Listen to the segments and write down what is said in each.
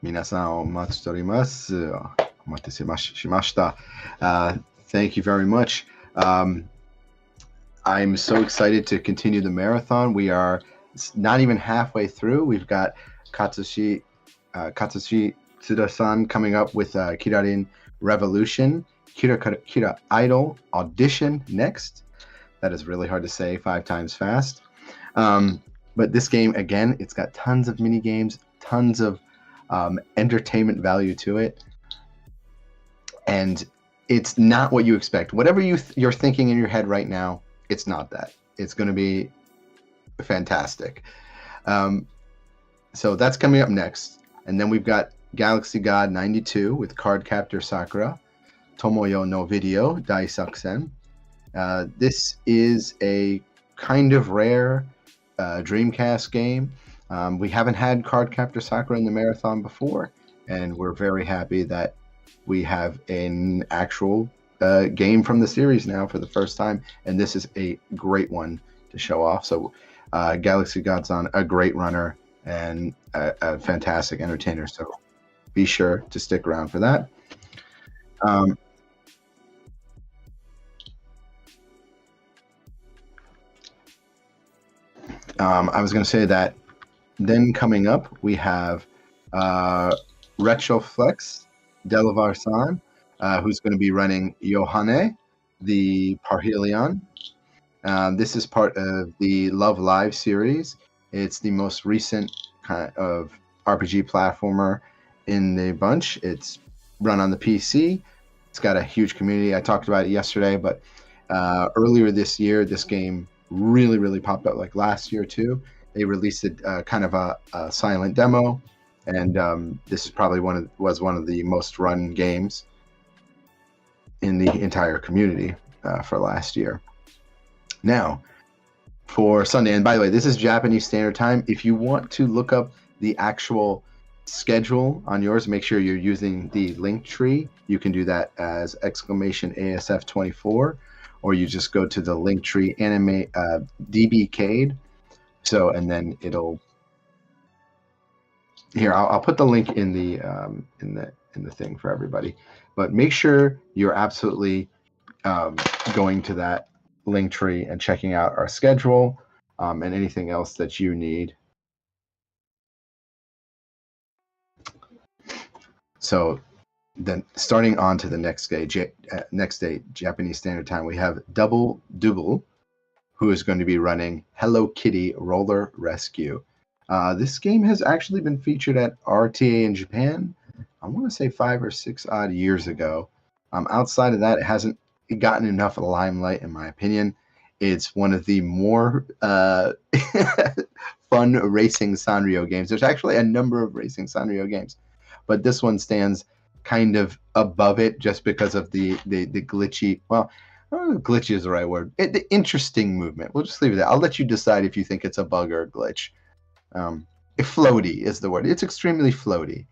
皆さんお待ちしております。お待たせしました。Thank you very much. I'm so excited to continue the marathon. We are not even halfway through. We've got Katsushi Tsuda-san coming up with Kirarin Revolution, Kira Idol Audition next. That is really hard to say 5 times fast. But this game, again, it's got tons of mini games, tons of entertainment value to it. And it's not what you expect. Whatever you're thinking in your head right now, it's not that. It's going to be fantastic. So that's coming up next. And then we've got Galaxy God 92 with Cardcaptor Sakura, Tomoyo no Video, Daisaksen. This is a kind of rare Dreamcast game. We haven't had Cardcaptor Sakura in the marathon before, and we're very happy that we have an actual game from the series now for the first time, and this is a great one to show off. So Galaxy God's on a great runner and a fantastic entertainer, so be sure to stick around for that. I was going to say that then coming up, we have Retroflex Delavar-san, who's going to be running Yohane, the Parhelion. This is part of the Love Live series. It's the most recent kind of RPG platformer in the bunch. It's run on the PC. It's got a huge community. I talked about it yesterday, but earlier this year, this game really popped up. Like last year too, they released it kind of a silent demo, and this is probably was one of the most run games in the entire community for last year. Now, for Sunday, and by the way, this is Japanese Standard Time. If you want to look up the actual schedule on yours, make sure you're using the link tree. You can do that as !ASF24, or you just go to the link tree anime DBcade. So, and then it'll here. I'll put the link in the thing for everybody. But make sure you're absolutely going to that link tree and checking out our schedule and anything else that you need. So then starting on to the next day, Japanese Standard Time, we have Double Double, who is going to be running Hello Kitty Roller Rescue. This game has actually been featured at RTA in Japan, I want to say 5 or 6 odd years ago. Outside of that, it hasn't gotten enough limelight, in my opinion. It's one of the more fun racing Sanrio games. There's actually a number of racing Sanrio games, but this one stands kind of above it just because of the glitchy, well, glitchy is the right word, the interesting movement. We'll just leave it there. I'll let you decide if you think it's a bug or a glitch. Floaty is the word. It's extremely floaty.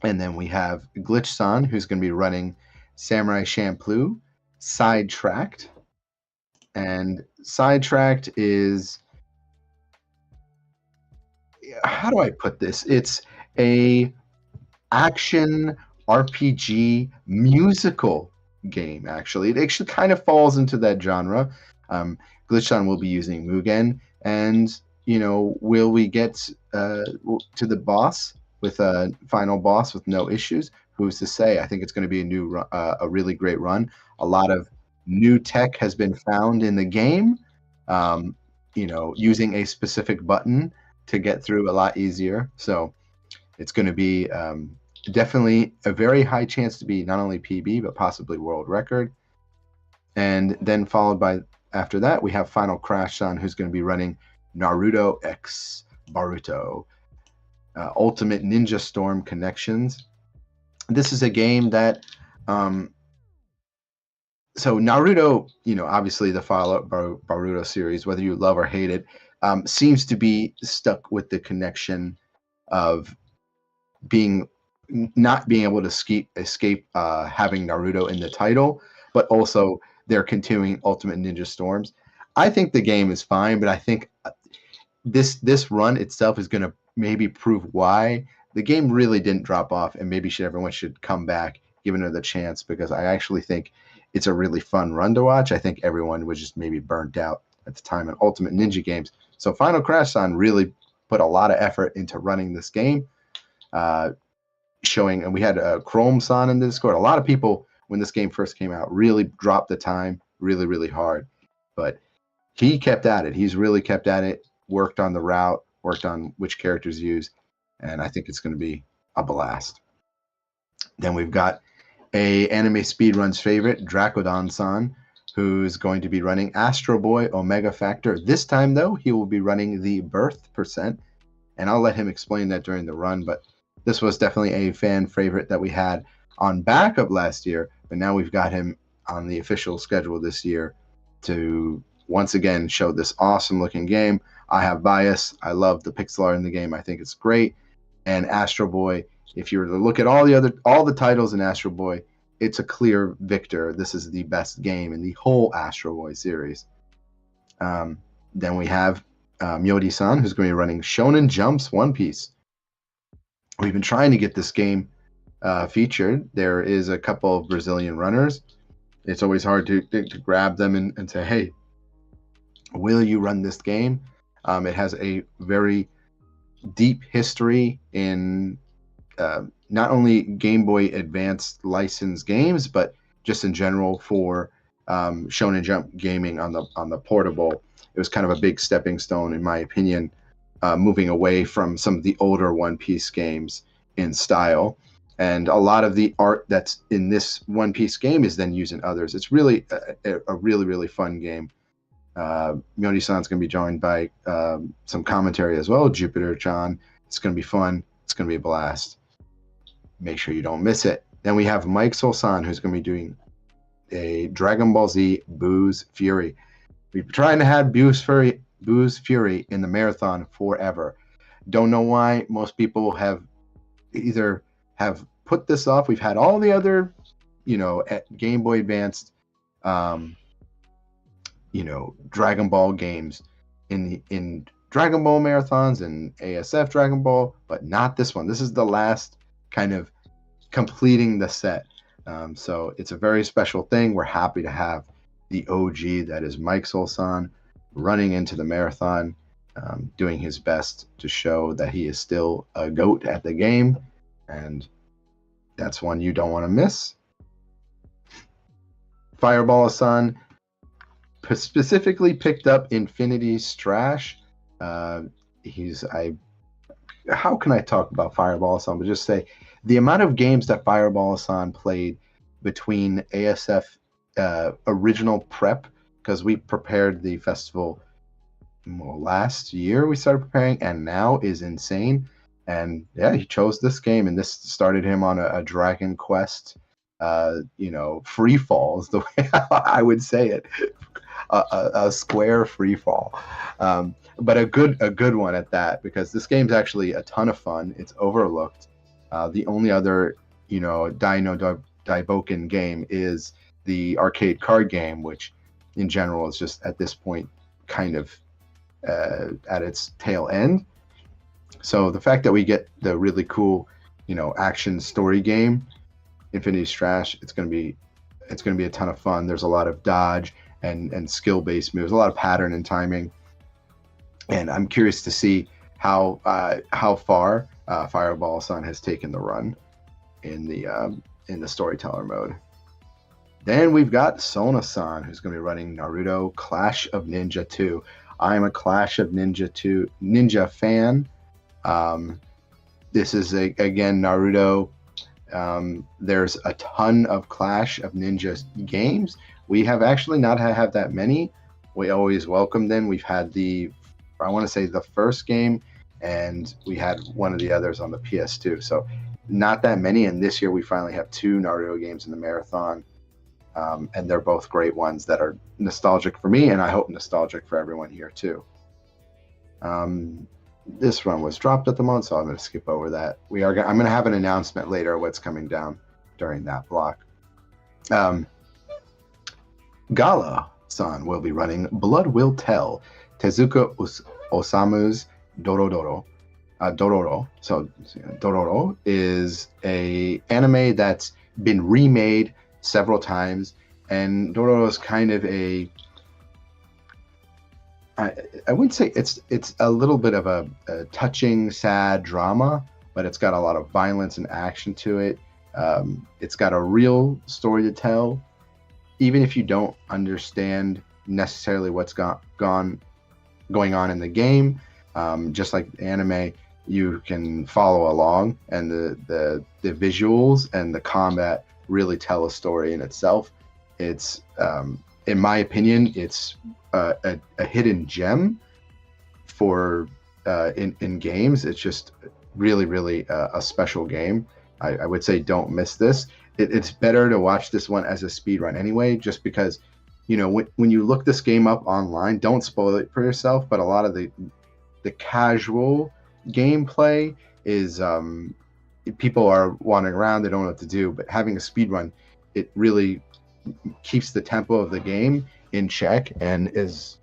And then we have Glitch-san, who's going to be running Samurai Champloo Sidetracked. And Sidetracked is, how do I put this? It's a action RPG musical game, actually. It actually kind of falls into that genre. Glitch-san will be using Mugen, and will we get to the boss with a final boss with no issues? Who's to say? I think it's going to be a really great run. A lot of new tech has been found in the game. Using a specific button to get through a lot easier. So it's going to be definitely a very high chance to be not only PB but possibly world record. And then followed by, after that, we have Final Crash-san, who's going to be running Naruto X Baruto, Ultimate Ninja Storm Connections. This is a game that, so Naruto, obviously the follow-up Baruto series, whether you love or hate it, seems to be stuck with the connection of not being able to escape having Naruto in the title, but also they're continuing Ultimate Ninja Storms. I think the game is fine, but I think this run itself is going to maybe prove why the game really didn't drop off, and maybe everyone should come back, giving it the chance, because I actually think it's a really fun run to watch. I think everyone was just maybe burnt out at the time in Ultimate Ninja games. So Final Crash San really put a lot of effort into running this game, showing, and we had Chrome San in the Discord. A lot of people, when this game first came out, really dropped the time really, really hard. But he kept at it. He's really kept at it, worked on the route, worked on which characters use, and I think it's going to be a blast. Then we've got a anime speedruns favorite, Dracodon-san, who's going to be running Astro Boy Omega Factor. This time, though, he will be running the birth percent, and I'll let him explain that during the run, but this was definitely a fan favorite that we had on backup last year, but now we've got him on the official schedule this year to once again show this awesome looking game. I have bias. I love the pixel art in the game. I think it's great. And Astro Boy, if you were to look at all the titles in Astro Boy, it's a clear victor. This is the best game in the whole Astro Boy series. Then we have Myodi-san, who's going to be running Shonen Jump's One Piece. We've been trying to get this game featured. There is a couple of Brazilian runners. It's always hard to grab them and say, hey, will you run this game? It has a very deep history in not only Game Boy Advance licensed games, but just in general for Shonen Jump gaming on the portable. It was kind of a big stepping stone, in my opinion, moving away from some of the older One Piece games in style. And a lot of the art that's in this One Piece game is then used in others. It's really a really, really fun game. Myodi-san's going to be joined by some commentary as well, Jupiter-chan. It's going to be fun. It's going to be a blast. Make sure you don't miss it. Then we have Mike Sol-san, who's going to be doing a Dragon Ball Z Boo's Fury. We've been trying to have Boo's Fury in the marathon forever. Don't know why. Most people have either have put this off. We've had all the other, Game Boy Advanced, Dragon Ball games in Dragon Ball marathons and ASF Dragon Ball, but not this one. This is the last kind of completing the set. So it's a very special thing. We're happy to have the OG, that is Mike Sol-san, running into the marathon, doing his best to show that he is still a GOAT at the game. And that's one you don't want to miss. Fireball-san specifically picked up Infinity Strash. How can I talk about Fireball-san? But just say the amount of games that Fireball-san played between ASF original prep, because we prepared the festival last year, we started preparing, and now is insane. And yeah, he chose this game, and this started him on a Dragon Quest, free fall is the way I would say it, a square free fall, but a good one at that, because this game's actually a ton of fun. It's overlooked. The only other Dino Daiboken game is the arcade card game, which in general is just at this point kind of at its tail end. So the fact that we get the really cool, action story game, Infinity Strash, it's going to be a ton of fun. There's a lot of dodge and skill-based moves, a lot of pattern and timing, and I'm curious to see how far Fireball-san has taken the run in the storyteller mode. Then we've got Sona-san, who's going to be running Naruto Clash of Ninja 2. I'm a Clash of Ninja fan. This is again Naruto. There's a ton of Clash of Ninja games. We have actually not have that many. We always welcome them. We've had the first game, and we had one of the others on the PS2. So not that many. And this year we finally have 2 Naruto games in the marathon. And they're both great ones that are nostalgic for me, and I hope nostalgic for everyone here too. This run was dropped at the moment, so I'm going to skip over that. I'm going to have an announcement later of what's coming down during that block. Gala-san will be running Blood Will Tell, Tezuka Osamu's Dorodoro. Dororo. So Dororo is a anime that's been remade several times, and Dororo is kind of I wouldn't say it's a little bit of a touching, sad drama, but it's got a lot of violence and action to it. It's got a real story to tell, even if you don't understand necessarily what's going on in the game. Just like anime, you can follow along, and the visuals and the combat really tell a story in itself. It's in my opinion, it's a hidden gem for in games. It's just really a special game. I would say don't miss this. It's better to watch this one as a speed run anyway, just because, you know, when you look this game up online, don't spoil it for yourself, but a lot of the casual gameplay is people are wandering around, they don't know what to do, but having a speed run, it really keeps the tempo of the game in check, and is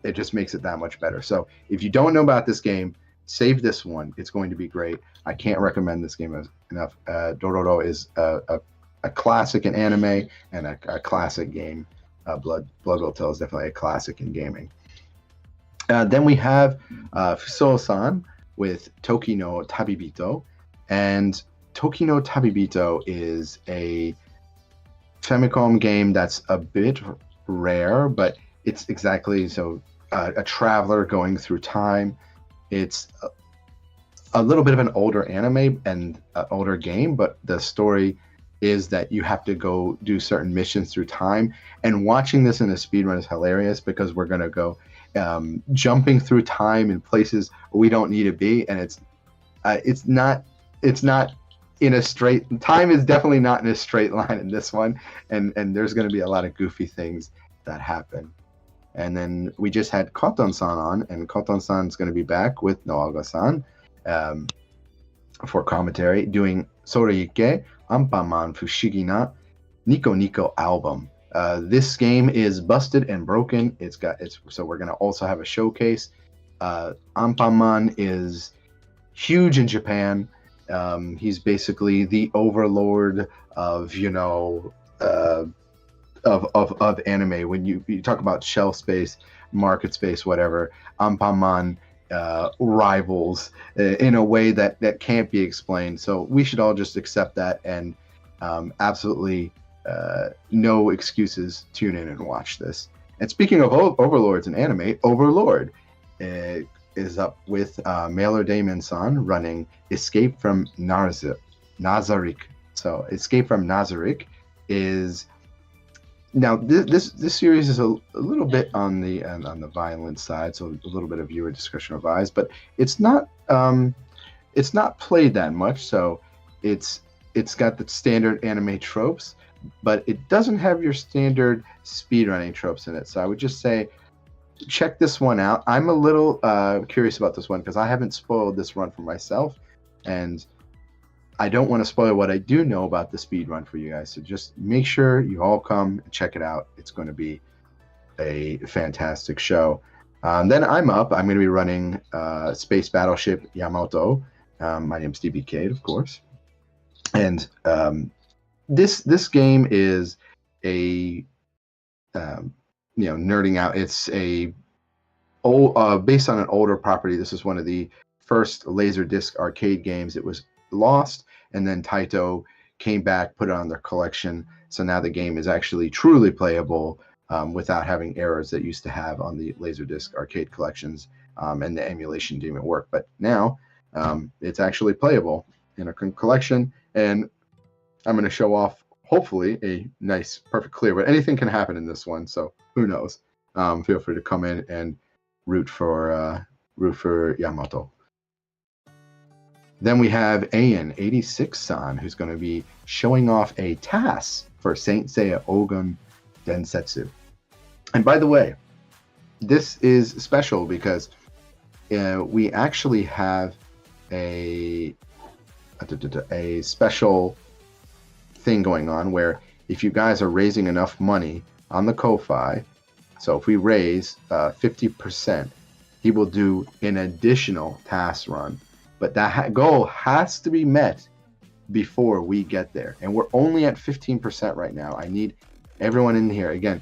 it just makes it that much better. So if you don't know about this game, save this one. It's going to be great. I can't recommend this game enough. Dororo is a classic in anime and a classic game. Blood Hotel is definitely a classic in gaming. Then we have Fuso-san with Toki no Tabibito, and Toki no Tabibito is a Famicom game that's a bit rare, but it's exactly so a traveler going through time. It's a little bit of an older anime and an older game, but the story is that you have to go do certain missions through time. And watching this in a speedrun is hilarious, because we're going to go jumping through time in places we don't need to be, and it's not in a straight, time is definitely not in a straight line in this one, and there's going to be a lot of goofy things that happen. And then we just had Koton-san on, and Koton-san's going to be back with Noaga-san for commentary, doing Soreike Anpanman Fushigi na Nico Nico album. This game is busted and broken. So we're going to also have a showcase. Anpanman is huge in Japan. He's basically the overlord of, you know, of anime. When you talk about shelf space, market space, whatever, Anpanman rivals in a way that can't be explained. So we should all just accept that, and absolutely no excuses. Tune in and watch this. And speaking of overlords in anime, Overlord is up with Mailer Damon-san running Escape from Nazarick. So Escape from Nazarick is now this series is a little bit on the violent side, so a little bit of viewer discretion advised, but it's not played that much. So it's got the standard anime tropes, but it doesn't have your standard speedrunning tropes in it. So I would just say check this one out. I'm a little curious about this one because I haven't spoiled this run for myself, and I don't want to spoil what I do know about the speedrun for you guys. So just make sure you all come and check it out. It's going to be a fantastic show. Then I'm up. I'm going to be running Space Battleship Yamato. My name's DBK, of course. And this game is a nerding out. It's based on an older property. This is one of the first Laserdisc arcade games. It was lost, and then Taito came back, put it on their collection. So now the game is actually truly playable without having errors that used to have on the Laserdisc arcade collections, and the emulation didn't work. But now it's actually playable in a collection, and I'm going to show off hopefully a nice perfect clear, but anything can happen in this one, so who knows. Feel free to come in and root for Yamato. Then we have Ayan86-san, who's going to be showing off a TAS for Saint Seiya Ogun Densetsu. And by the way, this is special because we actually have a special thing going on where if you guys are raising enough money on the Ko-Fi, so if we raise 50%, he will do an additional task run. But that goal has to be met before we get there. And we're only at 15% right now. I need everyone in here. Again,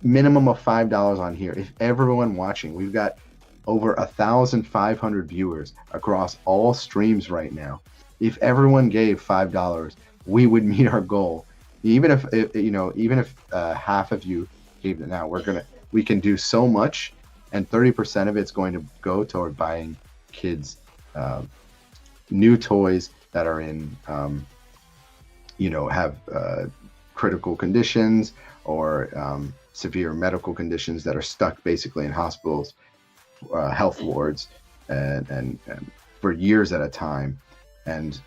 minimum of $5 on here. If everyone watching, we've got over 1,500 viewers across all streams right now. If everyone gave $5, we would meet our goal. Even if half of you gave it now, we can do so much, and 30% of it's going to go toward buying kids new toys that are in have critical conditions or severe medical conditions that are stuck basically in hospitals, health wards, and for years at a time. And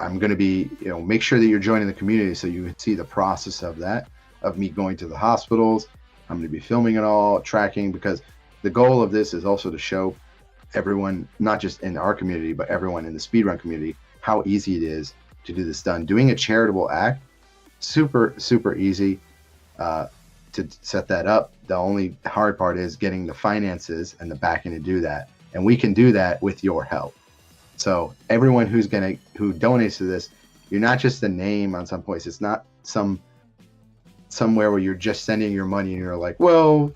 I'm going to be, make sure that you're joining the community so you can see the process of that, of me going to the hospitals. I'm going to be filming it all, tracking, because the goal of this is also to show everyone, not just in our community, but everyone in the speedrun community, how easy it is to do this done. Doing a charitable act, super, super easy to set that up. The only hard part is getting the finances and the backing to do that. And we can do that with your help. So everyone who donates to this, you're not just a name on some place. It's not somewhere where you're just sending your money and you're like, well,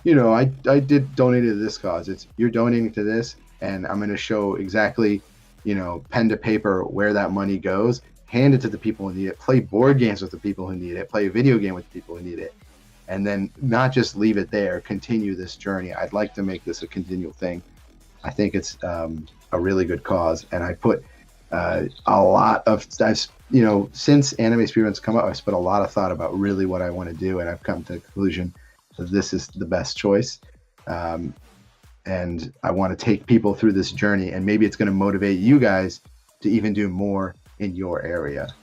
I did donate to this cause. It's you're donating to this, and I'm going to show exactly, pen to paper where that money goes. Hand it to the people who need it. Play board games with the people who need it. Play a video game with the people who need it. And then not just leave it there. Continue this journey. I'd like to make this a continual thing. I think it's a really good cause, and I put a lot of, since Anime Speedruns come up, I've put a lot of thought about really what I want to do, and I've come to the conclusion that this is the best choice. And I want to take people through this journey, and maybe it's going to motivate you guys to even do more in your area.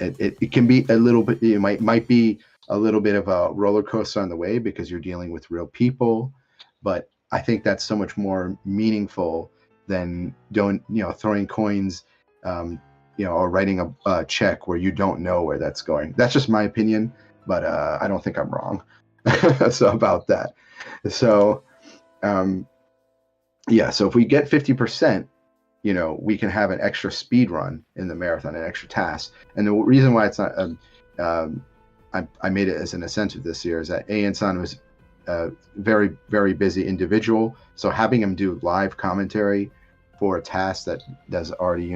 It can be a little bit, it might be a little bit of a roller coaster on the way because you're dealing with real people, but I think that's so much more meaningful than throwing coins, or writing a check where you don't know where that's going. That's just my opinion, but I don't think I'm wrong. So about that. So, so if we get 50%, we can have an extra speed run in the marathon, an extra task. And the reason why it's not, I made it as an incentive this year is that An-san was a very, very busy individual. So having him do live commentary for a task that does already,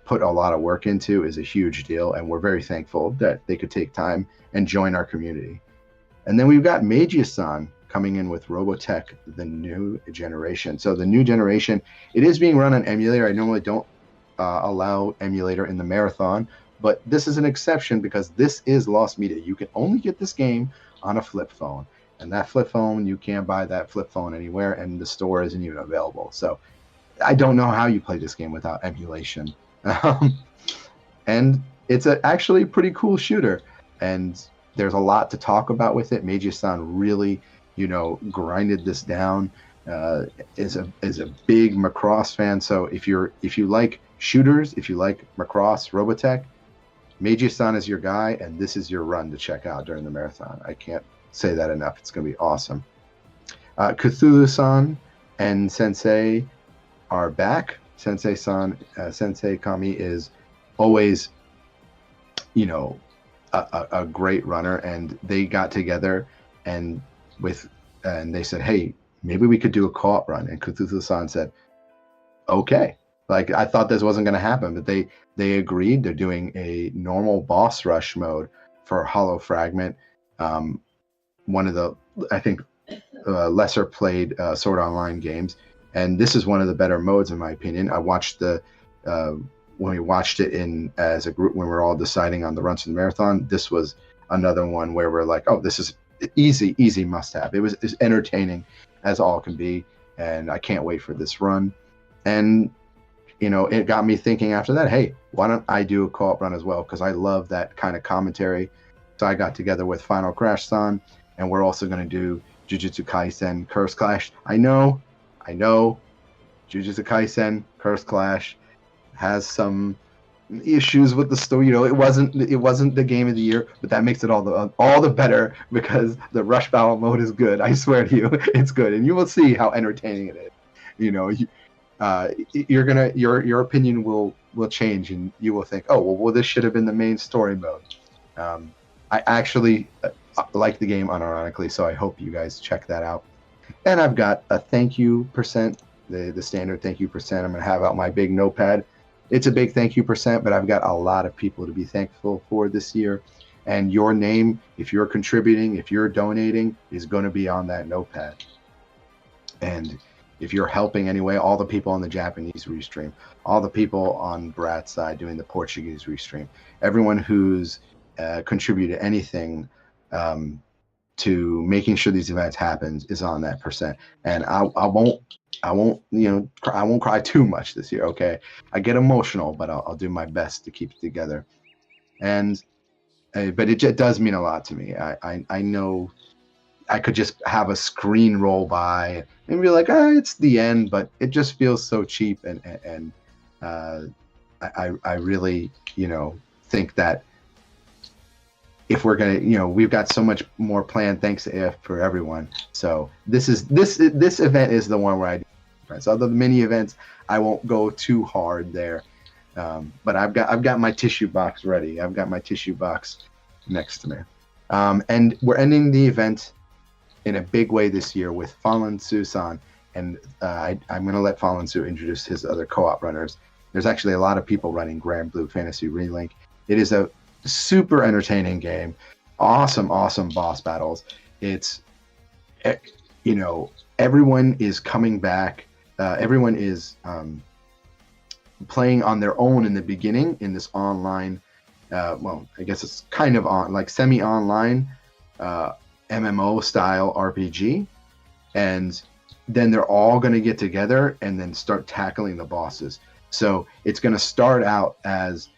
put a lot of work into is a huge deal. And we're very thankful that they could take time and join our community. And then we've got Meiji-san coming in with Robotech, the new generation. So the new generation, it is being run on emulator. I normally don't allow emulator in the marathon, but this is an exception because this is lost media. You can only get this game on a flip phone. And that flip phone, you can't buy that flip phone anywhere, and the store isn't even available. So I don't know how you play this game without emulation. And it's actually a pretty cool shooter. And there's a lot to talk about with it. Meiji-san really, grinded this down. Is a big Macross fan. So if you like shooters, if you like Macross, Robotech, Meiji-san is your guy, and this is your run to check out during the marathon. I can't say that enough. It's going to be awesome. Cthulhu-san and Sensei are back. Sensei-san, Sensei Kami is always, a great runner, and they got together and they said, hey, maybe we could do a co-op run. And Cthulhu-san said, okay. Like, I thought this wasn't going to happen, but they agreed. They're doing a normal boss rush mode for Hollow Fragment. One of the, I think, lesser played Sword Online games. And this is one of the better modes, in my opinion. I watched when we watched it as a group, when we were all deciding on the runs for the marathon, this was another one where we're like, oh, this is easy must have. It was as entertaining as all can be. And I can't wait for this run. And, it got me thinking after that, hey, why don't I do a co-op run as well? Because I love that kind of commentary. So I got together with Final Crash-san, and we're also going to do Jujutsu Kaisen Curse Clash. I know, Jujutsu Kaisen Curse Clash has some issues with the story. It wasn't the game of the year, but that makes it all the better because the rush battle mode is good. I swear to you, it's good, and you will see how entertaining it is. Your opinion will change, and you will think, oh well, this should have been the main story mode. I actually like the game unironically, so I hope you guys check that out. And I've got a thank you percent, the standard thank you percent. I'm gonna have out my big notepad. It's a big thank you percent, but I've got a lot of people to be thankful for this year. And your name, if you're contributing, if you're donating, is going to be on that notepad. And if you're helping anyway, all the people on the Japanese restream, all the people on Brat's side doing the Portuguese restream, everyone who's contributed anything to making sure these events happen is on that percent. And I won't cry too much this year. Okay, I get emotional, but I'll do my best to keep it together. And but it does mean a lot to me. I know I could just have a screen roll by and be like, it's the end, but it just feels so cheap. And I really, think that if we're gonna, we've got so much more planned thanks to AF for everyone. So this event is the one where I do. So other mini events, I won't go too hard there. But I've got my tissue box ready. I've got my tissue box next to me. And we're ending the event in a big way this year with Fallen Su-san. And I'm going to let Fallen Su introduce his other co-op runners. There's actually a lot of people running Grand Blue Fantasy Relink. It is a super entertaining game. Awesome boss battles. It's, everyone is coming back. Everyone is playing on their own in the beginning in this online, I guess it's kind of like semi-online MMO style RPG, and then they're all going to get together and then start tackling the bosses. So it's going to start out as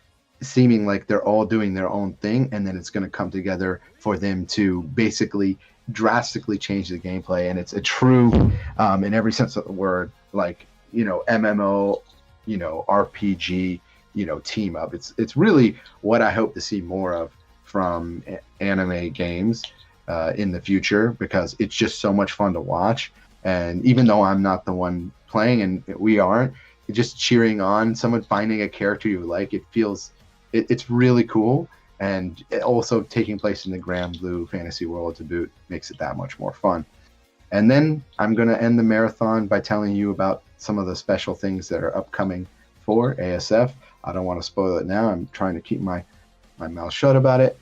seeming like they're all doing their own thing, and then it's going to come together for them to basically drastically change the gameplay. And it's a true, in every sense of the word, like, MMO, RPG, team up. It's really what I hope to see more of from anime games in the future, because it's just so much fun to watch. And even though I'm not the one playing, and we aren't, just cheering on someone finding a character you like, it's really cool. And also taking place in the Grand Blue Fantasy World to boot makes it that much more fun. And then I'm going to end the marathon by telling you about some of the special things that are upcoming for ASF. I don't want to spoil it now. I'm trying to keep my mouth shut about it.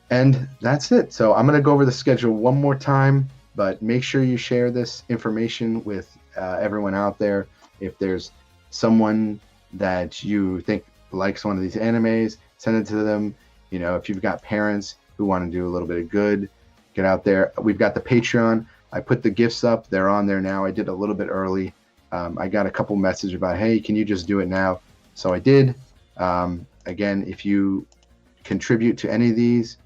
And that's it. So I'm going to go over the schedule one more time, but make sure you share this information with everyone out there. If there's someone that you think likes one of these animes, send it to them. If you've got parents who want to do a little bit of good, get out there. We've got the Patreon. I put the gifts up. They're on there now. I did a little bit early. I got a couple messages about, hey, can you just do it now? So I did. Again, if you contribute to any of these,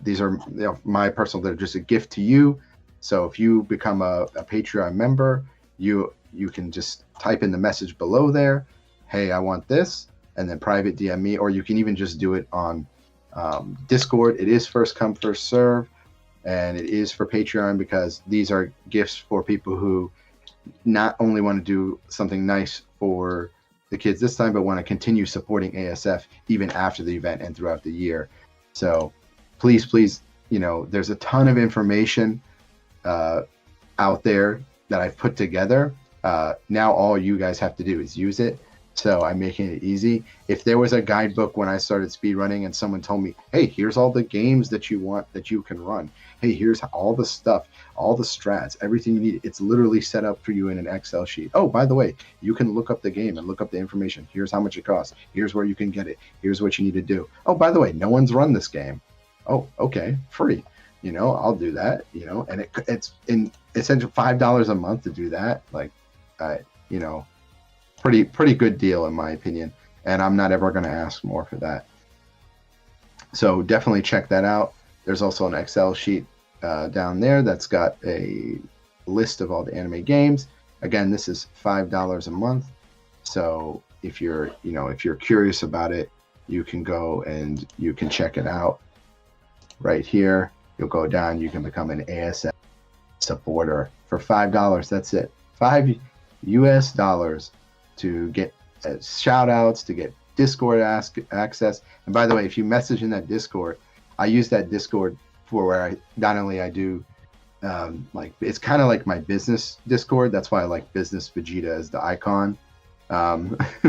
these are my personal, they're just a gift to you. So if you become a Patreon member, you can just type in the message below there, hey, I want this, and then private DM me, or you can even just do it on Discord. It is first come, first serve, and it is for Patreon, because these are gifts for people who not only want to do something nice for the kids this time, but want to continue supporting ASF even after the event and throughout the year. So please, there's a ton of information out there that I've put together. Now all you guys have to do is use it. So I'm making it easy. If there was a guidebook when I started speedrunning and someone told me, hey, here's all the games that you want that you can run. Hey, here's all the stuff, all the strats, everything you need. It's literally set up for you in an Excel sheet. Oh, by the way, you can look up the game and look up the information. Here's how much it costs. Here's where you can get it. Here's what you need to do. Oh, by the way, no one's run this game. Oh, okay, free. I'll do that, and it's in essentially $5 a month to do that. Like, pretty good deal in my opinion, and I'm not ever going to ask more for that. So definitely check that out. There's also an Excel sheet down there that's got a list of all the anime games. Again, this is $5 a month. So if you're curious about it, you can go and you can check it out right here. You'll go down, you can become an ASF supporter for $5. That's it. $5 to get shout outs, to get Discord access. And by the way, if you message in that Discord, I use that Discord for where I do like, it's kind of like my business Discord. That's why I like Business Vegeta as the icon,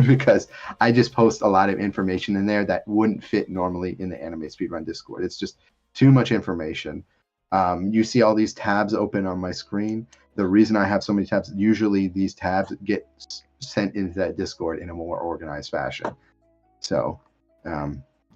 because I just post a lot of information in there that wouldn't fit normally in the Anime Speedrun Discord. It's just too much information. You see all these tabs open on my screen. The reason I have so many tabs, usually these tabs get sent into that Discord in a more organized fashion. So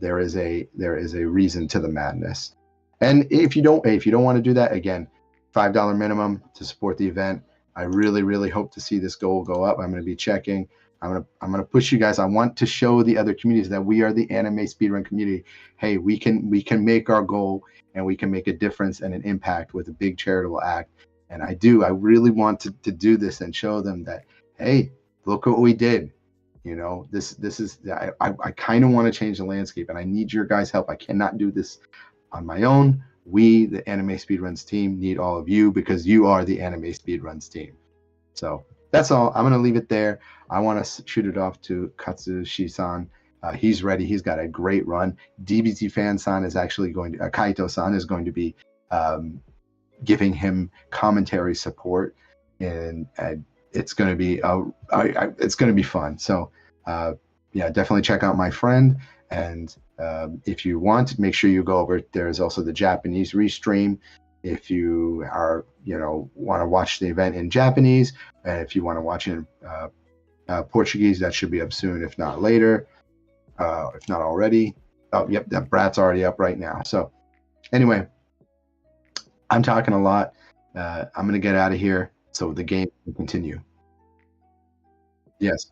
there is a reason to the madness. And if you don't want to do that, again, $5 minimum to support the event. I really, really hope to see this goal go up. I'm going to be checking. I'm gonna push you guys. I want to show the other communities that we are the anime speedrun community. Hey, we can make our goal, and we can make a difference and an impact with a big charitable act. And I really want to do this and show them that, hey, look what we did. You know, this is, I kind of want to change the landscape, and I need your guys' help. I cannot do this on my own. We, the Anime Speedruns team, need all of you, because you are the Anime Speedruns team. So that's all. I'm going to leave it there. I want to shoot it off to Katsushi-san. He's ready. He's got a great run. DBT Fan-san is actually going to, Kaito-san is going to be giving him commentary support, and it's going to be it's going to be fun. So yeah, definitely check out my friend. And if you want, make sure you go over. There's also the Japanese restream. If you are, want to watch the event in Japanese, and if you want to watch it in Portuguese, that should be up soon, if not later, if not already. Oh, yep, that Brat's already up right now. So anyway, I'm talking a lot. I'm going to get out of here so the game can continue. Yes.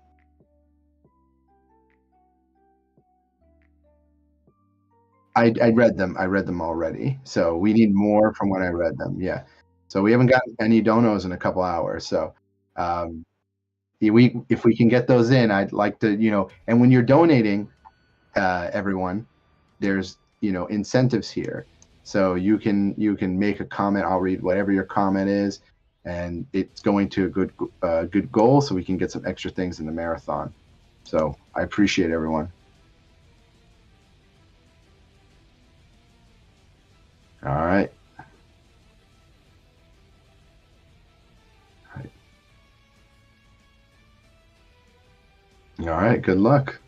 I read them. I read them already. So we need more from when I read them. Yeah. So we haven't gotten any donos in a couple hours. So if we can get those in, I'd like to, and when you're donating, everyone, there's, incentives here. So you can make a comment. I'll read whatever your comment is, and it's going to a good goal, so we can get some extra things in the marathon. So I appreciate everyone. All right. All right. Good luck.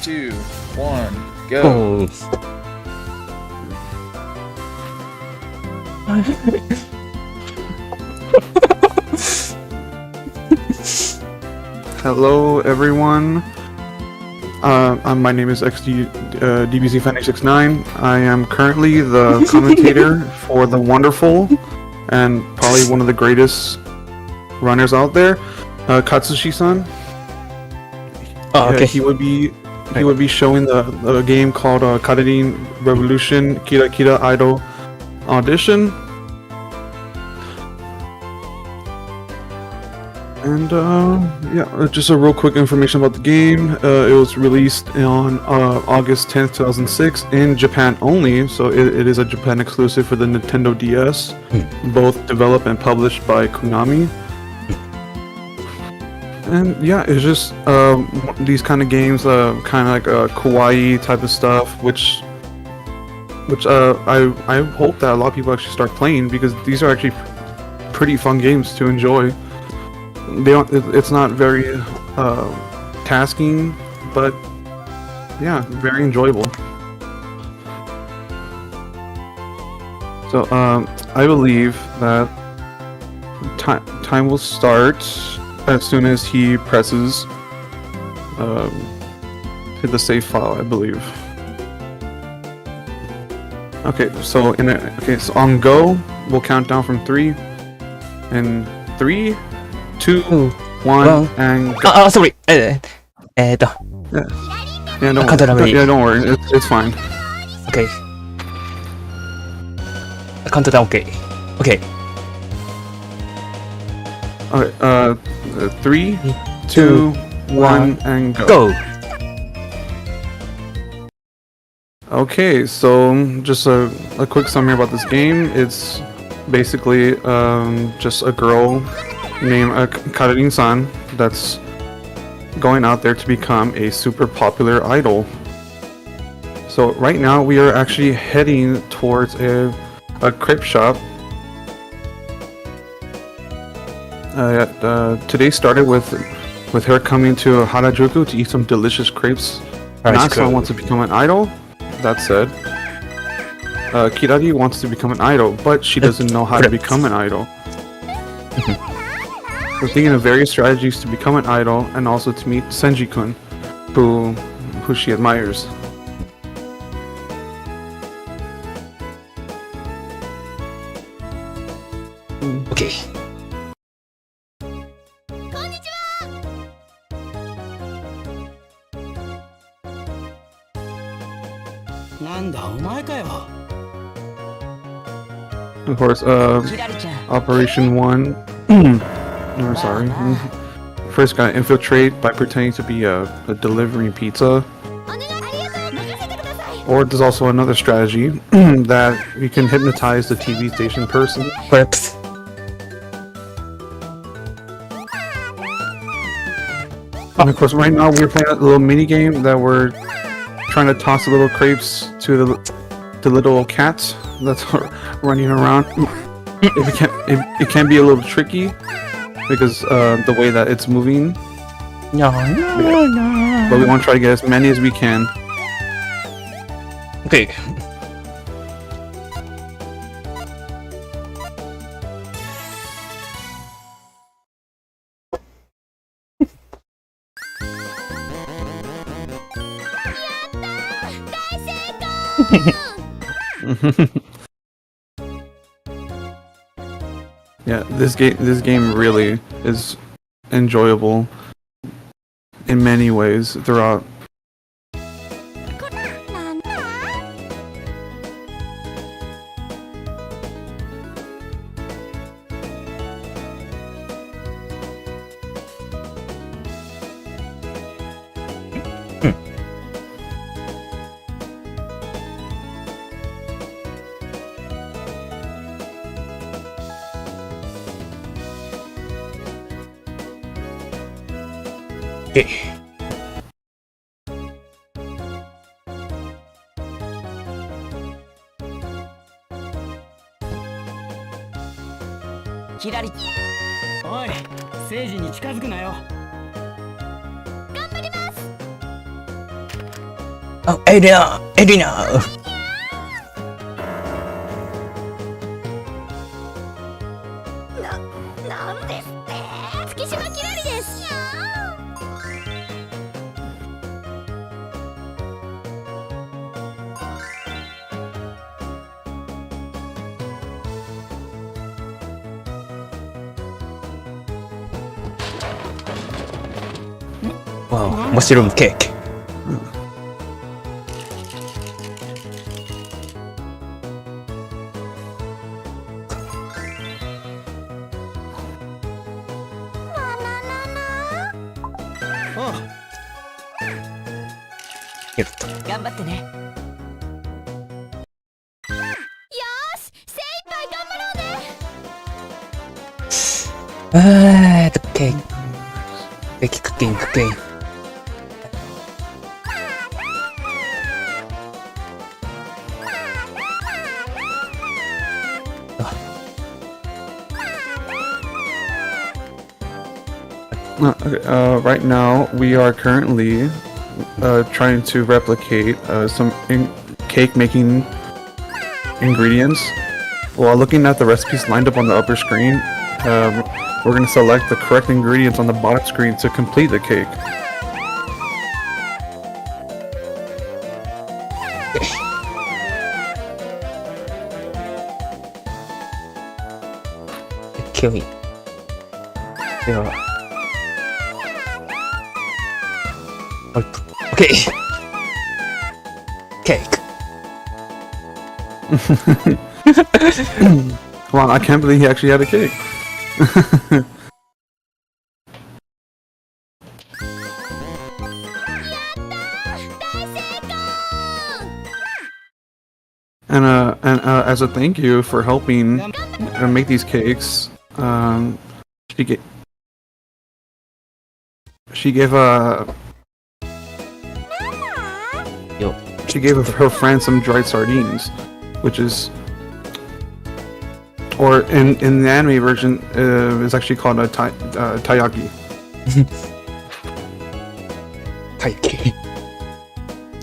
2, 1, go. Hello, everyone. My name is DBZ969. I am currently the commentator for the wonderful and probably one of the greatest runners out there, Katsushi-san. Okay. He would be showing the game called Kararin Revolution Kira Kira Idol Audition. And yeah, just a real quick information about the game. It was released on August 10th, 2006 in Japan only, so it is a Japan exclusive for the Nintendo DS, both developed and published by Konami. And yeah, it's just these kind of games, kind of like kawaii type of stuff, which I hope that a lot of people actually start playing, because these are actually pretty fun games to enjoy. It's not very tasking, but yeah, very enjoyable. So I believe that time will start as soon as he presses hit the save file, I believe. Okay, so so on go, we'll count down from 3, and 3, 2, 1, and go. Sorry. Yeah, don't worry. Yeah, don't worry. It's fine. Okay. Countdown. Okay. Okay. Okay. 3, 2, 1, and go. Go. Okay, so just a quick summary about this game. It's basically just a girl named Kararin-san that's going out there to become a super popular idol. So right now we are actually heading towards a crepe shop. Today started with her coming to Harajuku to eat some delicious crepes. Nasa wants to become an idol. That said, Kirari wants to become an idol, but she doesn't know how to become an idol. We're thinking of various strategies to become an idol, and also to meet Senji-kun, who she admires. Okay. Of course, Operation 1. No, sorry. First gotta infiltrate by pretending to be a delivering pizza. Or there's also another strategy that you can hypnotize the TV station person. Perhaps. And of course, right now we're playing a little mini game that we're trying to toss the little crepes to the little cats that's running around. It can be a little tricky because the way that it's moving. No. But we want to try to get as many as we can. Okay. Yeah, this game really is enjoyable in many ways throughout. Okay. Kirari. おい、聖司に近づくなよ。頑張ります。Oh, Elena! なんですって月島きらりですよ Wow, mushroom cake. Here. 頑張ってね。よーし精一杯頑張ろうね The cake. Cooking. Right now, we are currently trying to replicate some cake making ingredients. While looking at the recipes lined up on the upper screen, we're going to select the correct ingredients on the bottom screen to complete the cake. Kill me. Yeah. Okay. Cake. Wow, I can't believe he actually had a cake. And as a thank you for helping make these cakes, she gave her friend some dried sardines, which is, or in the anime version, is actually called a taiyaki. Cake.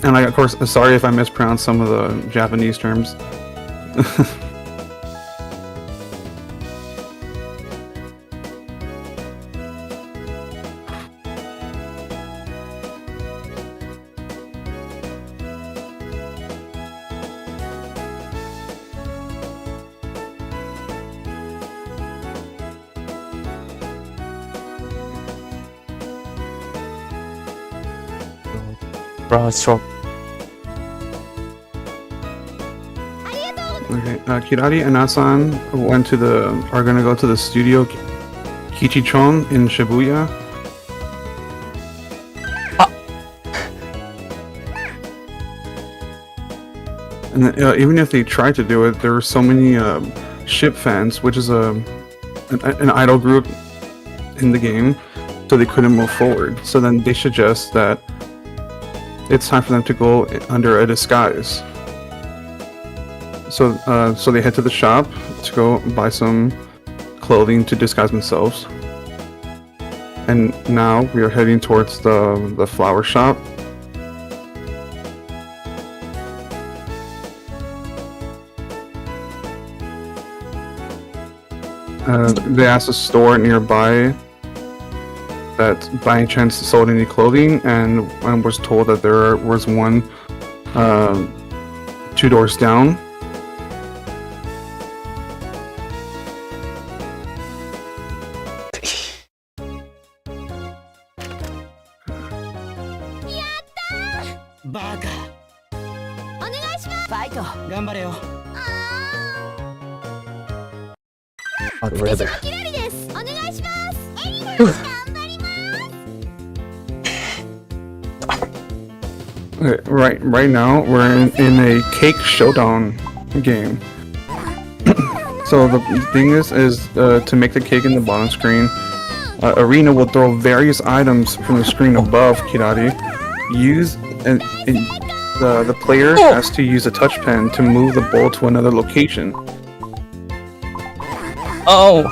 And of course, sorry if I mispronounced some of the Japanese terms. Shop. Okay, Kirari and Asan are gonna go to the studio Kichichon in Shibuya. And even if they tried to do it, there were so many ship fans, which is an idol group in the game, so they couldn't move forward. So then they suggest that it's time for them to go under a disguise. So they head to the shop to go buy some clothing to disguise themselves. And now we are heading towards the flower shop. They asked a store nearby that by any chance sold any clothing, and was told that there was one 2 doors down. I'd rather. Okay, right now we're in a cake showdown game. So the thing is to make the cake in the bottom screen, Arena will throw various items from the screen above Kirari. The player has to use a touch pen to move the bowl to another location. Oh!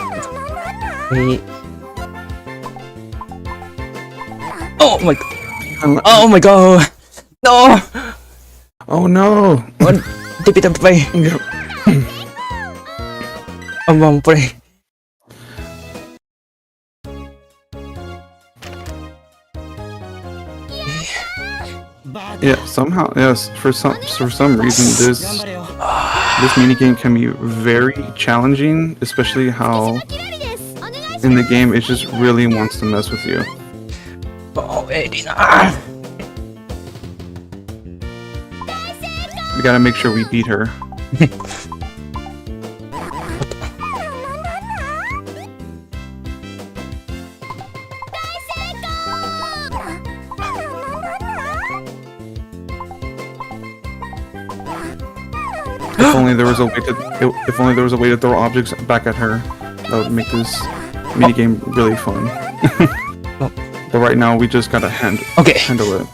Wait. Oh my god! No! Oh no! Tip it play. Play. Yeah, somehow, yes. For some reason, this minigame can be very challenging, especially how in the game it just really wants to mess with you. Oh, Erina. We gotta make sure we beat her. If only there was a way to throw objects back at her, that would make this minigame really fun. But right now we just gotta handle it.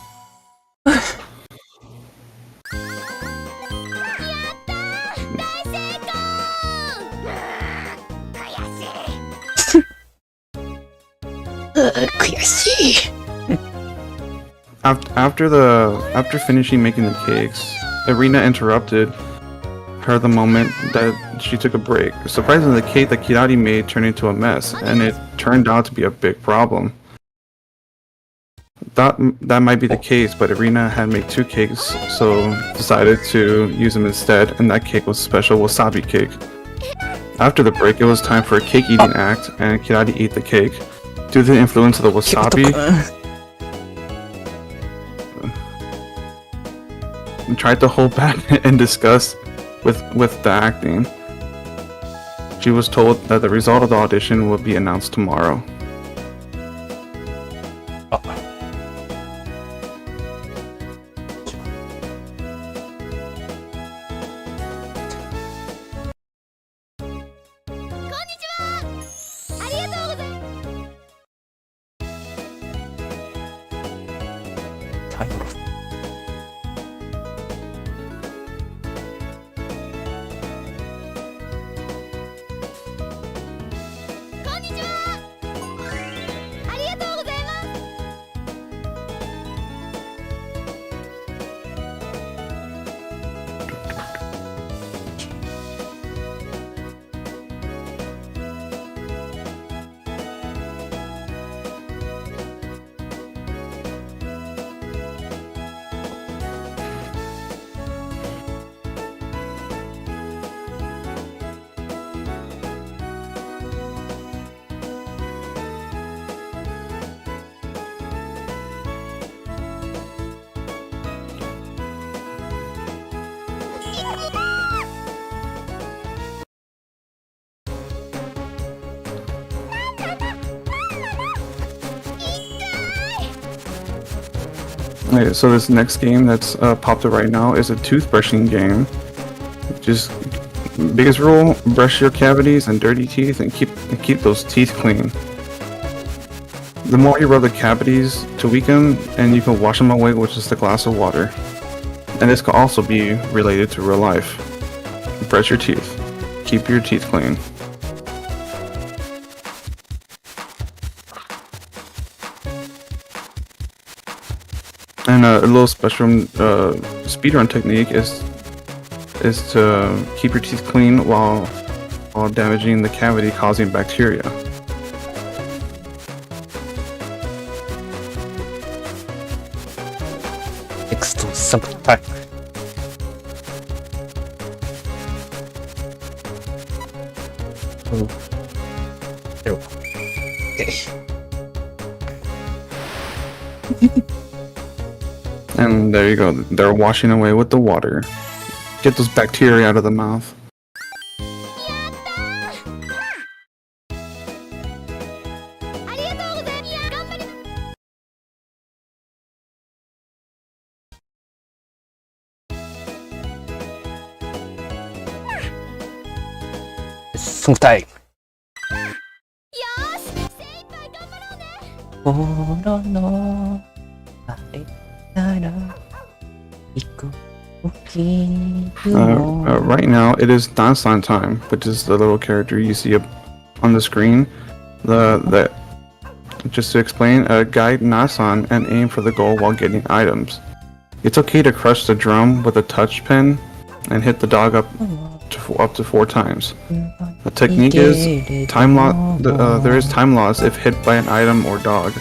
After finishing making the cakes, Irina interrupted her the moment that she took a break. Surprisingly, the cake that Kirari made turned into a mess, and it turned out to be a big problem. That might be the case, but Irina had made 2 cakes, so decided to use them instead, and that cake was special wasabi cake. After the break, it was time for a cake eating act, and Kirari ate the cake. Due to the influence of the wasabi, and tried to hold back and discuss with the acting. She was told that the result of the audition will be announced tomorrow. Okay, so this next game that's popped up right now is a toothbrushing game. Just biggest rule: brush your cavities and dirty teeth, and keep those teeth clean. The more you rub the cavities to weaken, and you can wash them away with just a glass of water. And this can also be related to real life. Brush your teeth. Keep your teeth clean. And a little special speedrun technique is to keep your teeth clean while damaging the cavity, causing bacteria. Next to subtype. There we go. Okay. And there you go. They're washing away with the water. Get those bacteria out of the mouth. Subtype. Right now, it is Dansan time, which is the little character you see up on the screen. Just to explain, guide Nasan and aim for the goal while getting items. It's okay to crush the drum with a touch pen and hit the dog up to 4 times. The technique is there is time loss if hit by an item or dog.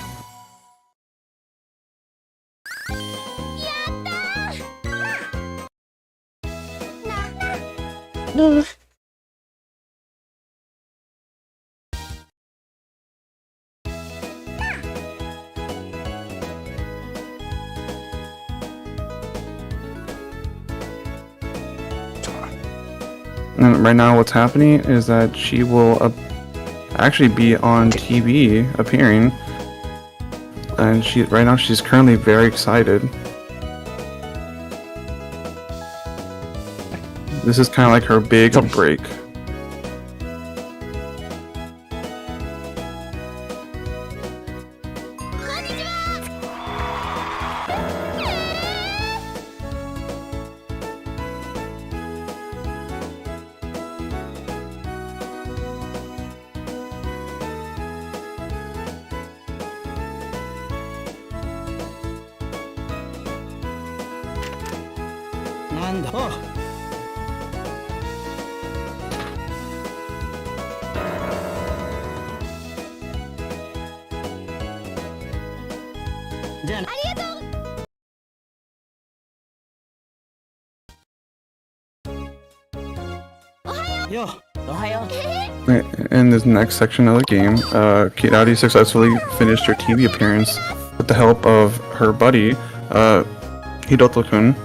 And right now what's happening is that she will actually be on TV appearing, and right now she's currently very excited. This is kind of like her big break. In this next section of the game, Kirari successfully finished her TV appearance with the help of her buddy, Hiroto-kun.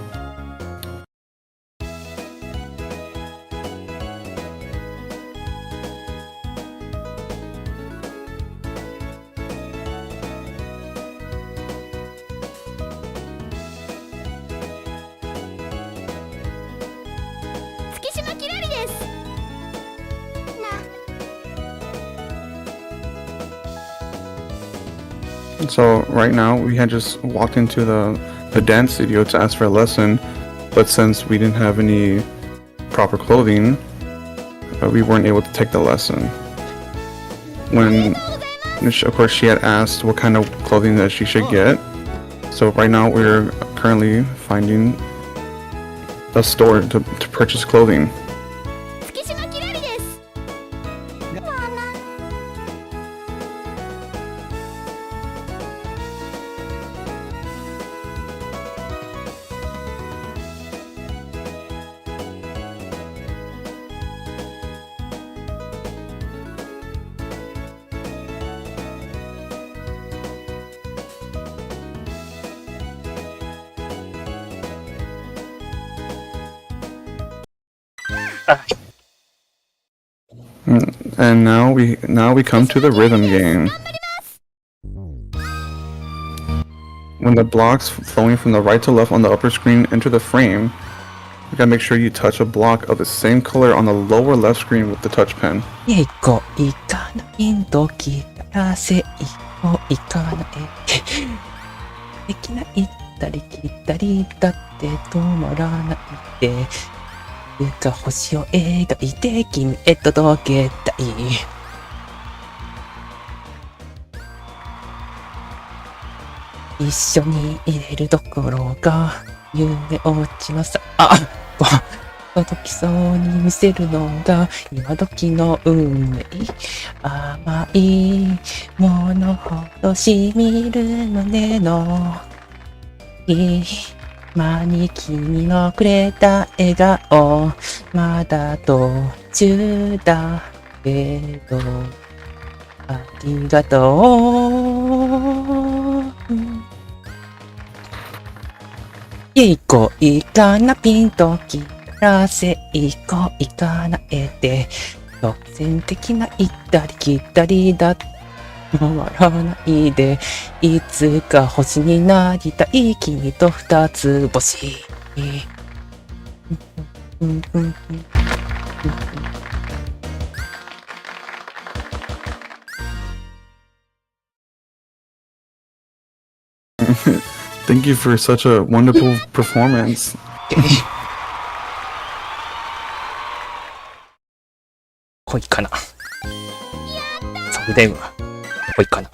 So right now we had just walked into the dance studio to ask for a lesson, but since we didn't have any proper clothing, we weren't able to take the lesson. When, of course, she had asked what kind of clothing that she should get. So right now we're currently finding a store to purchase clothing. And now we come to the rhythm game. When the blocks flowing from the right to left on the upper screen enter the frame, you gotta make sure you touch a block of the same color on the lower left screen with the touch pen. Thank you for such a wonderful performance. 濃いかな。それでは濃いかな。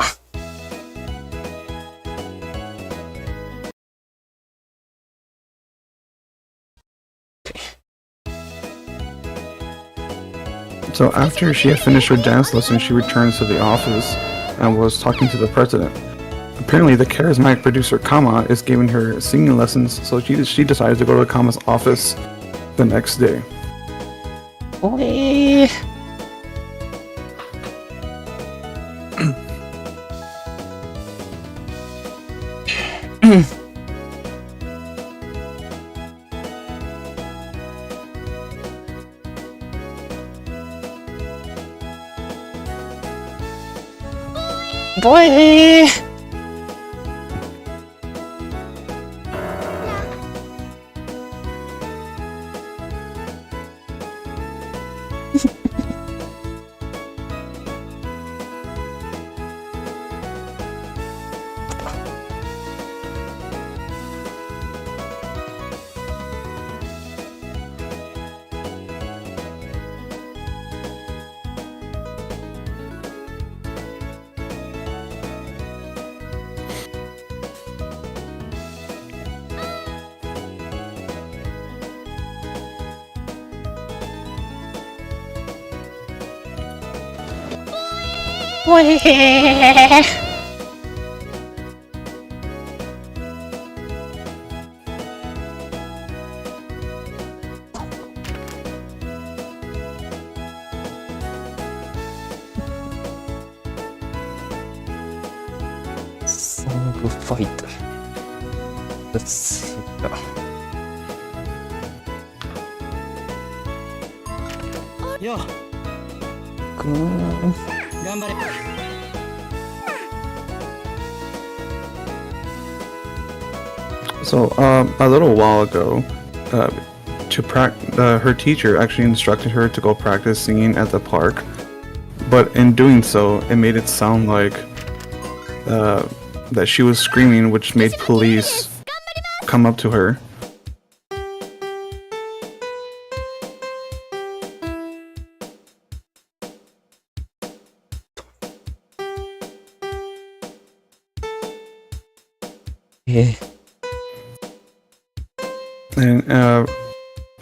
So after she had finished her dance lesson, she returned to the office and was talking to the president. Apparently, the charismatic producer Kama is giving her singing lessons, so she decided to go to Kama's office the next day. おい。ボイ。おい。ソングファイト。Let's see. ようくん。頑張れ。 So, a little while ago, her teacher actually instructed her to go practice singing at the park, but in doing so, it made it sound like that she was screaming, which made police come up to her.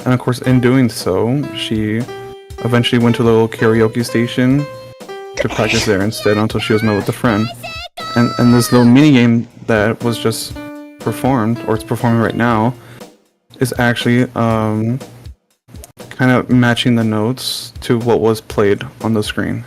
And of course, in doing so, she eventually went to the little karaoke station to practice there instead until she was met with a friend. And this little mini game that was just performed, or it's performing right now, is actually kind of matching the notes to what was played on the screen.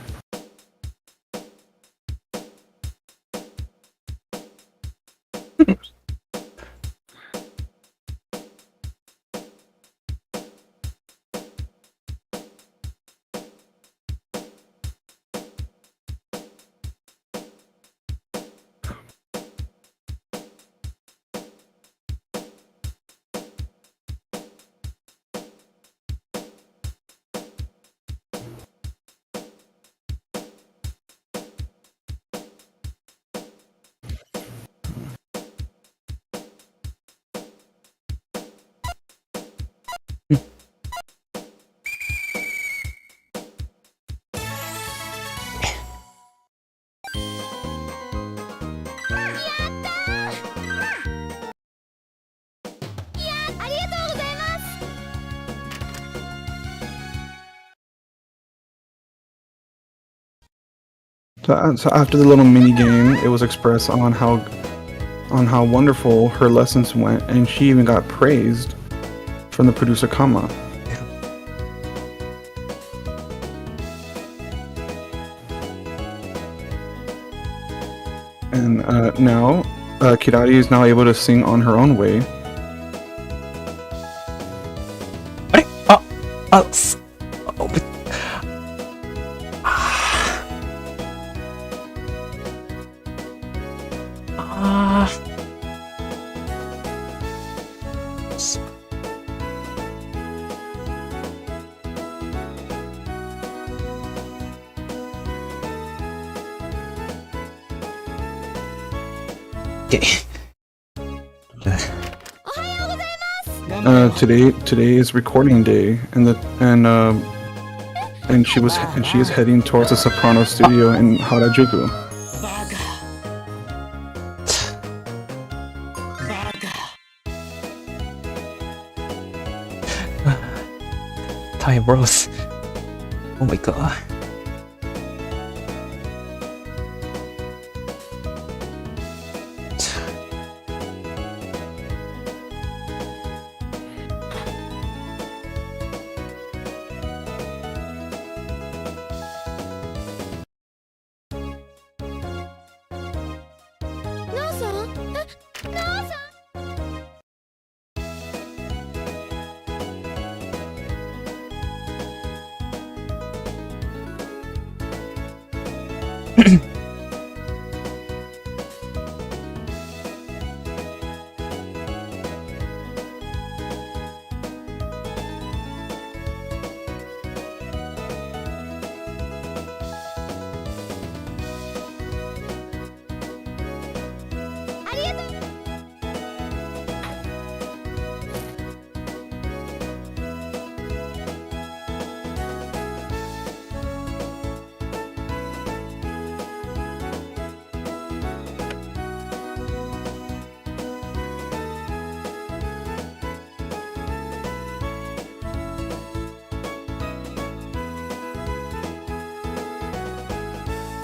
So after the little mini game, it was expressed on how wonderful her lessons went, and she even got praised from the producer Kama. And now, Kirari is now able to sing on her own way. あれToday is recording day, and she is heading towards the soprano studio in Harajuku. タイムロス。おもういいか。なあさん、なあさん。ありがとう。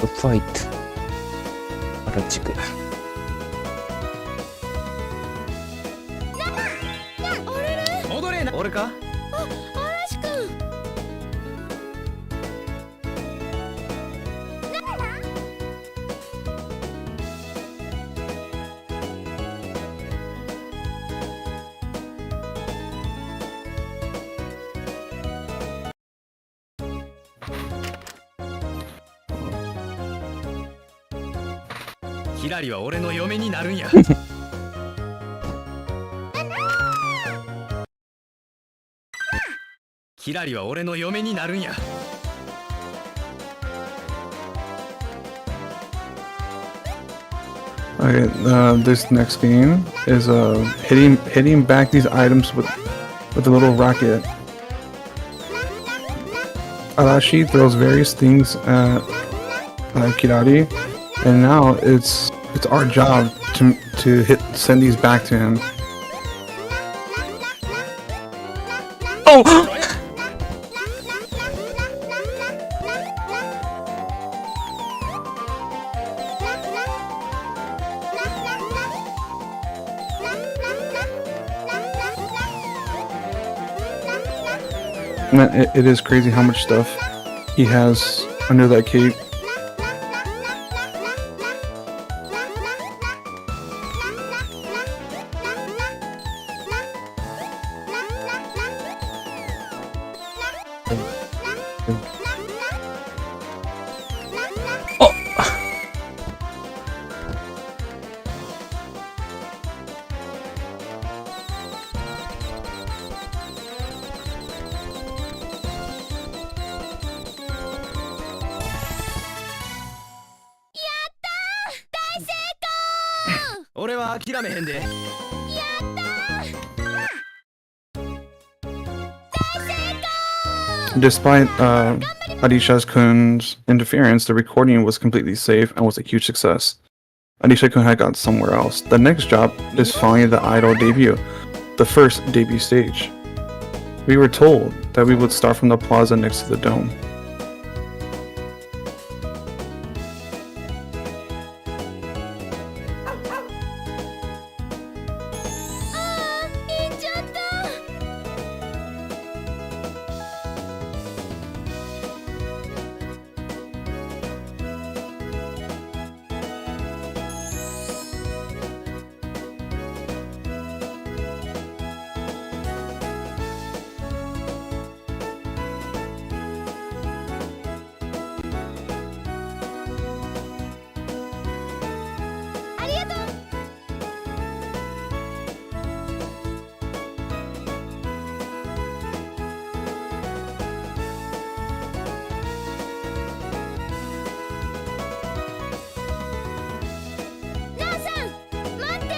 ファイト。原宿。戻れな。俺か。嵐くん。ひらりは俺の嫁になるんや。ひらりは俺の嫁になるんや。Okay, this next game is hitting back these items with a little rocket. Arashi throws various things at Kirari, and now it's our job to send these back to him. Oh! Man, it is crazy how much stuff he has under that cape.諦めへんで。Despite Arisha-kun's interference, the recording was completely safe and was a huge success. Arisha-kun had gone somewhere else. The next job is following the idol debut, the first debut stage. We were told that we would start from the plaza next to the dome.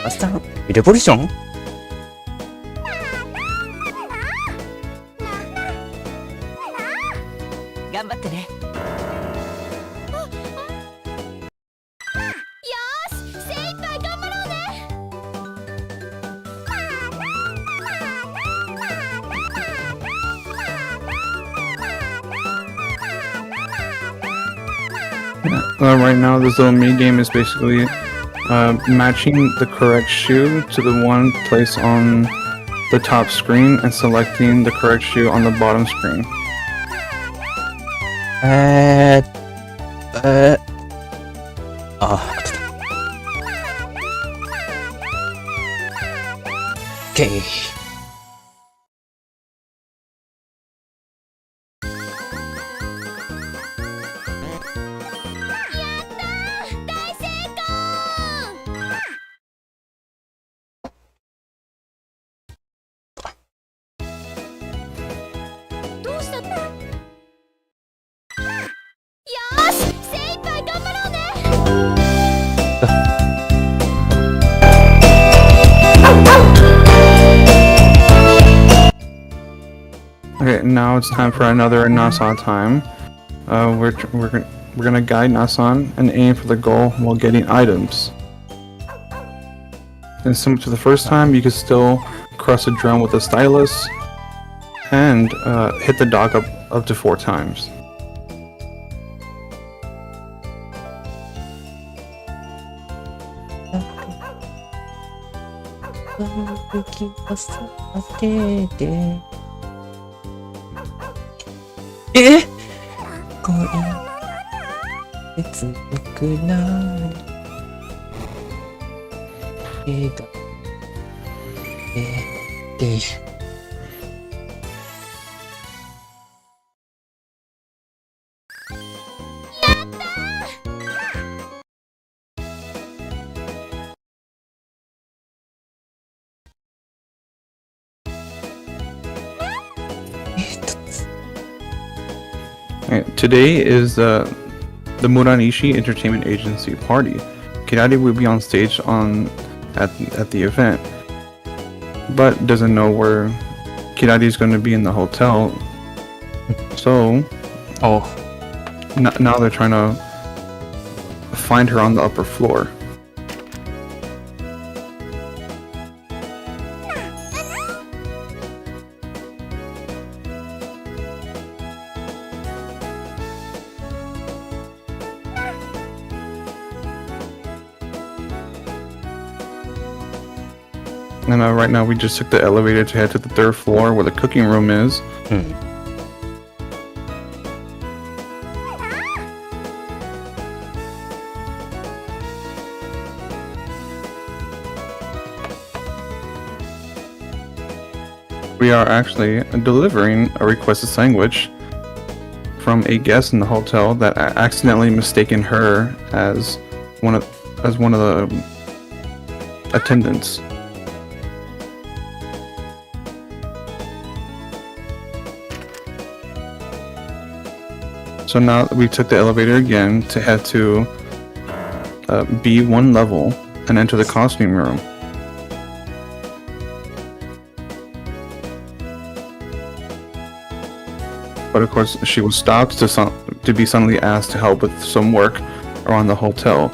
マスターレボリューション。頑張ってね。よし、精一杯頑張ろうね。Right now, this little mini game is basically matching the correct shoe to the one placed on the top screen and selecting the correct shoe on the bottom screen. Okay. Okay, now it's time for another Nasan time. We're gonna guide Nasan and aim for the goal while getting items. And similar to the first time, you can still cross a drum with a stylus and hit the dock up to 4 times. Today is the Muranishi Entertainment Agency party. Kirari will be on stage at the event, but doesn't know where Kirari is going to be in the hotel. So, now they're trying to find her on the upper floor. And right now we just took the elevator to head to the 3rd floor where the cooking room is. We are actually delivering a requested sandwich from a guest in the hotel that accidentally mistaken her as one of the attendants. So now we took the elevator again to head to B1 level and enter the costume room. But of course, she was stopped to be suddenly asked to help with some work around the hotel.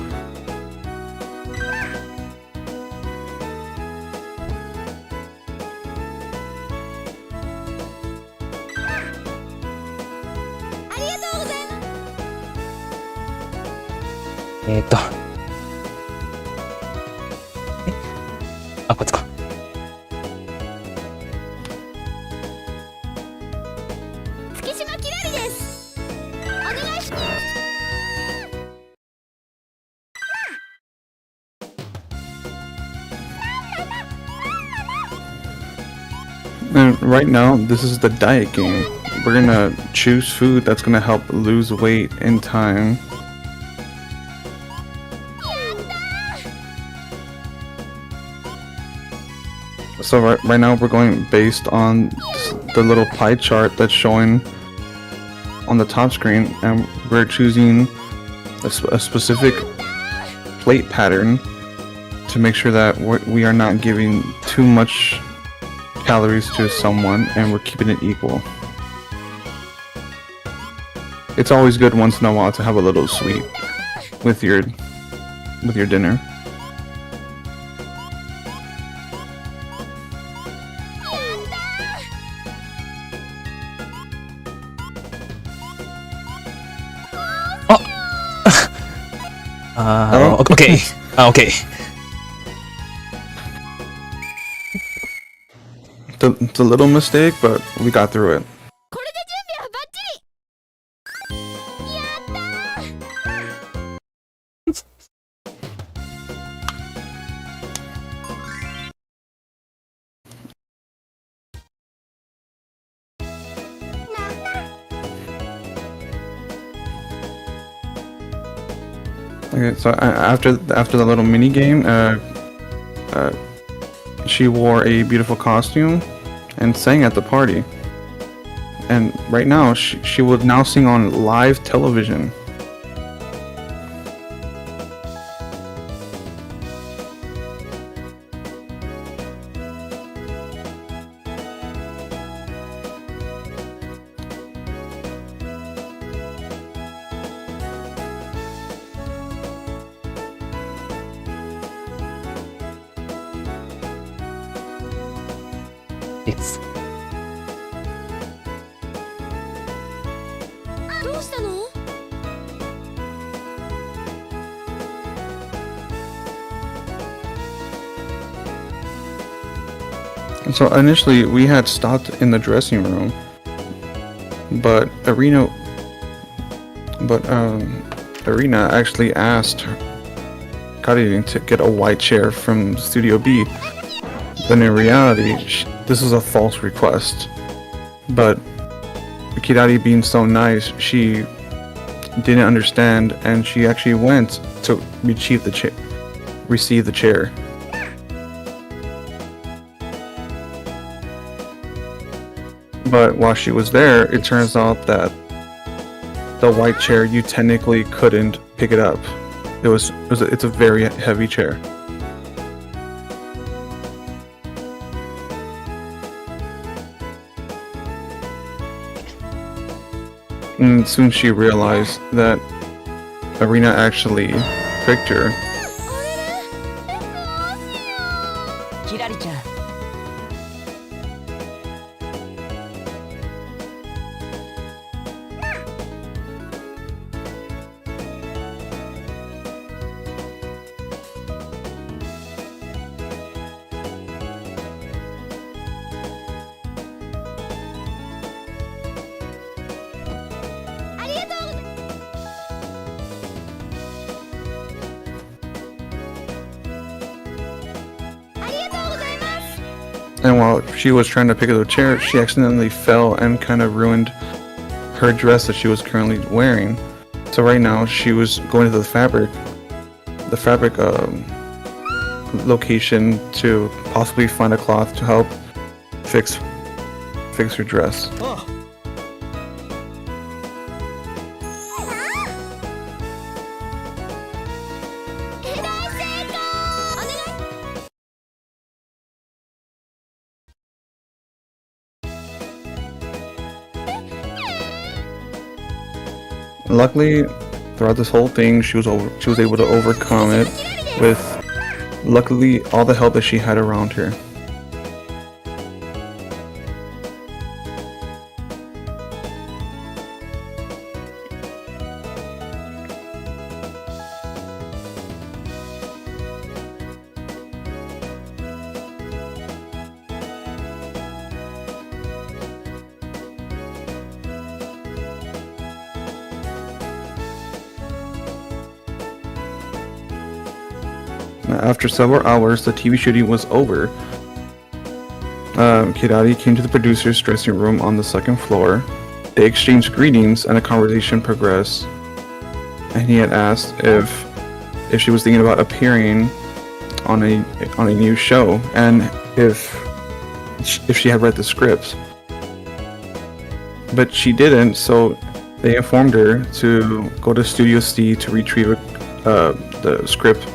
And right now, this is the diet game. We're gonna choose food that's gonna help lose weight in time. So right now we're going based on the little pie chart that's showing on the top screen, and we're choosing a specific plate pattern to make sure that we are not giving too much calories to someone and we're keeping it equal. It's always good once in a while to have a little sweet with your dinner. No. OK あ OK It's a little mistake, but we got through it. これで準備はバッチリ。やったー。Okay, so after the little mini game, she wore a beautiful costume and sang at the party. And right now, she would now sing on live television. It's どうしたの？ So initially, we had stopped in the dressing room, but Arena actually asked Karin to get a white chair from Studio B. But in reality, this is a false request. But Kirari being so nice, she didn't understand, and she actually went to receive the chair. But while she was there, it turns out that the white chair, you technically couldn't pick it up. It's a very heavy chair. And soon she realized that Arena actually tricked her. キラリちゃん And while she was trying to pick up the chair, she accidentally fell and kind of ruined her dress that she was currently wearing. So right now she was going to the fabric location to possibly find a cloth to help fix her dress. Luckily, throughout this whole thing, she was able to overcome it with, luckily, all the help that she had around her. After several hours, the TV shooting was over. Kirari came to the producer's dressing room on the second floor. They exchanged greetings and a conversation progressed. And he had asked if she was thinking about appearing on a new show and if she had read the scripts. But she didn't, so they informed her to go to Studio C to retrieve the script.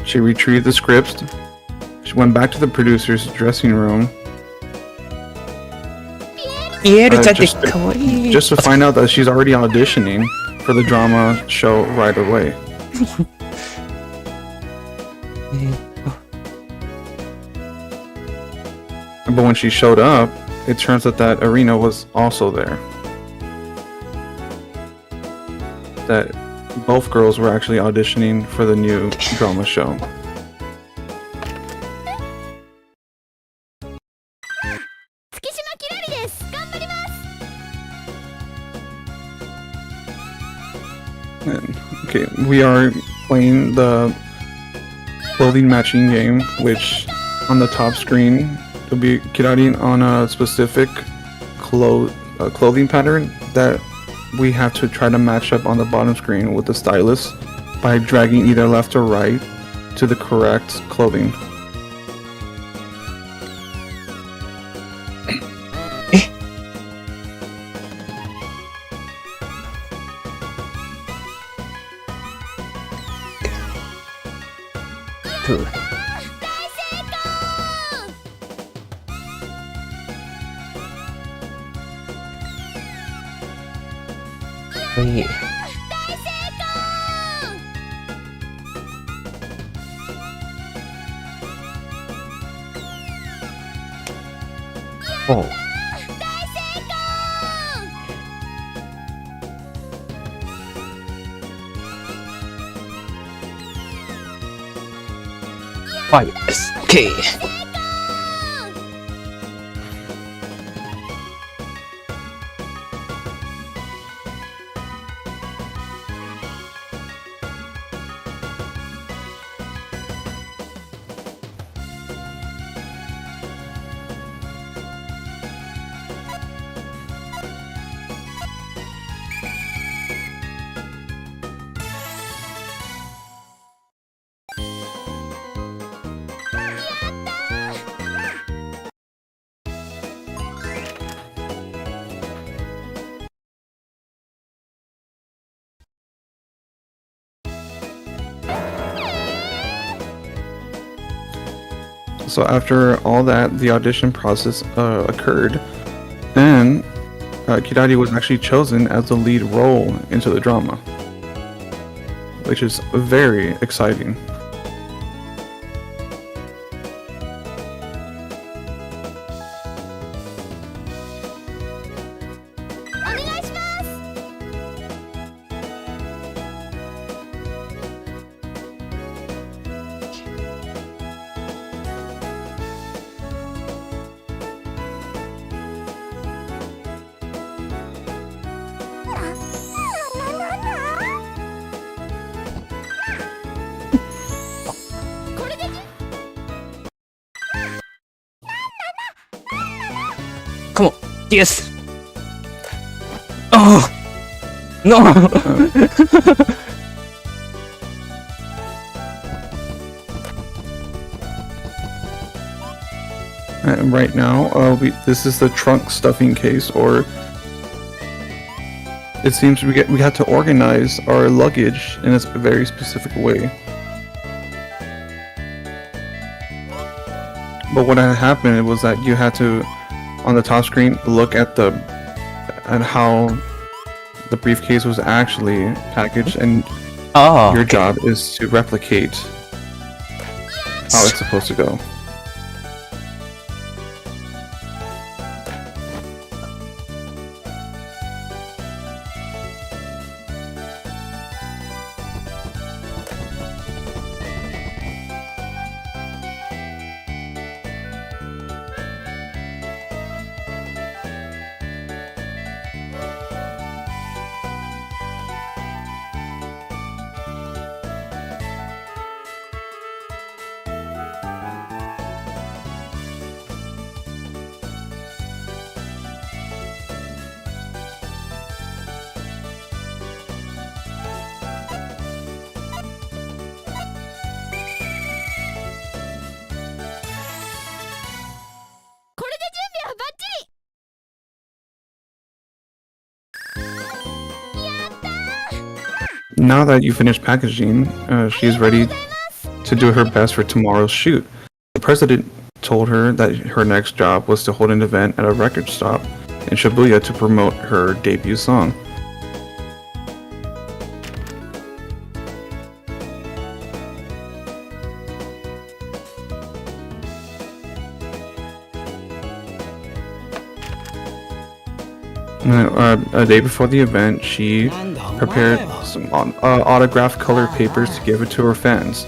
She retrieved the scripts. She went back to the producer's dressing room. Just to find out that she's already auditioning for the drama show right away. But when she showed up, it turns out that Arena was also there. that both girls were actually auditioning for the new drama show. 月島きらりです。頑張ります。 And, okay, we are playing the clothing matching game, which on the top screen will be Kirari on a specific clothing pattern that we have to try to match up on the bottom screen with the stylus by dragging either left or right to the correct clothing. Two. かっこいい。おう。5です。OK。So after all that, the audition process occurred, then Kirari was actually chosen as the lead role into the drama, which is very exciting. Come on, yes. Oh no. And right now, this is the trunk stuffing case, or it seems we had to organize our luggage in a very specific way. But what had happened was that you had to, on the top screen, look at how the briefcase was actually packaged, and your job is to replicate how it's supposed to go. Now that you finished packaging, she is ready to do her best for tomorrow's shoot. The president told her that her next job was to hold an event at a record stop in Shibuya to promote her debut song. A day before the event, she prepared some autographed color papers to give it to her fans.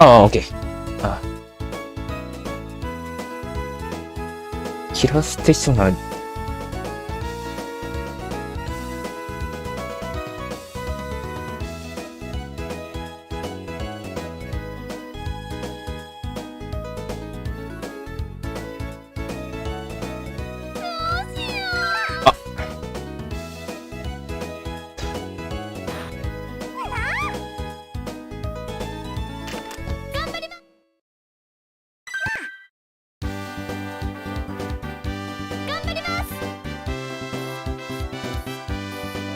OK。キラステそうな。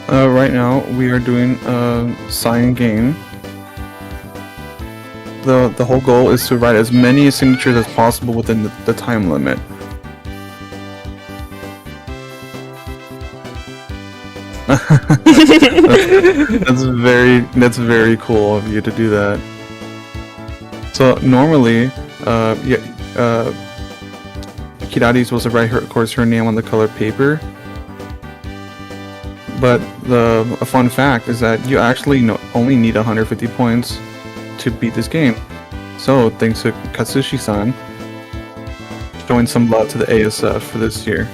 Right now, we are doing a sign game. The whole goal is to write as many signatures as possible within the time limit. That's very cool of you to do that. So normally, Kirari is supposed to write her name on the colored paper. But a fun fact is that you actually only need 150 points to beat this game. So thanks to Katsushi-san showing some love to the ASF for this year,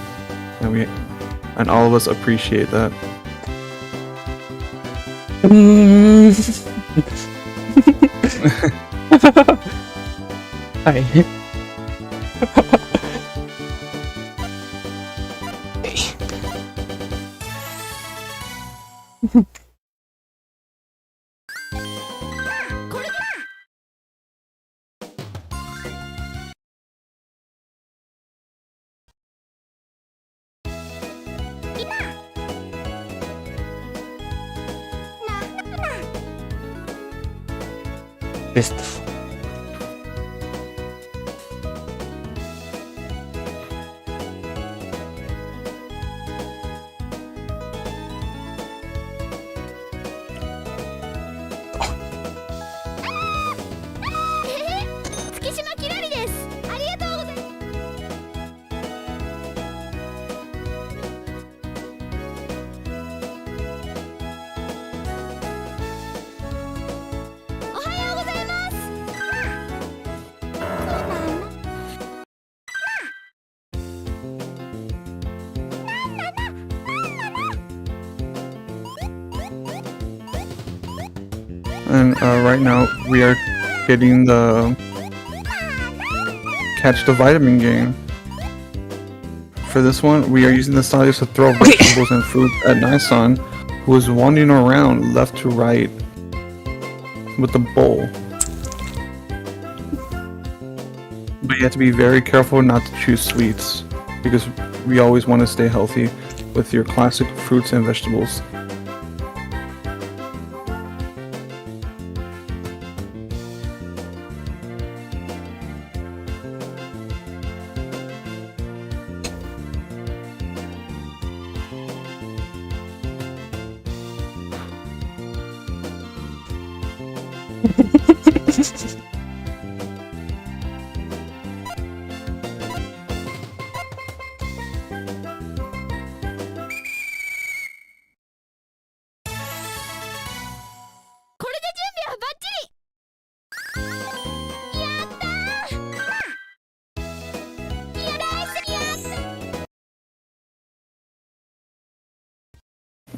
and all of us appreciate that. Hi. Best. And right now we are getting the Catch the Vitamin game. For this one, we are using the stylus to throw vegetables and fruit at Nai-san, who is wandering around left to right with the bowl. But you have to be very careful not to choose sweets, because we always want to stay healthy with your classic fruits and vegetables.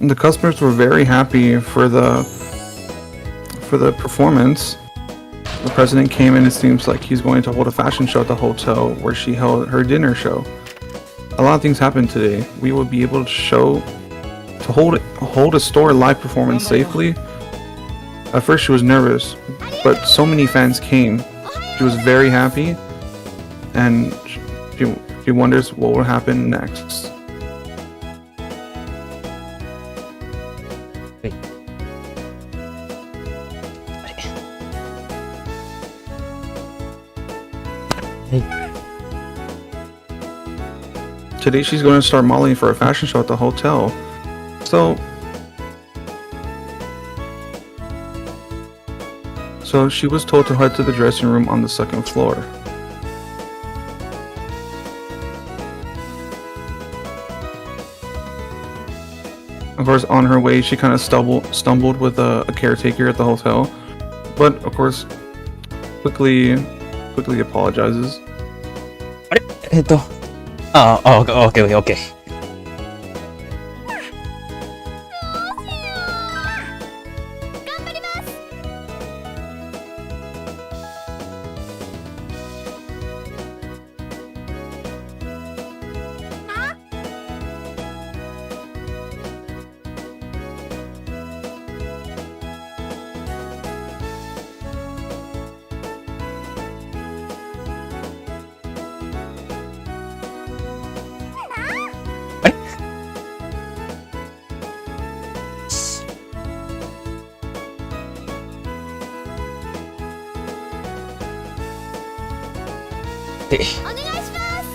The customers were very happy for the performance. The president came in. It seems like he's going to hold a fashion show at the hotel where she held her dinner show. A lot of things happened today. We will be able to hold a store live performance safely. At first she was nervous, but so many fans came. She was very happy, and she wonders what will happen next. today she's going to start modeling for a fashion show at the hotel. So she was told to head to the dressing room on the second floor. Of course, on her way, she kind of stumbled with a caretaker at the hotel, but of course, quickly apologizes. オッケーオッケー。で、お願いします。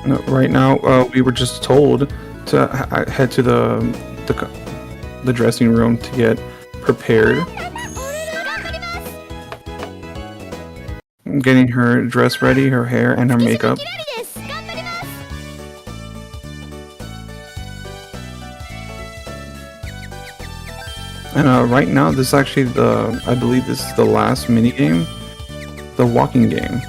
No, right now, we were just told to head to the dressing room to get prepared. Getting her dress ready, her hair, and her makeup. です。頑張ります。 And right now, this is actually I believe this is the last mini game, the walking game.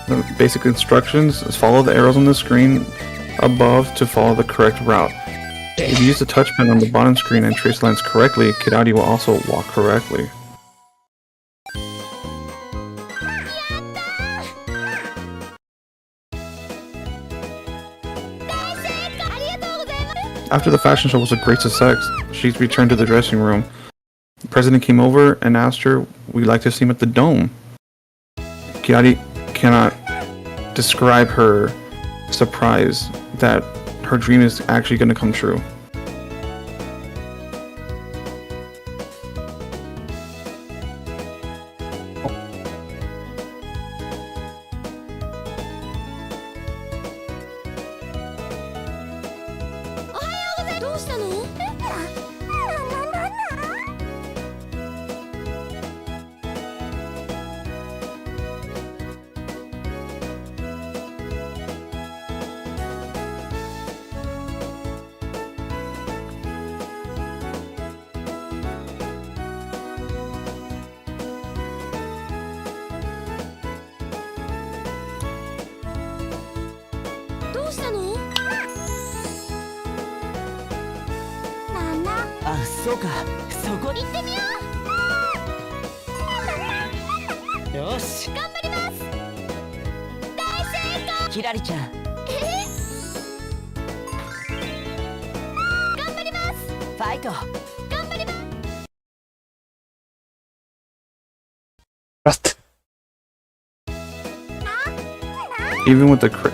The basic instructions is follow the arrows on the screen above to follow the correct route. If you use the touch pen on the bottom screen and trace lines correctly, Kirari will also walk correctly. After the fashion show was a great success, she returned to the dressing room. The president came over and asked her, "We'd like to see him at the dome." Kirari cannot describe her surprise that her dream is actually going to come true.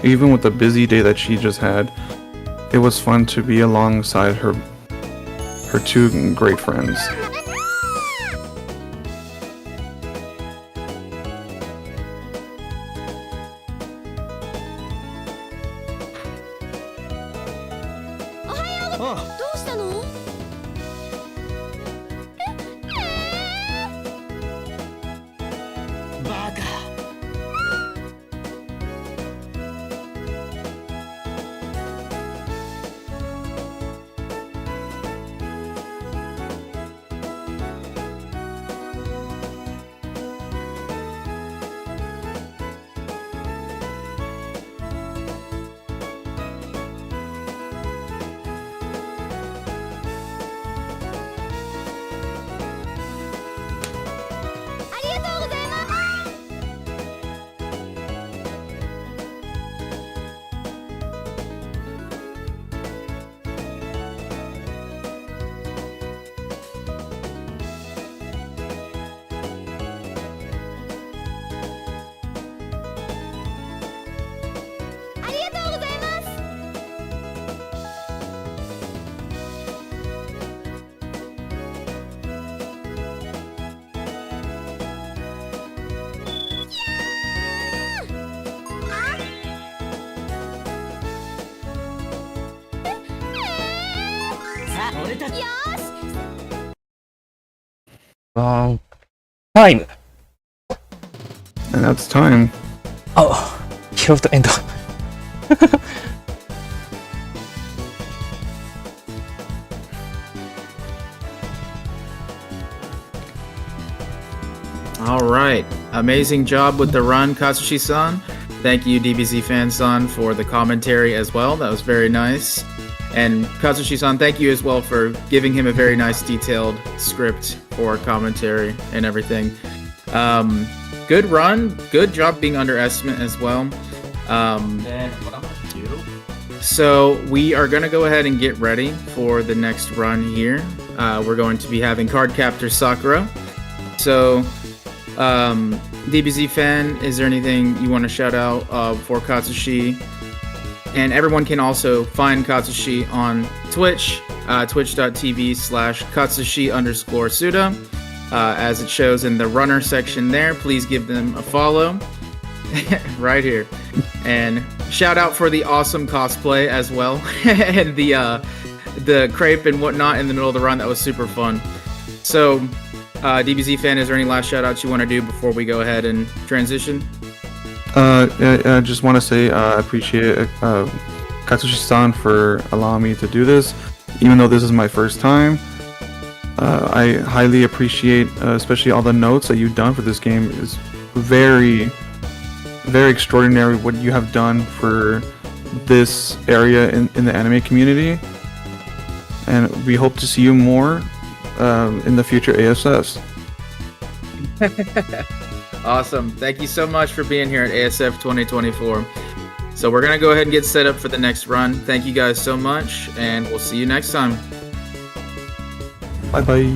Even with the busy day that she just had, it was fun to be alongside her two great friends. タイム。 And that's time. あ、ヒロフトエンド。All right. Amazing job with the run, Katsushi-san. Thank you, DBZ fan-san, for the commentary as well. That was very nice. And Katsushi-san, thank you as well for giving him a very nice detailed script for commentary and everything. Good run. Good job being under estimate as well. Then what I'm gonna do? So we are going to go ahead and get ready for the next run here. We're going to be having Card Captor Sakura. So, DBZ fan, is there anything you want to shout out for Katsushi? And everyone can also find Katsushi on Twitch, twitch.tv/Katsushi_Suda. As it shows in the runner section there, please give them a follow. Right here. And shout out for the awesome cosplay as well. And the crepe and whatnot in the middle of the run, that was super fun. So, DBZ fan, is there any last shout outs you want to do before we go ahead and transition? I just want to say I appreciate Katsushi-san for allowing me to do this, even though this is my first time. I highly appreciate, especially all the notes that you've done for this game. Is very, very extraordinary what you have done for this area in the anime community, and we hope to see you more in the future ASFs. Awesome. Thank you so much for being here at ASF 2024. So we're going to go ahead and get set up for the next run. Thank you guys so much, and we'll see you next time. Bye bye.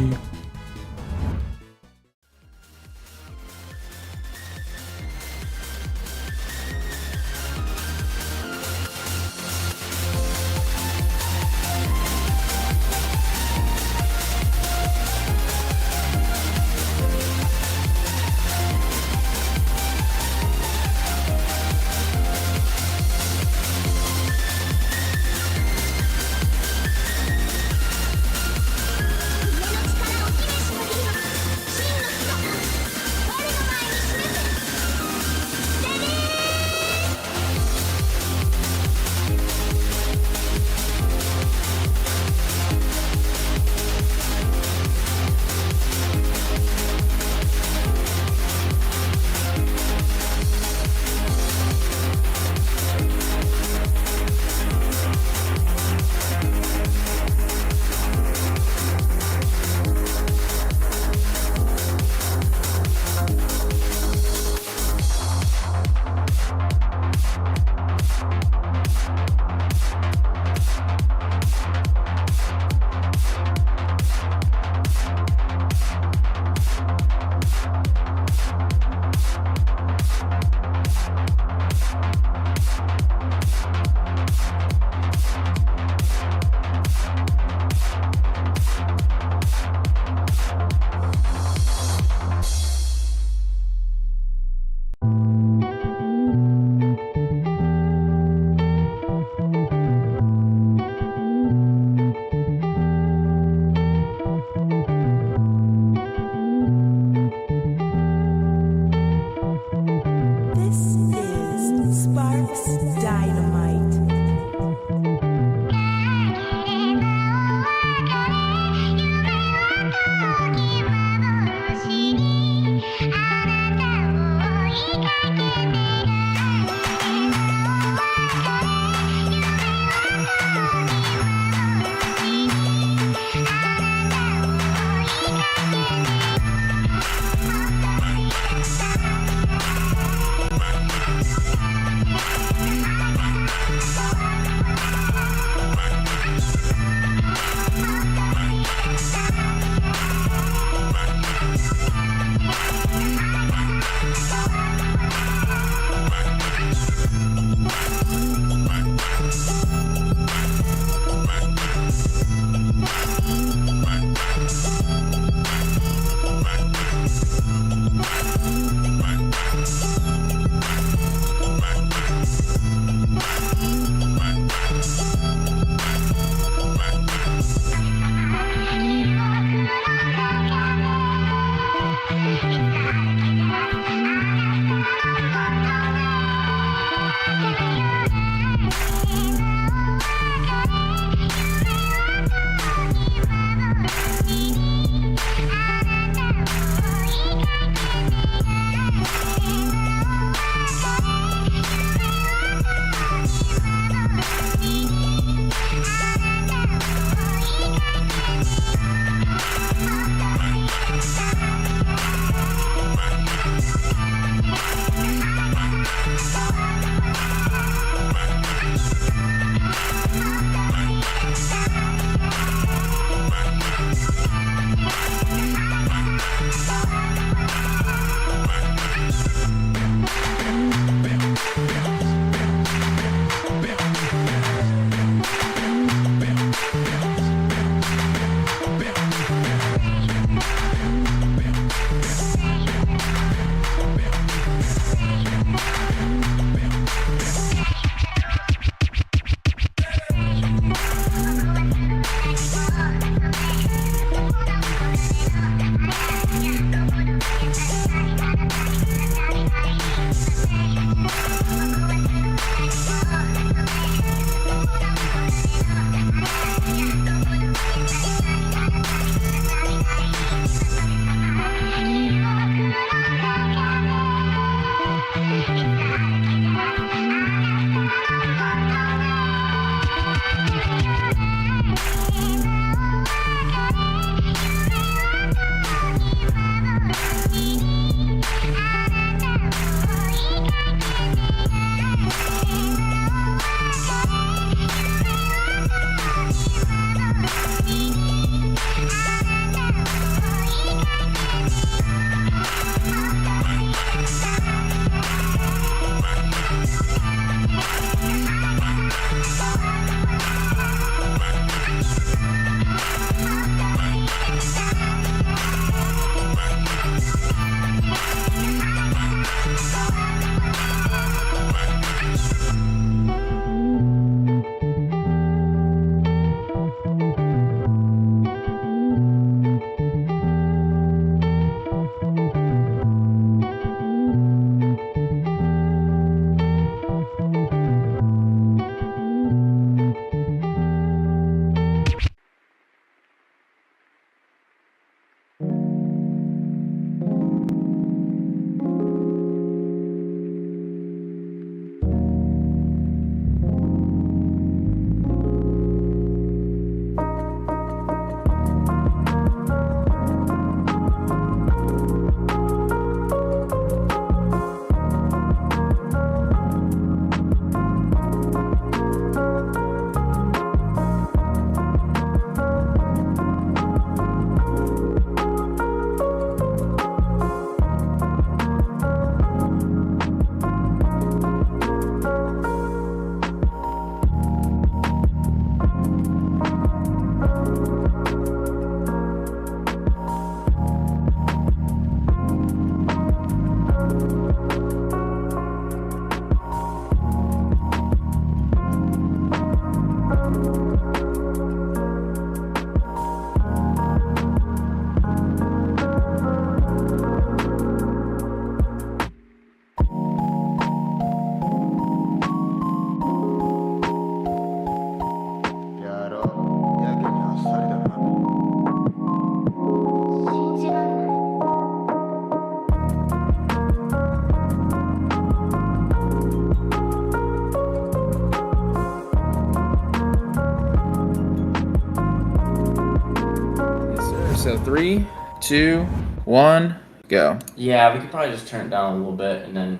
3, 2, 1, go. Yeah, we could probably just turn it down a little bit and then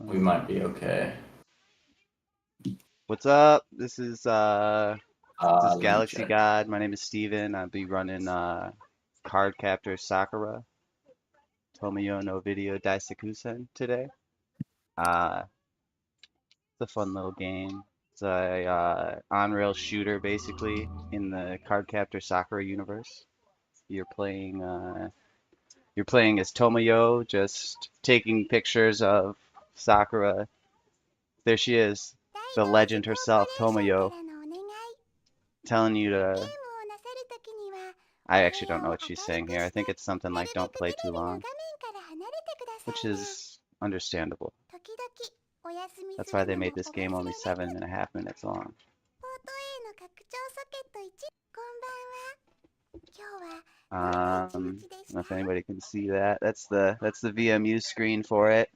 we might be okay. What's up? This is Let me Galaxy check. God. My name is Steven. I'll be running Card Captor Sakura Tomoyo no Video Daisukusen today. It's a fun little game. It's a on-rail shooter basically in the Card Captor Sakura universe. You're playing as Tomoyo, just taking pictures of Sakura. There she is, the legend herself, Tomoyo, telling you to. I actually don't know what she's saying here. I think it's something like don't play too long, which is understandable. That's why they made this game only 7.5 minutes long. I don't know if anybody can see that. That's the VMU screen for it.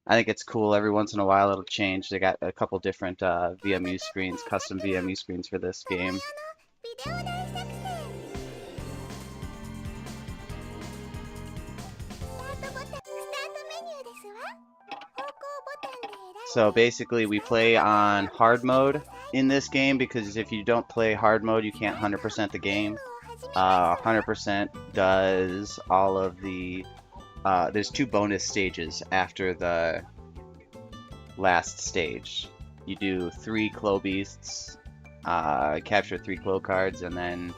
I think it's cool. Every once in a while it'll change. They got a couple different VMU screens, custom VMU screens for this game. So basically we play on hard mode in this game because if you don't play hard mode you can't 100% the game. 100% does all of the there's 2 bonus stages after the last stage. You do 3 Clo Beasts, capture 3 Clo cards, and then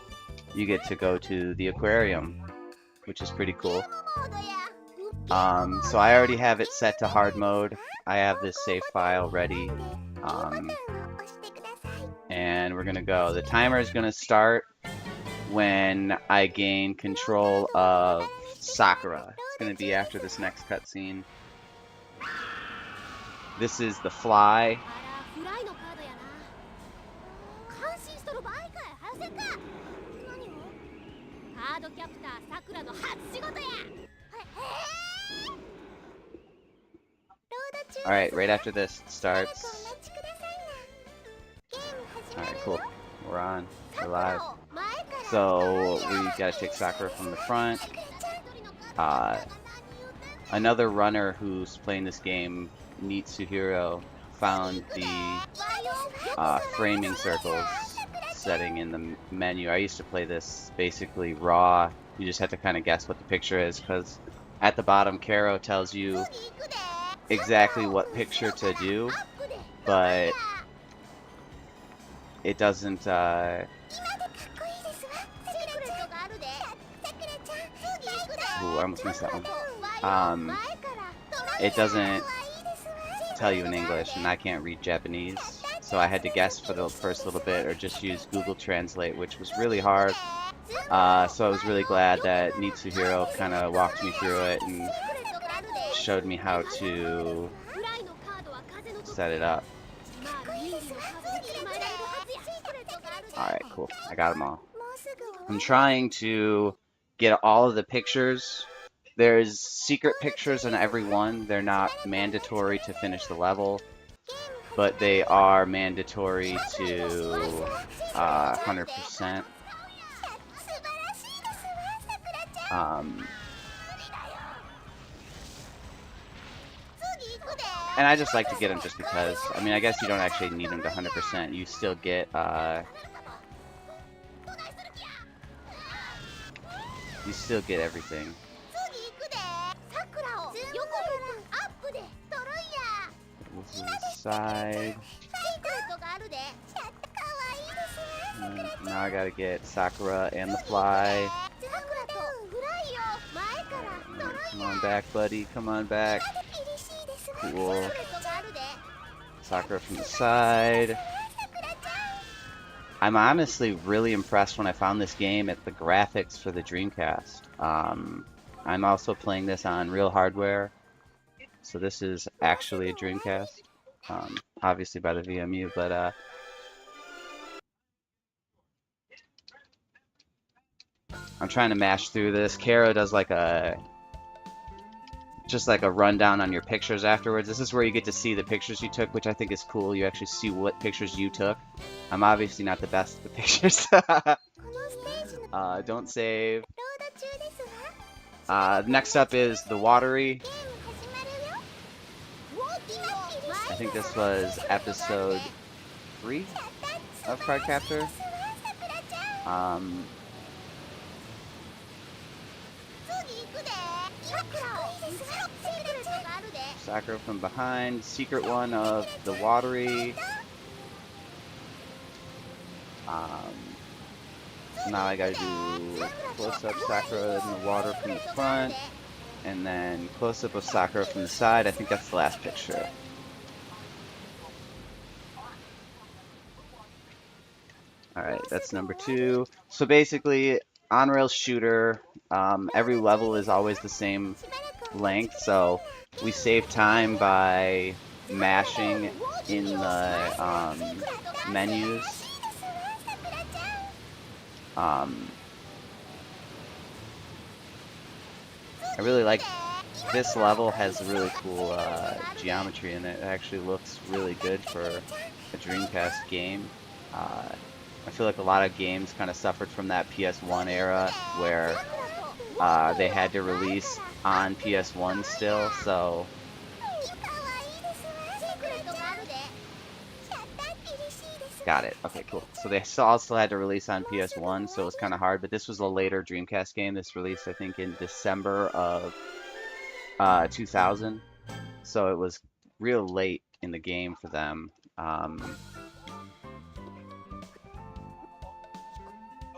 you get to go to the aquarium, which is pretty cool. So I already have it set to hard mode. I have this save file ready. And we're gonna go. The timer is gonna start when I gain control of Sakura. It's gonna be after this next cutscene. This is the fly. Alright, right after this it starts. Alright, cool. We're on. We're live. So we gotta take Sakura from the front. Another runner who's playing this game, Nitsuhiro, found the framing circles setting in the menu. I used to play this basically raw. You just have to kind of guess what the picture is, because at the bottom Karo tells you exactly what picture to do, but it doesn't Ooh, I almost missed that one. It doesn't tell you in English, and I can't read Japanese, so I had to guess for the first little bit or just use Google Translate, which was really hard. So I was really glad that Nitsuhiro kind of walked me through it and showed me how to set it up. Alright, cool. I got them all. I'm trying to get all of the pictures. There's secret pictures in every one. They're not mandatory to finish the level, but they are mandatory to 100%. And I just like to get them just because. I mean, I guess you don't actually need them to 100%. You still get everything. This is the side. And now I gotta get Sakura and the fly. Come on back, buddy. Come on back. Cool. Sakura from the side. I'm honestly really impressed when I found this game at the graphics for the Dreamcast. I'm also playing this on real hardware, so this is actually a Dreamcast, obviously by the VMU, but I'm trying to mash through this. Karo does like just like a rundown on your pictures afterwards. This is where you get to see the pictures you took, which I think is cool. You actually see what pictures you took. I'm obviously not the best at the pictures. Don't save. Next up is the Watery. I think this was episode 3 of Cardcaptor. Sakura from behind. Secret one of the Watery. Now I gotta do close-up Sakura in the water from the front, and then close-up of Sakura from the side. I think that's the last picture. Alright, that's number 2. So basically, on-rail shooter, every level is always the same length, so we save time by mashing in the menus. I really like this level. Has really cool geometry in it. It actually looks really good for a Dreamcast game. I feel like a lot of games kind of suffered from that PS1 era where they had to release on PS1 still, so got it. Okay, cool. So they also had to release on PS1, so it was kind of hard, but this was a later Dreamcast game. This released, I think, in December of 2000, so it was real late in the game for them.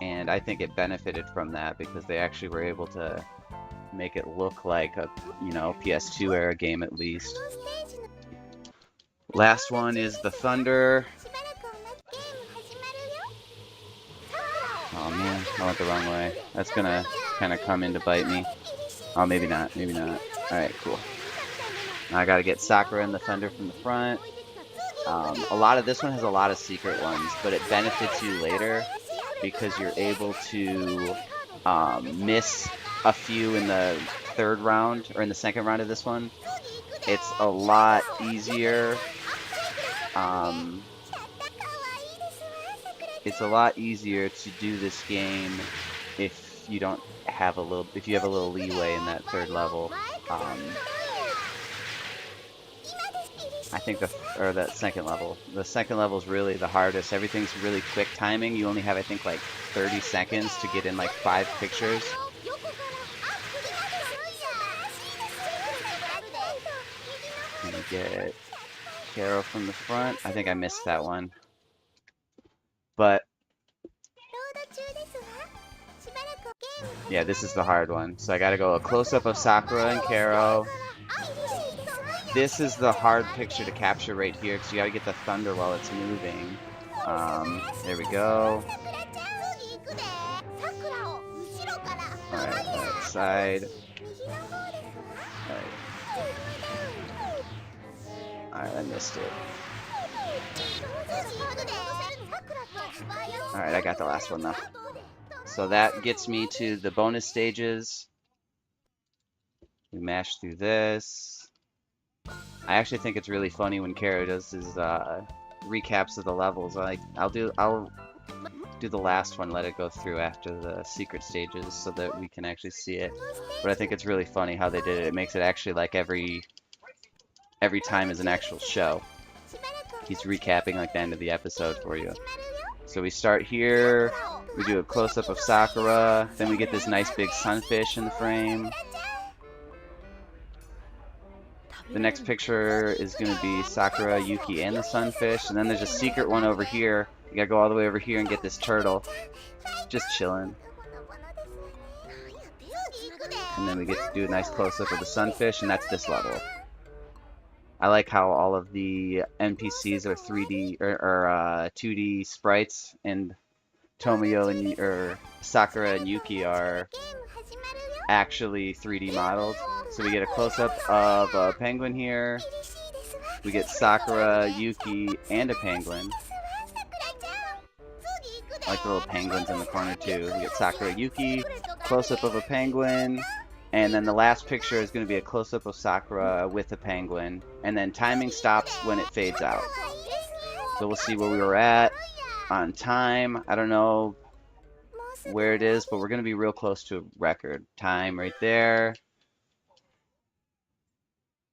And I think it benefited from that because they actually were able to make it look like a, PS2 era game at least. Last one is the Thunder. Oh man, I went the wrong way. That's gonna kind of come in to bite me. Oh, maybe not, maybe not. Alright, cool. Now I gotta get Sakura and the Thunder from the front. A lot of this one has a lot of secret ones, but it benefits you later because you're able to miss a few in the third round, or in the second round of this one. It's a lot easier. It's a lot easier to do this game if you don't have if you have a little leeway in that third level. I think that second level. The second level is really the hardest. Everything's really quick timing. You only have, I think, like 30 seconds to get in like 5 pictures. Gonna get Karo from the front. I think I missed that one. But yeah, this is the hard one. So I gotta go a close-up of Sakura and Karo. This is the hard picture to capture right here because you gotta get the thunder while it's moving. There we go. Alright, that side. Alright, I missed it. Alright, I got the last one though. So that gets me to the bonus stages. We mash through this. I actually think it's really funny when Karo does his recaps of the levels. I'll do the last one, let it go through after the secret stages so that we can actually see it. But I think it's really funny how they did it. It makes it actually like every time is an actual show. He's recapping like the end of the episode for you. So we start here, we do a close-up of Sakura, then we get this nice big sunfish in the frame. The next picture is going to be Sakura, Yuki, and the sunfish, and then there's a secret one over here. You gotta go all the way over here and get this turtle. Just chilling. And then we get to do a nice close-up of the sunfish, and that's this level. I like how all of the NPCs are 3D or 2D sprites, and Tomoyo and Sakura and Yuki are actually 3D modeled. So we get a close-up of a penguin here. We get Sakura, Yuki, and a penguin. I like the little penguins in the corner too. We get Sakura, Yuki, close-up of a penguin. And then the last picture is going to be a close-up of Sakura with a penguin. And then timing stops when it fades out. So we'll see where we were at on time. I don't know. where it is, but we're gonna be real close to a record time right there.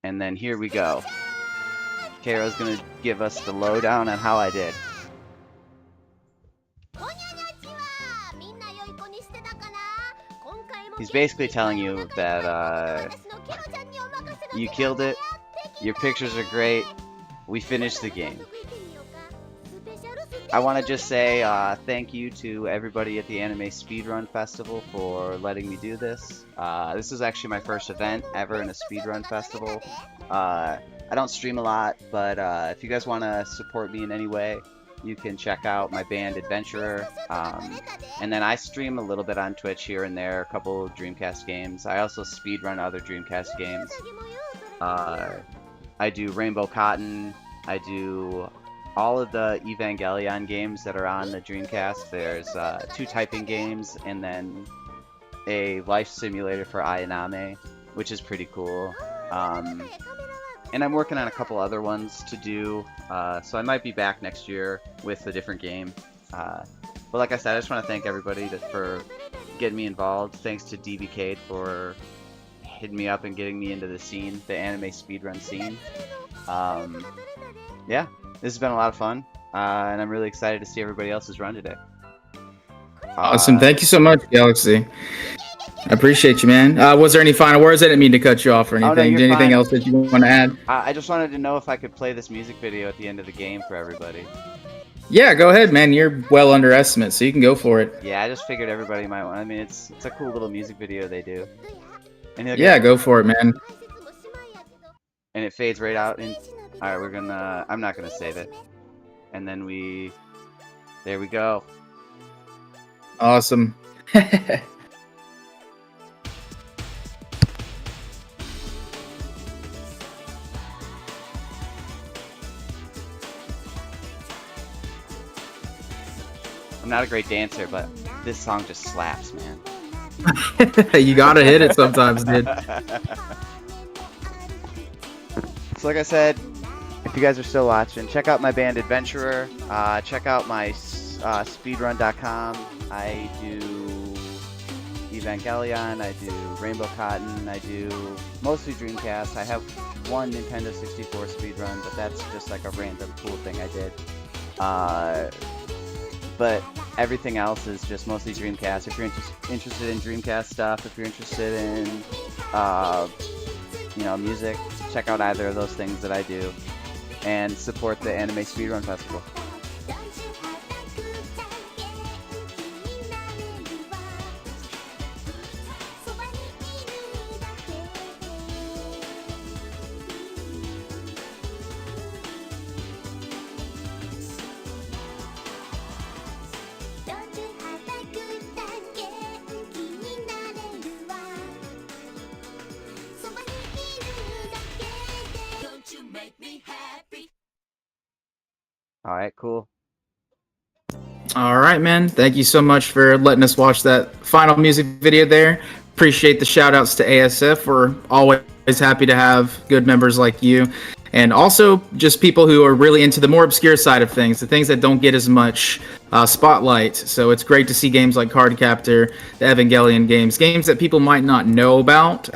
And then here we go. Karo's gonna give us the lowdown on how I did. He's basically telling you that you killed it, your pictures are great, we finished the game. I want to just say thank you to everybody at the Anime Speedrun Festival for letting me do this. This is actually my first event ever in a speedrun festival. I don't stream a lot, but if you guys want to support me in any way, you can check out my band Adventurer. And then I stream a little bit on Twitch here and there, a couple Dreamcast games. I also speedrun other Dreamcast games. I do Rainbow Cotton. I do all of the Evangelion games that are on the Dreamcast. There's 2 typing games and then a life simulator for Ayaname, which is pretty cool. And I'm working on a couple other ones to do, so I might be back next year with a different game. But like I said, I just want to thank everybody for getting me involved. Thanks to DBK for hitting me up and getting me into the scene, the anime speedrun scene. Yeah, this has been a lot of fun, and I'm really excited to see everybody else's run today. Awesome. Thank you so much, Galaxy. I appreciate you, man. Was there any final words? I didn't mean to cut you off or anything. Oh, no, Anything fine. else that you want to add? I just wanted to know if I could play this music video at the end of the game for everybody. Yeah, go ahead, man. You're well under estimate, so you can go for it. Yeah, I just figured everybody might want. I mean, it's a cool little music video they do. And Yeah, go for it, man. And it fades right out. And all right, I'm not gonna save it. And then there we go. Awesome. I'm not a great dancer, but this song just slaps, man. You gotta hit it sometimes, dude. So like I said, if you guys are still watching, check out my band Adventurer. Check out my speedrun.com. I do Evangelion, I do Rainbow Cotton, I do mostly Dreamcast. I have one Nintendo 64 speedrun, but that's just like a random cool thing I did. But everything else is just mostly Dreamcast. If you're interested in Dreamcast stuff, if you're interested in music, check out either of those things that I do, and support the Anime Speedrun Festival. All right, cool. All right, man. Thank you so much for letting us watch that final music video there. Appreciate the shout outs to ASF. We're always happy to have good members like you. And also just people who are really into the more obscure side of things, the things that don't get as much spotlight. So it's great to see games like Cardcaptor, the Evangelion games that people might not know about,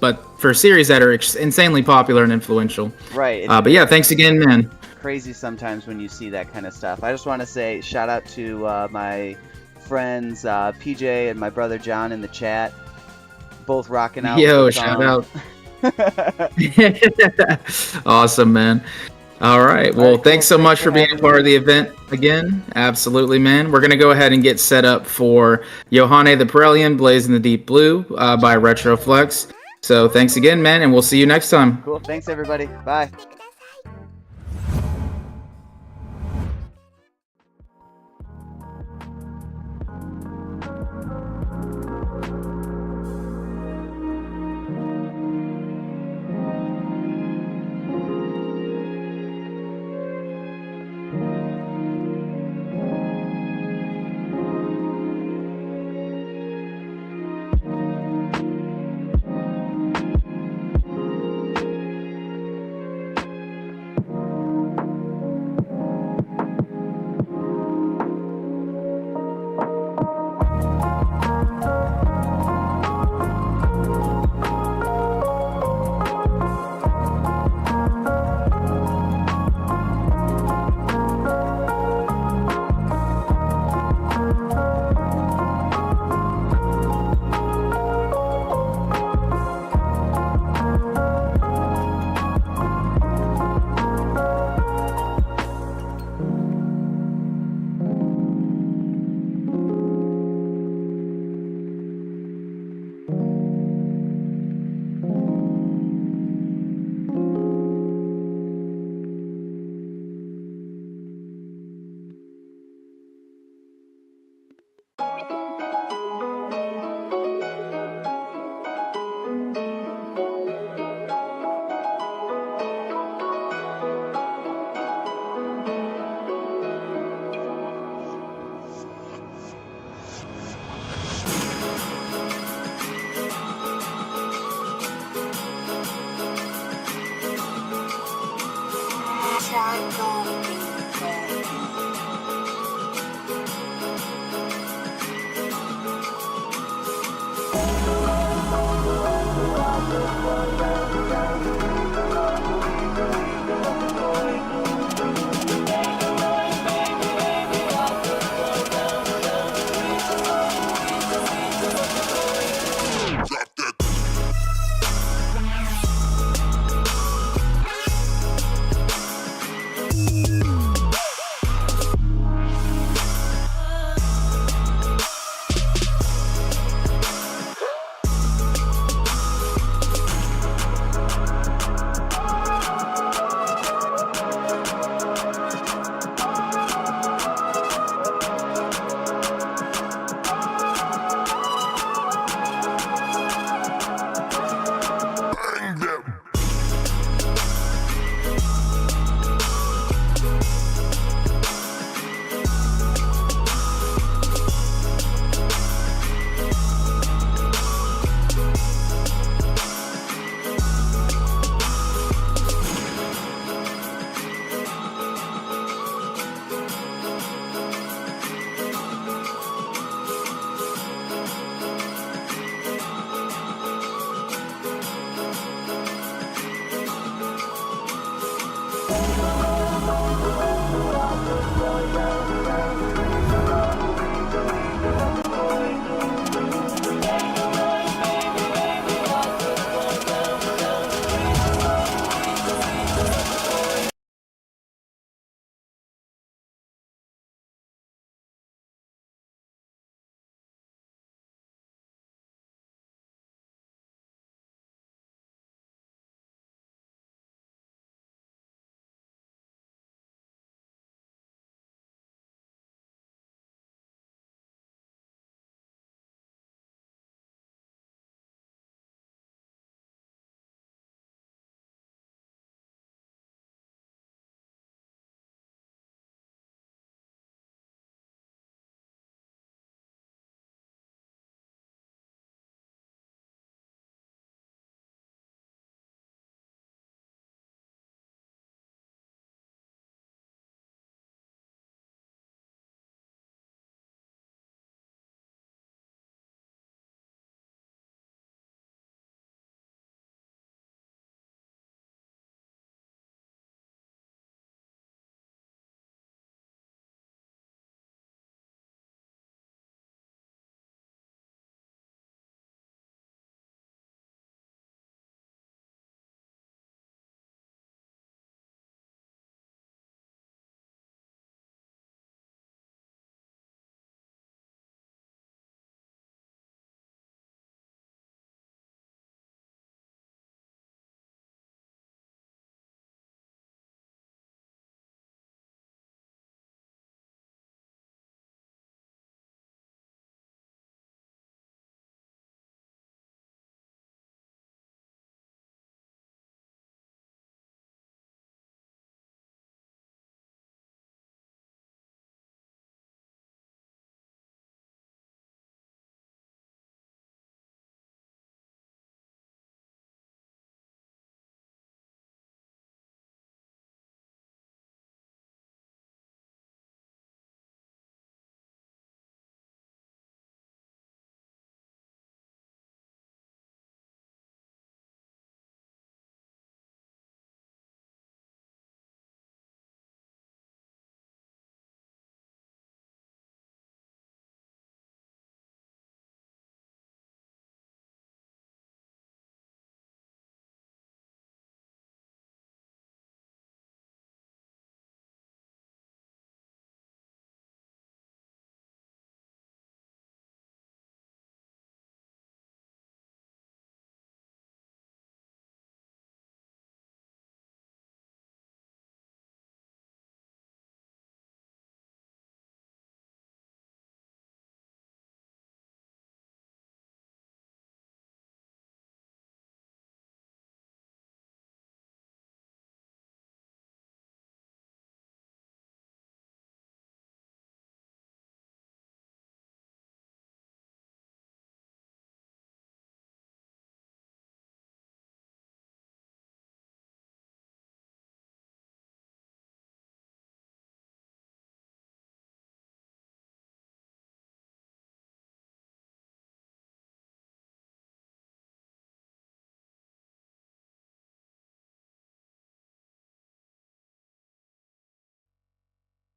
but for series that are insanely popular and influential. Right. But yeah, thanks again, man. Crazy sometimes when you see that kind of stuff. I just want to say shout out to my friends PJ and my brother John in the chat, both rocking out. Yo, shout out. Awesome, man. All right. Well, thanks so much for being a part of the event again. Absolutely, man. We're going to go ahead and get set up for Yohane the Pirellian, Blaze in the Deep Blue by Retroflex. So thanks again, man, and we'll see you next time. Cool. Thanks, everybody. Bye.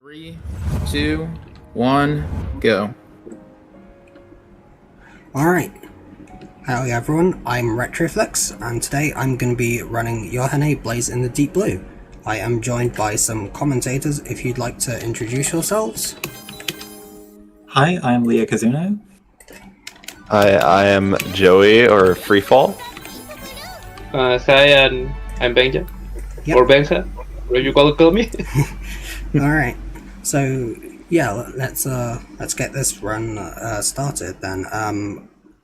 3, 2, 1, go. Alright, howdy everyone, I'm Retroflex, and today I'm going to be running Yohane Blaze in the Deep Blue. I am joined by some commentators. If you'd like to introduce yourselves. Hi, I'm Leo Kazuno. Hi, I am Joey, or Freefall. Hi, and I'm Benja. Yep. Or Benja, whatever you call me. Alright, so yeah, let's get this run started then.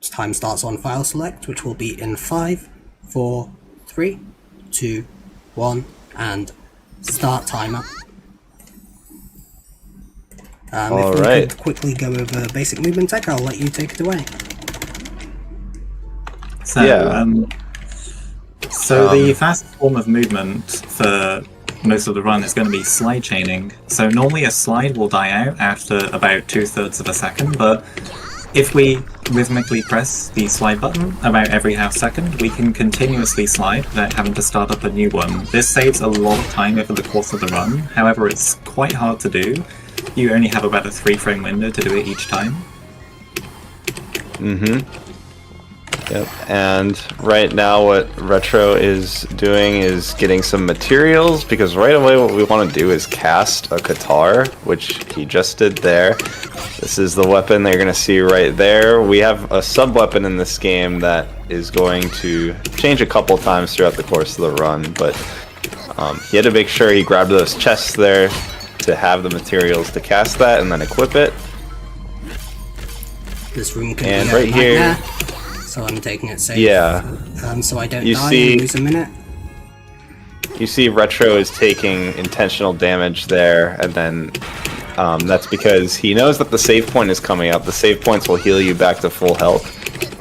Time starts on file select, which will be in 5, 4, 3, 2, 1, and start timer. If we could quickly go over basic movement tech, I'll let you take it away. So, the fastest form of movement for most of the run is going to be slide chaining. So normally a slide will die out after about 2/3 of a second, but if we rhythmically press the slide button about every half second, we can continuously slide without having to start up a new one. This saves a lot of time over the course of the run, however it's quite hard to do. You only have about a 3-frame window to do it each time. Yep, and right now what Retro is doing is getting some materials, because right away what we want to do is cast a Qatar, which he just did there. This is the weapon that you're going to see right there. We have a sub-weapon in this game that is going to change a couple times throughout the course of the run, but he had to make sure he grabbed those chests there to have the materials to cast that and then equip it. This room can and be right here, so I'm taking it safe. Yeah. So I don't die and lose a minute. You see Retro is taking intentional damage there, and then that's because he knows that the save point is coming up. The save points will heal you back to full health.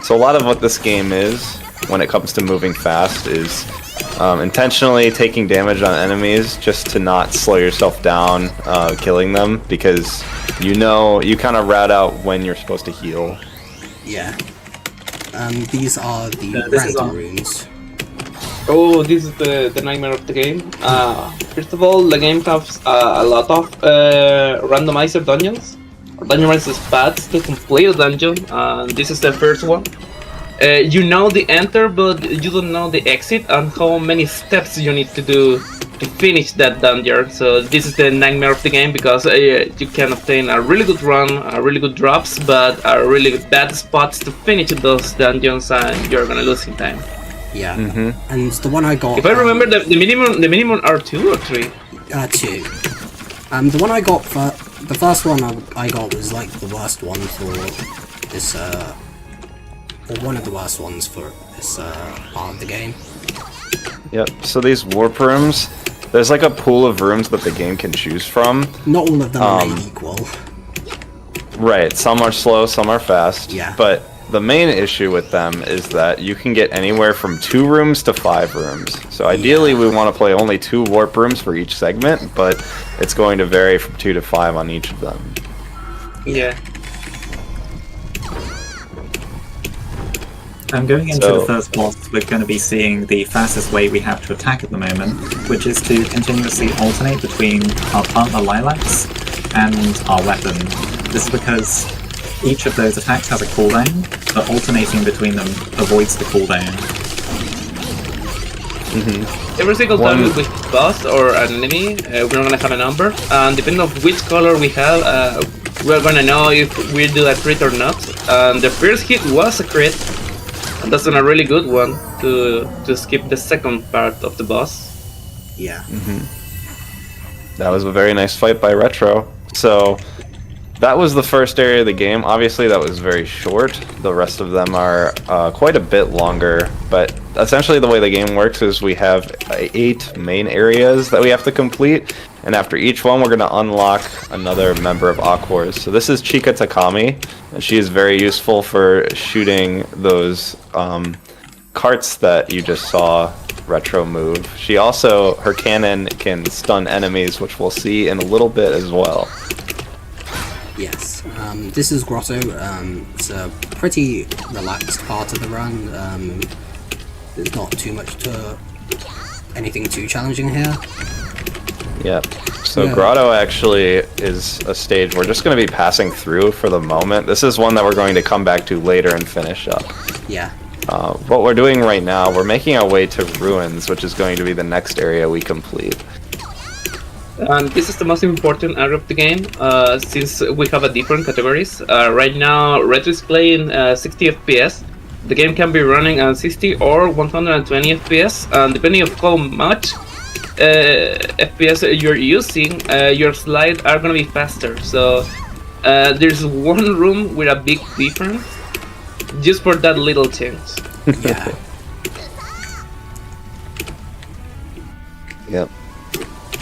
So a lot of what this game is, when it comes to moving fast, is intentionally taking damage on enemies just to not slow yourself down killing them, because you kind of rat out when you're supposed to heal. Yeah. These are the random runes. Oh, this is the nightmare of the game. First of all, the game has a lot of randomizer dungeons, or randomizer paths to complete a dungeon. This is the first one. You know the enter, but you don't know the exit and how many steps you need to do to finish that dungeon. So this is the nightmare of the game, because you can obtain a really good run, really good drops, but really bad spots to finish those dungeons, and you're gonna lose in time. Yeah, and the one I got. If I remember, the minimum are 2 or 3. 2. The one I got the first one I got was like the worst one for this. Or one of the worst ones for this part of the game. Yep, so these warp rooms, there's like a pool of rooms that the game can choose from. Not all of them are made equal. Right, some are slow, some are fast. Yeah. But the main issue with them is that you can get anywhere from 2 rooms to 5 rooms. So ideally we want to play only 2 warp rooms for each segment, but it's going to vary from 2 to 5 on each of them. Yeah. Going into the first boss, we're going to be seeing the fastest way we have to attack at the moment, which is to continuously alternate between our partner Lilacs and our weapon. This is because each of those attacks has a cooldown, but alternating between them avoids the cooldown. Every single time we boss or an enemy, we're gonna have a number, and depending on which color we have, we're gonna know if we do a crit or not. And the first hit was a crit. And that's a really good one to skip the second part of the boss. Yeah. That was a very nice fight by Retro. So that was the first area of the game. Obviously that was very short. The rest of them are quite a bit longer, but essentially the way the game works is we have 8 main areas that we have to complete, and after each one we're going to unlock another member of Aquars. So this is Chika Takami, and she is very useful for shooting those carts that you just saw Retro move. She also, her cannon can stun enemies, which we'll see in a little bit as well. Yes, this is Grotto. It's a pretty relaxed part of the run. There's not too much anything too challenging here. Yep. So Yeah. Grotto actually is a stage we're just going to be passing through for the moment. This is one that we're going to come back to later and finish up. Yeah. What we're doing right now, we're making our way to Ruins, which is going to be the next area we complete. And this is the most important area of the game, since we have a different categories. Right now, Retro is playing 60 FPS. The game can be running at 60 or 120 FPS, and depending on how much FPS you're using, your slides are gonna be faster. So there's one room with a big difference, just for that little change. Yeah. Yep.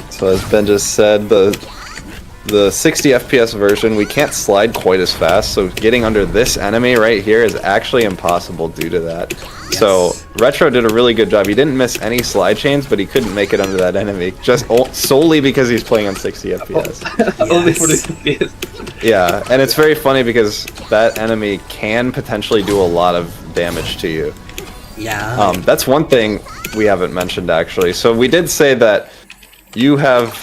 So as Ben just said, the 60 FPS version, we can't slide quite as fast, so getting under this enemy right here is actually impossible due to that. Yes. So Retro did a really good job. He didn't miss any slide chains, but he couldn't make it under that enemy, just solely because he's playing on 60 FPS. Only for the FPS. Yeah, and it's very funny because that enemy can potentially do a lot of damage to you. Yeah. That's one thing we haven't mentioned actually. So we did say that you have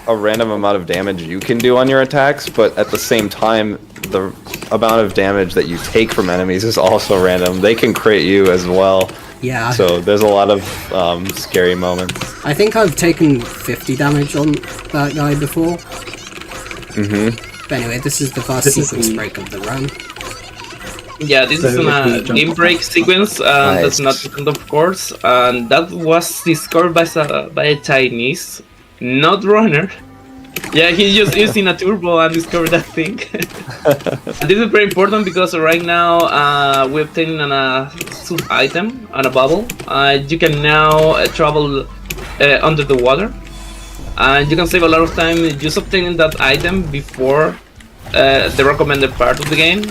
a random amount of damage you can do on your attacks, but at the same time, the amount of damage that you take from enemies is also random. They can crit you as well. Yeah. So there's a lot of scary moments. I think I've taken 50 damage on that guy before. Mm-hmm. But anyway, this is the first sequence break of the run. Yeah, this is a game break sequence. That's not different, of course, and that was discovered by a Chinese, not runner. Yeah, he's just using a turbo and discovered that thing. And this is very important because right now we're obtaining a sub item and a bubble. You can now travel under the water, and you can save a lot of time just obtaining that item before the recommended part of the game,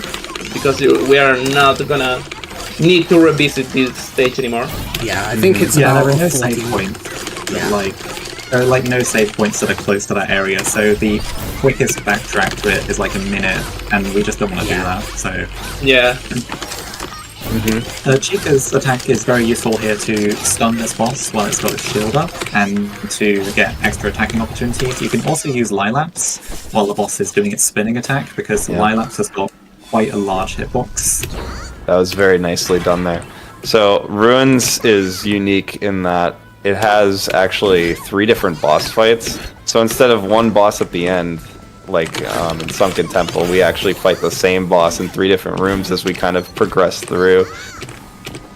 because we are not gonna need to revisit this stage anymore. Yeah, I think it's yeah, about there are no 40. save points. There are like no save points that are close to that area, so the quickest backtrack to it is like a minute, and we just don't want to do that. So yeah. Chica's attack is very useful here to stun this boss while it's got its shield up, and to get extra attacking opportunities. You can also use Lilaps while the boss is doing its spinning attack, because Lilaps has got quite a large hitbox. That was very nicely done there. So Ruins is unique in that it has actually 3 different boss fights. So instead of one boss at the end, like in Sunken Temple, we actually fight the same boss in 3 different rooms as we kind of progress through.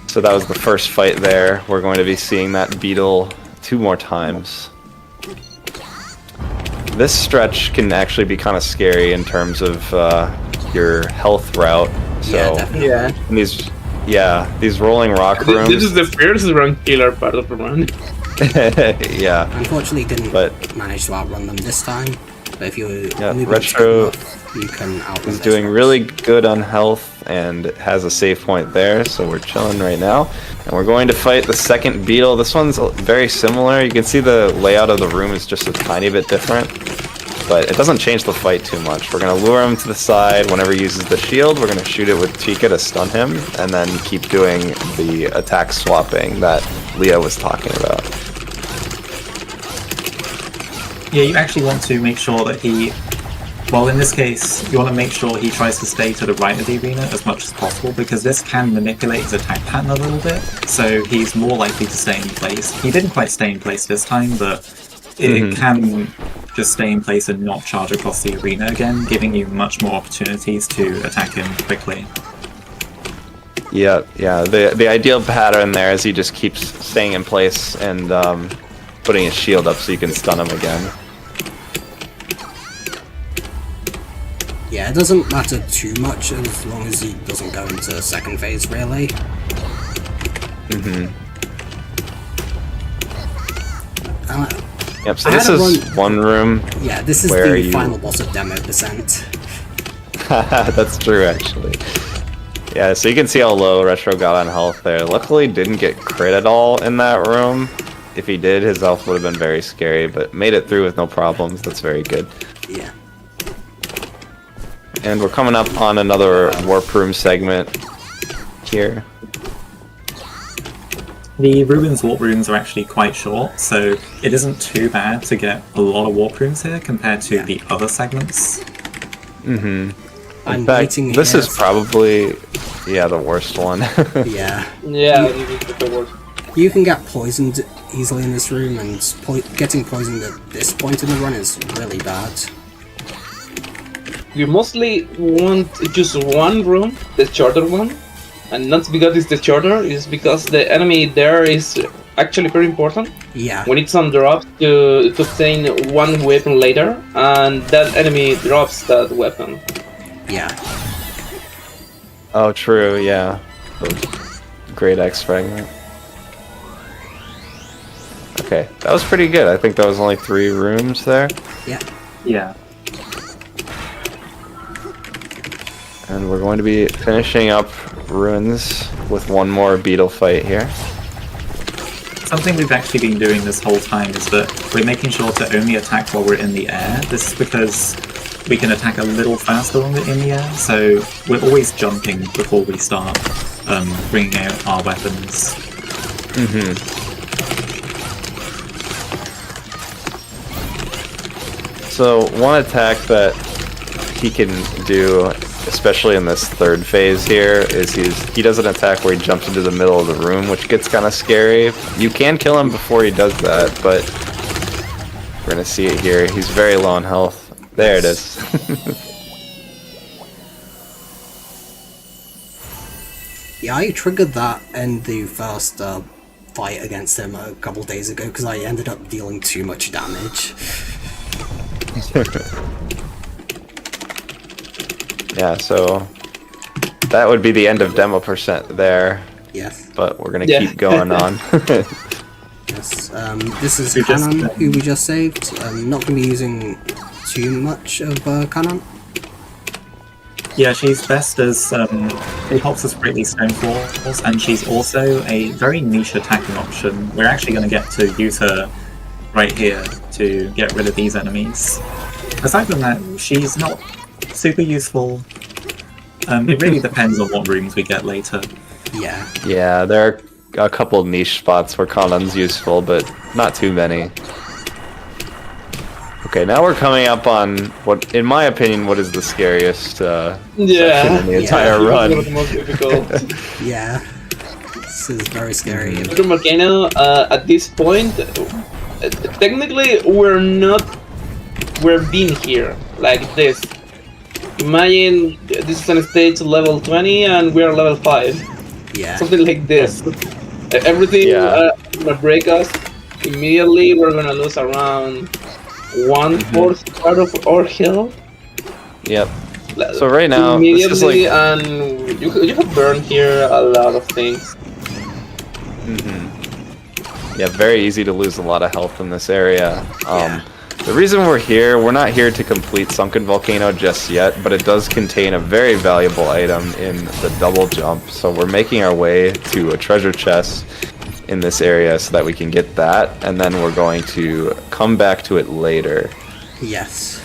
So that was the first fight there. We're going to be seeing that beetle 2 more times. This stretch can actually be kind of scary in terms of your health route. So Yeah, definitely. these rolling rock rooms. This is the first run killer part of the run. Yeah. Unfortunately, didn't manage to outrun them this time. But if you're Retro you can outrun is those doing runs. really good on health and has a save point there, so we're chilling right now. And we're going to fight the second beetle. This one's very similar. You can see the layout of the room is just a tiny bit different, but it doesn't change the fight too much. We're going to lure him to the side. Whenever he uses the shield, we're going to shoot it with Chica to stun him, and then keep doing the attack swapping that Leah was talking about. Yeah, you actually want to make sure that he... Well, in this case, you want to make sure he tries to stay to the right of the arena as much as possible, because this can manipulate his attack pattern a little bit, so he's more likely to stay in place. He didn't quite stay in place this time, but it can just stay in place and not charge across the arena again, giving you much more opportunities to attack him quickly. Yeah. The ideal pattern there is he just keeps staying in place and putting his shield up so you can stun him again. Yeah, it doesn't matter too much as long as he doesn't go into second phase, really. Yep, so this is one room. Yeah, this is where the final boss of Demo Descent. That's true, actually. Yeah, so you can see how low Retro got on health there. Luckily, didn't get crit at all in that room. If he did, his health would have been very scary, but made it through with no problems. That's very good. Yeah. And we're coming up on another warp room segment here. The Ruins warp rooms are actually quite short, so it isn't too bad to get a lot of warp rooms here compared to the other segments. Mm-hmm. I'm In fact, waiting this here is probably, yeah, the worst one. Yeah. Yeah, this is the worst. You can get poisoned easily in this room, and getting poisoned at this point in the run is really bad. You mostly want just one room, the shorter one, and not because it's the shorter, it's because the enemy there is actually very important. Yeah. We need some drops to obtain one weapon later, and that enemy drops that weapon. Yeah. Oh, true, yeah. Great X fragment. Okay, that was pretty good. I think that was only 3 rooms there. Yeah. Yeah. And we're going to be finishing up Ruins with one more beetle fight here. Something we've actually been doing this whole time is that we're making sure to only attack while we're in the air. This is because we can attack a little faster when we're in the air, so we're always jumping before we start bringing out our weapons. Mm-hmm. So one attack that he can do, especially in this third phase here, is he does an attack where he jumps into the middle of the room, which gets kind of scary. You can kill him before he does that, but we're gonna see it here. He's very low on health. There it is. Yeah, I triggered that in the first fight against him a couple days ago because I ended up dealing too much damage. Yeah, so that would be the end of demo percent there. Yes. But we're gonna keep going on. Yes. This is Kanon, who we just saved. I'm not going to be using too much of Kanon. Yeah, she's best as it helps us greatly stonefalls, and she's also a very niche attacking option. We're actually going to get to use her right here to get rid of these enemies. Aside from that, she's not super useful. It really depends on what rooms we get later. Yeah. Yeah, there are a couple niche spots where Kanon's useful, but not too many. Okay, now we're coming up on what, in my opinion, what is the scariest section in the entire run. One of the most difficult. Yeah. This is very scary. Through Volcano, at this point, technically we're being here, like this. Imagine this is on stage level 20 and we are level 5. Yeah. Something like this. Everything gonna break us. Immediately we're gonna lose around 1/4 part of our health. Yep. So right now, this is like... and you have burned here a lot of things. Yeah, very easy to lose a lot of health in this area. The reason we're here, we're not here to complete Sunken Volcano just yet, but it does contain a very valuable item in the double jump. So we're making our way to a treasure chest in this area so that we can get that, and then we're going to come back to it later. Yes.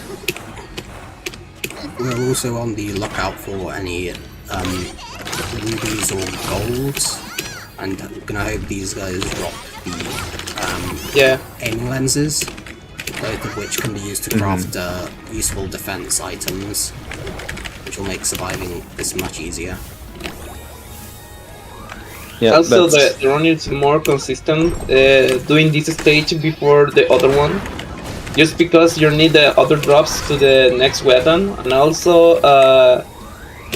We're also on the lookout for any rubies or golds, and I'm gonna hope these guys drop the aiming lenses, both of which can be used to craft useful defense items, which will make surviving this much easier. Yeah, also, the run is more consistent doing this stage before the other one, just because you need the other drops to the next weapon, and also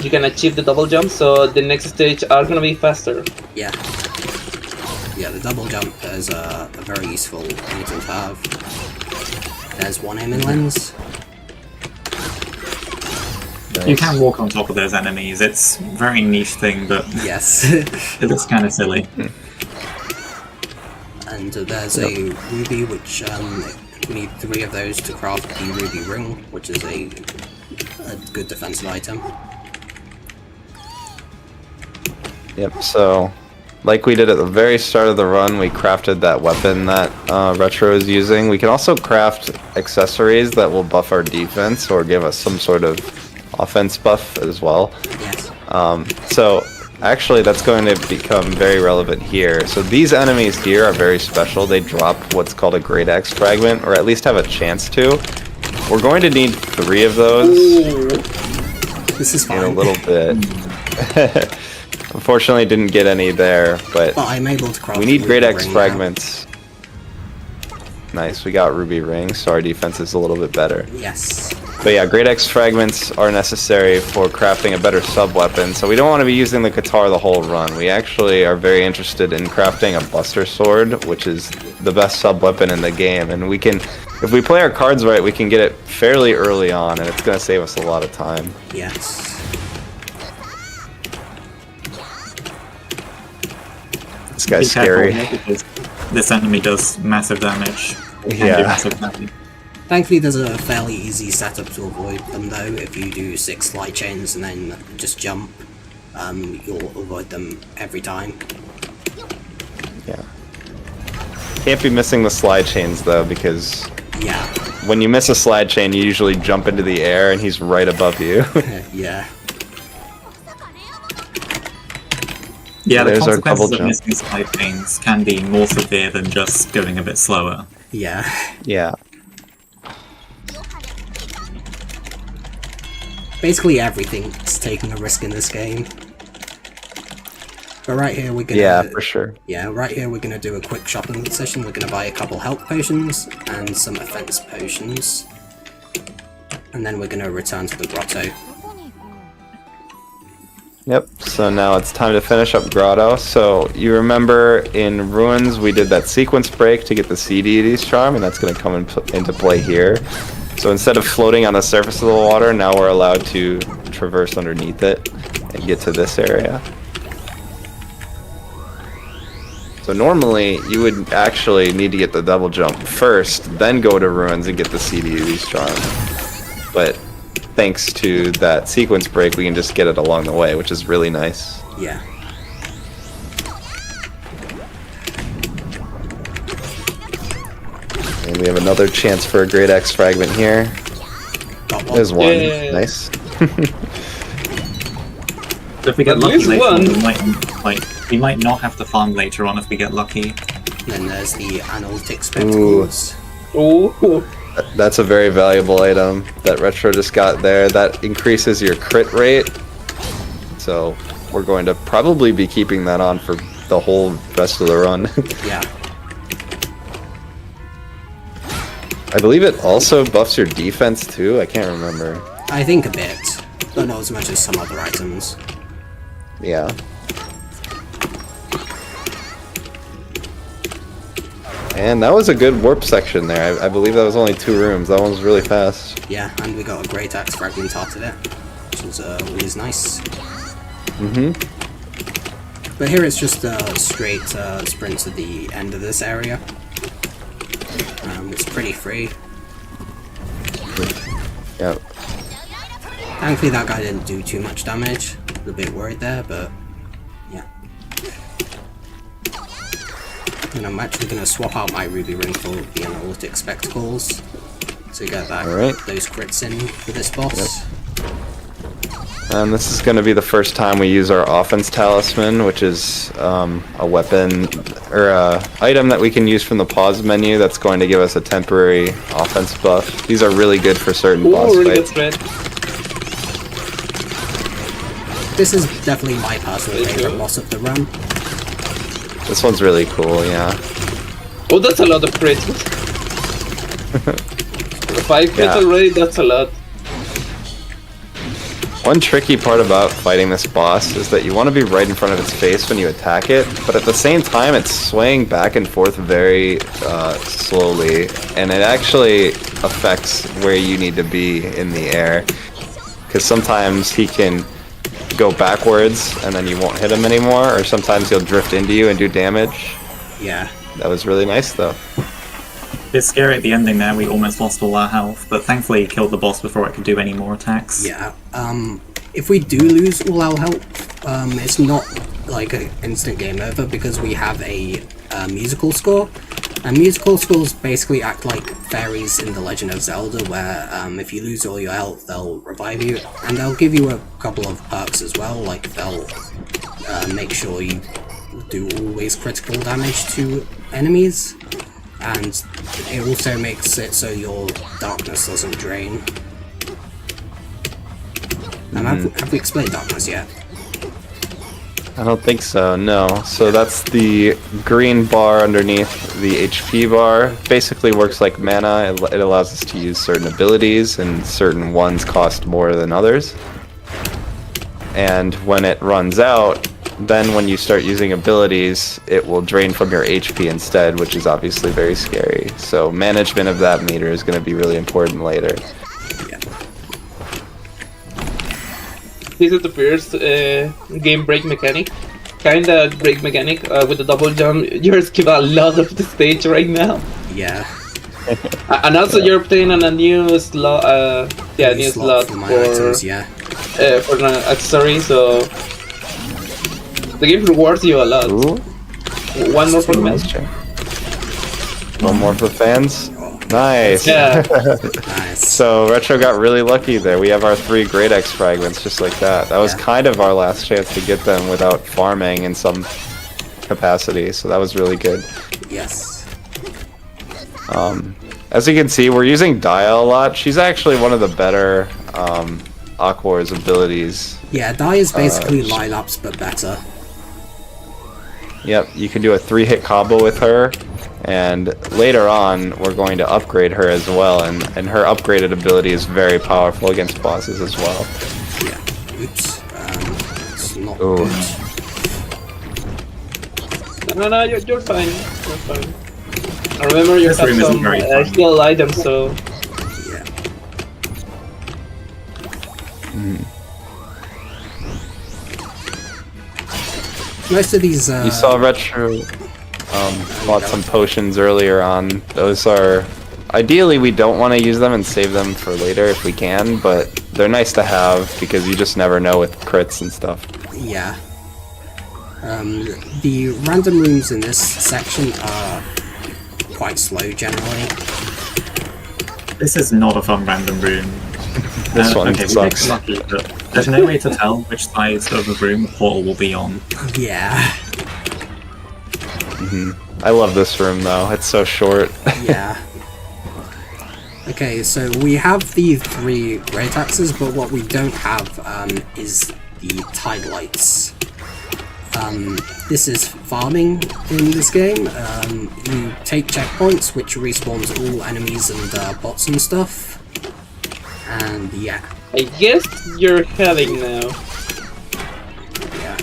you can achieve the double jump, so the next stage are gonna be faster. Yeah. Yeah, the double jump is a very useful item to have. There's one aiming lens. Nice. You can walk on top of those enemies. It's a very niche thing, but yes, it looks kind of silly. And there's a ruby, which we need 3 of those to craft the ruby ring, which is a good defensive item. Yep, so like we did at the very start of the run, we crafted that weapon that Retro is using. We can also craft accessories that will buff our defense or give us some sort of offense buff as well. Yes. So Actually, that's going to become very relevant here. So these enemies here are very special. They drop what's called a Great Axe Fragment, or at least have a chance to. We're going to need 3 of those. Ooh. This is fine. In a little bit. Unfortunately, didn't get any there, but I'm able to craft we need Great Ruby Axe Ring Fragments. Nice, we got Ruby Ring, so our defense is a little bit better. Yes. But yeah, Great Axe Fragments are necessary for crafting a better sub-weapon, so we don't want to be using the Guitar the whole run. We actually are very interested in crafting a Buster Sword, which is the best sub-weapon in the game, and we can, if we play our cards right, we can get it fairly early on, and it's going to save us a lot of time. Yes. This guy's Be careful scary. here, because this enemy does massive damage. It can Yeah. do massive damage. Thankfully, there's a fairly easy setup to avoid them, though. If you do 6 slide chains and then just jump, you'll avoid them every time. Yeah. Can't be missing the slide chains, though, because Yeah. when you miss a slide chain, you usually jump into the air, and he's right above you. Yeah. Yeah, the There's our consequences double of jump. missing slide chains can be more severe than just going a bit slower. Yeah. Yeah. Basically everything's taking a risk in this game. But right here we're gonna... Yeah, for sure. Yeah, right here we're gonna do a quick shopping session. We're gonna buy a couple health potions and some offense potions. And then we're gonna return to the grotto. Yep, so now it's time to finish up Grotto. So you remember in Ruins we did that sequence break to get the Sea Deity's Charm, and that's going to come into play here. So instead of floating on the surface of the water, now we're allowed to traverse underneath it and get to this area. So normally you would actually need to get the double jump first, then go to Ruins and get the Sea Deity's Charm. But thanks to that sequence break, we can just get it along the way, which is really nice. Yeah. And we have another chance for a Great Axe Fragment here. Got one. There's one. Yeah. Nice. So if we get At lucky least later one. on, we might not have to farm later on if we get lucky. Then there's the analytic spectacles. Oh, That's a very valuable item that Retro just got there. That increases your crit rate. So we're going to probably be keeping that on for the whole rest of the run. Yeah. I believe it also buffs your defense too. I can't remember. I think a bit, but not as much as some other items. Yeah. And that was a good warp section there. I believe that was only 2 rooms. That one was really fast. Yeah, and we got a Great Axe Fragment out of it, which is always nice. Mm-hmm. But here it's just a straight sprint to the end of this area. It's pretty free. Yep. Thankfully that guy didn't do too much damage. I was a bit worried there, but yeah. And I'm actually going to swap out my Ruby Ring for the Analytic Spectacles to get back those crits in for this boss. And this is going to be the first time we use our Offense Talisman, which is a weapon or a item that we can use from the pause menu that's going to give us a temporary offense buff. These are really good for certain boss really fights. good threat. This is definitely my personal favorite boss of the run. This one's really cool, yeah. Oh, that's a lot of crits. 5 crits Yeah. already, that's a lot. One tricky part about fighting this boss is that you want to be right in front of its face when you attack it, but at the same time it's swaying back and forth very slowly, and it actually affects where you need to be in the air. Because sometimes he can go backwards and then you won't hit him anymore, or sometimes he'll drift into you and do damage. Yeah. That was really nice though. It's scary at the ending there, we almost lost all our health, but thankfully he killed the boss before it could do any more attacks. Yeah. If we do lose all our health, it's not like an instant game over because we have a musical score. And musical scores basically act like fairies in The Legend of Zelda, where if you lose all your health, they'll revive you, and they'll give you a couple of perks as well, like they'll make sure you do always critical damage to enemies, and it also makes it so your darkness doesn't drain. And have we explained darkness yet? I don't think so, no. So that's the green bar underneath the HP bar. Basically works like mana. It allows us to use certain abilities, and certain ones cost more than others. And when it runs out, then when you start using abilities, it will drain from your HP instead, which is obviously very scary. So management of that meter is going to be really important later. This is the first game break mechanic. Kinda break mechanic with the double jump. You're skipping a lot of the stage right now. Yeah. And also you're obtaining a new slot. New slot for my for items, yeah. For an accessory. So the game rewards you a lot. Ooh. One more for the match. One more for the fans. Nice. Yeah. Nice. So Retro got really lucky there. We have our 3 Great X fragments just like that. That was kind of our last chance to get them without farming in some capacity, so that was really good. Yes. As you can see, we're using Dia a lot. She's actually one of the better Aqua's abilities. Yeah, Dai is basically Lilaps but better. Yep, you can do a 3-hit combo with her, and later on we're going to upgrade her as well, and her upgraded ability is very powerful against bosses as well. Yeah. Oops. It's not Ooh. No, you're fine. You're fine. I remember you This have room isn't some very fun. skill items, so Yeah. Most of these. You saw Retro bought some potions earlier on. Those are... Ideally, we don't want to use them and save them for later if we can, but they're nice to have because you just never know with crits and stuff. Yeah. The random rooms in this section are quite slow generally. This is not a fun random room. This one okay, sucks. we're lucky, but there's no way to tell which side of the room the portal will be on. Yeah. I love this room though, it's so short. Yeah. Okay, so we have the 3 great axes, but what we don't have is the tide lights. This is farming in this game. You take checkpoints, which respawns all enemies and bots and stuff. And yeah. I guess you're heading now. Yeah.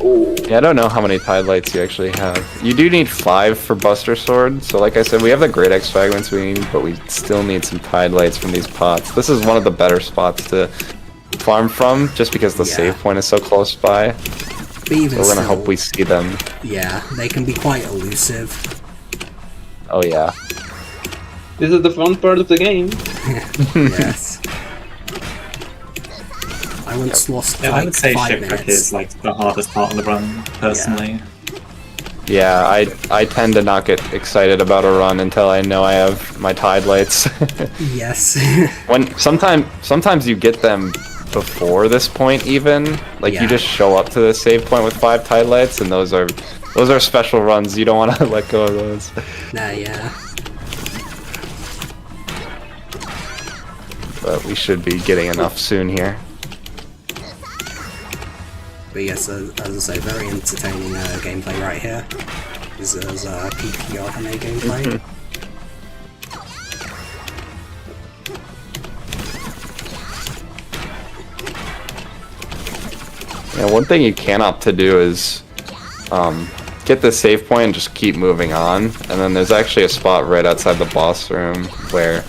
Oh. Yeah, I don't know how many tide lights you actually have. You do need 5 for Buster Sword, so like I said, we have the Great X fragments we need, but we still need some tide lights from these pots. This is one of the better spots to farm from, just because the save point is so close by. But even So we're gonna still, hope we see them. yeah, they can be quite elusive. Oh yeah. This is the fun part of the game. Yes. I once lost Yeah, I like would say 5 shipwreck minutes. is like the hardest part of the run, personally. Yeah, I tend to not get excited about a run until I know I have my tide lights. Yes. When sometimes you get them before this point even. Like Yeah. you just show up to the save point with 5 tide lights, and those are special runs. You don't want to let go of those. Nah, yeah. But we should be getting enough soon here. But yes, as I say, very entertaining gameplay right here. This is peak Yohane gameplay. Yeah, one thing you can opt to do is get the save point and just keep moving on. And then there's actually a spot right outside the boss room where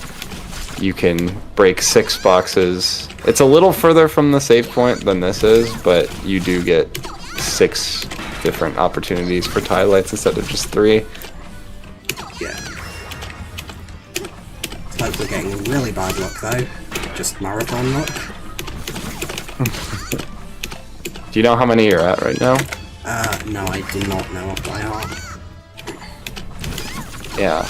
you can break 6 boxes. It's a little further from the save point than this is, but you do get 6 different opportunities for tide lights instead of just 3. Yeah. It's like we're getting really bad luck though. Just marathon luck. Do you know how many you're at right now? No, I do not know off by heart. Yeah.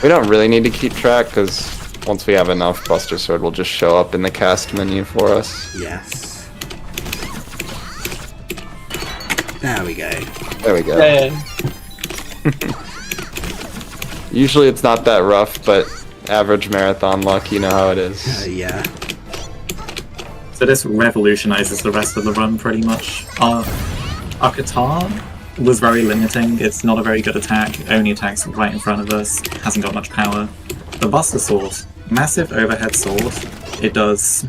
We don't really need to keep track because once we have enough, Buster Sword will just show up in the cast menu for us. Yes. There we go. There we go. Yeah. Usually it's not that rough, but average marathon luck, you know how it is. Yeah. So this revolutionizes the rest of the run pretty much. Our guitar was very limiting. It's not a very good attack. Only attacks right in front of us. Hasn't got much power. The Buster Sword, massive overhead sword. It does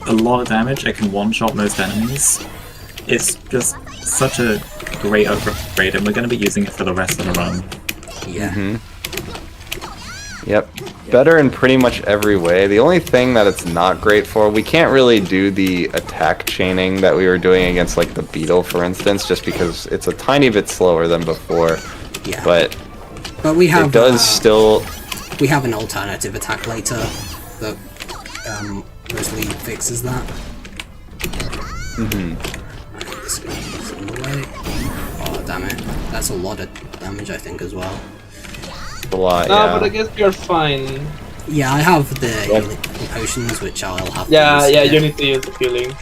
a lot of damage. It can one-shot most enemies. It's just such a great upgrade, and we're going to be using it for the rest of the run. Yeah. Yep. Better in pretty much every way. The only thing that it's not great for, we can't really do the attack chaining that we were doing against like the Beetle, for instance, just because it's a tiny bit slower than before. Yeah. But we have it does still. We have an alternative attack later that mostly fixes that. This is in the way. Oh damn it! That's a lot of damage, I think, as well. A lot, No, yeah. but I guess you're fine. Yeah, I have the healing potions, which I'll have to Yeah, use. yeah, you need to use the healing.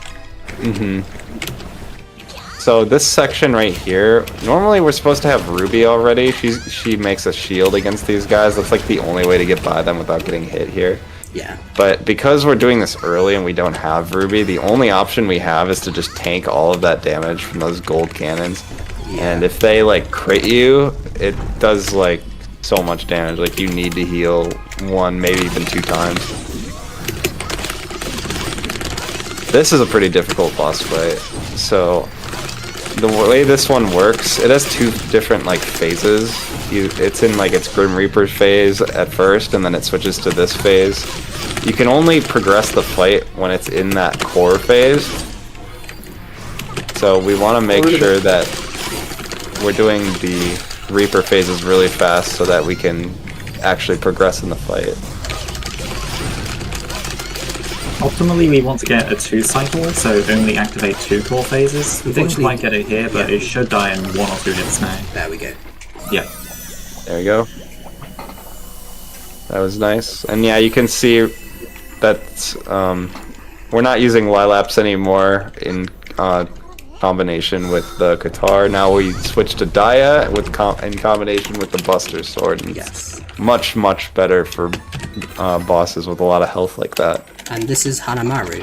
So this section right here, normally we're supposed to have Ruby already. She makes a shield against these guys. That's like the only way to get by them without getting hit here. Yeah. But because we're doing this early and we don't have Ruby, the only option we have is to just tank all of that damage from those gold cannons. Yeah. And if they like crit you, it does like so much damage. Like you need to heal 1, maybe even 2 times. This is a pretty difficult boss fight. So the way this one works, it has 2 different like phases. It's in like its Grim Reaper phase at first, and then it switches to this phase. You can only progress the fight when it's in that core phase. So we want to make sure that we're doing the Reaper phases really fast so that we can actually progress in the fight. Optimally, we want to get a 2 cycle, so only activate 2 core phases. We didn't quite get it here, but it should die in 1 or 2 hits now. There we go. Yeah. There we go. That was nice. And yeah, you can see that we're not using Lilaps anymore in combination with the guitar. Now we switch to Daya in combination with the Buster Sword. And yes. Much, much better for bosses with a lot of health like that. And this is Hanamaru.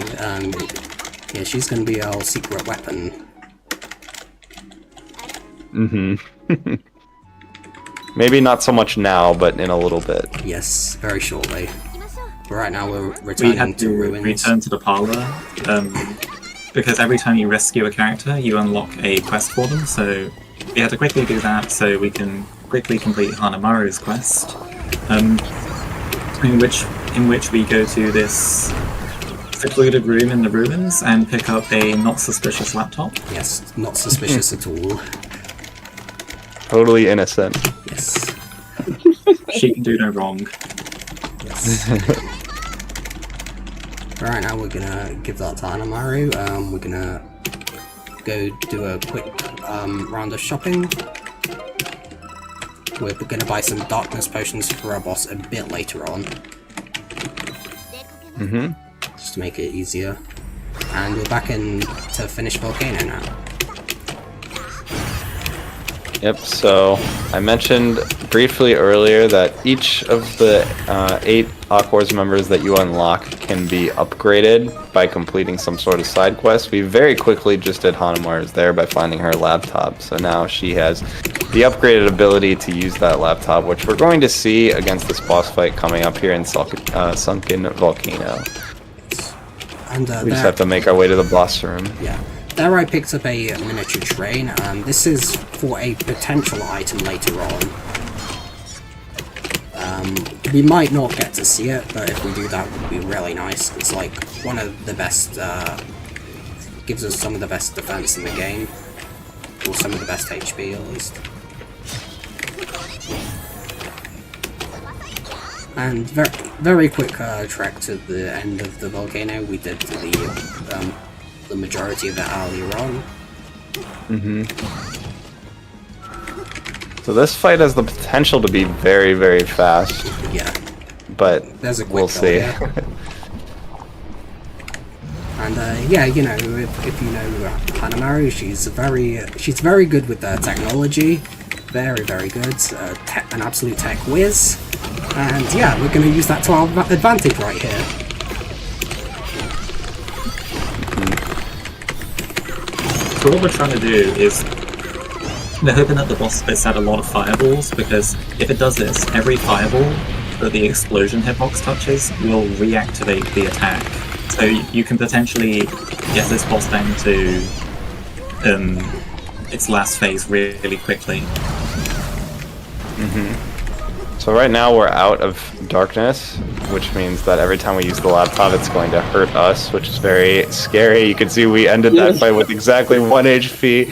Yeah, she's going to be our secret weapon. Maybe not so much now, but in a little bit. Yes, very shortly. But right now we're We returning had to to ruins. return to the parlor, because every time you rescue a character, you unlock a quest for them, so we had to quickly do that so we can quickly complete Hanamaru's quest, in which we go to this secluded room in the ruins and pick up a not suspicious laptop. Yes, not suspicious at all. Totally innocent. Yes. She can do no wrong. Yes. Right now we're gonna give that to Hanamaru. We're gonna go do a quick round of shopping. We're gonna buy some darkness potions for our boss a bit later on. Just to make it easier. And we're back in to finish Volcano now. Yep, so I mentioned briefly earlier that each of the 8 Aquars members that you unlock can be upgraded by completing some sort of side quest. We very quickly just did Hanamaru's there by finding her laptop, so now she has the upgraded ability to use that laptop, which we're going to see against this boss fight coming up here in Sunken Volcano. And We just have to make our way to the boss room. Yeah. There I picked up a miniature train. This is for a potential item later on. We might not get to see it, but if we do that, it would be really nice. It's like one of the best, gives us some of the best defense in the game. Or some of the best HP at least. And very quick trek to the end of the volcano. We did the majority of it earlier on. So this fight has the potential to be very, very fast. Yeah. but there's a quick we'll goal, see. yeah. And yeah, you know, if you know Hanamaru, she's very good with technology, very good, an absolute tech whiz, and yeah, we're going to use that to our advantage right here. So what we're trying to do is, we're hoping that the boss spits out a lot of fireballs, because if it does this, every fireball that the explosion hitbox touches will reactivate the attack. So you can potentially get this boss down to its last phase really quickly. So right now we're out of darkness, which means that every time we use the laptop it's going to hurt us, which is very scary. You can see we ended that fight with exactly 1 HP,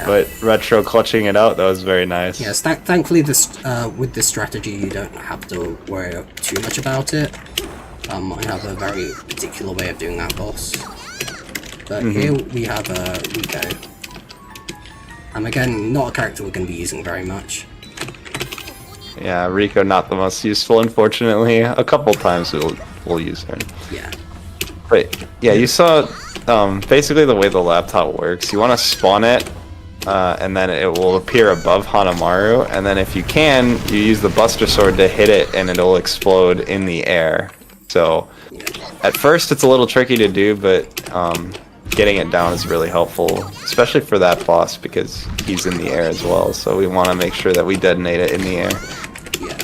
but Retro clutching it out, that was very nice. Yes, thankfully with this strategy you don't have to worry too much about it. I have a very particular way of doing that boss. But here we have Rico. Again, not a character we're going to be using very much. Yeah, Rico not the most useful, unfortunately. A couple times we'll use her. Yeah. But yeah, you saw basically the way the laptop works. You want to spawn it, and then it will appear above Hanamaru, and then if you can, you use the Buster Sword to hit it and it'll explode in the air. So at first it's a little tricky to do, but getting it down is really helpful, especially for that boss because he's in the air as well, so we want to make sure that we detonate it in the air. Yeah.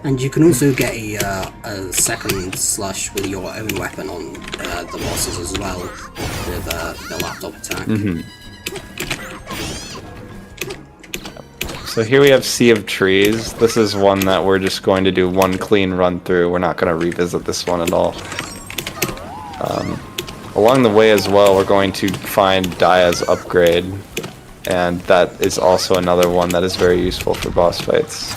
And you can also get a second slush with your own weapon on the bosses as well, with the laptop attack. So here we have Sea of Trees. This is one that we're just going to do one clean run through. We're not going to revisit this one at all. Along the way as well, we're going to find Daya's upgrade, and that is also another one that is very useful for boss fights.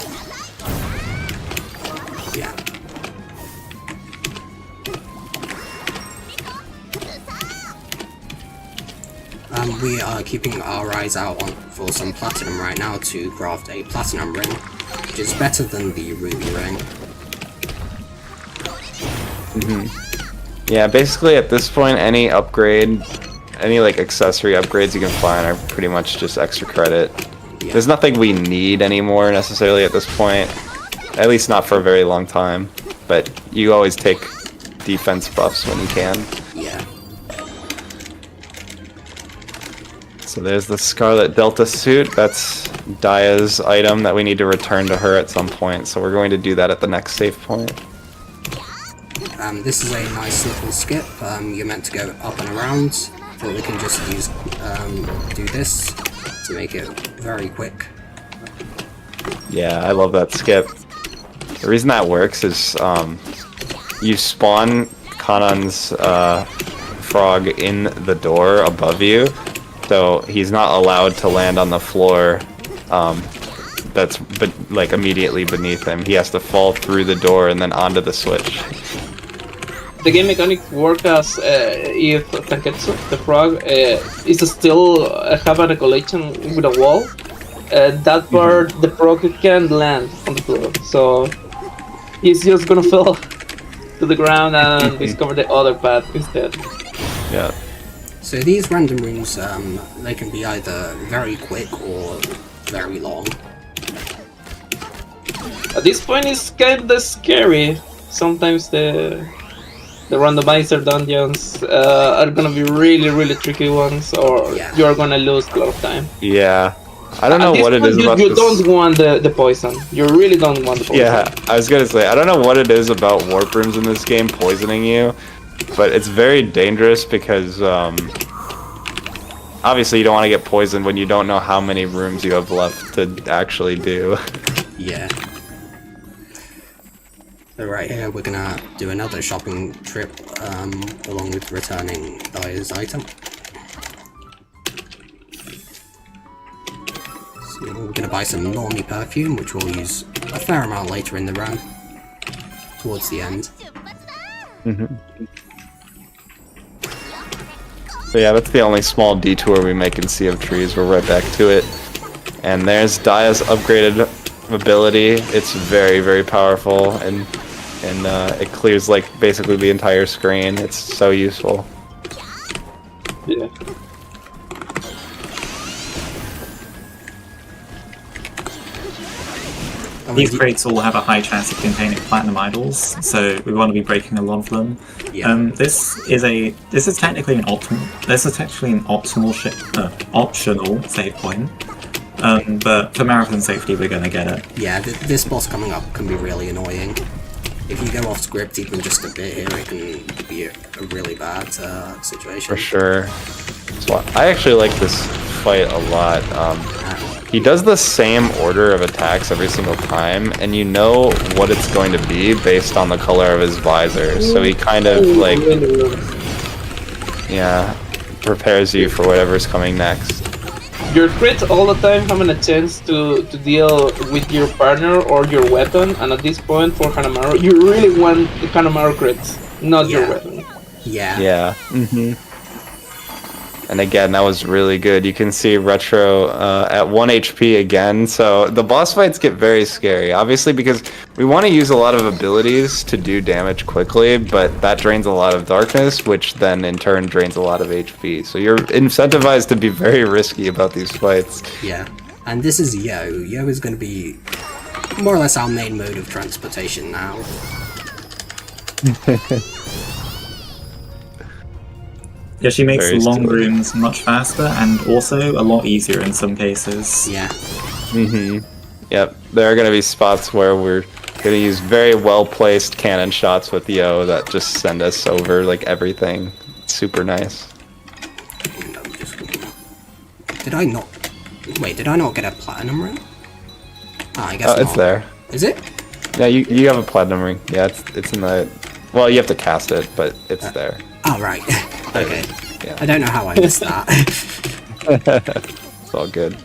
Yeah. We are keeping our eyes out for some platinum right now to craft a platinum ring, which is better than the ruby ring. Yeah, basically at this point, any upgrade, any like accessory upgrades you can find are pretty much just extra credit. Yeah. There's nothing we need anymore necessarily at this point, at least not for a very long time, but you always take defense buffs when you can. Yeah. So there's the Scarlet Delta suit. That's Daya's item that we need to return to her at some point. So we're going to do that at the next save point. This is a nice little skip. You're meant to go up and around, so we can just use do this to make it very quick. Yeah, I love that skip. The reason that works is you spawn Kanan's frog in the door above you. So he's not allowed to land on the floor that's like immediately beneath him. He has to fall through the door and then onto the switch. The game mechanics work as if Tanketsu, the frog, is still have a recollection with a wall. That part, the frog can land on the floor. So he's just gonna fall to the ground and discover the other path instead. Yeah. So these random rooms, they can be either very quick or very long. At this point, it's kind of scary. Sometimes the randomizer dungeons are gonna be really tricky ones, or you're gonna lose a lot of time. Yeah. I don't know what it is about you don't want the poison. You really don't want the poison. Yeah, I was gonna say, I don't know what it is about warp rooms in this game poisoning you, but it's very dangerous because obviously you don't want to get poisoned when you don't know how many rooms you have left to actually do. Yeah. So right here we're gonna do another shopping trip along with returning Daya's item. So we're gonna buy some Normie perfume, which we'll use a fair amount later in the run, towards the end. So yeah, that's the only small detour we make in Sea of Trees. We're right back to it. And there's Daya's upgraded ability. It's very powerful, and and it clears like basically the entire screen. It's so useful. Yeah. These crates all have a high chance of containing platinum idols, so we want to be breaking a lot of them. Yeah. This is technically an optional optional save point. But for marathon safety, we're gonna get it. Yeah, this boss coming up can be really annoying. If you go off script even just a bit here, it can be a really bad situation. For sure. So I actually like this fight a lot. He does the same order of attacks every single time, and you know what it's going to be based on the color of his visor. So he kind of like, yeah, prepares you for whatever's coming next. Your crits all the time having a chance to deal with your partner or your weapon, and at this point for Hanamaru, you really want the Hanamaru crits, not your weapon. Yeah. Yeah. And again, that was really good. You can see Retro at 1 HP again, so the boss fights get very scary. Obviously, because we want to use a lot of abilities to do damage quickly, but that drains a lot of darkness, which then in turn drains a lot of HP. So you're incentivized to be very risky about these fights. Yeah, and this is Yo. Yo is going to be more or less our main mode of transportation now. Yeah, she makes Very long still. rooms much faster and also a lot easier in some cases. Yeah. Yep, there are going to be spots where we're going to use very well-placed cannon shots with Yo that just send us over, like, everything. It's super nice. Did I not... Wait, did I not get a platinum ring? Ah, I guess not. It's there. Is it? Yeah, you have a platinum ring. Yeah, it's in the... Well, you have to cast it, but it's there. Oh, right. Okay. Yeah. I don't know how I missed that. It's all good.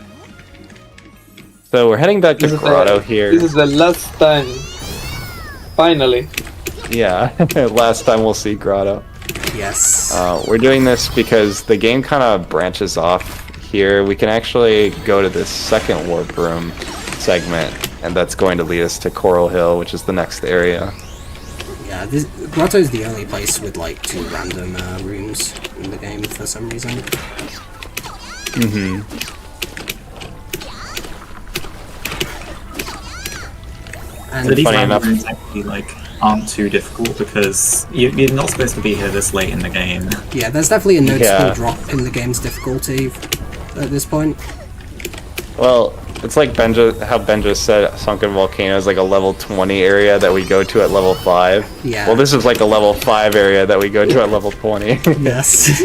So we're heading back to Grotto here. This is the last time. Finally. Yeah, last time we'll see Grotto. Yes. We're doing this because the game kind of branches off here. We can actually go to this second warp room segment, and that's going to lead us to Coral Hill, which is the next area. Yeah, Grotto is the only place with like 2 random rooms in the game for some reason. And So these funny random enough, rooms actually aren't too difficult because you're not supposed to be here this late in the game. yeah, there's definitely a noticeable Yeah. drop in the game's difficulty at this point. well, it's like how Benja said Sunken Volcano is like a level 20 area that we go to at level 5. Yeah. Well, this is like a level 5 area that we go to at level 20. Yes.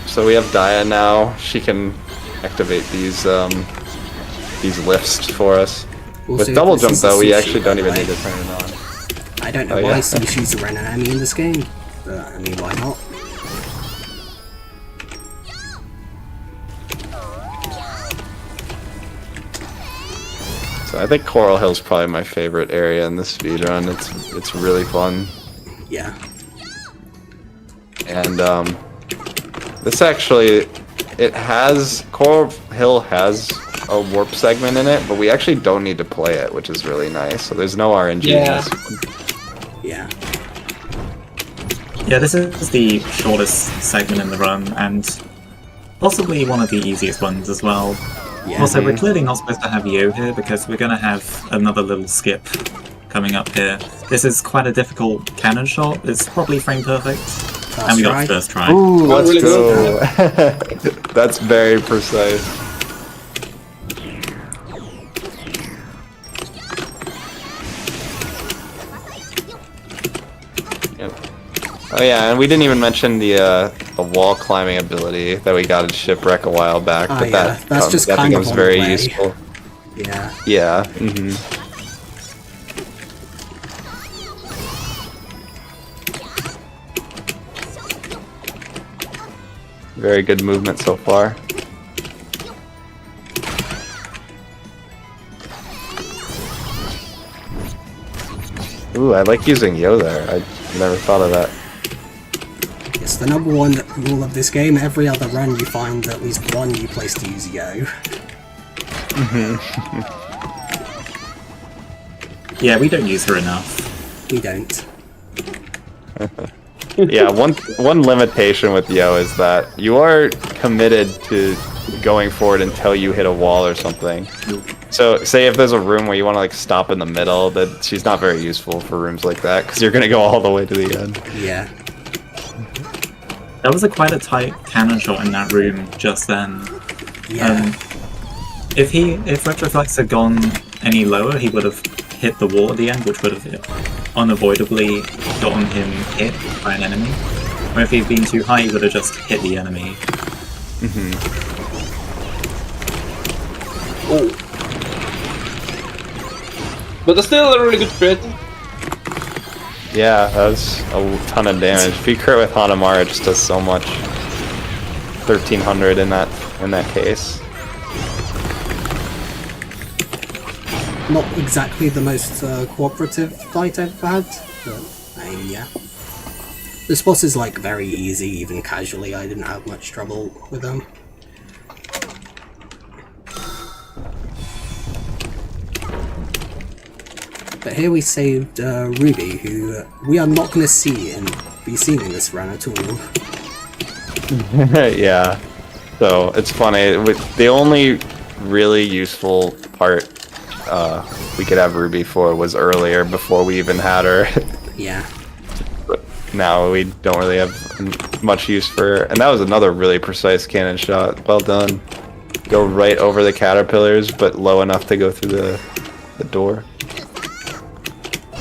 So we have Dia now. She can activate these lifts for us. Also, With double this jump is a though, we sushi, actually don't by the even way. need to turn it on. I don't know Oh, why yeah. sushis are an enemy in this game, but I mean, why not? So I think Coral Hill's probably my favorite area in the speedrun. It's really fun. Yeah. And this actually, Coral Hill has a warp segment in it, but we actually don't need to play it, which is really nice. So there's no RNG in Yeah. this one. Yeah. Yeah, this is the shortest segment in the run and possibly one of the easiest ones as well. Yeah. Also, we're clearly not supposed to have Yo here because we're going to have another little skip coming up here. This is quite a difficult cannon shot. It's probably frame perfect. And we got it first try. Ooh, let's really go. That's very precise. Yep. Oh yeah, and we didn't even mention the wall climbing ability that we got in Shipwreck a while back, Oh, but yeah, that's just that kind of becomes on the very way. useful. Yeah. Yeah. Very good movement so far. Ooh, I like using Yo there. I never thought of that. Yes, the number one rule of this game, every other run you find at least one new place to use Yo. Yeah, we don't use her enough. We don't. Yeah, one limitation with Yo is that you are committed to going forward until you hit a wall or something. So, say if there's a room where you want to like stop in the middle, that she's not very useful for rooms like that because you're gonna go all the way to the end. Yeah. That was quite a tight cannon shot in that room just then. Yeah. If Retroflex had gone any lower, he would have hit the wall at the end, which would have unavoidably gotten him hit by an enemy. Or if he'd been too high, he would have just hit the enemy. Oh. But that's still a really good crit. Yeah, that's a ton of damage. If you crit with Hanamara, it just does so much. 1300 in that case. Not exactly the most cooperative fight I've had, but I mean, yeah. This boss is like very easy, even casually. I didn't have much trouble with them. But here we saved Ruby, who we are not going to be seen in this run at all. Yeah. So it's funny. The only really useful part we could have Ruby for was earlier, before we even had her. Yeah. But now we don't really have much use for her. And that was another really precise cannon shot. Well done. Go right over the caterpillars, but low enough to go through the door.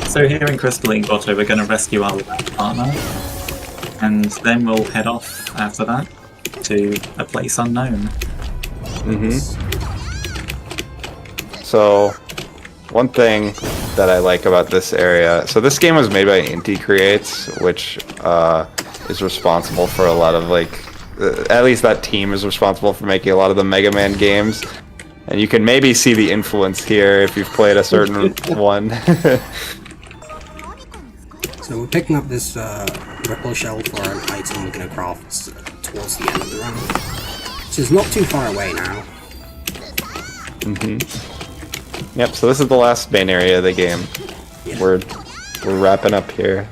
So here in Crystalline Grotto, we're going to rescue our partner, and then we'll head off after that to a place unknown. So, one thing that I like about this area, so this game was made by Inti Creates, which is responsible for a lot of at least that team is responsible for making a lot of the Mega Man games, and you can maybe see the influence here if you've played a certain one. So we're picking up this ripple shell for an item we're going to craft towards the end of the run, which is not too far away now. Yep, so this is the last main area of the game. Yeah. We're wrapping up here.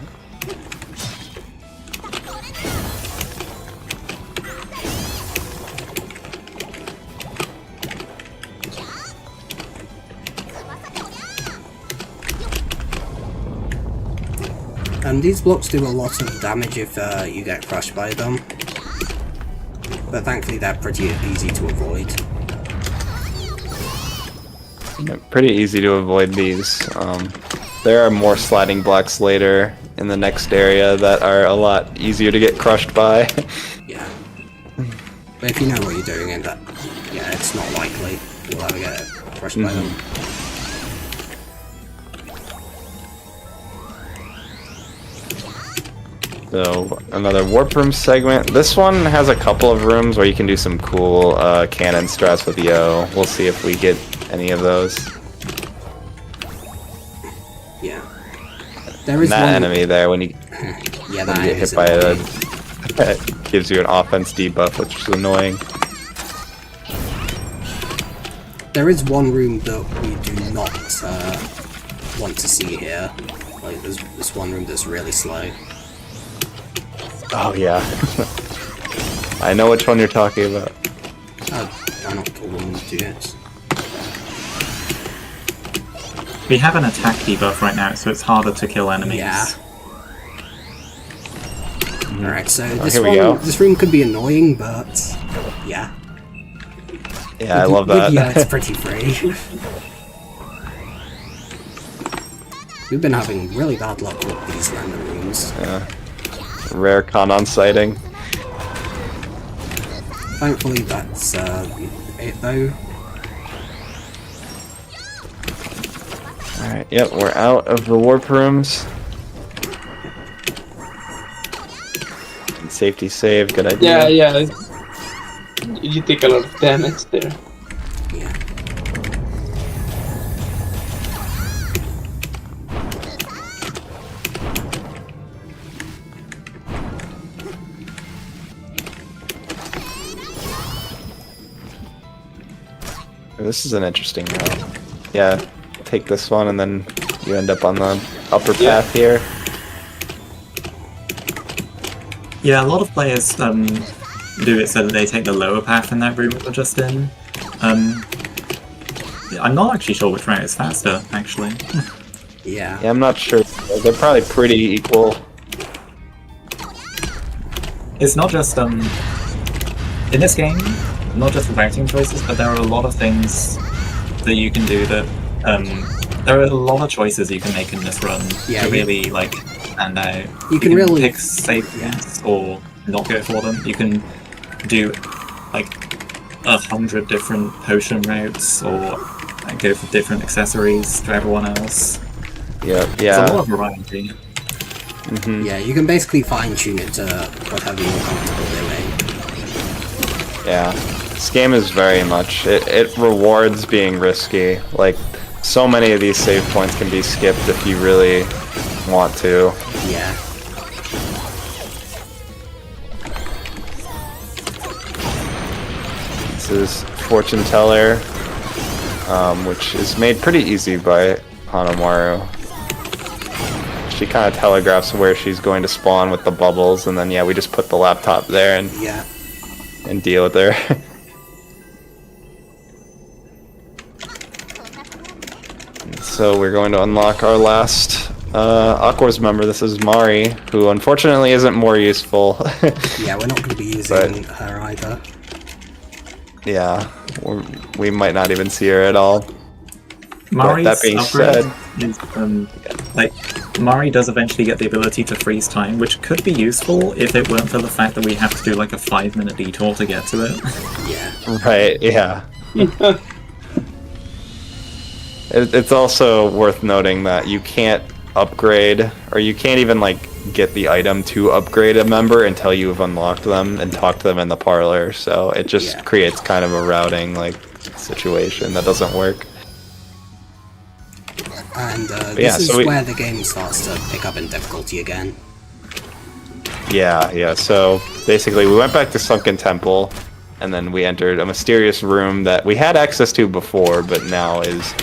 These blocks do a lot of damage if you get crushed by them, but thankfully they're pretty easy to avoid. Yeah, pretty easy to avoid these. There are more sliding blocks later in the next area that are a lot easier to get crushed by. Yeah. But if you know what you're doing, it's not likely you'll ever get crushed by them. So, another warp room segment. This one has a couple of rooms where you can do some cool cannon strats with Yo. We'll see if we get any of those. Yeah. There is that one enemy there, when you, yeah, when you get hit by it, it gives you an offense debuff, which is annoying. There is one room that we do not want to see here. Like, there's this one room that's really slow. Oh yeah. I know which one you're talking about. I not kill them with 2 hits. We have an attack debuff right now, so it's harder to kill enemies. Yeah. Alright, so go. this room could be annoying, but yeah. Yeah, I love that. Yeah, it's pretty free. We've been having really bad luck with these random rooms. Yeah. Rare Kanon sighting. Thankfully that's it though. Alright, yep, we're out of the warp rooms. Safety save, good idea. Yeah. You take a lot of damage there. Yeah. This is an interesting route. Yeah, take this one and then you end up on the upper path here. Yeah, a lot of players do it so that they take the lower path in that room we were just in. I'm not actually sure which route is faster, actually. Yeah. Yeah, I'm not sure. They're probably pretty equal. It's not just, in this game, not just routing choices, but there are a lot of things that you can do that, there are a lot of choices you can make in this run to really, like, stand out. You can really pick safe paths or not go for them. You can do, like, 100 different potion routes or go for different accessories to everyone else. Yeah. There's a lot of variety. Yeah, you can basically fine-tune it to whatever you're comfortable doing. Yeah. This game is very much... It rewards being risky. Like, so many of these save points can be skipped if you really want to. Yeah. This is Fortune Teller, which is made pretty easy by Hanamaru. She kind of telegraphs where she's going to spawn with the bubbles, and then yeah, we just put the laptop there and deal with her. So we're going to unlock our last Aqua's member. This is Mari, who unfortunately isn't more useful. Yeah, we're not going to be using her either. Yeah, we might not even see her at all. Mari's that being said, is, like, Mari does eventually get the ability to freeze time, which could be useful if it weren't for the fact that we have to do like a 5-minute detour to get to it. Yeah. Right, yeah. It's also worth noting that you can't upgrade, or you can't even like get the item to upgrade a member until you've unlocked them and talked to them in the parlor, so it just creates kind of a routing like situation that doesn't work. And this is where the game starts to pick up in difficulty again. Yeah, so basically we went back to Sunken Temple, and then we entered a mysterious room that we had access to before, but now is,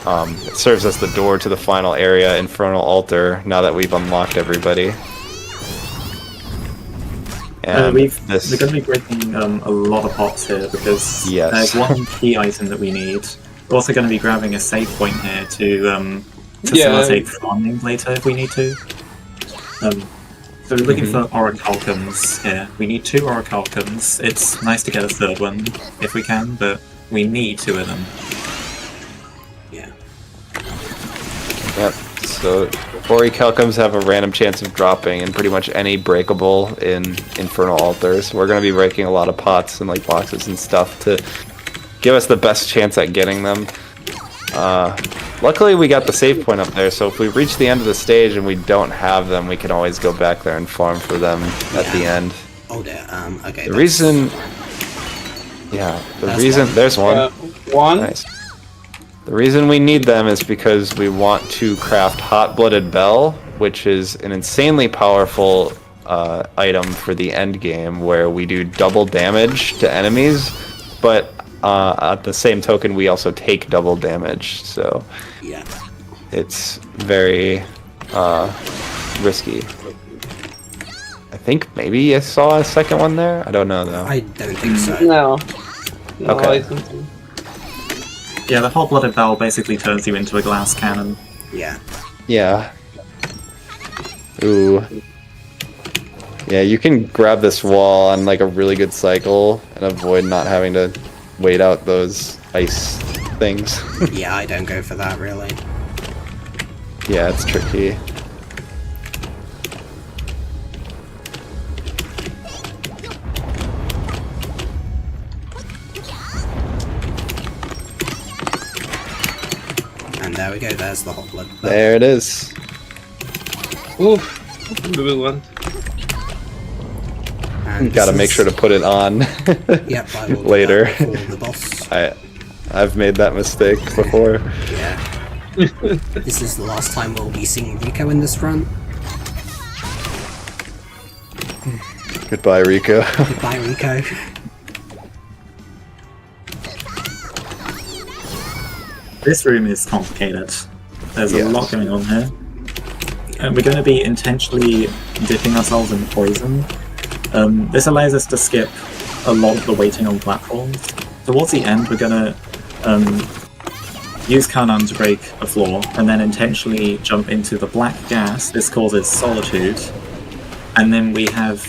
it serves as the door to the final area, Infernal Altar, now that we've unlocked everybody. And we're going to be breaking a lot of pots here, because there's one key item that we need. We're also going to be grabbing a save point here to facilitate farming later if we need to. So we're looking for Orichalcums here. We need 2 Orichalcums. It's nice to get a 3rd one if we can, but we need 2 of them. Yeah. Yep, so Orichalcums have a random chance of dropping in pretty much any breakable in Infernal Altars. We're going to be breaking a lot of pots and like boxes and stuff to give us the best chance at getting them. Luckily we got the save point up there, so if we reach the end of the stage and we don't have them, we can always go back there and farm for them at the end. Oh dear, okay. The reason... Yeah, there's one. Nice. The reason we need them is because we want to craft Hot-Blooded Bell, which is an insanely powerful item for the end game, where we do double damage to enemies, but at the same token, we also take double damage, so it's very risky. I think maybe I saw a second one there. I don't know though. I don't think so. No. Okay. Yeah, the Hot-Blooded Bell basically turns you into a glass cannon. Yeah. Yeah. Ooh. Yeah, you can grab this wall on like a really good cycle and avoid not having to wait out those ice things. Yeah, I don't go for that really. Yeah, it's tricky. And there we go, there's the hot blood. There it is. Oof, good one. And gotta make sure to put it on Yep, I will later. do that for the boss. I've made that mistake before. Yeah. This is the last time we'll be seeing Rico in this run. Goodbye, Rico. Goodbye, Rico. This room is complicated. There's a lot Yes. going on here. And we're going to be intentionally dipping ourselves in poison. This allows us to skip a lot of the waiting on platforms. Towards the end, we're going to use Kanan to break a floor, and then intentionally jump into the black gas. This causes solitude. And then we have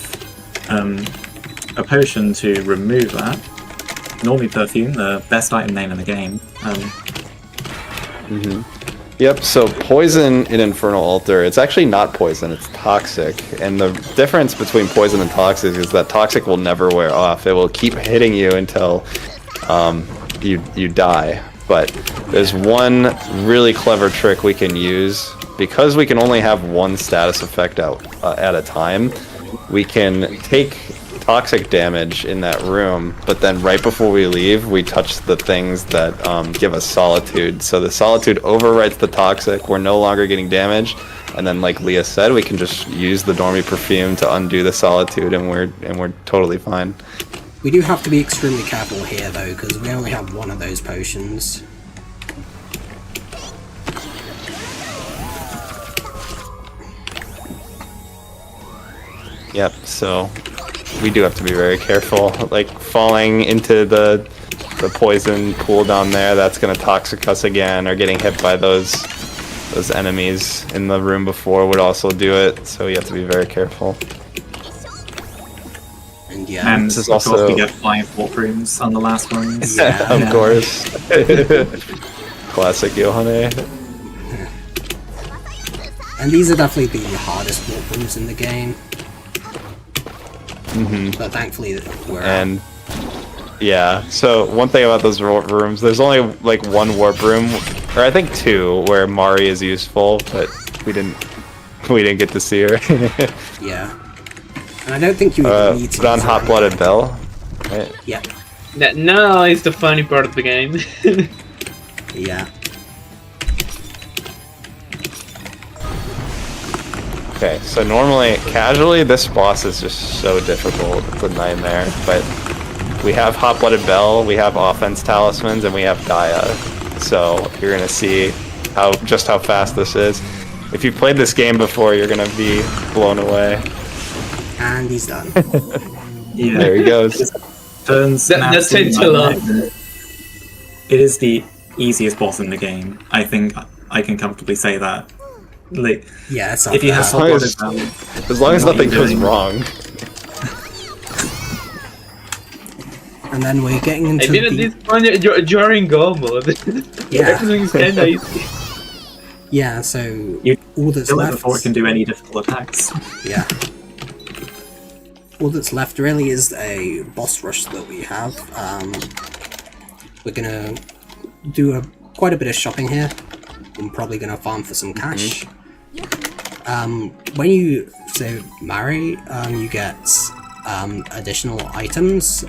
a potion to remove that. Normally perfume, the best item name in the game. Yep, so poison in Infernal Altar, it's actually not poison, it's toxic. And the difference between poison and toxic is that toxic will never wear off. It will keep hitting you until you die. But there's one really clever trick we can use. Because we can only have one status effect out at a time, we can take toxic damage in that room, but then right before we leave, we touch the things that give us solitude. So the solitude overwrites the toxic, we're no longer getting damaged, and then like Leah said, we can just use the Dormy perfume to undo the solitude, and we're totally fine. We do have to be extremely careful here though, because we only have one of those potions. Yep, so we do have to be very careful. Like falling into the poison pool down there, that's gonna toxic us again, or getting hit by those enemies in the room before would also do it, so we have to be very careful. And yeah, And this is of course also- we get 5 warp rooms on the last ones. Of course. Classic Yohane. and these are definitely the hardest warp rooms in the game. But thankfully we're And yeah, so one thing about those warp rooms, there's only like one warp room, or I think 2, where Mari is useful, but we didn't get to see her. yeah. And I don't think you need to put on use it Hot Blooded Bell. Right. Yeah. No, it's the funny part of the game. Yeah. Okay, so normally, casually, this boss is just so difficult. It's a nightmare, but we have Hot Blooded Bell, we have Offense Talismans, and we have Gaia. So you're gonna see just how fast this is. If you've played this game before, you're gonna be blown away. And he's done. Yeah. There he goes. Turns That absolutely takes a lot. nightmare. It is the easiest boss in the game. I think I can comfortably say that. Like, Yeah, it's if you have As long as- As long as what nothing you're goes doing. wrong. And then we're getting I into mean, at this point, you're in Go mode. Yeah. Everything's kinda easy. Yeah, so You all that's kill it left. before it can do any difficult attacks. Yeah. All that's left really is a boss rush that we have. We're gonna do quite a bit of shopping here. I'm probably gonna farm for some cash. When you marry, you get additional items.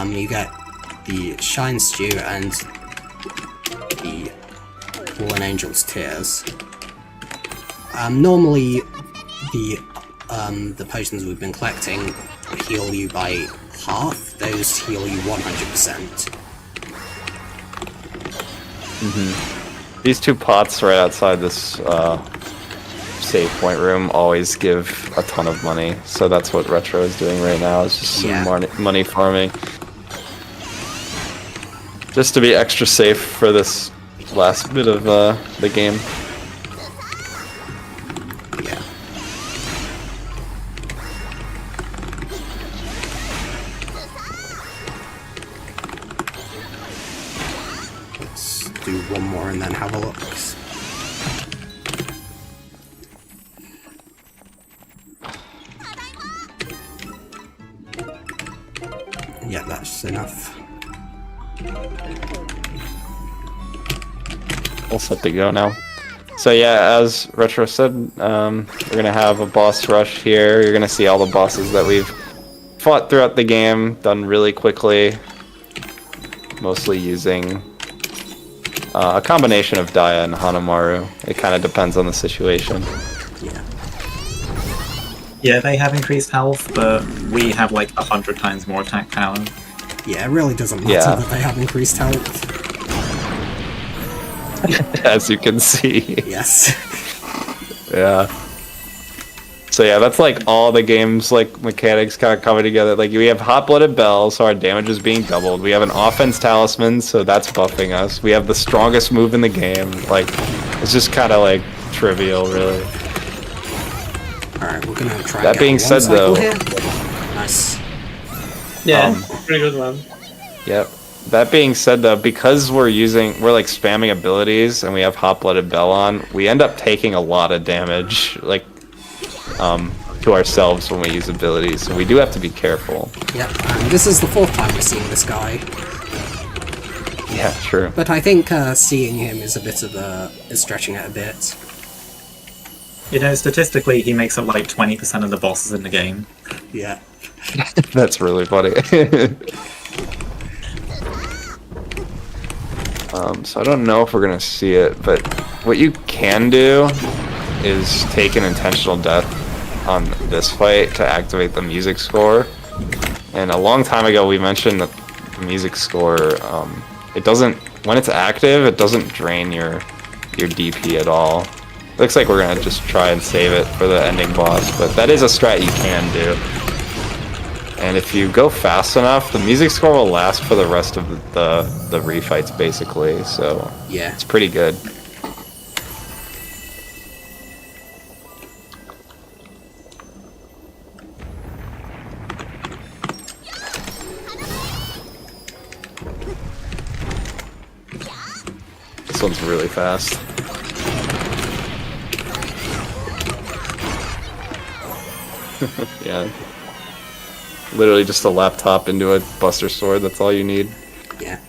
You get the Shine Stew and the Fallen Angels Tears. Normally, the potions we've been collecting heal you by half. Those heal you 100%. These 2 pots right outside this save point room always give a ton of money, so that's what Retro is doing right now, is just some money farming. Just to be extra safe for this last bit of the game. Yeah. Let's do one more and then have a look. Yeah, that's enough. All set to go now. So yeah, as Retro said, we're gonna have a boss rush here. You're gonna see all the bosses that we've fought throughout the game, done really quickly. Mostly using a combination of Daya and Hanamaru. It kind of depends on the situation. Yeah, they have increased health, but we have like 100 times more attack power. Yeah, it really doesn't matter Yeah. that they have increased health. As you can see. Yes. Yeah. So yeah, that's like all the game's like mechanics kind of coming together. Like we have hot-blooded bell, so our damage is being doubled. We have an offense talisman, so that's buffing us. We have the strongest move in the game. Like it's just kind of like trivial, really. Alright, we're gonna try. That being said, though, nice. Yeah, pretty good one. Yep. That being said, though, because we're like spamming abilities and we have hot-blooded bell on, we end up taking a lot of damage, like, to ourselves when we use abilities. So we do have to be careful. Yep, and this is the 4th time we're seeing this guy. Yeah, true. But I think seeing him is a bit of is stretching it a bit. You know, statistically, he makes up like 20% of the bosses in the game. Yeah. That's really funny. So I don't know if we're gonna see it, but what you can do is take an intentional death on this fight to activate the music score. And a long time ago, we mentioned that the music score, it doesn't, when it's active, it doesn't drain your DP at all. Looks like we're gonna just try and save it for the ending boss, but that is a strat you can do. And if you go fast enough, the music score will last for the rest of the refights, basically. So yeah, it's pretty good. This one's really fast. Yeah. Literally just a laptop into a Buster Sword, that's all you need. Yeah.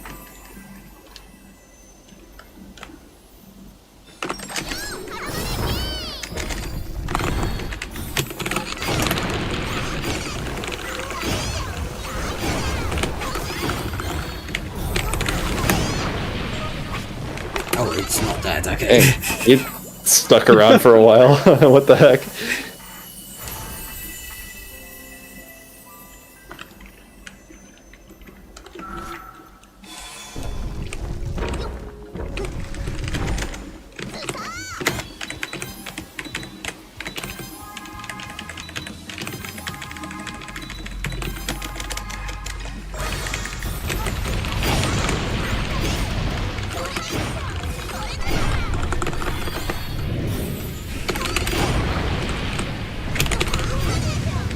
Oh, it's not dead, okay. Hey, you stuck around for a while. What the heck?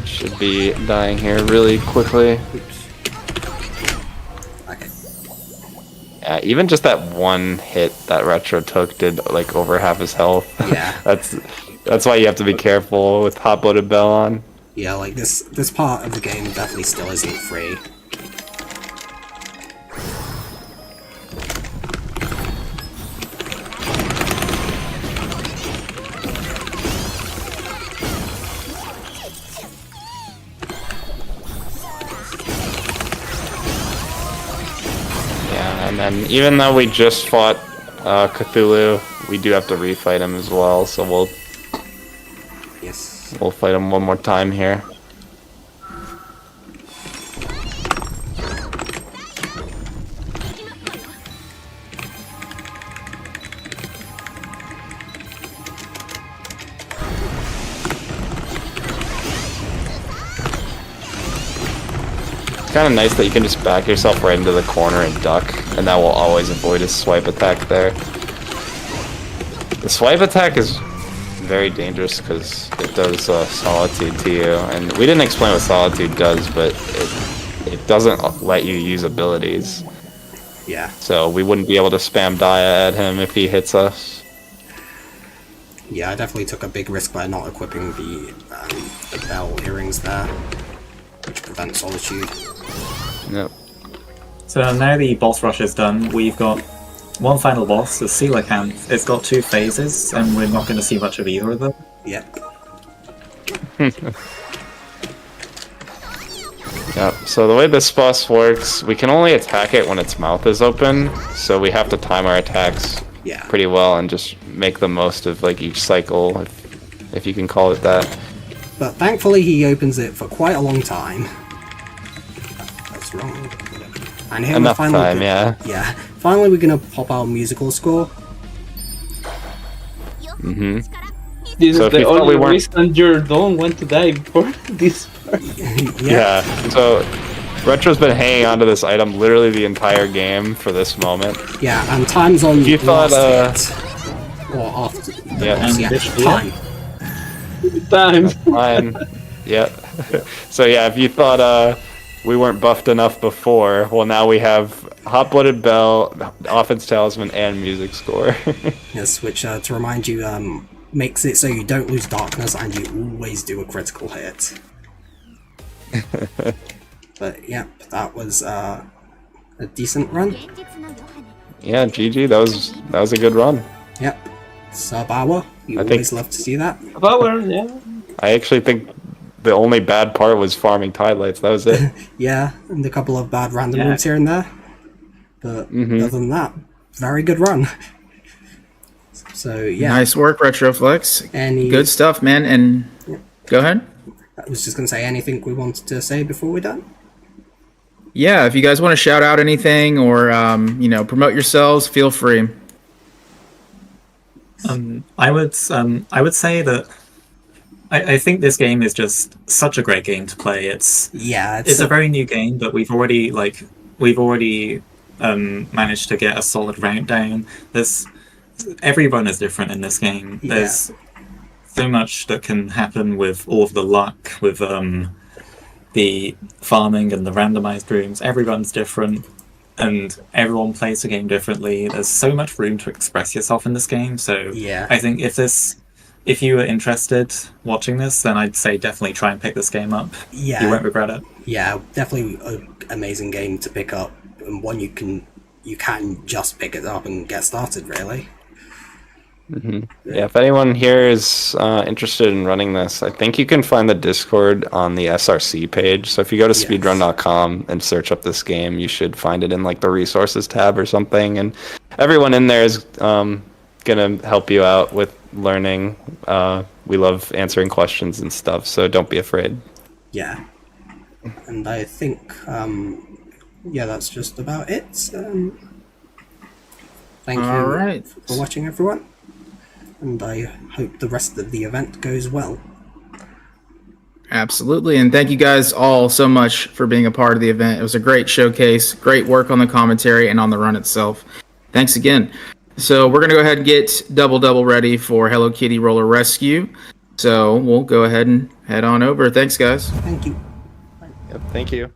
Should be dying here really quickly. Okay. Yeah, even just that one hit that Retro took did like over half his health. Yeah. That's why you have to be careful with hot-blooded bell on. Yeah, like this part of the game definitely still isn't free. Yeah, and then even though we just fought Cthulhu, we do have to refight him as well, so we'll fight him one more time here. It's kind of nice that you can just back yourself right into the corner and duck, and that will always avoid his swipe attack there. The swipe attack is very dangerous because it does solitude to you, and we didn't explain what solitude does, but it doesn't let you use abilities. Yeah. So we wouldn't be able to spam Dia at him if he hits us. Yeah, I definitely took a big risk by not equipping the bell earrings there, which prevents solitude. Yep. So now the boss rush is done. We've got one final boss, the Coelacanth. It's got 2 phases, and we're not going to see much of either of them. Yep. Yep, so the way this boss works, we can only attack it when its mouth is open, so we have to time our attacks pretty well and just make the most of like each cycle, if you can call it that. But thankfully he opens it for quite a long time. That's wrong. And here Enough we're finally time, yeah. Yeah, finally we're gonna pop our musical score. Mm-hmm. This So is if the you thought only we weren't- reason you don't want to die before this part. Yeah. So Retro's been hanging on to this item literally the entire game for this moment. Yeah, and time's on You thought, last hit. Or after. Yeah. Time. Time. Fine. Yeah. So yeah, if you thought we weren't buffed enough before, well now we have Hot-Blooded Bell, Offense Talisman, and Music Score. Yes, which to remind you, makes it so you don't lose darkness and you always do a critical hit. But yep, that was a decent run. Yeah, GG, that was a good run. Yep. Sub-hour, you I always think- love to see that. Power, yeah. I actually think the only bad part was farming tide lights. That was it. Yeah, and a couple of bad random Yeah. moves here and there. But other than that, very good run. So yeah. Nice work, Retroflex. Any- Good stuff, man. And go ahead. I was just going to say anything we wanted to say before we're done. Yeah, if you guys want to shout out anything or promote yourselves, feel free. I would say that I think this game is just such a great game to play. It's a very new game, but we've already managed to get a solid route down. Every run is different in this game. Yeah. There's so much that can happen with all of the luck, with the farming and the randomized rooms. Every run's different, and everyone plays the game differently. There's so much room to express yourself in this game. So Yeah. I think if you were interested watching this, then I'd say definitely try and pick this game up. Yeah. You won't regret it. Yeah, definitely an amazing game to pick up, and one you can just pick it up and get started, really. Mm-hmm. Yeah, if anyone here is interested in running this, I think you can find the Discord on the SRC page. So if you go to speedrun.com and search up this game, you should find it in like the resources tab or something. And everyone in there is gonna help you out with learning. We love answering questions and stuff, so don't be afraid. Yeah. And I think, that's just about it. Thank All you right. for watching, everyone. And I hope the rest of the event goes well. Absolutely. And thank you guys all so much for being a part of the event. It was a great showcase, great work on the commentary and on the run itself. Thanks again. So we're going to go ahead and get Double ready for Hello Kitty Roller Rescue. So we'll go ahead and head on over. Thanks, guys. Thank you. Yep, thank you.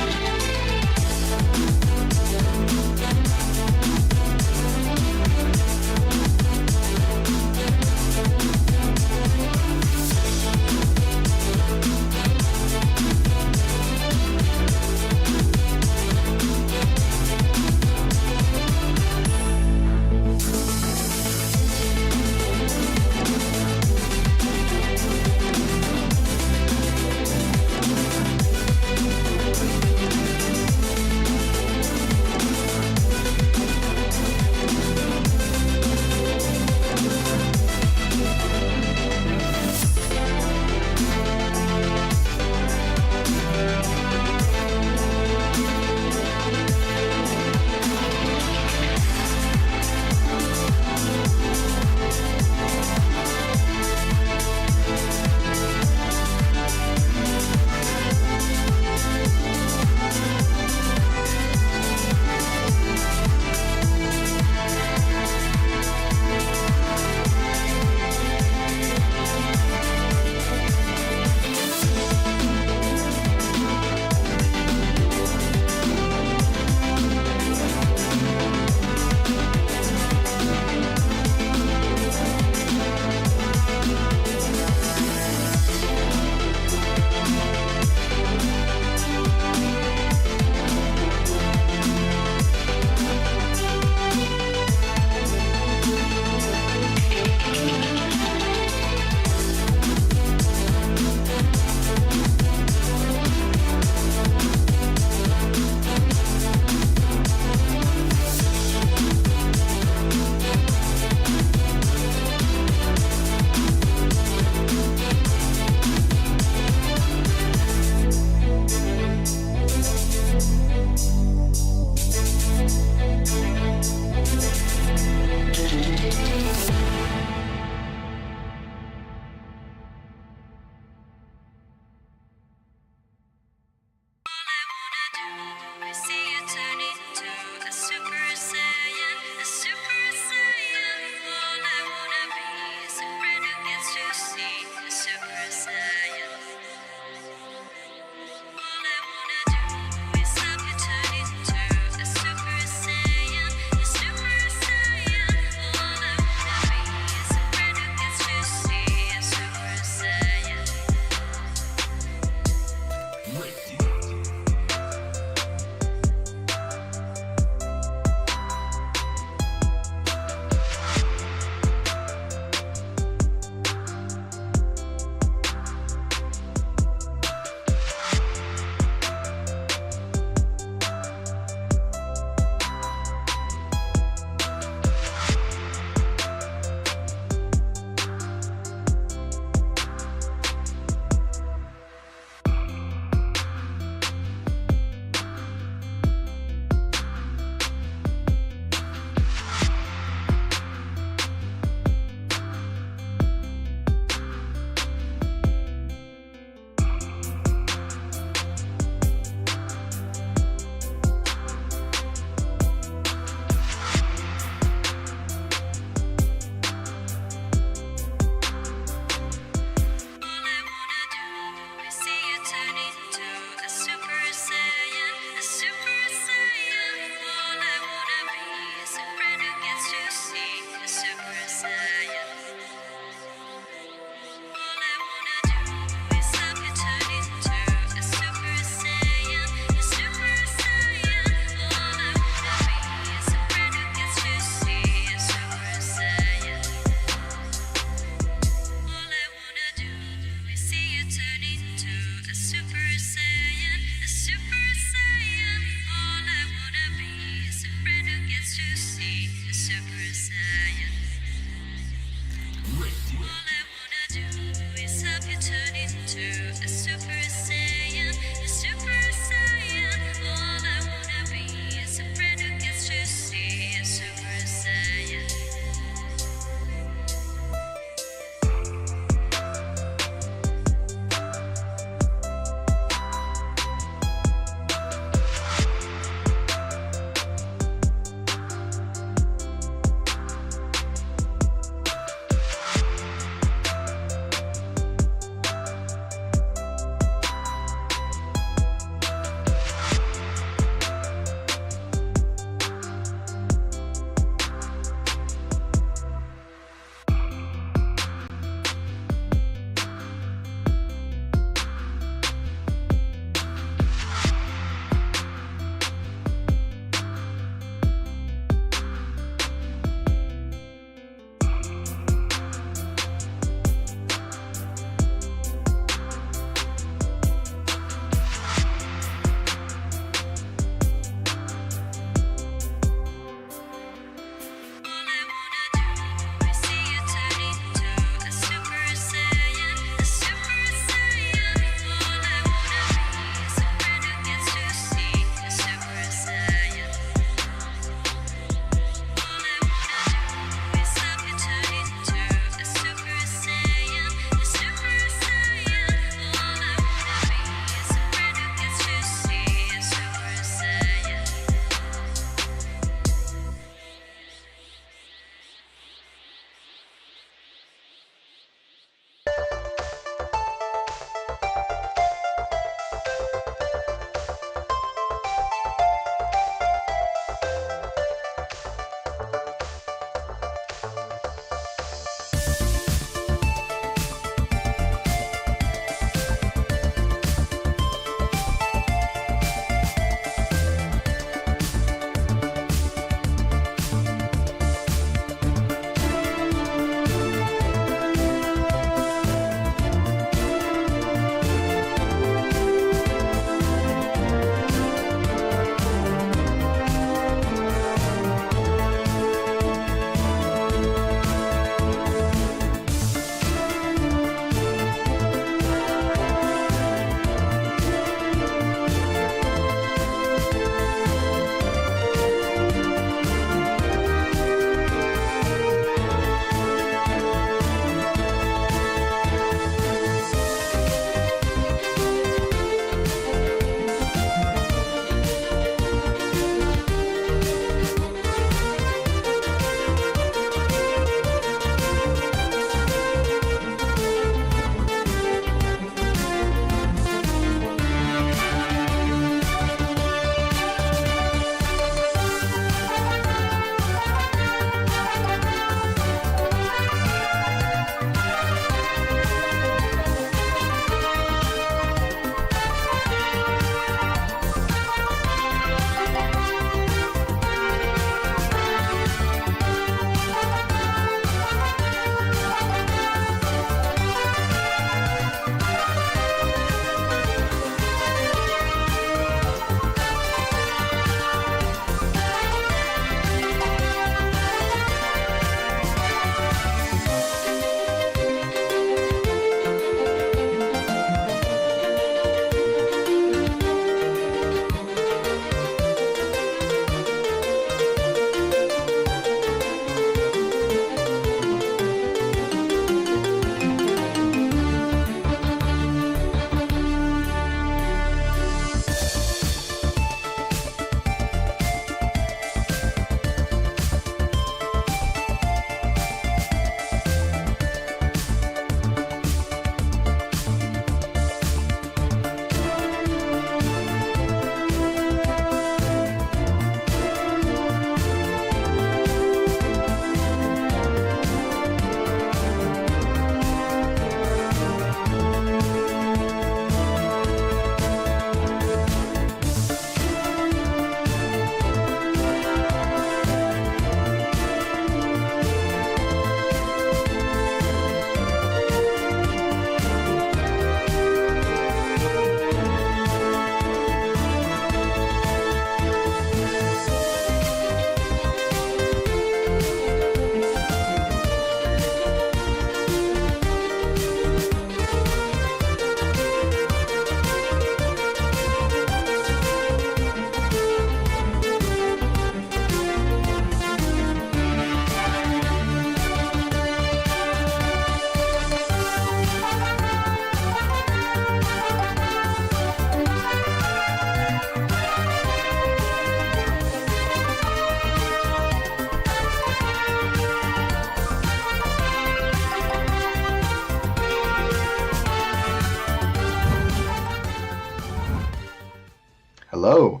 Hello.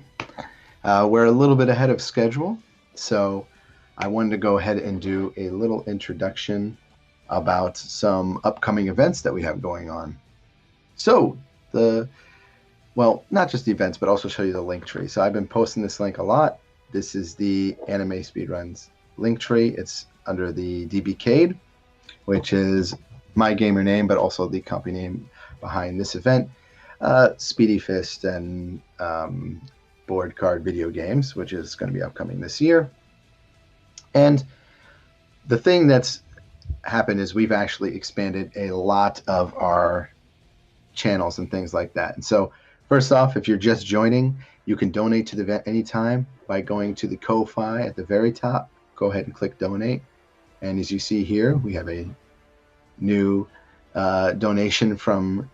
We're a little bit ahead of schedule, so I wanted to go ahead and do a little introduction about some upcoming events that we have going on. So, well, not just the events, but also show you the link tree. So I've been posting this link a lot. This is the Anime Speedruns link tree. It's under the DBcade, which is my gamer name, but also the company name behind this event. Speedy Fist and board card video games, which is going to be upcoming this year. And the thing that's happened is we've actually expanded a lot of our channels and things like that. And so first off, if you're just joining, you can donate to the event anytime by going to the Ko-Fi at the very top. Go ahead and click donate. And as you see here, we have a new donation from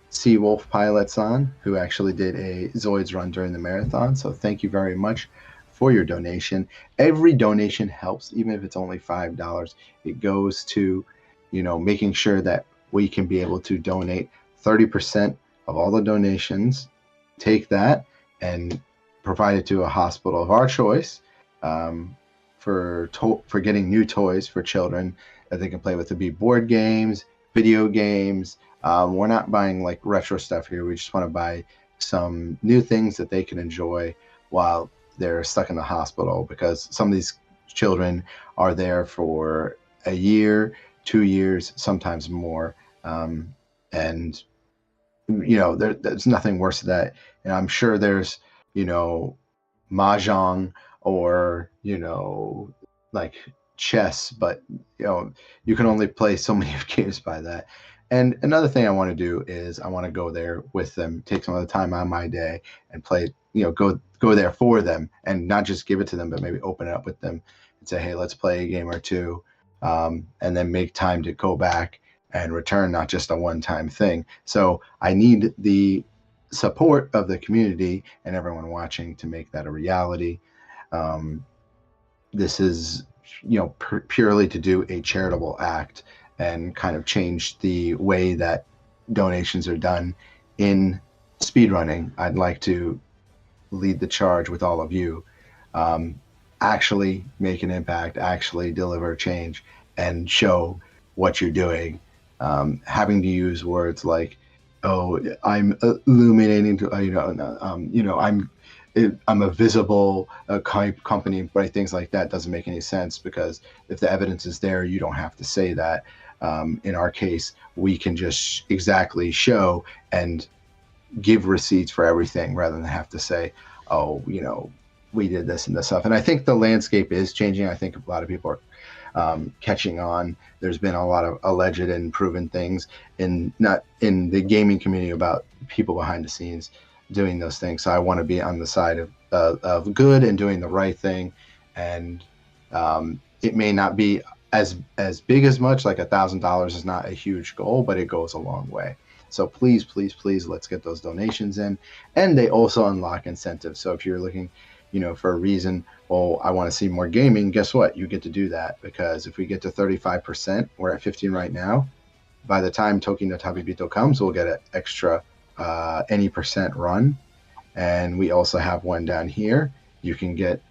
Seawolf Pilot-san, who actually did a Zoids run during the marathon. So thank you very much for your donation. Every donation helps, even if it's only $5. It goes to, making sure that we can be able to donate 30% of all the donations, take that and provide it to a hospital of our choice for getting new toys for children that they can play with. To be board games, video games. We're not buying like retro stuff here. We just want to buy some new things that they can enjoy while they're stuck in the hospital, because some of these children are there for a year, 2 years, sometimes more. And there's nothing worse than that. And I'm sure there's, mahjong or, like chess, but, you can only play so many games by that. And another thing I want to do is I want to go there with them, take some of the time on my day and play, go there for them, and not just give it to them, but maybe open it up with them and say, hey, let's play a game or two, and then make time to go back and return, not just a one-time thing. So I need the support of the community and everyone watching to make that a reality. This is, purely to do a charitable act and kind of change the way that donations are done in speedrunning. I'd like to lead the charge with all of you, actually make an impact, actually deliver change, and show what you're doing. Having to use words like, "Oh, I'm illuminating," I'm a visible company, but things like that doesn't make any sense, because if the evidence is there, you don't have to say that. In our case, we can just exactly show and give receipts for everything rather than have to say, oh, we did this and this stuff. And I think the landscape is changing. I think a lot of people are catching on. There's been a lot of alleged and proven things not in the gaming community about people behind the scenes doing those things. So I want to be on the side of good and doing the right thing. And it may not be as big as much, like $1,000 is not a huge goal, but it goes a long way. So please, please, please, let's get those donations in. And they also unlock incentives. So if you're looking, for a reason, oh, I want to see more gaming, guess what? You get to do that, because if we get to 35%, we're at 15 right now. By the time Toki no Tabibito comes, we'll get an extra any percent run. And we also have one down here. You can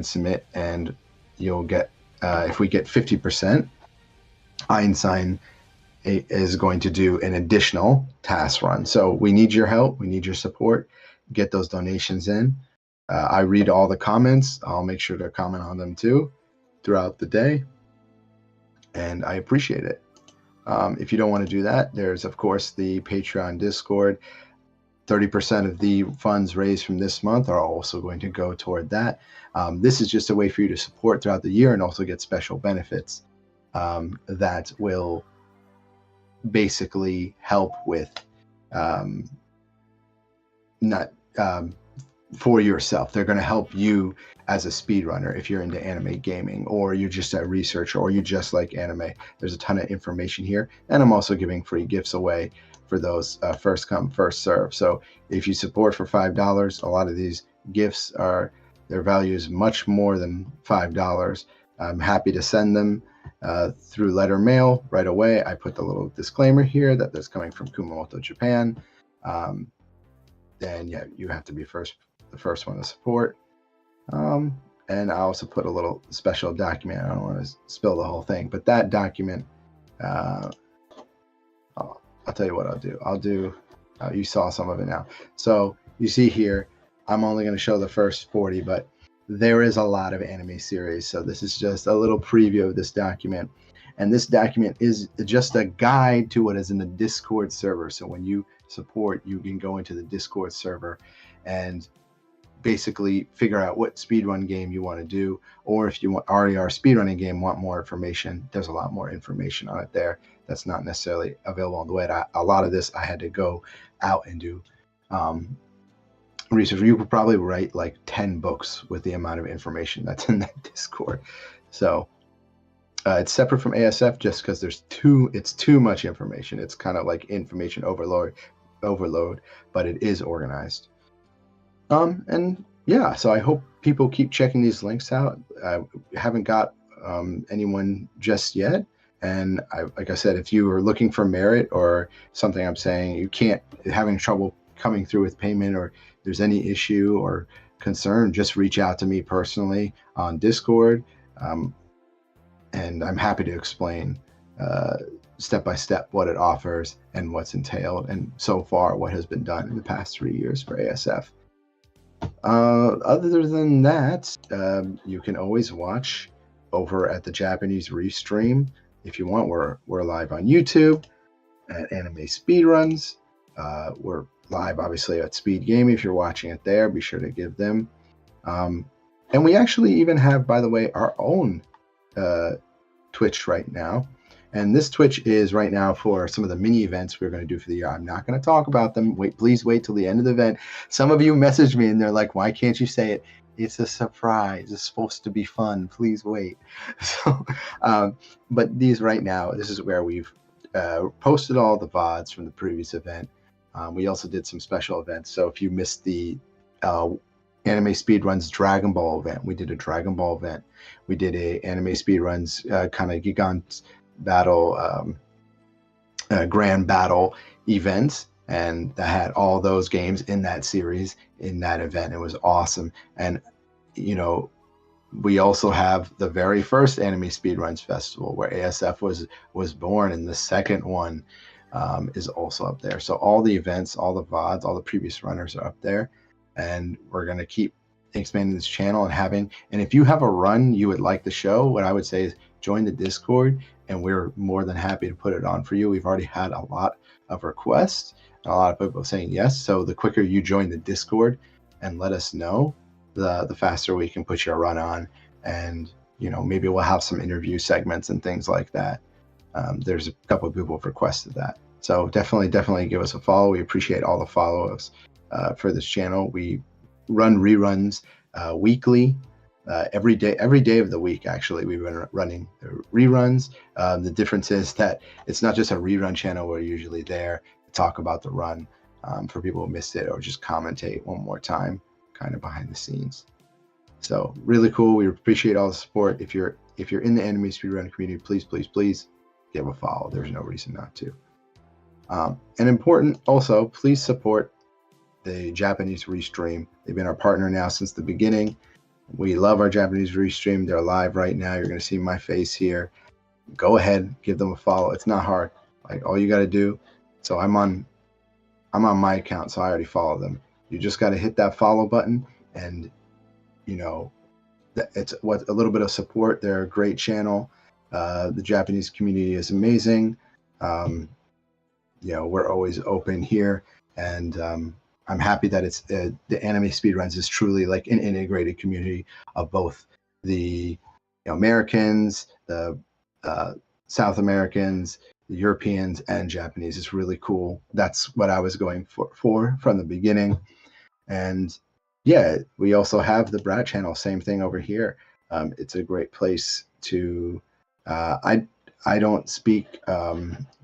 submit and you'll get, if we get 50%, Einstein is going to do an additional task run. So we need your help. We need your support. Get those donations in. I read all the comments. I'll make sure to comment on them too throughout the day. And I appreciate it. If you don't want to do that, there's, of course, the Patreon Discord. 30% of the funds raised from this month are also going to go toward that. This is just a way for you to support throughout the year and also get special benefits that will basically help with for yourself. They're going to help you as a speedrunner if you're into anime gaming, or you're just a researcher, or you just like anime. There's a ton of information here. And I'm also giving free gifts away for those first come, first serve. So if you support for $5, a lot of these gifts their value is much more than $5. I'm happy to send them through letter mail right away. I put the little disclaimer here that that's coming from Kumamoto, Japan. then yeah, you have to be the first one to support. And I also put a little special document. I don't want to spill the whole thing, but that document, I'll tell you what I'll do. You saw some of it now. So you see here, I'm only going to show the first 40, but there is a lot of anime series. So this is just a little preview of this document. And this document is just a guide to what is in the Discord server. So when you support, you can go into the Discord server and basically figure out what speedrun game you want to do, or if you already are a speedrunning game, want more information, there's a lot more information on it there that's not necessarily available on the web. A lot of this I had to go out and do research. You could probably write like 10 books with the amount of information that's in that Discord. So it's separate from ASF just because it's too much information. It's kind of like information overload, but it is organized. And yeah, so I hope people keep checking these links out. I haven't got anyone just yet. And like I said, if you are looking for merit or something I'm saying, you can't, having trouble coming through with payment, or there's any issue or concern, just reach out to me personally on Discord. And I'm happy to explain step by step what it offers and what's entailed, and so far what has been done in the past 3 years for ASF. Other than that, you can always watch over at the Japanese Restream if you want. We're live on YouTube at Anime Speedruns. We're live, obviously, at Speed Gaming. If you're watching it there, be sure to give them. And we actually even have, by the way, our own Twitch right now. And this Twitch is right now for some of the mini events we're going to do for the year. I'm not going to talk about them. Please wait till the end of the event. Some of you messaged me and they're like, why can't you say it? It's a surprise. It's supposed to be fun. Please wait. So, but these right now, this is where we've posted all the VODs from the previous event. We also did some special events. So if you missed the Anime Speedruns Dragon Ball event, we did a Dragon Ball event. We did a Anime Speedruns kind of Gigant battle, grand battle event, and that had all those games in that series in that event. It was awesome. And you know, we also have the very first Anime Speedruns Festival where ASF was born, and the second one is also up there. So all the events, all the VODs, all the previous runners are up there, and we're going to keep expanding this channel and if you have a run you would like the show, what I would say is join the Discord, and we're more than happy to put it on for you. We've already had a lot of requests and a lot of people saying yes. So the quicker you join the Discord and let us know, the faster we can put your run on. And you know, maybe we'll have some interview segments and things like that. There's a couple of people have requested that. So definitely give us a follow. We appreciate all the follow-ups for this channel. We run reruns weekly. Every day of the week, actually, we've been running reruns. The difference is that it's not just a rerun channel. We're usually there to talk about the run for people who missed it, or just commentate one more time, kind of behind the scenes. So really cool. We appreciate all the support. If you're in the Anime Speedrun community, please give a follow. There's no reason not to. And important also, please support the Japanese Restream. They've been our partner now since the beginning. We love our Japanese Restream. They're live right now. You're going to see my face here. Go ahead, give them a follow. It's not hard. Like, all you got to do. So I'm on my account, so I already follow them. You just got to hit that follow button, and you know, it's what a little bit of support. They're a great channel. The Japanese community is amazing. You know, we're always open here, and I'm happy that it's the Anime Speedruns is truly like an integrated community of both the Americans, the South Americans, the Europeans, and Japanese. It's really cool. That's what I was going for from the beginning. And yeah, we also have the Brat channel. Same thing over here. It's a great place to. I don't speak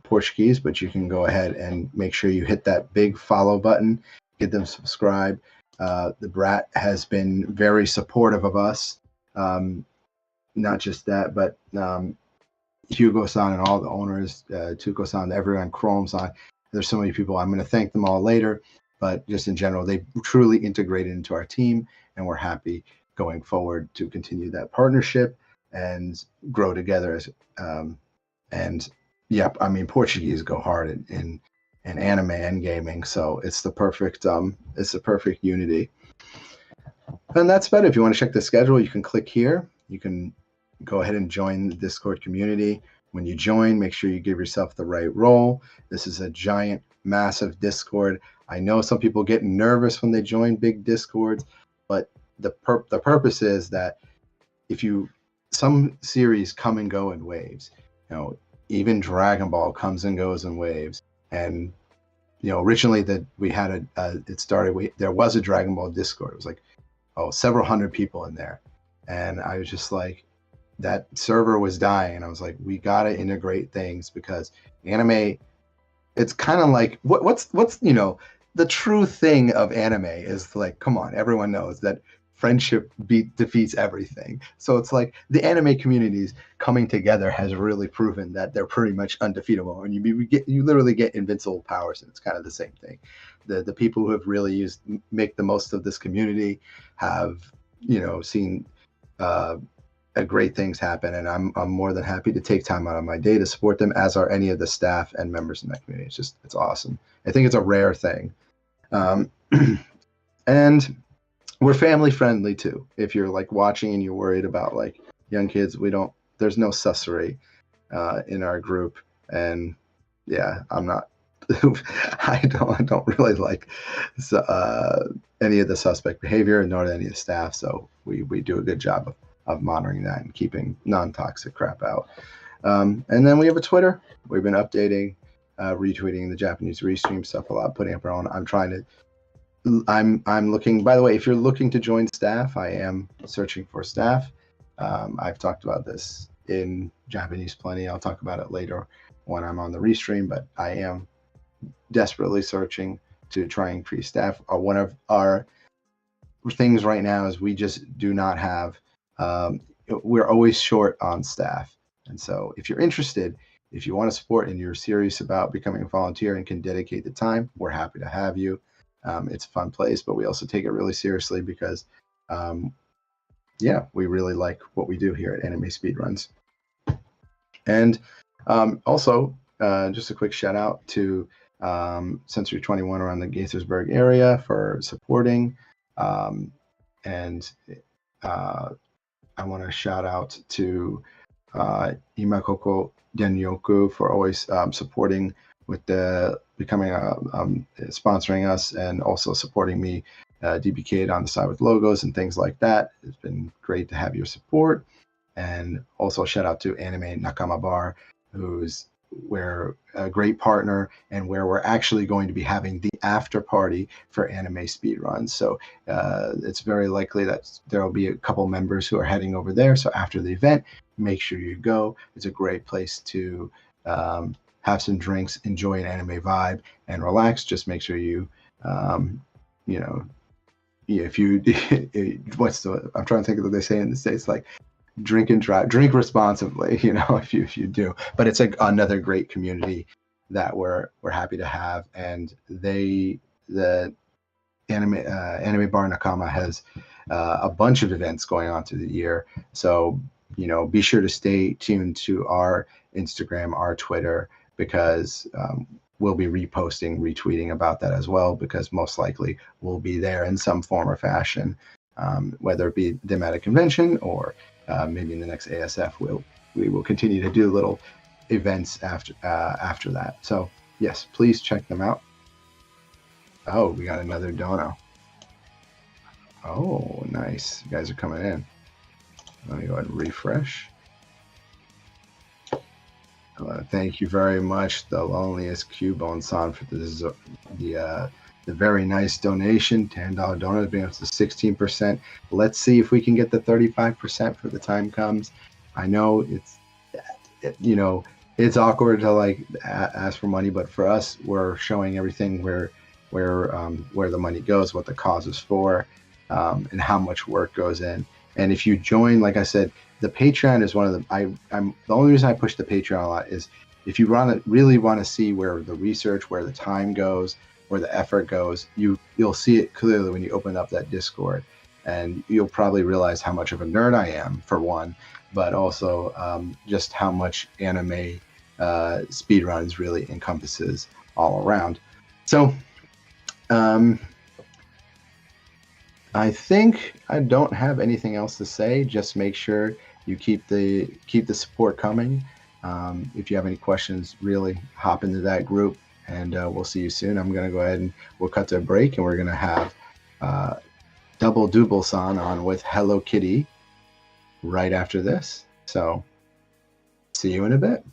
Portuguese, but you can go ahead and make sure you hit that big follow button. Get them subscribe. The Brat has been very supportive of us. Not just that, but Hugo-san and all the owners, Tuko-san, everyone, Chrome-san. There's so many people. I'm going to thank them all later. but just in general, they truly integrated into our team, and we're happy going forward to continue that partnership and grow together. And yep, I mean, Portuguese go hard in anime and gaming, so it's the perfect unity. And that's about it. If you want to check the schedule, you can click here. You can go ahead and join the Discord community. When you join, make sure you give yourself the right role. This is a giant, massive Discord. I know some people get nervous when they join big Discords, but the purpose is that some series come and go in waves. You know, even Dragon Ball comes and goes in waves. And originally that we had there was a Dragon Ball Discord. It was like several hundred people in there, and I was just like, that server was dying, and I was like, we gotta integrate things, because anime, it's kind of like what's the true thing of anime is like, come on, everyone knows that friendship defeats everything. So it's like the anime communities coming together has really proven that they're pretty much undefeatable, and you literally get invincible powers, and it's kind of the same thing. The people who have really make the most of this community have seen great things happen, and I'm more than happy to take time out of my day to support them, as are any of the staff and members in that community. It's awesome. I think it's a rare thing. And we're family friendly too. If you're like watching and you're worried about like young kids, there's no sussery in our group. And yeah, I'm not I don't really like any of the suspect behavior, nor any of the staff, so we do a good job of monitoring that and keeping non-toxic crap out. And then we have a Twitter. We've been updating, retweeting the Japanese restream stuff a lot, putting up our own. I'm looking, by the way, if you're looking to join staff, I am searching for staff. I've talked about this in Japanese plenty. I'll talk about it later when I'm on the restream, but I am desperately searching to try and increase staff. One of our things right now is we just do not have, we're always short on staff. And so if you're interested, if you want to support and you're serious about becoming a volunteer and can dedicate the time, we're happy to have you. It's a fun place, but we also take it really seriously because, we really like what we do here at Anime Speedruns. And also, just a quick shout out to Century 21 around the Gaithersburg area for supporting. And I want to shout out to Imakoko Denyoku for always supporting with sponsoring us, and also supporting me, DBK'd on the side with logos and things like that. It's been great to have your support. And also shout out to Anime Nakama Bar, we're a great partner, and where we're actually going to be having the after party for Anime Speedruns. So it's very likely that there will be a couple members who are heading over there. So after the event, make sure you go. It's a great place to have some drinks, enjoy an anime vibe, and relax. Just make sure you, if you, I'm trying to think of what they say in the States, like drink and drive, drink responsibly, if you do. But it's another great community that we're happy to have. And the Anime Bar Nakama has a bunch of events going on through the year. So, be sure to stay tuned to our Instagram, our Twitter, because we'll be reposting, retweeting about that as well, because most likely we'll be there in some form or fashion, whether it be them at a convention or maybe in the next ASF. We will continue to do little events after that. So yes, please check them out. Oh, we got another dono. Oh, nice. You guys are coming in. Let me go ahead and refresh. Thank you very much, the loneliest Cubone-san, for the very nice donation. $10 donation, bringing us to 16%. Let's see if we can get the 35% for the time comes. I know it's awkward to ask for money, but for us, we're showing everything where the money goes, what the cause is for, and how much work goes in. And if you join, like I said, the Patreon is one of the. The only reason I push the Patreon a lot is if you really want to see where the research, where the time goes, where the effort goes, you'll see it clearly when you open up that Discord, and you'll probably realize how much of a nerd I am, for one, but also just how much anime speedruns really encompasses all around. So I think I don't have anything else to say. Just make sure you keep the support coming. If you have any questions, really hop into that group, and we'll see you soon. I'm going to go ahead and we'll cut to a break, and we're going to have Double Double-san on with Hello Kitty right after this. So see you in a bit.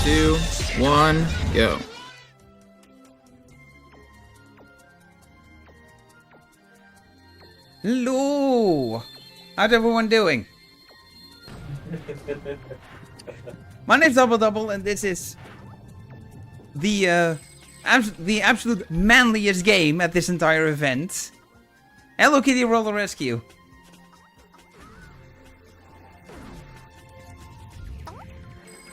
Two, one, go. Hello! How's everyone doing? My name's Double Double, and this is the absolute manliest game at this entire event. Hello Kitty Roller Rescue.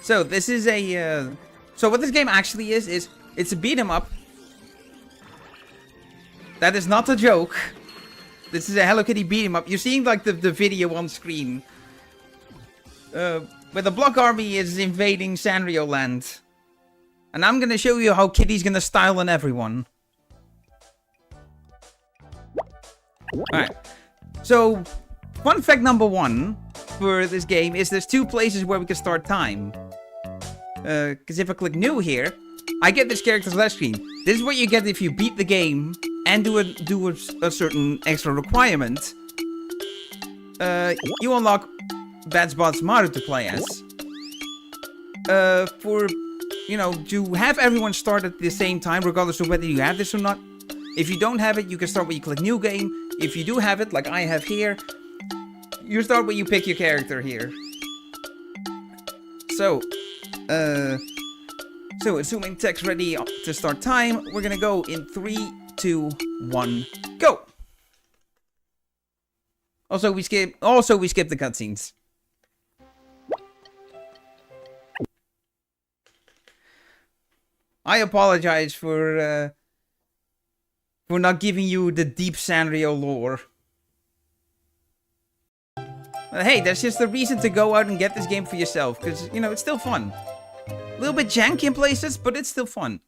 So this is a so what this game actually is it's a beat 'em up. That is not a joke. This is a Hello Kitty beat 'em up. You're seeing like the video on screen. Where the Block Army is invading Sanrio Land. And I'm gonna show you how Kitty's gonna style on everyone. Alright. So, fun fact number one for this game is there's two places where we can start time. Because if I click new here, I get this character's left screen. This is what you get if you beat the game and do a certain extra requirement. You unlock Bad Spots Maru to play as. For, you know, to have everyone start at the same time, regardless of whether you have this or not. If you don't have it, you can start when you click new game. If you do have it, like I have here, you start when you pick your character here. So assuming tech's ready to start time, we're gonna go in 3, 2, 1, go! Also, we skip the cutscenes. I apologize for for not giving you the deep Sanrio lore. But hey, that's just a reason to go out and get this game for yourself, because, you know, it's still fun. A little bit janky in places, but it's still fun.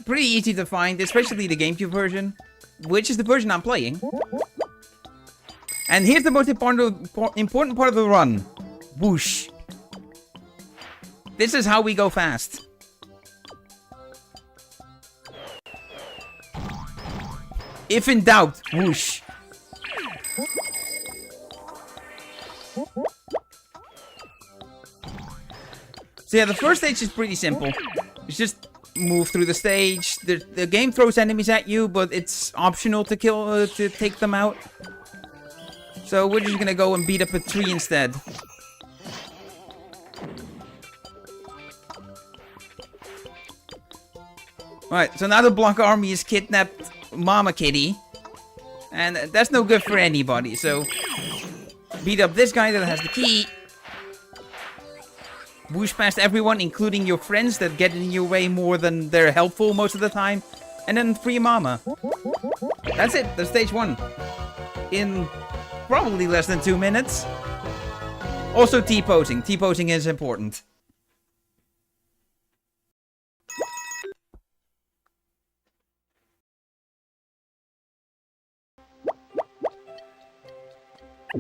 Pretty easy to find, especially the GameCube version, which is the version I'm playing. And here's the most important part of the run. Whoosh. This is how we go fast. If in doubt, whoosh. So yeah, the first stage is pretty simple. It's just move through the stage. The game throws enemies at you, but it's optional to kill to take them out. So we're just gonna go and beat up a tree instead. Right, so now the Block Army has kidnapped Mama Kitty. And that's no good for anybody, so... beat up this guy that has the key. Whoosh past everyone, including your friends that get in your way more than they're helpful most of the time. And then free Mama. That's it, that's stage 1. In probably less than 2 minutes. Also T-posing. T-posing is important.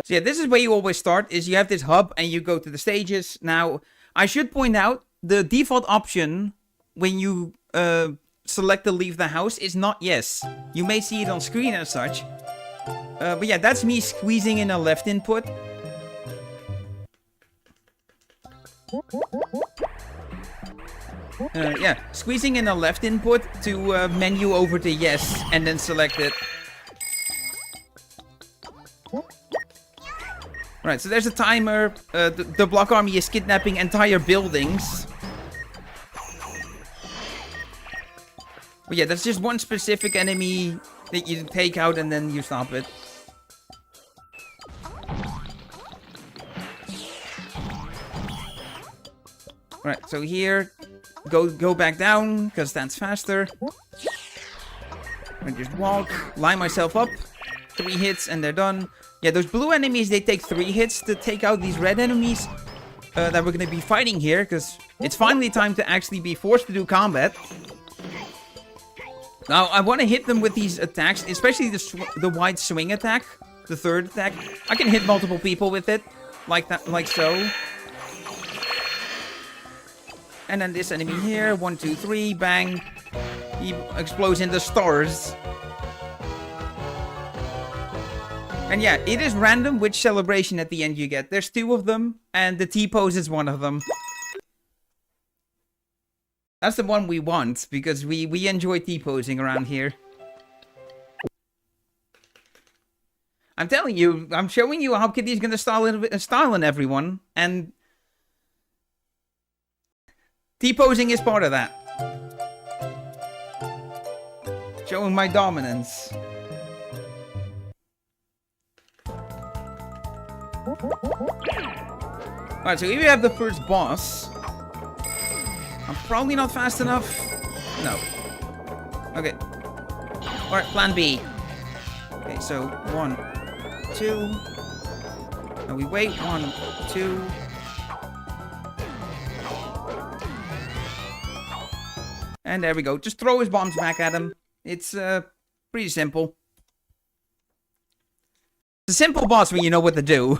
So yeah, this is where you always start, is you have this hub and you go to the stages. Now, I should point out, the default option when you select to leave the house is not yes. You may see it on screen as such. But yeah, that's me squeezing in a left input. Yeah, squeezing in a left input to menu over to yes and then select it. Right, so there's a timer. The Block Army is kidnapping entire buildings. But yeah, that's just one specific enemy that you take out and then you stop it. Right, so here, go back down, because that's faster. I just walk, line myself up, 3 hits and they're done. Yeah, those blue enemies, they take 3 hits to take out these red enemies that we're going to be fighting here, because it's finally time to actually be forced to do combat. Now, I want to hit them with these attacks, especially the wide swing attack, the third attack. I can hit multiple people with it, like that, like so. And then this enemy here, 1, 2, 3, bang. He explodes into stars. And yeah, it is random which celebration at the end you get. There's 2 of them, and the T-pose is one of them. That's the one we want, because we enjoy T-posing around here. I'm telling you, I'm showing you how Kitty's gonna style in everyone, and T-posing is part of that. Showing my dominance. Alright, so here we have the first boss. I'm probably not fast enough. No. Okay. Alright, plan B. Okay, so 1, 2. Now we wait. 1, 2. And there we go. Just throw his bombs back at him. It's pretty simple. It's a simple boss when you know what to do.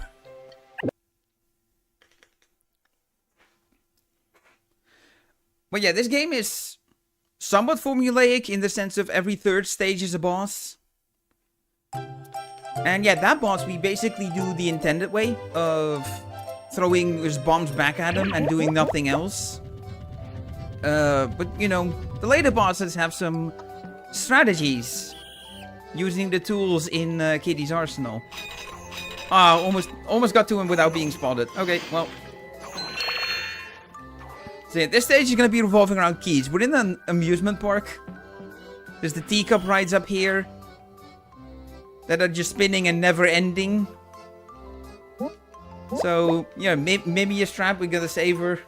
But yeah, this game is somewhat formulaic in the sense of every 3rd stage is a boss. And yeah, that boss we basically do the intended way of throwing his bombs back at him and doing nothing else. But you know, the later bosses have some strategies using the tools in Kitty's arsenal. Ah, almost got to him without being spotted. Okay, well. So yeah, this stage is going to be revolving around keys. We're in an amusement park. There's the teacup rides up here that are just spinning and never ending. So, yeah, maybe a strap, we gotta save her.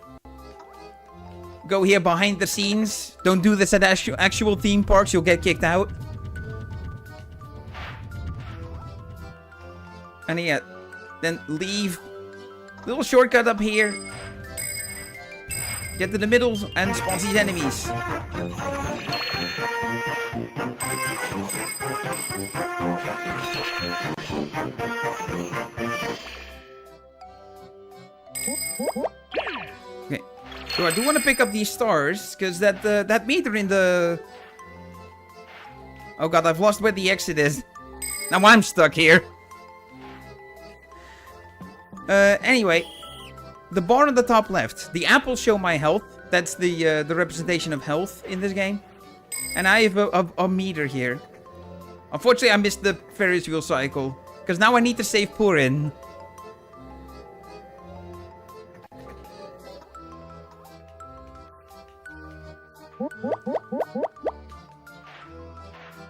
go here behind the scenes. Don't do this at actual theme parks, you'll get kicked out. And yeah, then leave. Little shortcut up here. Get to the middle and spawn these enemies. Okay, so I do want to pick up these stars because that meter in the. Oh god, I've lost where the exit is. Now I'm stuck here. Anyway, the bar on the top left. The apples show my health. That's the representation of health in this game. And I have a meter here. Unfortunately, I missed the Ferris wheel cycle. Because now I need to save Purin.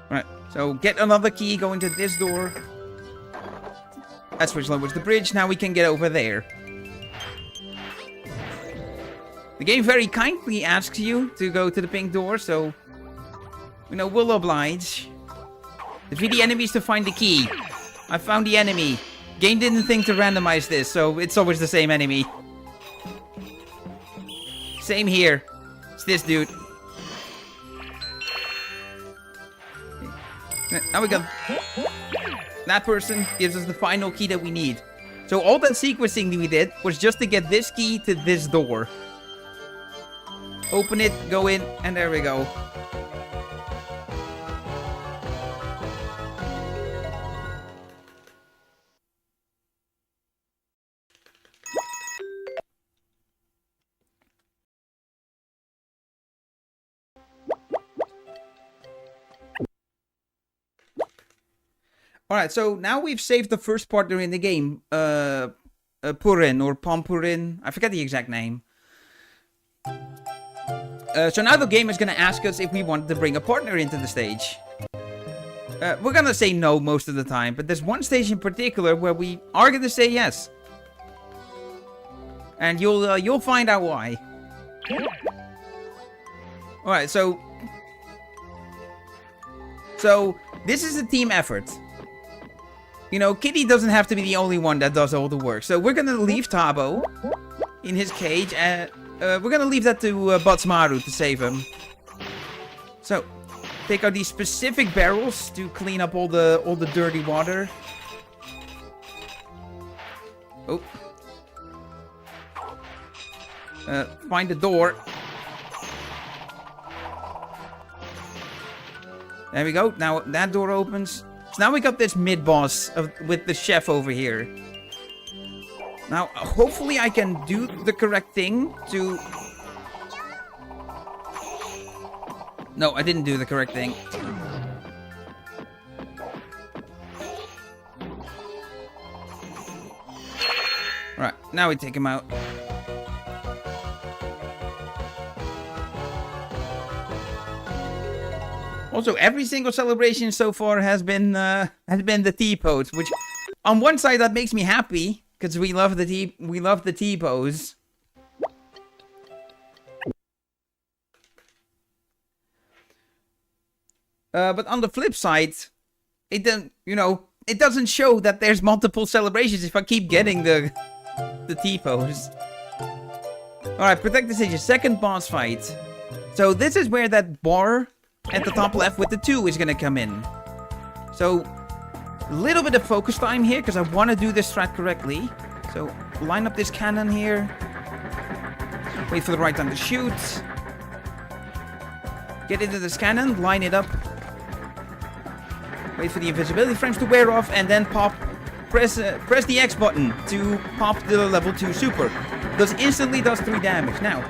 Right, so get another key, go into this door. That's which lowers the bridge. Now we can get over there. The game very kindly asks you to go to the pink door, so you know we'll oblige. Defeat the enemies to find the key. I found the enemy. Game didn't think to randomize this, so it's always the same enemy. Same here. It's this dude. Now we go. That person gives us the final key that we need. So all that sequencing we did was just to get this key to this door. Open it, go in, and there we go. Alright, so now we've saved the first partner in the game. Purin, or Pompurin. I forget the exact name. So now the game is going to ask us if we want to bring a partner into the stage. We're going to say no most of the time, but there's one stage in particular where we are going to say yes. And you'll find out why. Alright, so this is a team effort. You know, Kitty doesn't have to be the only one that does all the work. So we're gonna leave Tabo in his cage, and we're gonna leave that to Batsmaru to save him. So, take out these specific barrels to clean up all the dirty water. Oh. Find the door. There we go. Now that door opens. So now we got this mid-boss with the chef over here. Now, hopefully I can do the correct thing to... No, I didn't do the correct thing. Alright, now we take him out. Also, every single celebration so far has been the T-pose, which on one side that makes me happy because we love the T-pose. But on the flip side, it doesn't show that there's multiple celebrations if I keep getting the T-pose. Alright, protect the stage, second boss fight. So this is where that bar at the top left with the 2 is going to come in. So, a little bit of focus time here, because I want to do this strat correctly. So, line up this cannon here. Wait for the right time to shoot. Get into this cannon, line it up. Wait for the invisibility frames to wear off, and then press the X button to pop the level 2 super. Instantly does 3 damage. Now,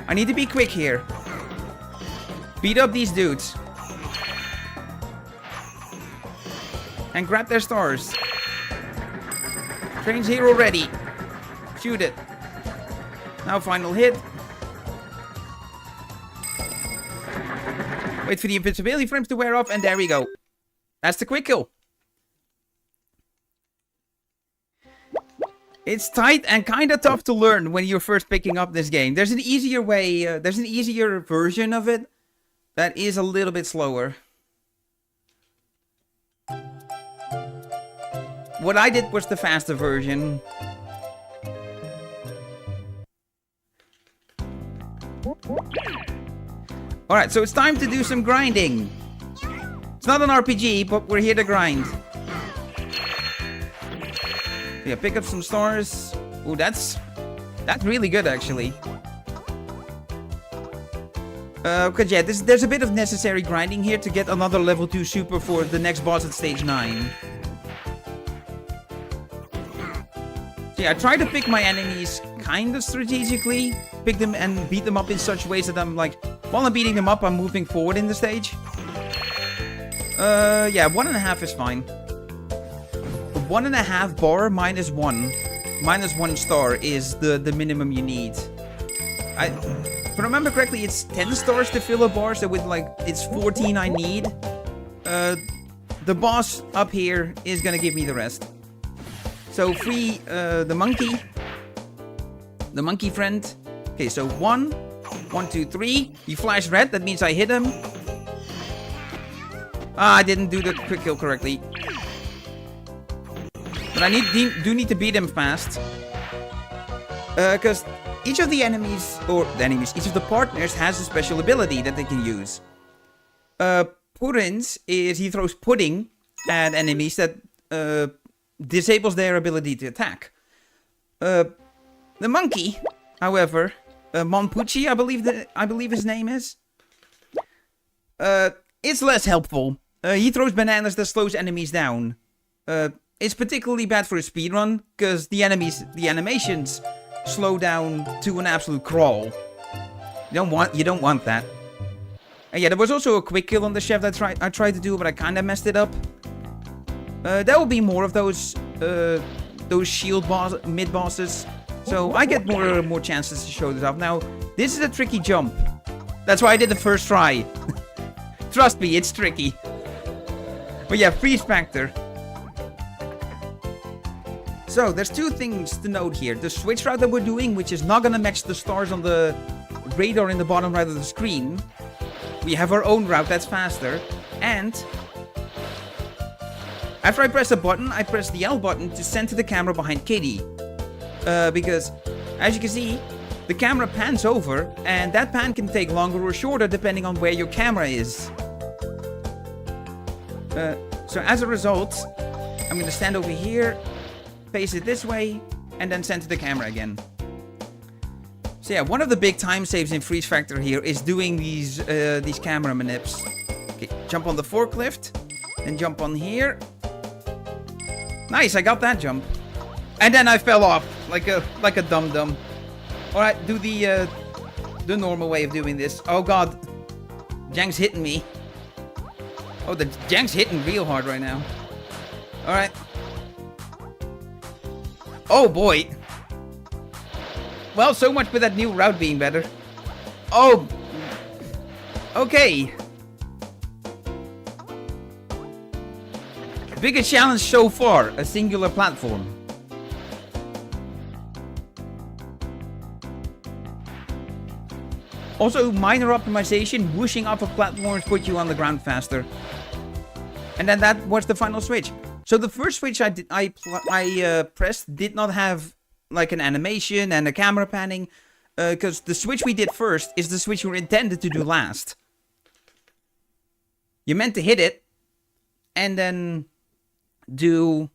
I need to be quick here. Beat up these dudes. And grab their stars. Train's here already. Shoot it. Now final hit. Wait for the invincibility frames to wear off, and there we go. That's the quick kill. It's tight and kind of tough to learn when you're first picking up this game. There's an easier way, there's an easier version of it that is a little bit slower. What I did was the faster version. Alright, so it's time to do some grinding. It's not an RPG, but we're here to grind. Yeah, pick up some stars. Ooh, that's really good, actually. Cause yeah, there's a bit of necessary grinding here to get another level 2 super for the next boss at stage 9. So yeah, I try to pick my enemies kind of strategically. Pick them and beat them up in such ways that I'm like, while I'm beating them up, I'm moving forward in the stage. Yeah, 1.5 is fine. 1.5 bar minus 1 star is the minimum you need. If I remember correctly, it's 10 stars to fill a bar, so with like, it's 14 I need. The boss up here is gonna give me the rest. So free the monkey friend. Okay, so 1, 2, 3. He flashed red, that means I hit him. Ah, I didn't do the quick kill correctly. But I do need to beat him fast. Because each of the enemies, each of the partners has a special ability that they can use. Puddins is, he throws pudding at enemies that disables their ability to attack. The monkey, however, Monpucci, I believe his name is. It's less helpful. He throws bananas that slows enemies down. It's particularly bad for a speedrun, because the animations slow down to an absolute crawl. You don't want that. Yeah, there was also a quick kill on the chef that I tried to do, but I kind of messed it up. There will be more of those shield mid bosses, so I get more chances to show this off. Now, this is a tricky jump. That's why I did the first try. Trust me, it's tricky. But yeah, freeze factor. So, there's two things to note here. The switch route that we're doing, which is not gonna match the stars on the radar in the bottom right of the screen. We have our own route that's faster. And after I press a button, I press the L button to center the camera behind Kitty. Because, as you can see, the camera pans over, and that pan can take longer or shorter depending on where your camera is. So as a result, I'm gonna stand over here, face it this way, and then center the camera again. So yeah, one of the big time saves in freeze factor here is doing these camera manips. Okay, jump on the forklift, then jump on here. Nice, I got that jump. And then I fell off like a dum-dum. Alright, do the normal way of doing this. Oh god. Jang's hitting me. Oh, the Jang's hitting real hard right now. Alright. Oh boy. Well, so much for that new route being better. Oh. Okay. Biggest challenge so far, a singular platform. Also, minor optimization, whooshing off of platforms put you on the ground faster. And then that was the final switch. So the first switch I pressed did not have like an animation and a camera panning. Because the switch we did first is the switch you were intended to do last. You meant to hit it. And then do...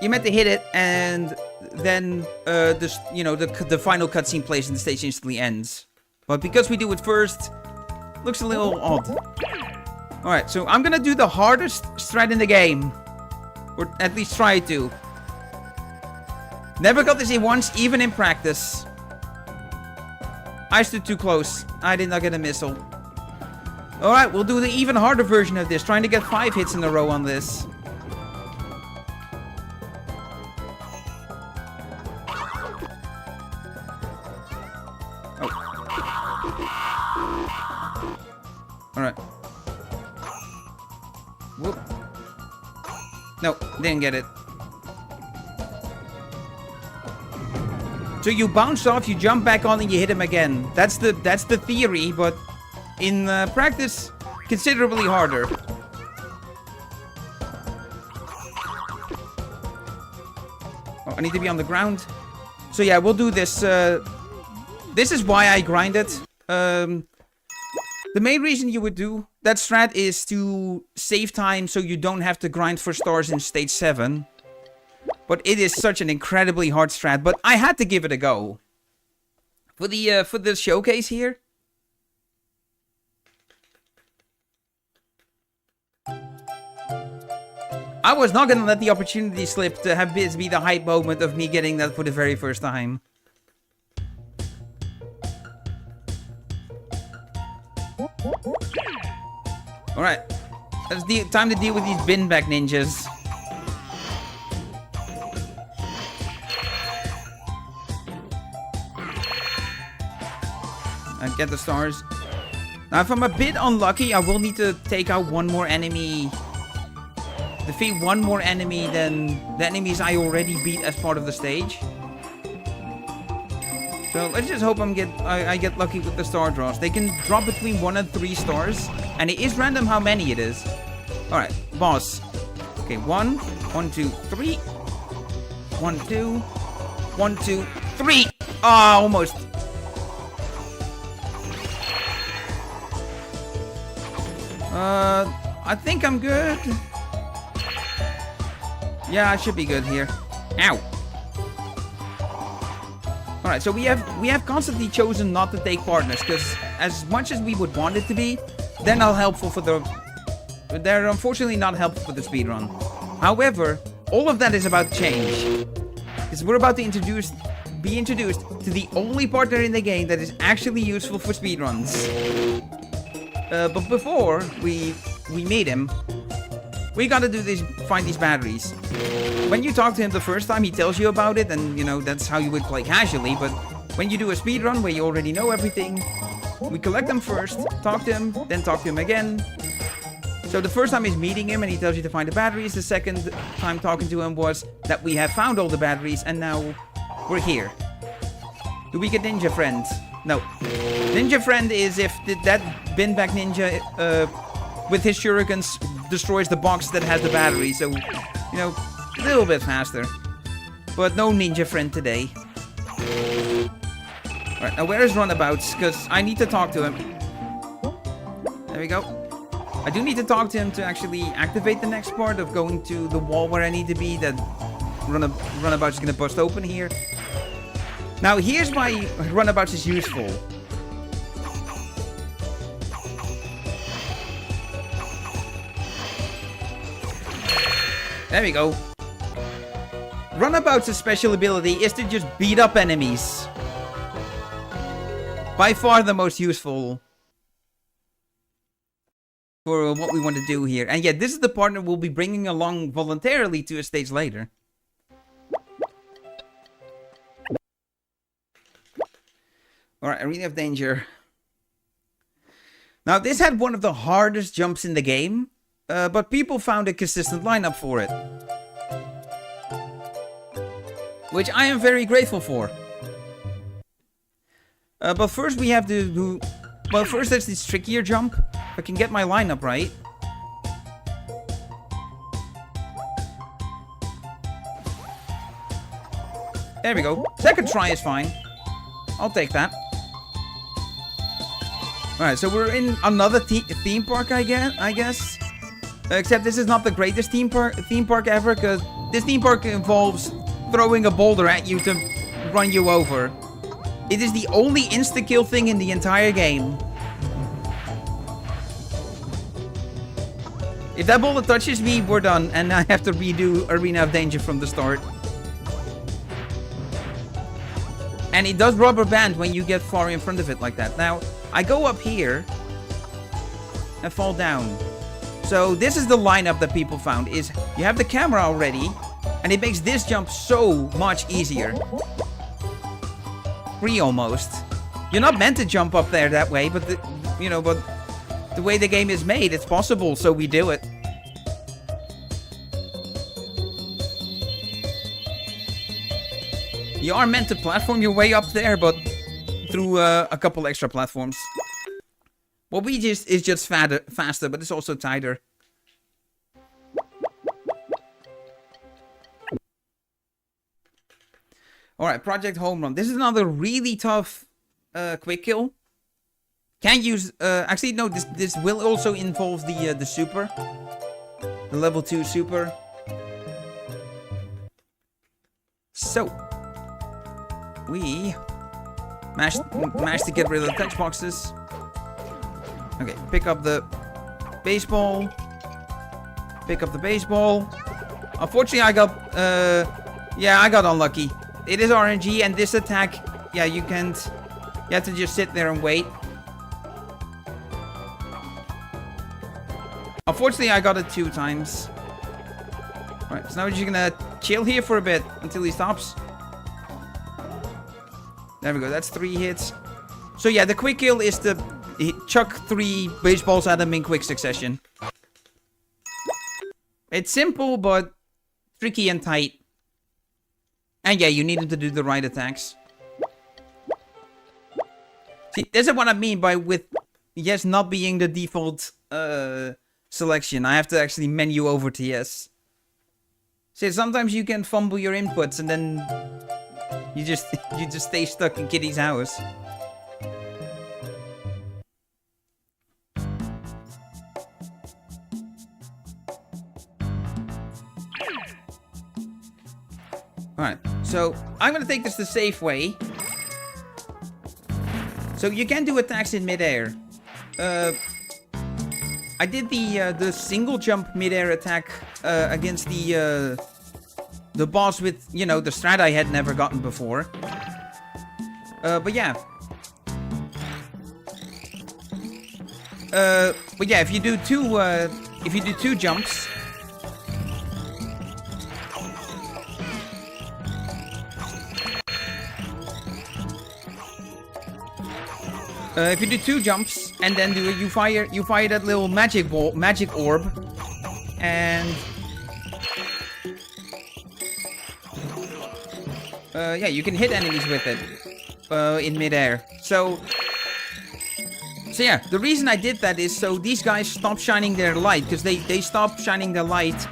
you meant to hit it and... then the final cutscene plays and the stage instantly ends. But because we do it first, looks a little odd. Alright, so I'm gonna do the hardest strat in the game. Or at least try to. Never got this in once, even in practice. I stood too close. I did not get a missile. Alright, we'll do the even harder version of this, trying to get 5 hits in a row on this. Alright. Whoop. No, didn't get it. So you bounce off, you jump back on, and you hit him again. That's the theory, but in practice, considerably harder. Oh, I need to be on the ground. So yeah, we'll do this. This is why I grind it. The main reason you would do that strat is to save time so you don't have to grind for stars in stage 7. But it is such an incredibly hard strat, but I had to give it a go. For the showcase here. I was not gonna let the opportunity slip to have this be the hype moment of me getting that for the very first time. Alright. It's time to deal with these bin bag ninjas. And get the stars. Now, if I'm a bit unlucky, I will need to take out one more enemy. Defeat one more enemy than the enemies I already beat as part of the stage. So let's just hope I get lucky with the star draws. They can drop between 1 and 3 stars. And it is random how many it is. Alright, boss. Okay, 1, 1, 2, 3. 1, 2. 1, 2, 3. Ah, almost. I think I'm good. Yeah, I should be good here. Ow. Alright, so we have constantly chosen not to take partners, because as much as we would want it to be, they're not helpful for the... They're unfortunately not helpful for the speedrun. However, all of that is about to change. Because we're about to be introduced to the only partner in the game that is actually useful for speedruns. But before we meet him, we gotta do this, find these batteries. When you talk to him the first time, he tells you about it, and you know, that's how you would play casually, but when you do a speedrun where you already know everything, we collect them first, talk to him, then talk to him again. So the first time is meeting him and he tells you to find the batteries. The second time talking to him was that we have found all the batteries and now we're here. Do we get Ninja Friend? No. Ninja Friend is if that bin bag ninja with his shurikens destroys the box that has the battery. So, you know, a little bit faster. But no Ninja Friend today. Alright, now where is Runabouts? Because I need to talk to him. There we go. I do need to talk to him to actually activate the next part of going to the wall where I need to be. That Runabouts is going to bust open here. Now, here's why Runabouts is useful. There we go. Runabouts' special ability is to just beat up enemies. By far the most useful for what we want to do here. And yeah, this is the partner we'll be bringing along voluntarily to a stage later. Alright, Arena of Danger. Now, this had one of the hardest jumps in the game, but people found a consistent lineup for it. Which I am very grateful for. But first we have to do... Well, first there's this trickier jump. If I can get my lineup right. There we go. Second try is fine. I'll take that. Alright, so we're in another theme park, I guess. Except this is not the greatest theme park ever, because this theme park involves throwing a boulder at you to run you over. It is the only insta-kill thing in the entire game. If that boulder touches me, we're done, and I have to redo Arena of Danger from the start. And it does rubber band when you get far in front of it like that. Now, I go up here and fall down. So this is the lineup that people found, is you have the camera already, and it makes this jump so much easier. Free almost. You're not meant to jump up there that way, but the way the game is made, it's possible, so we do it. You are meant to platform your way up there, but through a couple extra platforms. What we just is just faster, but it's also tighter. Alright, Project Home Run. This is another really tough quick kill. Can't use... actually, no, this will also involve the super. The level 2 super. So... we... Mash to get rid of the text boxes. Okay, pick up the baseball. Pick up the baseball. Unfortunately, I got... yeah, I got unlucky. It is RNG, and this attack... yeah, you can't... you have to just sit there and wait. Unfortunately, I got it 2 times. Alright, so now we're just gonna chill here for a bit until he stops. There we go, that's 3 hits. So yeah, the quick kill is to chuck 3 baseballs at him in quick succession. It's simple, but tricky and tight. And yeah, you need him to do the right attacks. See, this is what I mean by with yes not being the default selection. I have to actually menu over to yes. See, sometimes you can fumble your inputs and then you just stay stuck in Kitty's house. Alright, so I'm gonna take this the safe way. So you can do attacks in midair. I did the single jump midair attack against the boss with, you know, the strat I had never gotten before. But yeah. But yeah, if you do 2 jumps. If you do 2 jumps and then you fire that little magic orb, and yeah, you can hit enemies with it in midair. So yeah, the reason I did that is so these guys stop shining their light, because they stop shining their light.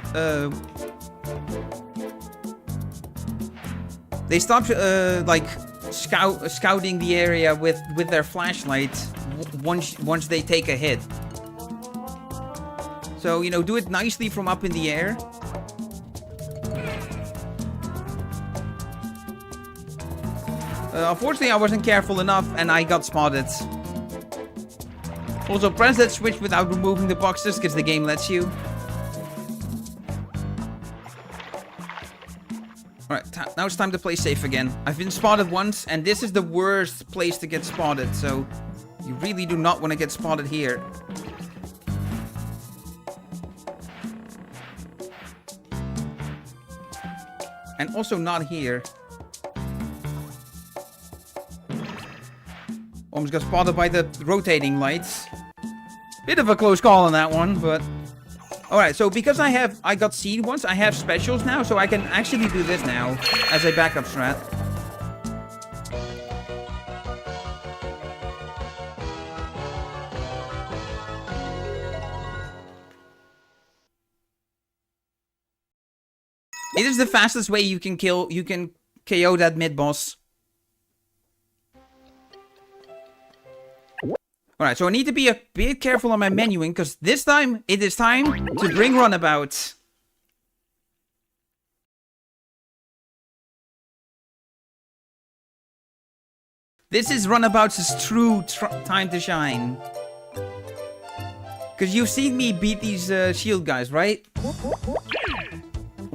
They stop like scouting the area with their flashlight once they take a hit. So, you know, do it nicely from up in the air. Unfortunately, I wasn't careful enough and I got spotted. Also, press that switch without removing the boxes, because the game lets you. Alright, now it's time to play safe again. I've been spotted once, and this is the worst place to get spotted, so you really do not want to get spotted here. And also not here. Almost got spotted by the rotating lights. Bit of a close call on that one, but... Alright, so because I got seen once, I have specials now, so I can actually do this now as a backup strat. It is the fastest way you can KO that mid-boss. Alright, so I need to be a bit careful on my menuing, because this time, it is time to bring runabouts. This is runabouts' true time to shine. Because you've seen me beat these shield guys, right?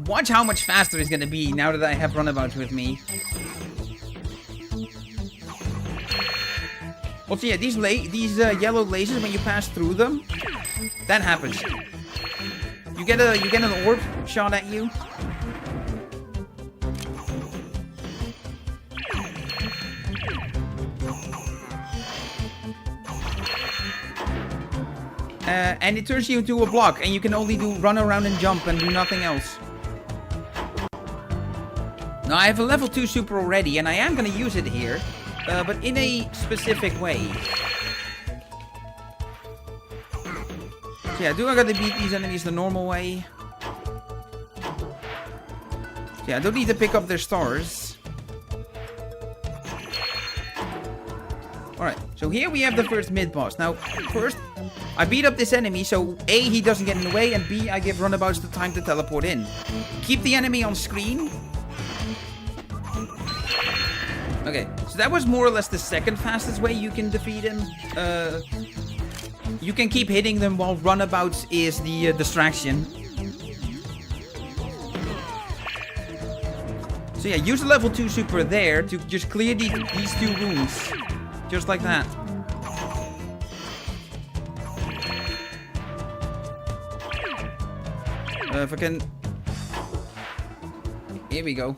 Watch how much faster it's gonna be now that I have runabouts with me. Also, yeah, these yellow lasers, when you pass through them, that happens. You get an orb shot at you. And it turns you into a block, and you can only run around and jump and do nothing else. Now I have a level 2 super already, and I am going to use it here, but in a specific way. So yeah, do I gotta beat these enemies the normal way? So yeah, I don't need to pick up their stars. Alright, so here we have the first mid-boss. Now, first, I beat up this enemy, so A, he doesn't get in the way, and B, I give runabouts the time to teleport in. Keep the enemy on screen. Okay, so that was more or less the second fastest way you can defeat him. You can keep hitting them while runabouts is the distraction. So yeah, use the level 2 super there to just clear these 2 rooms. Just like that. If I can... Here we go.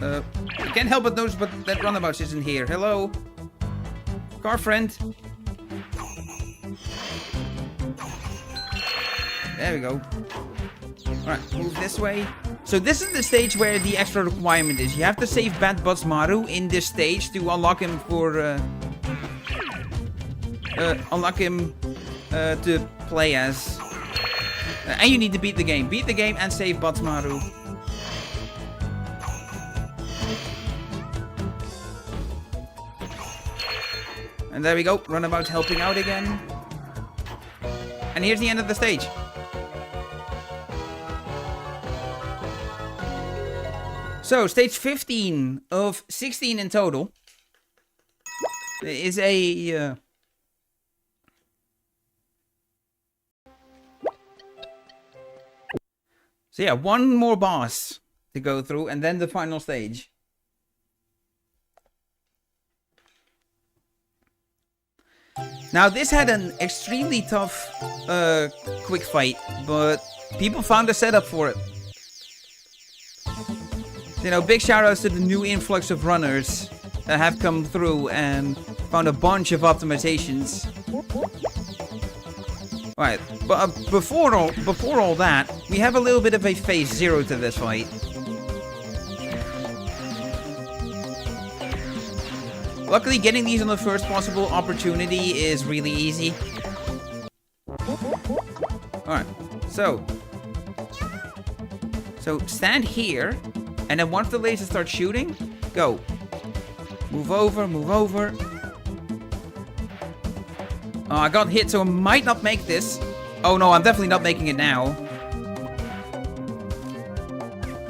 I can't help but notice but that runabouts isn't here. Hello? Car friend. There we go. Alright, move this way. So this is the stage where the extra requirement is. You have to save Bad Butts Maru in this stage to unlock him for... to play as. And you need to beat the game. Beat the game and save Butts Maru. And there we go, runabout helping out again. And here's the end of the stage. So, stage 15 of 16 in total is a... So yeah, one more boss to go through, and then the final stage. Now, this had an extremely tough quick fight, but people found a setup for it. You know, big shoutouts to the new influx of runners that have come through and found a bunch of optimizations. Alright, but before all that, we have a little bit of a phase 0 to this fight. Luckily, getting these on the first possible opportunity is really easy. Alright, so stand here, and then once the laser starts shooting, go. Move over, move over. Oh, I got hit, so I might not make this. Oh no, I'm definitely not making it now.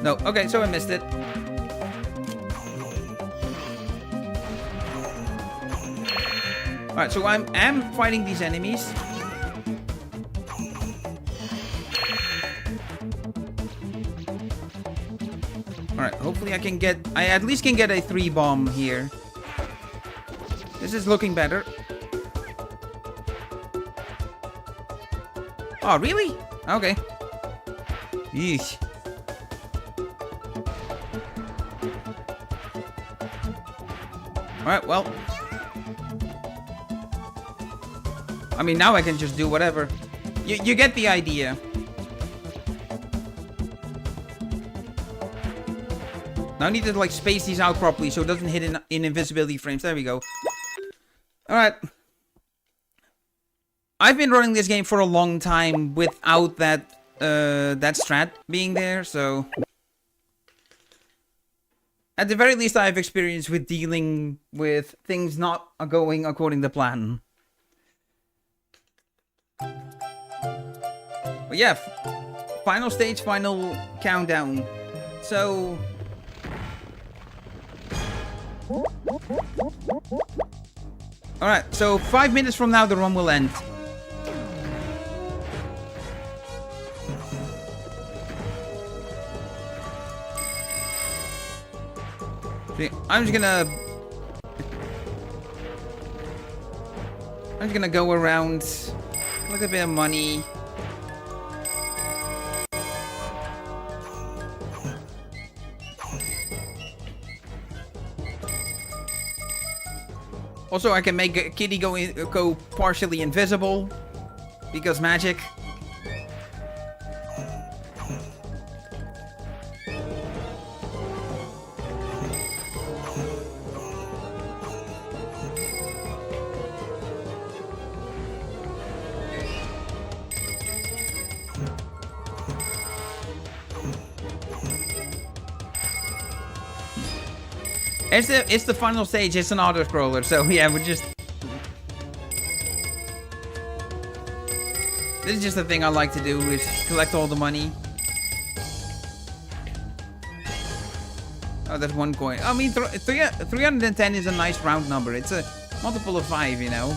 No, okay, so I missed it. Alright, so I am fighting these enemies. Alright, hopefully I can get... I at least can get a 3-bomb here. This is looking better. Oh, really? Okay. Yeesh. Alright, well... I mean, now I can just do whatever. You get the idea. Now I need to, like, space these out properly so it doesn't hit in invisibility frames. There we go. Alright. I've been running this game for a long time without that strat being there, so... At the very least, I have experience with dealing with things not going according to plan. But yeah, final stage, final countdown. So... Alright, so 5 minutes from now the run will end. I'm just gonna go around, look a bit of money. Also, I can make a kitty go partially invisible because magic. It's the final stage. It's an auto scroller, so yeah, we're just. This is just the thing I like to do: is collect all the money. Oh, that's 1 coin. I mean, 310 is a nice round number. It's a multiple of 5, you know.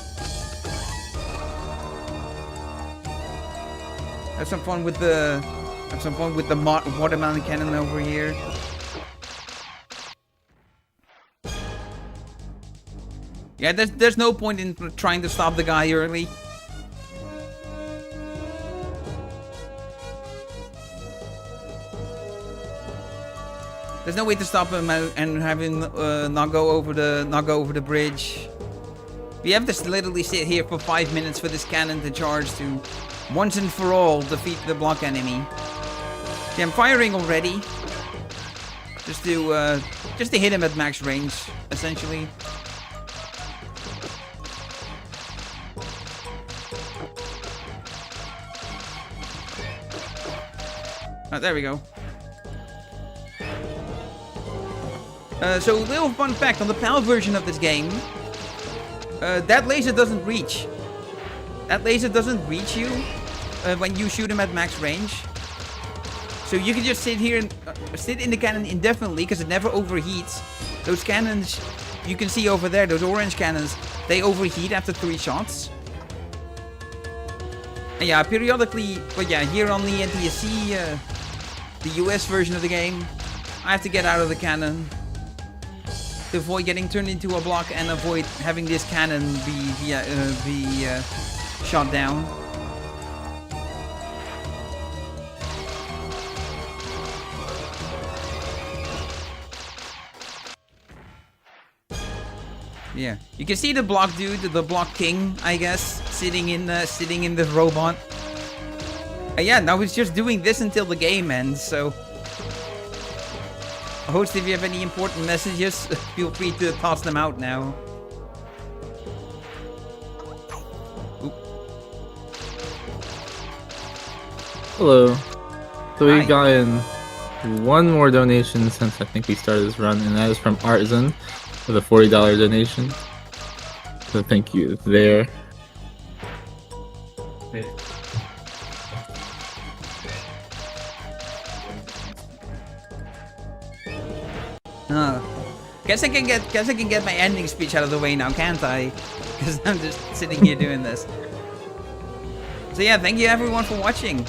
Have some fun with the watermelon cannon over here. Yeah, there's no point in trying to stop the guy early. There's no way to stop him and have him not go over the bridge. We have to literally sit here for 5 minutes for this cannon to charge to once and for all defeat the block enemy. Yeah, I'm firing already. Just to hit him at max range, essentially. Oh, there we go. So, a little fun fact on the PAL version of this game. That laser doesn't reach. That laser doesn't reach you when you shoot him at max range. So you can just sit here and sit in the cannon indefinitely because it never overheats. Those cannons you can see over there, those orange cannons, they overheat after 3 shots. And yeah, periodically, but yeah, here on the NTSC, the US version of the game, I have to get out of the cannon to avoid getting turned into a block and avoid having this cannon be shot down. Yeah, you can see the block dude, the block king, I guess, sitting in the robot. Yeah, now he's just doing this until the game ends. So, host, if you have any important messages, feel free to toss them out now. Oop. Hello. So we've Hi. gotten one more donation since I think we started this run, and that is from Artisan with a $40 donation. So thank you there. Guess I can get my ending speech out of the way now, can't I? Because I'm just sitting here doing this. So yeah, thank you everyone for watching.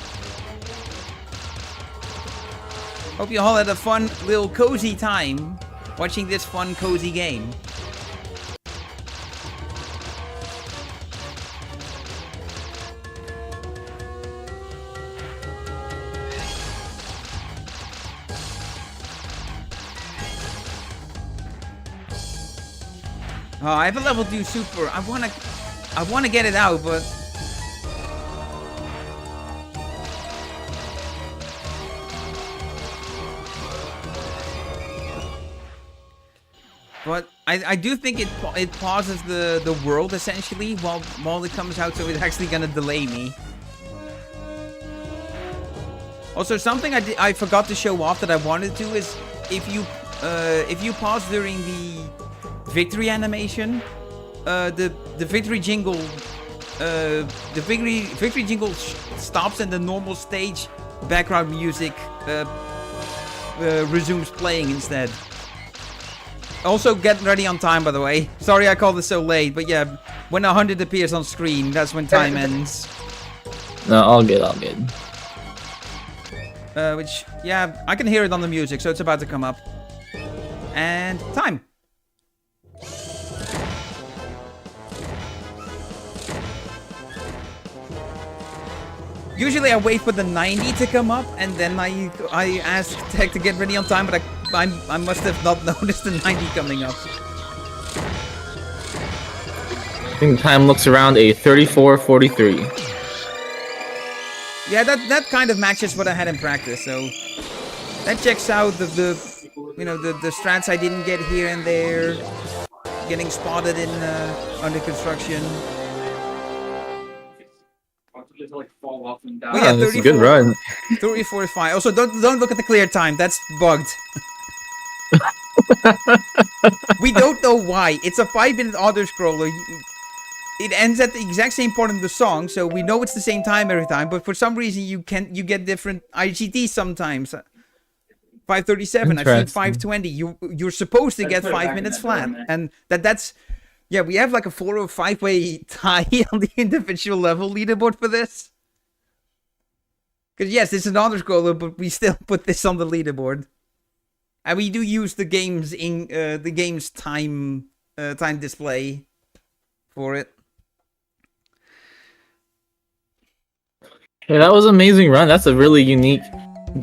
Hope you all had a fun little cozy time watching this fun cozy game. Oh, I have a level 2 super. I wanna get it out, but I do think it pauses the world essentially while it comes out, so it's actually gonna delay me. Also, something I forgot to show off that I wanted to is if you pause during the victory animation, the victory jingle stops and the normal stage background music resumes playing instead. Also, get ready on time, by the way. Sorry I called this so late, but yeah, when 100 appears on screen, that's when time ends. No, all good. Which, yeah, I can hear it on the music, so it's about to come up. And time. Usually I wait for the 90 to come up, and then I ask Tech to get ready on time, but I must have not noticed the 90 coming up. I think the time looks around a 34:43. Yeah, that kind of matches what I had in practice, so that checks out the strats I didn't get here and there, getting spotted in under construction. Oh, yeah, this is a good run. 34 is fine. Also, don't look at the clear time. That's bugged. We don't know why. It's a 5-minute auto-scroller. It ends at the exact same part in the song, so we know it's the same time every time. But for some reason, you get different IGTs sometimes. 5:37. I've seen 5:20. You're supposed to get 5 minutes flat, and that's yeah. We have like a 4 or 5 way tie on the individual level leaderboard for this. Because yes, it's an auto-scroller, but we still put this on the leaderboard, and we do use the game's time display for it. Yeah, that was an amazing run. That's a really unique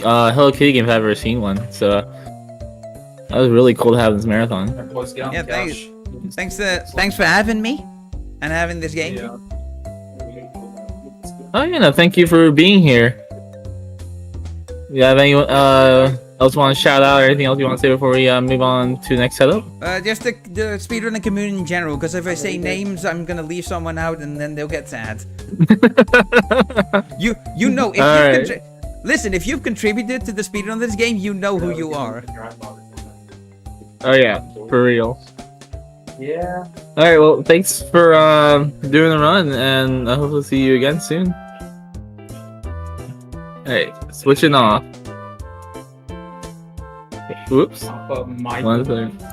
Hello Kitty game if I've ever seen one. So that was really cool to have this marathon. Yeah, thanks for having me and having this game. Oh yeah, no, thank you for being here. You have anyone else want to shout out or anything else you want to say before we move on to the next setup? Just the speedrunning community in general, because if I say names, I'm gonna leave someone out and then they'll get sad. you know if you listen, if you've contributed to the speedrun of this game, you know who you are. Oh yeah, for real. Yeah. All right, well, thanks for doing the run, and I hope to see you again soon. Hey, switching off. Whoops. One second.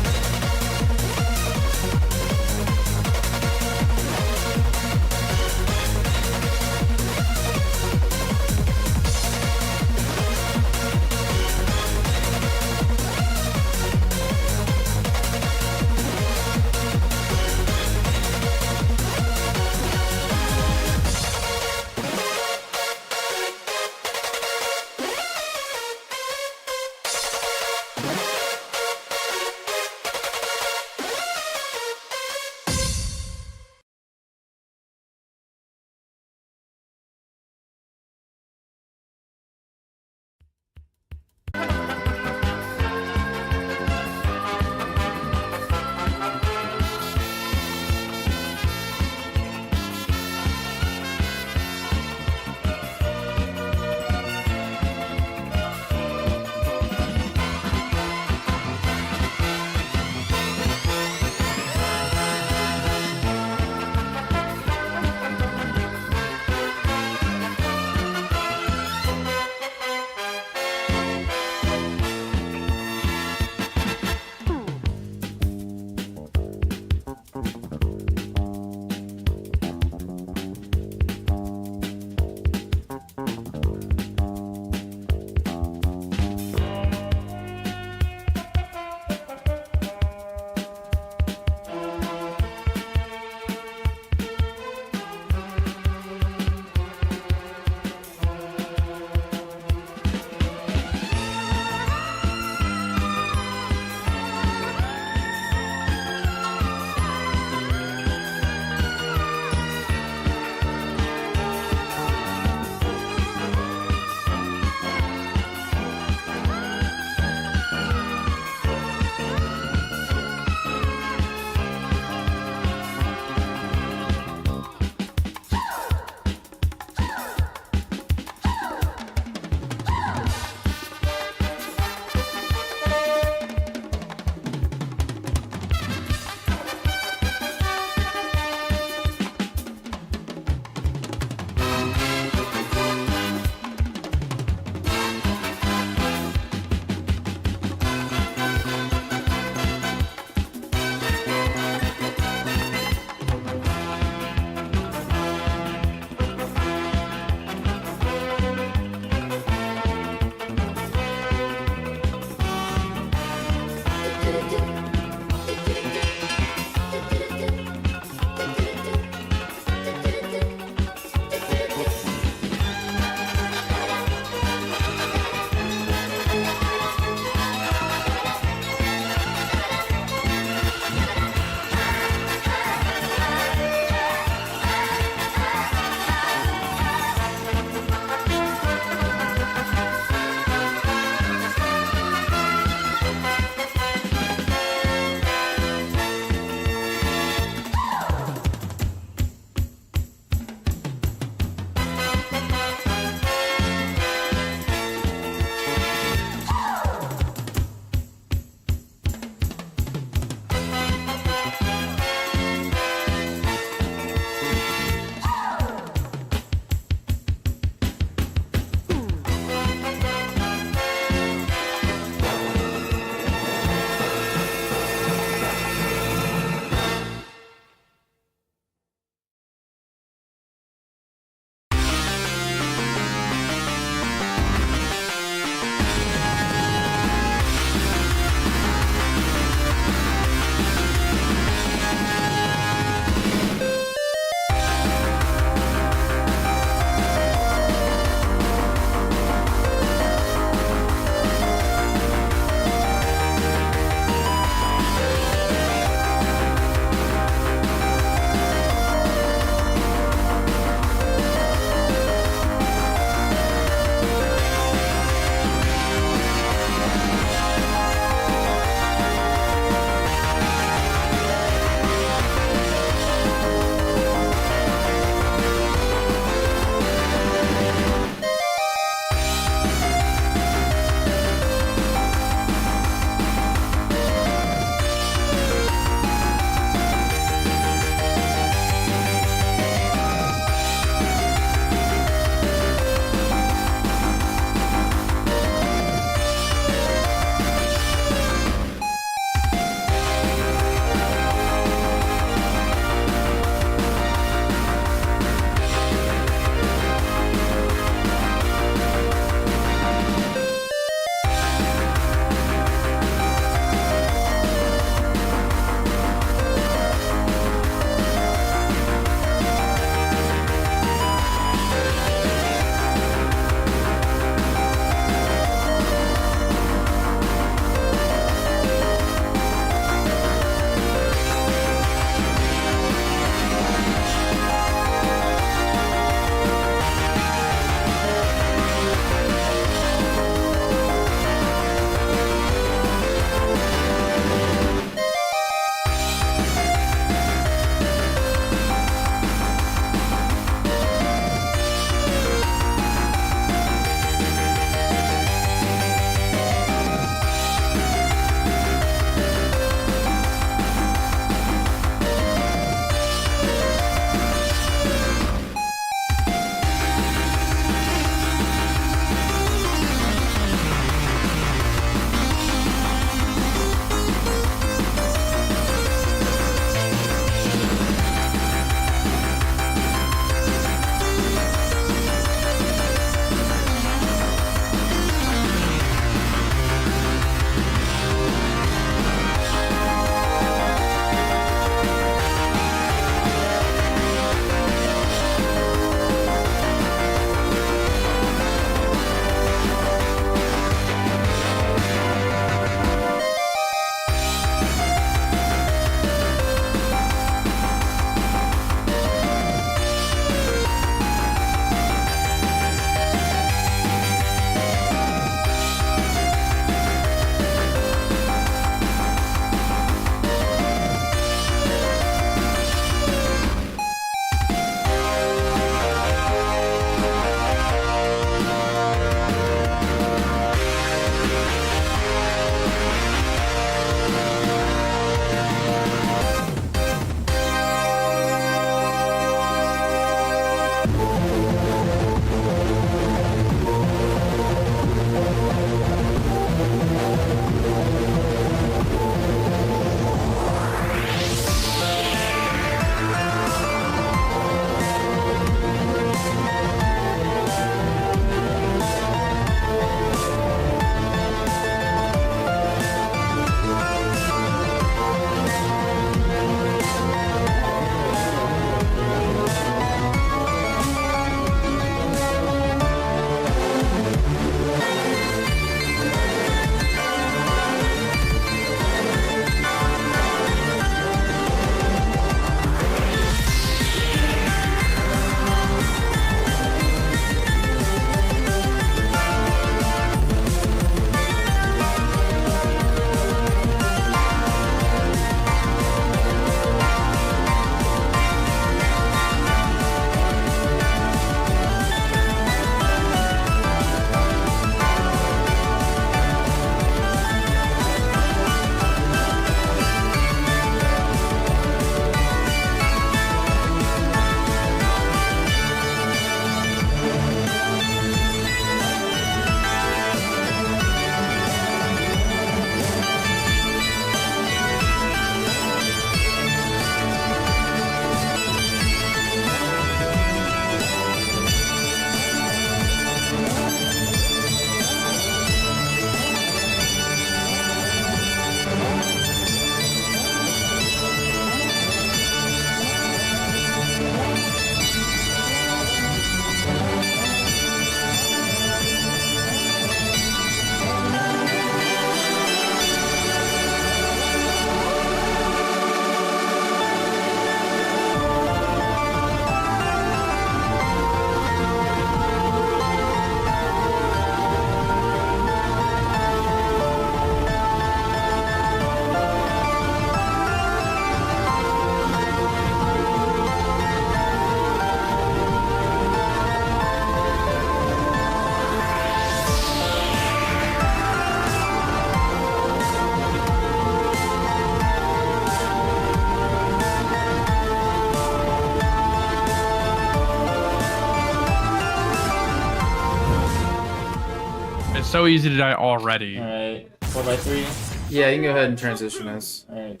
so easy to die already. Alright, 4x3. Yeah, you can go ahead and transition us. Alright.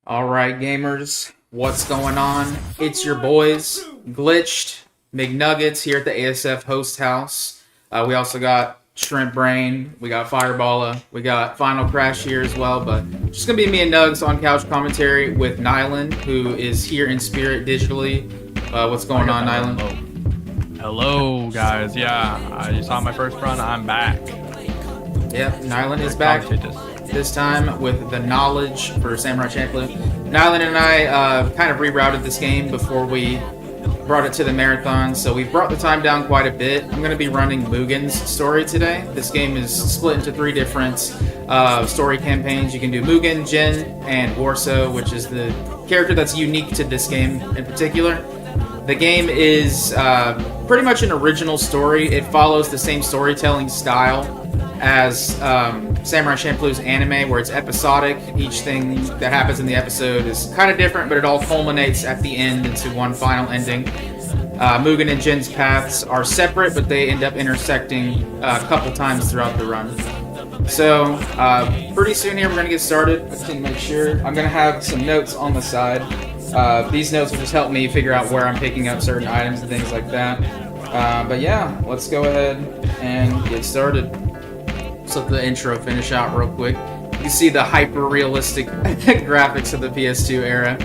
Alright, gamers, what's going on? It's your boys, Glitched, McNuggets here at the ASF host house. We also got Shrimp Brain, we got Fireballa, we got Final Crash here as well, but just gonna be me and Nugs on couch commentary with Nylan, who is here in spirit digitally. What's going on, Nylan? Hello, guys. Yeah, you saw my first run. I'm back. Yep, Nylan is back. This time with the knowledge for Samurai Champloo. Nylan and I kind of rerouted this game before we brought it to the marathon, so we've brought the time down quite a bit. I'm going to be running Mugen's story today. This game is split into 3 different story campaigns. You can do Mugen, Jin, and Warso, which is the character that's unique to this game in particular. The game is pretty much an original story. It follows the same storytelling style as Samurai Champloo's anime, where it's episodic. Each thing that happens in the episode is kind of different, but it all culminates at the end into one final ending. Mugen and Jin's paths are separate, but they end up intersecting a couple times throughout the run. So, pretty soon here we're going to get started. Let's make sure. I'm going to have some notes on the side. These notes will just help me figure out where I'm picking up certain items and things like that. But yeah, let's go ahead and get started. Let's let the intro finish out real quick. You can see the hyper-realistic graphics of the PS2 era.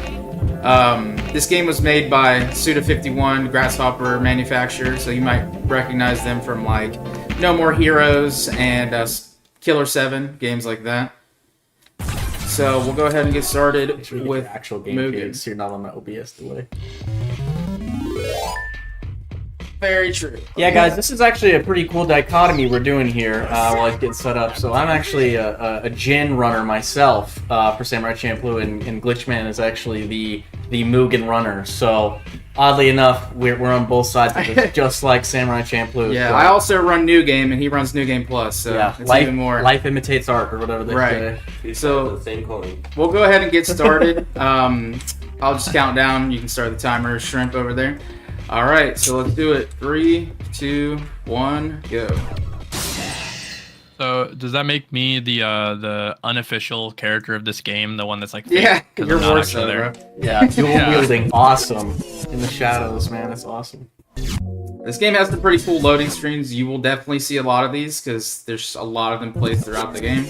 This game was made by Suda51, Grasshopper manufacturer, so you might recognize them from like No More Heroes and Killer 7, games like that. So we'll go ahead and get started with actual game so you're not on the OBS delay. Very true. Yeah, guys, this is actually a pretty cool dichotomy we're doing here while I get set up. So I'm actually a Jin runner myself for Samurai Champloo, and Glitchman is actually the Mugen runner. So oddly enough, we're on both sides of this, just like Samurai Champloo. Yeah, I also run New Game, and he runs New Game Plus. So yeah, it's even more. Life imitates art, or whatever they say. So we'll go ahead and get started. I'll just count down. You can start the timer, Shrimp over there. All right, so let's do it. 3, 2, 1, go. So does that make me the unofficial character of this game, the one that's like fake, yeah, 'cause you're I'm not Warso, actually there? bro. Yeah, dual wielding, awesome. In the shadows, man, that's awesome. This game has some pretty cool loading screens. You will definitely see a lot of these because there's a lot of them placed throughout the game.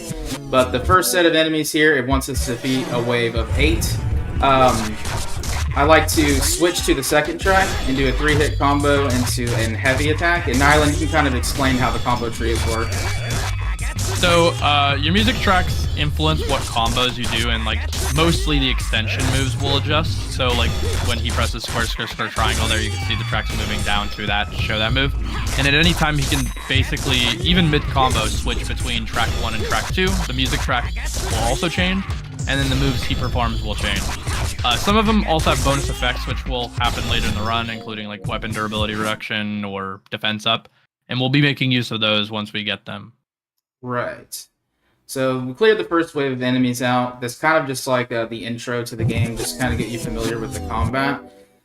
But the first set of enemies here, it wants us to defeat a wave of 8. I like to switch to the second track and do a 3-hit combo into an heavy attack. And Nylan, you can kind of explain how the combo trees work. So your music tracks influence what combos you do, and like mostly the extension moves will adjust. So like when he presses square, square, square, triangle, there you can see the tracks moving down through that to show that move. And at any time he can basically, even mid-combo, switch between track 1 and track 2. The music track will also change, and then the moves he performs will change. Some of them also have bonus effects, which will happen later in the run, including like weapon durability reduction or defense up. And we'll be making use of those once we get them. Right. So we cleared the first wave of enemies out. That's kind of just like the intro to the game, just kind of get you familiar with the combat.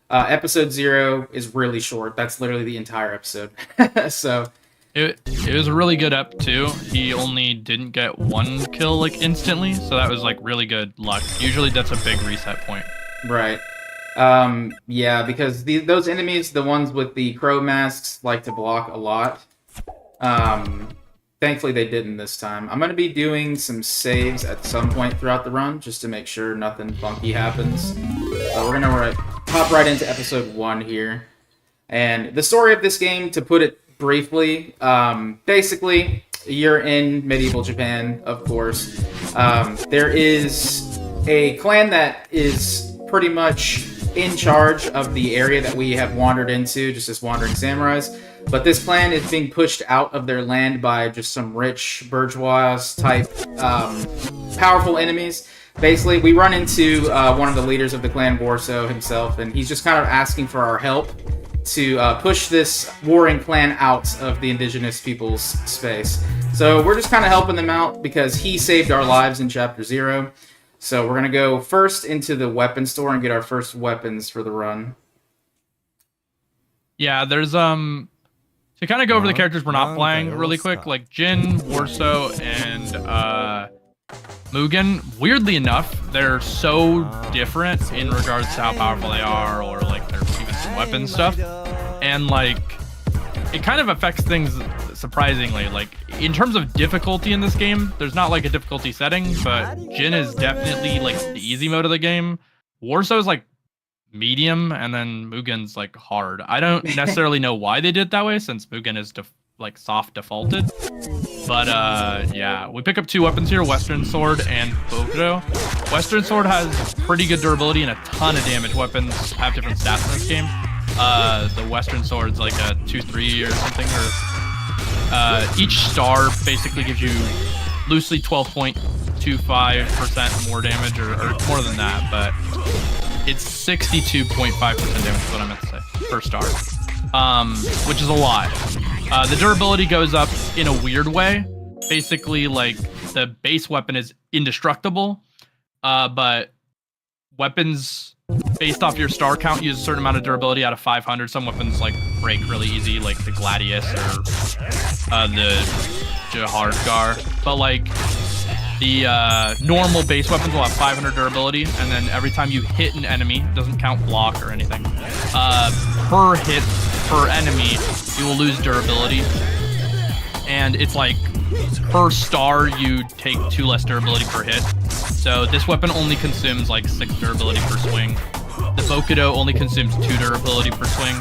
Episode 0 is really short. That's literally the entire episode. So it was a really good ep too. He only didn't get 1 kill like instantly, so that was like really good luck. Usually that's a big reset point. Right. Yeah, because those enemies, the ones with the crow masks, like to block a lot. Thankfully they didn't this time. I'm going to be doing some saves at some point throughout the run, just to make sure nothing funky happens. We're going to hop right into episode 1 here. And the story of this game, to put it briefly, basically, you're in medieval Japan, of course. There is a clan that is pretty much in charge of the area that we have wandered into, just as wandering samurais. But this clan is being pushed out of their land by just some rich bourgeois type powerful enemies. Basically, we run into one of the leaders of the clan, Warso himself, and he's just kind of asking for our help to push this warring clan out of the indigenous people's space. So we're just kind of helping them out because he saved our lives in Chapter 0. So we're going to go first into the weapon store and get our first weapons for the run. Yeah, there's to kind of go over the characters we're not playing really quick, like Jin, Warso, and Mugen. Weirdly enough, they're so different in regards to how powerful they are, or like their even some weapon stuff, and like it kind of affects things surprisingly. Like in terms of difficulty in this game, there's not like a difficulty setting, but Jin is definitely like the easy mode of the game. Warso is like medium, and then Mugen's like hard. I don't necessarily know why they did it that way, since Mugen is like soft defaulted. But yeah, we pick up 2 weapons here, Western Sword and Bokudo. Western Sword has pretty good durability and a ton of damage. Weapons have different stats in this game. The Western Sword's like a 2-3 or something, or each star basically gives you loosely 12.25% more damage, or more than that, but it's 62.5% damage is what I meant to say, per star, which is a lot. The durability goes up in a weird way. Basically, like, the base weapon is indestructible, but weapons based off your star count use a certain amount of durability out of 500. Some weapons, like, break really easy, like the Gladius or the Jahardgar. But, like, the normal base weapons will have 500 durability, and then every time you hit an enemy, it doesn't count block or anything, per hit per enemy, you will lose durability. And it's like, per star, you take 2 less durability per hit. So this weapon only consumes like 6 durability per swing. The Bokudo only consumes 2 durability per swing.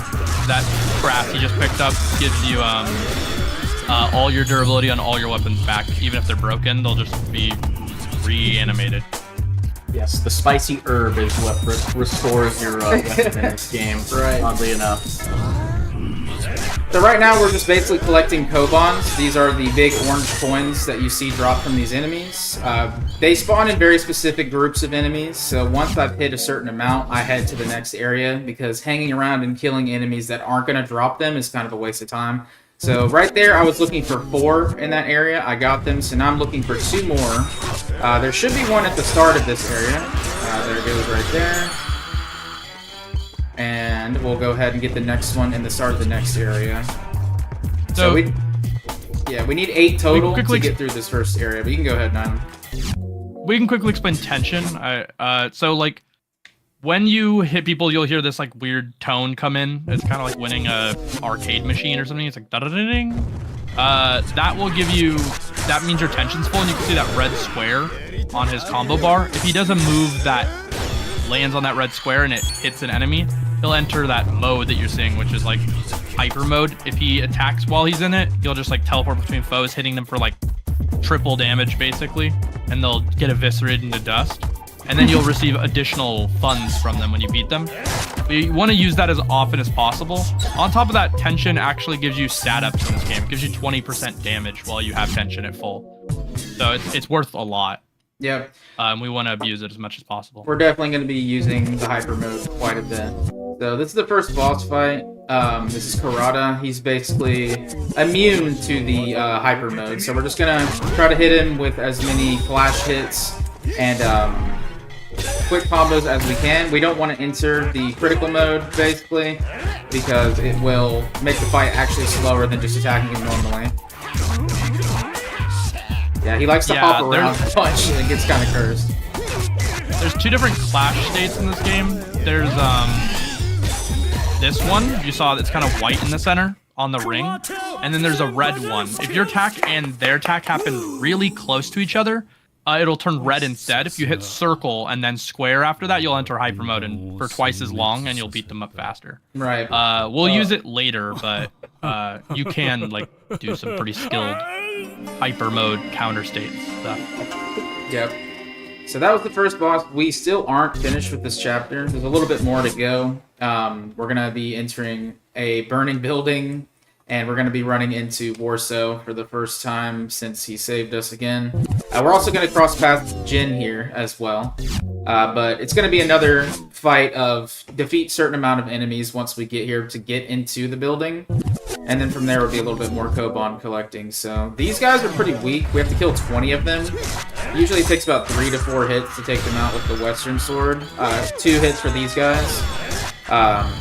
That craft you just picked up gives you all your durability on all your weapons back. Even if they're broken, they'll just be reanimated. Yes, the spicy herb is what restores your weapon in this game, Right. oddly enough. So right now we're just basically collecting Kobans. These are the big orange coins that you see drop from these enemies. They spawn in very specific groups of enemies, so once I've hit a certain amount, I head to the next area, because hanging around and killing enemies that aren't going to drop them is kind of a waste of time. So right there, I was looking for 4 in that area. I got them, so now I'm looking for 2 more. There should be one at the start of this area. There it goes right there. And we'll go ahead and get the next one in the start of the next area. So we need 8 total to get through this first area, but you can go ahead, Nylan. We can quickly explain tension. So like, when you hit people, you'll hear this like weird tone come in. It's kind of like winning a arcade machine or something. It's like da-da-da-ding. That will give you, that means your tension's full, and you can see that red square on his combo bar. If he does a move that lands on that red square and it hits an enemy, he'll enter that mode that you're seeing, which is like hyper mode. If he attacks while he's in it, he'll just like teleport between foes, hitting them for like triple damage basically, and they'll get eviscerated into dust. And then you'll receive additional funds from them when you beat them. But you want to use that as often as possible. On top of that, tension actually gives you stat ups in this game. It gives you 20% damage while you have tension at full. So it's worth a lot. Yep. We want to abuse it as much as possible. We're definitely going to be using the hyper mode quite a bit. So this is the first boss fight. This is Karada. He's basically immune to the hyper mode. So we're just going to try to hit him with as many flash hits and quick combos as we can. We don't want to enter the critical mode, basically, because it will make the fight actually slower than just attacking him normally. Yeah, he likes to hop around a bunch, and it gets kind of cursed. There's 2 different clash states in this game. There's this one, you saw it's kind of white in the center on the ring, and then there's a red one. If your attack and their attack happen really close to each other, it'll turn red instead. If you hit circle and then square after that, you'll enter hyper mode and for twice as long, and you'll beat them up faster. Right. We'll use it later, but you can like do some pretty skilled hyper mode counter state stuff. Yep. So that was the first boss. We still aren't finished with this chapter. There's a little bit more to go. We're gonna be entering a burning building, and we're going to be running into Warso for the first time since he saved us again. We're also going to cross paths with Jin here as well. But it's going to be another fight of defeat certain amount of enemies once we get here to get into the building. And then from there will be a little bit more Koban collecting. So these guys are pretty weak. We have to kill 20 of them. Usually it takes about 3 to 4 hits to take them out with the Western Sword. 2 hits for these guys.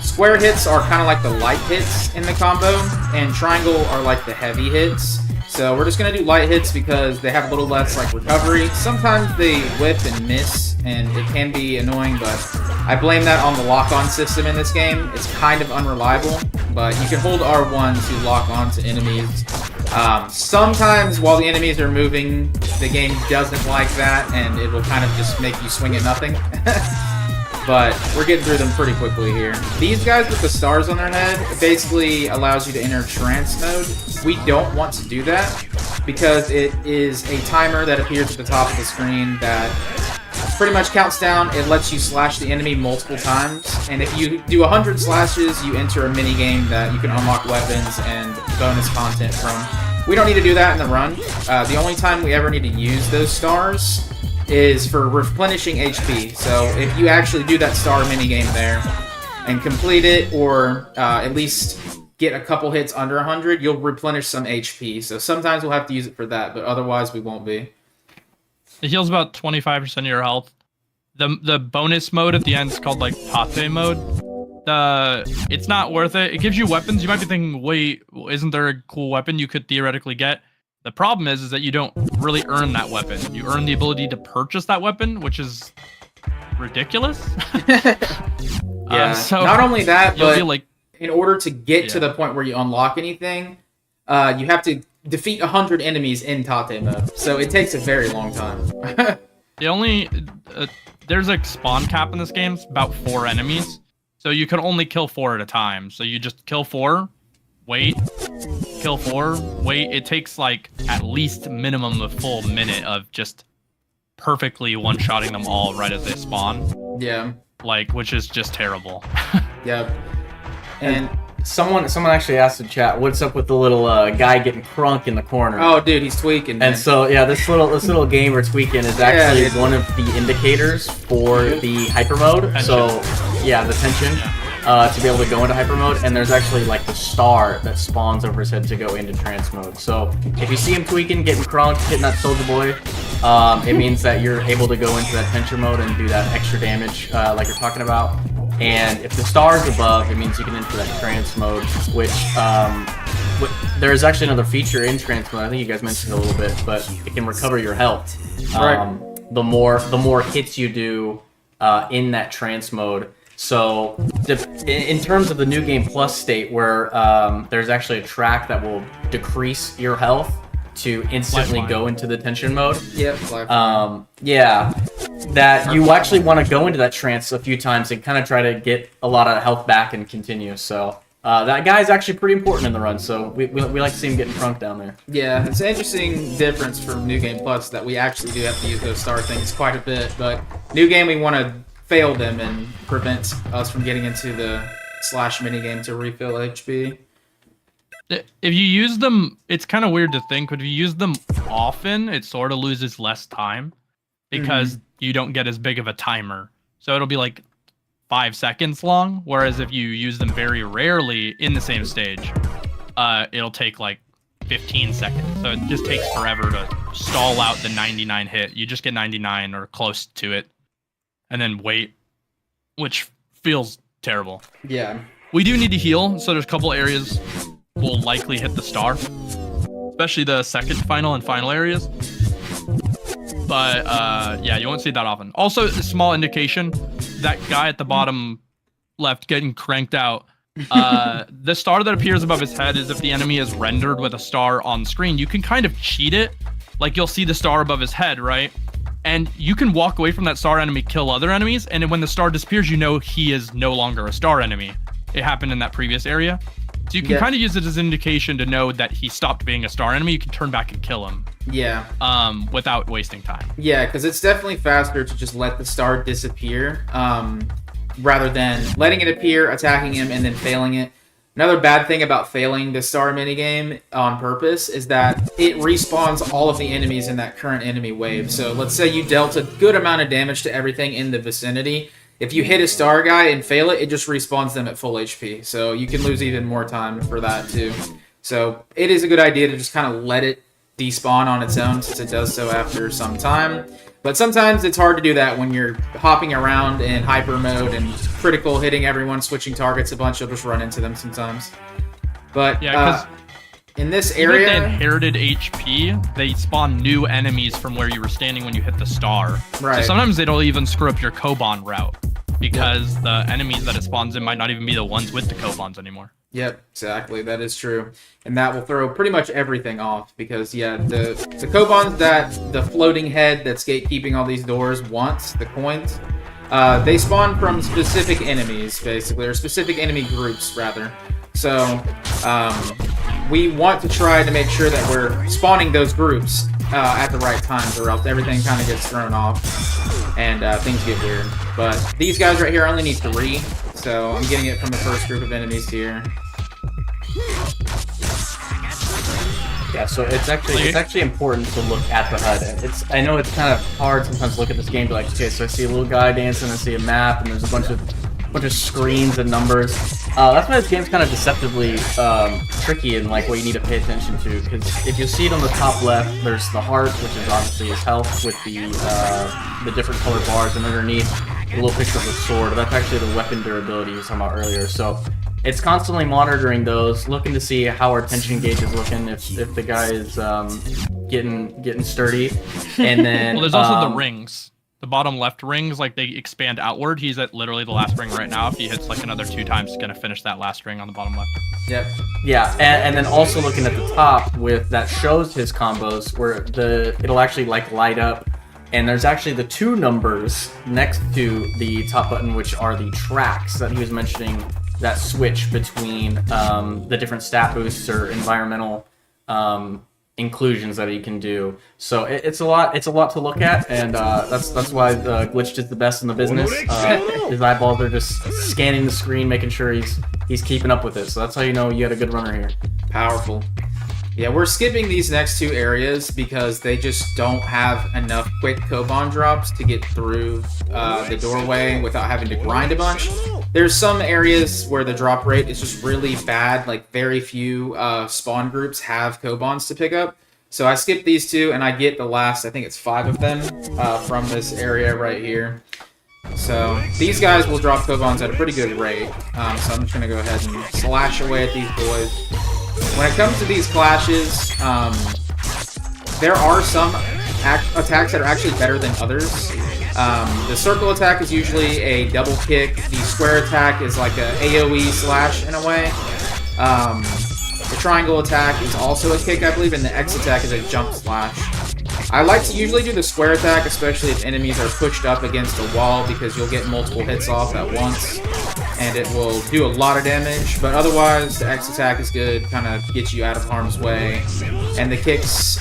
Square hits are kind of like the light hits in the combo, and triangle are like the heavy hits. So we're just going to do light hits because they have a little less like recovery. Sometimes they whip and miss, and it can be annoying, but I blame that on the lock-on system in this game. It's kind of unreliable, but you can hold R1 to lock on to enemies. Sometimes while the enemies are moving, the game doesn't like that, and it will kind of just make you swing at nothing. But we're getting through them pretty quickly here. These guys with the stars on their head basically allows you to enter trance mode. We don't want to do that because it is a timer that appears at the top of the screen that pretty much counts down. It lets you slash the enemy multiple times, and if you do 100 slashes, you enter a mini game that you can unlock weapons and bonus content from. We don't need to do that in the run. The only time we ever need to use those stars is for replenishing HP. So if you actually do that star minigame there and complete it, or at least get a couple hits under 100, you'll replenish some HP. So sometimes we'll have to use it for that, but otherwise we won't be. It heals about 25% of your health. The bonus mode at the end is called like Tate mode. It's not worth it. It gives you weapons. You might be thinking, wait, isn't there a cool weapon you could theoretically get? The problem is that you don't really earn that weapon. You earn the ability to purchase that weapon, which is ridiculous. Yeah. So not only that, you'll but be like, in order to get to the point where you unlock anything, you have to defeat 100 enemies in Tate mode. So it takes a very long time. There's a spawn cap in this game. It's about 4 enemies. So you can only kill 4 at a time. So you just kill 4, wait, kill 4, wait. It takes like at least minimum a full minute of just perfectly one-shotting them all right as they spawn. Yeah. Like, which is just terrible. Yep. And someone actually asked in chat, what's up with the little guy getting crunk in the corner? Oh, dude, he's tweaking. Man. And so, yeah, this little gamer tweaking is actually one of the indicators for the hyper mode. Tension. So, yeah, the tension. To be able to go into hyper mode, and there's actually like the star that spawns over his head to go into trance mode. So if you see him tweaking, getting crunked, hitting that soldier boy, it means that you're able to go into that tension mode and do that extra damage like you're talking about. And if the star's above, it means you can enter that trance mode, which there's actually another feature in trance mode. I think you guys mentioned it a little bit, but it can recover your health. Right. The more hits you do in that trance mode. So, in terms of the New Game Plus state, where there's actually a track that will decrease your health to instantly go into the tension mode. Yep. Yeah, that you actually want to go into that trance a few times and kind of try to get a lot of health back and continue. So that guy's actually pretty important in the run. So we like to see him getting crunk down there. Yeah, it's an interesting difference from New Game Plus that we actually do have to use those star things quite a bit. But New Game, we want to fail them and prevent us from getting into the slash minigame to refill HP. If you use them, it's kind of weird to think, but if you use them often, it sort of loses less time because you don't get as big of a timer. So it'll be like 5 seconds long, whereas if you use them very rarely in the same stage, it'll take like 15 seconds. So it just takes forever to stall out the 99 hit. You just get 99 or close to it, and then wait, which feels terrible. Yeah. We do need to heal, so there's a couple areas we'll likely hit the star, especially the second final and final areas. But yeah, you won't see that often. Also, a small indication, that guy at the bottom left getting cranked out, the star that appears above his head is if the enemy is rendered with a star on screen. You can kind of cheat it. Like, you'll see the star above his head, right? And you can walk away from that star enemy, kill other enemies, and when the star disappears, you know he is no longer a star enemy. It happened in that previous area. So you can kind of use it as an indication to know that he stopped being a star enemy. You can turn back and kill him. Yeah. Without wasting time. Yeah, because it's definitely faster to just let the star disappear, rather than letting it appear, attacking him, and then failing it. Another bad thing about failing the star minigame on purpose is that it respawns all of the enemies in that current enemy wave. So let's say you dealt a good amount of damage to everything in the vicinity. If you hit a star guy and fail it, it just respawns them at full HP. So you can lose even more time for that too. So it is a good idea to just kind of let it despawn on its own, since it does so after some time. But sometimes it's hard to do that when you're hopping around in hyper mode and critical, hitting everyone, switching targets a bunch. You'll just run into them sometimes. But Yeah, in this even with area, the inherited HP, they spawn new enemies from where you were standing when you hit the star. Right. So sometimes it'll even screw up your Koban route because the enemies that it spawns in might not even be the ones with the Kobans anymore. Yep, exactly. That is true. And that will throw pretty much everything off because, yeah, the Kobans that the floating head that's gatekeeping all these doors wants, the coins, they spawn from specific enemies, basically, or specific enemy groups, rather. So, we want to try to make sure that we're spawning those groups at the right times, or else everything kind of gets thrown off and things get weird. But these guys right here only need 3, so I'm getting it from the first group of enemies here. Yeah, so it's actually important to look at the HUD. I know it's kind of hard sometimes to look at this game and be like, okay, so I see a little guy dancing, I see a map, and there's a bunch of screens and numbers. That's why this game's kind of deceptively tricky and like what you need to pay attention to. Because if you see it on the top left, there's the heart, which is obviously his health with the different colored bars, and underneath a little picture of the sword. That's actually the weapon durability you were talking about earlier. So it's constantly monitoring those, looking to see how our tension gauge is looking, if the guy is getting sturdy, and then Well, there's also the rings. The bottom left rings, like they expand outward. He's at literally the last ring right now. If he hits like another 2 times, he's gonna finish that last ring on the bottom left. Yep. Yeah, and then also looking at the top with that shows his combos where it'll actually like light up, and there's actually the 2 numbers next to the top button, which are the tracks that he was mentioning. That switch between the different stat boosts or environmental inclusions that he can do. So it's a lot to look at, and that's why Glitched is the best in the business. His eyeballs are just scanning the screen, making sure he's keeping up with it. So that's how you know you got a good runner here. Powerful. Yeah, we're skipping these next 2 areas because they just don't have enough quick Koban drops to get through the doorway without having to grind a bunch. There's some areas where the drop rate is just really bad, like very few spawn groups have Kobans to pick up. So I skipped these 2, and I get the last, I think it's 5 of them from this area right here. So these guys will drop Kobans at a pretty good rate. So I'm just going to go ahead and slash away at these boys. When it comes to these clashes, there are some attacks that are actually better than others. The circle attack is usually a double kick. The square attack is like a AoE slash in a way. The triangle attack is also a kick, I believe, and the X attack is a jump slash. I like to usually do the square attack, especially if enemies are pushed up against a wall, because you'll get multiple hits off at once, and it will do a lot of damage. But otherwise, the X attack is good, kind of gets you out of harm's way. And the kicks,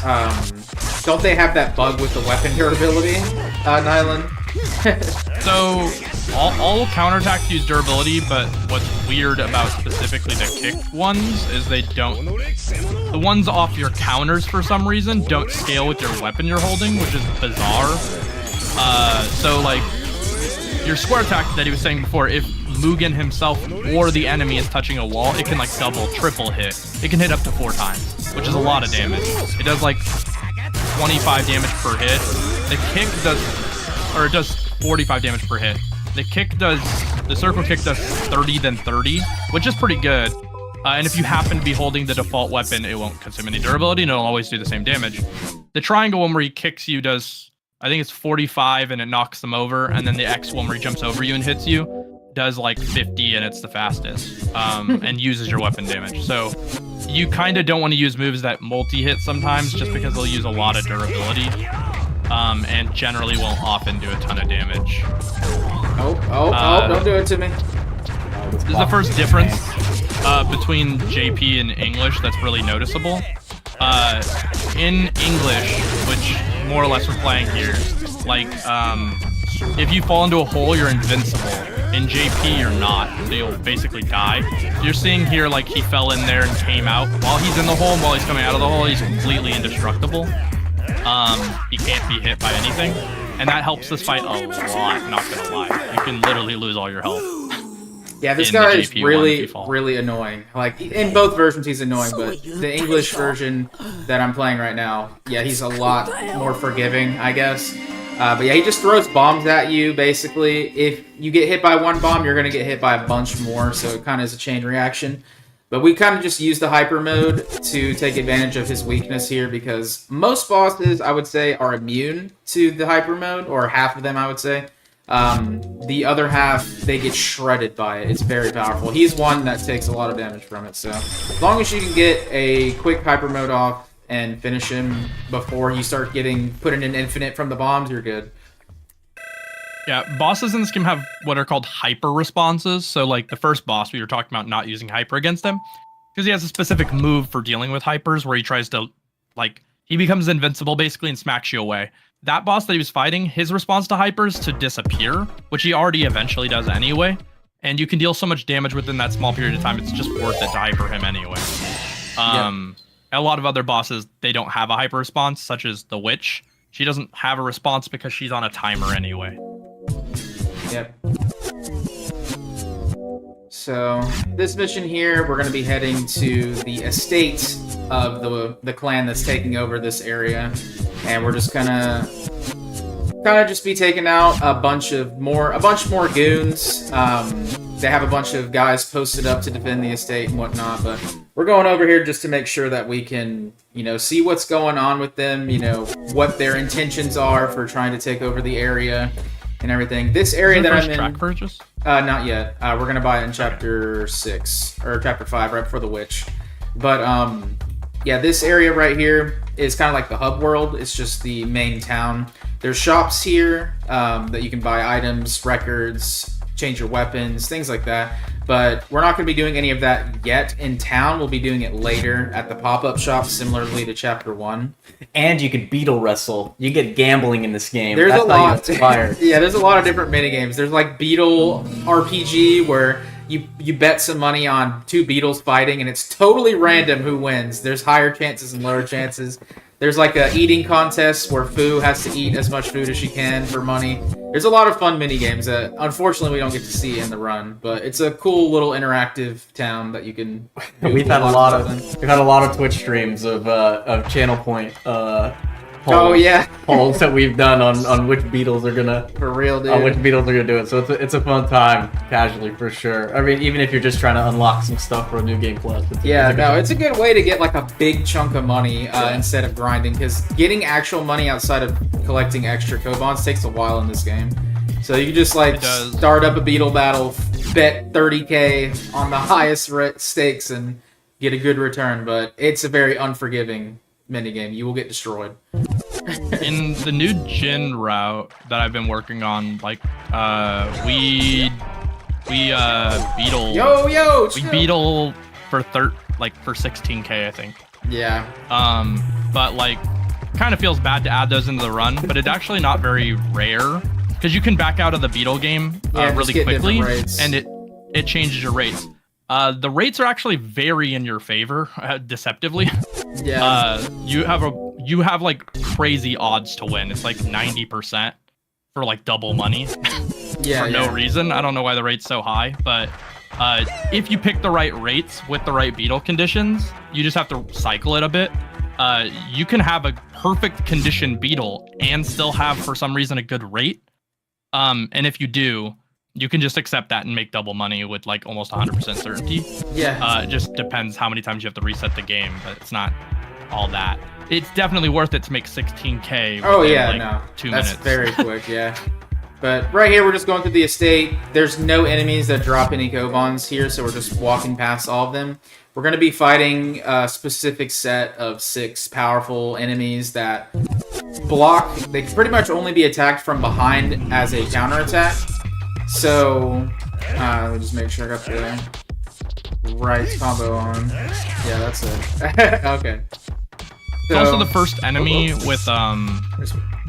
don't they have that bug with the weapon durability, Nylan? So all counterattacks use durability, but what's weird about specifically the kick ones is they don't. The ones off your counters for some reason don't scale with your weapon you're holding, which is bizarre. So like your square attack that he was saying before, if Mugen himself or the enemy is touching a wall, it can like double, triple hit. It can hit up to 4 times, which is a lot of damage. It does like 25 damage per hit. The kick does 45 damage per hit. The circle kick does 30 then 30, which is pretty good. And if you happen to be holding the default weapon, it won't consume any durability, and it'll always do the same damage. The triangle one where he kicks you does, I think it's 45 and it knocks them over, and then the X one where he jumps over you and hits you does like 50 and it's the fastest, and uses your weapon damage. So you kind of don't want to use moves that multi-hit sometimes, just because they'll use a lot of durability. And generally won't often do a ton of damage. Don't do it to me. This is the first difference between JP and English that's really noticeable. In English, which more or less we're playing here, like, if you fall into a hole, you're invincible. In JP, you're not, so you'll basically die. You're seeing here, like, he fell in there and came out. While he's in the hole and while he's coming out of the hole, he's completely indestructible. He can't be hit by anything, and that helps this fight a lot, not gonna lie. You can literally lose all your health. Yeah, this in the guy is JP1 if really, you fall. really annoying. Like, in both versions, he's annoying, but the English version that I'm playing right now, yeah, he's a lot more forgiving, I guess. But yeah, he just throws bombs at you, basically. If you get hit by one bomb, you're going to get hit by a bunch more, so it kind of is a chain reaction. But we kind of just use the hyper mode to take advantage of his weakness here, because most bosses, I would say, are immune to the hyper mode, or half of them, I would say. The other half, they get shredded by it. It's very powerful. He's one that takes a lot of damage from it, so as long as you can get a quick hyper mode off and finish him before you start putting in infinite from the bombs, you're good. Yeah, bosses in this game have what are called hyper responses. So like the first boss, we were talking about not using hyper against him, because he has a specific move for dealing with hypers where he tries to, like, he becomes invincible basically and smacks you away. That boss that he was fighting, his response to hyper is to disappear, which he already eventually does anyway. And you can deal so much damage within that small period of time, it's just worth it to hyper him anyway. A lot of other bosses, they don't have a hyper response, such as the witch. She doesn't have a response because she's on a timer anyway. Yep. So this mission here, we're going to be heading to the estate of the clan that's taking over this area, and we're just gonna just be taking out a bunch more goons. They have a bunch of guys posted up to defend the estate and whatnot, but we're going over here just to make sure that we can, see what's going on with them, what their intentions are for trying to take over the area and everything. This area that I'm in... track purchase? Not yet. We're going to buy it in Chapter 6, or Chapter 5, right before the Witch. But, yeah, this area right here is kind of like the hub world. It's just the main town. There's shops here that you can buy items, records, change your weapons, things like that. But we're not going to be doing any of that yet in town. We'll be doing it later at the pop-up shop, similarly to Chapter 1. And you can beetle wrestle. You get gambling in this game. There's That's a how you lot. inspire. Yeah, there's a lot of different minigames. There's like Beetle RPG, where you bet some money on two beetles fighting, and it's totally random who wins. There's higher chances and lower chances. There's like a eating contest where Fu has to eat as much food as she can for money. There's a lot of fun mini games that unfortunately we don't get to see in the run, but it's a cool little interactive town that you can. We've had a lot of Twitch streams of channel point polls that we've done on which beetles are gonna which beetles are gonna do it. So it's a fun time casually for sure. I mean, even if you're just trying to unlock some stuff for a new game plus. It's a good way to get like a big chunk of money instead of grinding, because getting actual money outside of collecting extra Kobans takes a while in this game. So you can just start up a beetle battle, bet 30k on the highest stakes and get a good return, but it's a very unforgiving minigame. You will get destroyed. In the new Jin route that I've been working on, like we beetle beetle for for 16k, I think. Yeah. But like kind of feels bad to add those into the run, but it's actually not very rare because you can back out of the beetle game really quickly, and it changes your rates. The rates are actually very in your favor, deceptively. Yeah. You have like crazy odds to win. It's like 90% for like double money for no reason. I don't know why the rate's so high, but if you pick the right rates with the right beetle conditions, you just have to cycle it a bit. You can have a perfect condition beetle and still have, for some reason, a good rate. And if you do, you can just accept that and make double money with like almost 100% certainty. Yeah. It just depends how many times you have to reset the game, but it's not all that. It's definitely worth it to make 16k within 2 minutes. That's very quick, yeah. But right here, we're just going through the estate. There's no enemies that drop any Kobans here, so we're just walking past all of them. We're going to be fighting a specific set of 6 powerful enemies that block. They can pretty much only be attacked from behind as a counterattack. So, let me just make sure I got the right combo on. Yeah, that's it. Okay. It's also the first enemy with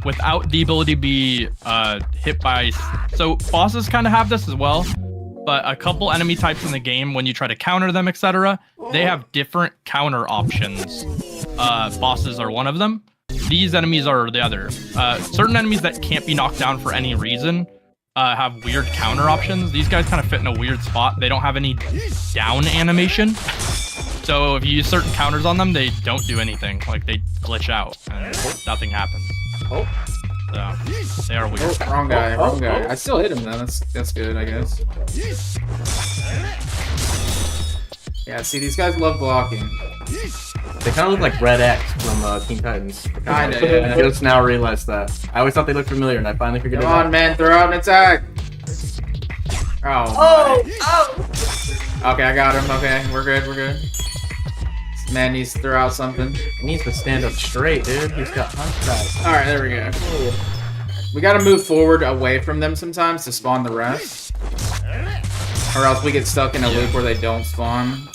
without the ability to be hit by. So bosses kind of have this as well, but a couple enemy types in the game, when you try to counter them, etc., they have different counter options. Bosses are one of them. These enemies are the other. Certain enemies that can't be knocked down for any reason have weird counter options. These guys kind of fit in a weird spot. They don't have any down animation. So if you use certain counters on them, they don't do anything. Like they glitch out and nothing happens. Oh. So they are weird. Oh, wrong guy, wrong guy. I still hit him though. That's good, I guess. Yeah, see, these guys love blocking. They kind of look like Red X from Teen Titans. Kinda, I yeah. just now realized that. I always thought they looked familiar, and I finally figured Come it out. on, man, throw out an attack. Oh. Okay, I got him. Okay, we're good, we're good. This man needs to throw out something. He needs to stand up straight, dude. He's got hunchback. Alright, there we go. We gotta move forward away from them sometimes to spawn the rest. Or else we get stuck in a loop where they don't spawn.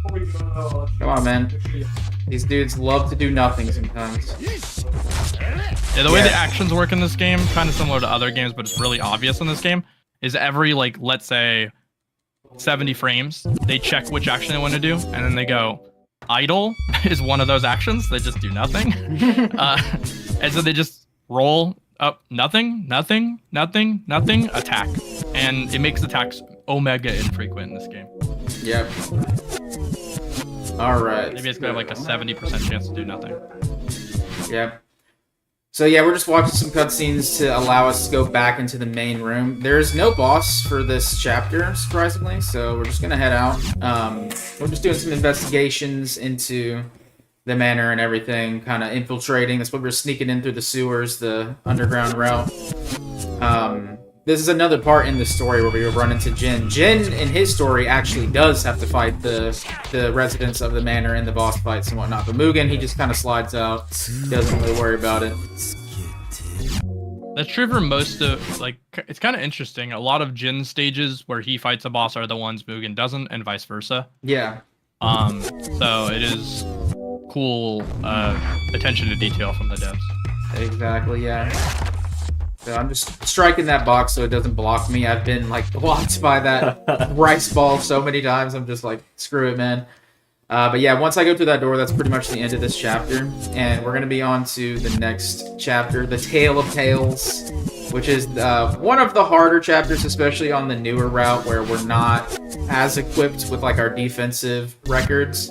Come on, man. These dudes love to do nothing sometimes. Yeah, the way the actions work in this game, kind of similar to other games, but it's really obvious in this game, is every, like, let's say, 70 frames, they check which action they want to do, and then they go, idle is one of those actions. They just do nothing. And so they just roll up, nothing, nothing, nothing, nothing, attack. And it makes attacks omega infrequent in this game. Yep. Alright. They basically have like a 70% chance to do nothing. Yep. So yeah, we're just watching some cutscenes to allow us to go back into the main room. There's no boss for this chapter, surprisingly, so we're just gonna head out. We're just doing some investigations into the manor and everything, kind of infiltrating. That's what we're sneaking in through the sewers, the underground route. This is another part in the story where we run into Jin. Jin, in his story, actually does have to fight the residents of the manor in the boss fights and whatnot. But Mugen, he just kind of slides out. Doesn't really worry about it. That's true for most of, like, it's kind of interesting. A lot of Jin stages where he fights a boss are the ones Mugen doesn't, and vice versa. Yeah. So it is cool attention to detail from the devs. Exactly, yeah. So I'm just striking that box so it doesn't block me. I've been, like, blocked by that rice ball so many times. I'm just like, screw it, man. But yeah, once I go through that door, that's pretty much the end of this chapter. And we're going to be on to the next chapter, The Tale of Tales, which is one of the harder chapters, especially on the newer route where we're not as equipped with, like, our defensive records.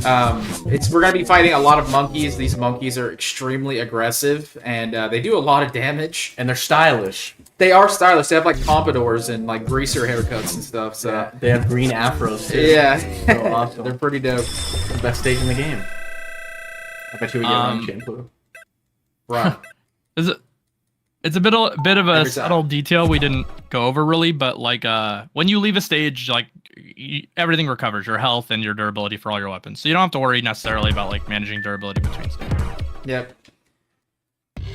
We're going to be fighting a lot of monkeys. These monkeys are extremely aggressive, and they do a lot of damage. And they're stylish. They are stylish. They have, like, pompadours and, like, greaser haircuts and stuff. So yeah, they have green afros, too. Yeah. So awesome. They're pretty dope. The best stage in the game. I bet you we get one shampoo. Right. It's a bit of a subtle detail we didn't go over really, but like when you leave a stage, like everything recovers, your health and your durability for all your weapons. So you don't have to worry necessarily about like managing durability between stages. Yep.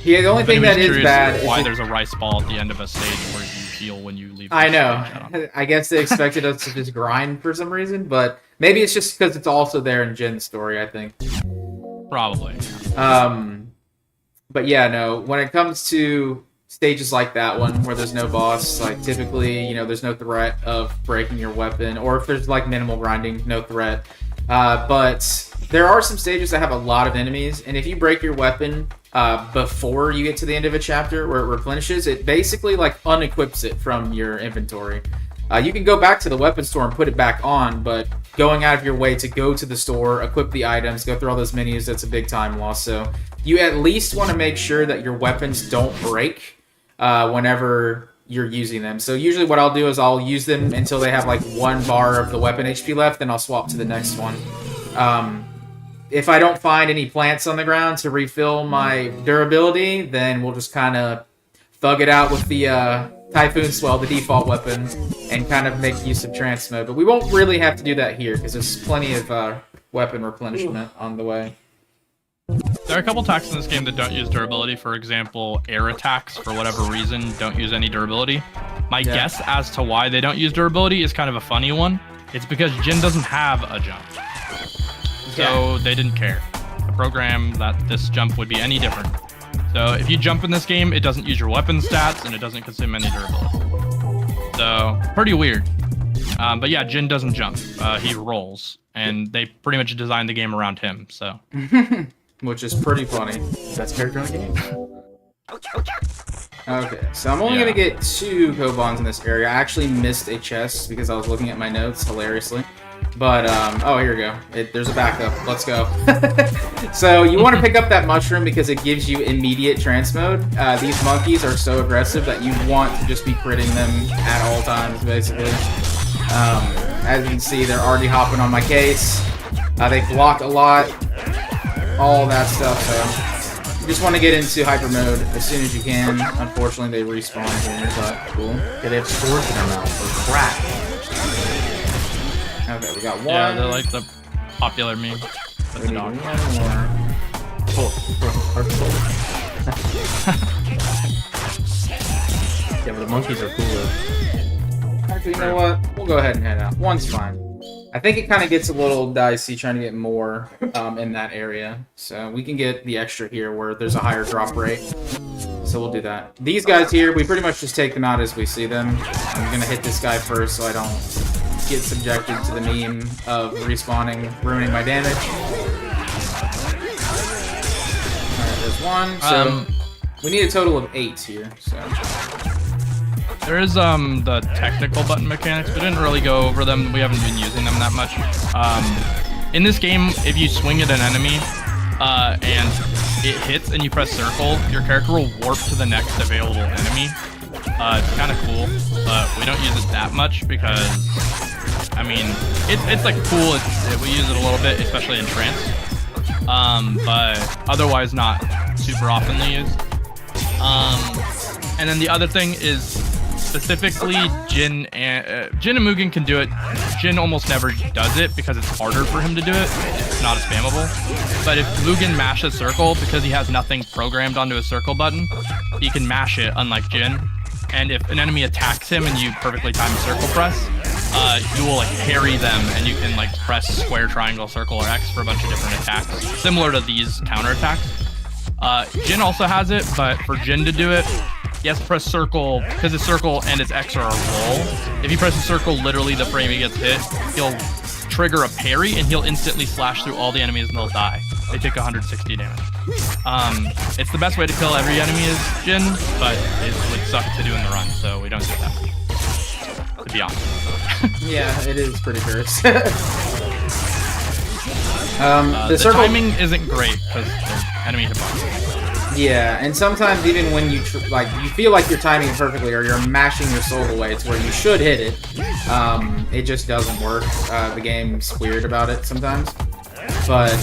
Yeah, the only thing that is bad is why there's a rice ball at the end of a stage where you heal when you leave. I know. I guess they expected us to just grind for some reason, but maybe it's just because it's also there in Jin's story, I think. Probably. But yeah, no, when it comes to stages like that one where there's no boss, like typically, you know, there's no threat of breaking your weapon, or if there's like minimal grinding, no threat. But there are some stages that have a lot of enemies, and if you break your weapon before you get to the end of a chapter where it replenishes, it basically like unequips it from your inventory. You can go back to the weapon store and put it back on, but going out of your way to go to the store, equip the items, go through all those menus, that's a big time loss. So you at least want to make sure that your weapons don't break whenever you're using them. So usually what I'll do is I'll use them until they have like 1 bar of the weapon HP left, then I'll swap to the next one. If I don't find any plants on the ground to refill my durability, then we'll just kind of thug it out with the Typhoon Swell, the default weapon, and kind of make use of trance mode. But we won't really have to do that here because there's plenty of weapon replenishment on the way. There are a couple attacks in this game that don't use durability. For example, air attacks, for whatever reason, don't use any durability. My guess as to why they don't use durability is kind of a funny one. It's because Jin doesn't have a jump. So they didn't care. The program that this jump would be any different. So if you jump in this game, it doesn't use your weapon stats, and it doesn't consume any durability. So, pretty weird. But yeah, Jin doesn't jump. He rolls. And they pretty much designed the game around him, so... Which is pretty funny. Best character in the game. Okay, so I'm only gonna get 2 Kobans in this area. I actually missed a chest because I was looking at my notes hilariously. But, oh, here we go. There's a backup. Let's go. So, you want to pick up that mushroom because it gives you immediate trance mode. These monkeys are so aggressive that you want to just be critting them at all times, basically. As you can see, they're already hopping on my case. They block a lot. All that stuff, so... You just want to get into hyper mode as soon as you can. Unfortunately, they respawn here, but cool. Yeah, they have swords in their mouth. They're crap. Okay, we got 1. Yeah, they're like the popular meme. With the dog. 1 more. Yeah, but the monkeys are cooler. Actually, you know what? We'll go ahead and head out. 1's fine. I think it kind of gets a little dicey trying to get more in that area. So we can get the extra here where there's a higher drop rate. So we'll do that. These guys here, we pretty much just take them out as we see them. I'm going to hit this guy first so I don't get subjected to the meme of respawning, ruining my damage. Alright, there's 1. So we need a total of 8 here. So there is the technical button mechanics. We didn't really go over them. We haven't been using them that much. In this game, if you swing at an enemy and it hits and you press circle, your character will warp to the next available enemy. It's kind of cool, but we don't use it that much because, I mean, it's like cool. We use it a little bit, especially in trance, but otherwise not super oftenly used. And then the other thing is specifically Jin and Mugen can do it. Jin almost never does it because it's harder for him to do it. It's not as spammable. But if Mugen mashes circle, because he has nothing programmed onto a circle button, he can mash it, unlike Jin. And if an enemy attacks him and you perfectly time circle press, you will like parry them and you can like press square, triangle, circle, or X for a bunch of different attacks, similar to these counterattacks. Jin also has it, but for Jin to do it, he has to press circle, because his circle and his X are a roll. If he presses circle, literally the frame he gets hit, he'll trigger a parry and he'll instantly slash through all the enemies and they'll die. They take 160 damage. It's the best way to kill every enemy is Jin, but it would suck to do in the run, so we don't do that much. To be honest. yeah, it is pretty gross. The timing isn't great because they're enemy hitbox. Yeah, and sometimes even when you you feel like you're timing it perfectly or you're mashing your soul away to where you should hit it, it just doesn't work. The game's weird about it sometimes. But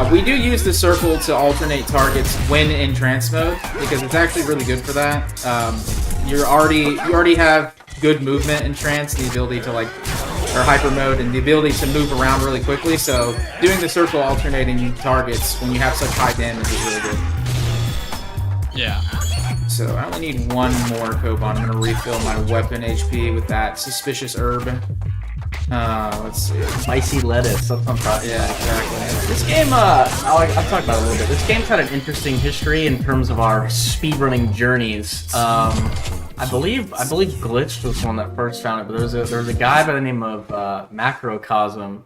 we do use the circle to alternate targets when in trance mode because it's actually really good for that. You already have good movement in trance, the ability to or hyper mode, and the ability to move around really quickly. So doing the circle alternating targets when you have such high damage is really good. Yeah. So I only need 1 more Koban. I'm gonna refill my weapon HP with that suspicious herb. Let's see. Spicy lettuce. That's on top. Yeah, exactly. This game, I've talked about it a little bit. This game's had an interesting history in terms of our speedrunning journeys. I believe Glitched was the one that first found it, but there was a guy by the name of Macrocosm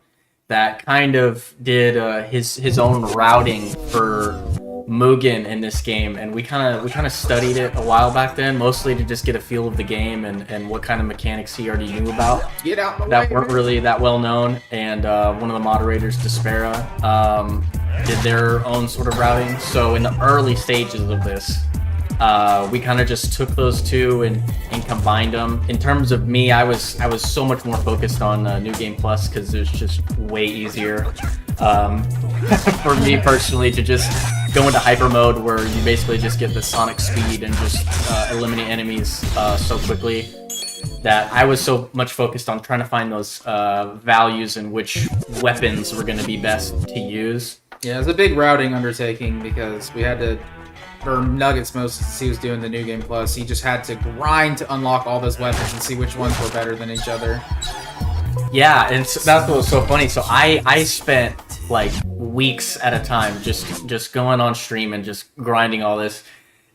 that kind of did his own routing for Mugen in this game, and we kind of studied it a while back then, mostly to just get a feel of the game and what kind of mechanics he already knew about that weren't really that well known. And one of the moderators, Despera, did their own sort of routing. So in the early stages of this, we kind of just took those two and combined them. In terms of me, I was so much more focused on New Game Plus because it was just way easier for me personally to just go into hyper mode where you basically just get the sonic speed and just eliminate enemies so quickly that I was so much focused on trying to find those values in which weapons were going to be best to use. Yeah, it was a big routing undertaking because we had to, for Nuggets most, since he was doing the New Game Plus, he just had to grind to unlock all those weapons and see which ones were better than each other. Yeah, and that's what was so funny. So I spent like weeks at a time just going on stream and just grinding all this.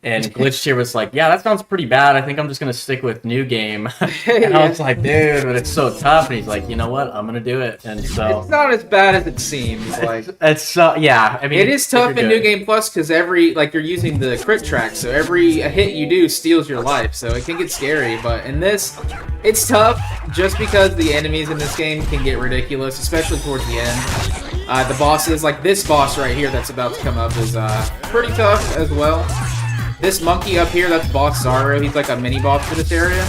And Glitch here was like, yeah, that sounds pretty bad. I think I'm just gonna stick with new game. And I was like, dude, but it's so tough. And he's like, you know what? I'm gonna do it. And so It's not as bad as it seems. Like it's so yeah. I mean, it is tough if in you're New good. Game Plus because you're using the crit track, so every hit you do steals your life. So it can get scary. But in this, it's tough just because the enemies in this game can get ridiculous, especially towards the end. The bosses, like this boss right here that's about to come up, is pretty tough as well. This monkey up here, that's Boss Zaro. He's like a mini boss for this area.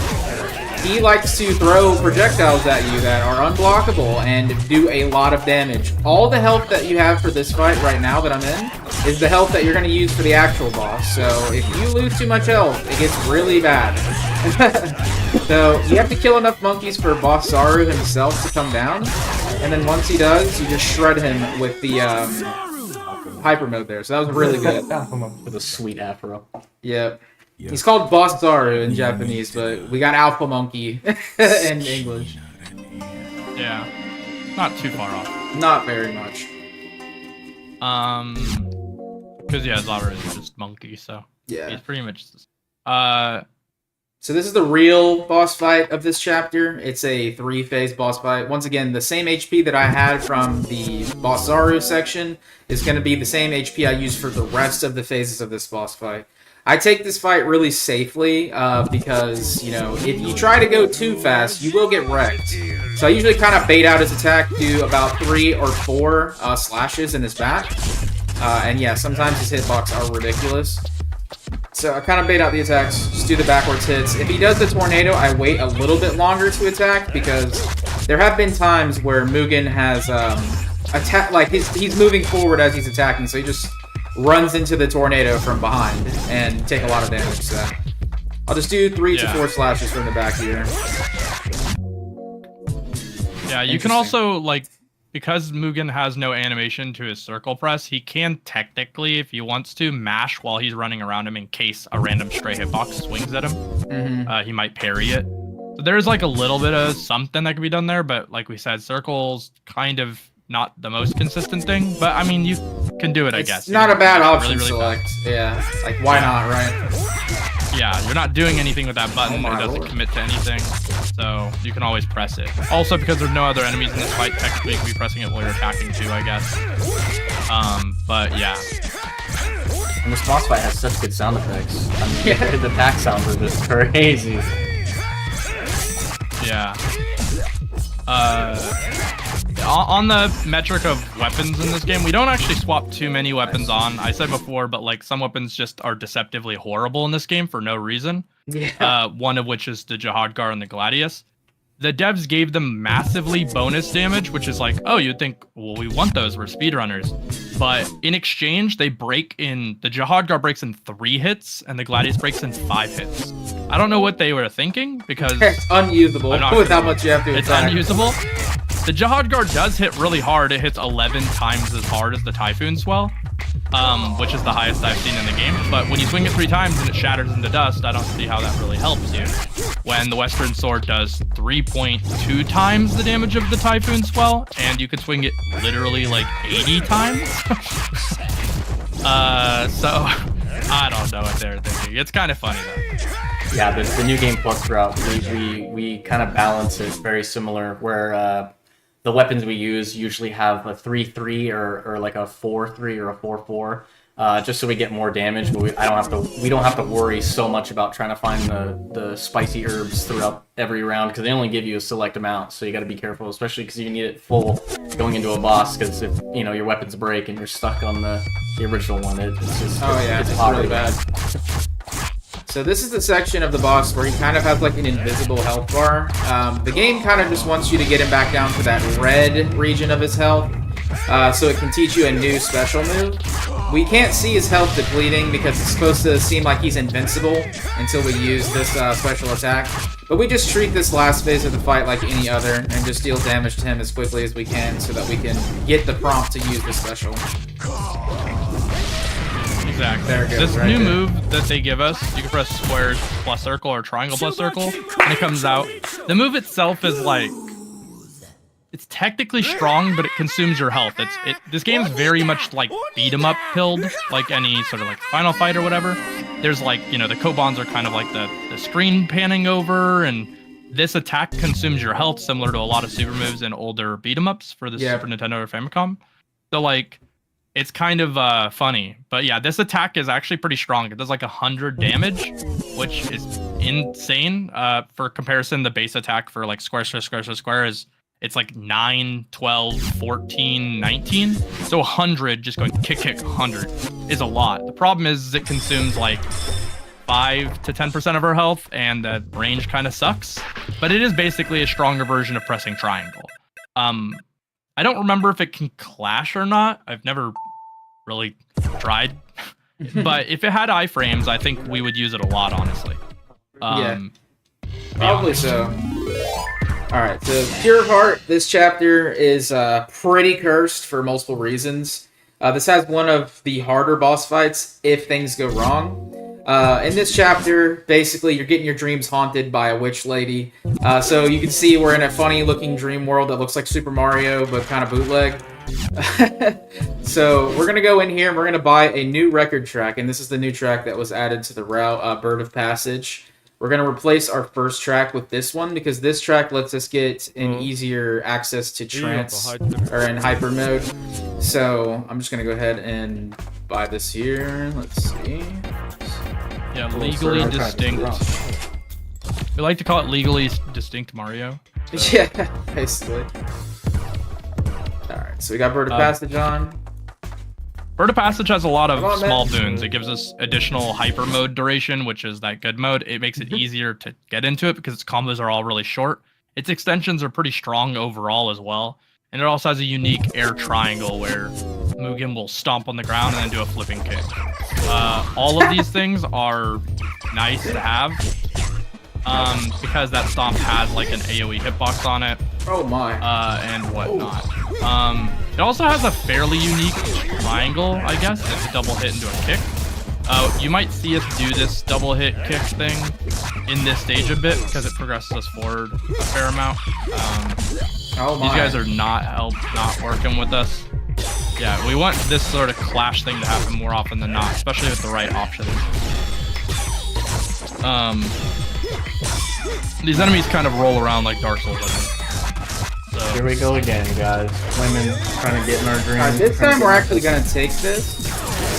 He likes to throw projectiles at you that are unblockable and do a lot of damage. All the health that you have for this fight right now that I'm in is the health that you're going to use for the actual boss. So if you lose too much health, it gets really bad. So you have to kill enough monkeys for Boss Zaro himself to come down. And then once he does, you just shred him with the hyper mode there. So that was really good. With a sweet afro. Yep. He's called Boss Zaro in Japanese, but we got Alpha Monkey in English. Yeah. Not too far off. Not very much. Because yeah, Zaro is just monkey, so yeah, he's pretty much. So this is the real boss fight of this chapter. It's a 3-phase boss fight. Once again, the same HP that I had from the Boss Zaro section is going to be the same HP I use for the rest of the phases of this boss fight. I take this fight really safely because, you know, if you try to go too fast, you will get wrecked. So I usually kind of bait out his attack, do about 3 or 4 slashes in his back. And yeah, sometimes his hitbox are ridiculous. So I kind of bait out the attacks, just do the backwards hits. If he does the tornado, I wait a little bit longer to attack because there have been times where Mugen has he's moving forward as he's attacking, so he just runs into the tornado from behind and take a lot of damage. So I'll just do 3 to 4 slashes from the back here. Yeah, you can also because Mugen has no animation to his circle press, he can technically, if he wants to, mash while he's running around him in case a random stray hitbox swings at him. He might parry it. So there's like a little bit of something that can be done there, but like we said, circle's kind of not the most consistent thing. But I mean, you can do it, I guess. It's not a bad option really select. fast. Yeah, like why not, right? Yeah, you're not doing anything with that button. It doesn't commit to anything. So you can always press it. Also, because there's no other enemies in this fight, technically you can be pressing it while you're attacking too, I guess. But yeah. And this boss fight has such good sound effects. I mean, the attack sounds are just crazy. Yeah. On the metric of weapons in this game, we don't actually swap too many weapons on. I said before, but like some weapons just are deceptively horrible in this game for no reason. Yeah. One of which is the Jihadgar and the Gladius. The devs gave them massively bonus damage, which is like, oh, you'd think, well, we want those, we're speedrunners. But in exchange, the Jihadgar breaks in 3 hits, and the Gladius breaks in 5 hits. I don't know what they were thinking, because... It's unusable with how much you have to attack. It's unusable. The Jihadgar does hit really hard. It hits 11 times as hard as the Typhoon Swell, which is the highest I've seen in the game. But when you swing it 3 times and it shatters into dust, I don't see how that really helps you. When the Western Sword does 3.2 times the damage of the Typhoon Swell, and you could swing it literally like 80 times. So I don't know what they're thinking. It's kind of funny though. Yeah, the New Game Plus route, we kind of balance it very similar, where the weapons we use usually have a 3-3 or like a 4-3 or a 4-4, just so we get more damage. But we don't have to worry so much about trying to find the spicy herbs throughout every round, because they only give you a select amount. So you got to be careful, especially because you need it full going into a boss. Because if your weapons break and you're stuck on the original one, it's just it's really bad. So this is the section of the boss where he kind of has like an invisible health bar. The game kind of just wants you to get him back down to that red region of his health, so it can teach you a new special move. We can't see his health depleting because it's supposed to seem like he's invincible until we use this special attack. But we just treat this last phase of the fight like any other and just deal damage to him as quickly as we can so that we can get the prompt to use the special. Exactly. There it goes, This right new there. move that they give us, you can press squares plus circle or triangle plus circle, and it comes out. The move itself is like, it's technically strong, but it consumes your health. This game's very much like beat 'em up pilled, like any sort of like Final Fight or whatever. there's like, you know, the Kobans are kind of like the screen panning over, and this attack consumes your health similar to a lot of super moves in older beat 'em ups for the Super Nintendo or Famicom. So like, it's kind of funny. But yeah, this attack is actually pretty strong. It does like 100 damage, which is insane. For comparison, the base attack for like square is it's like 9, 12, 14, 19. So 100, just going kick 100 is a lot. The problem is it consumes like 5 to 10% of our health, and the range kind of sucks. But it is basically a stronger version of pressing triangle. I don't remember if it can clash or not. I've never really tried. But if it had iframes, I think we would use it a lot, honestly. Probably so. Alright, so Pure of Heart, this chapter is pretty cursed for multiple reasons. This has one of the harder boss fights if things go wrong. In this chapter, basically, you're getting your dreams haunted by a witch lady. So you can see we're in a funny-looking dream world that looks like Super Mario, but kind of bootleg. So we're going to go in here and we're going to buy a new record track, and this is the new track that was added to the route, Bird of Passage. We're going to replace our first track with this one, because this track lets us get an easier access to trance, or in hyper mode. So I'm just going to go ahead and buy this here. Let's see. Yeah, legally distinct. We like to call it legally distinct Mario. So. Yeah, basically. Alright, so we got Bird of Passage on. Bird of Passage has a lot of small boons. It gives us additional hyper mode duration, which is that good mode. It makes it easier to get into it because its combos are all really short. Its extensions are pretty strong overall as well. And it also has a unique air triangle where Mugen will stomp on the ground and then do a flipping kick. All of these things are nice to have because that stomp has like an AoE hitbox on it. Oh my. And whatnot. It also has a fairly unique triangle, I guess. It's a double hit into a kick. You might see us do this double hit kick thing in this stage a bit because it progresses us forward a fair amount. These guys are not working with us. Yeah, we want this sort of clash thing to happen more often than not, especially with the right options. These enemies kind of roll around like Dark Souls enemies. So. Here we go again, guys. Women trying to get in our dreams. Alright, this time we're actually going to take this,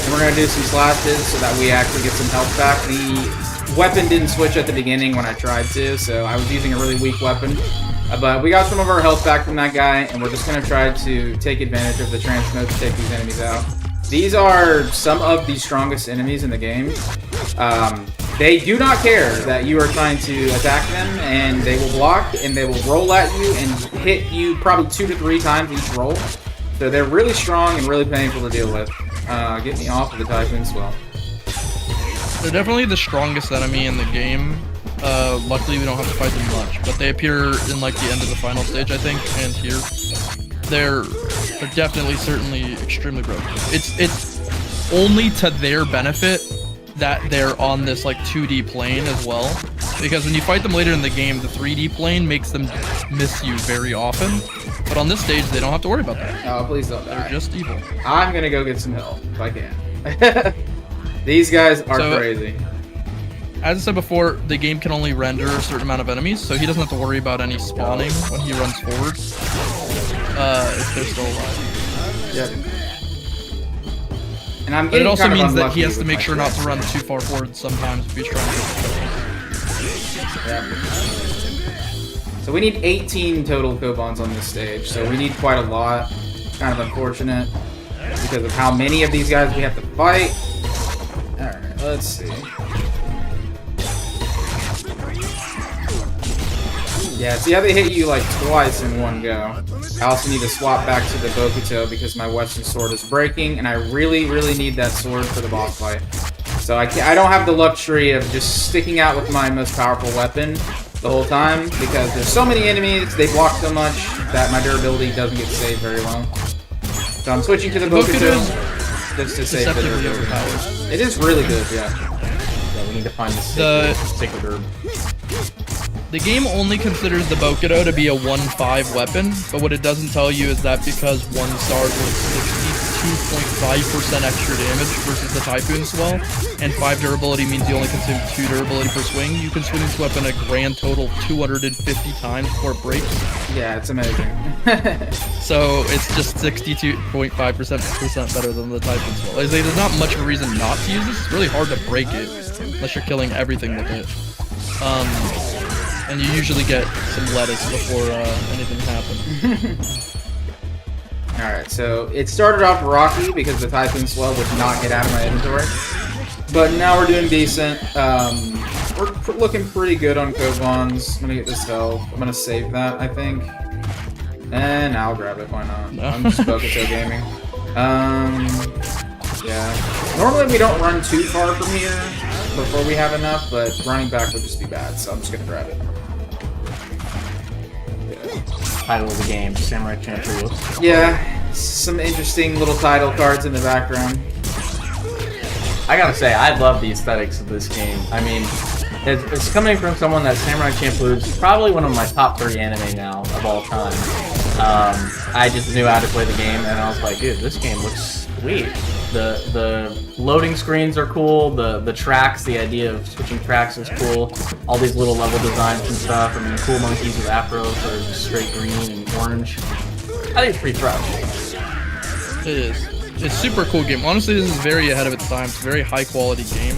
and we're going to do some slashes so that we actually get some health back. The weapon didn't switch at the beginning when I tried to, so I was using a really weak weapon. But we got some of our health back from that guy, and we're just going to try to take advantage of the trance mode to take these enemies out. These are some of the strongest enemies in the game. They do not care that you are trying to attack them, and they will block, and they will roll at you and hit you probably 2 to 3 times each roll. So they're really strong and really painful to deal with. Get me off of the Typhoon Swell. They're definitely the strongest enemy in the game. Luckily we don't have to fight them much, but they appear in like the end of the final stage, I think, and here. They're definitely, certainly extremely broken. It's only to their benefit that they're on this like 2D plane as well, because when you fight them later in the game, the 3D plane makes them miss you very often, but on this stage they don't have to worry about that. Oh, please don't die. They're just evil. I'm gonna go get some help if I can. These guys are crazy. As I said before, the game can only render a certain amount of enemies, so he doesn't have to worry about any spawning when he runs forward. If they're still alive. Yep. And but it also means that he has to make sure not to run too far forward sometimes if he's trying to get the So we need 18 total Kobans on this stage, so we need quite a lot. Kind of unfortunate because of how many of these guys we have to fight. Alright, let's see. Yeah, see how they hit you like twice in one go. I also need to swap back to the Bokuto because my Western Sword is breaking, and I really, really need that sword for the boss fight. So I don't have the luxury of just sticking out with my most powerful weapon the whole time because there's so many enemies, they block so much that my durability doesn't get saved very long. So I'm switching to the Bokuto just to save the durability. It is really good, yeah. Yeah, we need to find the sacred herb. The game only considers the Bokuto to be a 1-5 weapon, but what it doesn't tell you is that because 1 star is 62 22.5% extra damage versus the Typhoon Swell, and 5 durability means you only consume 2 durability per swing. You can swing this weapon a grand total of 250 times before it breaks. Yeah, it's amazing. So it's just 62.5% better than the Typhoon Swell. I say there's not much of a reason not to use this. It's really hard to break it unless you're killing everything with it. And you usually get some lettuce before anything happens. Alright, so it started off rocky because the Typhoon Swell would not get out of my inventory. But now we're doing decent. We're looking pretty good on Kovons. I'm gonna get this health. I'm gonna save that, I think. And I'll grab it, why not? No. I'm just Bokuto gaming. Yeah. Normally we don't run too far from here before we have enough, but running back would just be bad, so I'm just gonna grab it. Title of the game, Samurai Champloo. Yeah, some interesting little title cards in the background. I gotta say, I love the aesthetics of this game. I mean, it's coming from someone that Samurai Champloo is probably one of my top 3 anime now of all time. I just knew how to play the game, and I was like, dude, this game looks sweet. The loading screens are cool. The tracks, the idea of switching tracks is cool. All these little level designs and stuff. I mean, cool monkeys with afros that are just straight green and orange. I think it's pretty fresh. It is. It's a super cool game. Honestly, this is very ahead of its time. It's a very high quality game.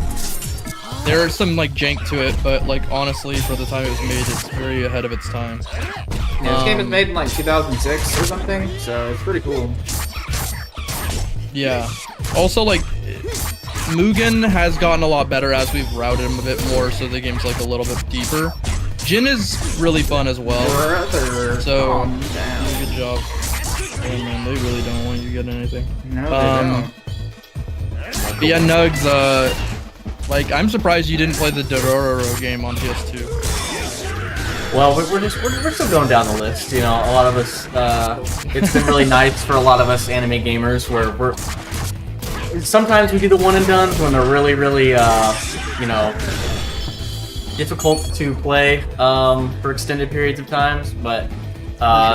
There are some like jank to it, but like honestly, for the time it was made, it's very ahead of its time. Yeah, this game was made in like 2006 or something, so it's pretty cool. Yeah. Also, like, Mugen has gotten a lot better as we've routed him a bit more, so the game's like a little bit deeper. Jin is really fun as well. So, good job. Oh man, they really don't want you to get anything. No, they don't. But yeah, Nugs, like, I'm surprised you didn't play the Dororo game on PS2. Well, we're still going down the list. You know, a lot of us. It's been really nice for a lot of us anime gamers where we're. Sometimes we do the one and dones when they're really, really, you know, difficult to play for extended periods of times. But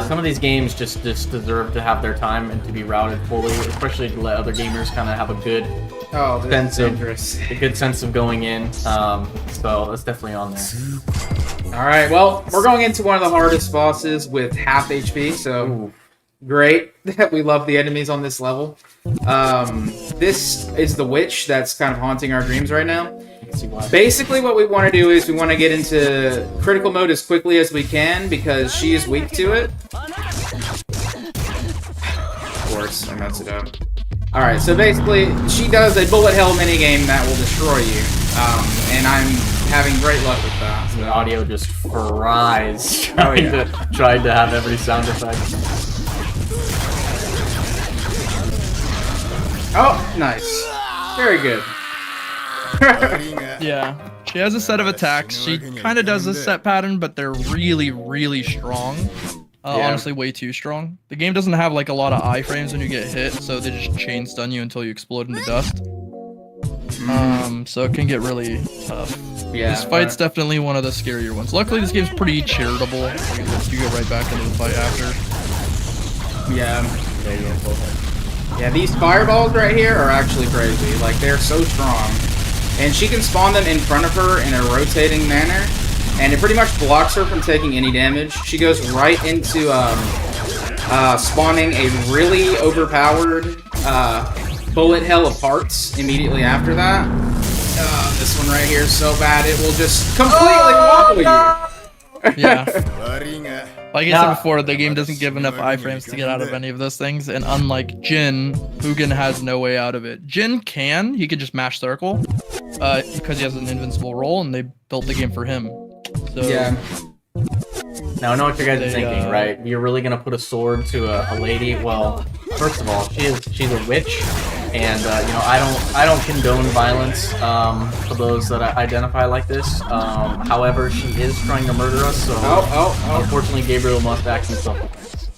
some of these games just deserve to have their time and to be routed fully, especially to let other gamers kind of have a good sense of going in. So that's definitely on there. Alright, well, we're going into one of the hardest bosses with half HP, so great that we love the enemies on this level. This is the witch that's kind of haunting our dreams right now. Basically what we want to do is we want to get into critical mode as quickly as we can because she is weak to it. Of course, I messed it up. Alright, so basically, she does a bullet hell minigame that will destroy you. And I'm having great luck with that. The audio just fries trying to have every sound effect. Oh, nice. Very good. Yeah. She has a set of attacks. She kind of does a set pattern, but they're really, really strong. Honestly, way too strong. The game doesn't have like a lot of iframes when you get hit, so they just chain stun you until you explode into dust. So it can get really tough. Yeah, this fight's definitely one of the scarier ones. Luckily, this game's pretty charitable. It lets you go right back into the fight after. Yeah. Yeah, these fireballs right here are actually crazy. Like, they're so strong. And she can spawn them in front of her in a rotating manner. And it pretty much blocks her from taking any damage. She goes right into spawning a really overpowered bullet hell of parts immediately after that. This one right here is so bad it will just completely wobble you. Yeah. Like I said before, the game doesn't give enough iframes to get out of any of those things, and unlike Jin, Mugen has no way out of it. Jin can, he can just mash circle, because he has an invincible roll, and they built the game for him. So, yeah. Now I know what you guys are thinking, right? You're really gonna put a sword to a lady? Well, first of all, she's a witch, and you know I don't condone violence for those that identify like this. However, she is trying to murder us, so unfortunately Gabriel must act in self-defense.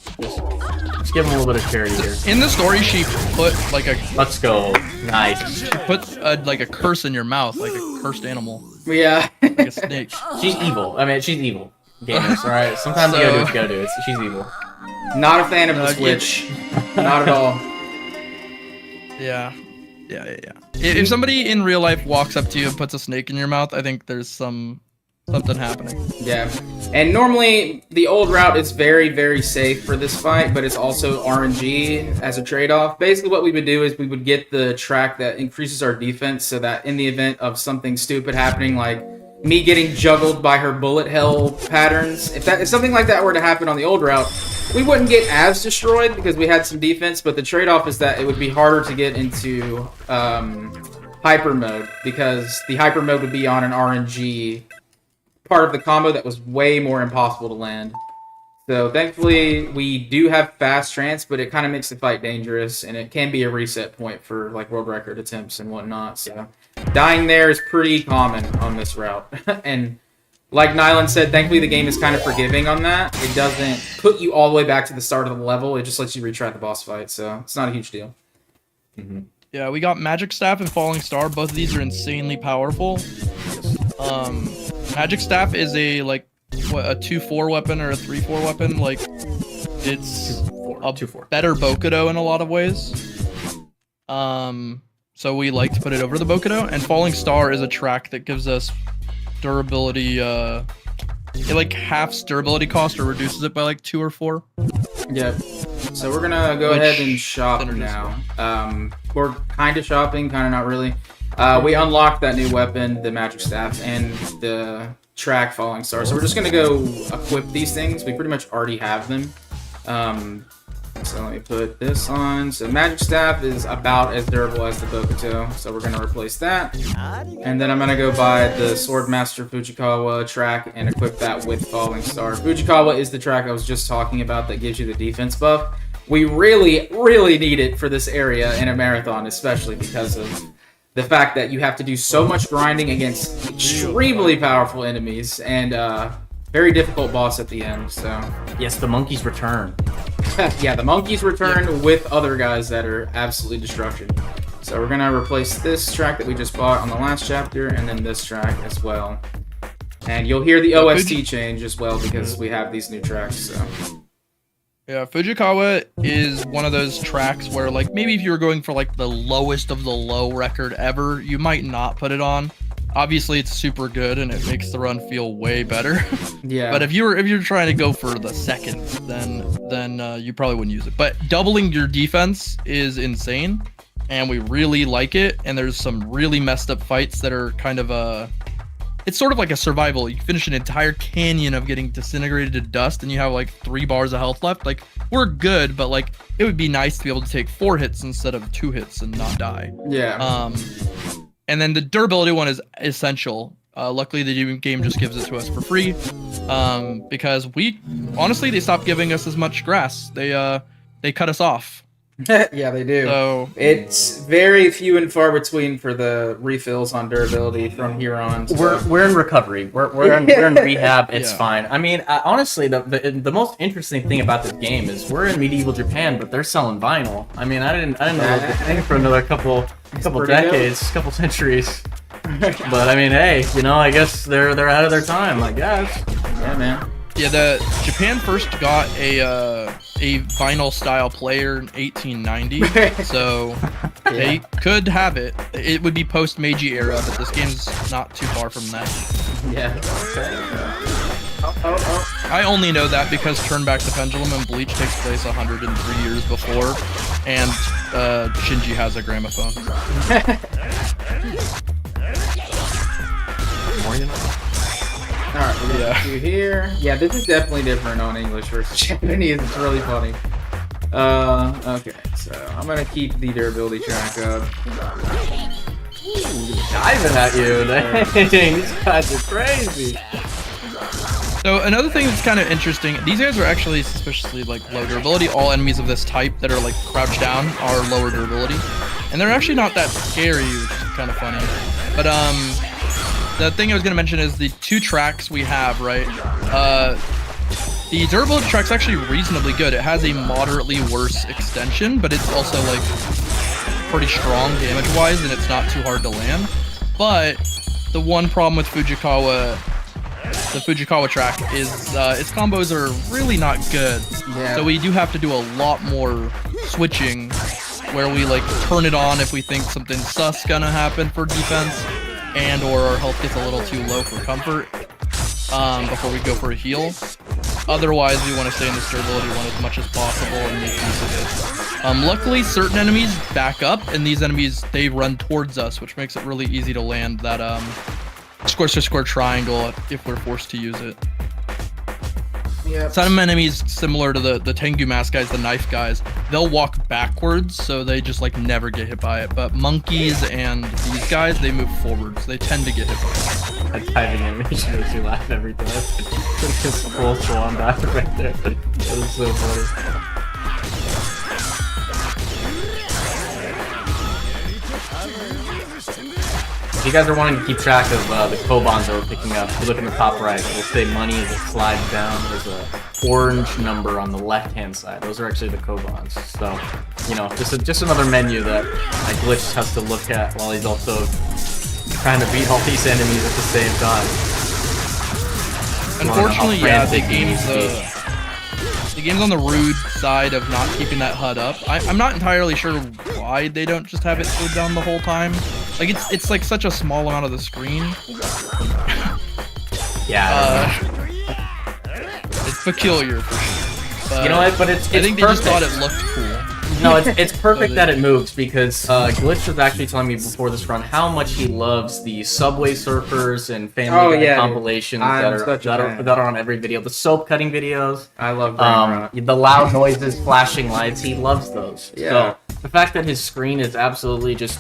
Just give him a little bit of charity here. In the story, she put like a let's go nice. She put like a curse in your mouth, like a cursed animal. Yeah, like a snake. She's evil. I mean, she's evil. Gamers, alright? Sometimes you gotta do what you gotta do. She's evil. Not a fan of this witch. Not at all. Yeah. If somebody in real life walks up to you and puts a snake in your mouth, I think there's something happening. Yeah, and normally the old route is very, very safe for this fight, but it's also RNG as a trade-off. Basically what we would do is we would get the track that increases our defense so that in the event of something stupid happening, like me getting juggled by her bullet hell patterns, if something like that were to happen on the old route, we wouldn't get as destroyed because we had some defense, but the trade-off is that it would be harder to get into hyper mode because the hyper mode would be on an RNG part of the combo that was way more impossible to land. So thankfully we do have fast trance, but it kind of makes the fight dangerous and it can be a reset point for like world record attempts and whatnot. So dying there is pretty common on this route. And like Nylan said, thankfully the game is kind of forgiving on that. It doesn't put you all the way back to the start of the level. It just lets you retry the boss fight, so it's not a huge deal. Yeah, we got Magic Staff and Falling Star. Both of these are insanely powerful. Magic Staff is a a 2-4 weapon or a 3-4 weapon. Like, it's a better Bokudo in a lot of ways. So we like to put it over the Bokudo. And Falling Star is a track that gives us durability. It like halves durability cost or reduces it by like 2 or 4. Yep. So we're gonna go ahead and shop now. We're kind of shopping, kind of not really. We unlocked that new weapon, the Magic Staff, and the track Falling Star. So we're just gonna go equip these things. We pretty much already have them. So let me put this on. So Magic Staff is about as durable as the Bokuto, so we're gonna replace that. And then I'm gonna go buy the Swordmaster Fujikawa track and equip that with Falling Star. Fujikawa is the track I was just talking about that gives you the defense buff. We really, really need it for this area in a marathon, especially because of the fact that you have to do so much grinding against extremely powerful enemies and very difficult boss at the end. So yes, the monkeys return. Yeah, the monkeys return with other guys that are absolutely destruction. So we're gonna replace this track that we just bought on the last chapter, and then this track as well. And you'll hear the OST change as well because we have these new tracks. So. Yeah, Fujikawa is one of those tracks where, like, maybe if you were going for like the lowest of the low record ever, you might not put it on. Obviously, it's super good and it makes the run feel way better. Yeah. But if you're trying to go for the second, then you probably wouldn't use it. But doubling your defense is insane, and we really like it. And there's some really messed up fights that are kind of it's sort of like a survival. You finish an entire canyon of getting disintegrated to dust, and you have like 3 bars of health left. Like, we're good, but like it would be nice to be able to take 4 hits instead of 2 hits and not die. Yeah. And then the durability one is essential. Luckily, the game just gives it to us for free, because honestly they stopped giving us as much grass. They cut us off. Yeah, they do. So it's very few and far between for the refills on durability from here on. So. We're in recovery. We're in rehab. It's fine. I mean, honestly, the most interesting thing about this game is we're in medieval Japan, but they're selling vinyl. I mean, I didn't know the thing for another couple decades, couple centuries. But I mean, hey, I guess they're ahead of their time. I guess. Yeah, man. Yeah, the Japan first got a vinyl style player in 1890, so they could have it. It would be post Meiji era, but this game's not too far from that. Yeah. I only know that because Turn Back the Pendulum and Bleach takes place 103 years before, and Shinji has a gramophone. Alright, we're gonna do here. Yeah, this is definitely different on English versus Japanese. It's really funny. Okay, so I'm gonna keep the durability track up. Diving at you, dang, these guys are crazy. So another thing that's kind of interesting, these guys are actually suspiciously like low durability. All enemies of this type that are like crouched down are lower durability, and they're actually not that scary, which is kind of funny. But the thing I was going to mention is the 2 tracks we have, right? The durability track's actually reasonably good. It has a moderately worse extension, but it's also like pretty strong damage-wise, and it's not too hard to land. But the one problem with the Fujikawa track is its combos are really not good. Yeah. So we do have to do a lot more switching where we like turn it on if we think something sus gonna happen for defense, and or our health gets a little too low for comfort before we go for a heal. Otherwise, we want to stay in this durability one as much as possible and make use of it. Luckily, certain enemies back up, and these enemies, they run towards us, which makes it really easy to land that square triangle if we're forced to use it. Yeah. Some enemies, similar to the Tengu Mask guys, the knife guys, they'll walk backwards, so they just like never get hit by it. But monkeys and these guys, they move forwards. They tend to get hit by it. That timing animation makes me laugh every time. It's a full swan dive right there. That was so funny. If you guys are wanting to keep track of the Kobans that we're picking up, if you look in the top right, it'll say money as it slides down. There's a orange number on the left-hand side. Those are actually the Kobans. So, you know, just another menu that Glitch has to look at while he's also trying to beat all these enemies at the same time. Unfortunately, yeah, the game's on the rude side of not keeping that HUD up. I'm not entirely sure why they don't just have it slowed down the whole time. Like it's like such a small amount of the screen. Yeah. It's peculiar for sure. But you know what? But it's I think perfect. they just thought it looked cool. No, it's perfect that it moves because Glitch was actually telling me before this run how much he loves the Subway Surfers and Family Guy compilations that are on every video. The soap cutting videos. I love them. The loud noises, flashing lights. He loves those. Yeah. So the fact that his screen is absolutely just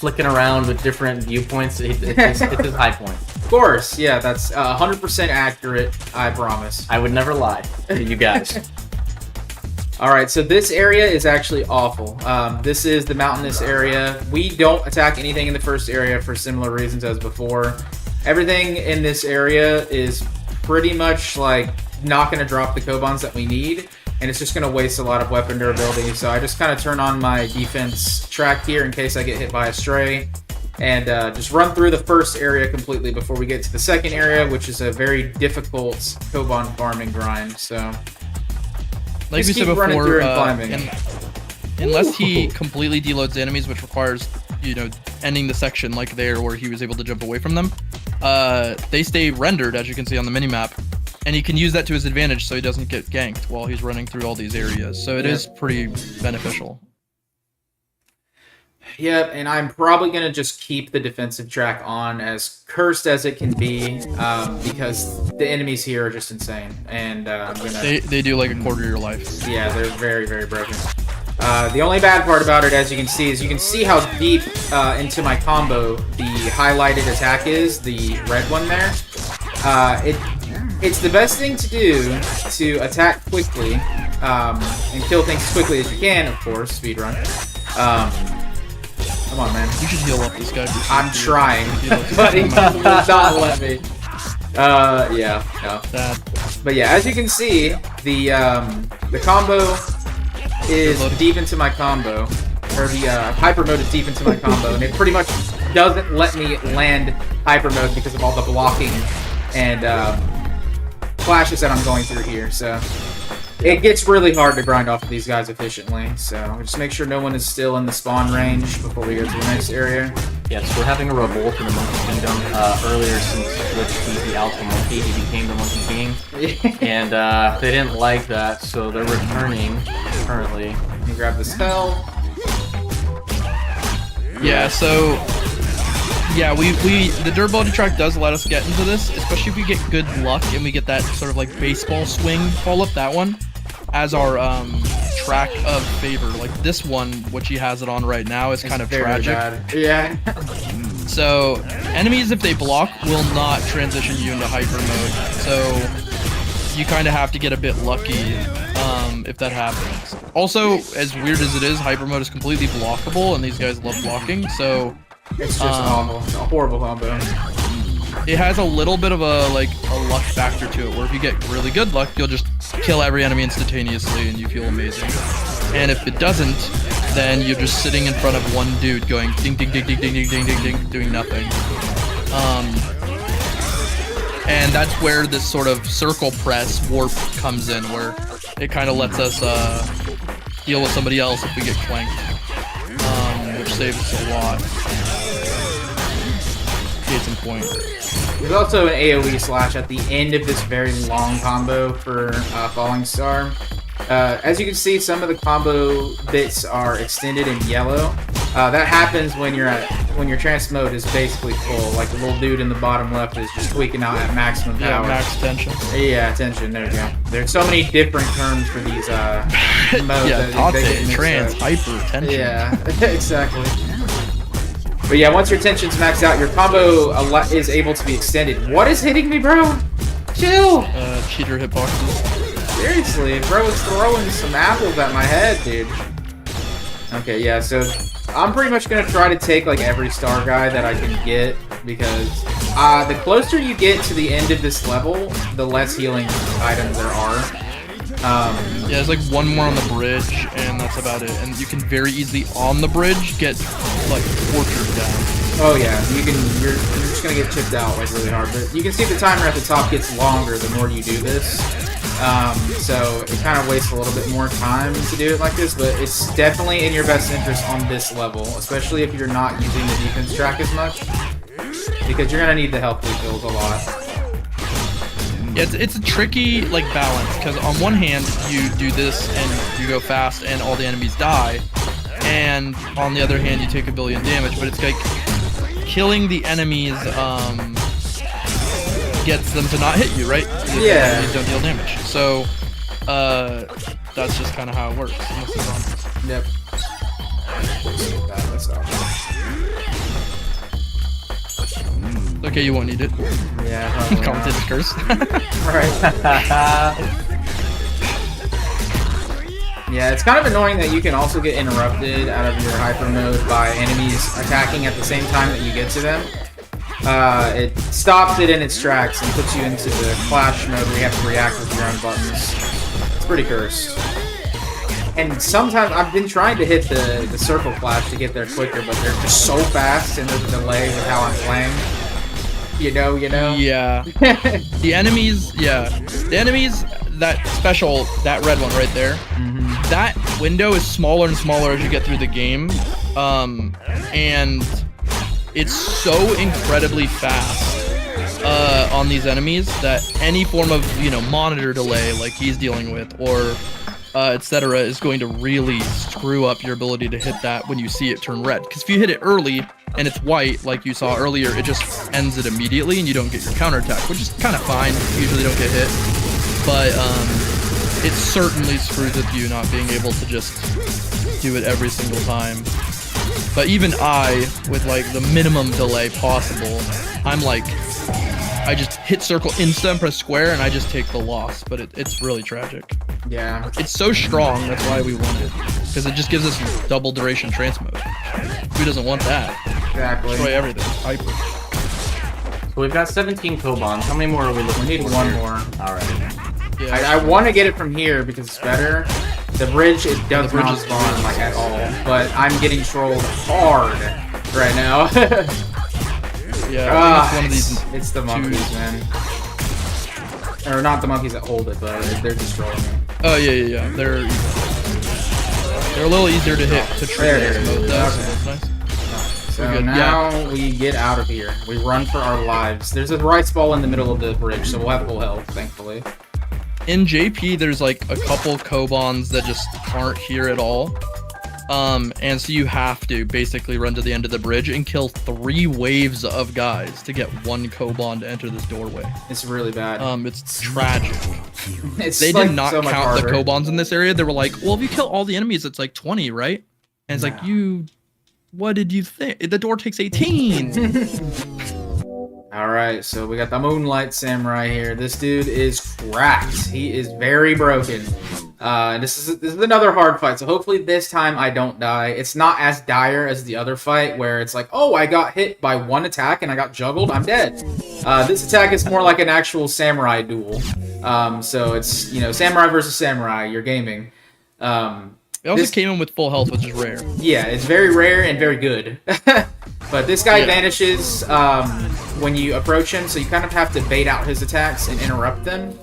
flicking around with different viewpoints, it's his high point. Of course, yeah, that's 100% accurate. I promise. I would never lie to you guys. Alright, so this area is actually awful. This is the mountainous area. We don't attack anything in the first area for similar reasons as before. Everything in this area is pretty much like not going to drop the Kobans that we need, and it's just going to waste a lot of weapon durability. So I just kind of turn on my defense track here in case I get hit by a stray, and just run through the first area completely before we get to the second area, which is a very difficult Koban farming grind. So like we said before, unless he completely deloads the enemies, which requires, you know, ending the section like there where he was able to jump away from them, they stay rendered, as you can see on the minimap, and he can use that to his advantage so he doesn't get ganked while he's running through all these areas. So it is pretty beneficial. Yep, and I'm probably going to just keep the defensive track on, as cursed as it can be, because the enemies here are just insane. And I'm gonna... They do like a quarter of your life. Yeah, they're very, very broken. The only bad part about it, as you can see, is you can see how deep into my combo the highlighted attack is, the red one there. It's the best thing to do to attack quickly and kill things as quickly as you can, of course, speedrun. Come on, man. You should heal up this guy. I'm trying, but he will not let me. Yeah, no. But yeah, as you can see, the combo is deep into my combo, or the hyper mode is deep into my combo, and it pretty much doesn't let me land hyper mode because of all the blocking and flashes that I'm going through here. So it gets really hard to grind off of these guys efficiently, so just make sure no one is still in the spawn range before we go to the next area. Yes, we're having a revolt in the Monkey Kingdom. Earlier, since Glitch beat the Alpha Monkey, he became the Monkey King. And they didn't like that, so they're returning currently. Let me grab this hell. Yeah, so yeah, the durability track does let us get into this, especially if we get good luck and we get that sort of like baseball swing follow-up, that one, as our track of favor. Like this one, which he has it on right now, is kind of tragic. Bad. Yeah. So enemies, if they block, will not transition you into hyper mode. So you kind of have to get a bit lucky if that happens. Also, as weird as it is, hyper mode is completely blockable, and these guys love blocking. So it's just awful. It's a horrible combo. It has a little bit of a luck factor to it, where if you get really good luck, you'll just kill every enemy instantaneously and you feel amazing. And if it doesn't, then you're just sitting in front of one dude going ding ding ding ding ding ding ding ding ding, doing nothing. And that's where this sort of circle press warp comes in, where it kind of lets us deal with somebody else if we get clanked. saves a lot. Case in point. There's also an AoE slash at the end of this very long combo for Falling Star. As you can see, some of the combo bits are extended in yellow. That happens when your trance mode is basically full. Like the little dude in the bottom left is just tweaking out at maximum power. Yeah, max tension. Yeah, tension. There you go. There's so many different terms for these modes. Yeah, that they get Tate, mixed trance, up. hyper, tension. Yeah, exactly. But yeah, once your tension's maxed out, your combo is able to be extended. What is hitting me, bro? Chill! Cheater hitboxes. Seriously, bro is throwing some apples at my head, dude. Okay, yeah, so I'm pretty much gonna try to take like every star guy that I can get, because the closer you get to the end of this level, the less healing items there are. Yeah, there's like one more on the bridge, and that's about it. And you can very easily on the bridge get like tortured down. Oh yeah, you're just gonna get chipped out like really hard. But you can see the timer at the top gets longer the more you do this. So it kind of wastes a little bit more time to do it like this, but it's definitely in your best interest on this level, especially if you're not using the defense track as much, because you're gonna need the health refills a lot. Yeah, it's a tricky like balance, because on one hand you do this and you go fast and all the enemies die, and on the other hand you take 1 billion damage, but it's like killing the enemies gets them to not hit you, right? Because the enemies don't deal damage. So that's just kind of how it works. Yep. Okay, you won't need it. Yeah. Commentator's curse. Right. Yeah, it's kind of annoying that you can also get interrupted out of your hyper mode by enemies attacking at the same time that you get to them. It stops it in its tracks and puts you into the clash mode where you have to react with your own buttons. It's pretty cursed. And sometimes I've been trying to hit the circle clash to get there quicker, but they're just so fast and there's a delay with how I'm playing. You know? Yeah. The enemies, that special, that red one right there, that window is smaller and smaller as you get through the game. And it's so incredibly fast on these enemies that any form of, monitor delay like he's dealing with, or etc., is going to really screw up your ability to hit that when you see it turn red. Because if you hit it early and it's white, like you saw earlier, it just ends it immediately and you don't get your counterattack, which is kind of fine. You usually don't get hit. But it certainly screws with you not being able to just do it every single time. But even I, with like the minimum delay possible, I'm like, I just hit circle insta and press square and I just take the loss. But it's really tragic. Yeah. It's so strong, that's why we want it. Because it just gives us double duration trance mode. Who doesn't want that? Exactly. Destroy everything. Hyper. So we've got 17 Kobans. How many more are we looking for? We need one more. Alright. Yeah, I want to get it from here because it's better. The bridge, it does not spawn like at all, but I'm getting trolled hard right now. Yeah, it's one of these. It's the monkeys, man. Or not the monkeys that hold it, but they're just trolling me. Oh yeah. They're a little easier to hit to trigger this mode though, so that's nice. So now we get out of here. We run for our lives. There's a rice ball in the middle of the bridge, so we'll have full health, thankfully. In JP, there's like a couple Kobans that just aren't here at all. And so you have to basically run to the end of the bridge and kill 3 waves of guys to get 1 Koban to enter this doorway. It's really bad. It's tragic. They did not count the Kobans in this area. They were like, well, if you kill all the enemies, it's like 20, right? And it's like, what did you think? The door takes 18. Alright, so we got the Moonlight Samurai here. This dude is cracked. He is very broken. This is another hard fight, so hopefully this time I don't die. It's not as dire as the other fight, where it's like, oh, I got hit by 1 attack and I got juggled, I'm dead. This attack is more like an actual samurai duel. So it's, samurai versus samurai, you're gaming. It also came in with full health, which is rare. Yeah, it's very rare and very good. But this guy vanishes when you approach him, so you kind of have to bait out his attacks and interrupt them.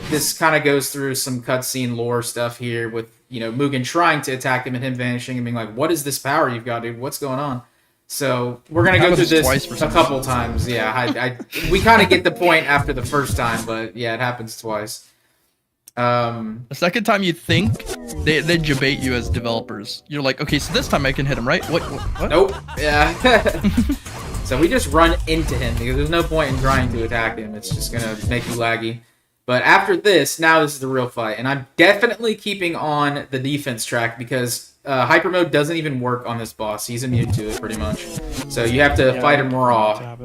This kind of goes through some cutscene lore stuff here with Mugen trying to attack him and him vanishing and being like, "What is this power you've got, dude? What's going on?" So we're gonna go through this a couple times. Yeah, we kind of get the point after the first time, but yeah, it happens twice. The second time you think they debate you as developers. You're like, okay, so this time I can hit him, right? What? Nope. Yeah. So we just run into him because there's no point in trying to attack him. It's just gonna make you laggy. But after this, now this is the real fight, and I'm definitely keeping on the defense track because hyper mode doesn't even work on this boss. He's immune to it pretty much. So you have to fight him raw.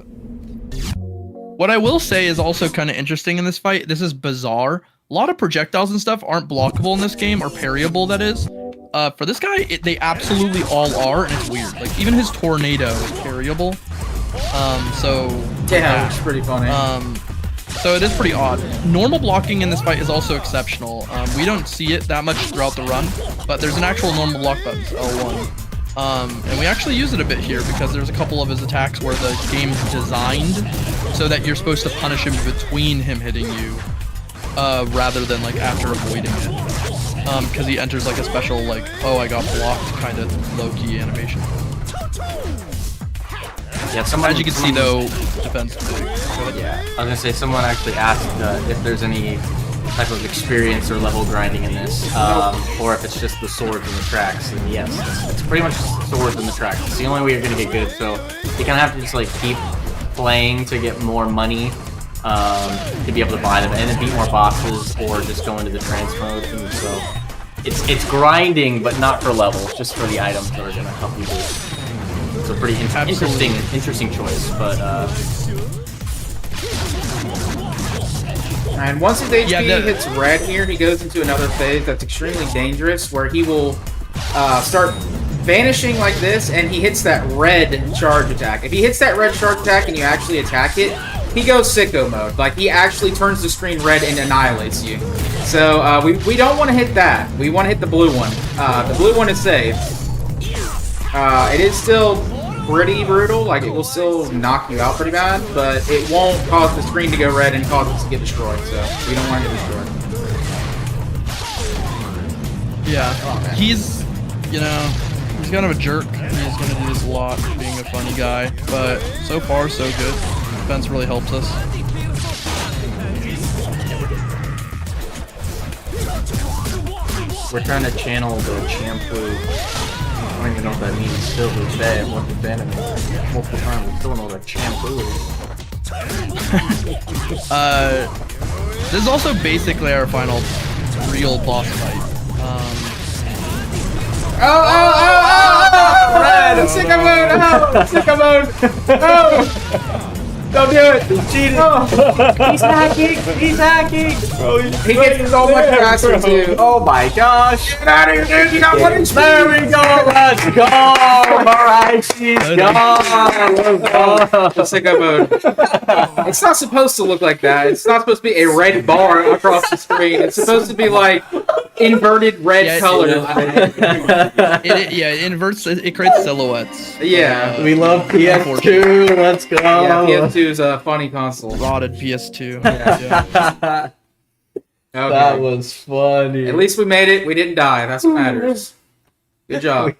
What I will say is also kind of interesting in this fight. This is bizarre. A lot of projectiles and stuff aren't blockable in this game, or parryable, that is. For this guy, they absolutely all are, and it's weird. Like, even his tornado is parryable. Yeah, it's pretty funny. So it is pretty odd. Normal blocking in this fight is also exceptional. We don't see it that much throughout the run, but there's an actual normal block button, L1. And we actually use it a bit here because there's a couple of his attacks where the game's designed so that you're supposed to punish him between him hitting you, rather than like after avoiding it. Because he enters like a special like, oh, I got blocked kind of low-key animation. Yeah, as you can see though, defense big. Yeah, I was gonna say someone actually asked if there's any type of experience or level grinding in this, or if it's just the swords and the tracks. And yes, it's pretty much swords and the tracks. It's the only way you're gonna get good. So you kind of have to just like keep playing to get more money, to be able to buy them, and then beat more bosses, or just go into the trance mode. And so it's grinding, but not for levels, just for the items that are gonna help you do it. It's a pretty interesting choice, but and once his HP hits red here, he goes into another phase that's extremely dangerous, where he will start vanishing like this, and he hits that red charge attack. If he hits that red charge attack and you actually attack it, he goes sicko mode. Like, he actually turns the screen red and annihilates you. So we don't want to hit that. We want to hit the blue one. The blue one is safe. It is still pretty brutal, like it will still knock you out pretty bad, but it won't cause the screen to go red and cause us to get destroyed, so we don't want to get destroyed. Yeah, he's kind of a jerk. He's going to do this a lot, being a funny guy, but so far so good. Defense really helps us. we're trying to channel the shampoo. I don't even know what that means. Still, we say it multiple times. We still don't know what a shampoo is. This is also basically our final real boss fight. Red! Sicko mode! Sicko mode! No! Don't do it! He's cheating! He's hacking! He's hacking! Bro, he gets so much faster too. Oh my gosh! Get out of here, dude! You got one HP! There we go! Let's go! Alright, she's gone! Let's go! Sicko mode. It's not supposed to look like that. It's not supposed to be a red bar across the screen. It's supposed to be like inverted red color. It inverts. It creates silhouettes. Yeah, we love PS2. Let's go. Yeah, PS2 is a funny console. Rotted PS2. Yeah. Okay. That was funny. At least we made it. We didn't die. That's what matters. Good job.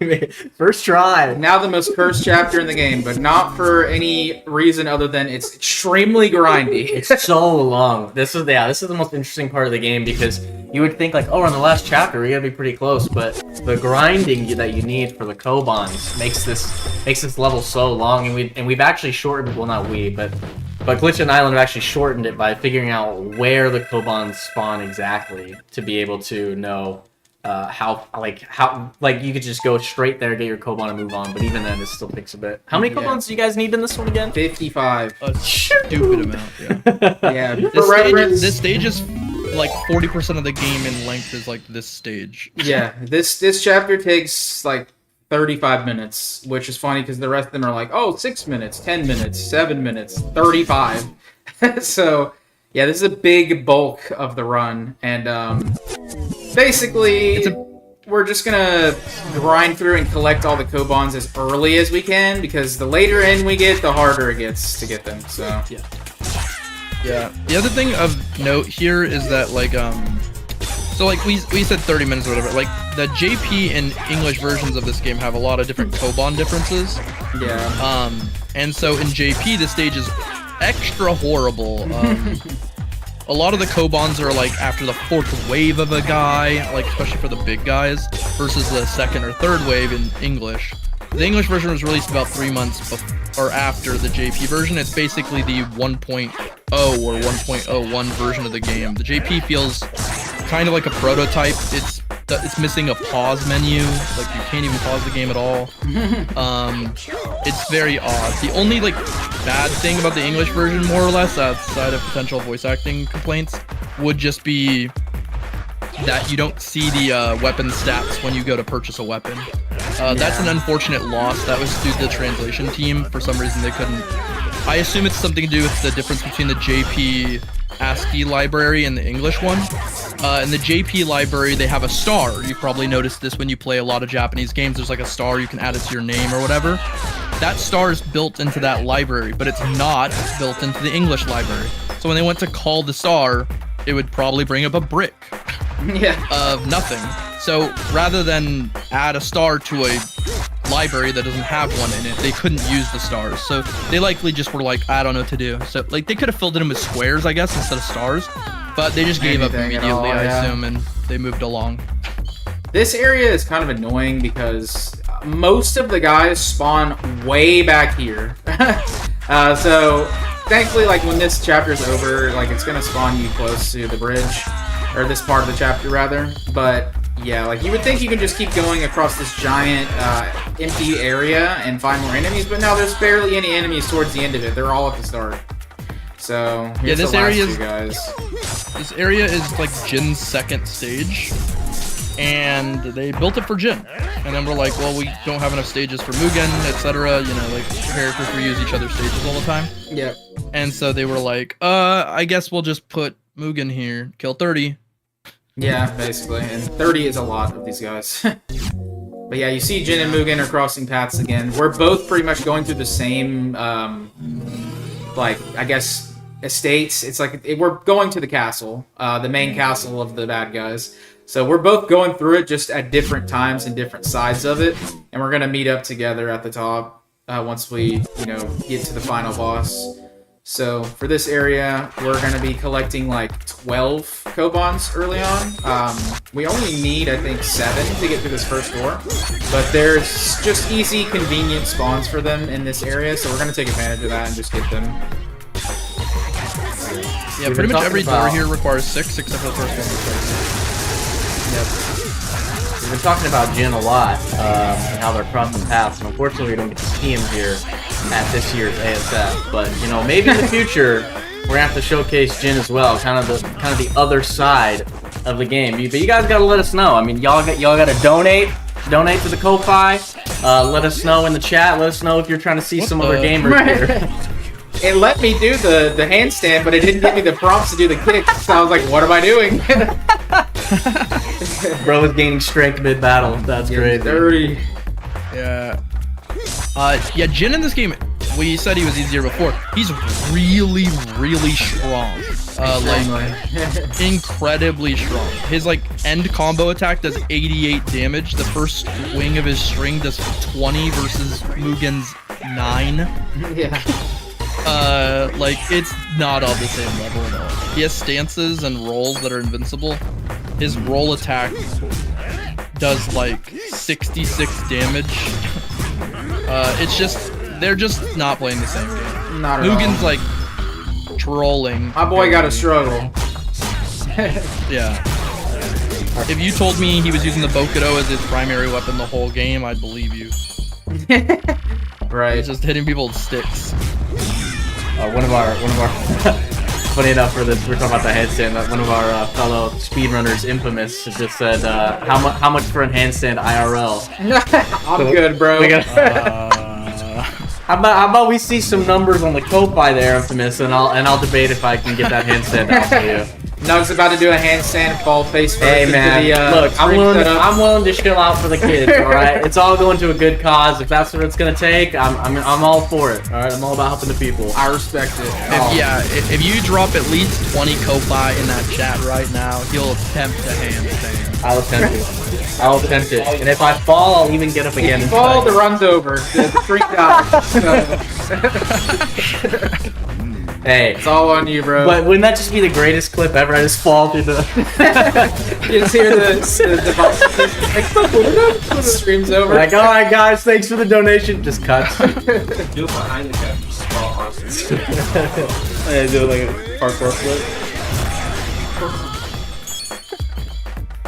First try. Now the most cursed chapter in the game, but not for any reason other than it's extremely grindy. It's so long. This is the most interesting part of the game because you would think like, oh, we're in the last chapter, we gotta be pretty close, but the grinding that you need for the Kobans makes this level so long, and we've actually shortened. Well, not we, but Glitch and Island have actually shortened it by figuring out where the Kobans spawn exactly to be able to know. How you could just go straight there, get your Koban and move on, but even then it still takes a bit. How many Kobans do you guys need in this one again? 55. A stupid amount, yeah. Yeah. This stage is like 40% of the game in length is like this stage. Yeah, this chapter takes like 35 minutes, which is funny because the rest of them are like, oh, 6 minutes, 10 minutes, 7 minutes, 35. So yeah, this is a big bulk of the run, and basically, we're just gonna grind through and collect all the Kobans as early as we can, because the later in we get, the harder it gets to get them, so... Yeah. The other thing of note here is that, like, So like we said 30 minutes or whatever. Like the JP and English versions of this game have a lot of different Koban differences. Yeah. And so in JP the stage is extra horrible. A lot of the Kobans are like after the 4th wave of a guy, like especially for the big guys, versus the 2nd or 3rd wave in English. The English version was released about 3 months or after the JP version. It's basically the 1.0 or 1.01 version of the game. The JP feels kind of like a prototype. It's missing a pause menu. Like you can't even pause the game at all. It's very odd. The only like bad thing about the English version, more or less, outside of potential voice acting complaints, would just be that you don't see the weapon stats when you go to purchase a weapon. That's an unfortunate loss. That was due to the translation team. For some reason they couldn't. I assume it's something to do with the difference between the JP ASCII library and the English one. In the JP library, they have a star. You probably noticed this when you play a lot of Japanese games. There's like a star, you can add it to your name or whatever. That star is built into that library, but it's not built into the English library. So when they went to call the star, it would probably bring up a brick of nothing. So rather than add a star to a library that doesn't have one in it, they couldn't use the stars. So they likely just were like, I don't know what to do. So like they could have filled it in with squares, I guess, instead of stars. But they just gave up immediately, I assume, and they moved along. This area is kind of annoying because most of the guys spawn way back here. So thankfully, like when this chapter is over, like it's gonna spawn you close to the bridge, or this part of the chapter rather. But yeah, like you would think you can just keep going across this giant empty area and find more enemies, but no, there's barely any enemies towards the end of it. They're all at the start. So yeah, this area is guys. This area is like Jin's 2nd stage, and they built it for Jin. And then we're like, well, we don't have enough stages for Mugen, etc. You know, like characters reuse each other's stages all the time. Yeah. And so they were like, I guess we'll just put Mugen here, kill 30. Yeah, basically, and 30 is a lot of these guys. But yeah, you see Jin and Mugen are crossing paths again. We're both pretty much going through the same, like, I guess, estates. It's like we're going to the castle, the main castle of the bad guys. So we're both going through it just at different times and different sides of it, and we're gonna meet up together at the top once we, you know, get to the final boss. So for this area, we're gonna be collecting like 12 Kobans early on. We only need, I think, 7 to get through this first door, but there's just easy, convenient spawns for them in this area, so we're gonna take advantage of that and just get them. Yeah, pretty much every door here requires 6, except for the first one. Yep. We've been talking about Jin a lot, and how they're crossing paths, and unfortunately we don't get to see him here at this year's ASF. But you know, maybe in the future we're gonna have to showcase Jin as well, kind of the other side of the game. But you guys gotta let us know. I mean, y'all gotta donate to the Ko-Fi. Let us know in the chat. Let us know if you're trying to see some other gamers here. It let me do the handstand, but it didn't give me the prompts to do the kicks, so I was like, what am I doing? Bro is gaining strength mid-battle. That's great. 30. Yeah. Yeah, Jin in this game, we said he was easier before. He's really, really strong. Like, incredibly strong. His, like, end combo attack does 88 damage. The first wing of his string does 20 versus Mugen's 9. Yeah. Like, it's not on the same level at all. He has stances and rolls that are invincible. His roll attack does, like, 66 damage. It's just, they're just not playing the same game. Not at Mugen's, all. like, trolling. My boy got a struggle. Yeah. If you told me he was using the Bokudo as his primary weapon the whole game, I'd believe you. Right. He's just hitting people with sticks. One of our funny enough for this, we're talking about the handstand. One of our fellow speedrunners, Infamous, just said, "How much for a handstand IRL?" I'm good, bro. How about we see some numbers on the Ko-Fi there, Infamous, and I'll debate if I can get that handstand out for you. Nug's about to do a handstand fall face first. Hey man, into the, look, I'm setup. willing to chill out for the kids. All right, it's all going to a good cause. If that's what it's gonna take, I'm all for it. All right, I'm all about helping the people. I respect it. If you drop at least 20 Ko-Fi in that chat right now, he'll attempt a handstand. I'll attempt it. I'll attempt it. And if I fall, I'll even get up again. If you fall, the run's over. The freak out. Hey, it's all on you, bro. But wouldn't that just be the greatest clip ever? I just fall through the. You just hear the screams over. Like, all right, guys, thanks for the donation. Just cuts. Do behind the cap, just fall off. I do like a parkour flip.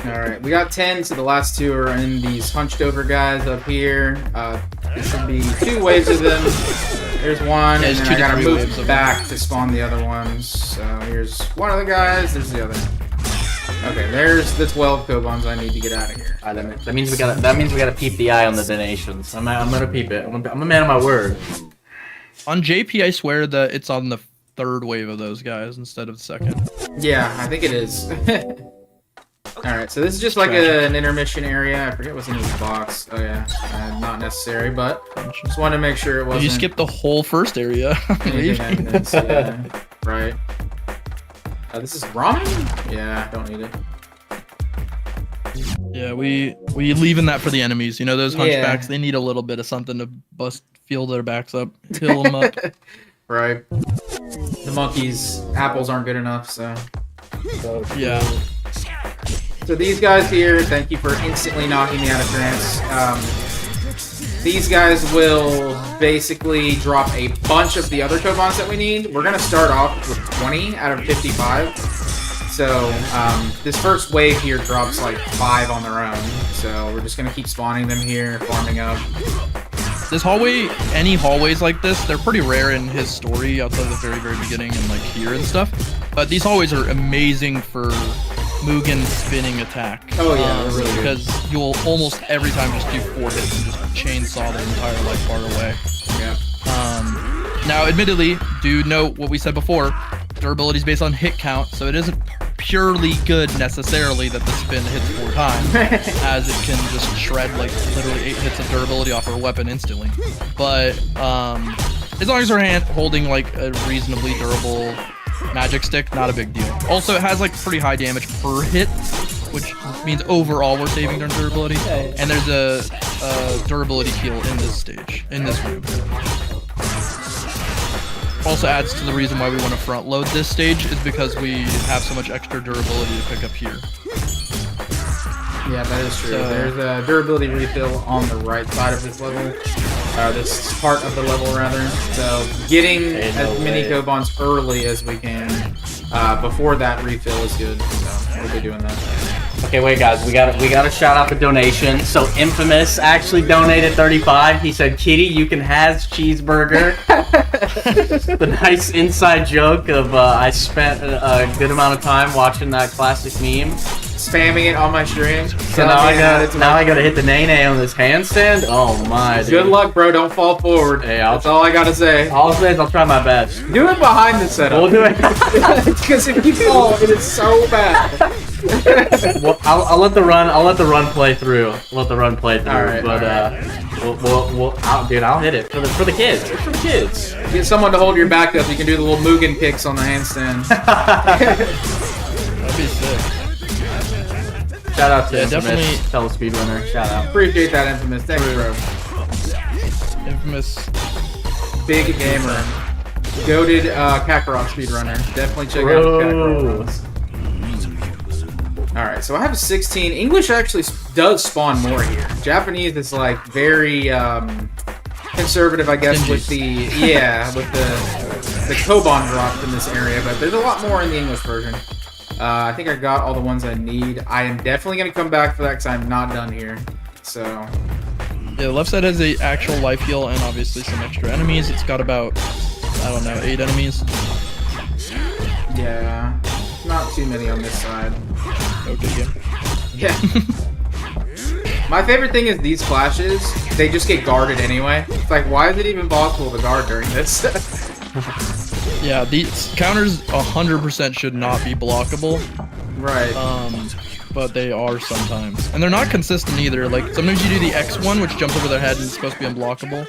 Alright, we got 10, so the last 2 are in these hunched over guys up here. There should be 2 waves of them. There's one, Yeah, and then two I gotta to three waves move of back to spawn the other ones. So here's one of the guys, there's the other. Okay, there's the 12 Kobans I need to get out of here. That means we gotta peep the eye on the donations. I'm gonna peep it. I'm a man of my word. On JP, I swear that it's on the 3rd wave of those guys instead of the 2nd. Yeah, I think it is. Alright, so this is just like an intermission area. I forget what's in this box. Oh yeah, not necessary, but just wanted to make sure it wasn't... You skipped the whole first area. Yeah, right. This is ramen? Yeah, don't need it. Yeah, we leaving that for the enemies. You know, those hunchbacks, Yeah. they need a little bit of something to feel their backs up, heal them up. Right. The monkeys' apples aren't good enough, so... Yeah. So these guys here, thank you for instantly knocking me out of trance. These guys will basically drop a bunch of the other Kobans that we need. We're going to start off with 20 out of 55. So this first wave here drops like 5 on their own. So we're just going to keep spawning them here, farming up. This hallway, any hallways like this, they're pretty rare in his story outside of the very, very beginning and like here and stuff. But these hallways are amazing for Mugen spinning attack. Oh yeah, they're really good. Because you'll almost every time just do 4 hits and just chainsaw the entire life bar away. Yeah. Now, admittedly, do note what we said before. Durability is based on hit count, so it isn't purely good necessarily that the spin hits 4 times, as it can just shred like literally 8 hits of durability off of a weapon instantly. But as long as we're holding like a reasonably durable magic stick, not a big deal. Also, it has like pretty high damage per hit, which means overall we're saving during durability. And there's a durability heal in this stage, in this room. Also adds to the reason why we want to front load this stage is because we have so much extra durability to pick up here. Yeah, that is true. So, there's a durability refill on the right side of this level. This part of the level, rather. So getting as many Kobans early as we can before that refill is good. So we'll be doing that. Okay, wait, guys. We gotta shout out the donation. So Infamous actually donated 35. He said, "Kitty, you can has cheeseburger." The nice inside joke of I spent a good amount of time watching that classic meme, spamming it on my stream. So now I gotta hit the nay on this handstand. Oh my! Dude. Good luck, bro. Don't fall forward. Hey, that's all I gotta say. All I'll say is I'll try my best. Do it behind the setup. We'll do it. Because if you fall, it is so bad. Well, I'll let the run play through. Let the run play through. All right, but I'll hit it for the kids. It's for the kids. Get someone to hold your back up. You can do the little Mugen kicks on the handstand. That'd be sick. Shout out to definitely fellow speedrunner. Shout out. Appreciate that, Infamous. Thanks, bro. Infamous. Big gamer. Goated Kakarot speedrunner. Definitely check out Kakarot. Alright, so I have 16. English actually does spawn more here. Japanese is like very conservative, I guess, with the Koban drop in this area, but there's a lot more in the English version. I think I got all the ones I need. I am definitely going to come back for that because I'm not done here. So... Yeah, the left side has a actual life heal and obviously some extra enemies. It's got about, I don't know, 8 enemies. Yeah, not too many on this side. Okay, yeah. My favorite thing is these flashes, they just get guarded anyway. It's like, why is it even possible to guard during this? Yeah, these counters 100% should not be blockable. Right. But they are sometimes. And they're not consistent either. Like, sometimes you do the X1, which jumps over their head and is supposed to be unblockable,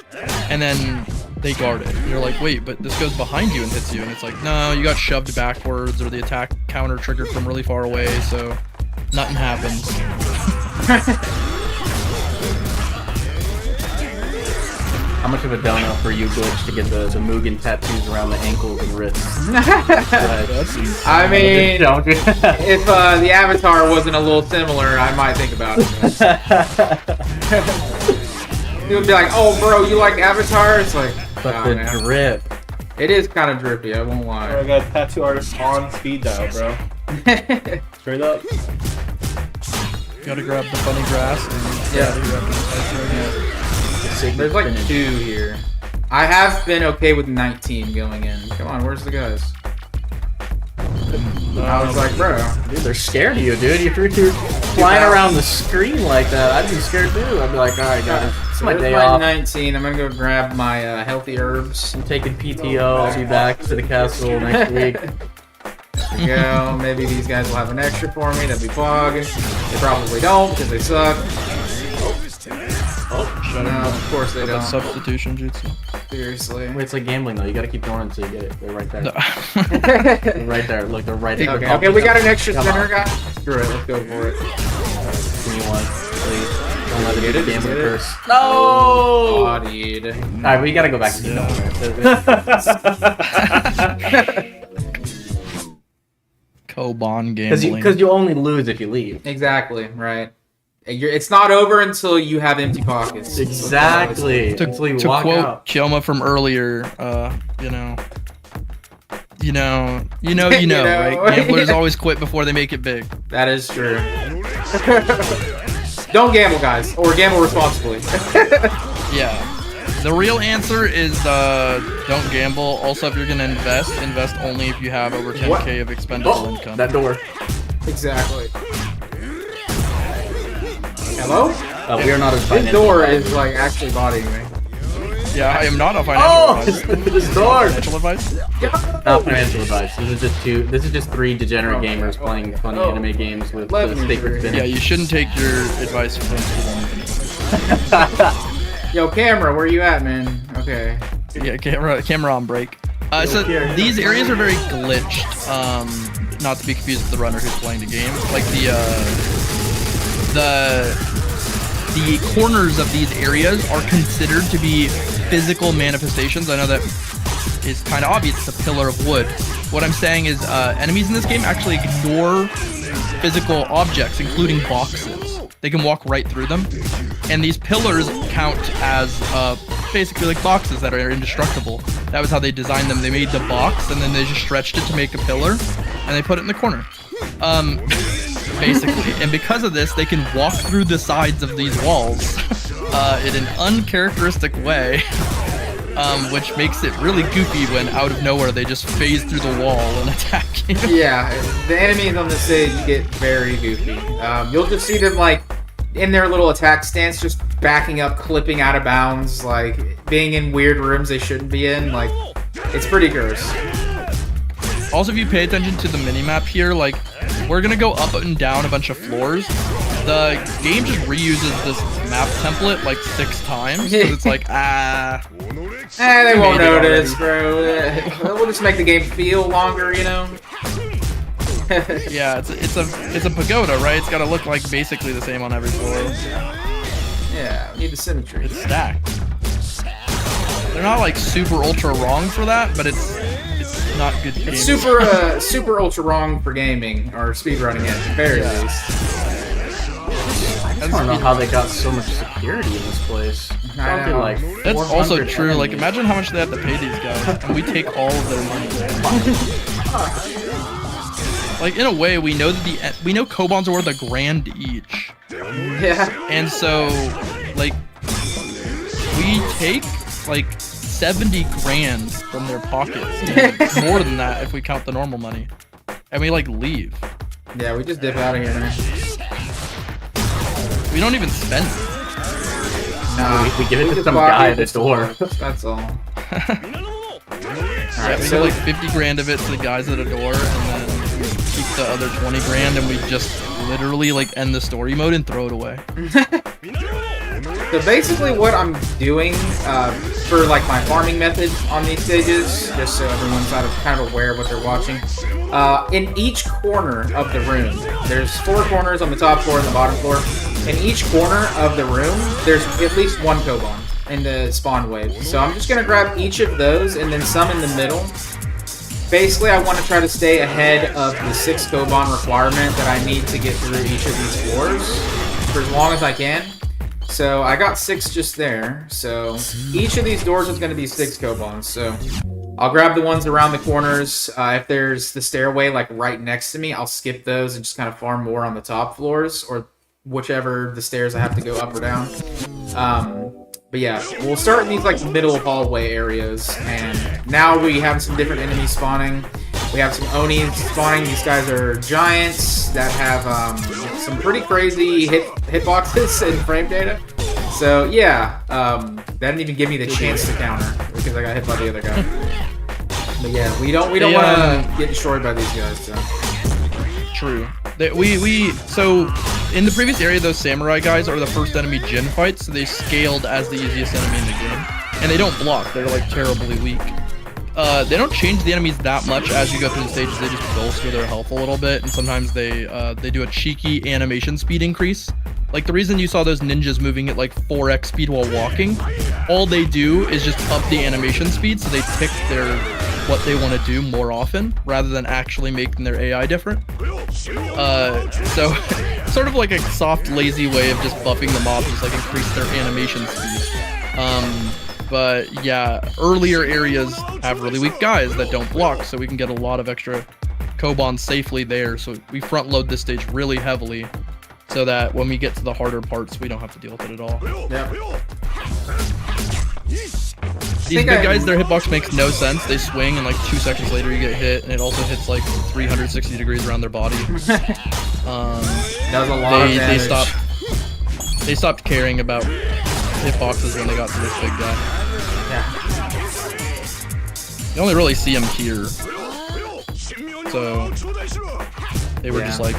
and then they guard it. And you're like, wait, but this goes behind you and hits you. And it's like, no, you got shoved backwards, or the attack counter triggered from really far away, so nothing happens. How much of a dono for you, Glitch, to get the Mugen tattoos around the ankles and wrists? I mean, if the avatar wasn't a little similar, I might think about it. He would be like, "Oh, bro, you like Avatar?" It's like, but oh, the man. drip. It is kind of drippy. I won't lie. I got a tattoo artist on speed dial, bro. Straight up. Gotta grab the funny grass. And There's like 2 here. I have been okay with 19 going in. Come on, where's the guys? I was like, bro. Dude, they're scared of you, dude. You're flying around the screen like that. I'd be scared too. I'd be like, alright, guys. It's my day off. 19. I'm gonna go grab my healthy herbs. I'm taking PTO. I'll be back to the castle next week. There we go. Maybe these guys will have an extra for me. That'd be bug. They probably don't because they suck. No, of course they don't. Substitution jutsu. Seriously. Wait, it's like gambling though. You gotta keep going until you get it. They're right there. They're right there. Look, they're right there. Okay, we got an extra center guy. Screw it, let's go for it. Give me one, please. Don't let it be the gambling curse. No! Bodied. Alright, we gotta go back to the Koban gambling. Because you only lose if you leave. Exactly, right. It's not over until you have empty pockets. Exactly. To quote Kioma from earlier, you know, right? Gamblers always quit before they make it big. That is true. Don't gamble, guys, or gamble responsibly. Yeah. The real answer is don't gamble. Also, if you're gonna invest only if you have over 10k of expendable income. That door. Exactly. Hello? We are not as This door is like actually bodying me. Yeah, I am not a financial advisor. This door. Financial advice? Not financial advice. This is just 3 degenerate gamers playing funny anime games with sacred spinning. Yeah, you shouldn't take your advice from people. Yo, camera, where you at, man? Okay. Yeah, camera on break. So these areas are very glitched. Not to be confused with the runner who's playing the game. Like the corners of these areas are considered to be physical manifestations. I know that is kind of obvious. It's a pillar of wood. What I'm saying is enemies in this game actually ignore physical objects, including boxes. They can walk right through them. And these pillars count as basically like boxes that are indestructible. That was how they designed them. They made the box and then they just stretched it to make a pillar and they put it in the corner. Basically. And because of this, they can walk through the sides of these walls in an uncharacteristic way, which makes it really goofy when out of nowhere they just phase through the wall and attack you. Yeah, the enemies on the stage get very goofy. You'll just see them like in their little attack stance, just backing up, clipping out of bounds, like being in weird rooms they shouldn't be in. Like, it's pretty gross. Also, if you pay attention to the minimap here, like, we're gonna go up and down a bunch of floors. The game just reuses this map template like 6 times, because it's like, they won't notice, bro. We'll just make the game feel longer, you know? Yeah, it's a pagoda, right? It's gotta look like basically the same on every floor. Yeah, we need the symmetry. It's stacked. They're not like super ultra wrong for that, but it's not good gaming. It's super ultra wrong for gaming or speedrunning at the very least. I don't know how they got so much security in this place. I know. Like that's also true. Like, imagine how much they have to pay these guys, and we take all of their money. Like, in a way, we know that we know Kobans are worth $1,000 each. Yeah. And so, like, we take like 70 grand from their pockets. And more than that if we count the normal money. And we like leave. Yeah, we just dip out of here, man. We don't even spend it. Nah, we give it to some guy at the door. That's all. Alright, Yeah, we give like 50 grand of it to the guys at the door, and then we keep the other 20 grand, and we just literally like end the story mode and throw it away. So basically what I'm doing for like my farming method on these stages, just so everyone's kind of aware of what they're watching, in each corner of the room, there's 4 corners on the top floor and the bottom floor. In each corner of the room, there's at least 1 Koban in the spawn wave. So I'm just going to grab each of those and then some in the middle. Basically, I want to try to stay ahead of the 6 Koban requirement that I need to get through each of these floors for as long as I can. So I got 6 just there. So each of these doors is going to be 6 Kobans. So I'll grab the ones around the corners. If there's the stairway like right next to me, I'll skip those and just kind of farm more on the top floors or whichever the stairs I have to go up or down. But yeah, we'll start in these like middle hallway areas, and now we have some different enemies spawning. We have some Oni spawning. These guys are giants that have some pretty crazy hitboxes and frame data. So yeah, that didn't even give me the chance to counter because I got hit by the other guy. But yeah, we don't want to get destroyed by these guys. So. True. So in the previous area, those samurai guys are the first enemy Jin fights, so they scaled as the easiest enemy in the game. And they don't block, they're like terribly weak. They don't change the enemies that much as you go through the stages, they just bolster their health a little bit, and sometimes they do a cheeky animation speed increase. Like the reason you saw those ninjas moving at like 4x speed while walking, all they do is just up the animation speed so they pick what they want to do more often rather than actually making their AI different. So sort of like a soft, lazy way of just buffing the mobs, just like increase their animation speed. But yeah, earlier areas have really weak guys that don't block, so we can get a lot of extra Kobans safely there. So we front load this stage really heavily so that when we get to the harder parts, we don't have to deal with it at all. Yep. These big guys, their hitbox makes no sense. They swing and like 2 seconds later you get hit, and it also hits like 360 degrees around their body. Does a lot of damage. They stopped caring about hitboxes when they got to this big guy. Yeah. You only really see him here. So they were just like,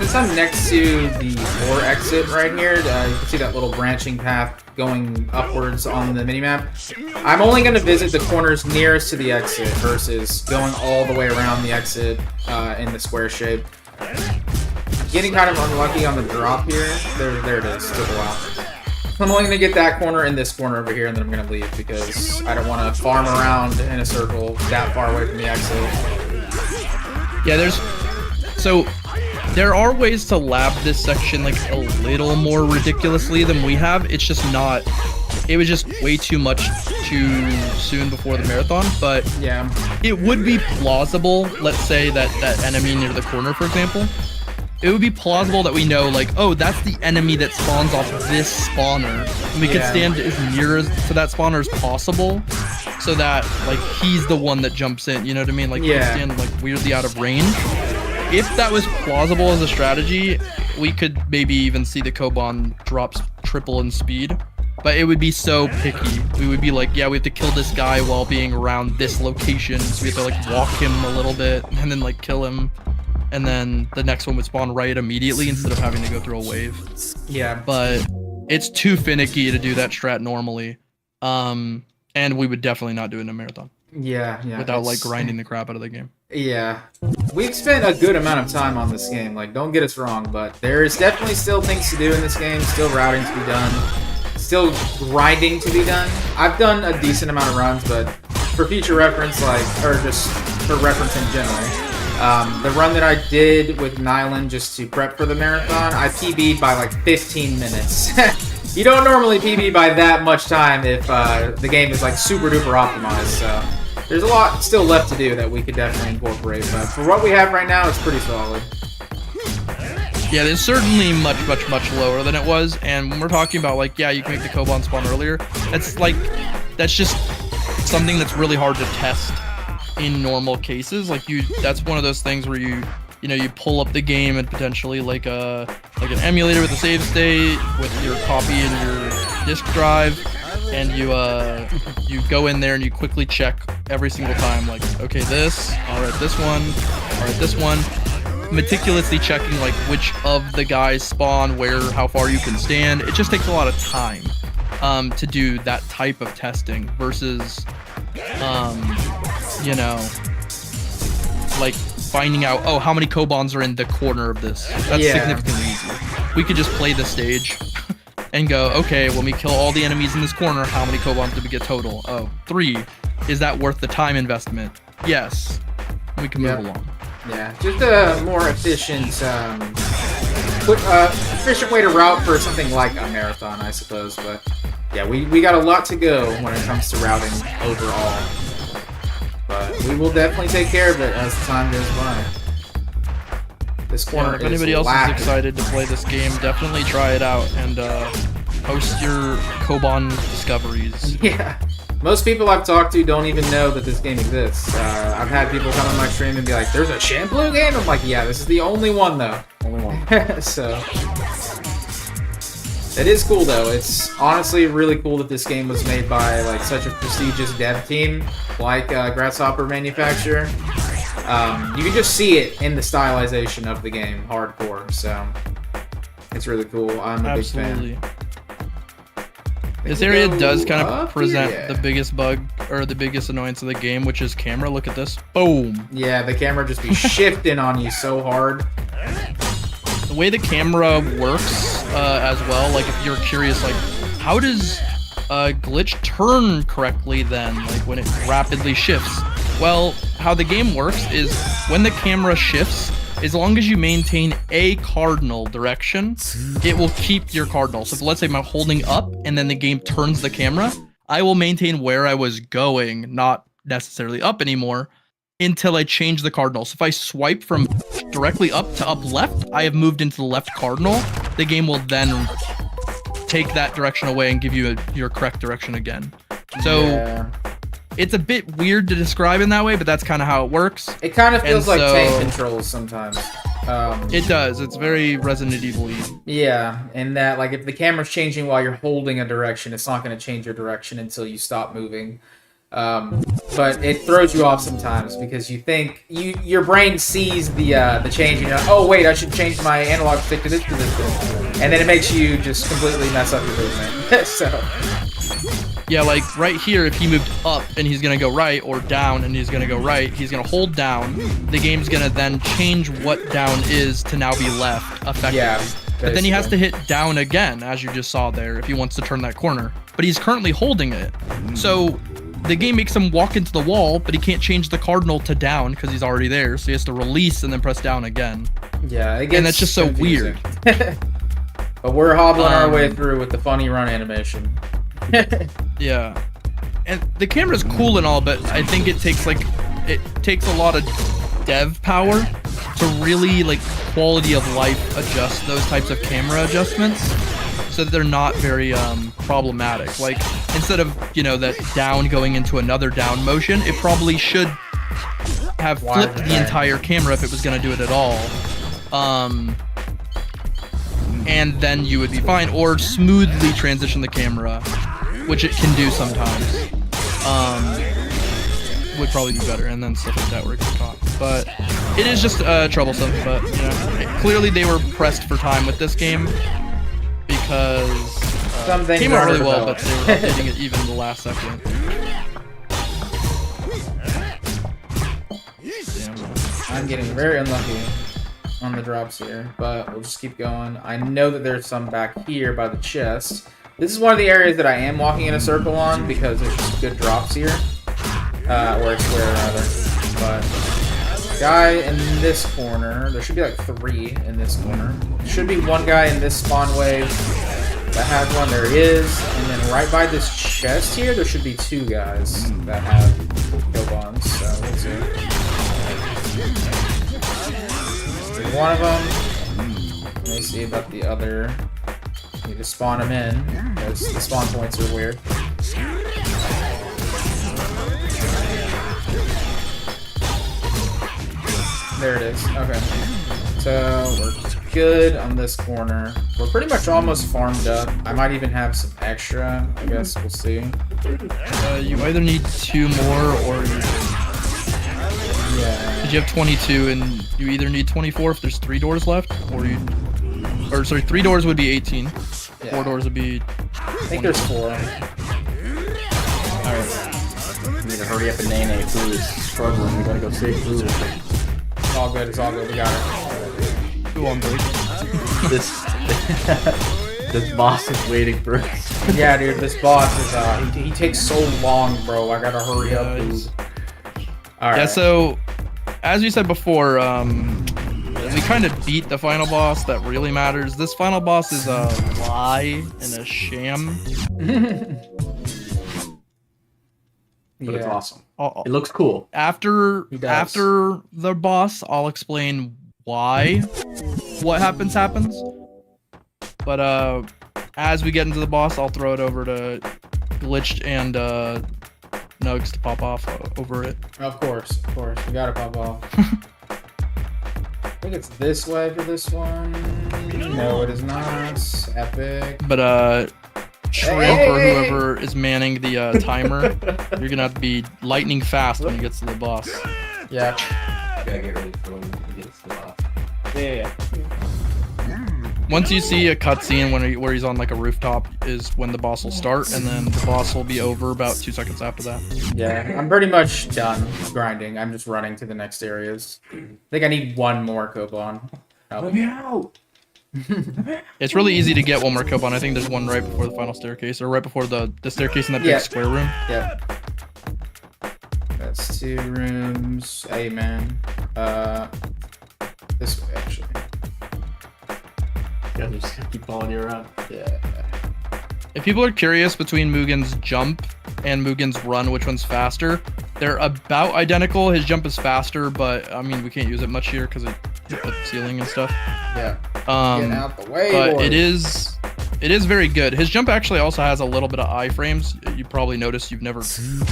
Since I'm next to the door exit right here, you can see that little branching path going upwards on the minimap. I'm only going to visit the corners nearest to the exit versus going all the way around the exit in the square shape. Getting kind of unlucky on the drop here. There it is. Took a while. I'm only going to get that corner and this corner over here, and then I'm going to leave because I don't want to farm around in a circle that far away from the exit. Yeah, there are ways to lab this section like a little more ridiculously than we have. It's just not. It was just way too much too soon before the marathon, but yeah, it would be plausible. Let's say that enemy near the corner, for example. It would be plausible that we know, like, oh, that's the enemy that spawns off this spawner. And we could stand as near to that spawner as possible so that, like, he's the one that jumps in. You know what I mean? Like, we stand, like, weirdly out of range. If that was plausible as a strategy, we could maybe even see the Koban drops triple in speed. But it would be so picky. We would be like, yeah, we have to kill this guy while being around this location. So we have to, like, walk him a little bit and then, like, kill him. And then the next one would spawn right immediately instead of having to go through a wave. Yeah. But it's too finicky to do that strat normally. And we would definitely not do it in a marathon. Yeah. Without, like, grinding the crap out of the game. Yeah. We've spent a good amount of time on this game. Like, don't get us wrong, but there's definitely still things to do in this game. Still routing to be done. Still grinding to be done. I've done a decent amount of runs, but for future reference, or just for reference in general, the run that I did with Nyland just to prep for the marathon, I PB'd by like 15 minutes. You don't normally PB by that much time if the game is like super duper optimized, so there's a lot still left to do that we could definitely incorporate, but for what we have right now, it's pretty solid. Yeah, it's certainly much lower than it was, and when we're talking about, like, yeah, you can make the Koban spawn earlier, that's just something that's really hard to test in normal cases. Like, that's one of those things where you pull up the game and potentially like an emulator with a save state with your copy and your disk drive, and you go in there and you quickly check every single time, like, okay, this, alright, this one, alright, this one. Meticulously checking like which of the guys spawn, where, how far you can stand. It just takes a lot of time to do that type of testing versus you know, like finding out, oh, how many Kobans are in the corner of this. That's significantly easier. We could just play the stage and go, okay, when we kill all the enemies in this corner, how many Kobans did we get total? Oh, 3. Is that worth the time investment? Yes. We can move along. Yeah, just a more efficient, efficient way to route for something like a marathon, I suppose. But yeah, we got a lot to go when it comes to routing overall. But we will definitely take care of it as time goes by. This corner if anybody else is excited to play this game, definitely try it out and post your Koban discoveries. Yeah. Most people I've talked to don't even know that this game exists. I've had people come on my stream and be like, there's a Shampoo game? I'm like, yeah, this is the only one, though. Only one. So, it is cool, though. It's honestly really cool that this game was made by like such a prestigious dev team, like Grasshopper Manufacturer. You can just see it in the stylization of the game, hardcore, so it's really cool. I'm a big fan. This area does kind of present the biggest bug, or the biggest annoyance of the game, which is camera. Look at this. Boom! Yeah, the camera just be shifting on you so hard. The way the camera works as well, like if you're curious, like how does glitch turn correctly then, like when it rapidly shifts? Well, how the game works is when the camera shifts, as long as you maintain a cardinal direction, it will keep your cardinal. So if, let's say I'm holding up and then the game turns the camera, I will maintain where I was going, not necessarily up anymore, until I change the cardinal. So if I swipe from directly up to up left, I have moved into the left cardinal. The game will then take that direction away and give you your correct direction again. So it's a bit weird to describe in that way, but that's kind of how it works. It kind of feels like tank controls sometimes. It does. It's very Resident Evil-y. Yeah, and that like if the camera's changing while you're holding a direction, it's not going to change your direction until you stop moving. But it throws you off sometimes because you think your brain sees the change and you're like, oh wait, I should change my analog stick to this, and then it makes you just completely mess up your movement. So. Yeah, like right here, if he moved up and he's gonna go right, or down and he's gonna go right, he's gonna hold down. The game's gonna then change what down is to now be left, effectively. Yeah, but then he has to hit down again, as you just saw there, if he wants to turn that corner. But he's currently holding it. So the game makes him walk into the wall, but he can't change the cardinal to down because he's already there. So he has to release and then press down again. Yeah, it gets and that's just confusing. So weird. But we're hobbling our way through with the funny run animation. Yeah, and the camera's cool and all, but I think it takes a lot of dev power to really like quality of life adjust those types of camera adjustments so that they're not very problematic. Like instead of that down going into another down motion, it probably should have flipped the entire camera if it was going to do it at all. And then you would be fine, or smoothly transition the camera, which it can do sometimes. Would probably be better, and then stuff like that where it gets caught. But it is just troublesome. But clearly they were pressed for time with this game because it came out really well, but they were updating it even the last second. Damn. I'm getting very unlucky on the drops here, but we'll just keep going. I know that there's some back here by the chest. This is one of the areas that I am walking in a circle on because there's just good drops here. Or a square, rather. But guy in this corner, there should be like 3 in this corner. There should be one guy in this spawn wave that has one. There is. And then right by this chest here, there should be 2 guys that have kill bombs. So we'll see. There's one of them. Let me see about the other. Need to spawn them in, because the spawn points are weird. There it is. Okay. So we're good on this corner. We're pretty much almost farmed up. I might even have some extra. I guess we'll see. You either need 2 more or yeah. You have 22 and you either need 24 if there's 3 doors left, or sorry, 3 doors would be 18. 4 doors would be. I think there's 4. Alright. We need to hurry up and Nene. Food is struggling. We gotta go save food. It's all good. It's all good. We got it. Who on break? This boss is waiting for us. Yeah, dude. This boss is he takes so long, bro. I gotta hurry up, dude. Alright. Yeah, so as you said before, we kind of beat the final boss that really matters. This final boss is a lie and a sham. But it's awesome. It looks cool. After the boss, I'll explain why what happens. But as we get into the boss, I'll throw it over to Glitched and Nugs to pop off over it. Of course. We gotta pop off. I think it's this way for this one. No, it is not. Epic. But Shrimp or whoever is manning the timer, you're gonna have to be lightning fast when he gets to the boss. Yeah. Gotta get ready for when he gets to the boss. Yeah. Once you see a cutscene where he's on like a rooftop is when the boss will start, and then the boss will be over about 2 seconds after that. Yeah, I'm pretty much done grinding. I'm just running to the next areas. I think I need 1 more Koban. Let me out! It's really easy to get 1 more Koban. I think there's one right before the final staircase, or right before the staircase in that big square room. Yeah. That's 2 rooms. Hey, man. This way, actually. Yeah, they're just gonna keep following you around. Yeah. If people are curious between Mugen's jump and Mugen's run, which one's faster, they're about identical. His jump is faster, but I mean, we can't use it much here because it hit the ceiling and stuff. Yeah. Get out the way, but boys. it is very good. His jump actually also has a little bit of iframes. You probably noticed you've never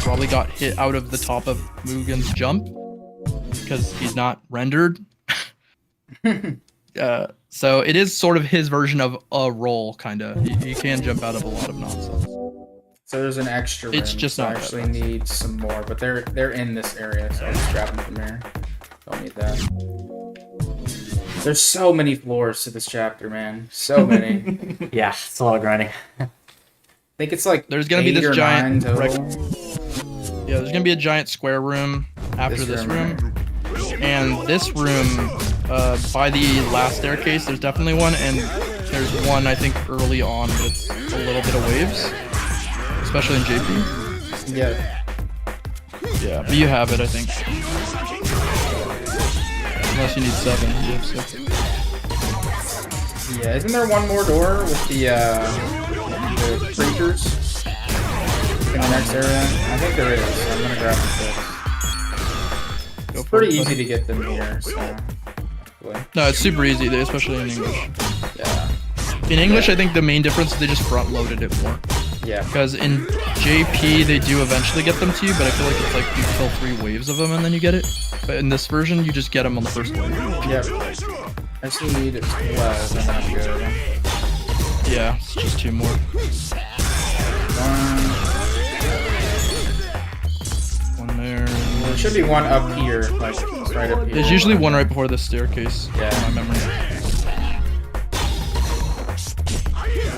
probably got hit out of the top of Mugen's jump because he's not rendered. So it is sort of his version of a roll, kind of. He can jump out of a lot of nonsense. So there's an extra room. It's just so I not actually need some more, but they're in this area, so I'll just grab them from here. Don't need that. There's so many floors to this chapter, man. So many. Yeah, it's a lot of grinding. I think it's like there's gonna be 8 this or giant 9 total. Yeah, there's gonna be a giant square room after this room. And this room, by the last staircase, there's definitely one, and there's one I think early on, but it's a little bit of waves, especially in JP. Yeah. Yeah, but you have it, I think. Unless you need 7, you have 6. Yeah, isn't there one more door with the creatures in the next area? I think there is. So I'm gonna grab the 6. It's pretty easy to get them here, so hopefully. No, it's super easy, especially in English. Yeah. In English, I think the main difference is they just front-loaded it more. Yeah. Because in JP, they do eventually get them to you, but I feel like it's like you kill 3 waves of them and then you get it. But in this version, you just get them on the first wave. Yep. I just need 12 and I'm good. Yeah, it's just 2 more. 1 there. There should be one up here, like right up here. There's usually one right before this staircase. Yeah. In my memory.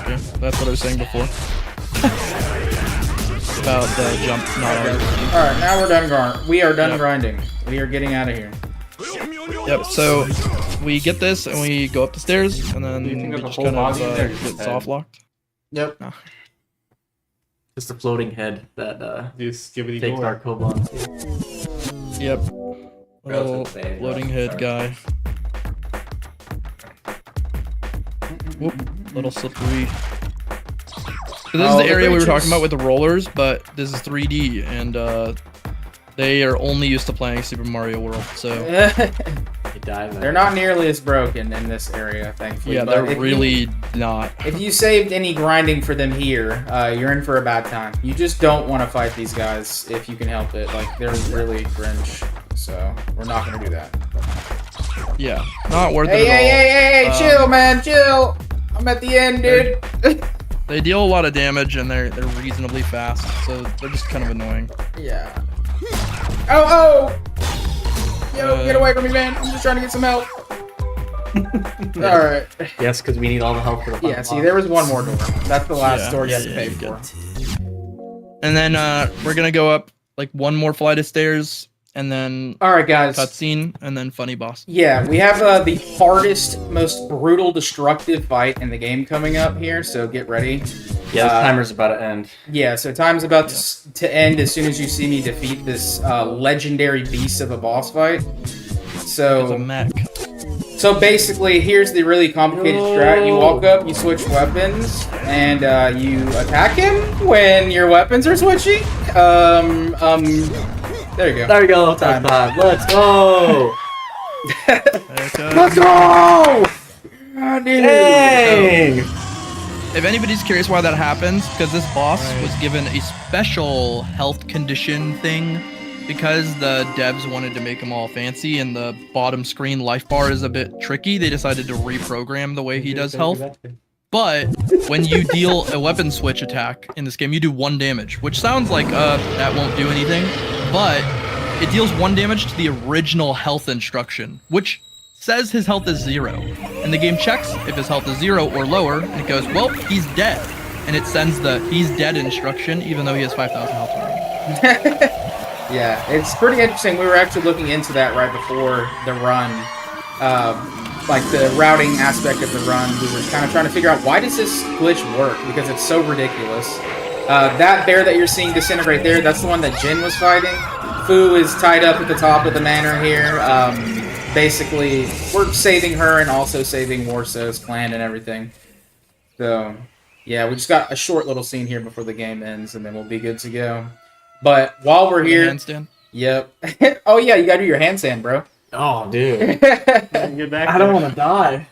Okay, that's what I was saying before. About the jump not already. Alright, now we're done grinding. We are done grinding. We are getting out of here. Yep, so we get this and we go up the stairs and then you think we of the just whole kind of body there? get soft locked. Yep. No. Just a floating head that Just give it takes our Koban. Yep. Little floating head guy. Whoop. Little slippery. So this is the area we were talking about with the rollers, but this is 3D, and they are only used to playing Super Mario World, so... They're not nearly as broken in this area, thankfully. Yeah, they're really not. If you saved any grinding for them here, you're in for a bad time. You just don't want to fight these guys if you can help it. Like, they're really cringe, so we're not going to do that. Yeah, not worth Hey, it at all. hey, chill, man, chill. I'm at the end, dude. They deal a lot of damage and they're reasonably fast, so they're just kind of annoying. Yeah. Oh! Yo, get away from me, man. I'm just trying to get some help. Alright. Yes, because we need all the help for the Yeah, see, there was one more door. That's the last door you have to pay for. And then we're gonna go up like one more flight of stairs, and then alright, guys. Cutscene, and then funny boss. Yeah, we have the hardest, most brutal, destructive fight in the game coming up here, so get ready. Yeah, the timer's about to end. Yeah, so time's about to end as soon as you see me defeat this legendary beast of a boss fight. So, It's a mech. So basically, here's the really complicated strat. You walk up, you switch weapons, and you attack him when your weapons are switching. There you go. There you go. Time. Let's go. Let's go! Oh, dude. Dang. If anybody's curious why that happens, because this boss was given a special health condition thing, because the devs wanted to make them all fancy and the bottom screen life bar is a bit tricky, they decided to reprogram the way he does health. But when you deal a weapon switch attack in this game, you do 1 damage, which sounds like that won't do anything, but it deals 1 damage to the original health instruction, which says his health is 0. And the game checks if his health is 0 or lower, and it goes, well, he's dead. And it sends the he's dead instruction, even though he has 5,000 health remaining. Yeah, it's pretty interesting. We were actually looking into that right before the run. Like the routing aspect of the run, we were kind of trying to figure out why does this glitch work, because it's so ridiculous. That bear that you're seeing disintegrate there, that's the one that Jin was fighting. Fu is tied up at the top of the manor here. Basically, we're saving her and also saving Warso's clan and everything. So, yeah, we just got a short little scene here before the game ends, and then we'll be good to go. But while we're here... Handstand? Yep. Oh, yeah, you gotta do your handstand, bro. Oh, dude. Get back I don't want to die.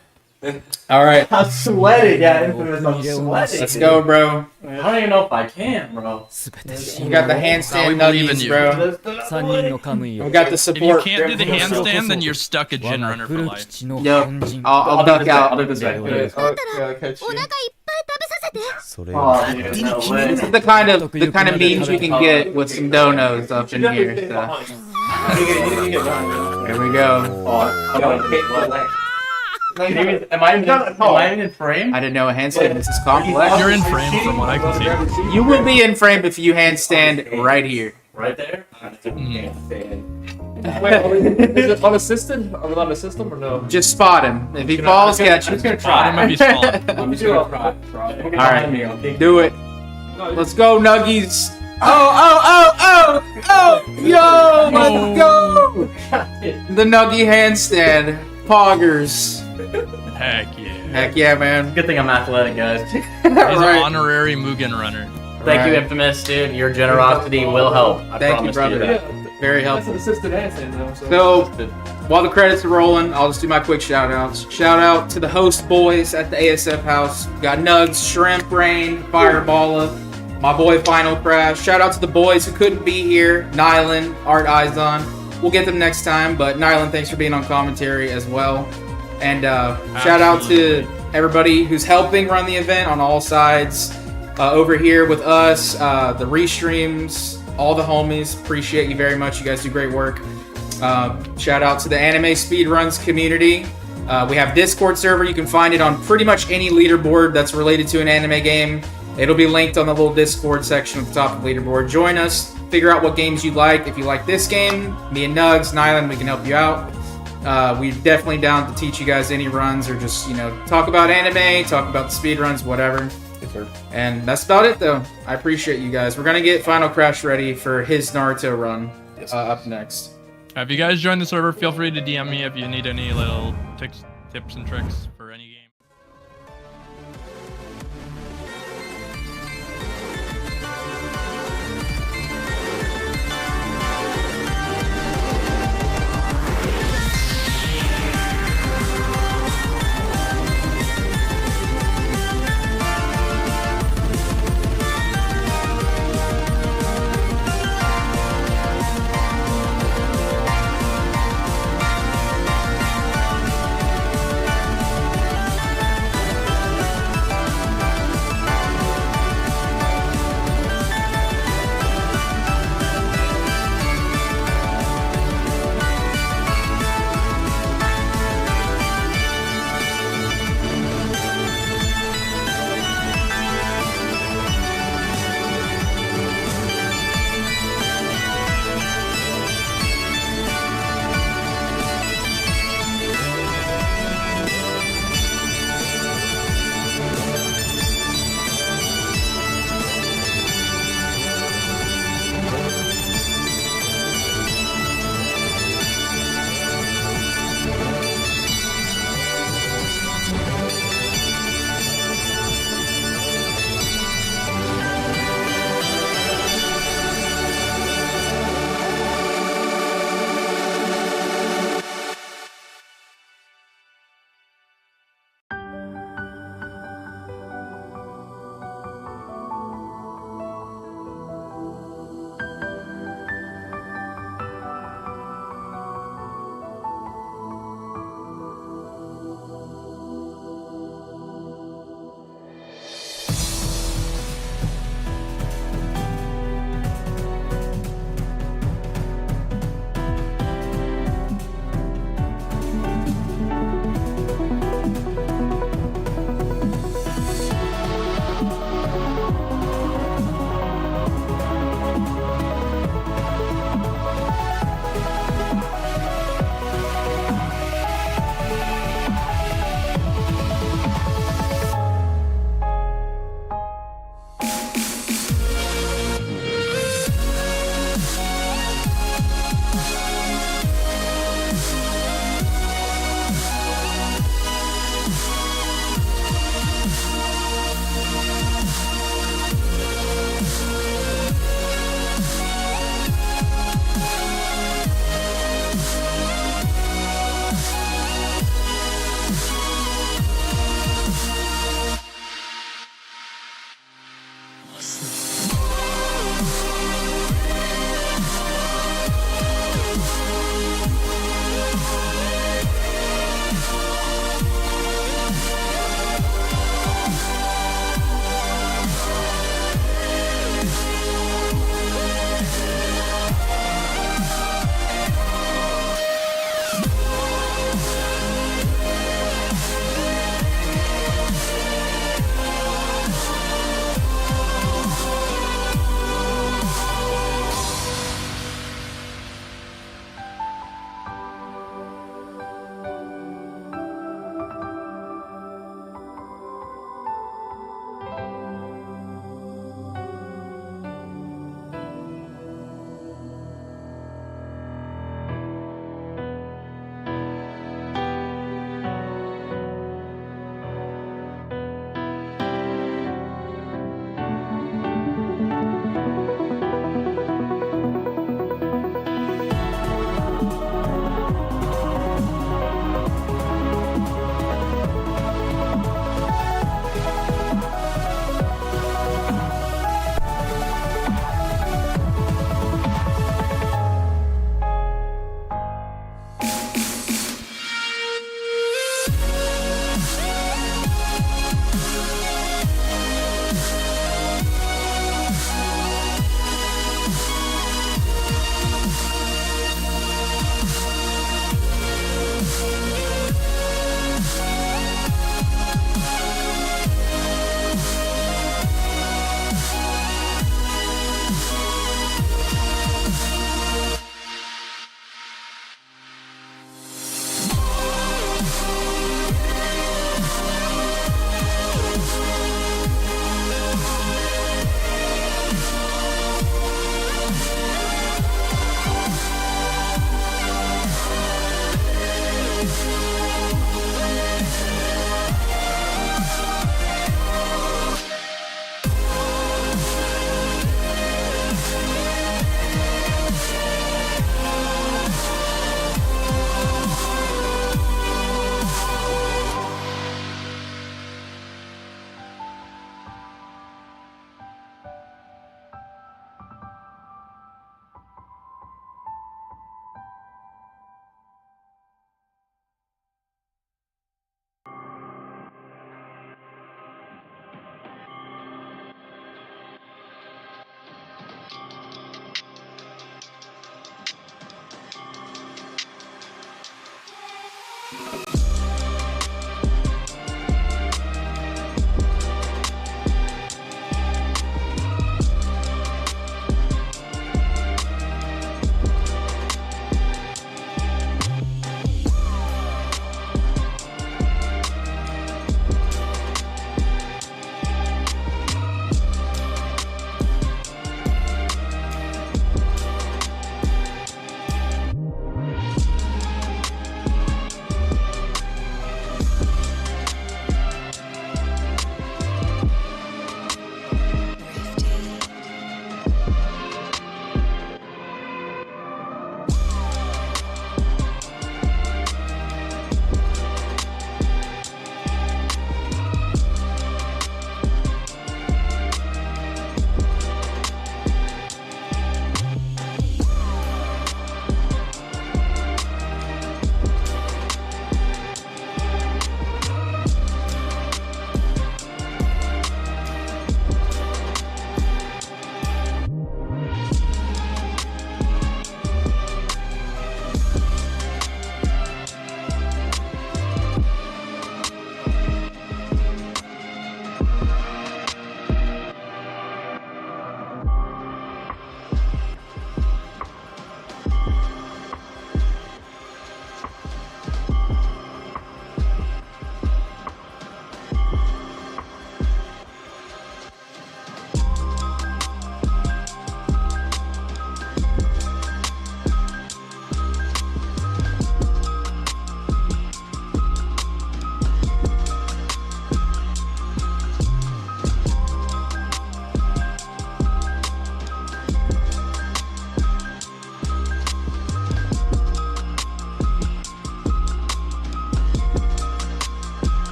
All right. I'm sweating. Yeah, Infamous, I'm sweating. Let's go, bro. I don't even know if I can, bro. You got the handstand nuggies, bro. We got the support. If you can't do the handstand, then you're stuck a Jin runner for life. Yep. I'll duck out. I'll do this back. I'll catch you. それ Oh, dude, no way. This is the kind of memes you can get with some donos up in here. So. Here we go. Am I even in frame? I didn't know a handstand was this complex. You're in frame from what I can see. You will be in frame if you handstand right here. Right there? Wait, is it unassisted? Are we allowed to assist him or no? Just spot him. If he falls, catch him. I'm just gonna try. It might be small. I'm just gonna try. Alright, do it. Let's go, Nuggies. Oh, yo, let's go. The Nuggie handstand. Poggers. Heck yeah. Heck yeah, man. Good thing I'm athletic, guys. He's an honorary Mugen runner. Thank you, Infamous, dude. Your generosity will help. I Thank you, brother. that. Very That's helpful. an assisted handstand though. So, while the credits are rolling, I'll just do my quick shout-outs. Shout out to the host boys at the ASF house. Got Nugs, Shrimp Rain, Fireballa, my boy Final Crash. Shout out to the boys who couldn't be here, Nylan, Art Izon. We'll get them next time, but Nylan, thanks for being on commentary as well. And shout out to everybody who's helping run the event on all sides. Over here with us, the restreams, all the homies. Appreciate you very much. You guys do great work. Shout out to the Anime Speedruns community. We have Discord server. You can find it on pretty much any leaderboard that's related to an anime game. It'll be linked on the little Discord section at the top of the leaderboard. Join us. Figure out what games you like. If you like this game, me and Nugs, Nylan, we can help you out. We're definitely down to teach you guys any runs or just, talk about anime, talk about the speedruns, whatever. And that's about it, though. I appreciate you guys. We're going to get Final Crash ready for his Naruto run up next. If you guys join the server, feel free to DM me if you need any little tips and tricks for any game.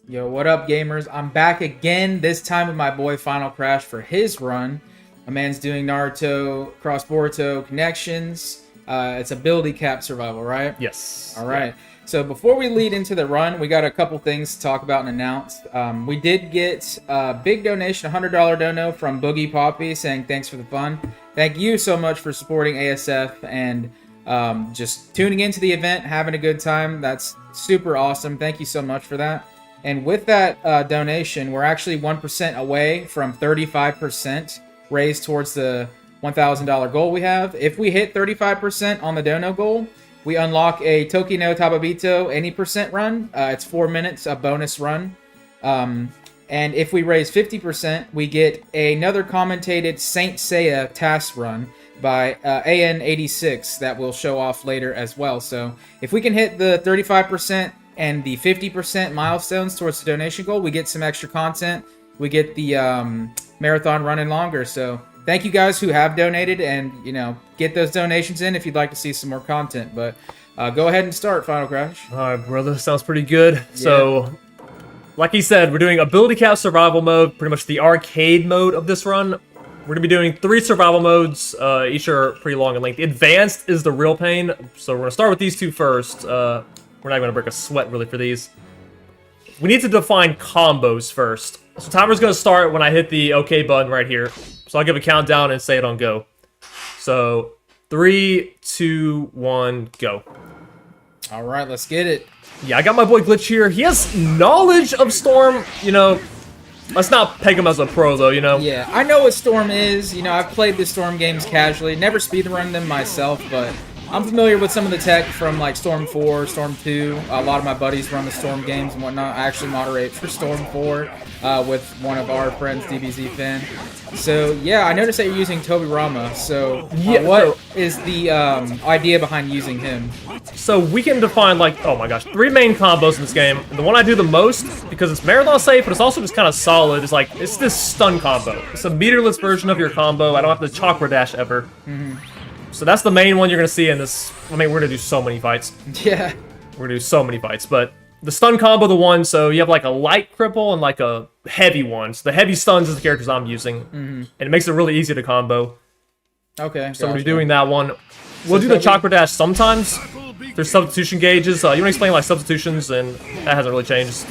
Yo, what up, gamers? I'm back again, this time with my boy Final Crash for his run. My man's doing Naruto Cross Boruto Connections. It's ability cap survival, right? Yes. All right. So before we lead into the run, we got a couple things to talk about and announce. We did get a big donation, $100 dono from Boogie Poppy saying thanks for the fun. Thank you so much for supporting ASF and just tuning into the event, having a good time. That's super awesome. Thank you so much for that. And with that donation, we're actually 1% away from 35% raised towards the $1,000 goal we have. If we hit 35% on the dono goal, we unlock a Toki no Tababito any percent run. It's 4 minutes, a bonus run. And if we raise 50%, we get another commentated Saint Seiya task run by AN86 that we'll show off later as well. So if we can hit the 35% and the 50% milestones towards the donation goal, we get some extra content. We get the marathon running longer. So thank you guys who have donated, and get those donations in if you'd like to see some more content. But go ahead and start, Final Crash. All right, brother, sounds pretty good. Yeah. So, like he said, we're doing ability cap survival mode, pretty much the arcade mode of this run. We're gonna be doing 3 survival modes. Each are pretty long in length. Advanced is the real pain, so we're gonna start with these 2 first. We're not gonna break a sweat really for these. We need to define combos first. So timer's gonna start when I hit the OK button right here. So I'll give a countdown and say it on go. So 3, 2, 1, go. All right, let's get it. Yeah, I got my boy Glitch here. He has knowledge of Storm, Let's not peg him as a pro, though, Yeah, I know what Storm is. I've played the Storm games casually. Never speedrun them myself, but I'm familiar with some of the tech from, like, Storm 4, Storm 2. A lot of my buddies run the Storm games and whatnot. I actually moderate for Storm 4 with one of our friends, DBZ Fan. So, yeah, I noticed that you're using Tobirama. So, what is the idea behind using him? So, we can define, 3 main combos in this game. The one I do the most, because it's marathon safe, but it's also just kind of solid, is, it's this stun combo. It's a meterless version of your combo. I don't have to chakra dash ever. Mm-hmm. So that's the main one you're going to see in this. I mean, we're going to do so many fights. Yeah. We're going to do so many fights. But the stun combo, the one, so you have a light cripple and a heavy one. So the heavy stuns is the characters I'm using. Mm-hmm. And it makes it really easy to combo. Okay. So we'll be doing that one. We'll do the chakra dash sometimes. There's substitution gauges. You want to explain substitutions, and that hasn't really changed.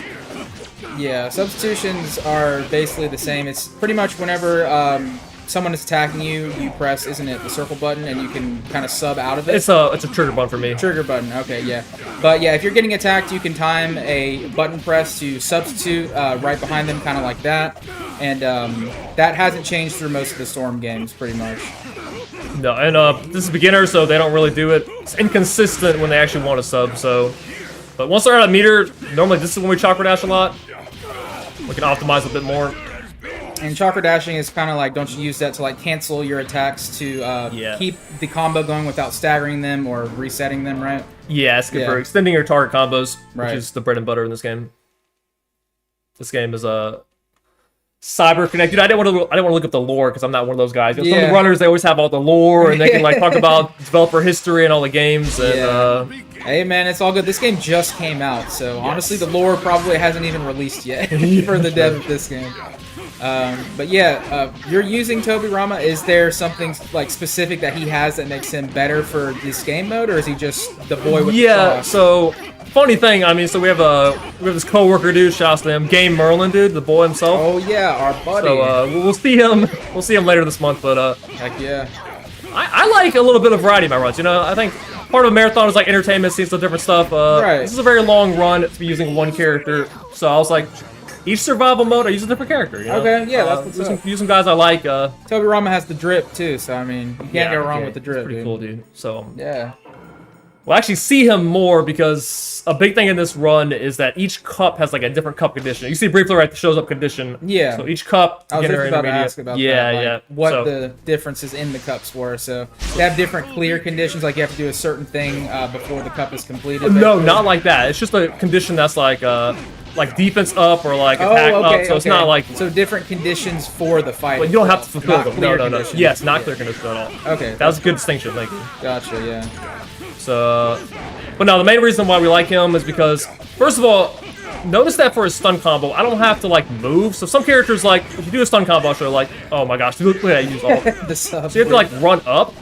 Yeah, substitutions are basically the same. It's pretty much whenever someone is attacking you, you press, isn't it, the circle button, and you can kind of sub out of it? It's a trigger button for me. Trigger button, okay, yeah. But yeah, if you're getting attacked, you can time a button press to substitute right behind them, kind of like that. And that hasn't changed through most of the Storm games, pretty much. No, and this is beginner, so they don't really do it. It's inconsistent when they actually want to sub, so... But once they're at a meter, normally this is when we chakra dash a lot. We can optimize a bit more. And chakra dashing is kind of like, don't you use that to cancel your attacks to keep the combo going without staggering them or resetting them, right? Yeah, it's good for extending your target combos, right, which is the bread and butter in this game. This game is cyber connected. I didn't want to look up the lore because I'm not one of those guys. Some of the runners, they always have all the lore and they can talk about developer history and all the games. And, hey man, it's all good. This game just came out, so honestly, the lore probably hasn't even released yet for the dev of this game. But yeah, you're using Tobirama. Is there something specific that he has that makes him better for this game mode, or is he just the boy with the sauce? So funny thing, I mean, so we have this coworker dude, shouts to him, Game Merlin dude, the boy himself. Oh yeah, our buddy. So we'll see him. We'll see him later this month. But heck yeah, I like a little bit of variety in my runs. I think part of a marathon is entertainment, seeing some different stuff. Right. This is a very long run to be using one character, so I was like, each survival mode I use a different character. Okay, yeah, that's what's up. Use some guys I like. Tobirama has the drip too, so I mean, you can't go wrong with the drip. It's pretty cool, dude. So yeah. We'll actually see him more because a big thing in this run is that each cup has a different cup condition. You see briefly right, shows up condition. Yeah. So each cup, I was just about to ask about that. What the differences in the cups were. So they have different clear conditions, like you have to do a certain thing before the cup is completed. No, not like that. It's just a condition that's like defense up or attack up. So it's not so different conditions for the fight. But you don't have to fulfill them. No. Yes, not clear conditions at all. Okay. That was a good distinction. Thank you. Gotcha. Yeah. So, but no, the main reason why we like him is because, first of all, notice that for a stun combo, I don't have to like move. So some characters like if you do a stun combo, you're like, oh my gosh, look at that use all. The sub. So you have to like run up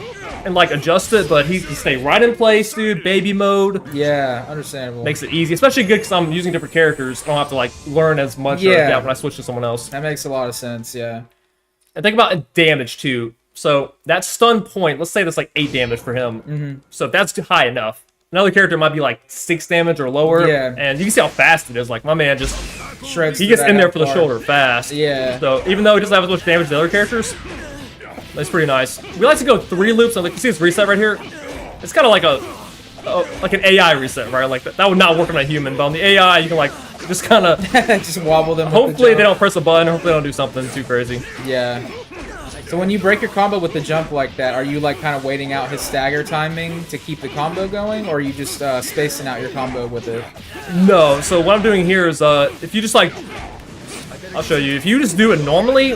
and like adjust it, but he can stay right in place, dude. Baby mode. Yeah, understandable. Makes it easy, especially good because I'm using different characters. I don't have to like learn as much Yeah. when I switch to someone else. That makes a lot of sense, yeah. And think about damage too. So that stun point, let's say that's like 8 damage for him. Mhm. So if that's high enough, another character might be like 6 damage or lower. Yeah. And you can see how fast it is. Like my man just Shreds he through gets that in there health for the bar. shoulder fast. Yeah. So even though he doesn't have as much damage as the other characters, that's pretty nice. We like to go 3 loops. Like you see this reset right here. It's kind of like like an AI reset, right? Like that would not work on a human, but on the AI you can like just kind of just wobble them. with hopefully the they jump. don't press a button. Hopefully they don't do something too crazy. Yeah. So when you break your combo with the jump like that, are you like kind of waiting out his stagger timing to keep the combo going, or are you just spacing out your combo with it? No, so what I'm doing here is, if you just like, I'll show you. If you just do it normally,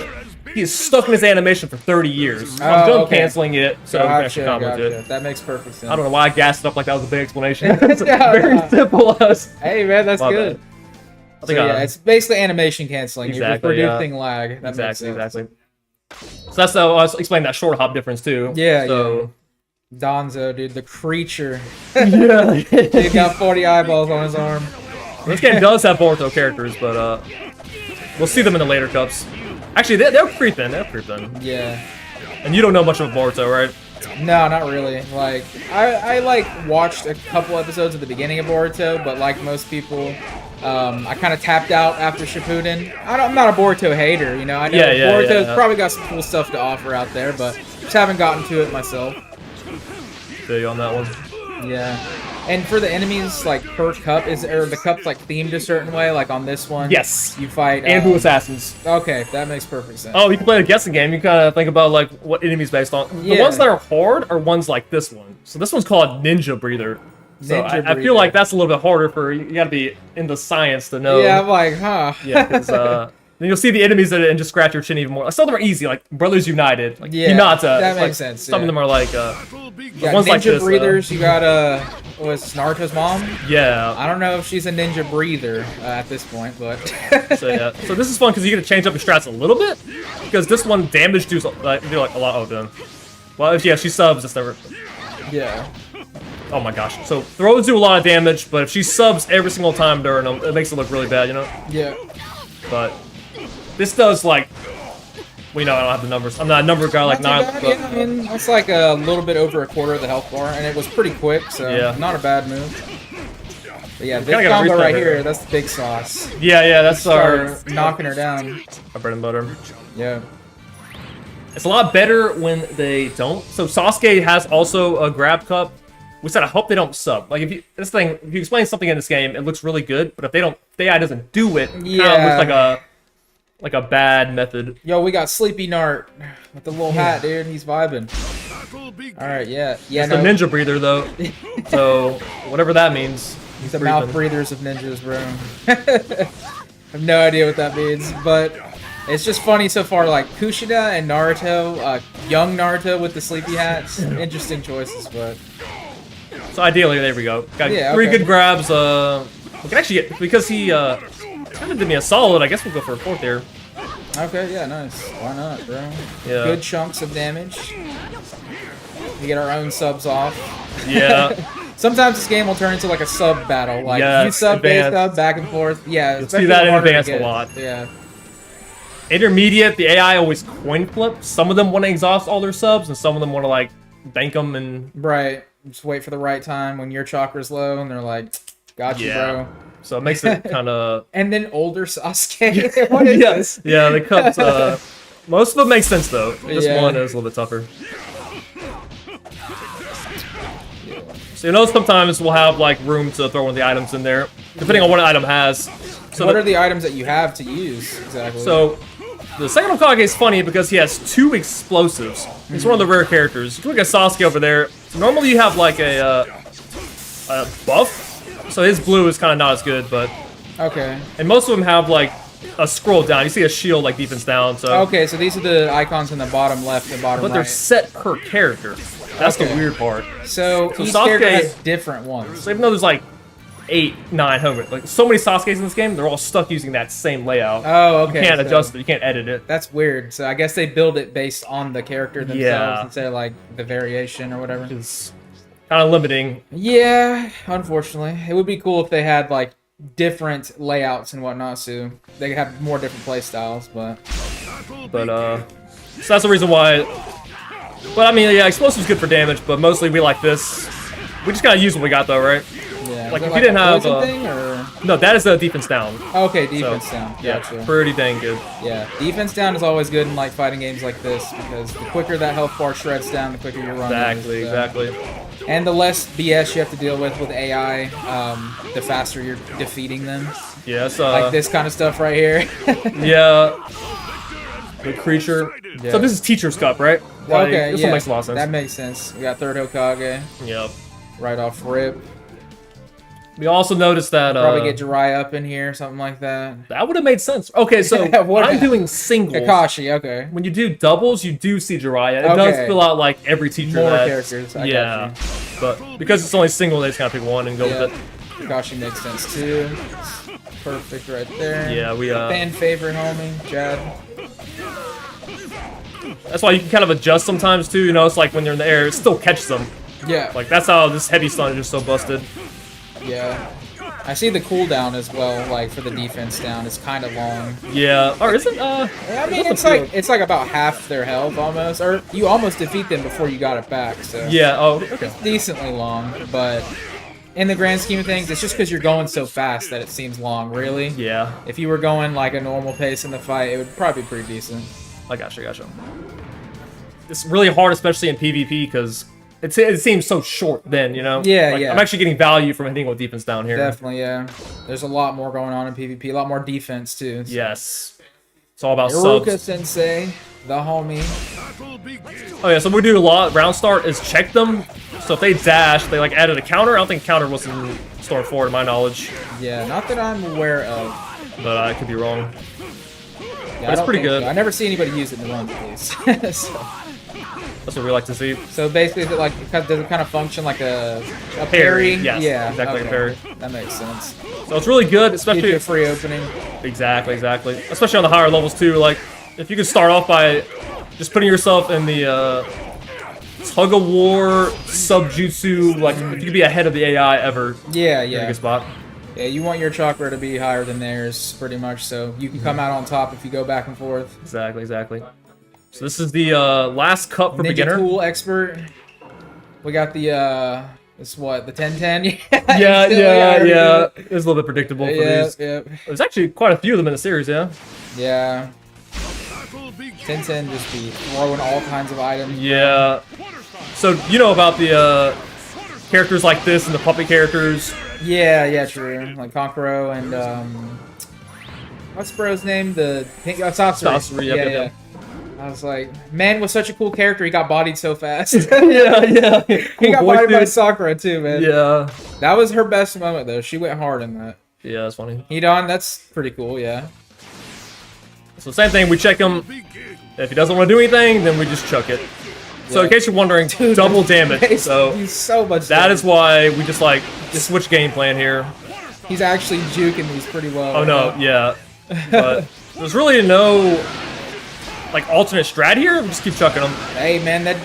he's stuck in his animation for 30 years. I'm done canceling it, so you can actually combo it. That makes perfect sense. I don't know why I gassed it up like that was a big explanation. It's very simple. Hey man, that's My good. bad. I So think yeah, it's basically animation canceling. You're just Exactly, yeah. reducing lag. That makes Exactly, sense. exactly. So that's how I was explaining that short hop difference too. Yeah, so, Donzo, dude, the creature. Yeah. He got 40 eyeballs on his arm. This game does have Boruto characters, but we'll see them in the later cups. Actually, they'll creep in. They'll creep in. Yeah. And you don't know much of Boruto, right? No, not really. Like, I like watched a couple episodes at the beginning of Boruto, but like most people, I kind of tapped out after Shippuden. I'm not a Boruto hater, you know. I know Boruto's probably got some cool stuff to offer out there, but just haven't gotten to it myself. Feel you on that one. Yeah. And for the enemies, like per cup, are the cups like themed a certain way? Like on this one, Yes. you fight Ambu Assassins. Okay, that makes perfect sense. Oh, you can play a guessing game. You kind of think about like what enemies based on. Yeah. The ones that are hard are ones like this one. So this one's called Ninja Breather. So Ninja I Breather. feel like that's a little bit harder for you. Got to be into science to know. Yeah, I'm like, huh? Yeah, because then you'll see the enemies in it and just scratch your chin even more. Some of them are easy, like Brothers United, like Yeah, Hinata. that It's makes like, sense, Some yeah. of them are like You got ones ninja like this, breathers. You got what's Naruto's mom? Yeah. I don't know if she's a ninja breather at this point, but So yeah, so this is fun because you get to change up your strats a little bit because this one damage do like a lot. Oh, done. Well, if she subs, it's never. yeah. Oh my gosh. So throws do a lot of damage, but if she subs every single time during them, it makes it look really bad, you know. Yeah. But this does like. We know I don't have the numbers. I'm not a number guy like Not Nile. too bad, yeah, I mean, that's like a little bit over a quarter of the health bar, and it was pretty quick, so Yeah. not a bad move. But yeah, this Kinda gotta combo reset right it. here, that's the big sauce. Yeah, that's our knocking her down. Our bread and butter. Yeah. It's a lot better when they don't. So Sasuke has also a grab cup. We said I hope they don't sub. Like if you explain something in this game, it looks really good. But if they don't, the AI doesn't do it. It Yeah. kind of looks like a bad method. Yo, we got Sleepy Nart with the little hat, dude. He's vibing. All right, yeah, yeah. It's the ninja breather though. So whatever that means. He's the mouth breathers of ninjas, bro. I have no idea what that means, but it's just funny so far. Like Kushida and Naruto, young Naruto with the sleepy hats. Interesting choices, but So ideally, there we go. Got Yeah, 3 okay. good grabs. We can actually get because he kind of did me a solid. I guess we'll go for a 4th here. okay, yeah, nice. Why not, bro? Yeah. Good chunks of damage. We get our own subs off. Yeah. Sometimes this game will turn into like a sub battle. Like Yes, you sub, they advanced. sub, back and forth. Yeah, You'll especially see that the in harder it advanced a gets. lot. Yeah. Intermediate, the AI always coin flip. Some of them want to exhaust all their subs, and some of them want to like bank them and Right. Just wait for the right time when your chakra's low, and they're like, "Got you, bro." So it makes it kind of. And then older Sasuke. What is this? Yeah, the cups. Most of them make sense though. This Yeah. one is a little bit tougher. So you know, sometimes we'll have like room to throw one of the items in there, depending on what an item has. So What are the items that you have to use exactly? So the second Hokage is funny because he has 2 explosives. He's one of the rare characters. If you look at Sasuke over there, normally you have like a buff, so his blue is kind of not as good, but okay. And most of them have like a scroll down. You see a shield like defense down. So Okay, so these are the icons in the bottom left and bottom but they're right. set per character. That's Okay. the weird part. So each Sasuke character has different ones. So even though there's like 8, 9 home. Like so many Sasuke's in this game, they're all stuck using that same layout. Oh, okay. You can't so adjust it. You can't edit it. That's weird. So I guess they build it based on the character themselves instead of like the variation or whatever. It's kind of limiting. Yeah, unfortunately, it would be cool if they had like different layouts and whatnot, so they could have more different play styles. But so that's the reason why. But I mean, yeah, explosive's good for damage, but mostly we like this. We just gotta use what we got though, right? yeah, Like is if it you didn't a have poison thing or no, that is a defense down. okay, defense down. Yeah, Gotcha. pretty dang good. Yeah, defense down is always good in like fighting games like this because the quicker that health bar shreds down, the quicker you run. Exactly. And the less BS you have to deal with AI, the faster you're defeating them. Yeah, it's like this kind of stuff right here. Yeah. Good creature. Yeah. So this is Teacher's Cup, right? Like, Okay, this yeah, one makes a lot of sense. that makes sense. We got third Hokage. Yep. Right off rip. We also noticed that Probably get Jiraiya up in here, something like that. That would have made sense. Okay, so I'm doing singles. Kakashi, okay. When you do doubles, you do see Jiraiya. It Okay. does fill out like every teacher. More that, characters, I got yeah, but because it's only single, they just gotta pick one and go with it. Kakashi makes sense too. Perfect right there. Yeah, we fan favorite homie, Jad. That's why you can kind of adjust sometimes too. You know, it's like when you're in the air, it still catches them. Yeah. Like that's how this heavy stun is just so busted. Yeah. I see the cooldown as well, like for the defense down, it's kind of long. Yeah, or is it? I mean, it's like about half their health almost, or you almost defeat them before you got it back. So yeah, oh, okay. It's decently long, but in the grand scheme of things, it's just because you're going so fast that it seems long. Really? Yeah. If you were going like a normal pace in the fight, it would probably be pretty decent. I gotcha. It's really hard, especially in PvP, because it seems so short then, you know? Yeah, like, yeah. I'm actually getting value from hitting with defense down here. Definitely, yeah. There's a lot more going on in PvP, a lot more defense too. So. Yes. It's all about Iruka subs. Sensei, the homie. Oh yeah, so what we do a lot, round start, is check them. So if they dash, they like added a counter. I don't think counter was in Storm 4 to my knowledge. Yeah, not that I'm aware of. But I could be wrong. Yeah, But it's pretty good. So. I never see anybody use it in the run, please. So. That's what we like to see. So basically, is it like does it kind of function like a parry? Yes, yeah, exactly, okay. a parry. That makes sense. So it's really good, especially Gives you a free opening. Exactly. Especially on the higher levels too. Like if you could start off by just putting yourself in the tug of war subjutsu, like if you could be ahead of the AI ever. Yeah, in a good spot. Yeah, you want your chakra to be higher than theirs, pretty much, so you can come out on top if you go back and forth. Exactly. So this is the last cup for Ninja beginner. Tool expert. We got the it's what, the 1010? Yeah. It was a little bit predictable for these. Yeah. There's actually quite a few of them in the series, yeah. Yeah. 1010 just be throwing all kinds of items. Yeah. So you know about the characters like this and the puppet characters. Yeah, true. Like Konkoro and what's bro's name? The pink Sasori. Yeah. I was like, man was such a cool character. He got bodied so fast. yeah. He got bodied by Sakura too, man. Yeah. That was her best moment though. She went hard in that. Yeah, that's funny. Hedon, that's pretty cool. Yeah. So same thing. We check him. If he doesn't want to do anything, then we just chuck it. So in case you're wondering, double damage. So he's so much. That is why we just switch game plan here. He's actually juking these pretty well. Oh no, yeah. But there's really no alternate strat here. We just keep chucking them. Hey man, that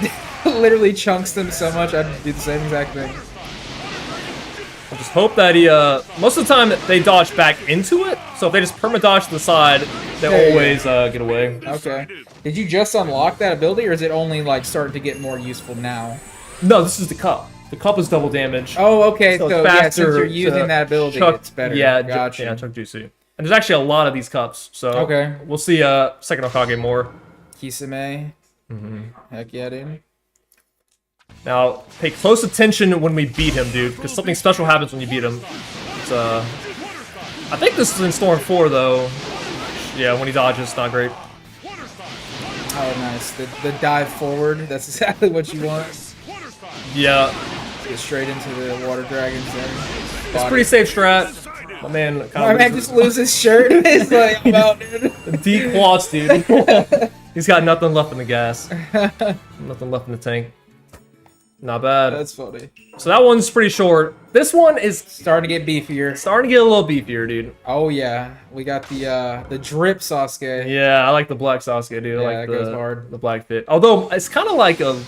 literally chunks them so much. I'd do the same exact thing. I just hope that he most of the time they dodge back into it. So if they just perma dodge to the side, they always get away. Okay. Did you just unlock that ability, or is it only starting to get more useful now? No, this is the cup. The cup is double damage. Oh, okay. So it's yeah, since you're faster using that ability, chuck, it's better. Yeah, gotcha. yeah, chuck jutsu. And there's actually a lot of these cups, so okay. We'll see second Hokage more. Kisame. Heck yeah, dude. Now, pay close attention when we beat him, dude, because something special happens when you beat him. It's I think this is in Storm 4, though. Yeah, when he dodges, not great. Oh, nice. The dive forward, that's exactly what you want. Yeah. Get straight into the water dragons there. It's a pretty safe strat. My man just loses his shirt. It's like, I'm out, dude. Deep quads, dude. He's got nothing left in the gas. Nothing left in the tank. Not bad. That's funny. So that one's pretty short. This one is starting to get beefier. Starting to get a little beefier, dude. Oh yeah, we got the drip Sasuke. Yeah, I like the black Sasuke, dude. Yeah, I like it the, goes hard. the black fit. Although it's kind of like a.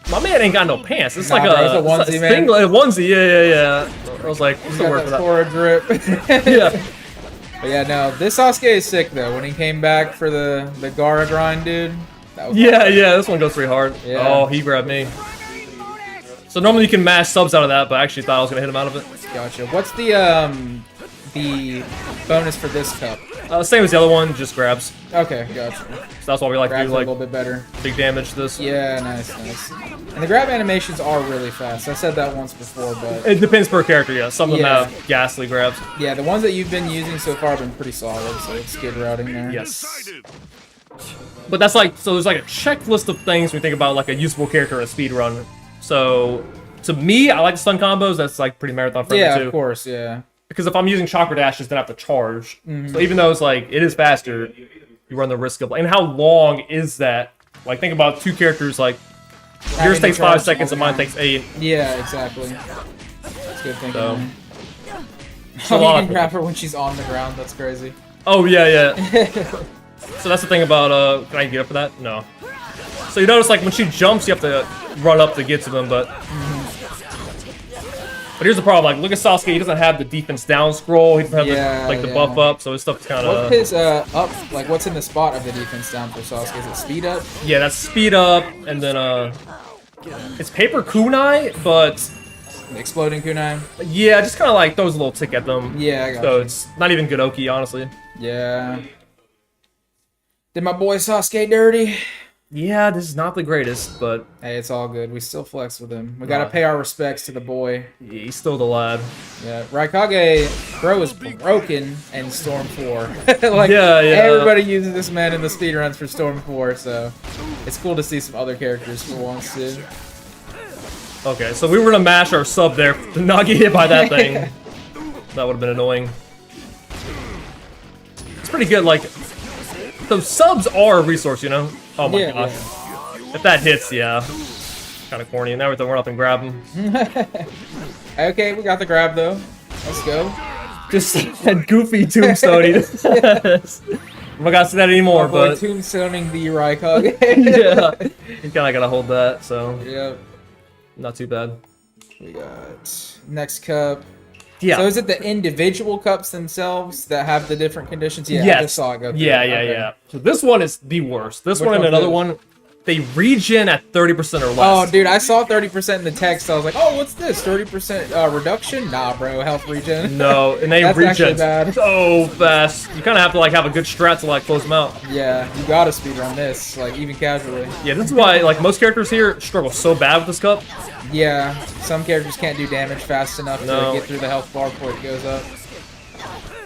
My man ain't got no pants. It's Nah, like bro, a onesie, man. singlet, a onesie. Yeah. I was like, what's the Got word for that that? Korra drip. Yeah. But yeah, no, this Sasuke is sick though. When he came back for the Gaara grind, dude. That was Yeah, this one goes pretty hard. Yeah. Oh, he grabbed me. So normally you can mash subs out of that, but I actually thought I was gonna hit him out of it. Gotcha. What's the bonus for this cup? Same as the other one, just grabs. Okay, gotcha. So that's why we like to Grabs do are like a little bit better. big damage to this. Yeah, nice. And the grab animations are really fast. I said that once before, but It depends per character, yeah. Some of them Yeah. have ghastly grabs. yeah, the ones that you've been using so far have been pretty solid. So it's good routing there. Yes. But that's like, so there's like a checklist of things when you think about like a usable character in a speedrun. So to me, I like the stun combos. That's like pretty marathon friendly Yeah, too. of course. Yeah. Because if I'm using chakra dash, just then I have to charge. Mhm. So even though it's like it is faster, you run the risk of and how long is that? Like think about two characters like Having yours to takes charge 5 seconds all and the mine time. takes 8. Yeah, exactly. That's good thinking. So, Oh, a you lot can of- grab her when she's on the ground. That's crazy. Oh yeah. So that's the thing about can I get up for that? No. So you notice like when she jumps, you have to run up to get to them, but here's the problem. Like look at Sasuke, he doesn't have the defense down scroll. He doesn't have the buff up, so his stuff's kind of. What's his up? Like what's in the spot of the defense down for Sasuke? Is it speed up? Yeah, that's speed up, and then it's paper kunai, but The exploding kunai. yeah, just kind of like throws a little tick at them. Yeah, I got So you. it's not even good Oki, honestly. Yeah. Did my boy Sasuke dirty? Yeah, this is not the greatest, but hey, it's all good. We still flex with him. We gotta pay our respects to the boy. He's still the lad. Yeah, Raikage, bro, is broken in Storm 4. like, Yeah. everybody uses this man in the speedruns for Storm 4, so it's cool to see some other characters for once, too. Okay, so we were gonna mash our sub there to not get hit by that thing. That would have been annoying. It's pretty good, like, so subs are a resource, you know? Oh my gosh. If that hits, yeah. Kind of corny. Now we have to run up and grab him. Okay, we got the grab, though. Let's go. Just that goofy tombstone. I'm not gonna see that anymore, Our boy but tombstoning the Raikage. yeah, you kind of gotta hold that. So Yep. not too bad. We got next cup. Yeah. So is it the individual cups themselves that have the different conditions? Yeah, I Yes. just saw it go through. Yeah. Okay. So this one is the worst. This Which one and one's another this? one, they regen at 30% or less. Oh, dude, I saw 30% in the text. I was like, oh, what's this? 30% reduction? Nah, bro, health regen. No, and they That's actually regen bad. so fast. You kind of have to like have a good strat to like close them out. Yeah, you gotta speedrun this, like, even casually. Yeah, this is why like most characters here struggle so bad with this cup. Yeah, some characters can't do damage fast enough No. to get through the health bar before it goes up.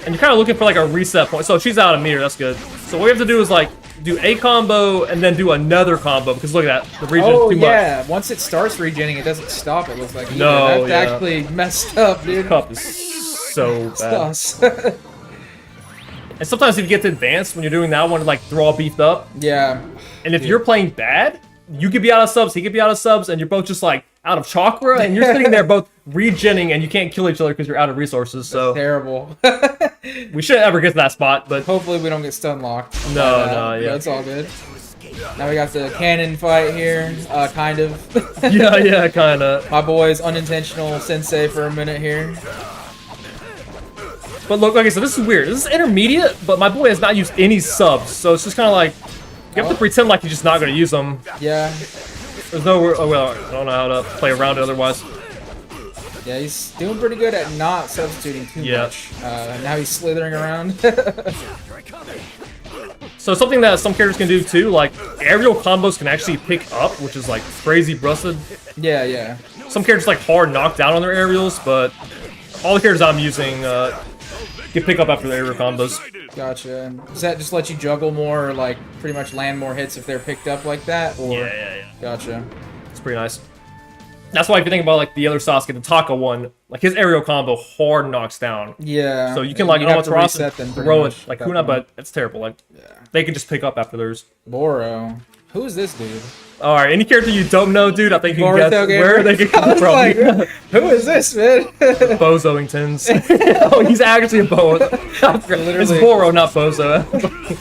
And you're kind of looking for like a reset point. So she's out of meter, that's good. So what we have to do is like do a combo and then do another combo because look at that, the regen Oh, too much. yeah, once it starts regenning, it doesn't stop, it looks like. No, That's yeah. actually messed up, dude. This cup is so bad. Sus. And sometimes if you get to advanced when you're doing that one, like they're all beefed up. Yeah. And if you're playing bad, you could be out of subs, he could be out of subs, and you're both just like out of chakra, and you're sitting there both regenning, and you can't kill each other because you're out of resources. So terrible. We shouldn't ever get to that spot, but hopefully we don't get stun locked. No, yeah. That's all good. Now we got the cannon fight here, kind of. yeah, kind of. My boy's unintentional sensei for a minute here. But look, okay, so this is weird. This is intermediate, but my boy has not used any subs, so it's just kind of like you have to pretend like you're just not going to use them. Yeah. There's no, well, I don't know how to play around it otherwise. Yeah, he's doing pretty good at not substituting too much. Now he's slithering around. So something that some characters can do too, like aerial combos can actually pick up, which is like crazy busted. Yeah, yeah. Some characters like hard knock down on their aerials, but all the characters I'm using can pick up after their aerial combos. Gotcha. And does that just let you juggle more, or like pretty much land more hits if they're picked up like that? Or... Yeah. Gotcha. It's pretty nice. That's why if you think about like the other Sasuke, the Taka one, like his aerial combo hard knocks down. Yeah. So you can like You have almost to reset them pretty throw it much like at that Kuna, point. but it's terrible. Like they can just pick up after theirs. Boro. Who is this dude? All right, any character you don't know, dude, I think you can guess Boruto gamer? where they could come from. Like, who is this, man? Bozoingtons. Oh, he's actually a Bo. It's Boro, not Bozo.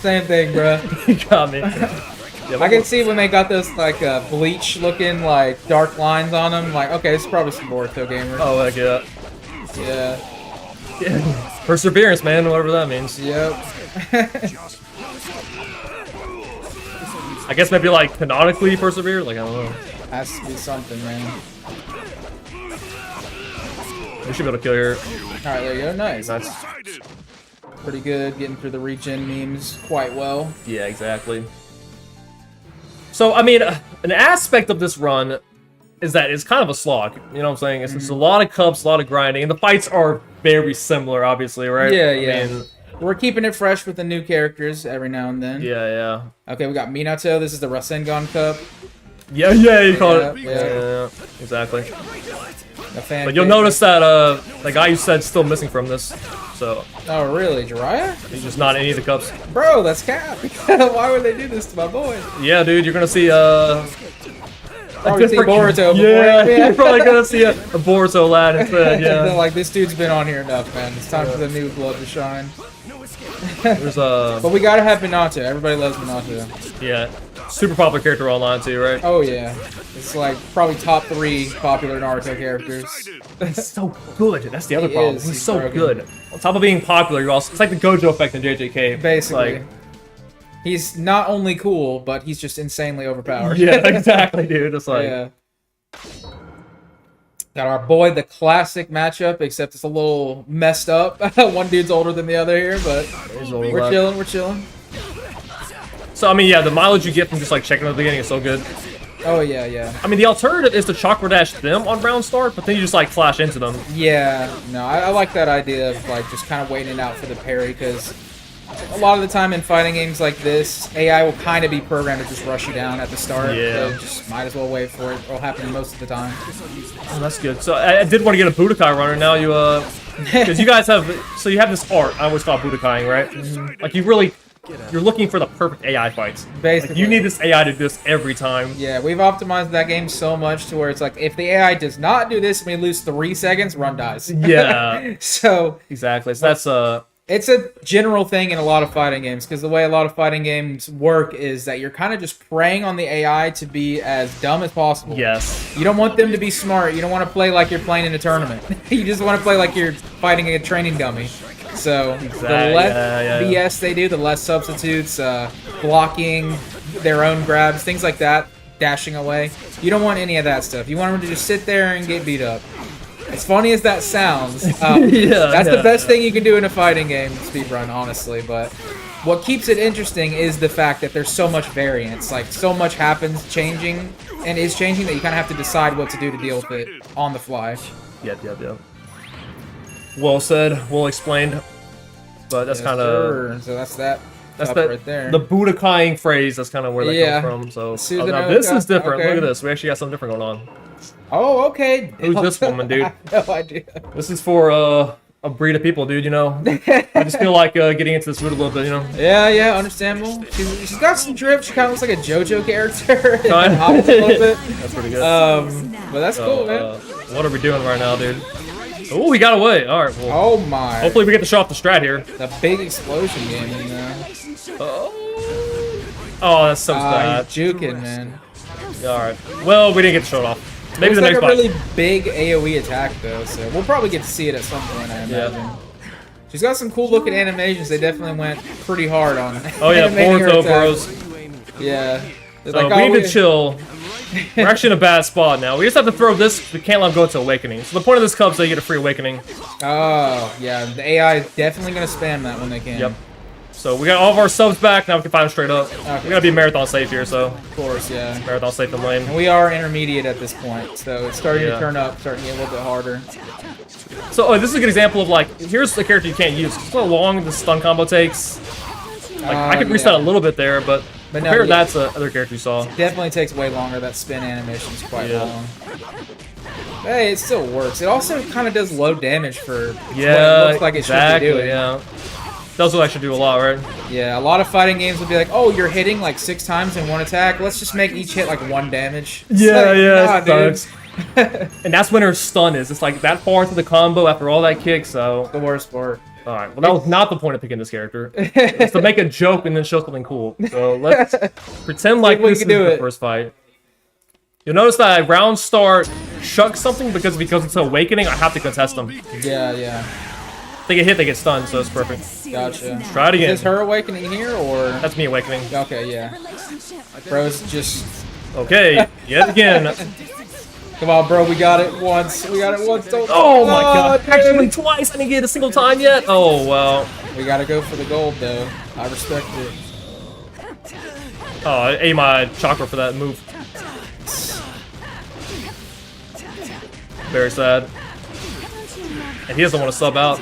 Same thing, bro. You got me. I can see when they got those like bleach looking like dark lines on them. Like, okay, this is probably some Boruto gamers. Oh, like yeah. Yeah. Perseverance, man, whatever that means. Yep. I guess maybe like canonically persevere. Like I don't know. Has to be something, man. We should be able to kill here. All right, there you go. Nice. Nice. Pretty good. Getting through the regen memes quite well. Yeah, exactly. So, I mean, an aspect of this run is that it's kind of a slog. You know what I'm saying? It's just a lot of cups, a lot of grinding, and the fights are very similar, obviously, right? Yeah, I yeah. mean, we're keeping it fresh with the new characters every now and then. Yeah, yeah. Okay, we got Minato. This is the Rasengan Cup. Yeah, you call it. Yeah, exactly. The fan But you'll favorite. notice that the guy you said's still missing from this. So. Oh, really? Jiraiya? He's just not in any of the cups. Bro, that's cap. Why would they do this to my boy? Yeah, dude, you're gonna see Probably see Boruto before. Yeah, you're probably gonna see a Boruto lad instead. Yeah. They're like, this dude's been on here enough, man. It's time for the new blood to shine. There's But we gotta have Minato. Everybody loves Minato. Yeah, super popular character online too, right? Oh yeah, it's like probably top 3 popular Naruto characters. He's so good. That's the other He problem. is. He's He's so broken. good. On top of being popular, you're also it's like the Gojo effect in JJK. Basically. Like, He's not only cool, but he's just insanely overpowered. yeah, exactly, dude. It's like Yeah. Got our boy, the classic matchup, except it's a little messed up. One dude's older than the other here, but we're chilling, we're chilling. So I mean, yeah, the mileage you get from just like checking at the beginning is so good. Oh yeah, yeah. I mean, the alternative is to chakra dash them on round start, but then you just like flash into them. Yeah, no, I like that idea of like just kind of waiting it out for the parry, because a lot of the time in fighting games like this, AI will kind of be programmed to just rush you down at the start. Yeah. So just might as well wait for it. It'll happen most of the time. Oh, that's good. So I did want to get a Budokai runner. Now you because you guys have you have this art. I always call it Budokaiing, right? Like you're looking for the perfect AI fights. Basically. Like, you need this AI to do this every time. Yeah, we've optimized that game so much to where it's like, if the AI does not do this and we lose 3 seconds, run dies. Yeah. So exactly. So that's it's a general thing in a lot of fighting games, because the way a lot of fighting games work is that you're kind of just preying on the AI to be as dumb as possible. Yes. You don't want them to be smart. You don't want to play like you're playing in a tournament. You just want to play like you're fighting a training dummy. So the less BS they do, the less substitutes, blocking their own grabs, things like that, dashing away. You don't want any of that stuff. You want them to just sit there and get beat up. As funny as that sounds, that's the best thing you can do in a fighting game, speedrun, honestly. But what keeps it interesting is the fact that there's so much variance. Like, so much happens changing and is changing that you kind of have to decide what to do to deal with it on the fly. Yep. Well said, well explained. But that's kind of So that's that. That's right there. The Budokaiing phrase. That's kind of where that comes from. So now this is different. Okay. Look at this. We actually got something different going on. Oh, okay. Who's this woman, dude? I have no idea. This is for a breed of people, dude. You know, I just feel like getting into this mood a little bit. You know. Yeah, understandable. She's got some drip. She kind of looks like a JoJo character. Kind of. A little bit. That's pretty good. But that's cool, man. What are we doing right now, dude? Oh, we got away. All right. Well, oh my. Hopefully we get to show off the strat here. The big explosion game, you know. Oh, that's so bad. Juking, man. All right. Well, we didn't get to show it off. Maybe the like next a fight. really big AOE attack though, so we'll probably get to see it at some point, I imagine. She's got some cool looking animations. They definitely went pretty hard on. Oh yeah, Boruto bros. Yeah. So like, we need to chill. We're actually in a bad spot now. We just have to throw this. We can't let them go into Awakening. So the point of this cup is they get a free Awakening. Oh yeah, the AI is definitely gonna spam that when they can. Yep. So we got all of our subs back. Now we can fight them straight up. Okay. We gotta be marathon safe here, so. Of course, yeah. Marathon safe and lame. And we are intermediate at this point, so it's starting to Yeah. turn up, starting to get a little bit harder. So this is a good example of like, here's the character you can't use. Look how long the stun combo takes. Like I could reset a little bit there, but no, compare that to the other character you saw. Definitely takes way longer. That spin animation is quite long. Hey, it still works. It also kind of does low damage for what it looks like it should be doing. Yeah. Does what I should do a lot, right? Yeah, a lot of fighting games will be like, oh, you're hitting like 6 times in one attack. Let's just make each hit like 1 damage. It's Yeah, like, yeah, nah, it dude. sucks. And that's when her stun is. It's like that far into the combo after all that kick, so... The worst part. Alright, well that was not the point of picking this character. It's to make a joke and then show something cool. So let's pretend like this is the first fight. You'll notice that I round start chuck something because it's awakening, I have to contest them. Yeah, yeah. If they get hit, they get stunned, so it's perfect. Gotcha. Let's try it again. Is this her awakening here, or...? That's me awakening. Okay, yeah. Bro's just... Okay, yet again. Come on, bro, we got it once. We got it once. Don't... Oh my god, dude. actually twice, I didn't get it a single time yet? Oh, well. We gotta go for the gold, though. I respect it. Oh, I ate my chakra for that move. Very sad. And he doesn't want to sub out.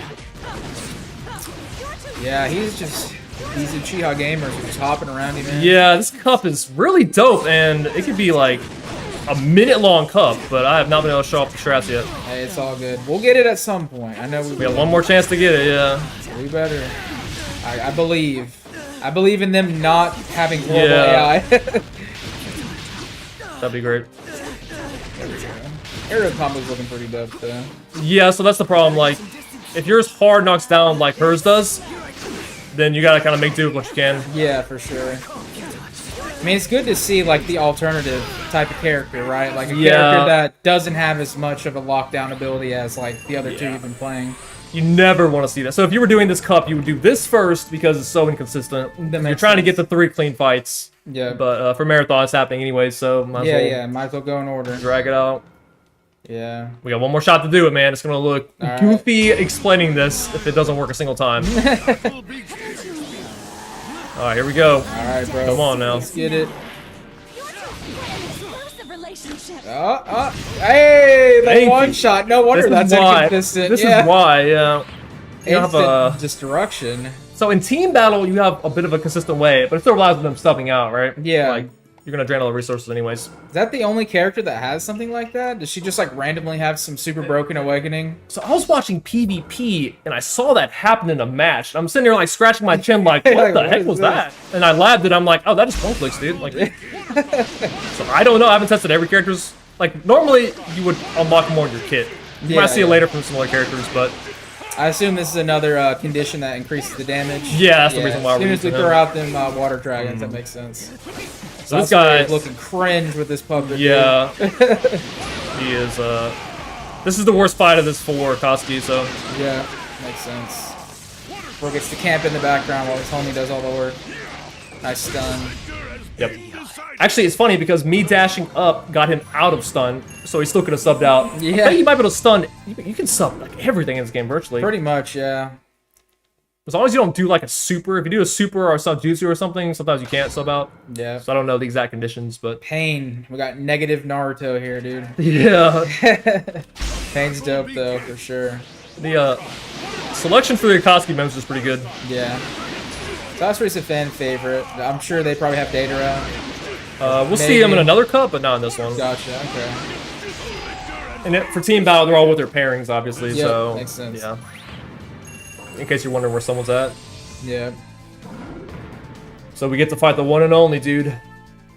Yeah, he's a Uchiha gamer who's just hopping around you, man. Yeah, this cup is really dope, and it could be like a minute-long cup, but I have not been able to show off the strats yet. Hey, it's all good. We'll get it at some point. I know we got one more chance to get it, yeah. We better. I believe. I believe in them not having horrible AI. That'd be great. Aerial combo's looking pretty dope, though. Yeah, so that's the problem. Like, if yours hard knocks down like hers does, then you gotta kind of make do with what you can. Yeah, for sure. I mean, it's good to see, like, the alternative type of character, right? Like, a character that doesn't have as much of a lockdown ability as, like, the other two you've been playing. You never want to see that. So if you were doing this cup, you would do this first because it's so inconsistent. You're trying to get the 3 clean fights. Yeah. But for Marathon, it's happening anyway, so might as well might as well go in order. drag it out. Yeah. We got one more shot to do it, man. It's gonna look goofy explaining this if it doesn't work a single time. Alright, here we go. Alright, bro. Come on now. Let's get it. Hey, the one shot. No wonder that's inconsistent. This is why, yeah. You Instant have destruction. So in team battle, you have a bit of a consistent way, but it still relies on them stubbing out, right? Yeah. Like, you're gonna drain all the resources anyways. Is that the only character that has something like that? Does she just like randomly have some super broken awakening? So I was watching PvP and I saw that happen in a match. I'm sitting there like scratching my chin like, what the heck was that? And I labbed it. I'm like, oh, that just one clicks, dude. Like, so I don't know. I haven't tested every character's. Like normally you would unlock more in your kit. You might see it later from some other characters, but. I assume this is another condition that increases the damage. Yeah, that's the reason why as soon we're as we using throw him. out them water dragons, that makes sense. So this guy is looking cringe with this puppet. Yeah, he is. This is the worst fight of this for Koski. So yeah, makes sense. Bro gets to camp in the background while his homie does all the work. Nice stun. Yep. Actually, it's funny because me dashing up got him out of stun, so he still could have subbed out. Yeah. I think you might be able to stun. You can sub like everything in this game virtually. Pretty much, yeah. As long as you don't do like a super. If you do a super or a sub jutsu or something, sometimes you can't sub out. Yeah. So I don't know the exact conditions, but Pain. We got negative Naruto here, dude. Yeah. Pain's dope though, for sure. The selection for the Akatsuki members is pretty good. Yeah. Sasori's a fan favorite. I'm sure they probably have data around. We'll see them in another cup, but not in this one. Gotcha, okay. And for team battle, they're all with their pairings, obviously. Yep, so makes sense. Yeah. In case you're wondering where someone's at. Yeah. So we get to fight the one and only dude,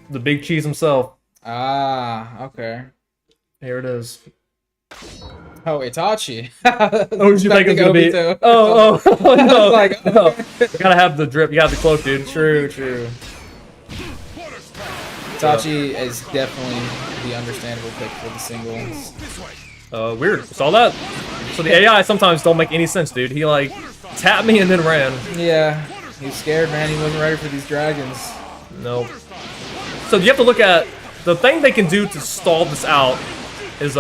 the big cheese himself. Ah, okay. Here it is. Oh, Itachi. Oh, did you think it was gonna be? Oh no! Like, no. You gotta have the drip. You gotta have the cloak, dude. True. Itachi is definitely the understandable pick for the singles. Weird. Saw that. So the AI sometimes don't make any sense, dude. He like tapped me and then ran. Yeah, he's scared, man. He wasn't ready for these dragons. Nope. So you have to look at the thing they can do to stall this out is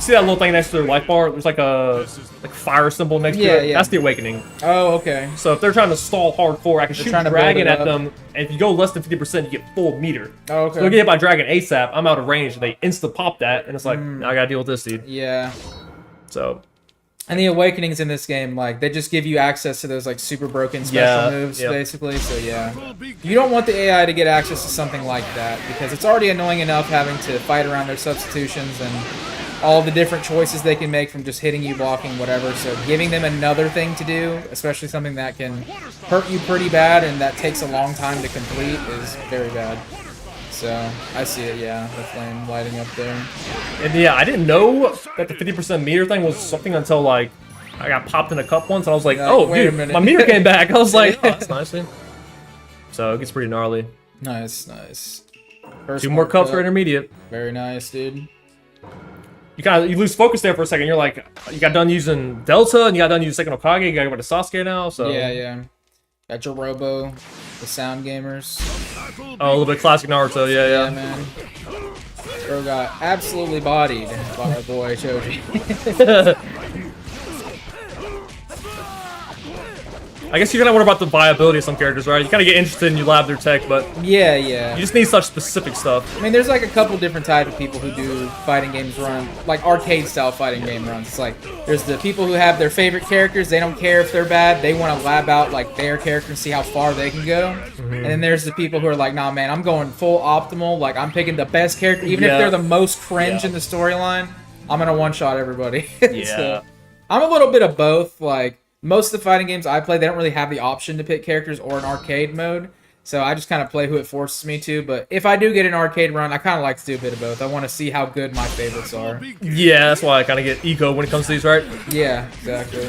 see that little thing next to their life bar? There's like a fire symbol next to it. Yeah. That's the awakening. Oh, okay. So if they're trying to stall hardcore, I can shoot dragon at them, and if you go less than 50%, you get full meter. Oh, okay. So they get hit by dragon ASAP. I'm out of range, and they insta pop that, and it's like, now I gotta deal with this, dude. Yeah. So. And the awakenings in this game, like, they just give you access to those, like, super broken special moves, basically, so yeah. You don't want the AI to get access to something like that, because it's already annoying enough having to fight around their substitutions, and all the different choices they can make from just hitting you, blocking, whatever. So giving them another thing to do, especially something that can hurt you pretty bad and that takes a long time to complete, is very bad. So I see it, yeah, the flame lighting up there. And yeah, I didn't know that the 50% meter thing was something until like I got popped in a cup once, and I was like, oh, wait a dude, minute. my meter came back. I was like, oh, that's nice, dude. So it gets pretty gnarly. Nice, nice. First 2 more cups cup. for intermediate. Very nice, dude. You lose focus there for a second. You're like, you got done using Delta, and you got done using second Okage. You got to go to Sasuke now. So Yeah. Got your Robo, the sound gamers. Oh, a little bit of classic Naruto. Yeah. Man. Bro got absolutely bodied by our boy Choji. I guess you kind of wonder about the viability of some characters, right? You kind of get interested and you lab their tech, but yeah. You just need such specific stuff. I mean, there's like a couple different type of people who do fighting games run, like arcade style fighting game runs. It's like there's the people who have their favorite characters. They don't care if they're bad. They want to lab out like their character and see how far they can go. And then there's the people who are like, nah, man, I'm going full optimal. Like I'm picking the best character, even if they're the most cringe in the storyline. I'm gonna one shot everybody. So, I'm a little bit of both. Like most of the fighting games I play, they don't really have the option to pick characters or an arcade mode. So I just kind of play who it forces me to. But if I do get an arcade run, I kind of like to do a bit of both. I want to see how good my favorites are. Yeah, that's why I kind of get eco when it comes to these, right? Yeah, exactly.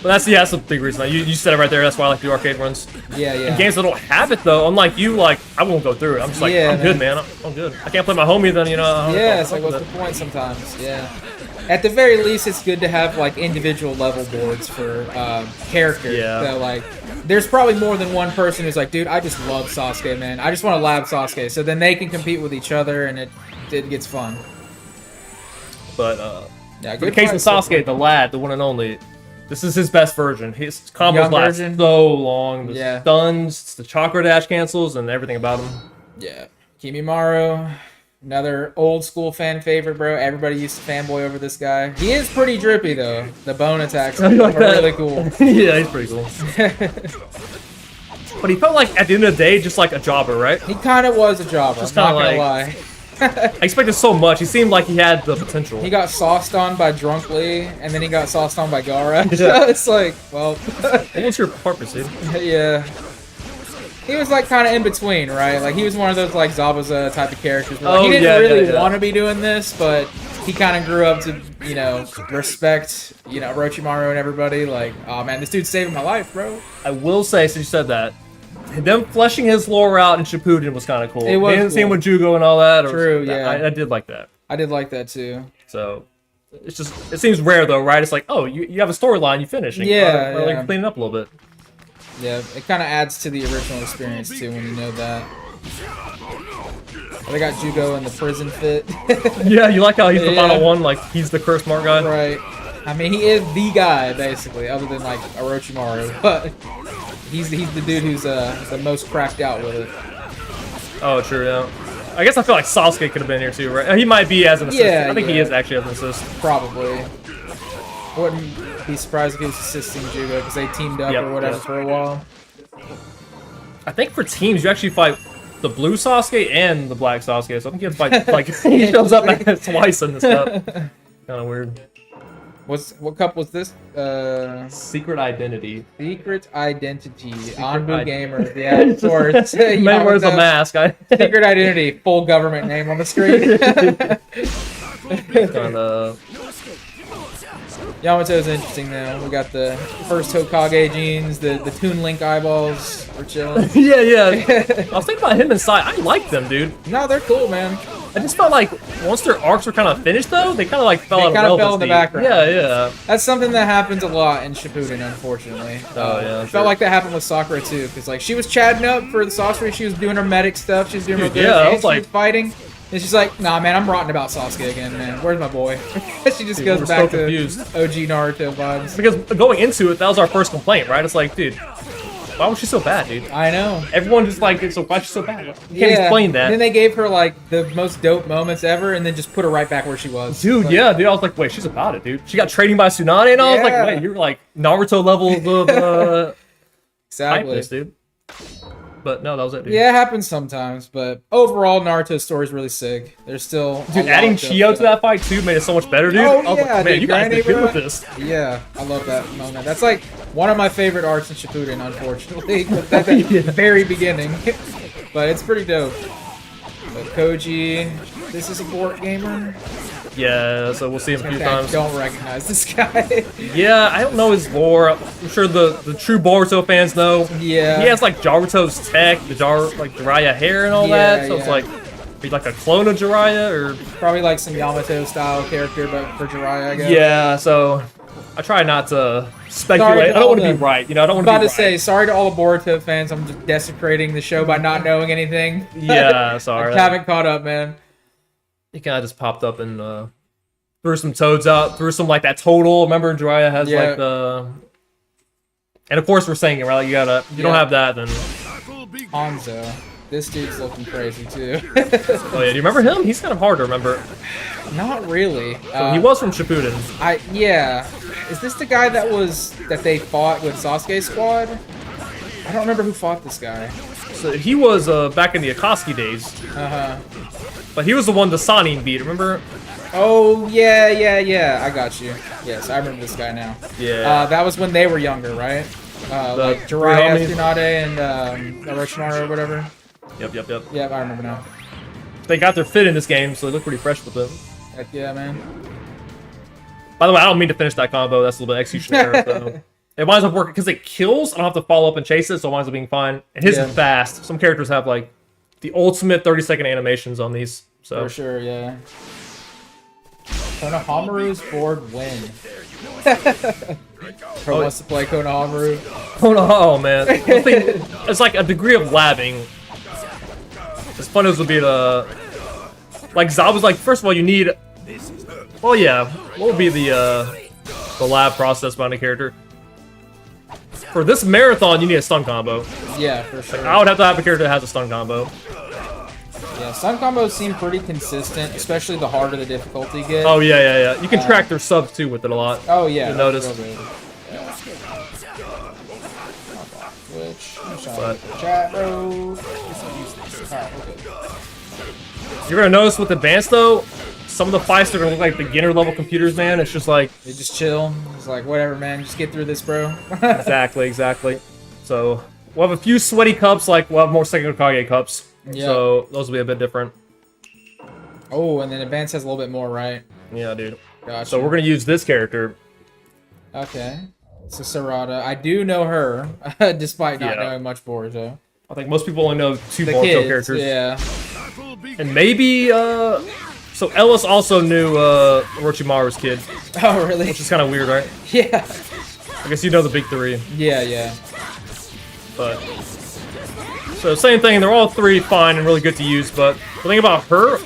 But that's a big reason. You said it right there. That's why I like the arcade runs. Yeah. In games that don't have it though, unlike you, like I won't go through it. I'm just like, I'm good, man. I'm good. I can't play my homie then, you know. Yeah, it's like what's the point sometimes? Yeah. At the very least, it's good to have like individual level boards for characters. Yeah. So like, there's probably more than one person who's like, dude, I just love Sasuke, man. I just want to lab Sasuke. So then they can compete with each other, and it gets fun. But yeah, for the case of Sasuke, the lad, the one and only, this is his best version. His combos last so long. The stuns, the chakra dash cancels, and everything about him. Yeah. Kimimaro. Another old school fan favorite, bro. Everybody used to fanboy over this guy. He is pretty drippy, though. The bone attacks are really cool. Yeah, he's pretty cool. But he felt like, at the end of the day, just like a jobber, right? He kind of was a jobber, just I'm not gonna lie. I expected so much. He seemed like he had the potential. He got sauced on by Drunk Lee, and then he got sauced on by Gaara. Yeah. It's like, well... What's your purpose, dude? Yeah. He was like kind of in between, right? Like he was one of those like Zabuza type of characters. Where, like, he didn't really want to be doing this, but he kind of grew up to, you know, respect, you know, Orochimaru and everybody. Like, oh man, this dude's saving my life, bro. I will say, since you said that, them fleshing his lore out in Shippuden was kind of cool. It was cool. Same with Jugo and all that. True, yeah. I did like that. I did like that too. So it's just, it seems rare though, right? It's like, oh, you have a storyline, you finish. And like clean it up a little bit. Yeah, it kind of adds to the original experience too when you know that. They got Jugo in the prison fit. Yeah, you like how he's the final one, like he's the curse mark guy. Right. I mean, he is the guy basically, other than like Orochimaru, but he's the dude who's the most cracked out with it. Oh, true. Yeah. I guess I feel like Sasuke could have been here too, right? He might be as an assistant. Yeah, I think he is actually as an assist. Probably. Wouldn't be surprised if he was assisting Jugo because they teamed up or whatever for a while. I think for teams, you actually fight the blue Sasuke and the black Sasuke, so I think you have to fight, like, he shows up twice in this stuff. Kind of weird. What cup was this? Secret Identity. Secret Identity. Anbu Gamer. Yeah, of course. Man wears a mask. Secret Identity. Full government name on the screen. Yamato's interesting now. We got the first Hokage genes, the Toon Link eyeballs. We're chilling. Yeah. I was thinking about him and Sai. I like them, dude. No, they're cool, man. I just felt like once their arcs were kind of finished, though, they kind of like fell in the background. Yeah. That's something that happens a lot in Shippuden, unfortunately. It felt like that happened with Sakura too, because like she was chatting up for the sorcery, she was doing her medic stuff, she was doing her good, I and was like fighting. And she's like, nah, man, I'm rotting about Sasuke again, man. Where's my boy? She just goes back to OG Naruto vibes. Because going into it, that was our first complaint, right? It's like, dude, why was she so bad, dude? I know. Everyone just like, so why's she so bad? You can't explain that. And then they gave her like the most dope moments ever, and then just put her right back where she was. Dude, like, dude, I was like, wait, she's about it, dude. She got trading by Tsunade, and I was like, wait, you're like Naruto level of exactly, dude. but no, that was it. Dude. Yeah, it happens sometimes, but overall, Naruto's story is really sick. There's still dude, adding Chio to that fight too made it so much better, dude. Oh yeah, man, dude, you guys did good with this. Yeah, I love that moment. That's like one of my favorite arcs in Shippuden, unfortunately, at the very beginning. But it's pretty dope. But Koji, this is a board gamer. Yeah, so we'll see him a few times. I don't recognize this guy. Yeah, I don't know his lore. I'm sure the true Boruto fans know. Yeah. He has like Jaruto's tech, the Jiraiya hair and all that. So it's like he's like a clone of Jiraiya or probably like some Yamato style character, but for Jiraiya, I guess. Yeah, so I try not to speculate. I don't want to be right, you know. I don't want to be right. I'm about to say sorry to all the Boruto fans. I'm just desecrating the show by not knowing anything. Yeah, sorry. I haven't caught up, man. He kind of just popped up and threw some toads out, threw some like that total. Remember, Jiraiya has like the, and of course we're saying it right. Like, you don't have that, then Hanzo. This dude's looking crazy too. Oh yeah, do you remember him? He's kind of hard to remember. Not really. So he was from Shippuden. Is this the guy that they fought with Sasuke's squad? I don't remember who fought this guy. So he was back in the Akatsuki days. But he was the one the Sanin beat, remember? Oh, yeah. I got you. Yes, I remember this guy now. Yeah. That was when they were younger, right? Like Jiraiya, Tsunade, and Orochimaru or whatever. Yep. Yeah, I remember now. They got their fit in this game, so they look pretty fresh with them. Heck yeah, man. By the way, I don't mean to finish that combo. That's a little bit execution error. So. It winds up working because it kills. I don't have to follow up and chase it, so it winds up being fine. And his is fast. Some characters have like the ultimate 30-second animations on these. So for sure, yeah. Konohamaru's board win. Who wants to play Konohamaru? Oh man, it's like a degree of labbing. As fun as would be to, like Zabu's like, first of all you need. Well, yeah, what would be the lab process behind a character? For this marathon, you need a stun combo. Yeah, for sure. Like, I would have to have a character that has a stun combo. Yeah, stun combos seem pretty consistent, especially the harder the difficulty gets. Oh yeah. You can track their subs too with it a lot. Oh yeah. You'll notice. Chat, bro. You're gonna notice with advanced though, some of the fights are gonna look like beginner level computers, man. It's just like they just chill. It's like whatever, man. Just get through this, bro. Exactly. So we'll have a few sweaty cups, like we'll have more Second Hokage cups. Yeah. So those will be a bit different. Oh, and then advanced has a little bit more, right? Yeah, dude. Gotcha. So we're gonna use this character. Okay. So Sarada, I do know her, despite not knowing much Boruto. I think most people only know two Boruto characters. Yeah. And maybe so Ellis also knew Orochimaru's kid. Oh really? Which is kind of weird, right? Yeah. I guess you know the big three. Yeah. But so same thing, they're all three fine and really good to use, but the thing about her,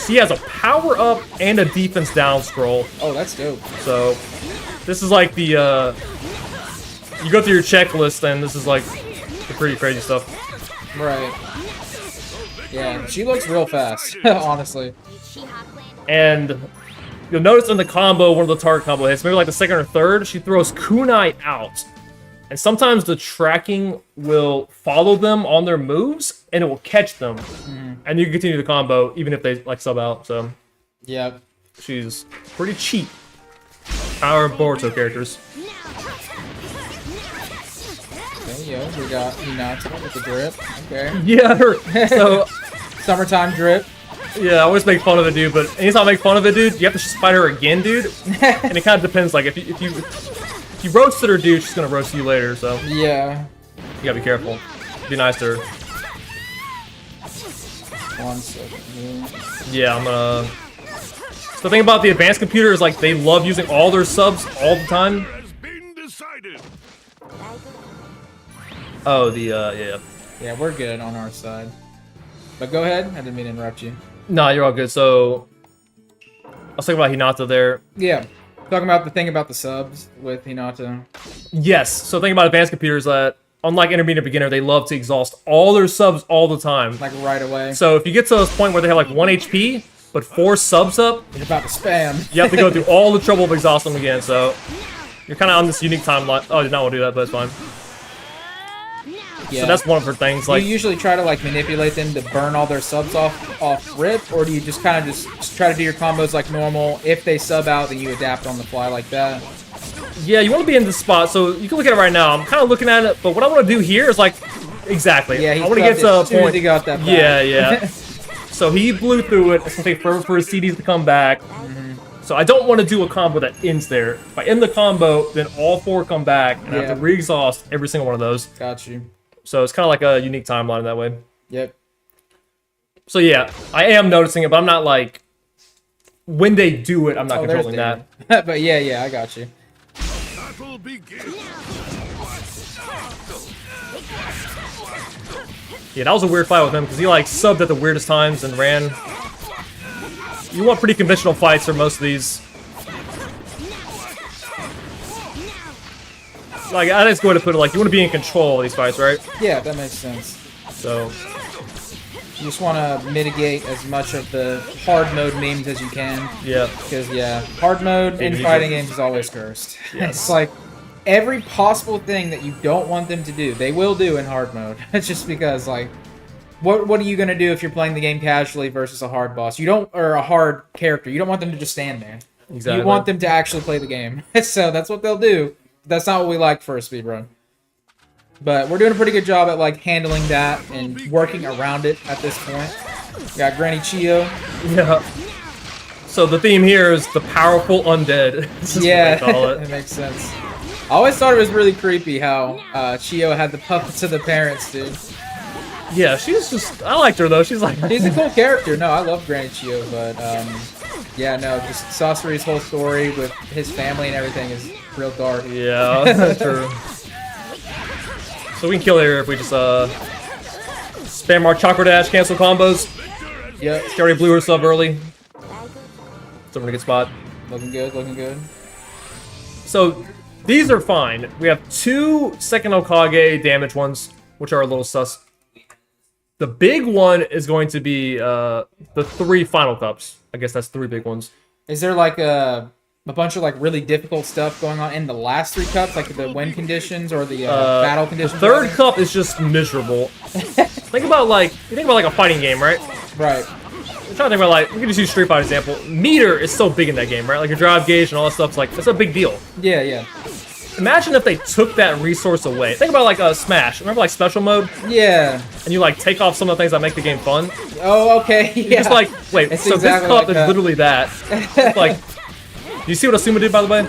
she has a power up and a defense down scroll. Oh, that's dope. So this is like the you go through your checklist and this is like the pretty crazy stuff. Right. Yeah, she looks real fast, honestly. And you'll notice in the combo, one of the target combo hits, maybe like the second or third, she throws kunai out. And sometimes the tracking will follow them on their moves, and it will catch them. And you can continue the combo, even if they like sub out, so. Yep. She's pretty cheap. Power Boruto characters. Okay, yo, we got Hinata with the drip. Okay. Yeah, her. So, summertime drip. Yeah, I always make fun of it, dude, but anytime I make fun of it, dude, you have to just fight her again, dude. And it kind of depends, like, if you roasted her, dude, she's gonna roast you later, so. Yeah. You gotta be careful. Be nice to her. 1 second. Yeah, I'm gonna... So the thing about the advanced computer is, like, they love using all their subs all the time. Oh, yeah. Yeah, we're good on our side. But go ahead, I didn't mean to interrupt you. No, you're all good. So, I was talking about Hinata there. Yeah, talking about the thing about the subs with Hinata. Yes, so the thing about advanced computers that, unlike intermediate beginner, they love to exhaust all their subs all the time. Like right away. So if you get to a point where they have like 1 HP, but 4 subs up, you're about to spam. You have to go through all the trouble of exhausting them again, so you're kind of on this unique timeline. Oh, I did not want to do that, but it's fine. So that's one of her things. Do Like you usually try to like manipulate them to burn all their subs off rip, or do you just kind of just try to do your combos like normal? If they sub out, then you adapt on the fly like that. Yeah, you want to be in the spot. So you can look at it right now. I'm kind of looking at it, but what I want to do here is like exactly. Yeah, I want to get to a point. He got that back. Yeah. So he blew through it. It's gonna take forever for his CDs to come back. So I don't want to do a combo that ends there. If I end the combo, then all 4 come back, and I have to re-exhaust every single one of those. Got you. So it's kind of like a unique timeline that way. Yep. So yeah, I am noticing it, but I'm not like when they do it, I'm not controlling that. But yeah, I got you. Yeah, that was a weird fight with him because he like subbed at the weirdest times and ran. You want pretty conventional fights for most of these. Like, I just go to put it like, you want to be in control of these fights, right? Yeah, that makes sense. So, you just want to mitigate as much of the hard mode memes as you can. Yeah. Because, hard mode in fighting games is always cursed. Yes. It's like, every possible thing that you don't want them to do, they will do in hard mode. It's just because, like, what are you going to do if you're playing the game casually versus a hard boss? Or a hard character. You don't want them to just stand there. Exactly. You want them to actually play the game. So that's what they'll do. That's not what we like for a speedrun. But we're doing a pretty good job at like handling that and working around it at this point. We got Granny Chio. Yeah. So the theme here is the powerful undead. This is Yeah, what they call it. it makes sense. I always thought it was really creepy how Chio had the puppets of the parents, dude. Yeah, she's just... I liked her, though. She's like... She's a cool character. No, I love Granny Chio, but... yeah, no, just Sasori's whole story with his family and everything is real dark. Yeah, that's true. So we can kill her if we just, spam our Chakra Dash, cancel combos. Yep. She already blew her sub early. So we're in a good spot. Looking good, looking good. So, these are fine. We have 2 second Okage damage ones, which are a little sus. The big one is going to be, the 3 final cups. I guess that's 3 big ones. Is there like a bunch of like really difficult stuff going on in the last 3 cups, like the win conditions or the battle conditions? The 3rd cup is just miserable. think about like a fighting game, right? Right. I'm trying to think about like, we can just use Street Fighter example. Meter is so big in that game, right? Like your drive gauge and all that stuff's like, it's a big deal. Yeah. Imagine if they took that resource away. Think about like a Smash. Remember like special mode? Yeah. And you like take off some of the things that make the game fun. Oh, okay. Yeah. You're just like, wait. It's so exactly this cup like is literally that. Like, do you see what Asuma did, by the way?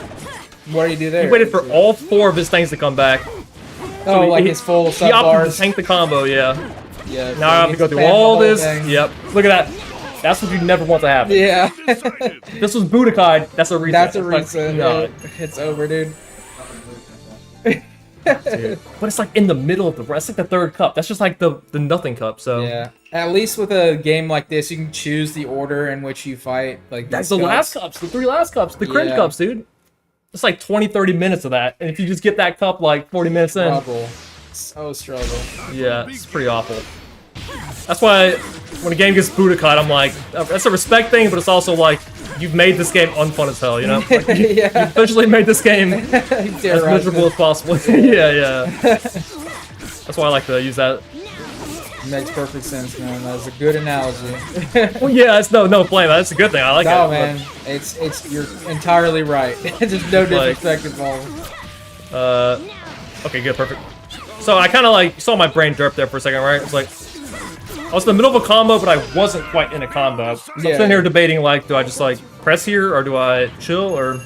What did he do there? He waited for all 4 of his things to come back. Oh, like his full sub He opted bars. to tank the combo, yeah. Yeah. Now I have to go through all this. Yep. Look at that. That's what you never want to happen. Yeah. This was Budokai. That's a reset. That's a It's like, reset. no. It's over, dude. Dude. But it's like in the middle of the rest, like the 3rd cup. That's just like the nothing cup. So yeah, at least with a game like this, you can choose the order in which you fight. Like that's the last cups, the 3 last cups, the cringe cups, dude. It's like 20-30 minutes of that, and if you just get that cup like 40 minutes in, struggle. So struggle. Yeah, it's pretty awful. That's why when a game gets Budokai, I'm like, that's a respect thing, but it's also like, you've made this game unfun as hell, you know? Like, you officially made this game as miserable as possible. yeah. That's why I like to use that. Makes perfect sense, man. That's a good analogy. Well, yeah, it's no blame. That's a good thing. I like it. No, man. It's you're entirely right. There's no disrespect involved. Okay, good, perfect. So I kind of like saw my brain derp there for a second, right? It's like I was in the middle of a combo, but I wasn't quite in a combo. So I'm sitting here debating, like, do I just like press here or do I chill or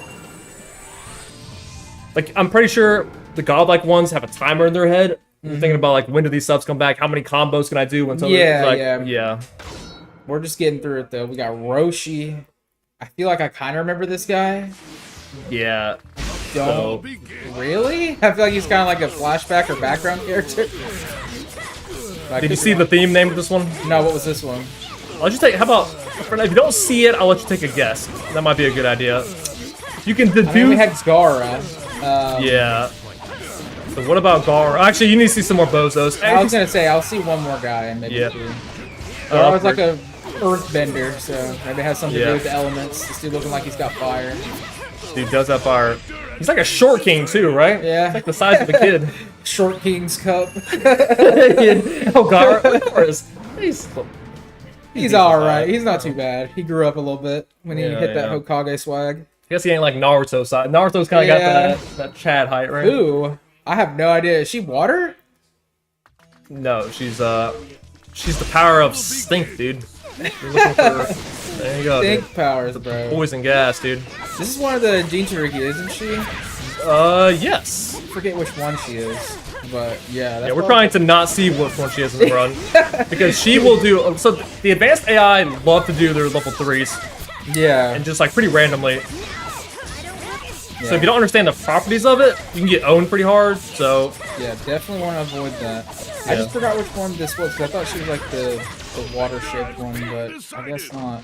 like I'm pretty sure the godlike ones have a timer in their head. I'm thinking about like when do these subs come back? How many combos can I do? When Yeah. We're just getting through it though. We got Roshi. I feel like I kind of remember this guy. Yeah. Don't really? I feel like he's kind of like a flashback or background character. Did you see the theme name of this one? No, what was this one? I'll just take. How about if you don't see it, I'll let you take a guess. That might be a good idea. You can deduce. I mean, we had Gara. Yeah. So what about Gara? Actually, you need to see some more bozos. I was gonna say I'll see one more guy and maybe two. Gara's like a earthbender, so maybe it has something to do with the elements. This dude looking like he's got fire. Dude does have fire. He's like a short king too, right? Yeah. He's like the size of a kid. Short King's Cup. Oh God, he's all right. He's not too bad. He grew up a little bit when he Yeah, hit that yeah. Hokage swag. I guess he ain't like Naruto side. Naruto's kind of Yeah. got that Chad height, right? Ooh, I have no idea. Is she water? No, she's the power of stink, dude. You're looking for, there you go, Stink dude. powers, bro. Poison gas, dude. This is one of the Jinchuriki, isn't she? Yes. I forget which one she is, but yeah. Yeah, we're trying to not see which one she is in the run because she will do. So the advanced AI love to do their level 3s. Yeah. And just like pretty randomly. Yeah. So if you don't understand the properties of it, you can get owned pretty hard. So Yeah, definitely want to avoid that. I Yeah. just forgot which one this was because I thought she was like the water-shaped one, but I guess not.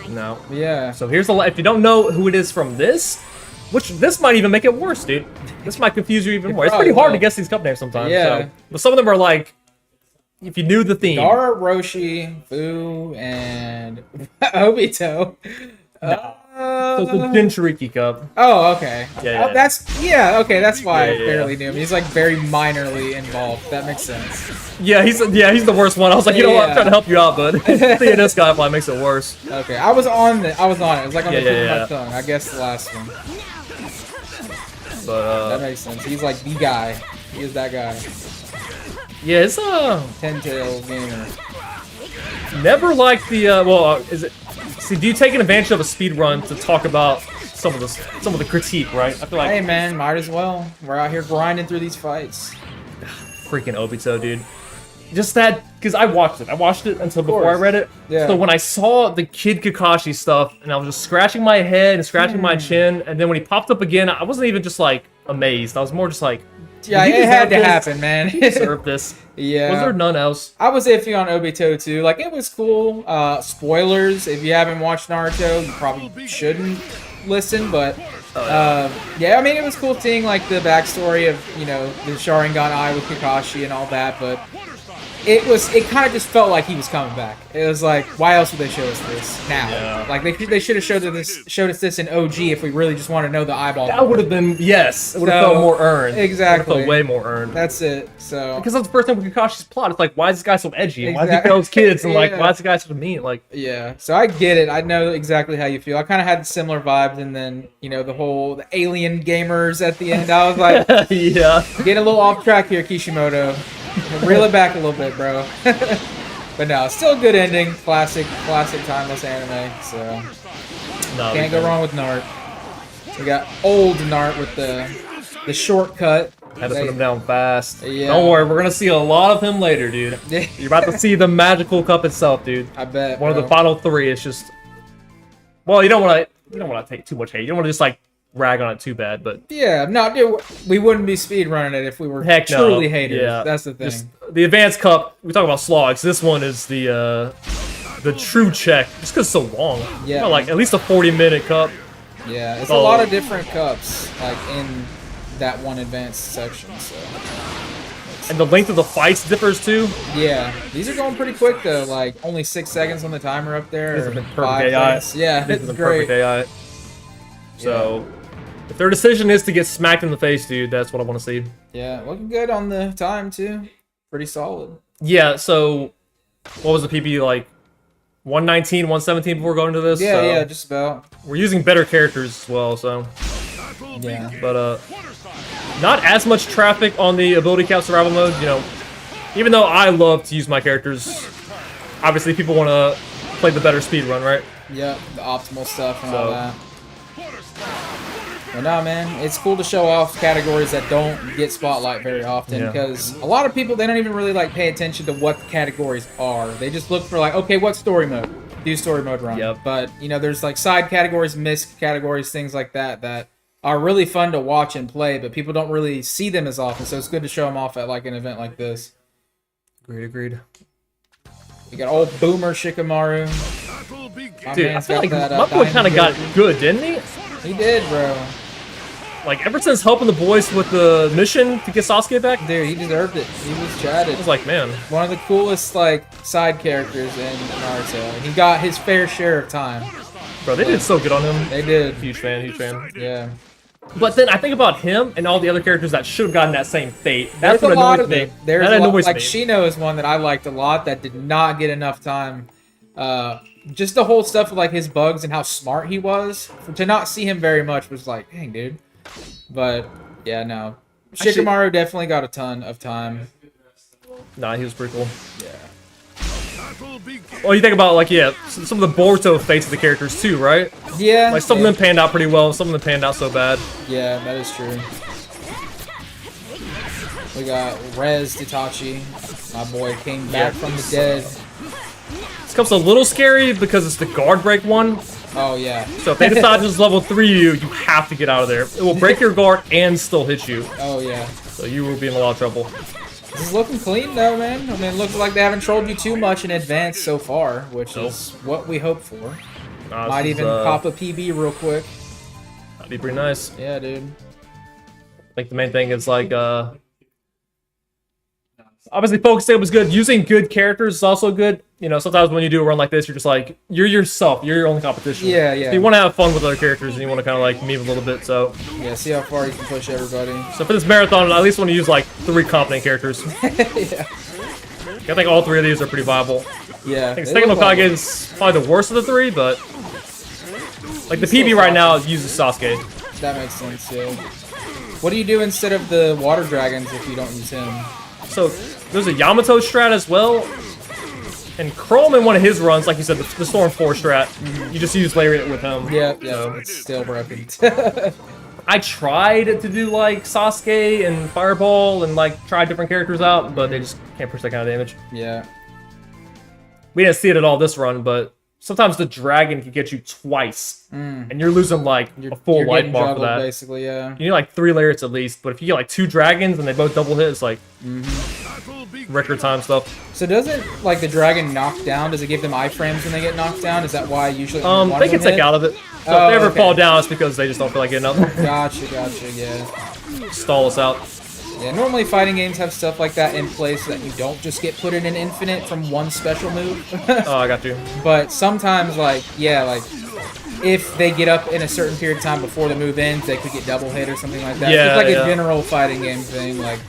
no. Yeah. So here's the. If you don't know who it is from this, which this might even make it worse, dude. This might confuse you even more. It's pretty probably hard will. to guess these cup names sometimes. Yeah. So. But some of them are like, if you knew the theme. Dara, Roshi, Fu, and Obito. So it's the Jinchuriki Cup. Oh, okay. Yeah, Oh, that's why I Yeah. barely knew him. He's like very minorly involved. That makes sense. Yeah, he's the worst one. I was like, you know what? I'm trying to help you out, bud. Seeing this guy probably makes it worse. Okay, I was on it. It was like on the Yeah, tip of yeah. my tongue. I guess the last one. But That makes sense. He's like the guy. He is that guy. yeah, it's Ten Tails gamer. never liked the is it? See, do you take an advantage of a speed run to talk about some of the critique, right? I feel like Hey man, might as well. We're out here grinding through these fights. freaking Obito, dude. Just that, because I watched it until before I read it. Yeah. So when I saw the Kid Kakashi stuff, and I was just scratching my head and scratching my chin, and then when he popped up again, I wasn't even just like amazed. I was more just like, Yeah, did he it had deserve to this? happen, man. He deserved this. Yeah. Was there none else? I was iffy on Obito too. Like it was cool. Spoilers, if you haven't watched Naruto, you probably shouldn't listen, but yeah, I mean it was cool seeing like the backstory of, you know, the Sharingan eye with Kakashi and all that, but it kind of just felt like he was coming back. It was like, why else would they show us this now? Yeah. Like they should have showed us this in OG if we really just want to know the eyeball. That would have been, yes. It would have So, felt more earned. exactly. It would have felt way more earned. That's it. So Because that's the first time with Kakashi's plot. It's like, why is this guy so edgy? And why does he Exactly. kill his kids? And like, Yeah. why is the guy so mean? Like, yeah, so I get it. I know exactly how you feel. I kind of had similar vibes, and then you know the alien gamers at the end. I was like, yeah, getting a little off track here, Kishimoto. Reel it back a little bit, bro. But no, still a good ending. Classic, timeless anime. So no, can't go wrong with Nart. We got old Nart with the shortcut. Had to put him down fast. Yeah. Don't worry, we're gonna see a lot of him later, dude. You're about to see the magical cup itself, dude. I bet. One of the bro. final three is just. Well, you don't want to take too much hate. You don't want to just like rag on it too bad, but Yeah, no, dude, we wouldn't be speedrunning it if we were heck no. truly haters. Yeah, That's the thing. Just the advanced cup. We talk about slogs. This one is the true check. Just because it's so long. Yeah. You know, like at least a 40-minute cup. Yeah, it's Oh. a lot of different cups, like in that one advanced section. So And the length of the fights differs too. yeah, these are going pretty quick though. Like only 6 seconds on the timer up there. These or have been perfect 5 AI. seconds. Yeah, These it's have been great. perfect AI. So, if their decision is to get smacked in the face, dude, that's what I want to see. Yeah, looking good on the time too. Pretty solid. Yeah. So, what was the PB like? 119, 117 before going to this. Yeah, so yeah, just about. We're using better characters as well, so. Yeah. But not as much traffic on the ability cap survival mode. You know, even though I love to use my characters, obviously people want to play the better speed run, right? Yeah, the optimal stuff and So- all that. But no, man, it's cool to show off categories that don't get spotlight very often Yeah. because a lot of people, they don't even really like pay attention to what the categories are. They just look for like, okay, what story mode? Do story mode run. Yep. But, you know, there's like side categories, missed categories, things like that that are really fun to watch and play, but people don't really see them as often, so it's good to show them off at like an event like this. Agreed. You got old Boomer Shikamaru. Dude, I feel like my boy kind of got good, didn't he? He did, bro. Like, ever since helping the boys with the mission to get Sasuke back? Dude, he deserved it. He was chatted. I was like, man. One of the coolest, like, side characters in Naruto. He got his fair share of time. Bro, they did so good on him. They did. Huge fan. Yeah. But then I think about him and all the other characters that should have gotten that same fate. That's There's what a lot annoys of me. them. There's That a lot, annoys like me. Shino is one that I liked a lot that did not get enough time. Just the whole stuff of like his bugs and how smart he was. To not see him very much was like, dang, dude. But yeah, no. Shikamaru definitely got a ton of time. Nah, he was pretty cool. Yeah. Well, you think about, like, yeah, some of the Boruto fates of the characters, too, right? Yeah. Like, some of them panned out pretty well, some of them panned out so bad. Yeah, that is true. We got Rez Itachi. My boy came back from the dead. This comes a little scary because it's the guard break one. Oh, yeah. So if they decide to just level 3 you have to get out of there. It will break your guard and still hit you. Oh, yeah. So you will be in a lot of trouble. This is looking clean, though, man. I mean, it looks like they haven't trolled you too much in advance so far, which is what we hope for. Might even pop a PB real quick. That'd be pretty nice. Yeah, dude. I think the main thing is, like, obviously focusing was good. Using good characters is also good. You know, sometimes when you do a run like this, you're just like, you're yourself. You're your only competition. Yeah, yeah. So you want to have fun with other characters, and you want to kind of, like, meme a little bit, so. Yeah, see how far you can push everybody. So for this marathon, I at least want to use, like, 3 competent characters. Yeah. I think all 3 of these are pretty viable. Yeah. I think Second Hokage is probably the worst of the 3, but... Like, the PB right now uses Sasuke. That makes sense, yeah. What do you do instead of the water dragons if you don't use him? So, there's a Yamato strat as well. And Chrome in one of his runs, like you said, the Storm 4 strat, you just use Lariat with him. Yeah, yeah, it's still broken. I tried to do, like, Sasuke and Fireball and, like, try different characters out, but they just can't push that kind of damage. Yeah. We didn't see it at all this run, but sometimes the dragon can get you twice, and you're losing, like, a full life bar for that. Basically, yeah. You need, like, 3 Lariats at least, but if you get, like, 2 dragons and they both double hit, it's, like, record time stuff. So doesn't, like, the dragon knock down, does it give them iframes when they get knocked down? Is that why usually They can take out of it. So if they ever fall down, it's because they just don't feel like getting up. Gotcha, yeah. Stall us out. Yeah, normally fighting games have stuff like that in place so that you don't just get put in an infinite from one special move. Oh, I got you. But sometimes, like, yeah, like, if they get up in a certain period of time before the move ends, they could get double hit or something like that. Yeah, it's like a general fighting game thing, like,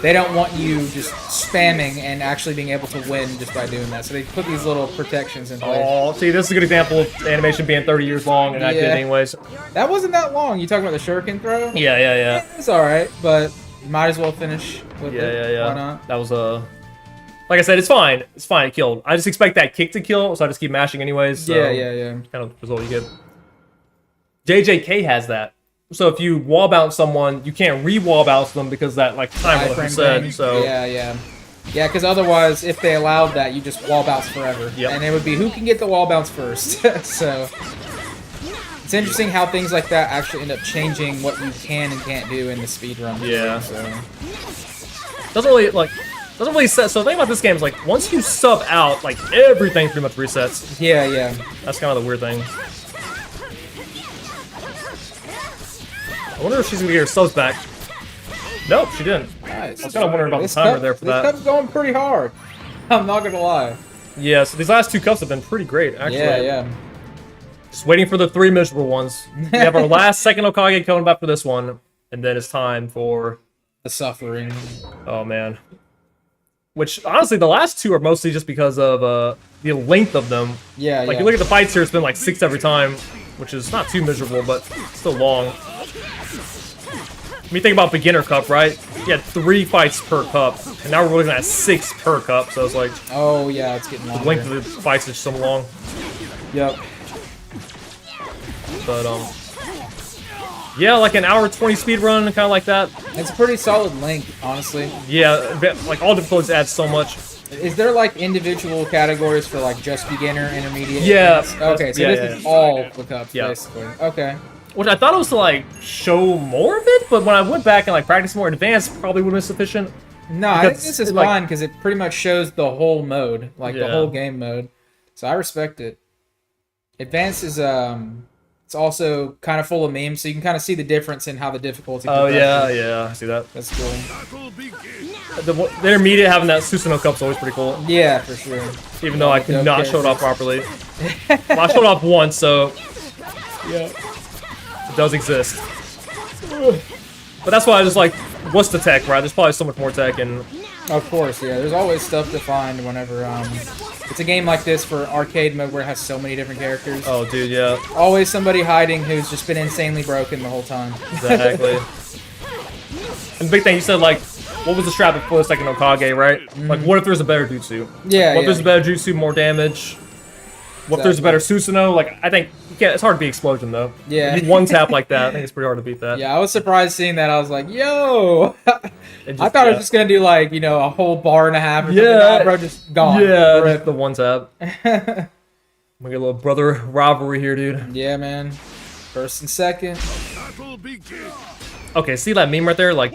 they don't want you just spamming and actually being able to win just by doing that. So they put these little protections in place. Oh, see, this is a good example of animation being 30 years long, and I did it anyways. That wasn't that long. You talking about the shuriken throw? Yeah. It's alright, but you might as well finish with it. Yeah. Why not? That was like I said, it's fine. It's fine, it killed. I just expect that kick to kill, so I just keep mashing anyways. So Yeah. Kind of result you get. JJK has that. So if you wall bounce someone, you can't re-wall bounce them because that, like, time will reset. So Yeah, because otherwise, if they allowed that, you just wall bounce forever. Yep. And it would be who can get the wall bounce first. So it's interesting how things like that actually end up changing what you can and can't do in the speedrun. Yeah. So doesn't really set. So the thing about this game is, like, once you sub out, like, everything pretty much resets. Yeah. That's kind of the weird thing. I wonder if she's gonna get her subs back. Nope, she didn't. Nice. I was kind of wondering about the timer there for that. This cup's going pretty hard. I'm not gonna lie. Yeah, so these last 2 cups have been pretty great, actually. Yeah. Just waiting for the 3 miserable ones. We have our last Second Hokage coming back for this one, and then it's time for the suffering. Oh man. Which honestly, the last 2 are mostly just because of the length of them. Yeah. Like you look at the fights here, it's been like 6 every time, which is not too miserable, but still long. When you think about beginner cup, right? You had 3 fights per cup, and now we're looking at 6 per cup. So it's like, oh yeah, it's getting longer. The length of the fights is so long. Yep. But yeah, like an hour 20 speed run, kind of like that. It's a pretty solid length, honestly. Yeah, like all difficulties add so much. Is there like individual categories for like just beginner, intermediate? Yeah. Okay, so this is all the cups, basically. Okay. Which I thought it was to like show more of it, but when I went back and like practiced more advanced, probably would have been sufficient. No, I think this is fine because it pretty much shows the whole mode, like the whole game mode. So I respect it. Advanced is it's also kind of full of memes, so you can kind of see the difference in how the difficulty. Oh yeah, I see that. That's cool. The intermediate having that Susanoo cup's always pretty cool. Yeah, for sure. Even though I could not show it off properly. Well, I showed it off once, so yeah. it does exist. But that's why I just like, what's the tech, right? There's probably so much more tech, and Of course, yeah. There's always stuff to find whenever it's a game like this for arcade mode where it has so many different characters. oh, dude, yeah, Always somebody hiding who's just been insanely broken the whole time. exactly. And the big thing you said, like, what was the strat before the second Okage, right? Like, what if there's a better jutsu? Yeah, What if yeah. there's a better jutsu, more damage? What if there's a better Susanoo? Like, I think you can't. It's hard to beat Explosion though. Yeah. If you one tap like that, I think it's pretty hard to beat that. Yeah, I was surprised seeing that. I was like, yo! It I thought I was just gonna do like, you know, a whole bar and a half or something. Yeah. Nah, bro, just gone. Yeah, Rip. just the one tap. We got a little brother rivalry here, dude. Yeah, man. First and second. Okay, see that meme right there? Like,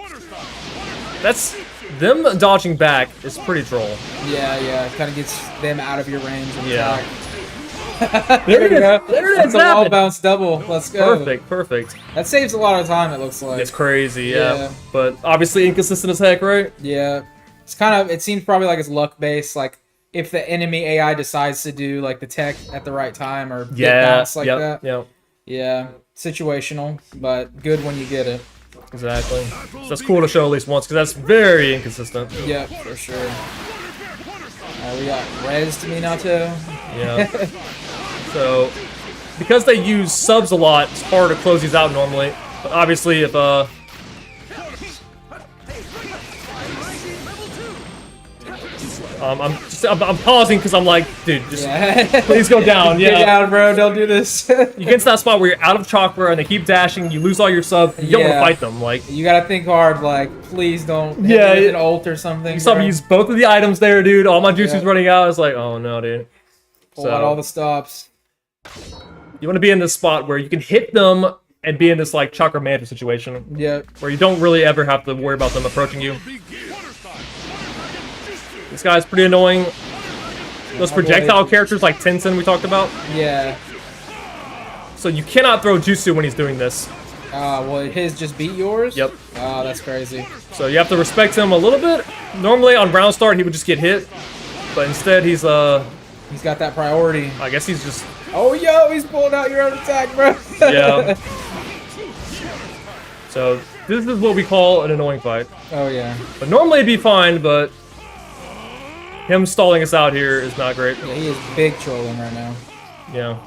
that's them dodging back is pretty troll. Yeah, yeah. Kind of gets them out of your range. Of Yeah. attack. There it we is. go. There it That's is. a wall Happened. bounce double. Let's go. Perfect, perfect. That saves a lot of time, it looks like. It's crazy, yeah. Yeah. But obviously inconsistent as heck, right? Yeah. It's kind of, it seems probably like it's luck based. Like, if the enemy AI decides to do like the tech at the right time or get Yeah, bounced like yep, that. yep. Yeah. Situational, but good when you get it. Exactly. So that's cool to show at least once, because that's very inconsistent. Yep, for sure. We got Rez to Minato. Yeah. So, because they use subs a lot, it's hard to close these out normally. But obviously, if I'm pausing because I'm like, dude, just please go down. Yeah, Get down, bro. Don't do this. You get to that spot where you're out of chakra and they keep dashing. You lose all your sub. You don't want to fight them. Like, you gotta think hard. Like, please don't. Yeah, hit an ult or something. you saw me bro. use both of the items there, dude. All my jutsu's Yeah. running out. It's like, oh no, dude. Pull out all the stops. You want to be in this spot where you can hit them and be in this like chakra management situation. Yep. Where you don't really ever have to worry about them approaching you. This guy's pretty annoying. Those projectile characters like Tenzin we talked about. Yeah. So you cannot throw jutsu when he's doing this. Well, his just beat yours? Yep. Oh, that's crazy. So you have to respect him a little bit. Normally on round start he would just get hit. But instead he's got that priority. I guess he's just Oh, yo, he's pulling out your own attack, bro. Yeah. So this is what we call an annoying fight. Oh, yeah. But normally it'd be fine, but him stalling us out here is not great. Yeah, he is big trolling right now. Yeah.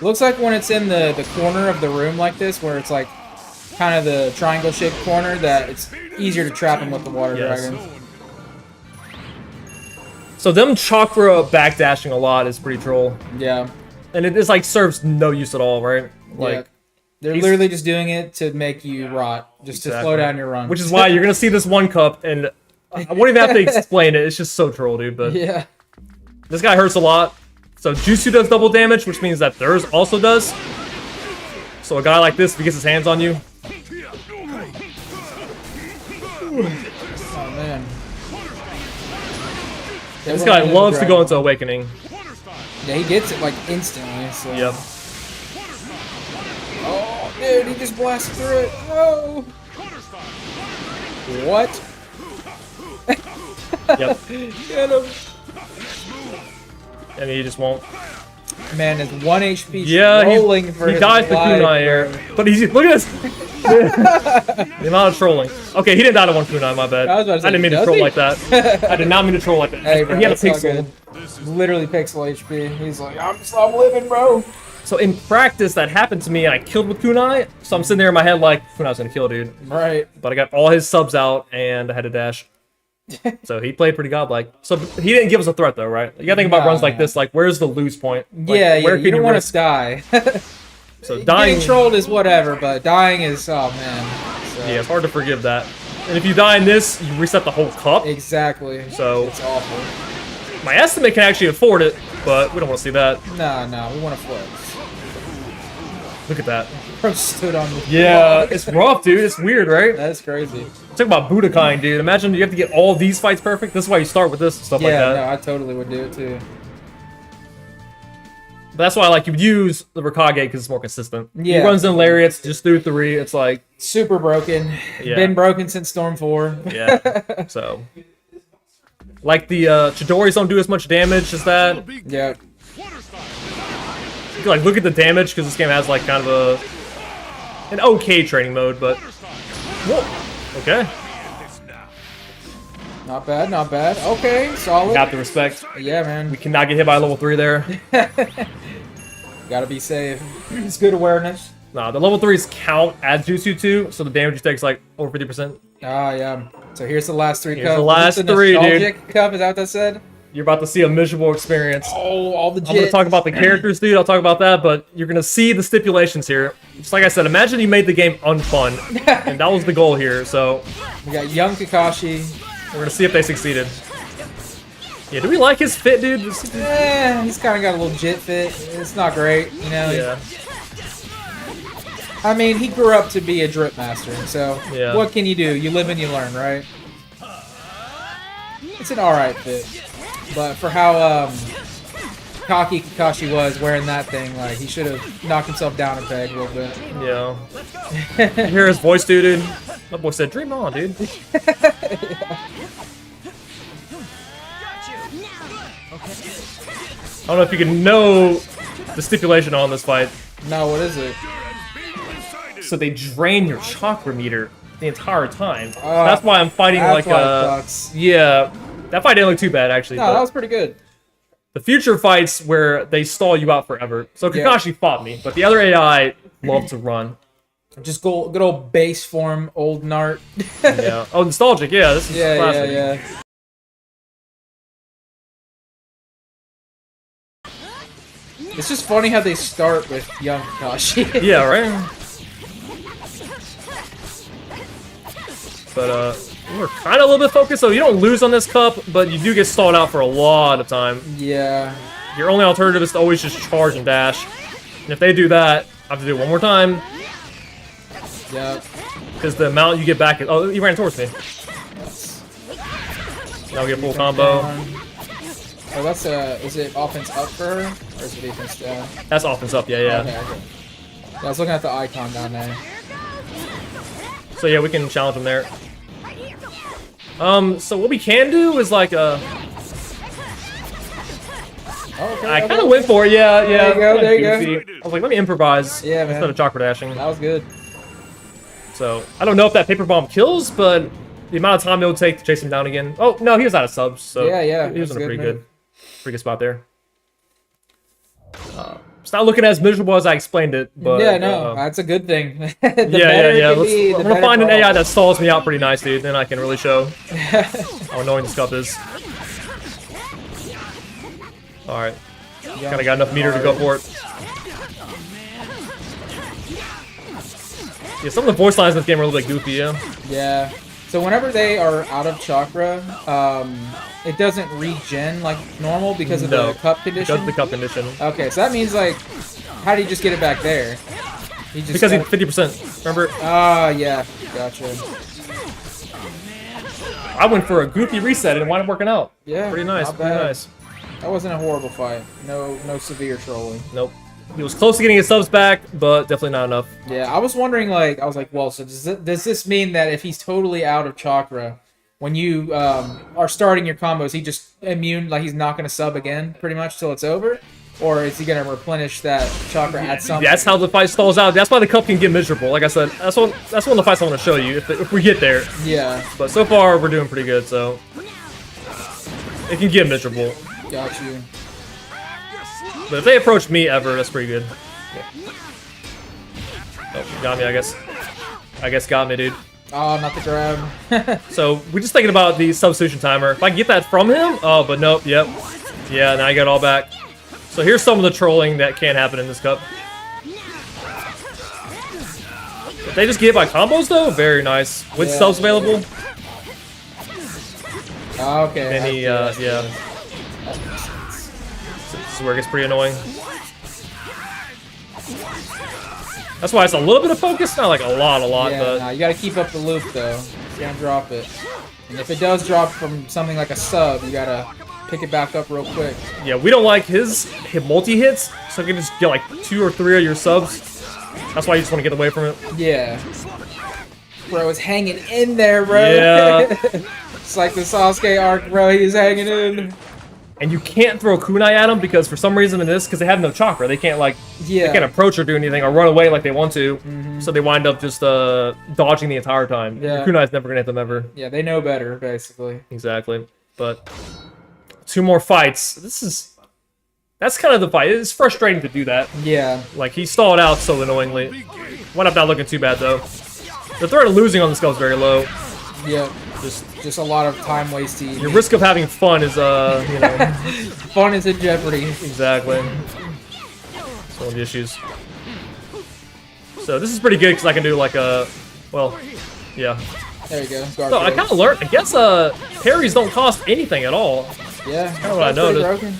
Looks like when it's in the corner of the room like this, where it's like kind of the triangle-shaped corner, that it's easier to trap him with the water Yes. dragon. So them chakra backdashing a lot is pretty troll. Yeah. And it is like serves no use at all, right? Like Yeah. They're literally just doing it to make you rot, just to slow down your run. Which is why you're gonna see this one cup, and I won't even have to explain it. It's just so troll, dude. But yeah, this guy hurts a lot. So Jutsu does double damage, which means that theirs also does. So a guy like this, if he gets his hands on you, oh man, this guy loves to go into Awakening. Yeah, he gets it like instantly. So. Yep. Oh, dude, he just blasted through it. No. What? Yep. Get him. And he just won't. Man, is 1 HP Yeah, rolling for he his dies for life, kunai here. But he's look at this. The amount of trolling. Okay, he didn't die to one kunai, my bad. I was about to say, I didn't mean to does troll he? like that. I did not mean to troll like that. Hey, bro, he had a it's all pixel. good. Literally pixel HP. He's like, I'm living, bro. So in practice, that happened to me, and I killed with kunai. So I'm sitting there in my head like, kunai's gonna kill, dude. Right. But I got all his subs out, and I had to dash. So he played pretty godlike. So he didn't give us a threat, though, right? You gotta think about runs like this. Like, where's the lose point? Like, Yeah, where you can don't want risk? to die. So dying, Getting trolled is whatever, but dying is, oh man. So. yeah, it's hard to forgive that. And if you die in this, you reset the whole cup. Exactly. So it's awful. My estimate can actually afford it, but we don't want to see that. No, we want to flex. Look at that. Bro stood on the Yeah, it's rough, dude. It's weird, right? That's crazy. Talk about Budokai, dude. Imagine you have to get all these fights perfect. This is why you start with this and stuff like that. Yeah, no, I totally would do it too. But that's why, like, you use the Rikage because it's more consistent. Yeah. He runs in lariats just through 3. It's like super broken. Yeah. Been broken since Storm 4. Yeah. So, like the Chidori's don't do as much damage as that. Yeah. You can, like, look at the damage because this game has like kind of a an okay training mode, but whoa, okay. Not bad, not bad. Okay, solid. You have to respect. Yeah, man. We cannot get hit by level 3 there. Gotta be safe. It's good awareness. Nah, the level 3s count as Jutsu 2, so the damage you take is like over 50%. Ah, yeah. So here's the last 3 Here's cup. the last Is this 3, dude. nostalgic cup, is that what that said? You're about to see a miserable experience. Oh, all the I'm gonna jits. talk about the characters, dude. I'll talk about that, but you're gonna see the stipulations here. Just like I said, imagine you made the game unfun, and that was the goal here. So We got young Kakashi. we're gonna see if they succeeded. Yeah, do we like his fit, dude? He's kind of got a little jit fit. It's not great, you know? Yeah. I mean, he grew up to be a drip master, so Yeah. what can you do? You live and you learn, right? It's an alright fit. But for how cocky Kakashi was wearing that thing, like, he should have knocked himself down a peg a little bit. Yeah. You hear his voice, dude? That boy said, "Dream on, dude." I don't know if you can know the stipulation on this fight. No, what is it? So they drain your chakra meter the entire time. That's why I'm fighting that's like why it sucks. yeah. That fight didn't look too bad actually. No, but that was pretty good. the future fights where they stall you out forever. So Kakashi fought me, but the other AI love to run. Just go, good old base form, old Nart. Yeah. Oh, nostalgic. Yeah, this is classic. Yeah. It's just funny how they start with young Kakashi. Yeah, right? But, we're kind of a little bit focused, so you don't lose on this cup, but you do get stalled out for a lot of time. Yeah. Your only alternative is to always just charge and dash. And if they do that, I have to do it one more time. Yeah. Because the amount you get back is... Oh, you ran towards me. Now we get full combo. Oh, that's is it offense up for her? Or is it defense down? That's offense up, yeah. Okay. Yeah, I was looking at the icon down there. So yeah, we can challenge them there. So what we can do is like I kind of went for it, yeah. There you go. I was like, let me improvise instead of chakra dashing. That was good. So I don't know if that paper bomb kills, but the amount of time it would take to chase him down again. Oh no, he was out of subs, so yeah, he was in a that's pretty good spot there. It's not looking as miserable as I explained it, but yeah, no, that's a good thing. Yeah. I'm gonna find an AI that stalls me out pretty nice, dude. Then I can really show how annoying this cup is. All right, kind of got enough meter to go for it. Yeah, some of the voice lines in this game are a little bit goofy, yeah. Yeah. So whenever they are out of chakra, it doesn't regen like normal because of the cup condition? Because of the cup condition. Okay, so that means like, how do you just get it back there? Because he's 50%, remember? Ah, yeah, gotcha. I went for a goofy reset and it wound up working out. Yeah, pretty nice, not pretty bad. nice. That wasn't a horrible fight. No severe trolling. Nope. He was close to getting his subs back, but definitely not enough. Yeah, I was wondering, like, well, so does this mean that if he's totally out of chakra, when you are starting your combos, he just immune, like he's not going to sub again, pretty much, till it's over? Or is he going to replenish that chakra at some point? That's how the fight stalls out. That's why the cup can get miserable. Like I said, that's one of the fights I want to show you if we get there. Yeah. But so far, we're doing pretty good, so... It can get miserable. Got you. But if they approach me ever, that's pretty good. Yeah. Oh, got me, I guess. Got me, dude. Oh, not the grab. So, we're just thinking about the substitution timer. If I can get that from him... Oh, but nope, yep. Yeah, now I got it all back. So here's some of the trolling that can happen in this cup. If they just get by combos, though, very nice. With subs available. Okay. Then he, yeah. This is where it gets pretty annoying. That's why it's a little bit of focus, not like a lot, Yeah, but... nah, you gotta keep up the loop, though. It's gonna drop it. And if it does drop from something like a sub, you gotta pick it back up real quick. Yeah, we don't like his multi-hits, so you can just get like 2 or 3 of your subs. That's why you just want to get away from it. Yeah. Bro, it's hanging in there, bro. Yeah. It's like the Sasuke arc, bro. He's hanging in. and you can't throw kunai at them because for some reason in this, because they have no chakra, they can't like they can't approach or do anything or run away like they want to. So they wind up just dodging the entire time. Yeah. Your kunai's never gonna hit them ever. Yeah, they know better, basically. Exactly. But 2 more fights. That's kind of the fight. It's frustrating to do that. Yeah. Like he stalled out so annoyingly. Wound up not looking too bad though. The threat of losing on this go is very low. Yeah. Just a lot of time wasting. Your risk of having fun is you know fun is in jeopardy. Exactly. That's one of the issues. So this is pretty good because I can do like well, yeah. There you go. So I kind of learned. I guess parries don't cost anything at all. Yeah. That's kind of what I noticed. Broken.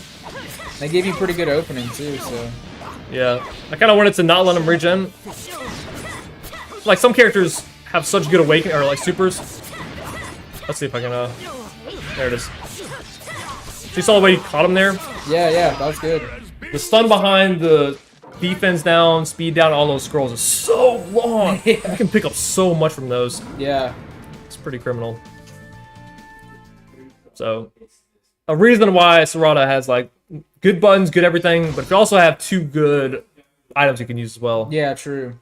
They gave you pretty good opening too, so. Yeah, I kind of wanted to not let them regen. Like some characters have such good awakening or like supers. Let's see if I can. There it is. So you saw the way you caught him there? Yeah, that was good. The stun behind the defense down, speed down, all those scrolls is so long. You can pick up so much from those. Yeah. It's pretty criminal. So, a reason why Serata has like good buttons, good everything, but if you also have 2 good items you can use as well. Yeah, true.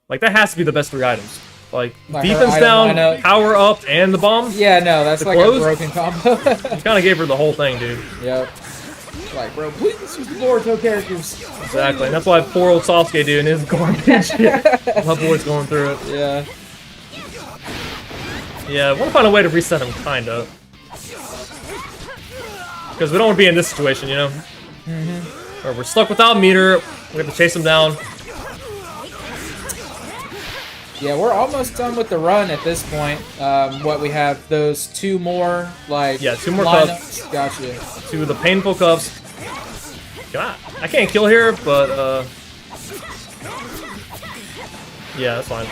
Like that has to be the best 3 items. Like her defense item down, lineup. power up, and the bomb. Yeah, no, that's like a broken combo. You kind of gave her the whole thing, dude. Yep. Like, bro, please use the Boruto characters. Exactly, and that's why poor old Sasuke doing his garbage. My boy's going through it. Yeah. Yeah, I want to find a way to reset him, kinda. Because we don't want to be in this situation, you know? Or we're stuck without meter, we have to chase him down. Yeah, we're almost done with the run at this point. What we have, those 2 more, like... Yeah, 2 more lineups. cups. Gotcha. 2 of the painful cups. God, I can't kill here, but, yeah, that's fine.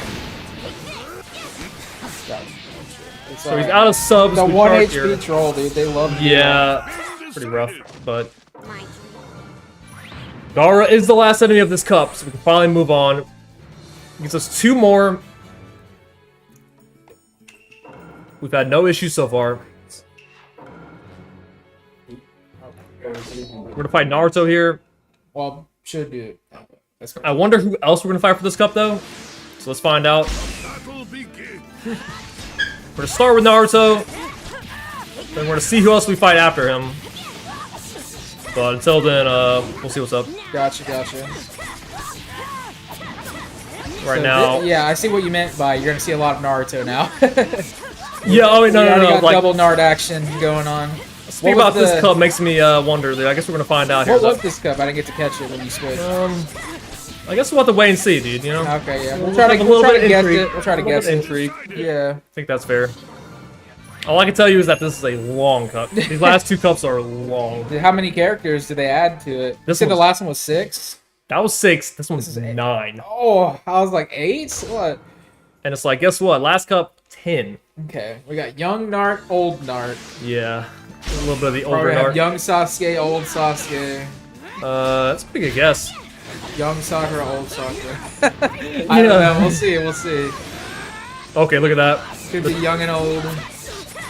So he's out of subs. The we 1 charge HP here. troll, dude. They love Yeah, pretty rough, but... Gara is the last enemy of this cup, so we can finally move on. Gives us 2 more. We've had no issues so far. We're gonna fight Naruto here. Well, should do it. I wonder who else we're gonna fight for this cup though. So let's find out. We're gonna start with Naruto. Then we're gonna see who else we fight after him. But until then, we'll see what's up. Gotcha. Right now. Yeah, I see what you meant by you're gonna see a lot of Naruto now. Yeah, oh wait, no. Got Like, double Nart action going on. speaking about this cup makes me wonder. I guess we're gonna find out here. What was this cup? I didn't get to catch it when you switched. I guess we'll have to wait and see, dude. You know. Okay, yeah. We'll try to guess it. We'll try to guess it. Intrigue. Yeah. I think that's fair. All I can tell you is that this is a long cup. These last 2 cups are long. How many characters did they add to it? You said the last one was 6? That was 6. This one's 9. Oh, I was like 8? What? And it's like, guess what? Last cup, 10. Okay, we got young Nart, old Nart. Yeah. A little bit of the Probably older have Nart. young Sasuke, old Sasuke. That's a pretty good guess. Young Sakura, old Sakura. I don't know. We'll see. Okay, look at that. Could be young and old.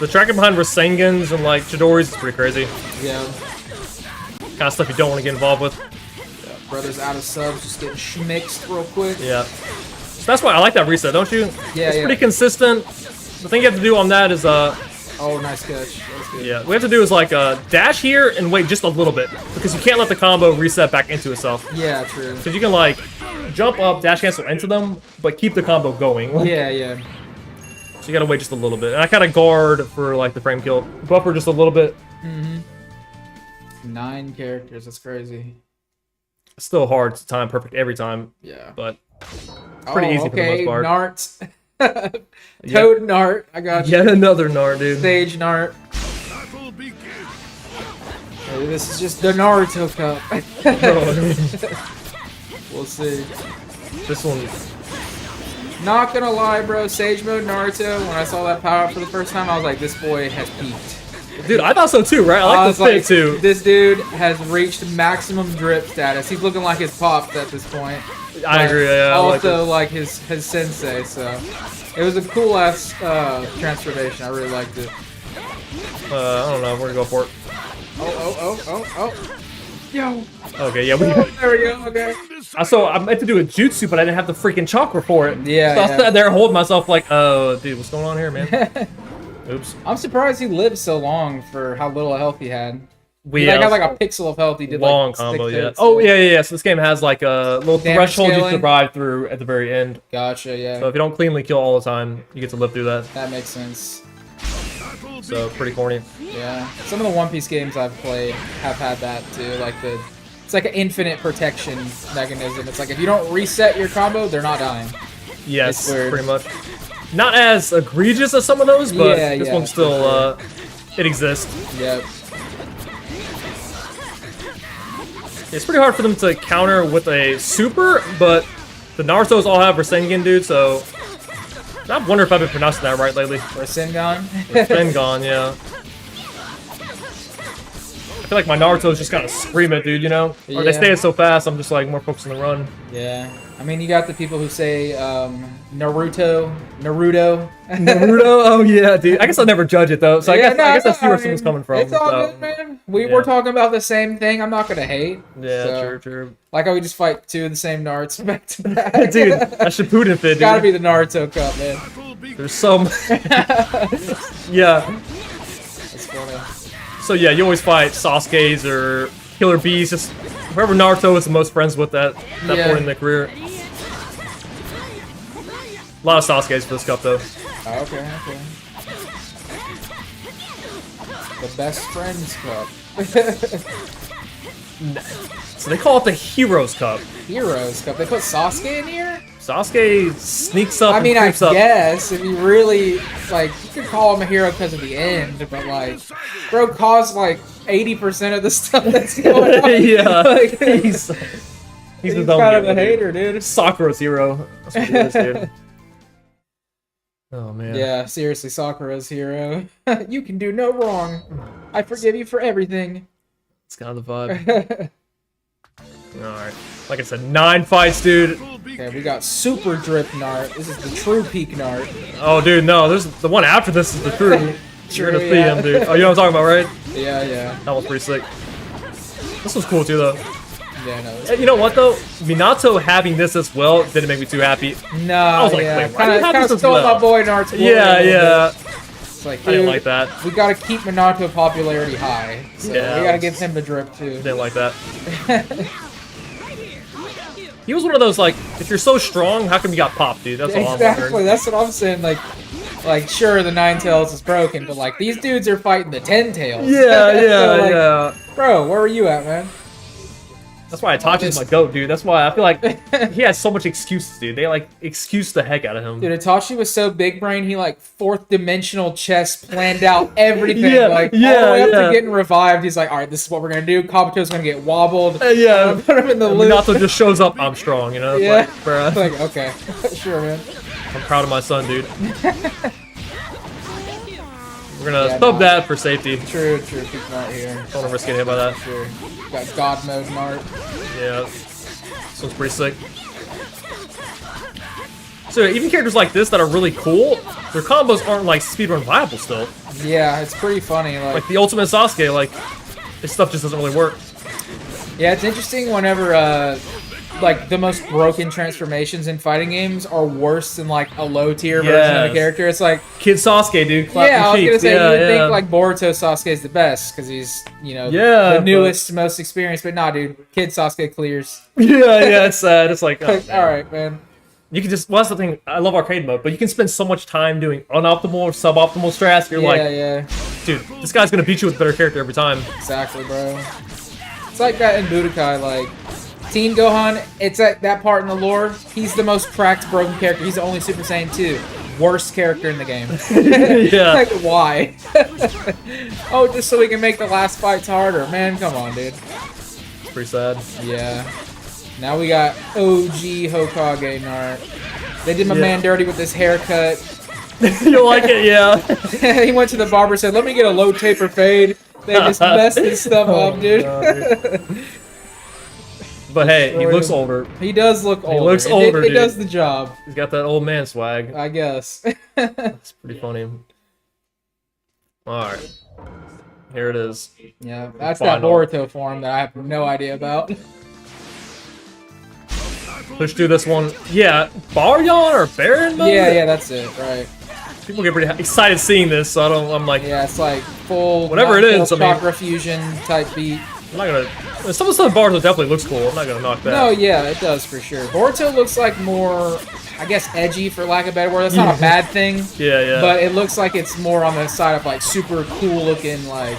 The tracking behind Rasengan's and like Chidori's is pretty crazy. Yeah. Kind of stuff you don't want to get involved with. Yeah, brothers out of subs, just getting schmixed real quick. Yeah. So that's why I like that reset, don't you? Yeah, it's pretty consistent. The thing you have to do on that is oh, nice catch. That's good. Yeah, what we have to do is like dash here and wait just a little bit because you can't let the combo reset back into itself. Yeah, true. Because you can like jump up, dash cancel into them, but keep the combo going. Yeah. So you gotta wait just a little bit. And I kind of guard for like the frame kill, buffer just a little bit. 9 characters. That's crazy. It's still hard to time perfect every time. Yeah. But it's pretty easy for the most part. Nart. Toad Nart. I got you. Yet another Nart, dude. Stage Nart. Hey, this is just the Naruto cup. We'll see. This one. Not gonna lie, bro. Sage mode Naruto. When I saw that power up for the first time, I was like, this boy has peaked. Dude, I thought so too, right? I like the fit too. This dude has reached maximum drip status. He's looking like his pops at this point. I agree. Yeah, also, like his sensei. So it was a cool ass transformation. I really liked it. I don't know. We're gonna go for it. Oh. Yo. Okay, yeah, There we go. Okay. So I meant to do a jutsu, but I didn't have the freaking chakra for it. Yeah, So I yeah. sat there holding myself like, oh, dude, what's going on here, man? Oops. I'm surprised he lived so long for how little health he had. We He like, had like a pixel of health. He did long like combo, 6 yeah. hits. Oh yeah. So this game has like a little Damage threshold you scaling? survive through at the very end. Gotcha. Yeah. So if you don't cleanly kill all the time, you get to live through that. That makes sense. So pretty corny. Yeah. Some of the One Piece games I've played have had that too. Like it's like an infinite protection mechanism. It's like if you don't reset your combo, they're not dying. Yes, It's weird. pretty much. Not as egregious as some of those, but Yeah, this yeah, one's for still it exists. Yep. It's pretty hard for them to counter with a super, but the Naruto's all have Rasengan, dude, so I wonder if I've been pronouncing that right lately. Rasengan? Rasengan, yeah. I feel like my Naruto's just gotta scream it, dude, you know? Or they Yeah. stay it so fast, I'm just like more focused on the run. Yeah. I mean, you got the people who say Naruto. Naruto, oh yeah, dude. I guess I'll never judge it though, so I guess I see where someone's coming from. It's all so. good, man. We're talking about the same thing. I'm not gonna hate. Yeah, So, true. Like how we just fight two of the same Naruto back to back. Dude, that Shippuden fit, dude. It's gotta be the Naruto Cup, man. There's some... yeah. That's funny. So yeah, you always fight Sasuke's or Killer Bees, just whoever Naruto is the most friends with at that Yeah. point in their career. A lot of Sasuke's for this cup though. Oh, okay. The best friends cup. So they call it the Heroes Cup. Heroes Cup. They put Sasuke in here? Sasuke sneaks up I mean, and I creeps up. guess if you really like, you could call him a hero because of the end, but like, bro caused like 80% of the stuff that's going on. Yeah. Like, he's the dumb kind of hero, a hater, dude. Sakura's hero. That's what he is, dude. Oh man. Yeah, seriously, Sakura's hero. You can do no wrong. I forgive you for everything. It's kind of the vibe. Alright. Like I said, 9 fights, dude. Okay, we got Super Drip Nart. This is the true peak Nart. Oh, dude, no. There's the one after this is the true. You're gonna see him, dude. Oh, you know what I'm talking about, right? Yeah. That was pretty sick. This was cool, too, though. Yeah, no. You know what, though? Minato having this as well didn't make me too happy. No, I was like, yeah. wait, why do you have Kind this of as stole well? my boy Nart's glory Yeah, a little yeah. bit. It's like, I didn't dude, like that. We gotta keep Minato popularity high. So Yeah, we gotta give him the drip, too. Didn't like that. He was one of those, like, if you're so strong, how come you got popped, dude? That's all I'm Exactly, wondering. that's what I'm saying. Like, sure, the Nine Tails is broken, but like these dudes are fighting the 10 Tails. Yeah, So, like, yeah. Bro, where were you at, man? That's why Itachi's my goat, dude. That's why I feel like he has so much excuses, dude. They, like, excuse the heck out of him. Dude, Itachi was so big brain, he like fourth dimensional chess planned out everything. Yeah, like all yeah, the way up yeah. to getting revived. He's like, all right, this is what we're gonna do. Kabuto's gonna get wobbled. Yeah. Put him in the loop. Minato just shows up, I'm strong, you know? It's Yeah. like, bruh. Like, okay, sure, man. I'm proud of my son, dude. We're gonna Yeah, stop no. that for safety. True. Keep not here. Don't wanna risk getting hit by that. Sure. Got God mode Nart. Yeah. This one's pretty sick. So even characters like this that are really cool, their combos aren't like speedrun viable still. Yeah, it's pretty funny. Like the ultimate Sasuke, like this stuff just doesn't really work. Yeah, it's interesting whenever like the most broken transformations in fighting games are worse than like a low tier version of a Yes. character. It's like Kid Sasuke, dude. Clap yeah, I your was gonna cheeks. say Yeah, you would yeah. think like Boruto Sasuke is the best because he's Yeah, the but- newest, most experienced. But nah, dude, Kid Sasuke clears. Yeah, it's sad. It's like, oh, Like, all right, man. You can just, well, that's the thing, I love arcade mode, but you can spend so much time doing unoptimal or suboptimal strats, you're like, Yeah. dude, this guy's gonna beat you with a better character every time. Exactly, bro. It's like that in Budokai, like Teen Gohan, it's at that part in the lore, he's the most cracked broken character. He's the only Super Saiyan 2. Worst character in the game. Yeah. Like, why? Oh, just so we can make the last fights harder. Man, come on, dude. It's pretty sad. Yeah. Now we got OG Hokage Nart. They did my Yeah. man dirty with this haircut. You like it, yeah. He went to the barber, said, let me get a low taper fade. They just messed this stuff up, dude. God, But hey, he looks older. He does look older. He looks It- older, It dude. does the job. He's got that old man swag. I guess. It's pretty funny. Alright. Here it is. Yeah, that's Final. that Boruto form that I have no idea about. Push through this one. Yeah, Baryon or Baron mode? Yeah, that's it, right. People get pretty excited seeing this, so I'm like... Yeah, it's like full... Whatever it is, chakra fusion type beat. I'm not gonna... Some of the stuff Boruto definitely looks cool. I'm not gonna knock that. No, yeah, it does for sure. Boruto looks like more, I guess, edgy for lack of a better word. That's not a bad thing. Yeah. But it looks like it's more on the side of like super cool looking like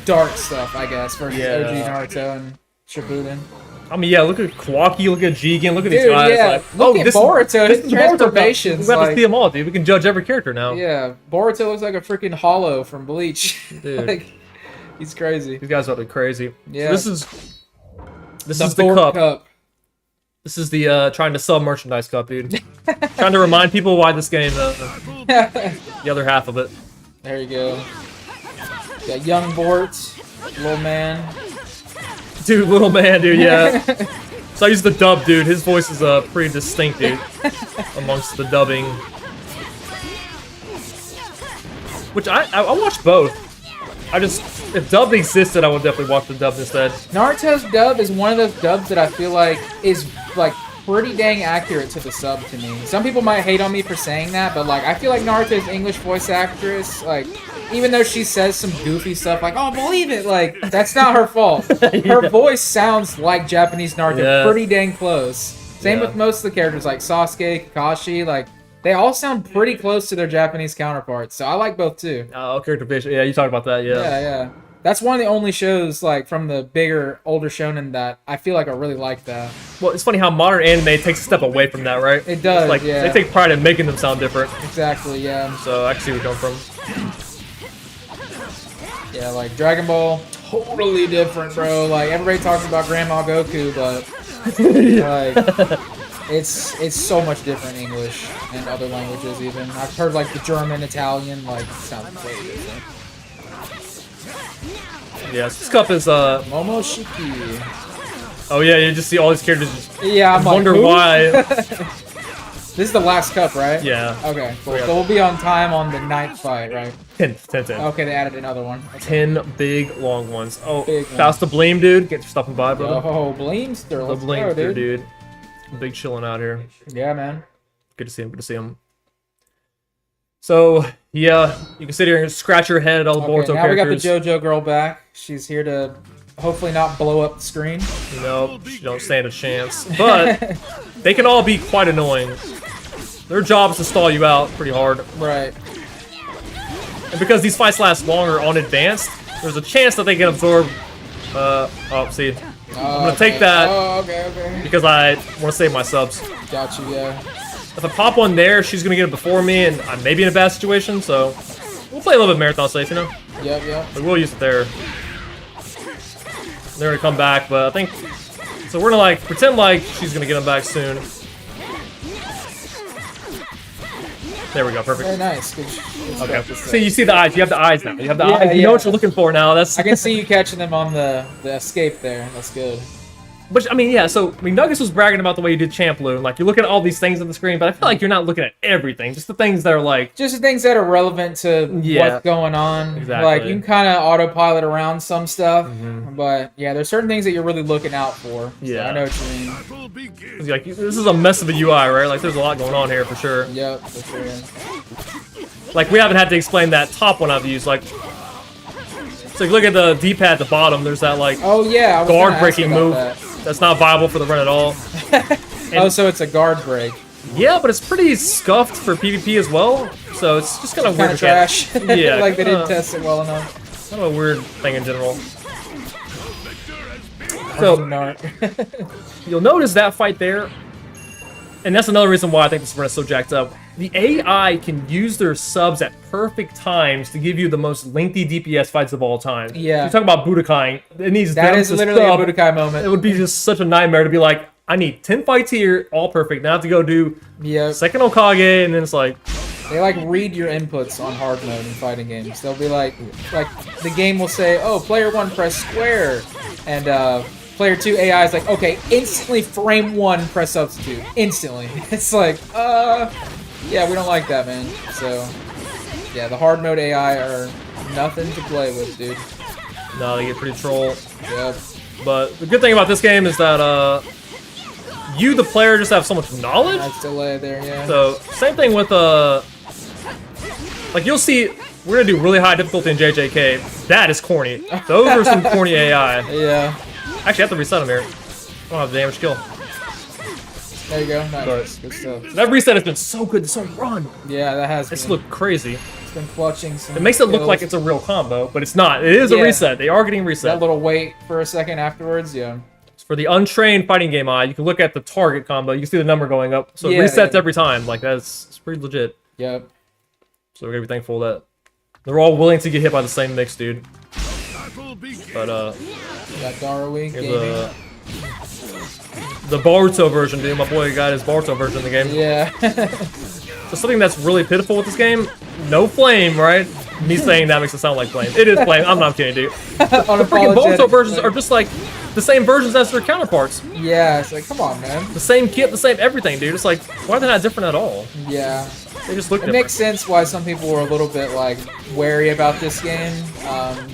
dark stuff, I guess, versus OG Naruto and Shippuden. I mean, yeah, look at Kawaki, look at Jigen, look at these Dude, guys. yeah. Like, Look at this Boruto, is his transformations. We have to like- see them all, dude. We can judge every character now. Yeah, Boruto looks like a freaking Hollow from Bleach. Dude. Like, he's crazy. These guys are crazy. Yeah. So this is the Thor cup. This is the trying to sell merchandise cup, dude. Trying to remind people why this game, the other half of it. There you go. Got young Bort, little man. Dude, little man, dude, yeah. So I use the dub, dude. His voice is pretty distinct, dude, amongst the dubbing. Which I watched both. If dub existed, I would definitely watch the dub instead. Naruto's dub is one of those dubs that I feel like is like pretty dang accurate to the sub to me. Some people might hate on me for saying that, but like I feel like Naruto's English voice actress, like even though she says some goofy stuff like "Oh, believe it," like that's not her fault. Her voice sounds like Japanese Naruto, pretty dang close. Same with most of the characters like Sasuke, Kakashi, like they all sound pretty close to their Japanese counterparts. So I like both too. Oh, characterization. Yeah, you talked about that. Yeah. That's one of the only shows like from the bigger, older shonen that I feel like I really like that. Well, it's funny how modern anime takes a step away from that, right? It does. It's like yeah. they take pride in making them sound different. Exactly. Yeah. So I can see where you're coming from. Yeah, like Dragon Ball, totally different, bro. Like everybody talks about Grandma Goku, but like it's so much different in English and other languages. Even I've heard like the German, Italian, like it sounds completely different. Yes, this cup is Momoshiki. Oh yeah, you just see all these characters. Just Yeah, I'm wonder like, why. This is the last cup, right? Yeah. Okay, cool. So we'll be on time on the 9th fight, right? 10. Okay, they added another one. Okay. 10 big long ones. Oh, Big pass the Bleem, dude. Get your stuff and buy, brother. Oh, Bleemster. The Let's go, Bleemster, dude. dude. Big chilling out here. Yeah, man. Good to see him. Good to see him. So yeah, you can sit here and scratch your head at all the Boruto now characters. we got the JoJo girl back. She's here to hopefully not blow up the screen. No, she don't stand a chance. But they can all be quite annoying. Their job is to stall you out pretty hard. Right. And because these fights last longer on advanced, there's a chance that they can absorb. Oh, see. I'm gonna take that. Oh, okay. Because I want to save my subs. Got you, yeah. If I pop one there, she's gonna get it before me, and I may be in a bad situation. So we'll play a little bit marathon safe, you know. Yep. But we'll use it there. They're gonna come back, but I think so. We're gonna like pretend like she's gonna get them back soon. There we go, perfect. Very nice. Good Okay. stuff. See, you see the eyes. You have the eyes now. You have the eyes. You yeah. know what you're looking for now. That's. I can see you catching them on the escape there. That's good. But I mean, yeah. So I mean, Nuggets was bragging about the way you did Champloo. Like you're looking at all these things on the screen, but I feel like you're not looking at everything. Just the things that are like. Just the things that are relevant to what's going on. Exactly. Like you can kind of autopilot around some stuff, but yeah, there's certain things that you're really looking out for. Yeah. So I know what you mean. Like this is a mess of a UI, right? Like there's a lot going on here for sure. Yep, for sure. Like we haven't had to explain that top one I've used. Like, so if you look at the D-pad at the bottom, there's that like Oh yeah, I was gonna guard ask breaking about move. that. That's not viable for the run at all. Oh, so it's a guard break. Yeah, but it's pretty scuffed for PvP as well. So it's just kind of weird. Kind of trash. Yeah, like they didn't test it well enough. Kind of a weird thing in general. So you'll notice that fight there, and that's another reason why I think this run is so jacked up. The AI can use their subs at perfect times to give you the most lengthy DPS fights of all time. Yeah. You talk about Budokai. It needs That them is to literally sub. a Budokai moment. It would be just such a nightmare to be like, I need 10 fights here, all perfect. Now I have to go do second Okage, and then it's like... They like read your inputs on hard mode in fighting games. They'll be like the game will say, oh, player 1 press square, and player 2 AI is like, okay, instantly frame 1 press substitute. Instantly. It's like, yeah, we don't like that, man. So, yeah, the hard mode AI are nothing to play with, dude. No, they get pretty troll. Yep. But the good thing about this game is that you, the player, just have so much knowledge. Nice delay there, yeah. So same thing with like you'll see, we're gonna do really high difficulty in JJK. That is corny. Those are some corny AI. Yeah. Actually, I have to reset them here. I don't have the damage kill. There you go. Nice. Good stuff. That reset has been so good this whole run. Yeah, that has. It's looked crazy. It's been clutching some. It makes it look like it's a real combo, but it's not. It is a reset. They are getting reset. That little wait for a second afterwards, yeah. For the untrained fighting game eye, you can look at the target combo. You can see the number going up, so it resets every time. Like it's pretty legit. Yep. So we're gonna be thankful that they're all willing to get hit by the same mix, dude. But got Darwin gaming. The Boruto version, dude. My boy got his Boruto version in the game. Yeah. So something that's really pitiful with this game, no flame, right? Me saying that makes it sound like flame. It is flame. I'm not kidding, dude. The freaking Boruto versions are just like the same versions as their counterparts. Yeah, it's like, come on, man. The same kit, the same everything, dude. It's like, why are they not different at all? Yeah. They just look It different. makes sense why some people were a little bit, like, wary about this game.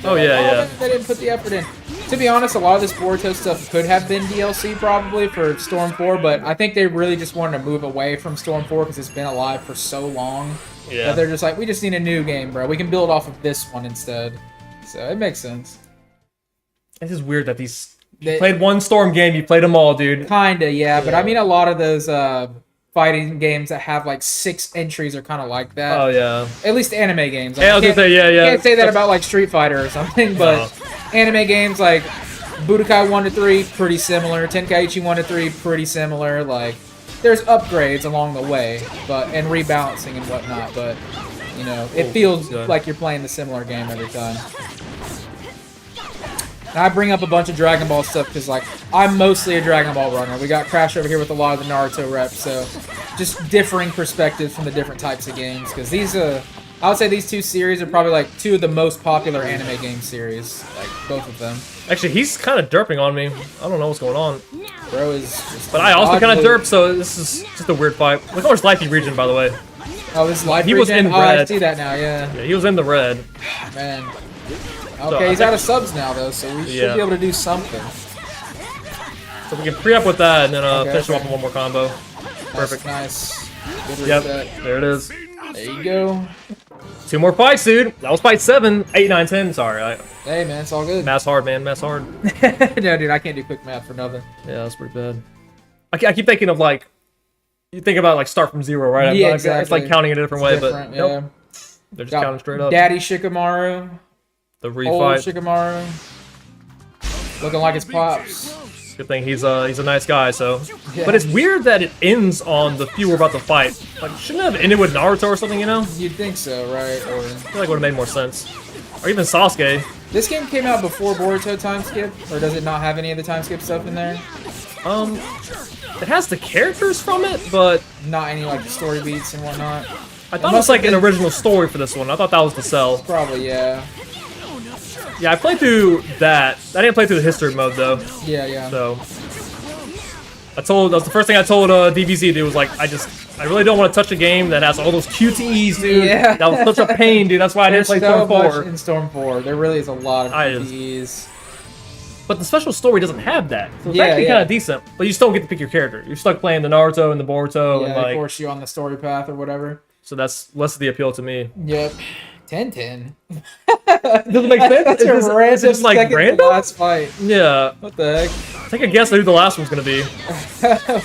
They didn't put the effort in. To be honest, a lot of this Boruto stuff could have been DLC probably for Storm 4, but I think they really just wanted to move away from Storm 4 because it's been alive for so long. Yeah. That they're just like, we just need a new game, bro. We can build off of this one instead. So it makes sense. It's just weird that you played one Storm game, you played them all, dude. Kinda, yeah. But I mean, a lot of those fighting games that have like 6 entries are kind of like that. Oh, yeah. At least anime games. Yeah, I was gonna say, yeah. Can't say that about like Street Fighter or something, but anime games like Budokai 1 to 3, pretty similar. Tenkaichi 1 to 3, pretty similar. Like, there's upgrades along the way, and rebalancing and whatnot. But you know, it feels like you're playing the similar game every time. And I bring up a bunch of Dragon Ball stuff because, like, I'm mostly a Dragon Ball runner. We got Crash over here with a lot of the Naruto reps, so just differing perspectives from the different types of games. Because these, I would say these 2 series are probably, like, 2 of the most popular anime game series. Like, both of them. Actually, he's kind of derping on me. I don't know what's going on. Bro is just... But I also kind of derp, so this is just a weird fight. Look how much life he region, by the way. Oh, this is life He was in red. I see that now, yeah. Yeah, he was in the red. Man. So Okay, he's out of subs now, though, so we should be able to do something. So we can pre-up with that and then finish him up with one more combo. Perfect. Nice. Good Yep, reset. there it is. There you go. 2 more fights, dude. That was fight 7. 8, 9, 10. Sorry. Hey, man, it's all good. Math's hard, man. Math's hard. No, dude, I can't do quick math for nothing. Yeah, that's pretty bad. I keep thinking of, like, you think about, like, start from 0, right? Yeah, exactly. It's like counting it a different way, but nope. They're just Got counting straight up. Daddy Shikamaru. The Old refight. Shikamaru. Looking like his pops. Good thing he's a nice guy, so. Yeah. But it's weird that it ends on the few we're about to fight. Like, shouldn't it have ended with Naruto or something, you know? You'd think so, right? Or I feel like it would have made more sense. Or even Sasuke. This game came out before Boruto time skip, or does it not have any of the time skip stuff in there? It has the characters from it, but not any like story beats and whatnot. I thought it was like an original story for this one. I thought that was the sell. Probably, yeah. Yeah, I played through that. I didn't play through the history mode though. Yeah. So that was the first thing I told DBZ, dude, was like, I really don't want to touch a game that has all those QTEs, dude. Yeah. That was such a pain, dude. That's why I didn't play Storm 4. In Storm 4, there really is a lot of QTEs. But the special story doesn't have that. So it's Yeah, actually yeah. kind of decent. But you still don't get to pick your character. You're stuck playing the Naruto and the Boruto. Yeah, and they like, force you on the story path or whatever. so that's less of the appeal to me. Yep. 10-10. Doesn't make sense. That's It's a random just like second to random. last fight. Yeah. What the heck? Take a guess who the last one's gonna be.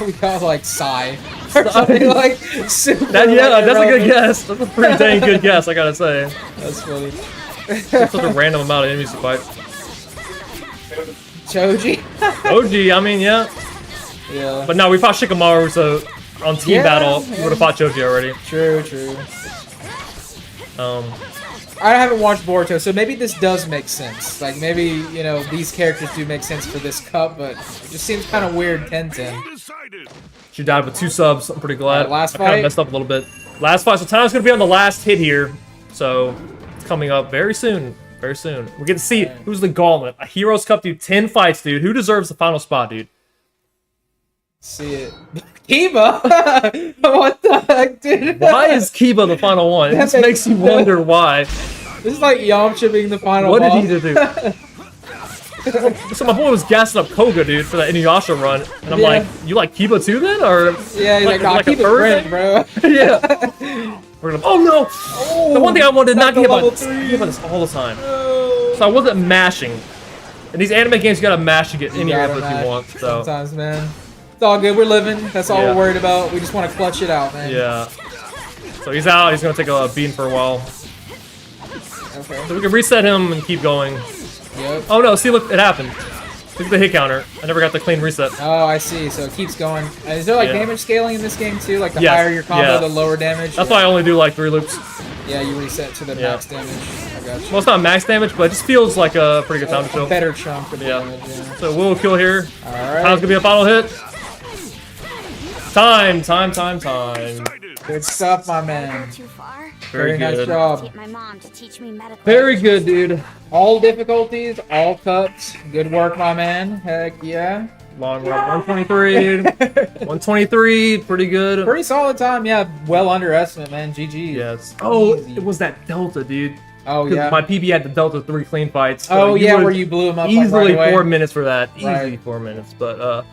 We got like Psy. Or something like super That's a good guess. That's a pretty dang good guess, I gotta say. That's funny. Such a random amount of enemies to fight. Choji. OG, I mean, yeah. Yeah. But no, we fought Shikamaru, so on team Yeah, battle, we man. would have fought Choji already. True. Um, I haven't watched Boruto, so maybe this does make sense. Like, maybe, you know, these characters do make sense for this cup, but it just seems kind of weird 10-10. she died with 2 subs. I'm pretty glad. Last I kind fight? of messed up a little bit. Last fight, so time's gonna be on the last hit here. So it's coming up very soon. Very soon. We get to see who's the gauntlet. A Heroes Cup, dude. 10 fights, dude. Who deserves the final spot, dude? See it. Kiba? What the heck, dude? Why is Kiba the final one? It That just makes you wonder why. This is like Yamcha being the final What boss. did he do? So my boy was gassing up Koga, dude, for that Inuyasha run, and I'm like, you like Kiba too, then, or Yeah, he's like, nah, keep it third friends, bro. yeah. We're gonna, oh no! The one thing I wanted to not get hit by level this all the time. So I wasn't mashing. In these anime games, you gotta mash to get any gotta effort mash you want. So sometimes, man. It's all good. We're living. That's all Yeah. we're worried about. We just want to clutch it out, man. yeah. So he's out. He's gonna take a beating for a while. Okay. So we can reset him and keep going. Yep. Oh no! See, look, it happened. Look at the hit counter. I never got the clean reset. Oh, I see. So it keeps going. Is there like Yeah. damage scaling in this game too? Like the Yes, higher your combo, yeah. the lower damage? That's why I only do like 3 loops. Yeah, you reset to the max damage. I got you. Well, it's not max damage, but it just feels like a pretty good time to A kill. better chunk of Yeah. damage, yeah. So we'll kill here. Alright. Time's gonna be a final hit. Time. Good stuff, my man. Very nice good. job. My mom to teach me medical. Very good, dude. All difficulties, all cups. Good work, my man. Heck yeah. Long run. 123. 123. Pretty good. Pretty solid time, yeah. Well under estimate, man. GG. Yes. Oh, it was that Delta, dude. Oh, 'Cause yeah. my PB had the Delta 3 clean fights. So Oh, yeah, would where you blew him up like, easily right away. 4 minutes for that. Easily Right. 4 minutes. But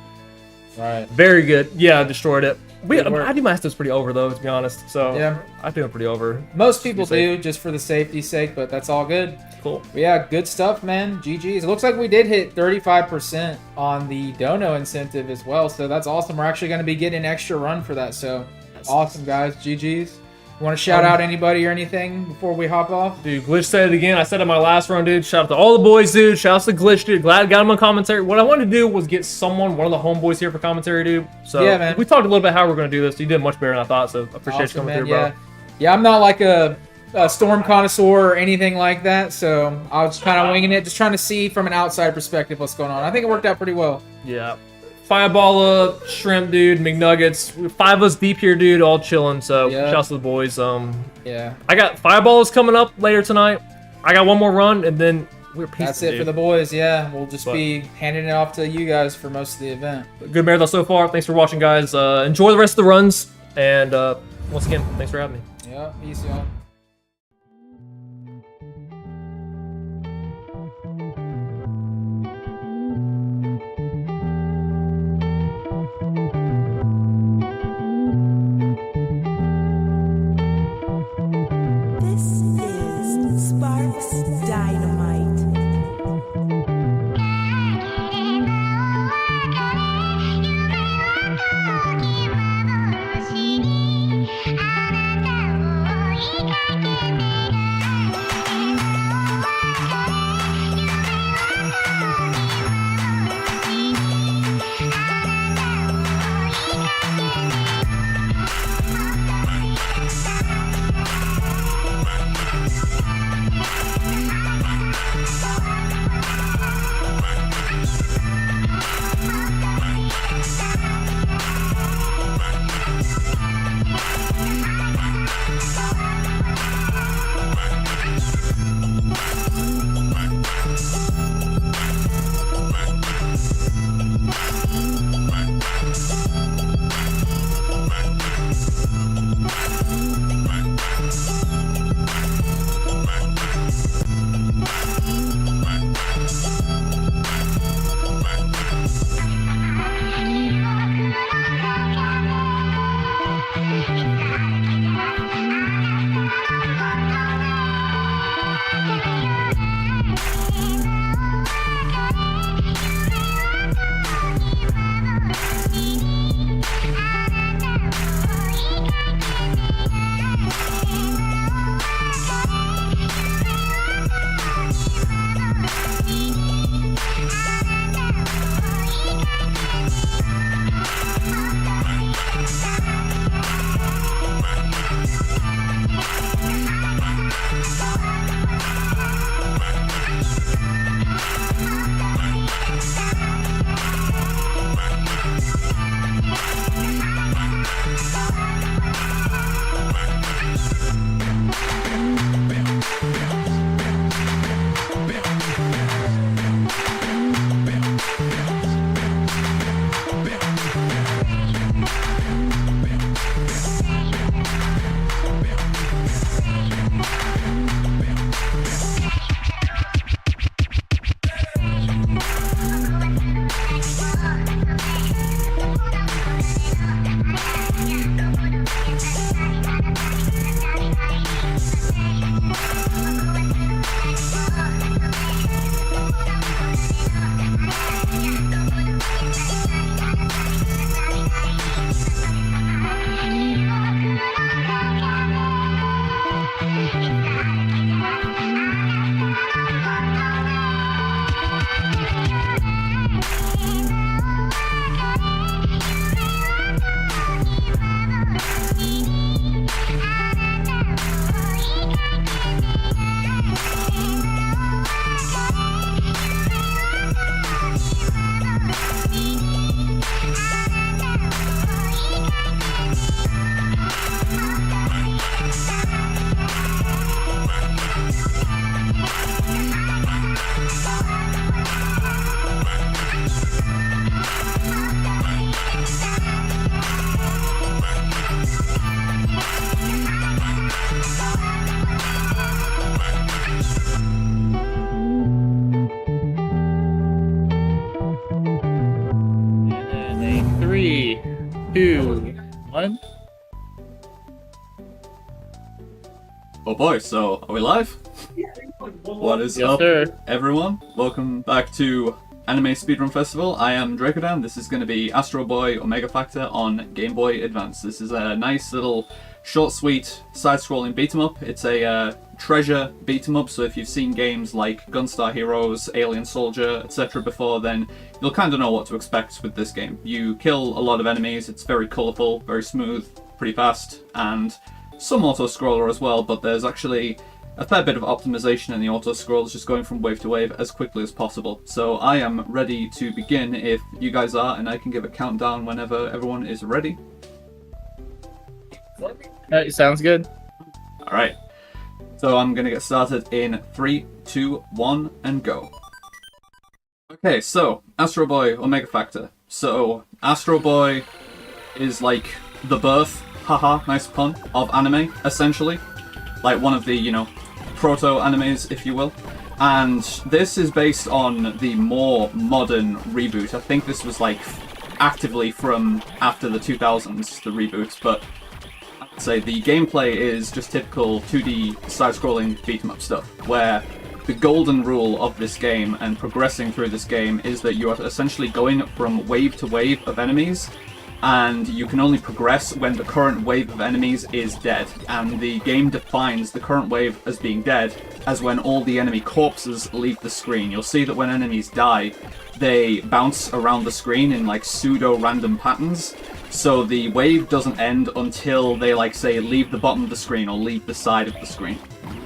right. very good. Yeah, destroyed it. Good work. I do my Estos pretty over though, to be honest. So Yeah. I think I'm pretty over. Most people Be safe. do, just for the safety's sake, but that's all good. Cool. But yeah, good stuff, man. GG's. It looks like we did hit 35% on the dono incentive as well, so that's awesome. We're actually going to be getting an extra run for that, so awesome, guys. GG's. You want to shout out anybody or anything before we hop off? Dude, Glitch said it again. I said it in my last run, dude. Shout out to all the boys, dude. Shout out to Glitch, dude. Glad I got him on commentary. What I wanted to do was get someone, one of the homeboys here for commentary, dude. So Yeah, man. we talked a little bit how we're going to do this. You did much better than I thought, so I appreciate you Awesome, coming man. through, bro. Yeah. Yeah, I'm not like a storm connoisseur or anything like that, so I was kind of winging it, just trying to see from an outside perspective what's going on. I think it worked out pretty well. Yeah. Fireball, Shrimp, dude, McNuggets. 5 of us deep here, dude, all chilling. So Yeah. shouts to the boys. Yeah. I got Fireballs coming up later tonight. I got one more run, and then we're peaceful, That's it dude. for the boys, yeah. We'll just But- be handing it off to you guys for most of the event. Good marathon so far. Thanks for watching, guys. Enjoy the rest of the runs, and once again, thanks for having me. Yeah, peace, y'all. This is Sparks Dynamite. Thank you. 3, 2, 1. Oh boy, so are we live? What is Yes, up, sir. everyone? Welcome back to Anime Speedrun Festival. I am Dracodan. This is going to be Astro Boy Omega Factor on Game Boy Advance. This is a nice little short, sweet, side-scrolling beat-em-up. It's a treasure beat-em-up, so if you've seen games like Gunstar Heroes, Alien Soldier, etc. before, then you'll kind of know what to expect with this game. You kill a lot of enemies, it's very colourful, very smooth, pretty fast, and some auto-scroller as well, but there's actually a fair bit of optimization in the auto-scrolls, just going from wave to wave as quickly as possible. So I am ready to begin if you guys are, and I can give a countdown whenever everyone is ready. Sounds good. Alright, so I'm gonna get started in 3, 2, 1, and go. Okay, so Astro Boy Omega Factor. So Astro Boy is like the birth, haha, nice pun, of anime, essentially. Like one of the, you know, proto-animes, if you will. And this is based on the more modern reboot. I think this was like actively from after the 2000s, the reboot, but I'd say the gameplay is just typical 2D side-scrolling beat-em-up stuff, where the golden rule of this game and progressing through this game is that you are essentially going from wave to wave of enemies, and you can only progress when the current wave of enemies is dead, and the game defines the current wave as being dead as when all the enemy corpses leave the screen. You'll see that when enemies die, they bounce around the screen in like pseudo-random patterns, so the wave doesn't end until they, like, say, leave the bottom of the screen or leave the side of the screen.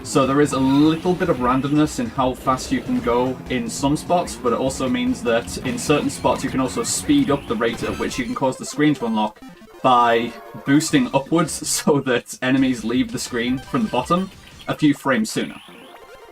So there is a little bit of randomness in how fast you can go in some spots, but it also means that in certain spots you can also speed up the rate at which you can cause the screen to unlock by boosting upwards so that enemies leave the screen from the bottom a few frames sooner.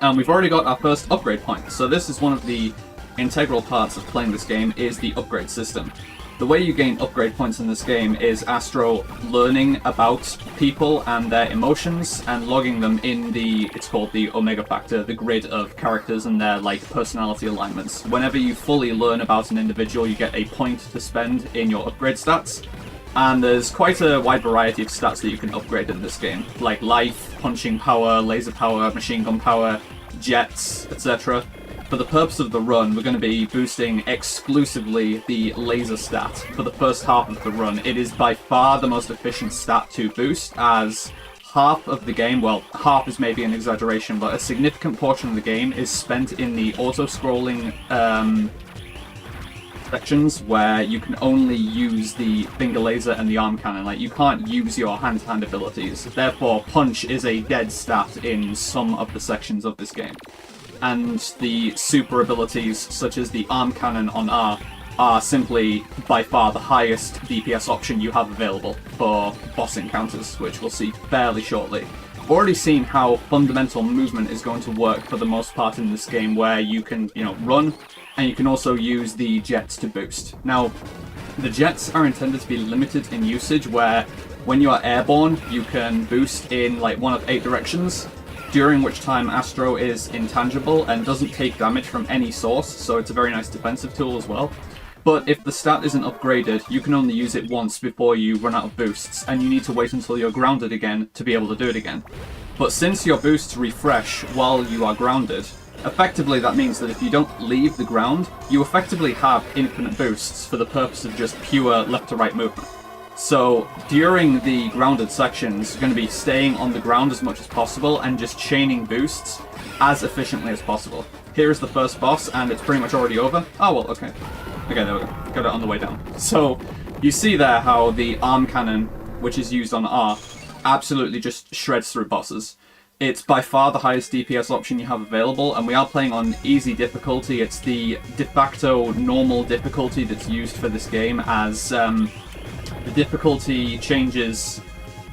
And we've already got our first upgrade point, so this is one of the integral parts of playing this game, is the upgrade system. The way you gain upgrade points in this game is Astro learning about people and their emotions and logging them in the, it's called the Omega Factor, the grid of characters and their like personality alignments. Whenever you fully learn about an individual, you get a point to spend in your upgrade stats. And there's quite a wide variety of stats that you can upgrade in this game, like life, punching power, laser power, machine gun power, jets, etc. For the purpose of the run, we're going to be boosting exclusively the laser stat for the first half of the run. It is by far the most efficient stat to boost, as half of the game, well, half is maybe an exaggeration, but a significant portion of the game is spent in the auto-scrolling sections where you can only use the finger laser and the arm cannon. Like, you can't use your hand-to-hand abilities. Therefore, punch is a dead stat in some of the sections of this game. And the super abilities, such as the arm cannon on R, are simply by far the highest DPS option you have available for boss encounters, which we'll see fairly shortly. We've already seen how fundamental movement is going to work for the most part in this game, where you can, you know, run, and you can also use the jets to boost. Now, the jets are intended to be limited in usage, where when you are airborne, you can boost in like one of 8 directions, during which time Astro is intangible and doesn't take damage from any source, so it's a very nice defensive tool as well. But if the stat isn't upgraded, you can only use it once before you run out of boosts, and you need to wait until you're grounded again to be able to do it again. But since your boosts refresh while you are grounded, effectively that means that if you don't leave the ground, you effectively have infinite boosts for the purpose of just pure left to right movement. So during the grounded sections, you're going to be staying on the ground as much as possible and just chaining boosts as efficiently as possible. Here is the first boss, and it's pretty much already over. Oh, well, okay. Okay, there we go. Got it on the way down. So you see there how the arm cannon, which is used on R, absolutely just shreds through bosses. It's by far the highest DPS option you have available, and we are playing on easy difficulty. It's the de facto normal difficulty that's used for this game, as the difficulty changes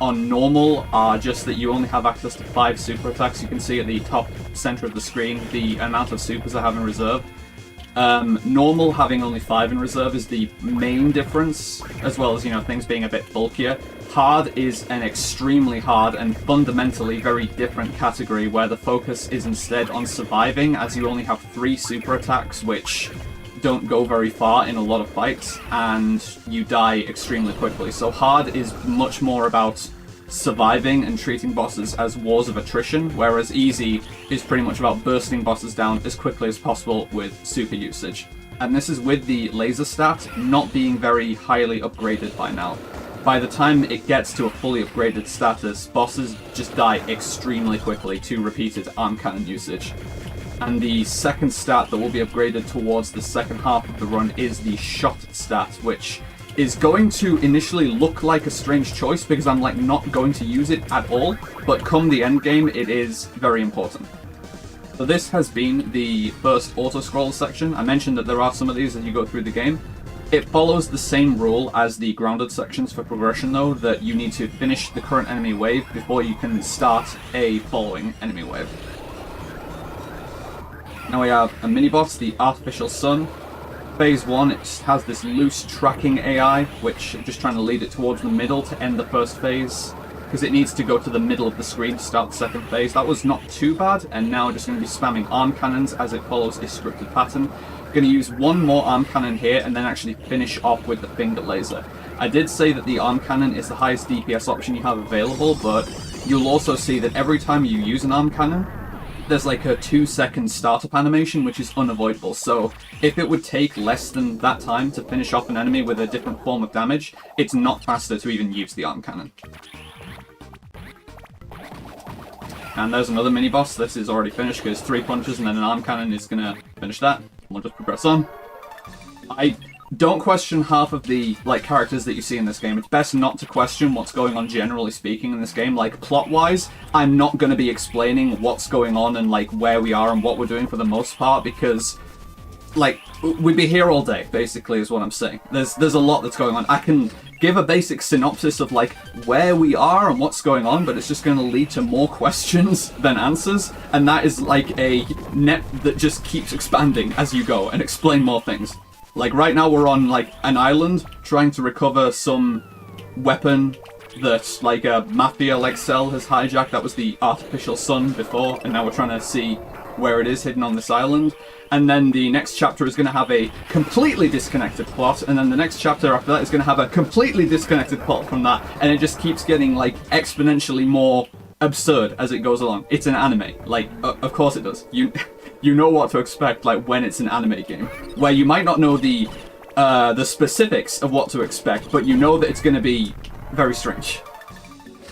on normal are just that you only have access to 5 super attacks. You can see at the top center of the screen the amount of supers I have in reserve. Normal having only 5 in reserve is the main difference, as well as, you know, things being a bit bulkier. Hard is an extremely hard and fundamentally very different category, where the focus is instead on surviving, as you only have 3 super attacks, which don't go very far in a lot of fights, and you die extremely quickly. So hard is much more about surviving and treating bosses as wars of attrition, whereas easy is pretty much about bursting bosses down as quickly as possible with super usage. And this is with the laser stat not being very highly upgraded by now. By the time it gets to a fully upgraded status, bosses just die extremely quickly to repeated arm cannon usage. And the second stat that will be upgraded towards the second half of the run is the shot stat, which is going to initially look like a strange choice because I'm like not going to use it at all, but come the end game it is very important. So this has been the first auto-scroll section. I mentioned that there are some of these as you go through the game. It follows the same rule as the grounded sections for progression though, that you need to finish the current enemy wave before you can start a following enemy wave. Now we have a mini-boss, the Artificial Sun. Phase 1, it has this loose tracking AI, which I'm just trying to lead it towards the middle to end the first phase, because it needs to go to the middle of the screen to start the second phase. That was not too bad, and now I'm just going to be spamming arm cannons as it follows a scripted pattern. I'm going to use one more arm cannon here, and then actually finish off with the finger laser. I did say that the arm cannon is the highest DPS option you have available, but you'll also see that every time you use an arm cannon, there's like a 2-second startup animation, which is unavoidable. So if it would take less than that time to finish off an enemy with a different form of damage, it's not faster to even use the arm cannon. And there's another mini-boss. This is already finished because 3 punches and then an arm cannon is going to finish that. We'll just progress on. I don't question half of the characters that you see in this game. It's best not to question what's going on generally speaking in this game. Like plot-wise, I'm not going to be explaining what's going on and like where we are and what we're doing for the most part because like we'd be here all day basically is what I'm saying. There's a lot that's going on. I can give a basic synopsis of like where we are and what's going on, but it's just going to lead to more questions than answers, and that is like a net that just keeps expanding as you go and explain more things. Like right now we're on like an island trying to recover some weapon that like a mafia-like cell has hijacked. That was the Artificial Sun before, and now we're trying to see where it is hidden on this island. And then the next chapter is going to have a completely disconnected plot, and then the next chapter after that is going to have a completely disconnected plot from that, and it just keeps getting like exponentially more absurd as it goes along. It's an anime, like of course it does. You know what to expect like when it's an anime game, where you might not know the specifics of what to expect, but you know that it's going to be very strange.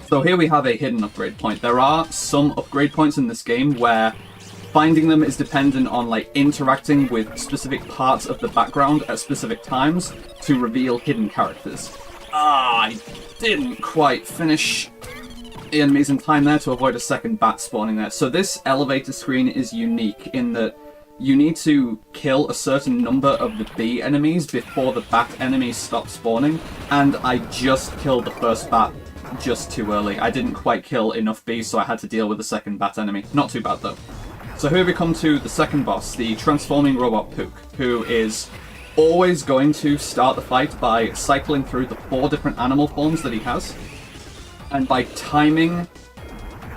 So here we have a hidden upgrade point. There are some upgrade points in this game where finding them is dependent on like interacting with specific parts of the background at specific times to reveal hidden characters. I didn't quite finish the enemies in time there to avoid a second bat spawning there. So this elevator screen is unique in that you need to kill a certain number of the bee enemies before the bat enemies stop spawning, and I just killed the first bat just too early. I didn't quite kill enough bees, so I had to deal with the second bat enemy. Not too bad though. So here we come to the second boss, the transforming robot Pook, who is always going to start the fight by cycling through the 4 different animal forms that he has. And by timing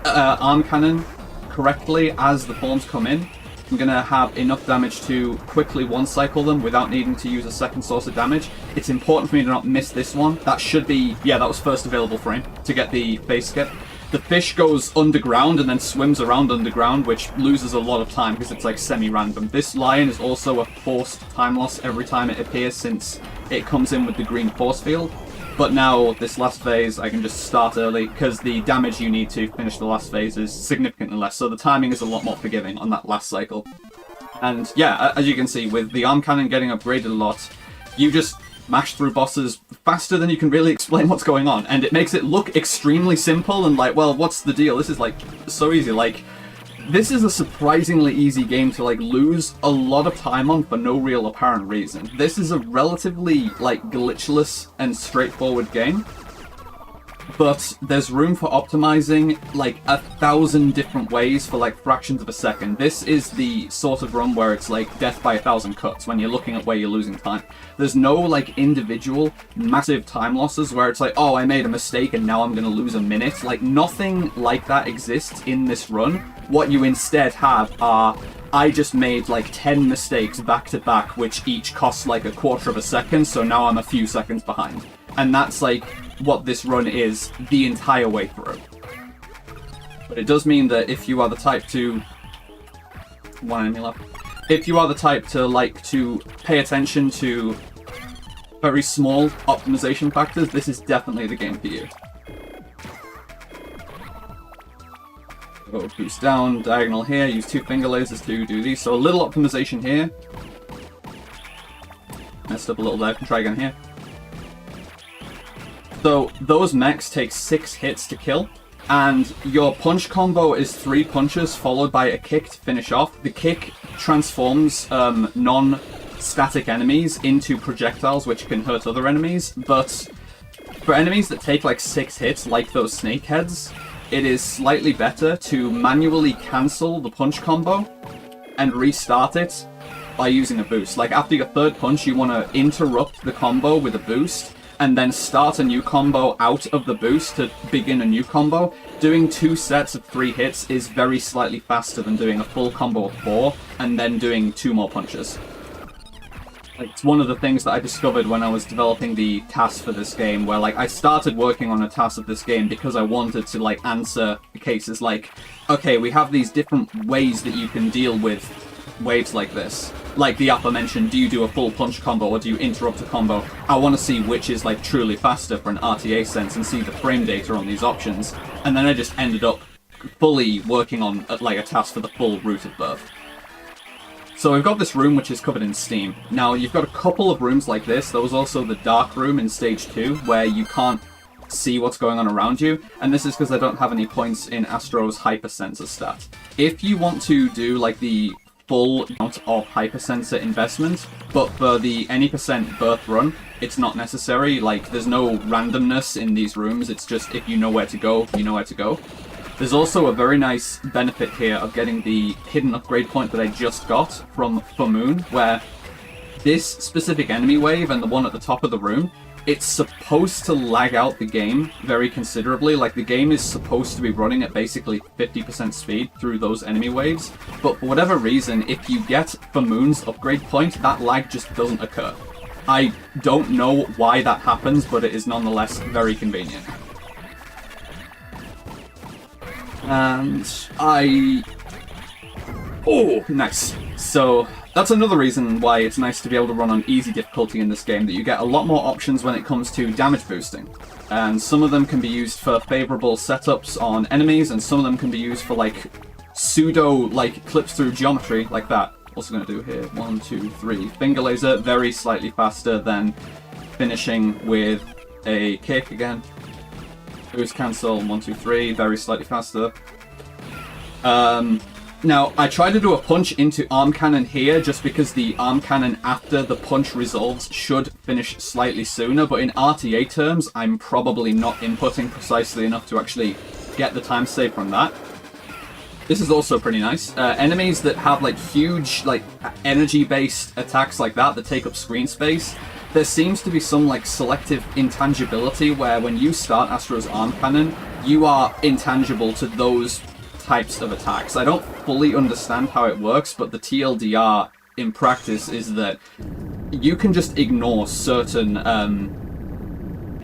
arm cannon correctly as the forms come in, I'm going to have enough damage to quickly one-cycle them without needing to use a second source of damage. It's important for me to not miss this one. That should be, yeah, that was first available frame to get the face skip. The fish goes underground and then swims around underground, which loses a lot of time because it's like semi-random. This lion is also a forced time loss every time it appears since it comes in with the green force field. But now, this last phase, I can just start early, because the damage you need to finish the last phase is significantly less, so the timing is a lot more forgiving on that last cycle. And yeah, as you can see, with the arm cannon getting upgraded a lot, you just mash through bosses faster than you can really explain what's going on, and it makes it look extremely simple and like, well, what's the deal? This is like, so easy, like... This is a surprisingly easy game to like lose a lot of time on for no real apparent reason. This is a relatively like glitchless and straightforward game. but there's room for optimizing like 1,000 different ways for like fractions of a second. This is the sort of run where it's like death by 1,000 cuts when you're looking at where you're losing time. There's no like individual massive time losses where it's like, oh, I made a mistake and now I'm going to lose a minute. Like nothing like that exists in this run. What you instead have are, I just made like 10 mistakes back to back, which each cost like 1/4 of a second, so now I'm a few seconds behind. And that's like what this run is the entire way through. But it does mean that if you are the type to... One enemy left. If you are the type to like to pay attention to very small optimization factors, this is definitely the game for you. Go boost down, diagonal here, use 2 finger lasers to do these. So a little optimization here. Messed up a little there, can try again here. So those mechs take 6 hits to kill, and your punch combo is 3 punches followed by a kick to finish off. The kick transforms non-static enemies into projectiles which can hurt other enemies, but for enemies that take like 6 hits, like those snake heads, it is slightly better to manually cancel the punch combo and restart it by using a boost. Like after your 3rd punch, you want to interrupt the combo with a boost and then start a new combo out of the boost to begin a new combo. Doing 2 sets of 3 hits is very slightly faster than doing a full combo of 4 and then doing 2 more punches. Like, it's one of the things that I discovered when I was developing the tasks for this game, where like I started working on a task of this game because I wanted to like answer cases like, okay, we have these different ways that you can deal with waves like this. Like the aforementioned, do you do a full punch combo or do you interrupt a combo? I want to see which is like truly faster for an RTA sense and see the frame data on these options. And then I just ended up fully working on like a task for the full route of birth. So we've got this room which is covered in steam. Now you've got a couple of rooms like this. There was also the dark room in stage 2 where you can't see what's going on around you, and this is because I don't have any points in Astro's hypersensor stat. If you want to do like the full amount of hypersensor investment, but for the any % birth run, it's not necessary. Like there's no randomness in these rooms, it's just if you know where to go, you know where to go. There's also a very nice benefit here of getting the hidden upgrade point that I just got from Moon, where this specific enemy wave and the one at the top of the room, it's supposed to lag out the game very considerably. Like the game is supposed to be running at basically 50% speed through those enemy waves, but for whatever reason, if you get Moon's upgrade point, that lag just doesn't occur. I don't know why that happens, but it is nonetheless very convenient. And oh, nice. So that's another reason why it's nice to be able to run on easy difficulty in this game, that you get a lot more options when it comes to damage boosting. And some of them can be used for favorable setups on enemies, and some of them can be used for like pseudo like clips through geometry like that. What's it gonna do here? 1, 2, 3. Finger laser, very slightly faster than finishing with a kick again. Boost cancel, 1, 2, 3, very slightly faster. Now, I tried to do a punch into arm cannon here just because the arm cannon after the punch resolves should finish slightly sooner, but in RTA terms, I'm probably not inputting precisely enough to actually get the time save from that. This is also pretty nice. Enemies that have like huge like energy-based attacks like that take up screen space, there seems to be some like selective intangibility where when you start Astro's arm cannon, you are intangible to those types of attacks. I don't fully understand how it works, but the TLDR in practice is that you can just ignore certain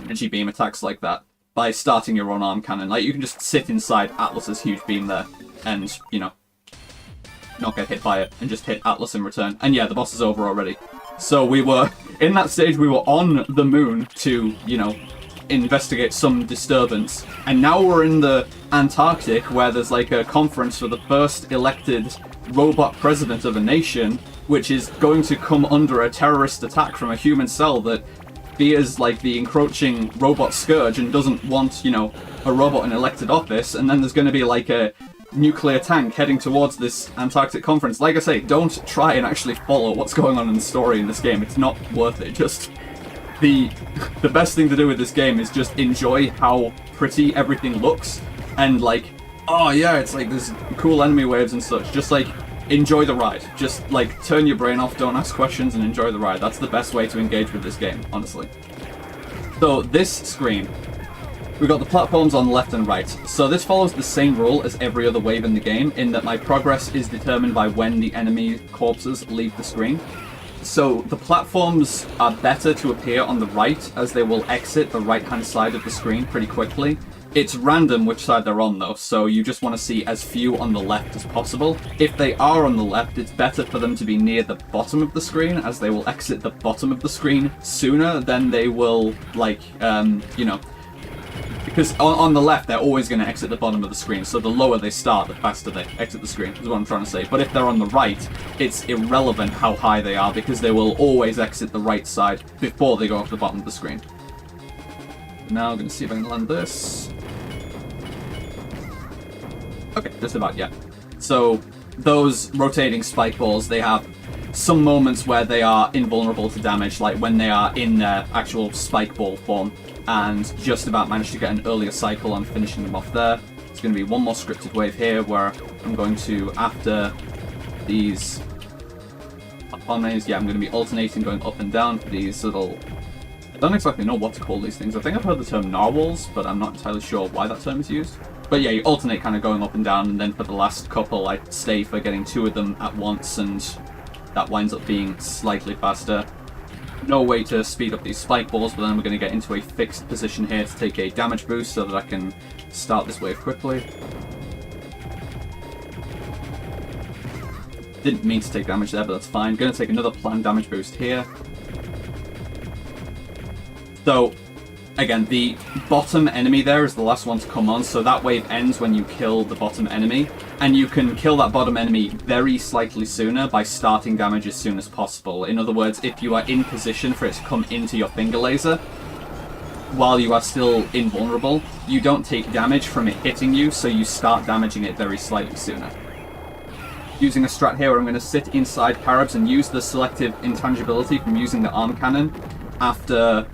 energy beam attacks like that by starting your own arm cannon. Like you can just sit inside Atlas's huge beam there and, you know, not get hit by it and just hit Atlas in return. And yeah, the boss is over already. So we were, in that stage, we were on the moon to, you know, investigate some disturbance. And now we're in the Antarctic where there's like a conference for the first elected robot president of a nation, which is going to come under a terrorist attack from a human cell that fears like the encroaching robot scourge and doesn't want, you know, a robot in elected office. And then there's going to be like a nuclear tank heading towards this Antarctic conference. Like I say, don't try and actually follow what's going on in the story in this game. It's not worth it. Just the best thing to do with this game is just enjoy how pretty everything looks, and like, oh yeah, it's like there's cool enemy waves and such. Just like enjoy the ride. Just like turn your brain off, don't ask questions, and enjoy the ride. That's the best way to engage with this game, honestly. So this screen, we've got the platforms on the left and right. So this follows the same rule as every other wave in the game, in that my progress is determined by when the enemy corpses leave the screen. So the platforms are better to appear on the right, as they will exit the right-hand side of the screen pretty quickly. It's random which side they're on though, so you just want to see as few on the left as possible. If they are on the left, it's better for them to be near the bottom of the screen, as they will exit the bottom of the screen sooner than they will, like, you know, because on the left, they're always going to exit the bottom of the screen, so the lower they start, the faster they exit the screen, is what I'm trying to say. But if they're on the right, it's irrelevant how high they are, because they will always exit the right side before they go off the bottom of the screen. Now I'm going to see if I can land this. Okay, just about, yeah. So, those rotating spike balls, they have some moments where they are invulnerable to damage, like when they are in their actual spike ball form, and just about managed to get an earlier cycle on finishing them off there. There's going to be one more scripted wave here, where I'm going to, after these platforms, yeah, I'm going to be alternating, going up and down for these little... I don't exactly know what to call these things. I think I've heard the term narwhals, but I'm not entirely sure why that term is used. But yeah, you alternate kind of going up and down, and then for the last couple, I stay for getting 2 of them at once, and that winds up being slightly faster. No way to speed up these spike balls, but then we're going to get into a fixed position here to take a damage boost so that I can start this wave quickly. Didn't mean to take damage there, but that's fine. Going to take another planned damage boost here. So, again, the bottom enemy there is the last one to come on, so that wave ends when you kill the bottom enemy, and you can kill that bottom enemy very slightly sooner by starting damage as soon as possible. In other words, if you are in position for it to come into your finger laser, while you are still invulnerable, you don't take damage from it hitting you, so you start damaging it very slightly sooner. Using a strat here where I'm going to sit inside Caribs and use the selective intangibility from using the arm cannon after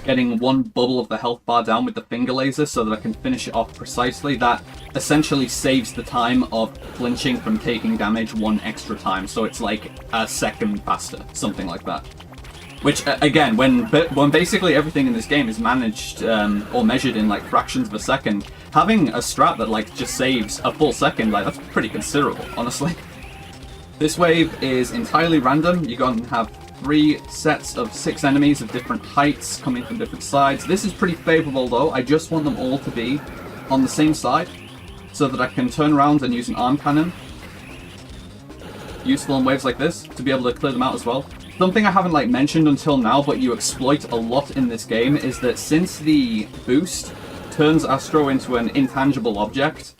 getting one bubble of the health bar down with the finger laser so that I can finish it off precisely. That essentially saves the time of flinching from taking damage 1 extra time, so it's like a second faster, something like that. Which, again, when basically everything in this game is managed or measured in like fractions of a second, having a strat that like just saves a full second, like that's pretty considerable, honestly. This wave is entirely random. You're going to have 3 sets of 6 enemies of different heights coming from different sides. This is pretty favorable though. I just want them all to be on the same side so that I can turn around and use an arm cannon. Useful in waves like this to be able to clear them out as well. Something I haven't like mentioned until now, but you exploit a lot in this game, is that since the boost turns Astro into an intangible object,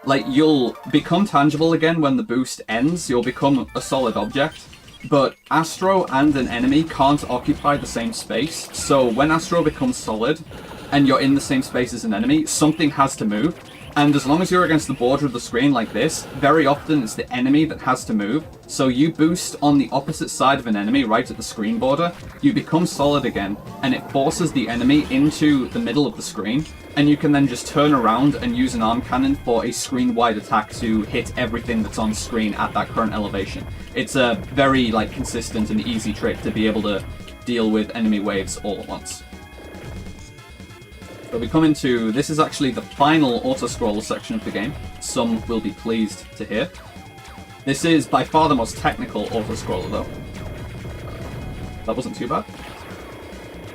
like you'll become tangible again when the boost ends. You'll become a solid object. But Astro and an enemy can't occupy the same space, so when Astro becomes solid, and you're in the same space as an enemy, something has to move. And as long as you're against the border of the screen like this, very often it's the enemy that has to move. So you boost on the opposite side of an enemy, right at the screen border, you become solid again, and it forces the enemy into the middle of the screen, and you can then just turn around and use an arm cannon for a screen-wide attack to hit everything that's on screen at that current elevation. It's a very like consistent and easy trick to be able to deal with enemy waves all at once. So we come into, this is actually the final auto-scroller section of the game. Some will be pleased to hear. This is by far the most technical auto-scroller though. That wasn't too bad.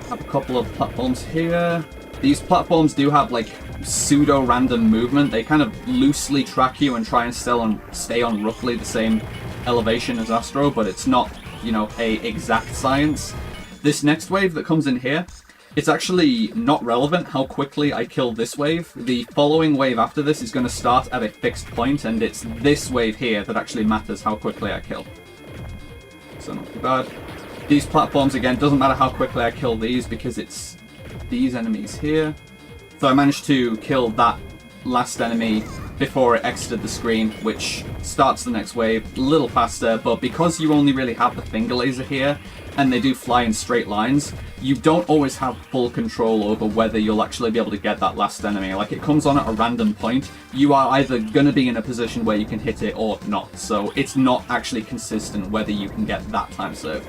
Have a couple of platforms here. These platforms do have like pseudo-random movement. They kind of loosely track you and try and stay on roughly the same elevation as Astro, but it's not, you know, a exact science. This next wave that comes in here, it's actually not relevant how quickly I kill this wave. The following wave after this is going to start at a fixed point, and it's this wave here that actually matters how quickly I kill. So not too bad. These platforms, again, doesn't matter how quickly I kill these because it's these enemies here. So I managed to kill that last enemy before it exited the screen, which starts the next wave a little faster, but because you only really have the finger laser here, and they do fly in straight lines, you don't always have full control over whether you'll actually be able to get that last enemy. Like, it comes on at a random point. You are either going to be in a position where you can hit it or not, so it's not actually consistent whether you can get that time save.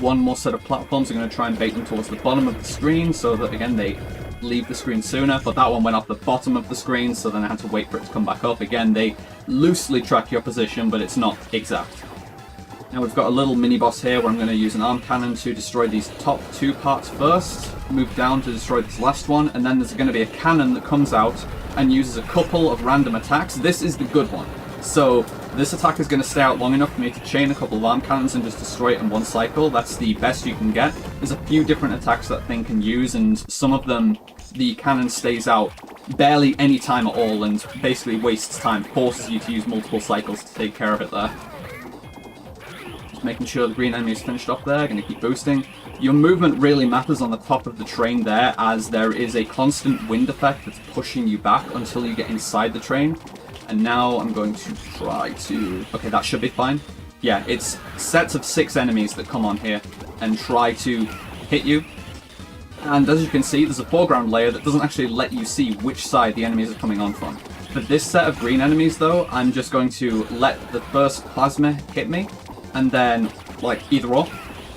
One more set of platforms, I'm going to try and bait them towards the bottom of the screen so that, again, they leave the screen sooner, but that one went off the bottom of the screen, so then I had to wait for it to come back up. Again, they loosely track your position, but it's not exact. Now we've got a little mini-boss here where I'm going to use an arm cannon to destroy these top two parts first, move down to destroy this last one, and then there's going to be a cannon that comes out and uses a couple of random attacks. This is the good one. So this attack is going to stay out long enough for me to chain a couple of arm cannons and just destroy it in one cycle. That's the best you can get. There's a few different attacks that thing can use, and some of them the cannon stays out barely any time at all and basically wastes time, forces you to use multiple cycles to take care of it there. Just making sure the green enemy is finished off there, going to keep boosting. Your movement really matters on the top of the train there, as there is a constant wind effect that's pushing you back until you get inside the train. And now I'm going to try to... Okay, that should be fine. Yeah, it's sets of 6 enemies that come on here and try to hit you. And as you can see, there's a foreground layer that doesn't actually let you see which side the enemies are coming on from. For this set of green enemies, though, I'm just going to let the first plasma hit me, and then, like, either or,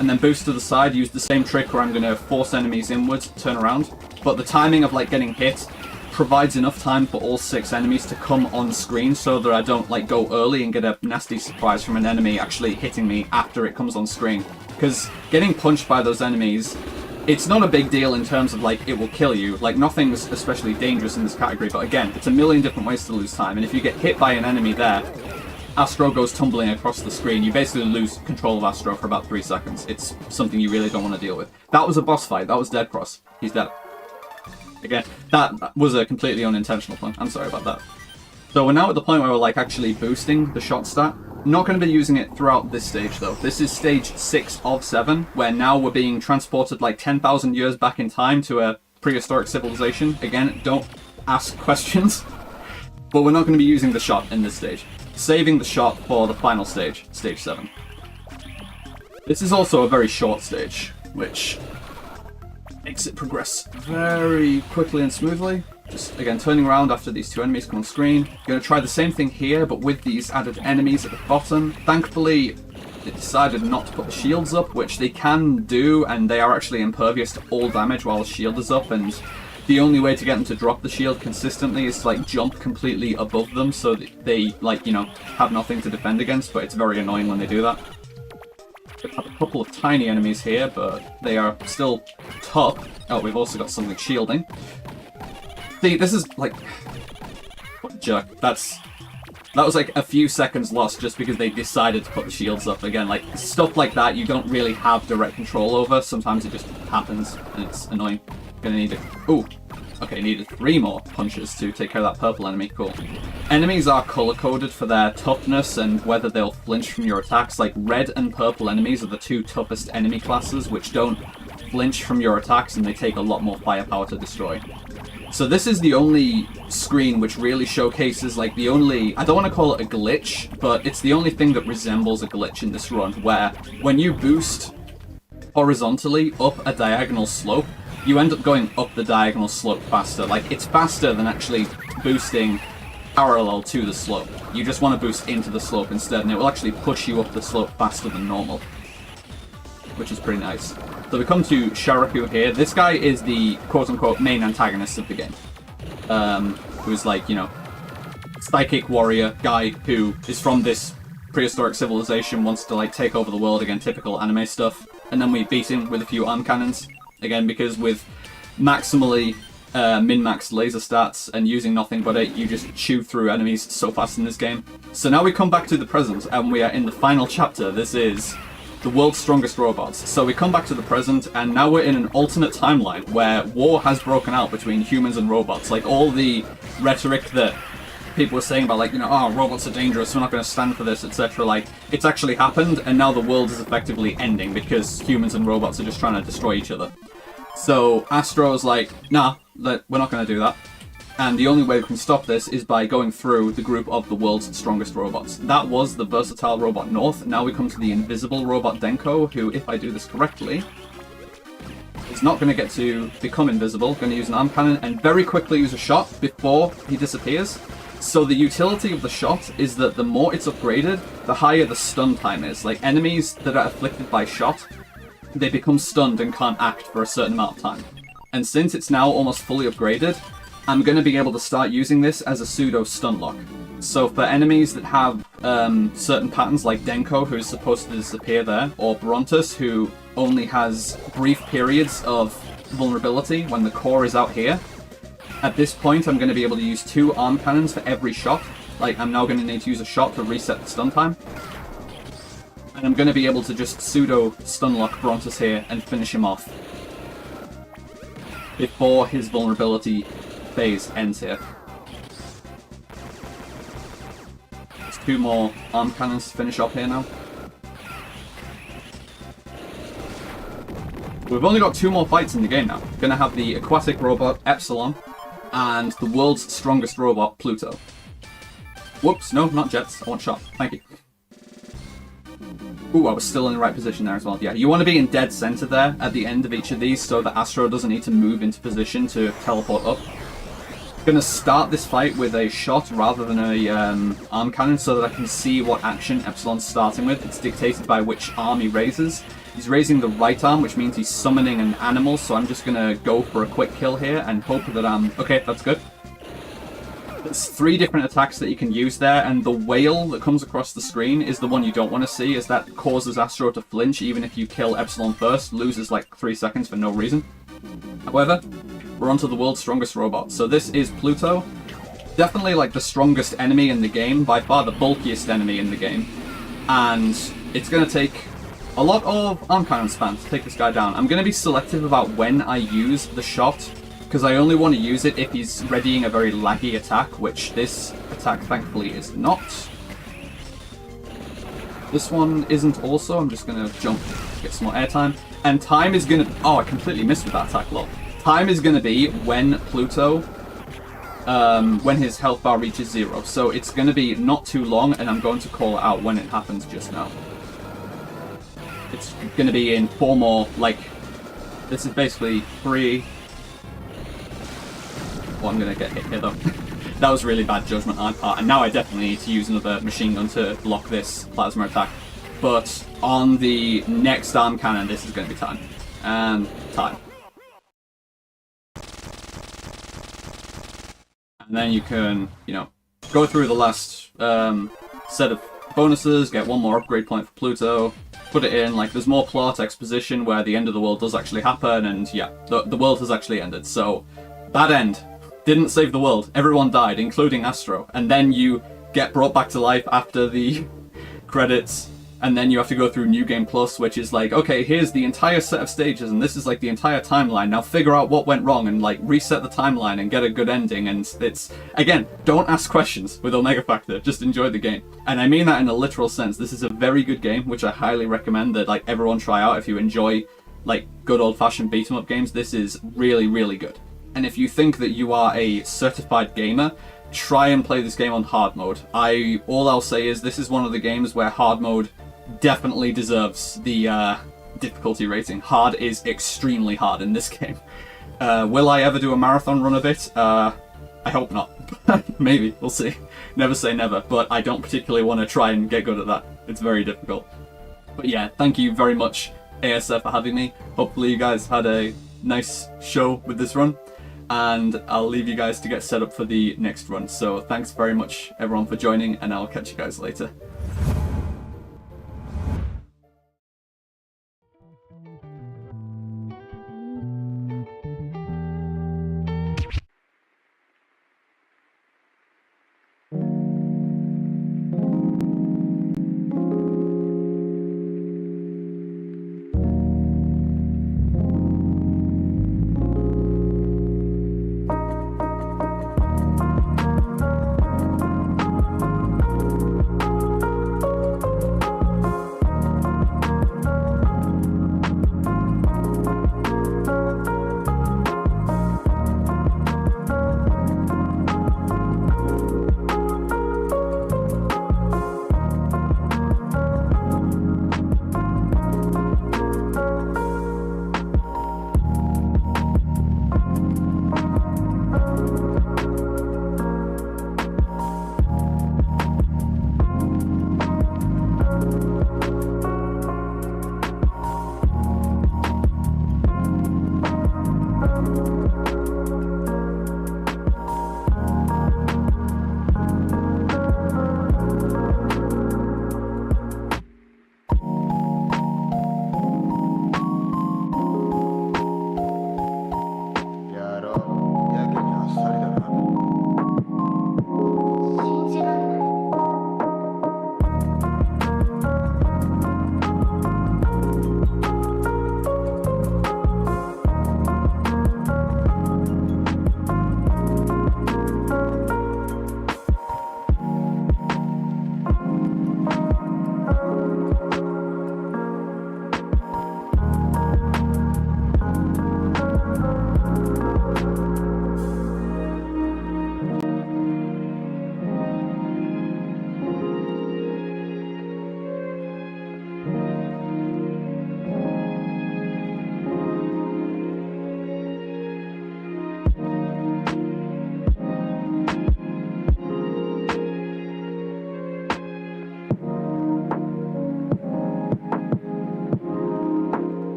and then boost to the side, use the same trick where I'm going to force enemies inwards, turn around. But the timing of, like, getting hit provides enough time for all 6 enemies to come on screen so that I don't like go early and get a nasty surprise from an enemy actually hitting me after it comes on screen. Because getting punched by those enemies, it's not a big deal in terms of like it will kill you. Like, nothing's especially dangerous in this category, but again, it's a million different ways to lose time, and if you get hit by an enemy there, Astro goes tumbling across the screen. You basically lose control of Astro for about 3 seconds. It's something you really don't want to deal with. That was a boss fight. That was Dead Cross. He's dead. Again, that was a completely unintentional pun. I'm sorry about that. So we're now at the point where we're like actually boosting the shot stat. Not going to be using it throughout this stage though. This is stage 6 of 7, where now we're being transported like 10,000 years back in time to a prehistoric civilization. Again, don't ask questions. But we're not going to be using the shot in this stage. Saving the shot for the final stage, stage 7. This is also a very short stage, which makes it progress very quickly and smoothly. Just, again, turning around after these 2 enemies come on screen. Going to try the same thing here, but with these added enemies at the bottom. Thankfully, they decided not to put the shields up, which they can do, and they are actually impervious to all damage while the shield is up, and the only way to get them to drop the shield consistently is to, like, jump completely above them so that they, like, you know, have nothing to defend against, but it's very annoying when they do that. We have a couple of tiny enemies here, but they are still tough. Oh, we've also got something shielding. See, this is, like... What a jerk. That was, like, a few seconds lost just because they decided to put the shields up. Again, like, stuff like that you don't really have direct control over. Sometimes it just happens, and it's annoying. Gonna need it. Ooh. Okay, needed 3 more punches to take care of that purple enemy. Cool. Enemies are color-coded for their toughness and whether they'll flinch from your attacks. Like, red and purple enemies are the 2 toughest enemy classes, which don't flinch from your attacks, and they take a lot more firepower to destroy. So this is the only screen which really showcases, like, the only... I don't want to call it a glitch, but it's the only thing that resembles a glitch in this run, where when you boost horizontally up a diagonal slope, you end up going up the diagonal slope faster. Like, it's faster than actually boosting parallel to the slope. You just want to boost into the slope instead, and it will actually push you up the slope faster than normal, which is pretty nice. So we come to Sharaku here. This guy is the quote-unquote main antagonist of the game. Who's like, you know, psychic warrior guy who is from this prehistoric civilization, wants to like take over the world, again, typical anime stuff. And then we beat him with a few arm cannons. Again, because with maximally min-maxed laser stats and using nothing but it, you just chew through enemies so fast in this game. So now we come back to the present, and we are in the final chapter. This is the world's strongest robots. So we come back to the present, and now we're in an alternate timeline where war has broken out between humans and robots. Like, all the rhetoric that people were saying about, like, you know, oh, robots are dangerous, we're not going to stand for this, etc. Like, it's actually happened, and now the world is effectively ending because humans and robots are just trying to destroy each other. So Astro's like, nah, we're not going to do that. And the only way we can stop this is by going through the group of the world's strongest robots. That was the versatile robot North. Now we come to the invisible robot Denko, who, if I do this correctly, is not going to get to become invisible. Going to use an arm cannon and very quickly use a shot before he disappears. So the utility of the shot is that the more it's upgraded, the higher the stun time is. Like, enemies that are afflicted by shot, they become stunned and can't act for a certain amount of time. And since it's now almost fully upgraded, I'm going to be able to start using this as a pseudo stun lock. So for enemies that have certain patterns, like Denko, who's supposed to disappear there, or Brontus, who only has brief periods of vulnerability when the core is out here, at this point I'm going to be able to use 2 arm cannons for every shot. Like, I'm now going to need to use a shot to reset the stun time. And I'm going to be able to just pseudo stun lock Brontus here and finish him off before his vulnerability phase ends here. There's 2 more arm cannons to finish up here now. We've only got 2 more fights in the game now. Gonna have the aquatic robot Epsilon and the world's strongest robot Pluto. Whoops, no, not jets. I want shot. Thank you. Ooh, I was still in the right position there as well. Yeah, you want to be in dead center there at the end of each of these so that Astro doesn't need to move into position to teleport up. Gonna start this fight with a shot rather than a arm cannon so that I can see what action Epsilon's starting with. It's dictated by which arm he raises. He's raising the right arm, which means he's summoning an animal, so I'm just gonna go for a quick kill here and hope that I'm... Okay, that's good. There's 3 different attacks that you can use there, and the whale that comes across the screen is the one you don't want to see, as that causes Astro to flinch even if you kill Epsilon first, loses like 3 seconds for no reason. However, we're onto the world's strongest robot. So this is Pluto. Definitely like the strongest enemy in the game, by far the bulkiest enemy in the game. And it's going to take a lot of arm cannon spam to take this guy down. I'm going to be selective about when I use the shot, because I only want to use it if he's readying a very laggy attack, which this attack thankfully is not. This one isn't also. I'm just going to jump, get some more airtime. And time is going to... Oh, I completely missed with that attack, lol. Time is going to be when Pluto, when his health bar reaches 0. So it's going to be not too long, and I'm going to call it out when it happens just now. It's going to be in 4 more, like... This is basically 3... Oh, I'm going to get hit here, though. That was really bad judgment on my part, and now I definitely need to use another machine gun to block this plasma attack. But on the next arm cannon, this is going to be time. And time. And then you can, you know, go through the last set of bonuses, get 1 more upgrade point for Pluto, put it in, like, there's more plot exposition where the end of the world does actually happen, and yeah, the world has actually ended. So, bad end. Didn't save the world. Everyone died, including Astro. And then you get brought back to life after the credits, and then you have to go through New Game Plus, which is like, okay, here's the entire set of stages, and this is like the entire timeline. Now figure out what went wrong and like reset the timeline and get a good ending. And it's, again, don't ask questions with Omega Factor, just enjoy the game. And I mean that in a literal sense. This is a very good game, which I highly recommend that like everyone try out if you enjoy like good old-fashioned beat-em-up games. This is really, really good. And if you think that you are a certified gamer, try and play this game on hard mode. All I'll say is this is one of the games where hard mode definitely deserves the difficulty rating. Hard is extremely hard in this game. Will I ever do a marathon run of it? I hope not. Maybe, we'll see. Never say never, but I don't particularly want to try and get good at that. It's very difficult. But yeah, thank you very much, ASF, for having me. Hopefully you guys had a nice show with this run. And I'll leave you guys to get set up for the next run. So thanks very much everyone for joining, and I'll catch you guys later.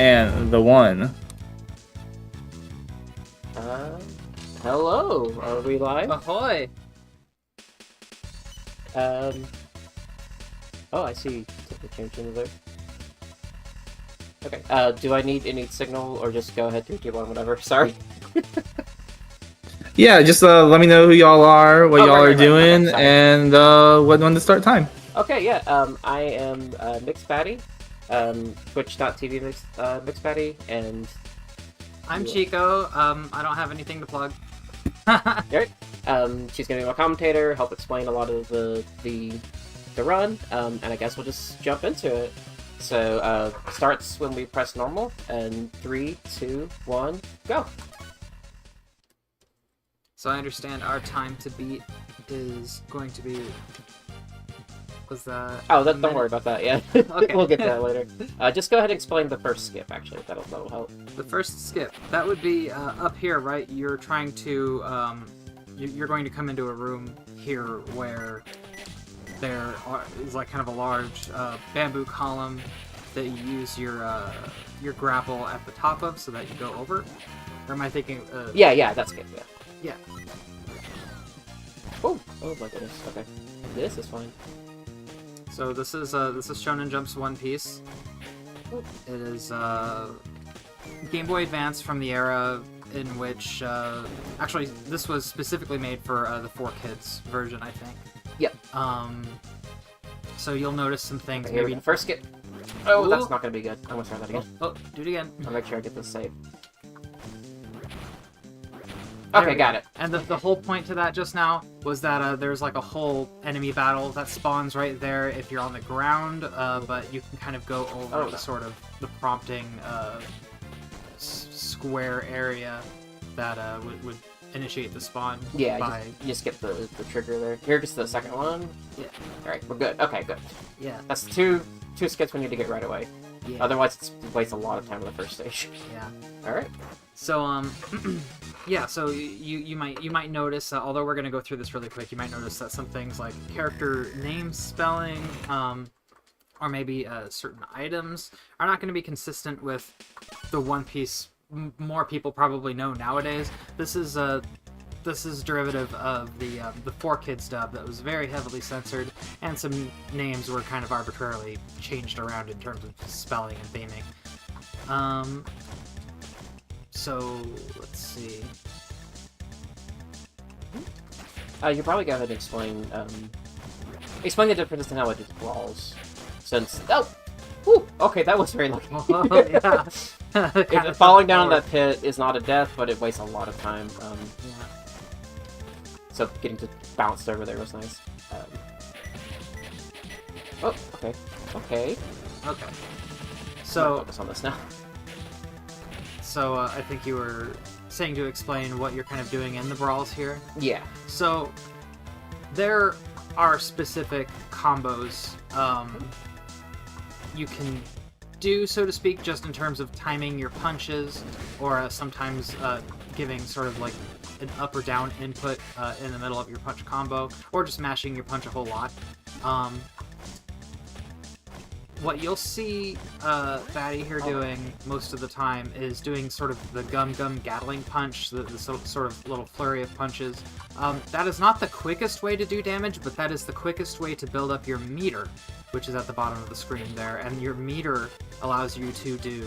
and the 1. Hello, are we live? Ahoy! Oh, I see the change in there. Okay, do I need any signal or just go ahead 3, 2, 1, whatever? Sorry. Yeah, just let me know who y'all are, what Oh, y'all right, are doing, okay, sorry. and when to start time. Okay, yeah, I am Mixed Patty, Twitch.tv Mixed Patty, and... I'm Chico. I don't have anything to plug. Right. She's gonna be my commentator, help explain a lot of the run, and I guess we'll just jump into it. So, starts when we press normal, and 3, 2, 1, go! So I understand our time to beat is going to be... Was that... Oh, don't worry about that, yeah. Okay. We'll get to that later. Just go ahead and explain the first skip, actually. That'll help. The first skip, that would be up here, right? You're trying to, you're going to come into a room here where there is like kind of a large bamboo column that you use your grapple at the top of so that you go over. Or am I thinking? Yeah, that's good. Yeah. Yeah. Oh my goodness. Okay, this is fine. So this is Shonen Jump's One Piece. It is Game Boy Advance from the era in which actually this was specifically made for the 4Kids version, I think. Yep. So you'll notice some things. Okay, maybe the first skip. Oh, that's not gonna be good. I'm gonna try that again. Oh, do it again. I'll make sure I get this saved. Okay, got it. And the whole point to that just now was that there's like a whole enemy battle that spawns right there if you're on the ground, but you can kind of go over the sort of the prompting square area that would initiate the spawn. Yeah, by... you just get the trigger there. Here, just the second one. Yeah. Alright, we're good. Okay, good. Yeah. That's two skips we need to get right away. Yeah. Otherwise, it wastes a lot of time on the first stage. Yeah. Alright. So, yeah, so you might notice, although we're going to go through this really quick, you might notice that some things like character name spelling, or maybe certain items are not going to be consistent with the One Piece more people probably know nowadays. This is derivative of the 4Kids dub that was very heavily censored, and some names were kind of arbitrarily changed around in terms of spelling and theming. So, let's see. You probably go ahead and explain the difference in how it brawls. Since okay, that was very lucky. Yeah. Falling down in that pit is not a death, but it wastes a lot of time. Yeah. So getting to bounce over there was nice. Oh, okay. Okay. So focus on this now. So I think you were saying to explain what you're kind of doing in the brawls here. Yeah. So there are specific combos you can do, so to speak, just in terms of timing your punches, or sometimes giving sort of like an up or down input in the middle of your punch combo, or just mashing your punch a whole lot. What you'll see Fatty here doing most of the time is doing sort of the gum Gatling punch, the sort of little flurry of punches. That is not the quickest way to do damage, but that is the quickest way to build up your meter, which is at the bottom of the screen there. And your meter allows you to do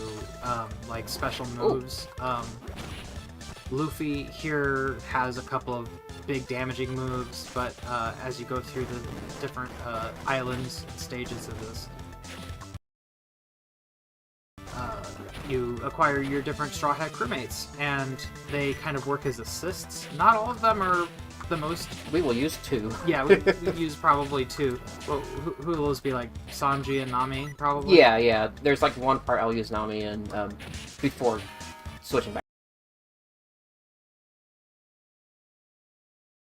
like special moves. Luffy here has a couple of big damaging moves, but as you go through the different islands and stages of this, you acquire your different Straw Hat crewmates, and they kind of work as assists. Not all of them are the most... We will use 2. Yeah, we use probably 2. Well, who will those be, like Sanji and Nami, probably? Yeah. There's like one part I'll use Nami and before switching back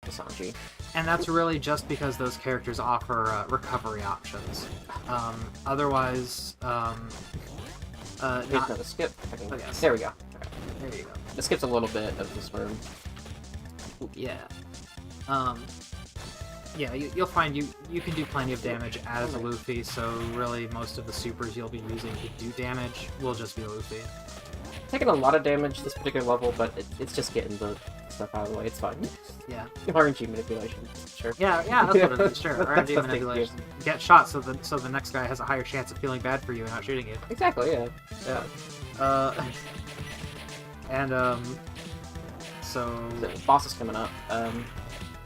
to Sanji. And that's really just because those characters offer recovery options. Otherwise, Here's another skip. Oh, yes. There we go. There you go. It skips a little bit of this room. Yeah. Yeah, you'll find you can do plenty of damage as a Luffy, so really most of the supers you'll be using to do damage will just be Luffy. Taking a lot of damage this particular level, but it's just getting the stuff out of the way. It's fine. Yeah. RNG manipulation, sure. Yeah, that's what it is. Sure, RNG manipulation. Get shot so the next guy has a higher chance of feeling bad for you and not shooting you. Exactly. Yeah. So the boss is coming up.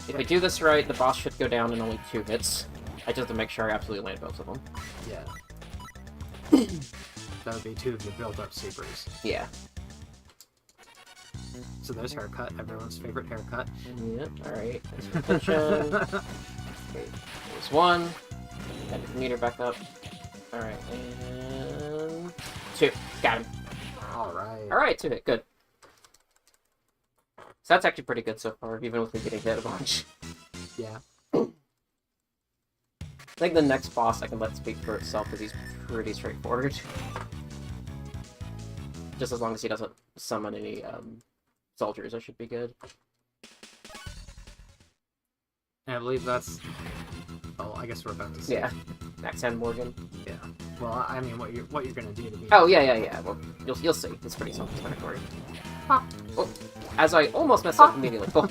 If I do this right, the boss should go down in only 2 hits. I just have to make sure I absolutely land both of them. Yeah. That would be 2 of your built-up supers. Yeah. So there's haircut, everyone's favorite haircut. Yep, alright. Okay, there's 1. Got the meter back up. Alright, and 2. Got him. Alright. Alright, 2 hit, good. So that's actually pretty good so far, even with me getting hit a bunch. Yeah. I think the next boss I can let speak for itself because he's pretty straightforward. Just as long as he doesn't summon any soldiers, I should be good. And I believe that's... Well, I guess we're about to see. Yeah. Max and Morgan. Yeah. Well, I mean, what you're gonna do to be... Oh, yeah. Well, you'll see. It's pretty self-explanatory. Pop. Oh, as I almost messed up immediately. Oh.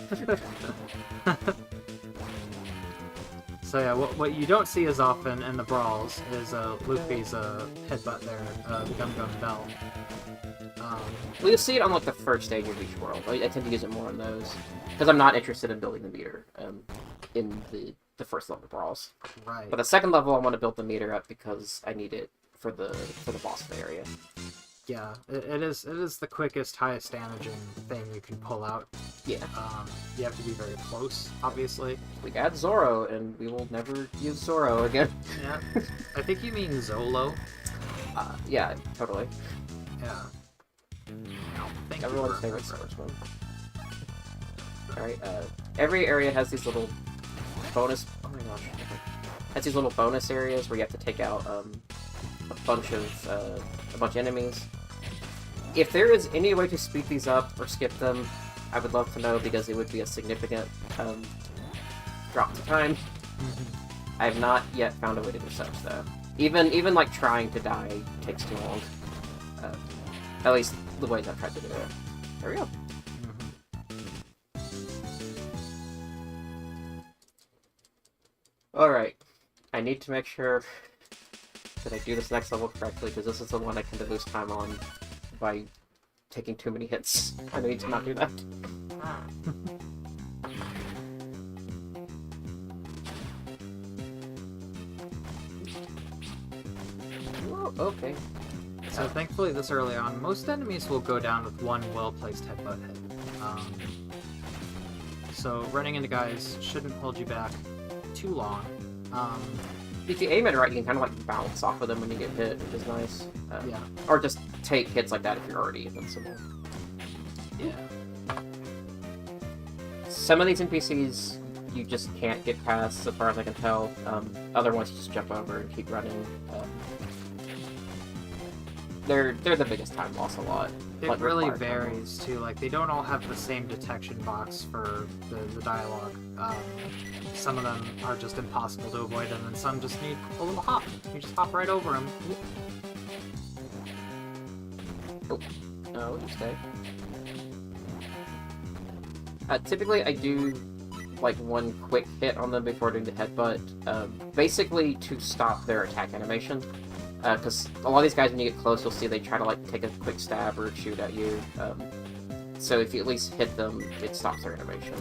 So yeah, what you don't see as often in the brawls is Luffy's headbutt there, the Gum Gum Bell. Well, you'll see it on like the first stage of each world. I tend to use it more on those because I'm not interested in building the meter in the first level brawls. Right. But the second level, I want to build the meter up because I need it for the boss of the area. Yeah, it is the quickest, highest damaging thing you can pull out. Yeah. You have to be very close, obviously. We got Zoro, and we will never use Zoro again. Yeah. I think you mean Zolo. Yeah, totally. Yeah. Thank Everyone's you favorite swordsman. Alright, every area has these little bonus... Oh my gosh. Has these little bonus areas where you have to take out a bunch of enemies. If there is any way to speed these up or skip them, I would love to know because it would be a significant drop to time. I have not yet found a way to do such though. Even like trying to die takes too long. At least the ways I've tried to do it. There we go. Alright. I need to make sure that I do this next level correctly, because this is the one I tend to lose time on by taking too many hits. I need to not do that. Oh, okay. So thankfully this early on, most enemies will go down with one well-placed headbutt hit. So running into guys shouldn't hold you back too long. If you aim it right, you can kind of like bounce off of them when you get hit, which is nice. Yeah. Or just take hits like that if you're already invincible. Yeah. Some of these NPCs you just can't get past, as far as I can tell. Other ones you just jump over and keep running. They're the biggest time loss a lot. It really varies too. Like they don't all have the same detection box for the dialogue. Some of them are just impossible to avoid, and then some just need a little hop. You just hop right over them. Oh, okay. Typically, I do like one quick hit on them before doing the headbutt, basically to stop their attack animation. Because a lot of these guys, when you get close, you'll see they try to like take a quick stab or shoot at you. So if you at least hit them, it stops their animation.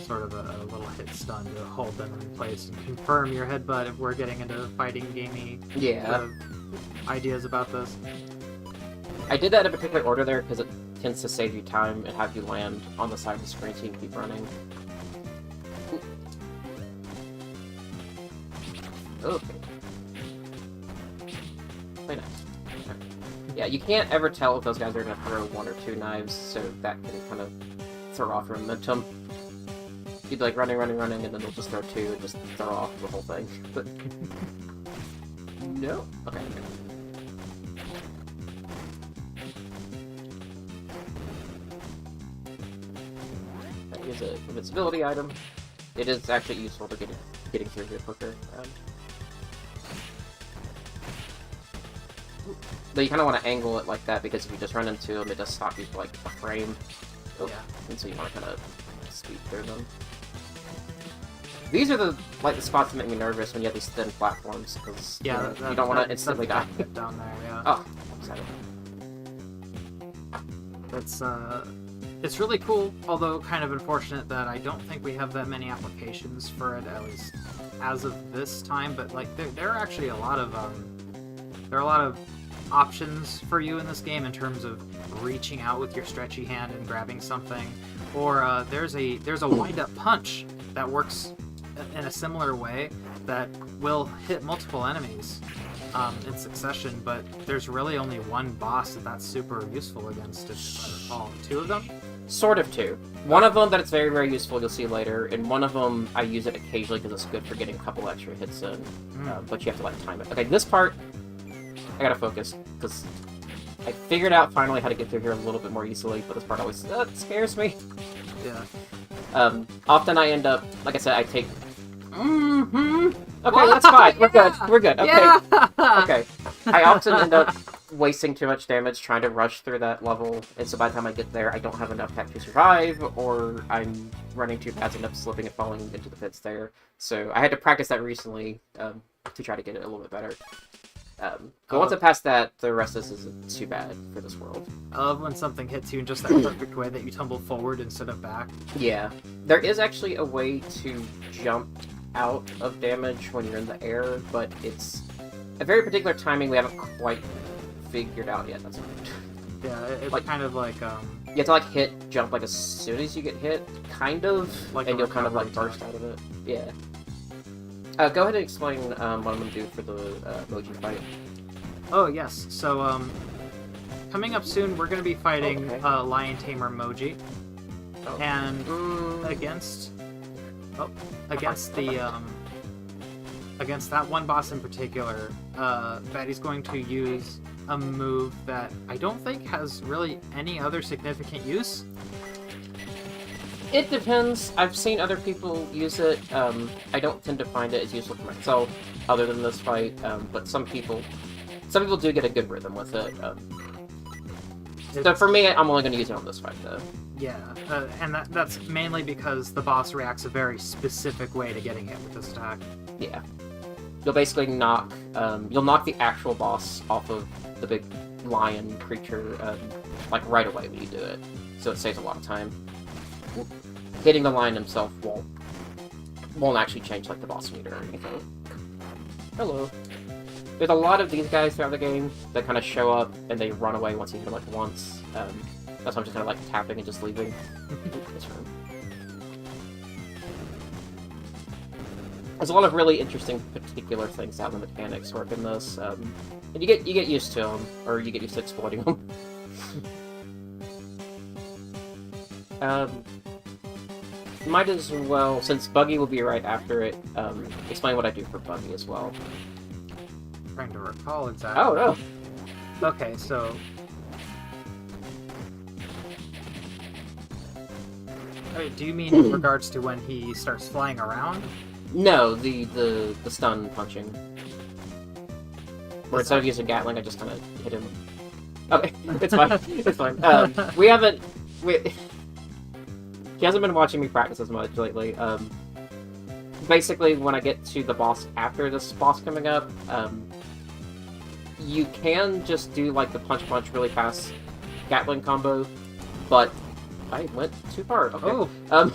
Sort of a little hit stun to hold them in place and confirm your headbutt if we're getting into fighting gamey ideas about this. I did that in a particular order there because it tends to save you time and have you land on the side of the screen so you can keep running. Okay. Very nice. Okay. Yeah, you can't ever tell if those guys are going to throw 1 or 2 knives, so that can kind of throw off your momentum. You'd be like running, and then they'll just throw 2 and just throw off the whole thing. But no. Okay. That is an invincibility item. it is actually useful to getting through here quicker. But you kind of want to angle it like that because if you just run into them, it does stop you for like a frame. Oh, yeah. And so you want to kind of speed through them. These are the spots that make me nervous when you have these thin platforms because you don't want to instantly die. Down there, yeah. Oh, I'm sorry. It's really cool, although kind of unfortunate that I don't think we have that many applications for it, at least as of this time. But like, there are actually a lot of options for you in this game in terms of reaching out with your stretchy hand and grabbing something, or there's a wind-up punch that works in a similar way that will hit multiple enemies in succession, but there's really only one boss that's super useful against, if I recall. Two of them? Sort of two. One of them that it's very, very useful, you'll see later, and one of them I use it occasionally because it's good for getting a couple extra hits in, but you have to like time it. Okay, this part, I gotta focus, because I figured out finally how to get through here a little bit more easily, but this part always scares me. Yeah. Often I end up, like I said, I take... Okay, that's fine. We're good. We're good. Okay. Yeah. Okay. I often end up wasting too much damage trying to rush through that level, and so by the time I get there, I don't have enough tech to survive, or I'm running too fast and end up slipping and falling into the pits there. So I had to practice that recently to try to get it a little bit better. But once I pass that, the rest of this isn't too bad for this world. I love when something hits you in just that perfect way that you tumble forward instead of back. Yeah. There is actually a way to jump out of damage when you're in the air, but it's a very particular timing we haven't quite figured out yet. That's right. Yeah, it's like, kind of like you have to like jump like as soon as you get hit, kind of, like, and you'll kind of like burst out of it. Yeah. Go ahead and explain what I'm going to do for the Moji fight. Oh yes, so coming up soon we're going to be fighting Lion Tamer Moji, and against that one boss in particular, Betty's going to use a move that I don't think has really any other significant use. It depends. I've seen other people use it. I don't tend to find it as useful for myself, other than this fight. But some people do get a good rhythm with it. So for me, I'm only going to use it on this fight, though. Yeah, and that's mainly because the boss reacts a very specific way to getting hit with this attack. Yeah, you'll basically knock the actual boss off of the big lion creature like right away when you do it. So it saves a lot of time. Hitting the lion himself won't actually change like the boss meter or anything. Hello. There's a lot of these guys throughout the game that kind of show up and they run away once you hit them like once. That's why I'm just kind of like tapping and just leaving. There's a lot of really interesting particular things how the mechanics work in this, and you get used to them, or you get used to exploiting them. Might as well, since Buggy will be right after it, explain what I do for Buggy as well. I'm trying to recall exactly. Oh, no. Okay, so... Wait, do you mean in regards to when he starts flying around? No, the stun punching. Where instead of using Gatling, I just kind of hit him. Okay, it's fine. It's fine. He hasn't been watching me practice as much lately. Basically, when I get to the boss after this boss coming up, you can just do like the punch really fast Gatling combo, but I went too far. Okay. Oh.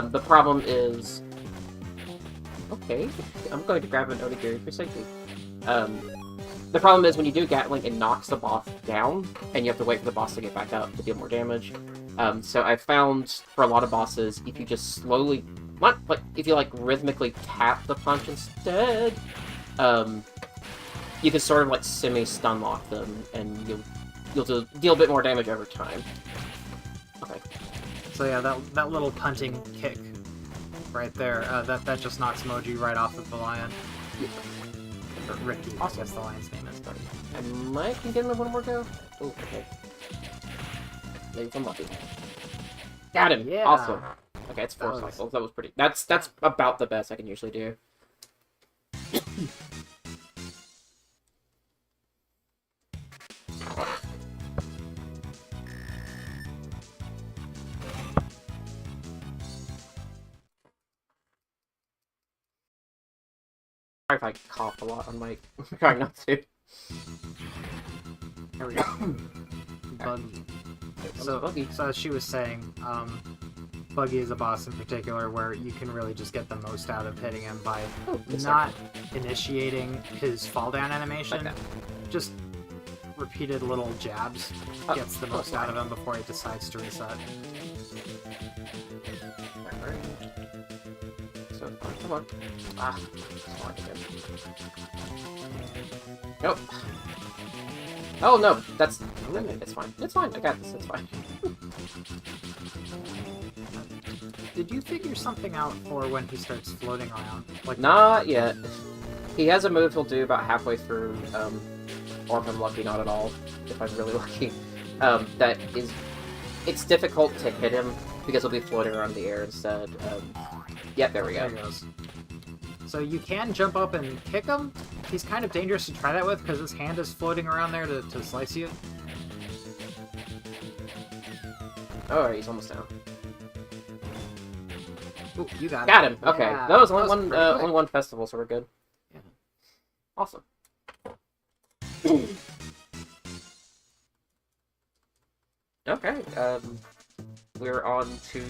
The problem is, okay, I'm going to grab an Onigiri for safety. The problem is when you do Gatling, it knocks the boss down, and you have to wait for the boss to get back up to deal more damage. So I found for a lot of bosses, if you just slowly, if you like rhythmically tap the punch instead, you can sort of like semi-stun lock them, and you'll deal a bit more damage over time. Okay. So yeah, that little punting kick right there, that just knocks Moji right off of the lion. Yeah. Or Ricky, I guess the lion's name is. I might can give him one more go. Oh, okay. Maybe I'm lucky. Got him! Yeah. Awesome. Okay, it's 4 cycles. That was pretty. That's about the best I can usually do. Sorry if I cough a lot on mic. I'm trying not to. There we go. Buggy. So as she was saying, Buggy is a boss in particular where you can really just get the most out of hitting him by not initiating his fall down animation. Okay. Just repeated little jabs gets the most out of him before he decides to reset. So, come on. Ah. Nope. Oh no, that's okay, it's fine. It's fine. I got this. It's fine. Did you figure something out for when he starts floating around? Like Not yet. He has a move he'll do about halfway through, or if I'm lucky, not at all. If I'm really lucky, that is, it's difficult to hit him because he'll be floating around in the air instead. Yeah, there we go. There he goes. So you can jump up and kick him. He's kind of dangerous to try that with because his hand is floating around there to slice you. Oh, he's almost down. Ooh, you got him. Okay, Yeah, that was only pretty quick. only one festival, so we're good. Yeah. Awesome. Okay. We're on to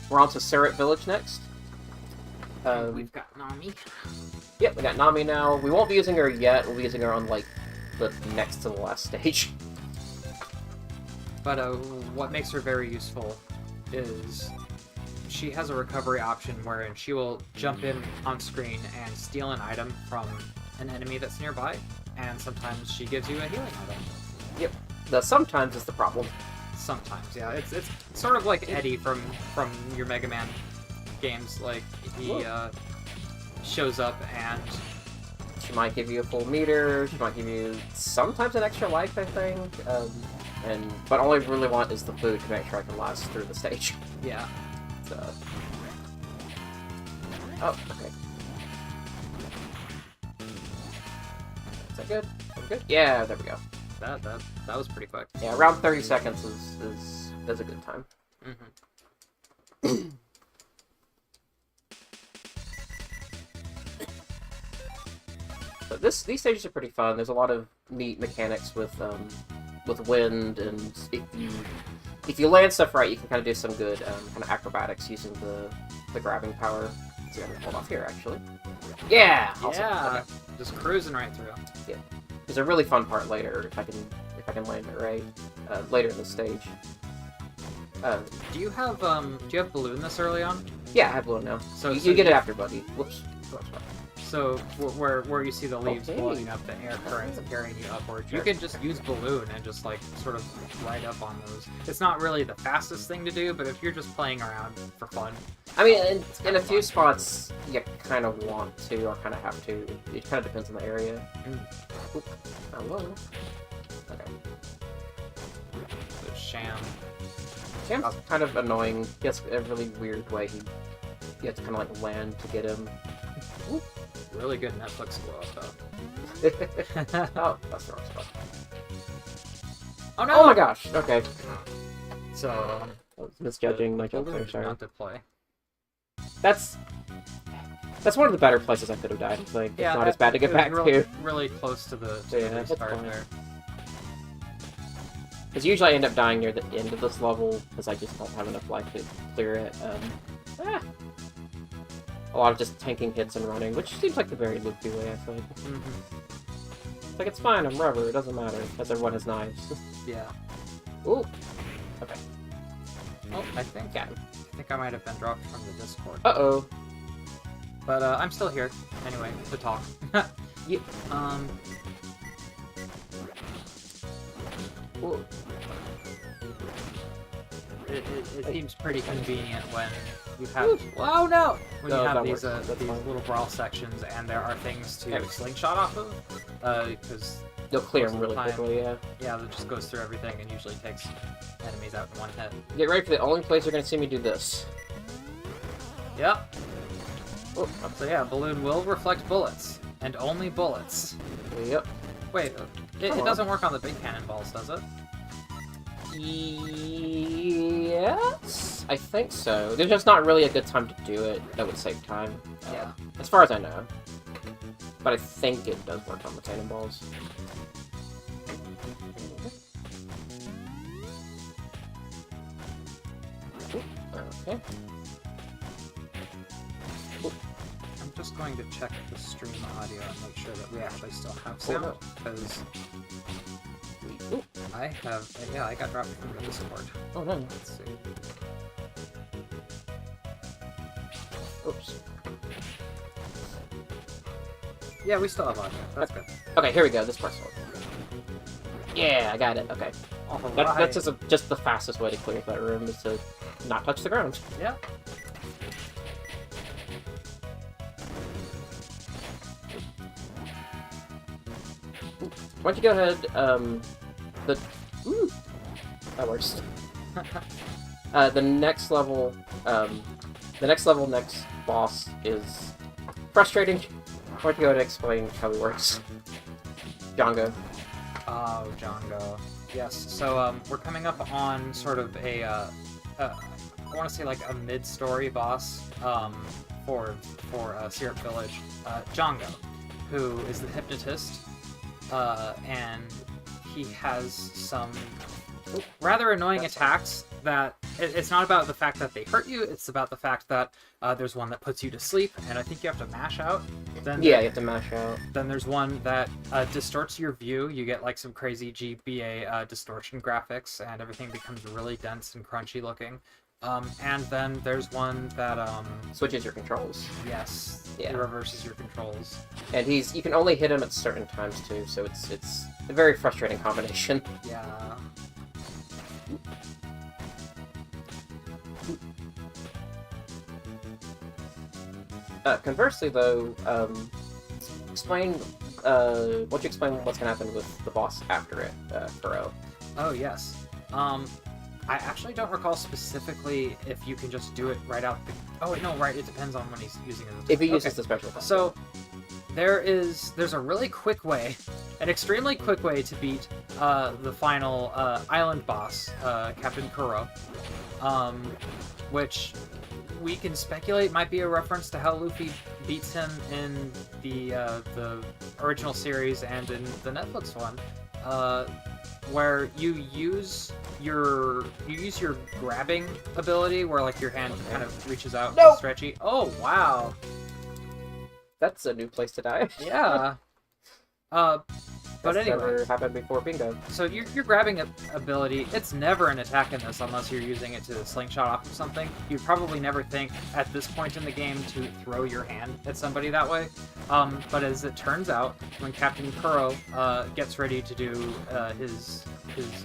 Surrett Village next. We've got Nami. Yep, we got Nami now. We won't be using her yet. We'll be using her on, like, the next to the last stage. But what makes her very useful is she has a recovery option wherein she will jump in on screen and steal an item from an enemy that's nearby, and sometimes she gives you a healing item. Yep. The sometimes is the problem. Sometimes, yeah. It's sort of like Eddie from your Mega Man games. Like, he shows up and she might give you a full meter, she might give you sometimes an extra life, I think. But all I really want is the food to make sure I can last through the stage. Yeah. So. Oh, okay. Is that good? Are we good? Yeah, there we go. That was pretty quick. Yeah, around 30 seconds is a good time. Mm-hmm. But these stages are pretty fun. There's a lot of neat mechanics with wind, and if you land stuff right, you can kind of do some good kind of acrobatics using the grabbing power. So I'm gonna hold off here, actually. Yeah, awesome. Yeah, Okay. just cruising right through. Yeah, there's a really fun part later if I can land it right later in the stage. Do you have balloon this early on? Yeah, I have balloon now. So you get it after Buggy. Whoops. So where you see the leaves Okay. blowing up, the air currents carrying you upwards, you can just use balloon and just like sort of ride up on those. It's not really the fastest thing to do, but if you're just playing around for fun. I mean, in a few spots, you kind of want to or kind of have to. It kind of depends on the area. Oop. Hello. Okay. The Sham. Sham's kind of annoying. He has a really weird way. You have to kind of like land to get him. Oop. Really good Netflix blow up though. Oh, that's the wrong spot. Oh no! Oh my gosh. Okay. So I was misjudging my jump balloon there. Sorry. not to play. That's one of the better places I could have died. It's like Yeah, it's not as bad to get back really, to. really close to the Yeah, that's restart fine. there. Because usually I end up dying near the end of this level because I just don't have enough life to clear it. A lot of just tanking hits and running, which seems like the very loopy way, I think. It's like, it's fine, I'm rubber, it doesn't matter, because everyone has knives. Yeah. Ooh. Okay. Oh, I think I might have been dropped from the Discord. Uh-oh. But I'm still here, anyway, to talk. Yep. Ooh. It seems pretty convenient when you have. Oh no! When you have these little brawl sections and there are things to slingshot off of, because you'll clear them really quickly. Yeah. Yeah, that just goes through everything and usually takes enemies out in one hit. Get ready for the only place you're gonna see me do this. Yep. Oh, so yeah, balloon will reflect bullets, and only bullets. Yep. Wait, it doesn't work on the big cannonballs, does it? Yes, I think so. There's just not really a good time to do it that would save time. Yeah. As far as I know. But I think it does work on the cannonballs. Okay. I'm just going to check the stream audio and make sure that we actually still have sound, because I have, yeah, I got dropped from the Discord. Oh no. Let's see. Oops. Yeah, we still have audio. That's good. Okay, here we go. This part's working. Yeah, I got it. Okay. That's just the fastest way to clear that room is to not touch the ground. Yeah. Why don't you go ahead, that works. The next level, next boss is frustrating. Why don't you go ahead and explain how he works? Django. Oh, Django. Yes, so, we're coming up on sort of a, I want to say like a mid-story boss, for Syrup Village. Django, who is the hypnotist, and he has some rather annoying attacks that it's not about the fact that they hurt you, it's about the fact that there's one that puts you to sleep, and I think you have to mash out. Then Yeah, you have to mash out. Then there's one that distorts your view. You get like some crazy GBA distortion graphics, and everything becomes really dense and crunchy looking. And then there's one that switches your controls. Yes. Yeah. It reverses your controls. And you can only hit him at certain times too, so it's a very frustrating combination. Yeah. Conversely, though, explain what's gonna happen with the boss after it, Kuro. Oh yes. I actually don't recall specifically if you can just do it right out the... Oh, wait, no, right, it depends on when he's using it. If he uses the special attack. So, there's a really quick way, an extremely quick way to beat the final island boss, Captain Kuro, which we can speculate might be a reference to how Luffy beats him in the original series and in the Netflix one, where you use your grabbing ability, where like your hand kind of reaches out and stretchy. Oh wow, that's a new place to die. Yeah. But That's anyway, never happened before. Bingo. So your grabbing ability, it's never an attack in this unless you're using it to slingshot off of something. You'd probably never think at this point in the game to throw your hand at somebody that way. But as it turns out, when Captain Kuro gets ready to do his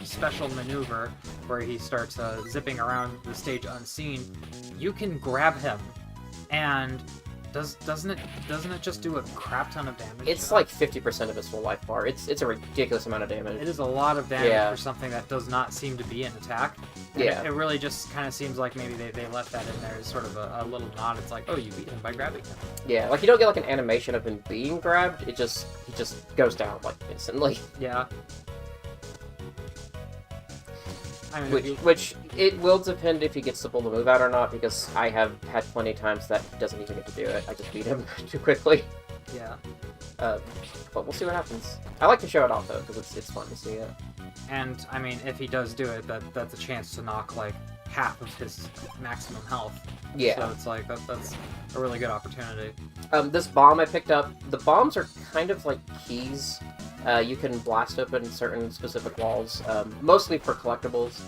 special maneuver, where he starts zipping around the stage unseen, you can grab him, and doesn't it just do a crap ton of damage? It's like 50% of his full life bar. It's a ridiculous amount of damage. It is a lot of damage for something that does not seem to be an attack. And Yeah. It really just kind of seems like maybe they left that in there as sort of a little nod. It's like, oh, you beat him by grabbing him. Yeah, like you don't get like an animation of him being grabbed. He just goes down like instantly. Yeah. I mean, Which it will depend if he gets to pull the move out or not, because I have had plenty of times that he doesn't even get to do it. I just beat him too quickly. Yeah. But we'll see what happens. I like to show it off though, because it's fun to see it. And I mean, if he does do it, that's a chance to knock like half of his maximum health. Yeah. So it's like that's a really good opportunity. This bomb I picked up, the bombs are kind of like keys. You can blast open certain specific walls, mostly for collectibles,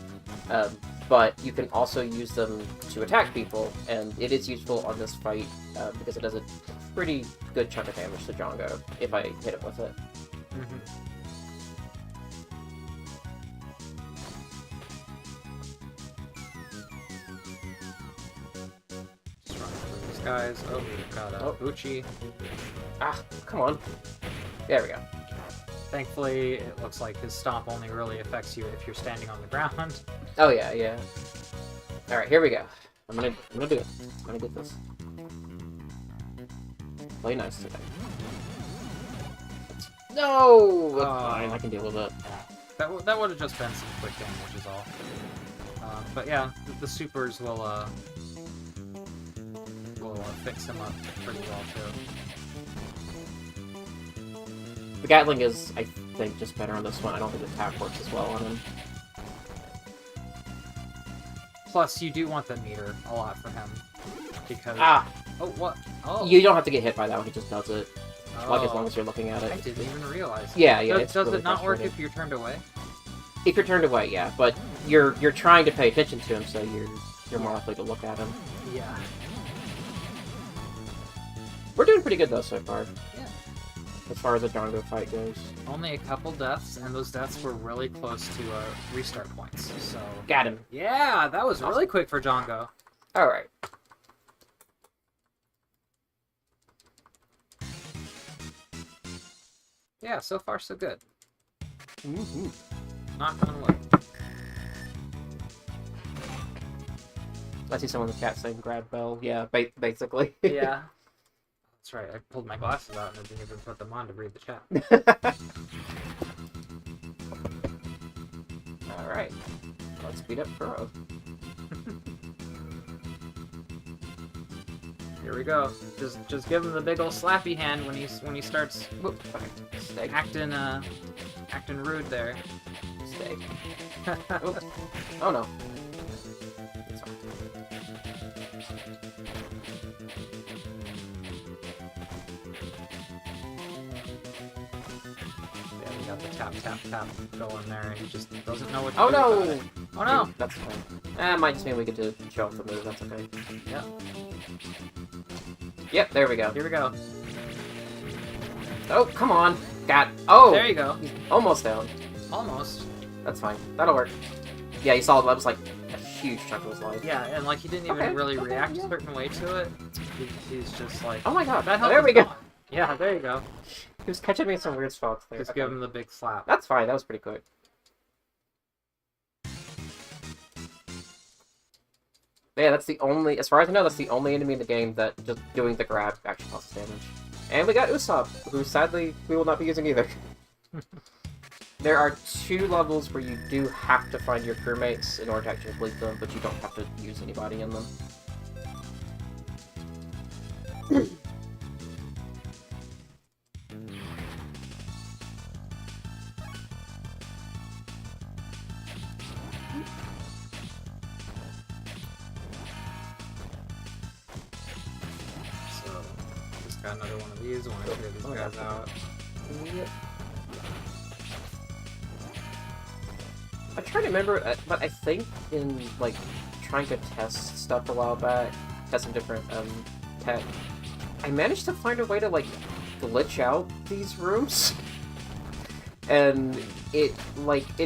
but you can also use them to attack people, and it is useful on this fight because it does a pretty good chunk of damage to Django if I hit him with it. Just run through these guys. Oh, we've got Uchi. Ah, come on. There we go. Thankfully, it looks like his stomp only really affects you if you're standing on the ground. Oh yeah, yeah. All right, here we go. I'm gonna do it. I'm gonna get this. play nice today. No! That's fine, I can deal with it. That would have just been some quick damage is all. But yeah, the supers will fix him up pretty well too. The Gatling is, I think, just better on this one. I don't think the attack works as well on him. Plus, you do want the meter a lot for him. Because... Oh, what? Oh! You don't have to get hit by that one, he just does it. Oh. Like, as long as you're looking at it. I didn't even realize. Yeah, Does really it not work frustrating. if you're turned away? If you're turned away, yeah, but you're trying to pay attention to him, so you're more likely to look at him. Yeah. We're doing pretty good though so far. Yeah. As far as the Django fight goes. Only a couple deaths, and those deaths were really close to restart points. So got him. Yeah, that was really quick for Django. All right. Yeah, so far so good. Mm-hmm. Knock on wood. I see someone in the chat saying grab bell. Yeah, basically. Yeah. That's right, I pulled my glasses out and I didn't even put them on to read the chat. Alright. Let's speed up Kuro. Here we go. Just give him the big old slappy hand when he starts acting rude there. Stay. Oh no. Yeah, we got the tap tap tap going there, and he just doesn't know what to Oh do no! about it. Oh no! That's fine. Might just mean we get to show off the move, that's okay. Yeah. Yep, there we go. Here we go. Oh, come on! Oh! There you go. He's almost down. Almost. That's fine. That'll work. Yeah, you saw that was like a huge chunk of his life. Yeah, and like he didn't even really react a certain way to it. He's just like, oh my god, that there we go. Gone. Yeah, there you go. He was catching me in some weird spots there. Just give him the big slap. That's fine, that was pretty quick. Yeah, that's the only, as far as I know, that's the only enemy in the game that just doing the grab actually causes damage. And we got Usopp, who sadly we will not be using either. There are 2 levels where you do have to find your crewmates in order to actually complete them, but you don't have to use anybody in them. So, just got another one of these. I want to clear these guys out. Yep. I'm trying to remember, but I think in, like, trying to test stuff a while back, test some different, tech, I managed to find a way to, like, glitch out these rooms. And it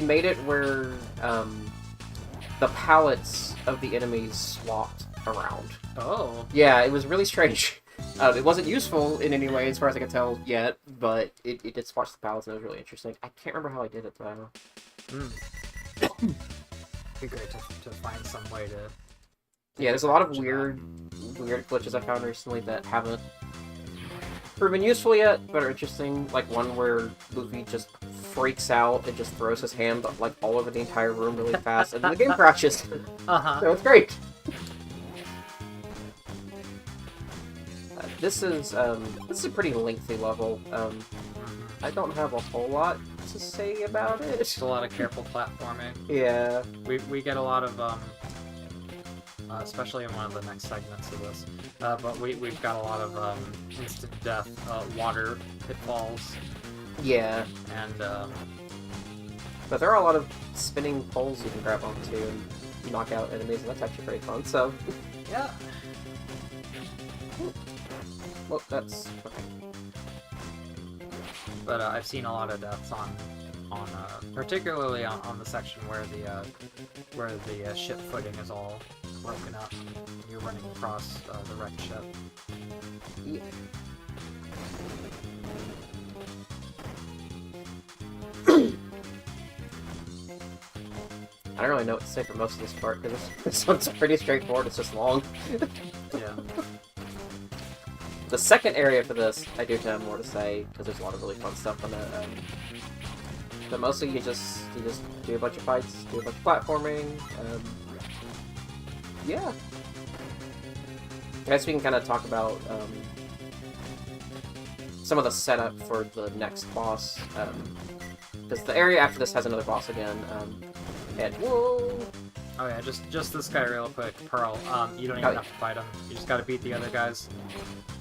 made it where, the palettes of the enemies swapped around. Oh. Yeah, it was really strange. It wasn't useful in any way, as far as I can tell, yet, but it did swatch the palettes, and it was really interesting. I can't remember how I did it, though. Be great to find some way to... Yeah, there's a lot of weird glitches I found recently that haven't proven useful yet, but are interesting. Like one where Luffy just freaks out and just throws his hand like all over the entire room really fast, and then the game crashes. So it's great. This is a pretty lengthy level. I don't have a whole lot to say about it. It's a lot of careful platforming. Yeah. We get a lot of especially in one of the next segments of this. But we've got a lot of instant death water pitfalls. Yeah. And but there are a lot of spinning poles you can grab onto and knock out enemies, and that's actually pretty fun. So yeah. Well, that's okay. But I've seen a lot of deaths on particularly on the section where the ship footing is all broken up. You're running across the wrecked ship. Yeah. I don't really know what to say for most of this part, because this one's pretty straightforward, it's just long. Yeah. The second area for this, I do have more to say because there's a lot of really fun stuff on it. But mostly you just do a bunch of fights, do a bunch of platforming. Yeah. I guess we can kind of talk about some of the setup for the next boss. Because the area after this has another boss again. And whoa! Oh yeah, just this guy real quick, Pearl. You don't even have to fight him. You just gotta beat the other guys.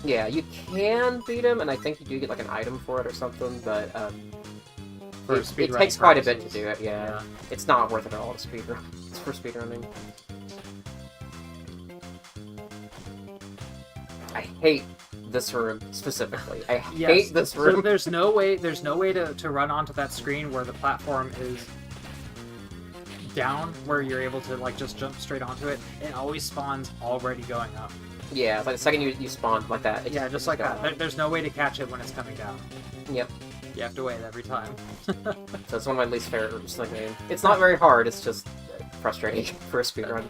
Yeah, you can beat him, and I think you do get like an item for it or something, but it takes quite a bit to do it. Yeah, it's not worth it at all to speedrun. It's for speedrunning. I hate this room specifically. I hate this room. So there's no way to run onto that screen where the platform is down, where you're able to like just jump straight onto it. It always spawns already going up. Yeah, like the second you spawn like that. Yeah, just like that. There's no way to catch it when it's coming down. Yep. You have to wait every time. So it's one of my least favorite rooms in the game. It's not very hard, it's just frustrating for a speedrun.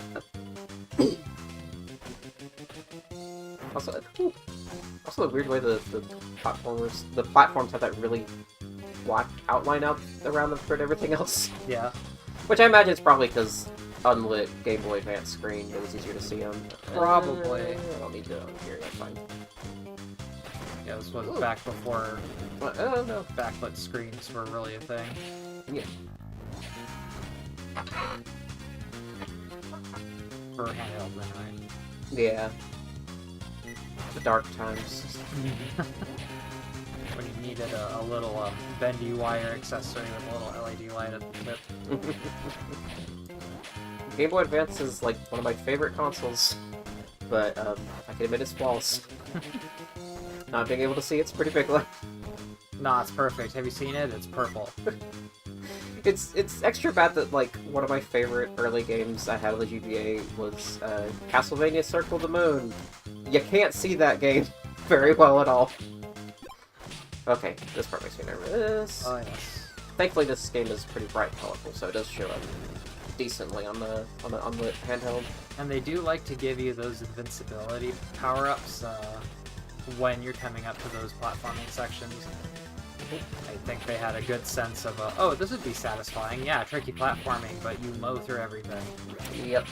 Also the weird way the platforms have that really black outline out around them for everything else. Yeah. Which I imagine is probably because unlit Game Boy Advance screen, it was easier to see them. Probably. I don't need to here, that's fine. Yeah, this was back before backlit screens were really a thing. Yeah. For handheld, anyway. Yeah. The dark times. When you needed a little bendy wire accessory with a little LED light at the tip. Game Boy Advance is like one of my favorite consoles, but I can admit its flaws. Not being able to see it's pretty big. Nah, it's perfect. Have you seen it? It's purple. It's extra bad that like one of my favorite early games I had on the GBA was Castlevania Circle of the Moon. You can't see that game very well at all. Okay, this part makes me nervous. Oh yes. Thankfully, this game is pretty bright and colorful, so it does show up decently on the handheld. And they do like to give you those invincibility power-ups when you're coming up to those platforming sections. I think they had a good sense of, oh, this would be satisfying. Yeah, tricky platforming, but you mow through everything. Yep.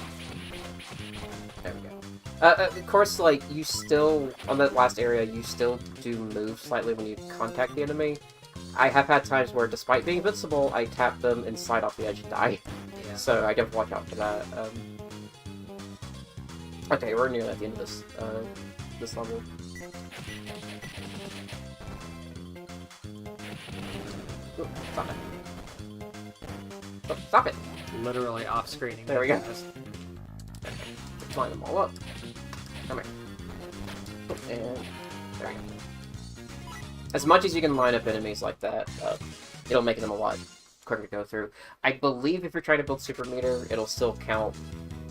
There we go. Of course, like, you still, on that last area, you still do move slightly when you contact the enemy. I have had times where, despite being invincible, I tap them and slide off the edge and die. Yeah. So I have to watch out for that. Okay, we're nearly at the end of this level. Ooh, stop it. Oh, stop it! Literally off-screening. There we go. Line them all up. Come here. And there we go. As much as you can line up enemies like that, it'll make them a lot quicker to go through. I believe if you're trying to build super meter, it'll still count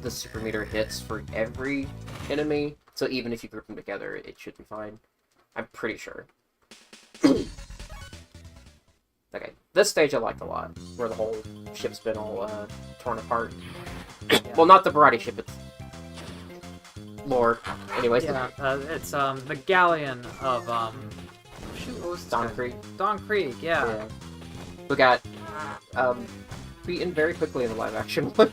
the super meter hits for every enemy. So even if you group them together, it should be fine. I'm pretty sure. Okay, this stage I liked a lot, where the whole ship's been all torn apart. Yeah. Well, not the variety ship, it's lore. Anyways. Yeah, it's the galleon of shoot, what was Don Krieg. Don Krieg, yeah. Who got beaten very quickly in the live action one.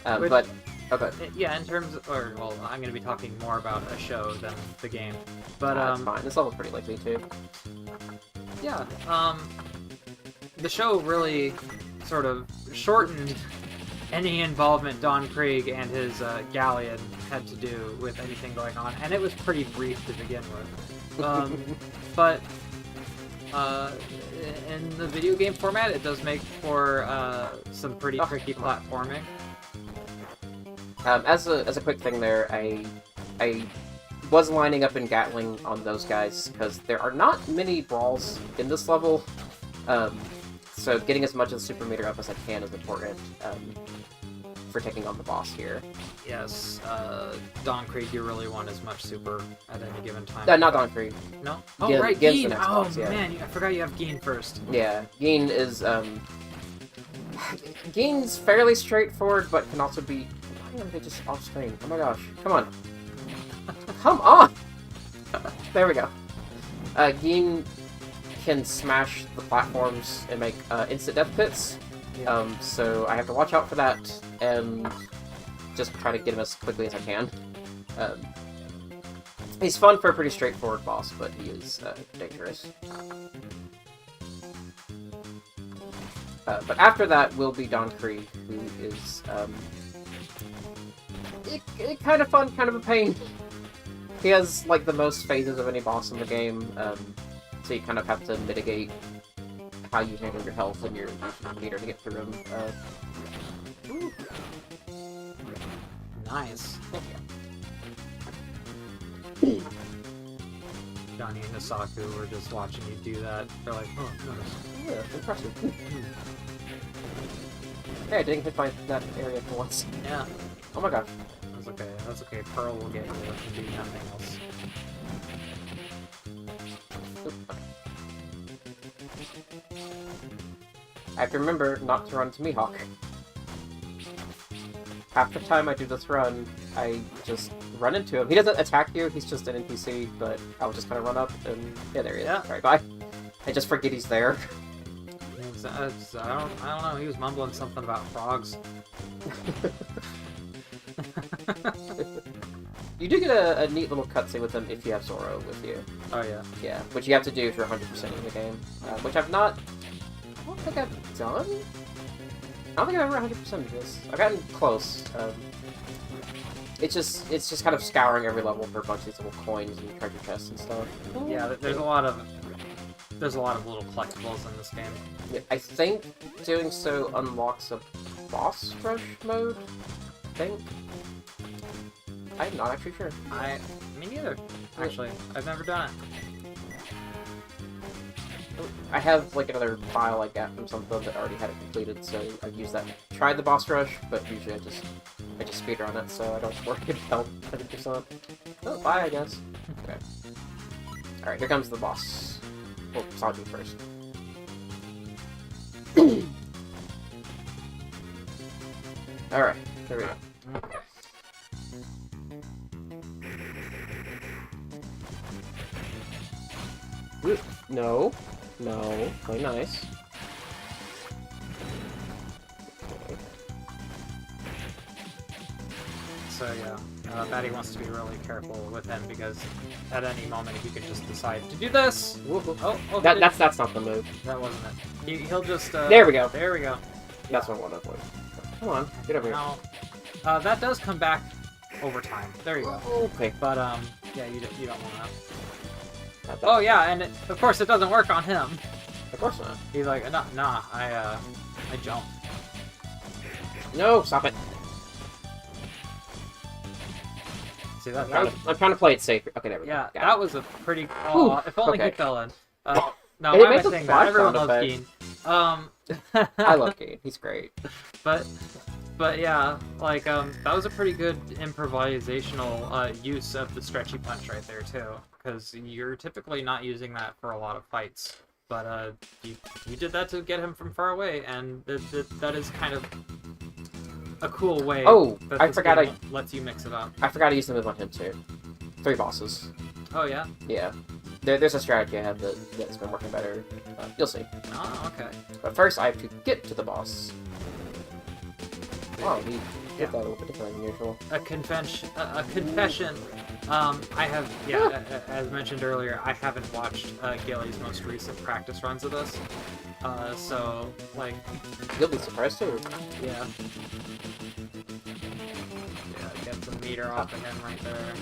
But okay. Yeah, in terms of, well, I'm going to be talking more about a show than the game. But that's fine. This level's pretty lengthy too. Yeah, the show really sort of shortened any involvement Don Krieg and his galleon had to do with anything going on, and it was pretty brief to begin with. But in the video game format, it does make for some pretty tricky platforming. As a quick thing there, I was lining up in Gatling on those guys because there are not many brawls in this level, so getting as much of the super meter up as I can is important for taking on the boss here. Yes, Don Krieg, you really want as much super at any given time. Not Don Krieg. No? Oh, right, Geen! Oh, man, I forgot you have Geen first. Yeah, Geen is, Geen's fairly straightforward, but can also be... Why are they just off-screen? Oh my gosh, come on. There we go. Gin can smash the platforms and make instant death pits. So I have to watch out for that and just try to get him as quickly as I can. He's fun for a pretty straightforward boss, but he is dangerous. But after that will be Don Krieg, who is kind of fun, kind of a pain. He has like the most phases of any boss in the game, so you kind of have to mitigate how you handle your health and your meter to get through him. Nice. Johnny and Hisaku were just watching you do that. They're like, oh, nice. Yeah, impressive. Hey, I didn't hit that area for once. Yeah. Oh my gosh. That's okay. That's okay. Pearl will get you and do nothing else. I have to remember not to run to Mihawk. Half the time I do this run, I just run into him. He doesn't attack you, he's just an NPC, but I'll just kind of run up and... Yeah, there he is. Yeah. Alright, bye. I just forget he's there. I don't know, he was mumbling something about frogs. You do get a neat little cutscene with him if you have Zoro with you. Oh yeah. Yeah, which you have to do if you're 100% in the game. Which I've not... I don't think I've done? I don't think I've ever 100%ed this. I've gotten close. It's just kind of scouring every level for a bunch of these little coins and treasure chests and stuff. Yeah, there's a lot of little collectibles in this game. Yeah, I think doing so unlocks a boss rush mode. I think. I'm not actually sure. Me neither. Actually, I've never done it. I have like another file I got from something that already had it completed, so I've used that. Tried the boss rush, but usually I just speedrun it, so I don't worry about 100%. Oh, bye, I guess. Okay. All right, here comes the boss. Well, Sanji first. All right, there we go. Ooh, no. No, play nice. So yeah, Batty wants to be really careful with him because at any moment he could just decide to do this. Oh, That's not the move. That wasn't it. He'll just. There we go. There we go. That's what I want to avoid. Come on, get over here. Now, that does come back over time. There you go. Okay. But yeah, you don't want that. Oh yeah, and of course it doesn't work on him. Of course not. He's like, nah, I jumped. No, stop it. See that? I'm trying to play it safe. Okay, there we go. Yeah, Got that it. was a pretty. Oh, if only he fell in. No, It why am I makes a saying splash that? Everyone sound loves effect. Keen. I love Kane. He's great. But yeah, like that was a pretty good improvisational use of the stretchy punch right there too, because you're typically not using that for a lot of fights. But you did that to get him from far away, and that is kind of a cool way. Oh, that I this forgot game lets you mix it up. I forgot to use the move on him too. 3 bosses. Oh yeah. Yeah. There's a strategy I have that's been working better. You'll see. Oh, okay. But first, I have to get to the boss. Oh, we did that a little bit different than usual. A confession. I have, yeah, as mentioned earlier, I haven't watched Gailey's most recent practice runs of this. So, like... You'll be surprised too. Yeah. Yeah, get the meter off of him right there.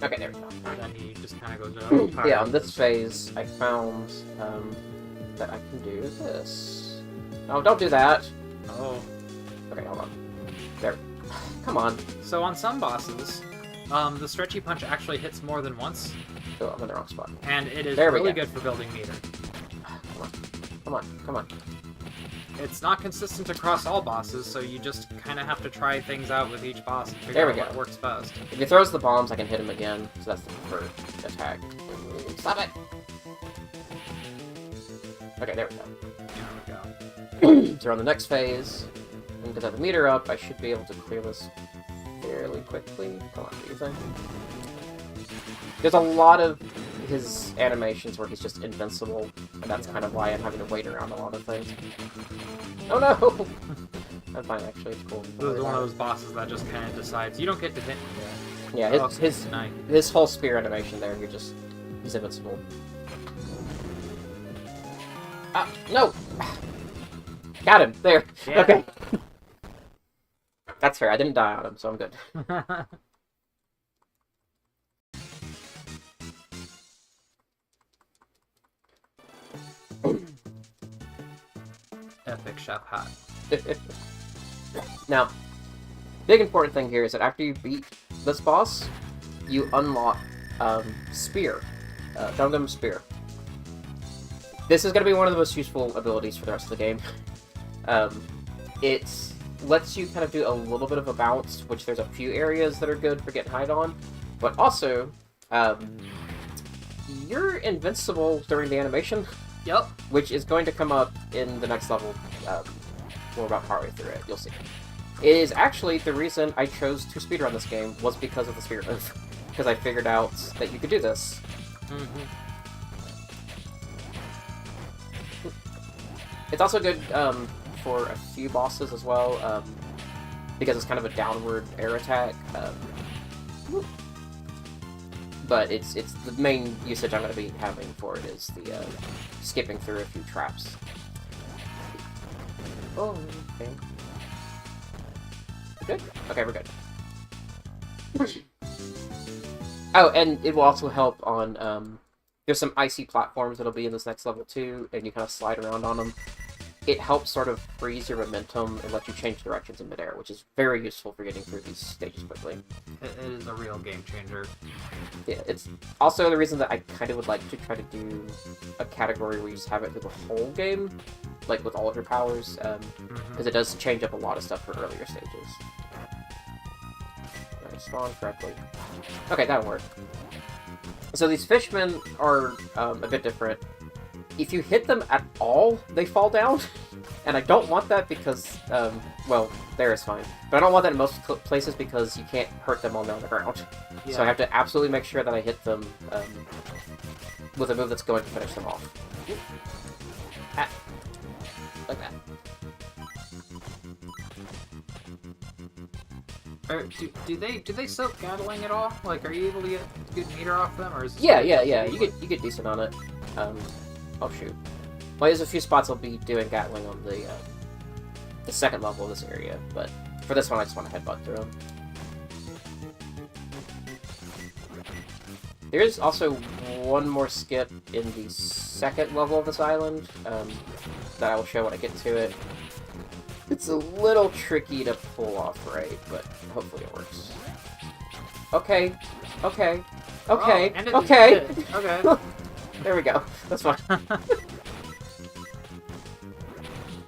Okay, there we go. And then he just kind of goes, oh, yeah, on this phase, I found that I can do this. Oh, don't do that! Oh. Okay, hold on. There. Come on. So on some bosses, the stretchy punch actually hits more than once. Oh, I'm in the wrong spot. And it is there we really go. good for building meter. Come on, come on. It's not consistent across all bosses, so you just kind of have to try things out with each boss and figure There we out go. what works best. If he throws the bombs, I can hit him again, so that's the preferred attack. Stop it! Okay, there we go. There we go. So on the next phase, because I have the meter up, I should be able to clear this fairly quickly. Come on, what do you think? There's a lot of his animations where he's just invincible, and that's kind of why I'm having to wait around a lot of things. Oh no! I'm fine, actually. It's cool. This is one of those bosses that just kind of decides you don't get to hit me yet. Yeah, Oh, his whole spear animation there, he's invincible. Ah, no! Got him! There! Yeah. Okay. That's fair, I didn't die on him, so I'm good. Epic Chef Hat. Now, big important thing here is that after you beat this boss, you unlock Spear. Dum Spear. This is going to be one of the most useful abilities for the rest of the game. It lets you kind of do a little bit of a bounce, which there's a few areas that are good for getting hide on, but also, you're invincible during the animation. Yep. Which is going to come up in the next level. We're about partway through it. You'll see. It is actually the reason I chose to speedrun this game was because of the spear move. Because I figured out that you could do this. It's also good for a few bosses as well, because it's kind of a downward air attack. But it's the main usage I'm going to be having for it is the skipping through a few traps. Oh, okay. We're good? Okay, we're good. Oh, and it will also help on, there's some icy platforms that'll be in this next level too, and you kind of slide around on them. It helps sort of freeze your momentum and let you change directions in midair, which is very useful for getting through these stages quickly. It is a real game changer. Yeah, it's also the reason that I kind of would like to try to do a category where you just have it through the whole game, like with all of your powers, because it does change up a lot of stuff for earlier stages. Alright, spawn correctly. Okay, that'll work. So these fishmen are a bit different. If you hit them at all, they fall down. And I don't want that because, well, there is fine. But I don't want that in most places because you can't hurt them while they're on the ground. Yeah. So I have to absolutely make sure that I hit them with a move that's going to finish them off. Ah. Like that. Do they soak Gatling at all? Like, are you able to get a good meter off them, or is it Yeah. You get decent on it. Oh shoot. Well, there's a few spots I'll be doing Gatling on the second level of this area, but for this one I just want to headbutt through them. There's also one more skip in the second level of this island that I will show when I get to it. It's a little tricky to pull off right, but hopefully it works. Okay. Okay. There we go. That's fine.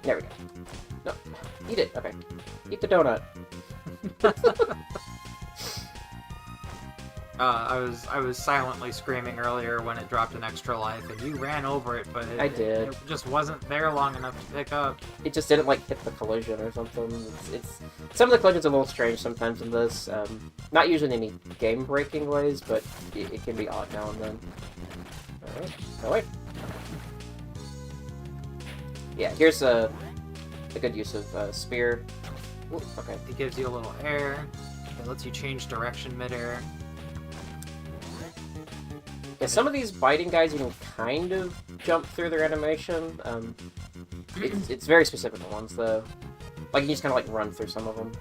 There we go. No. Eat it. Okay. Eat the donut. I was silently screaming earlier when it dropped an extra life, and you ran over it, but I did. It just wasn't there long enough to pick up. It just didn't like hit the collision or something. It's some of the collisions are a little strange sometimes in this. Not usually in any game-breaking ways, but it can be odd now and then. Alright, go away. Yeah, here's a good use of spear. Ooh, okay. It gives you a little air. It lets you change direction midair. Yeah, some of these biting guys you can kind of jump through their animation. It's very specific ones though. Like you just kind of like run through some of them.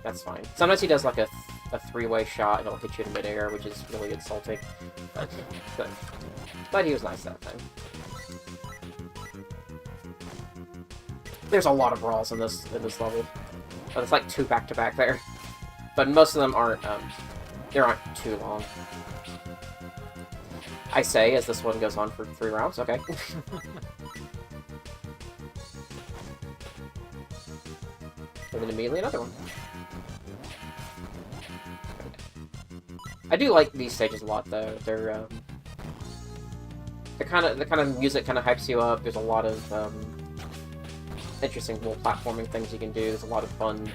That's fine. Sometimes he does like a three-way shot and it'll hit you in midair, which is really insulting. But he was nice that time. There's a lot of brawls in this level. But it's like 2 back-to-back there. But most of them aren't they aren't too long. I say as this one goes on for 3 rounds, okay. And then immediately another one. I do like these stages a lot though. They're the kind of music kind of hypes you up. There's a lot of interesting little platforming things you can do. There's a lot of fun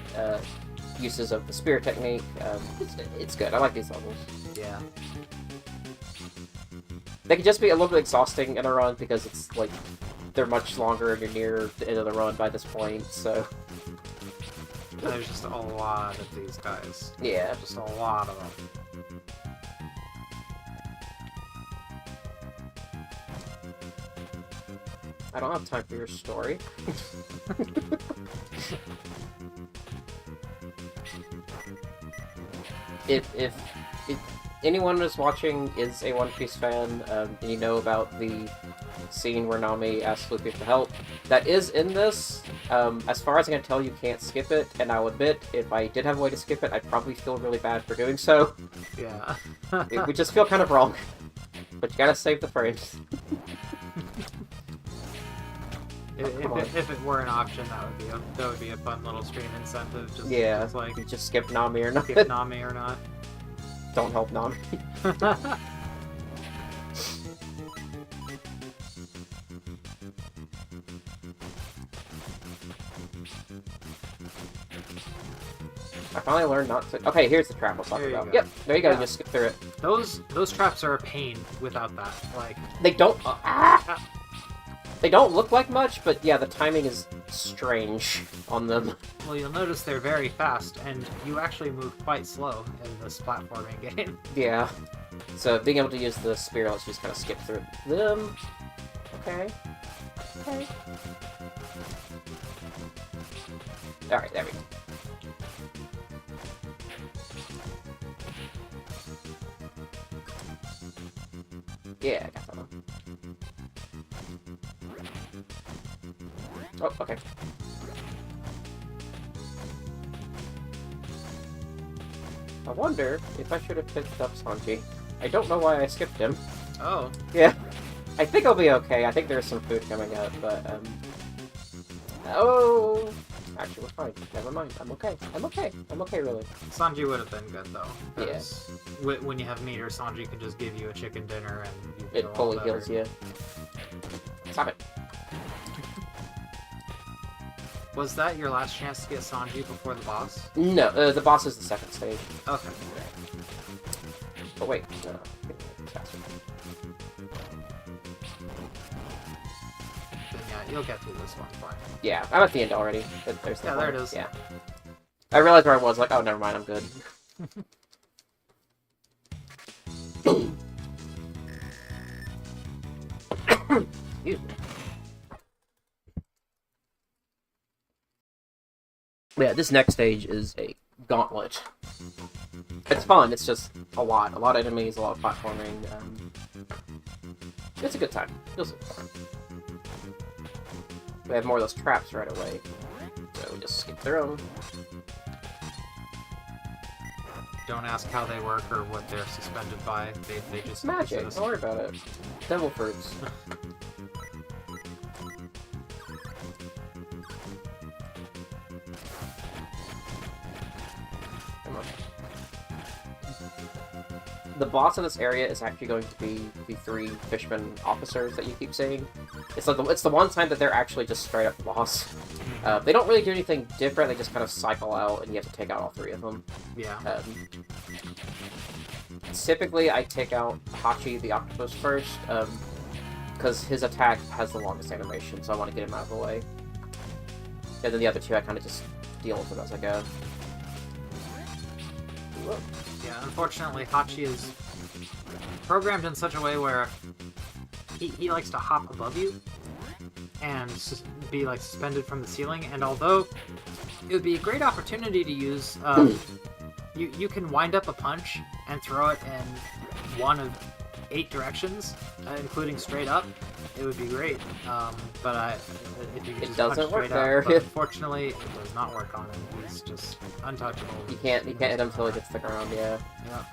uses of the spear technique. It's good. I like these levels. Yeah. They can just be a little bit exhausting in a run because it's like they're much longer and you're near the end of the run by this point, so... There's just a lot of these guys. Yeah. Just a lot of them. I don't have time for your story. If anyone who's watching is a One Piece fan, and you know about the scene where Nami asks Luffy for help, that is in this. As far as I can tell, you can't skip it, and I'll admit, if I did have a way to skip it, I'd probably feel really bad for doing so. Yeah. It would just feel kind of wrong. But you gotta save the frames. If it were an option, that would be a fun little stream incentive. Just, Yeah, just like you just skip Nami or not. skip Nami or not. Don't help Nami. I finally learned not to. Okay, here's the trap I was talking There you about. go. Yep, there you go. Yeah. Just skip through it. Those traps are a pain without that. Like They don't. They don't look like much, but yeah, the timing is strange on them. well, you'll notice they're very fast, and you actually move quite slow in this platforming game. Yeah. So being able to use the spear lets you just kind of skip through them. Okay. Okay. Alright, there we go. Yeah, I got that one. Oh, okay. I wonder if I should have picked up Sanji. I don't know why I skipped him. Oh. Yeah. I think I'll be okay. I think there's some food coming up, but, Oh! Actually, we're fine. Never mind. I'm okay. I'm okay. I'm okay, really. Sanji would have been good though. Yeah. 'Cause when you have meter, Sanji can just give you a chicken dinner and you It feel all fully better. heals you. Stop it. Was that your last chance to get Sanji before the boss? No, the boss is the second stage. Okay. But wait, no. Faster. Then yeah, you'll get through this one fine. Yeah, I'm at the end already. There's the Yeah, there point. it is. Yeah. I realized where I was, like, oh, never mind, I'm good. Excuse me. Yeah, this next stage is a gauntlet. It's fun, it's just a lot. A lot of enemies, a lot of platforming. It's a good time. You'll see. We have more of those traps right away. So we just skip through them. Don't ask how they work or what they're suspended by. They just Magic, exist. don't worry about it. Devil fruits. Come on. The boss of this area is actually going to be the 3 fisherman officers that you keep saying. It's like it's the one time that they're actually just straight up the boss. They don't really do anything different. They just kind of cycle out, and you have to take out all 3 of them. Yeah. Typically, I take out Hachi the octopus first, because his attack has the longest animation, so I want to get him out of the way. And then the other 2, I kind of just deal with them as I go. Whoa. Yeah, unfortunately, Hachi is programmed in such a way where he likes to hop above you and be like suspended from the ceiling. And although it would be a great opportunity to use, you can wind up a punch and throw it in one of 8 directions, including straight up. It would be great, but if you could just punch doesn't work straight there. up, but unfortunately, it does not work on him. He's just untouchable. You can't hit him until he gets to the ground, yeah. Yeah.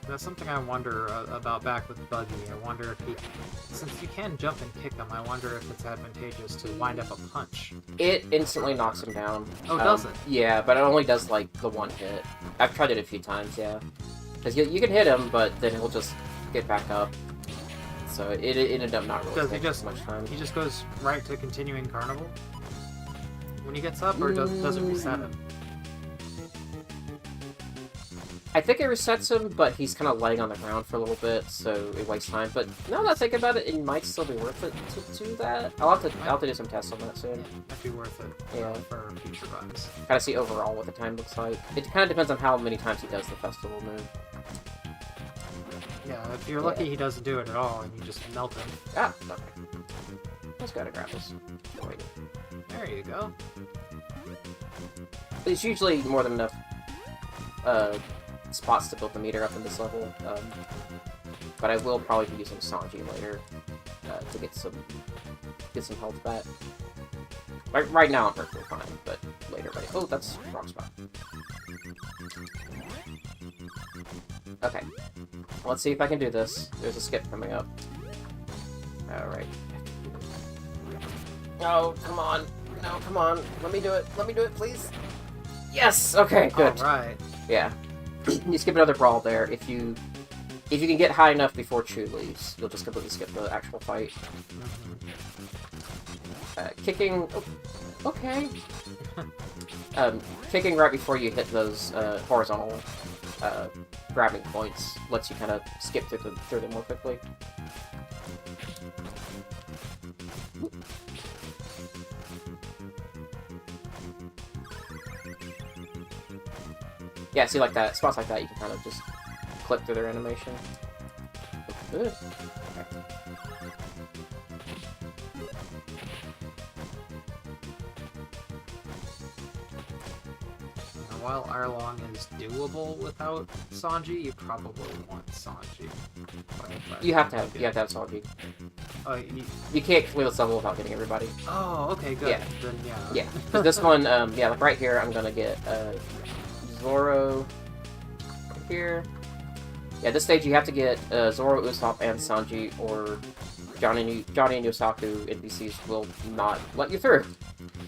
That's something I wonder about back with Buggy. I wonder if since you can jump and kick him, I wonder if it's advantageous to wind up a punch. It instantly knocks him down. Oh, does it? Yeah, but it only does, like, the 1 hit. I've tried it a few times, yeah. Because you can hit him, but then he'll just get back up. so it ended up not really Does he taking just much time. He just goes right to continuing carnival when he gets up, or does it reset him? I think it resets him, but he's kind of laying on the ground for a little bit, so it wastes time. But now that I think about it, it might still be worth it to do that. I'll have to do some tests on that soon. Might be worth it. Yeah. For future runs. Kind of see overall what the time looks like. It kind of depends on how many times he does the festival move. Yeah, if you're lucky, he doesn't do it at all, and you just melt him. Ah, okay. Just gotta grab this. Wait. There you go. There's usually more than enough spots to build the meter up in this level, but I will probably be using Sanji later to get some health back. Right now I'm perfectly fine, but later, buddy. Oh, that's the wrong spot. Okay, let's see if I can do this. There's a skip coming up. Alright. Oh, come on. No, come on. Let me do it. Let me do it, please. Yes! Okay, good. Alright. Yeah. You skip another brawl there. If you can get high enough before Chu leaves, you'll just completely skip the actual fight. Kicking... Oh, okay. Kicking right before you hit those horizontal grabbing points lets you kind of skip through them more quickly. Yeah, see, like that, spots like that, you can kind of just clip through their animation. Good. Okay. Now, while Arlong is doable without Sanji, you probably want Sanji. You have to have Sanji. Oh, you can't clear this level without getting everybody. Oh, okay, good. Yeah. Then, yeah. Yeah. 'Cause this one, yeah, like right here, I'm gonna get Zoro here. Yeah, this stage you have to get Zoro, Usopp, and Sanji, or Johnny and Yosaku NPCs will not let you through.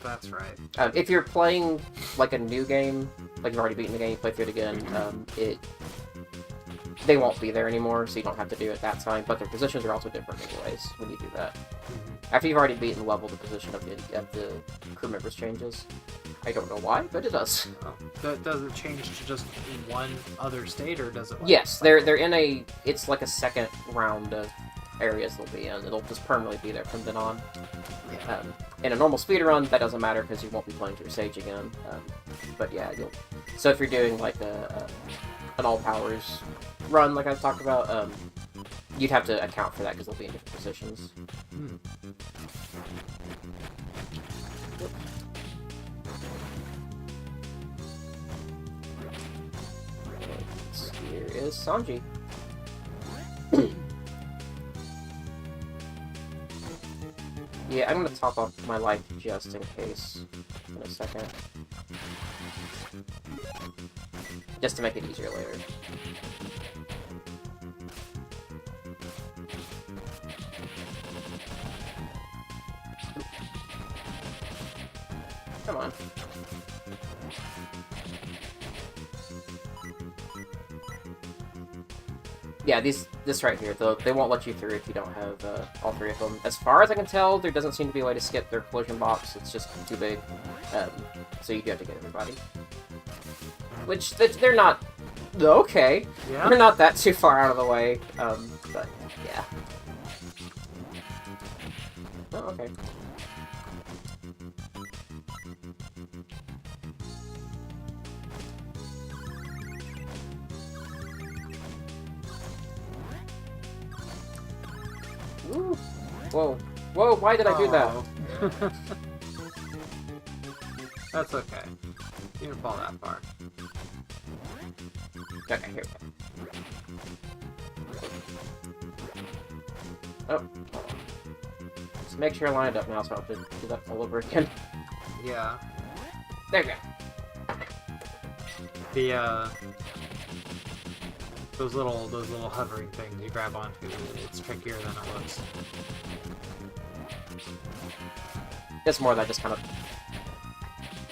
That's right. If you're playing like a new game, like you've already beaten the game, you play through it again, they won't be there anymore, so you don't have to do it that time, but their positions are also different anyways when you do that. After you've already beaten the level, the position of the crew members changes. I don't know why, but it does. Does it change to just one other state, or does it? Like, Yes, they're in a. It's like a second round of areas they'll be in. It'll just permanently be there from then on. In a normal speedrun, that doesn't matter because you won't be playing through Sage again. But yeah, you'll. So if you're doing like an all powers run, like I talked about, you'd have to account for that because they'll be in different positions. Here is Sanji. Yeah, I'm gonna top up my life just in case in a second. Just to make it easier later. Come on. Yeah, this right here, though, they won't let you through if you don't have all three of them. As far as I can tell, there doesn't seem to be a way to skip their collision box. It's just too big. So you do have to get everybody. Which, they're not... Okay. Yeah? They're not that too far out of the way. But, yeah. Oh, okay. Ooh. Whoa. Whoa, why did I do that? That's okay. You didn't fall that far. Okay, here we go. Oh. Just make sure I lined up now so I don't have to do that all over again. Yeah. There we go. The, those little hovering things you grab onto, it's trickier than it looks. It's more that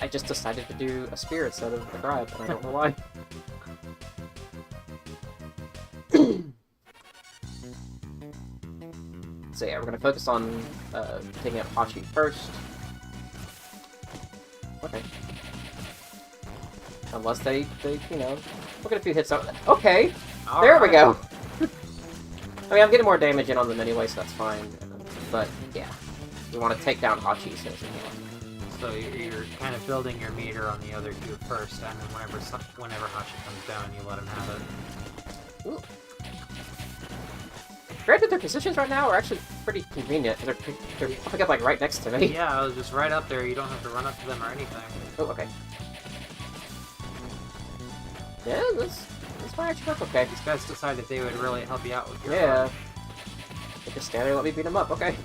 I just decided to do a spear instead of a grab, and I don't know why. So yeah, we're gonna focus on taking out Hachi first. Okay. Unless they you know, look at a few hits out. Okay, there we go. I mean, I'm getting more damage in on them anyway, so that's fine. But yeah, you want to take down Hachi as soon as you can. So you're kind of building your meter on the other two first, and then whenever Hachi comes down, you let him have it. Ooh. Granted, their positions right now are actually pretty convenient. They're popping up like right next to me. Yeah, I was just right up there. You don't have to run up to them or anything. Oh, okay. Yeah, this might actually work okay. These guys decided they would really help you out with your Yeah. run. They just stand there and let me beat them up. Okay.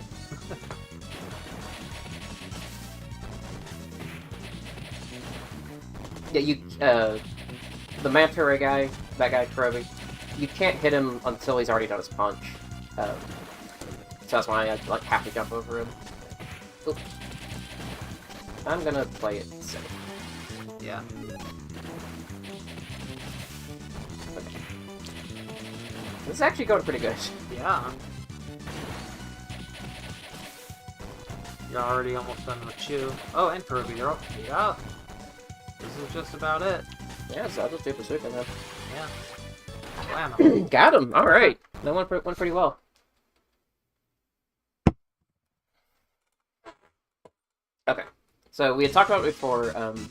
Yeah, the Manta Ray guy, that guy, Kurobi, you can't hit him until he's already done his punch. So that's why I like have to jump over him. Oop. I'm gonna play it safe. Yeah. Okay. This is actually going pretty good. Yeah. You're already almost done with Chu. Oh, and Kurobi, they're all... Yeah. This is just about it. Yeah, so I'll just do Pursuit now. Yeah. Whammo. Got him! Alright. That went pretty well. Okay. So we had talked about it before, I'm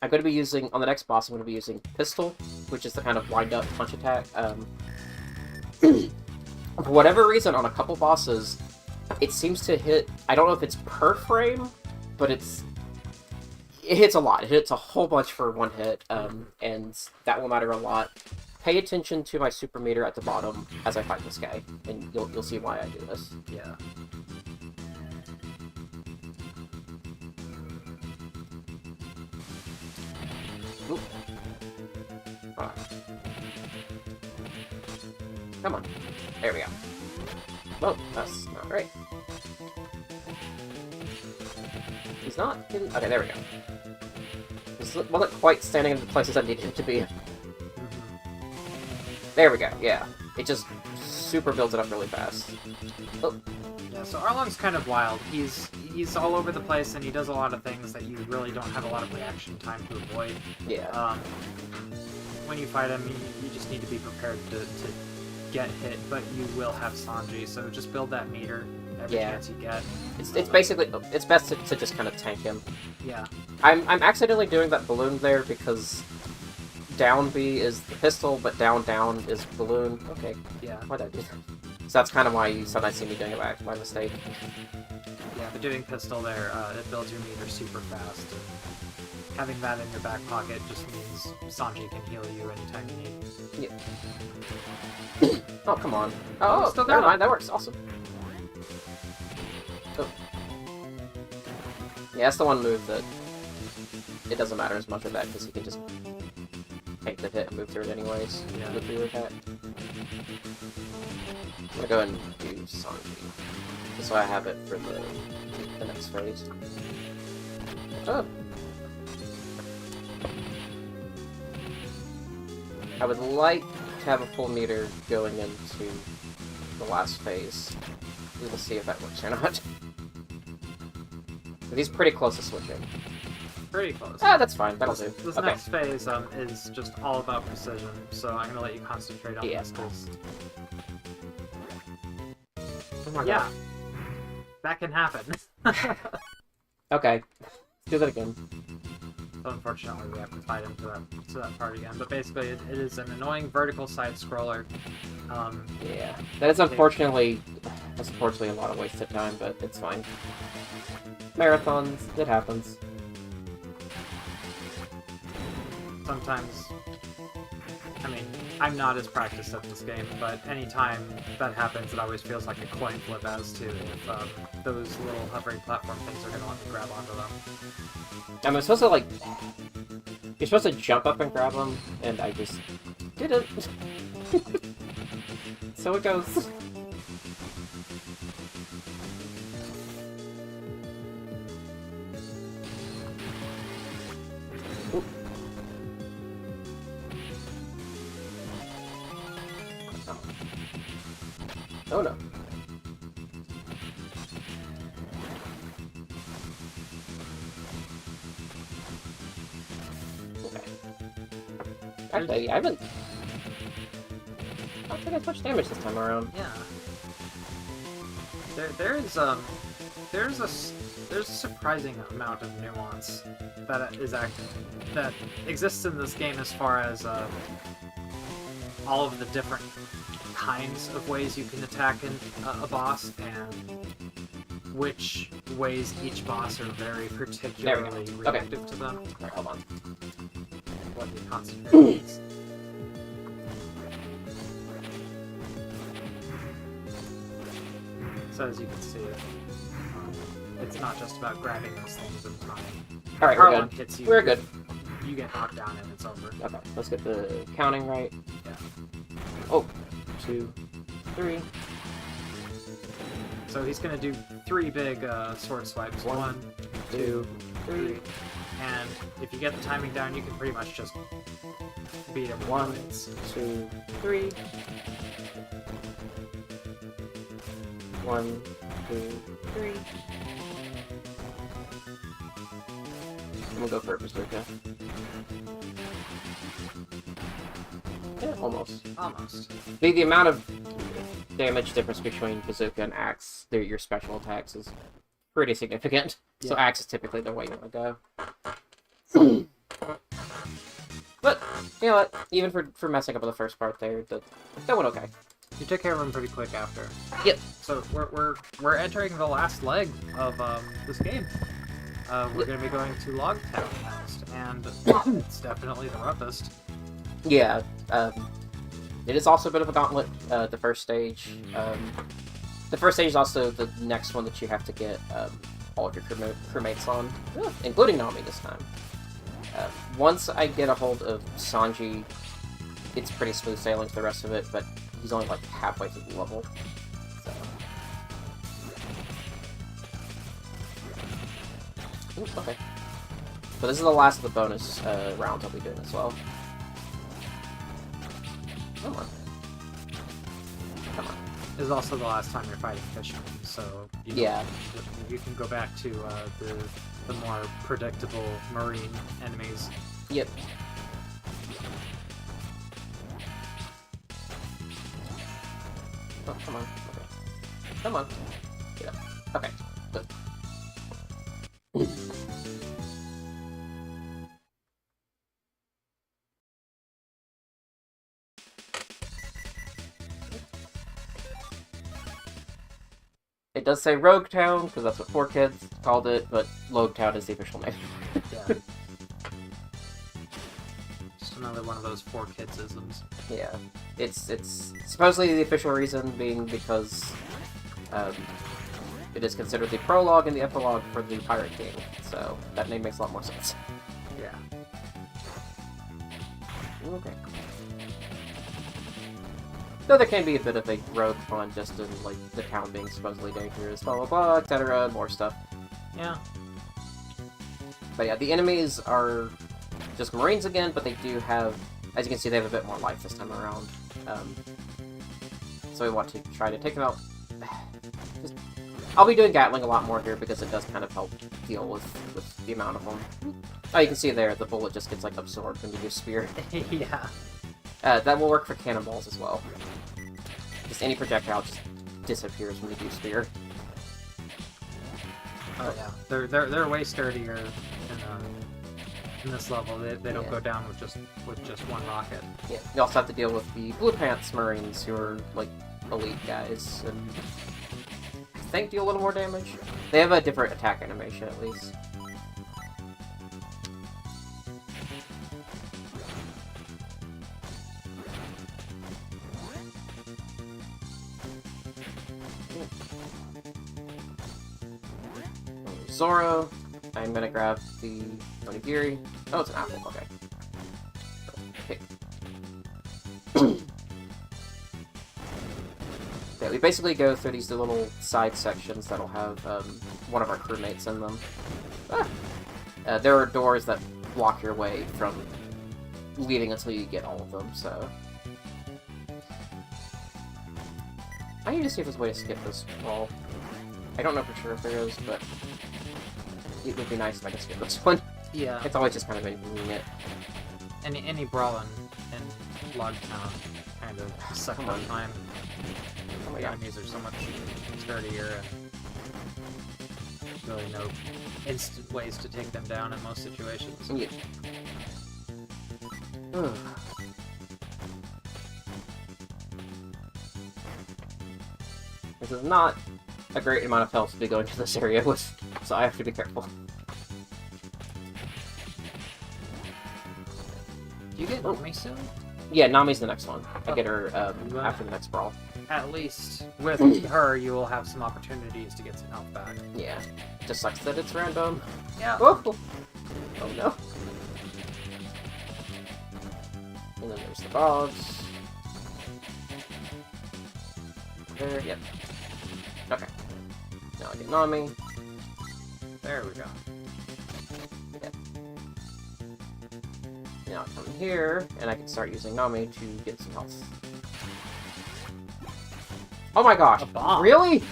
going to be using, on the next boss, I'm going to be using Pistol, which is the kind of wind-up punch attack. For whatever reason, on a couple bosses, it seems to hit, I don't know if it's per frame, but it hits a lot. It hits a whole bunch for one hit, and that will matter a lot. Pay attention to my super meter at the bottom as I fight this guy, and you'll see why I do this. Yeah. Oop. Ah. Come on. There we go. Whoa, that's not right. He's not hitting... Okay, there we go. This wasn't quite standing in the places I needed him to be. There we go, yeah. It just super builds it up really fast. Oh. Yeah, so Arlong's kind of wild. He's all over the place, and he does a lot of things that you really don't have a lot of reaction time to avoid. Yeah. When you fight him, you just need to be prepared to get hit, but you will have Sanji, so just build that meter every chance you get. It's basically, it's best to just kind of tank him. Yeah. I'm accidentally doing that balloon there because down B is the pistol, but down is balloon. Okay. Yeah. Why'd I do that? So that's kind of why you sometimes see me doing it by mistake. Yeah, but doing pistol there, it builds your meter super fast. And having that in your back pocket just means Sanji can heal you anytime you need. Yeah. Oh, come on. Oh, still never got mind. That works. Awesome. Oh. Yeah, that's the one move that it doesn't matter as much of that because you can just take the hit and move through it anyways. Yeah. With your attack. I'm gonna go ahead and do Sanji. Just so I have it for the next phase. Oh. I would like to have a full meter going into the last phase. We will see if that works or not. But he's pretty close to switching. Pretty close. Ah, that's fine. That'll do. This Okay. next phase is just all about precision, so I'm gonna let you concentrate on this because... Oh my yeah, God. that can happen. Okay. Let's do that again. So unfortunately, we have to fight him to that part again. But basically, it is an annoying vertical side scroller. Yeah, that is unfortunately a lot of wasted time, but it's fine. Marathons, it happens. Sometimes, I mean, I'm not as practiced at this game, but anytime that happens, it always feels like a coin flip as to if those little hovering platform things are going to let me grab onto them. I'm supposed to, like... You're supposed to jump up and grab them, and I just didn't. So it goes. Oop. Oh no. Actually, I haven't... I don't think I touched damage this time around. Yeah. There's a surprising amount of nuance that exists in this game as far as all of the different kinds of ways you can attack a boss and which ways each boss are very particularly reactive to them. Right, hold on. What the concentration is. So as you can see, it's not just about grabbing those things in time. Alright, we're good. Hits you, We're good. You get knocked down and it's over. Okay, let's get the counting right. Yeah. Oh, 2, 3. So he's gonna do 3 big sword swipes. 1, 2, 3. And if you get the timing down, you can pretty much just beat him. 1, 2, 3. 1, 2, 3. I'm gonna go for a bazooka. Yeah, almost. Almost. The amount of damage difference between bazooka and axe, your special attacks, is pretty significant. Yeah. So axe is typically the way you want to go. But you know what? Even for messing up on the first part there, that went okay. You took care of him pretty quick after. Yep. So we're entering the last leg of this game. We're going to be going to Logtown next, and it's definitely the roughest. Yeah. It is also a bit of a gauntlet. The first stage. The first stage is also the next one that you have to get all of your crewmates on, including Nami this time. Once I get a hold of Sanji, it's pretty smooth sailing for the rest of it, but he's only like halfway through the level. So. Ooh, okay. So this is the last of the bonus rounds I'll be doing as well. Come on. Come on. This is also the last time you're fighting fishermen, so you can go back to the more predictable marine enemies. Yep. Oh, come on. Okay. Come on. Get up. Okay. Good. It does say Rogue Town, because that's what 4Kids called it, but Logue Town is the official name. Yeah. Just another one of those 4Kids-isms. Yeah. It's supposedly the official reason being because it is considered the prologue and the epilogue for the Pirate King, so that name makes a lot more sense. Yeah. Okay. Though there can be a bit of a rogue fun just in, like, the town being supposedly dangerous, blah blah blah, etc., more stuff. Yeah. But yeah, the enemies are just Marines again, but they do have, as you can see, they have a bit more life this time around. So we want to try to take them out. I'll be doing Gatling a lot more here because it does kind of help deal with the amount of them. Oh, you can see there, the bullet just gets, like, absorbed when you use Spear. Yeah. That will work for cannonballs as well. Just any projectile just disappears when you do Spear. Oh yeah, they're way sturdier in this level. They don't go down with just one rocket. Yeah. You also have to deal with the Blue Pants Marines, who are like elite guys, and I think deal a little more damage. They have a different attack animation at least. Zoro. I'm gonna grab the onigiri. Oh, it's an apple. Okay. Yeah, we basically go through these little side sections that'll have one of our crewmates in them. There are doors that block your way from leaving until you get all of them, so... I need to see if there's a way to skip this wall. I don't know for sure if there is, but it would be nice if I could skip this one. Yeah. It's always just kind of inconvenient. Any brawling log town kind of suck Come up on. time. Oh my The god. enemies are so much sturdier and really no instant ways to take them down in most situations. Yeah. Ugh. This is not a great amount of health to be going to this area with, so I have to be careful. Do you get Nami soon? Yeah, Nami's the next one. I get her after the next brawl. At least with her, you will have some opportunities to get some health back. Yeah. Just sucks that it's random. Yeah. Oh, oh no. And then there's the dogs. There, yep. Okay. Now I get Nami. There we go. Yep. Now I come here, and I can start using Nami to get some health. Oh my gosh! A bomb. Really?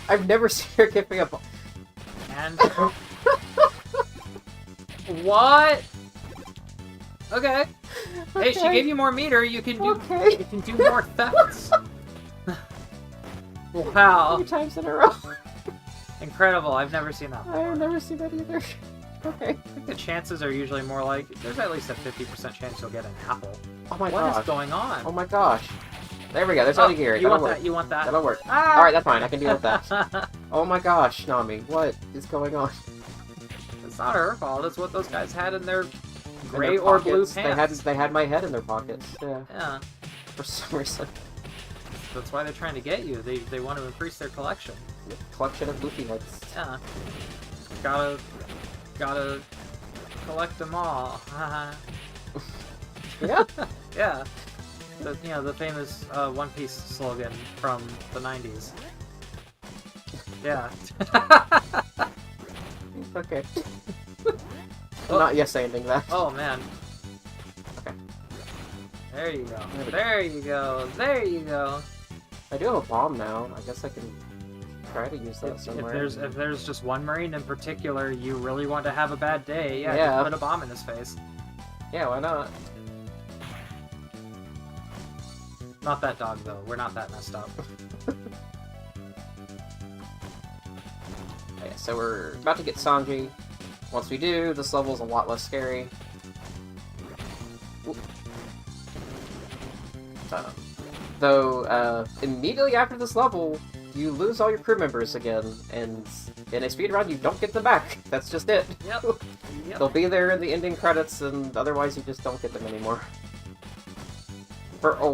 I've never seen her give me a bomb. And what? Okay. Hey, she gave you more meter. You can do. You can do more thefts. Wow. 3 times in a row. Incredible. I've never seen that before. I've never seen that either. Okay. I think the chances are usually more like there's at least a 50% chance you'll get an apple. Oh my What gosh. is going on? Oh my gosh. There we go. There's Only Gear. You That'll want work. that? You want that? That'll work. Ah! Alright, that's fine. I can deal with that. Oh my gosh, Nami. What is going on? It's not her fault. It's what those guys had in their In gray their or blue pockets. pants. They had my head in their pockets. Yeah. Yeah. For some reason. That's why they're trying to get you. They want to increase their collection. Collection of Goofy heads. Yeah. Gotta collect them all. Yeah. Yeah. The famous One Piece slogan from the 90s. Yeah. Okay. I'm not yes-anding that. Oh man. Okay. There you go. There you go. There you go. I do have a bomb now. I guess I can try to use that somewhere. If there's just one Marine in particular you really want to have a bad day, yeah, Yeah. just put a bomb in his face. Yeah, why not? Not that dog though. We're not that messed up. Okay, so we're about to get Sanji. Once we do, this level's a lot less scary. Though, immediately after this level, you lose all your crew members again, and in a speedrun, you don't get them back. That's just it. Yep. They'll be there in the ending credits, and otherwise you just don't get them anymore. For a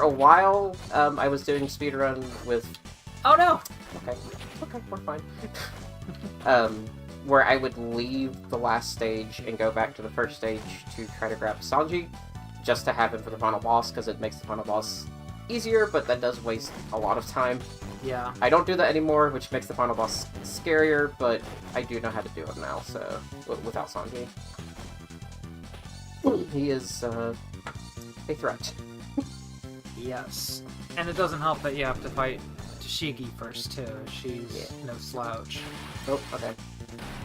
while, I was doing speedrun with... Oh no! Okay, we're fine. Where I would leave the last stage and go back to the first stage to try to grab Sanji, just to have him for the final boss, because it makes the final boss easier, but that does waste a lot of time. Yeah. I don't do that anymore, which makes the final boss scarier, but I do know how to do it now, so without Sanji. He is a threat. Yes. And it doesn't help that you have to fight Tashigi first too. She's no slouch. Oh, okay.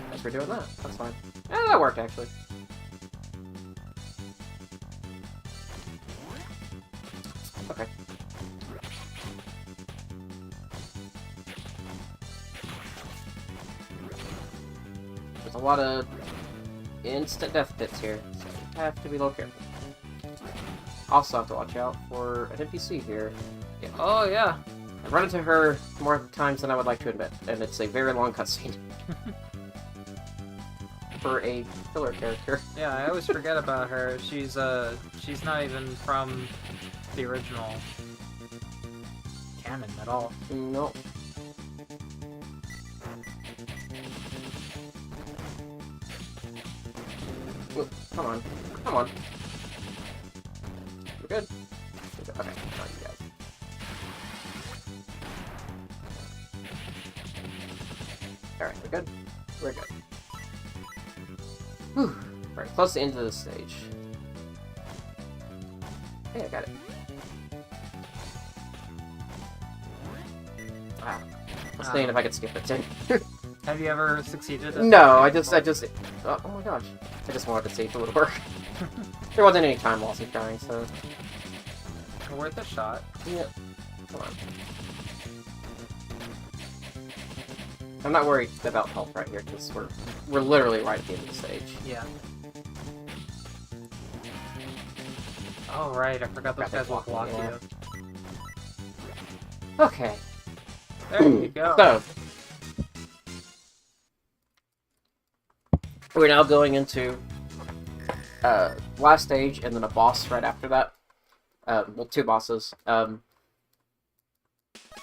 Thanks for doing that. That's fine. Yeah, that worked actually. Okay. There's a lot of instant death pits here, so you have to be a little careful. Also have to watch out for an NPC here. Yeah. Oh yeah. I've run into her more times than I would like to admit, and it's a very long cutscene. For a filler character. Yeah, I always forget about her. She's not even from the original canon at all. No. Ooh, come on. Come on. We're good. Okay, not you guys. Alright, we're good. We're good. Whew. Right, close to the end of this stage. Hey, I got it. Ah. I was thinking if I could skip it too. Have you ever succeeded? At No, I just. Oh my gosh. I just wanted to see if it would work. There wasn't any time lost in trying, so. Worth a shot. Yep. Come on. I'm not worried about health right here, because we're literally right at the end of the stage. Yeah. Oh, right, I forgot those guys will block you. Okay. There you go. So, we're now going into last stage and then a boss right after that. Well, 2 bosses.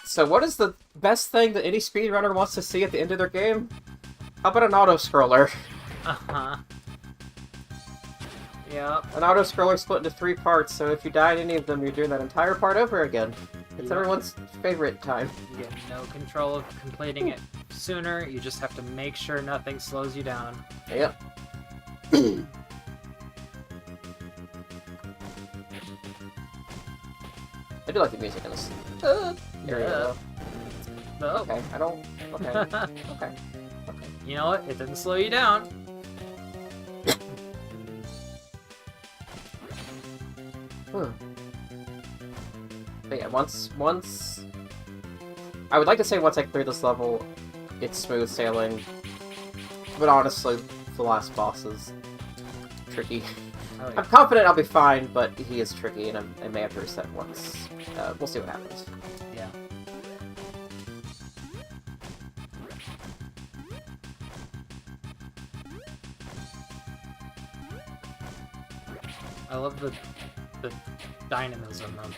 So what is the best thing that any speedrunner wants to see at the end of their game? How about an auto-scroller? Uh-huh. Yep. An auto-scroller split into 3 parts, so if you die in any of them, you're doing that entire part over again. It's everyone's favorite time. You get no control of completing it sooner, you just have to make sure nothing slows you down. Yep. I do like the music in this area, though. No. Okay, I don't... Okay. Okay. You know what? It didn't slow you down. But yeah, once... I would like to say once I clear this level, it's smooth sailing. But honestly, the last boss is tricky. Oh, yeah. I'm confident I'll be fine, but he is tricky, and I may have to reset once. We'll see what happens. Yeah. I love the dynamism of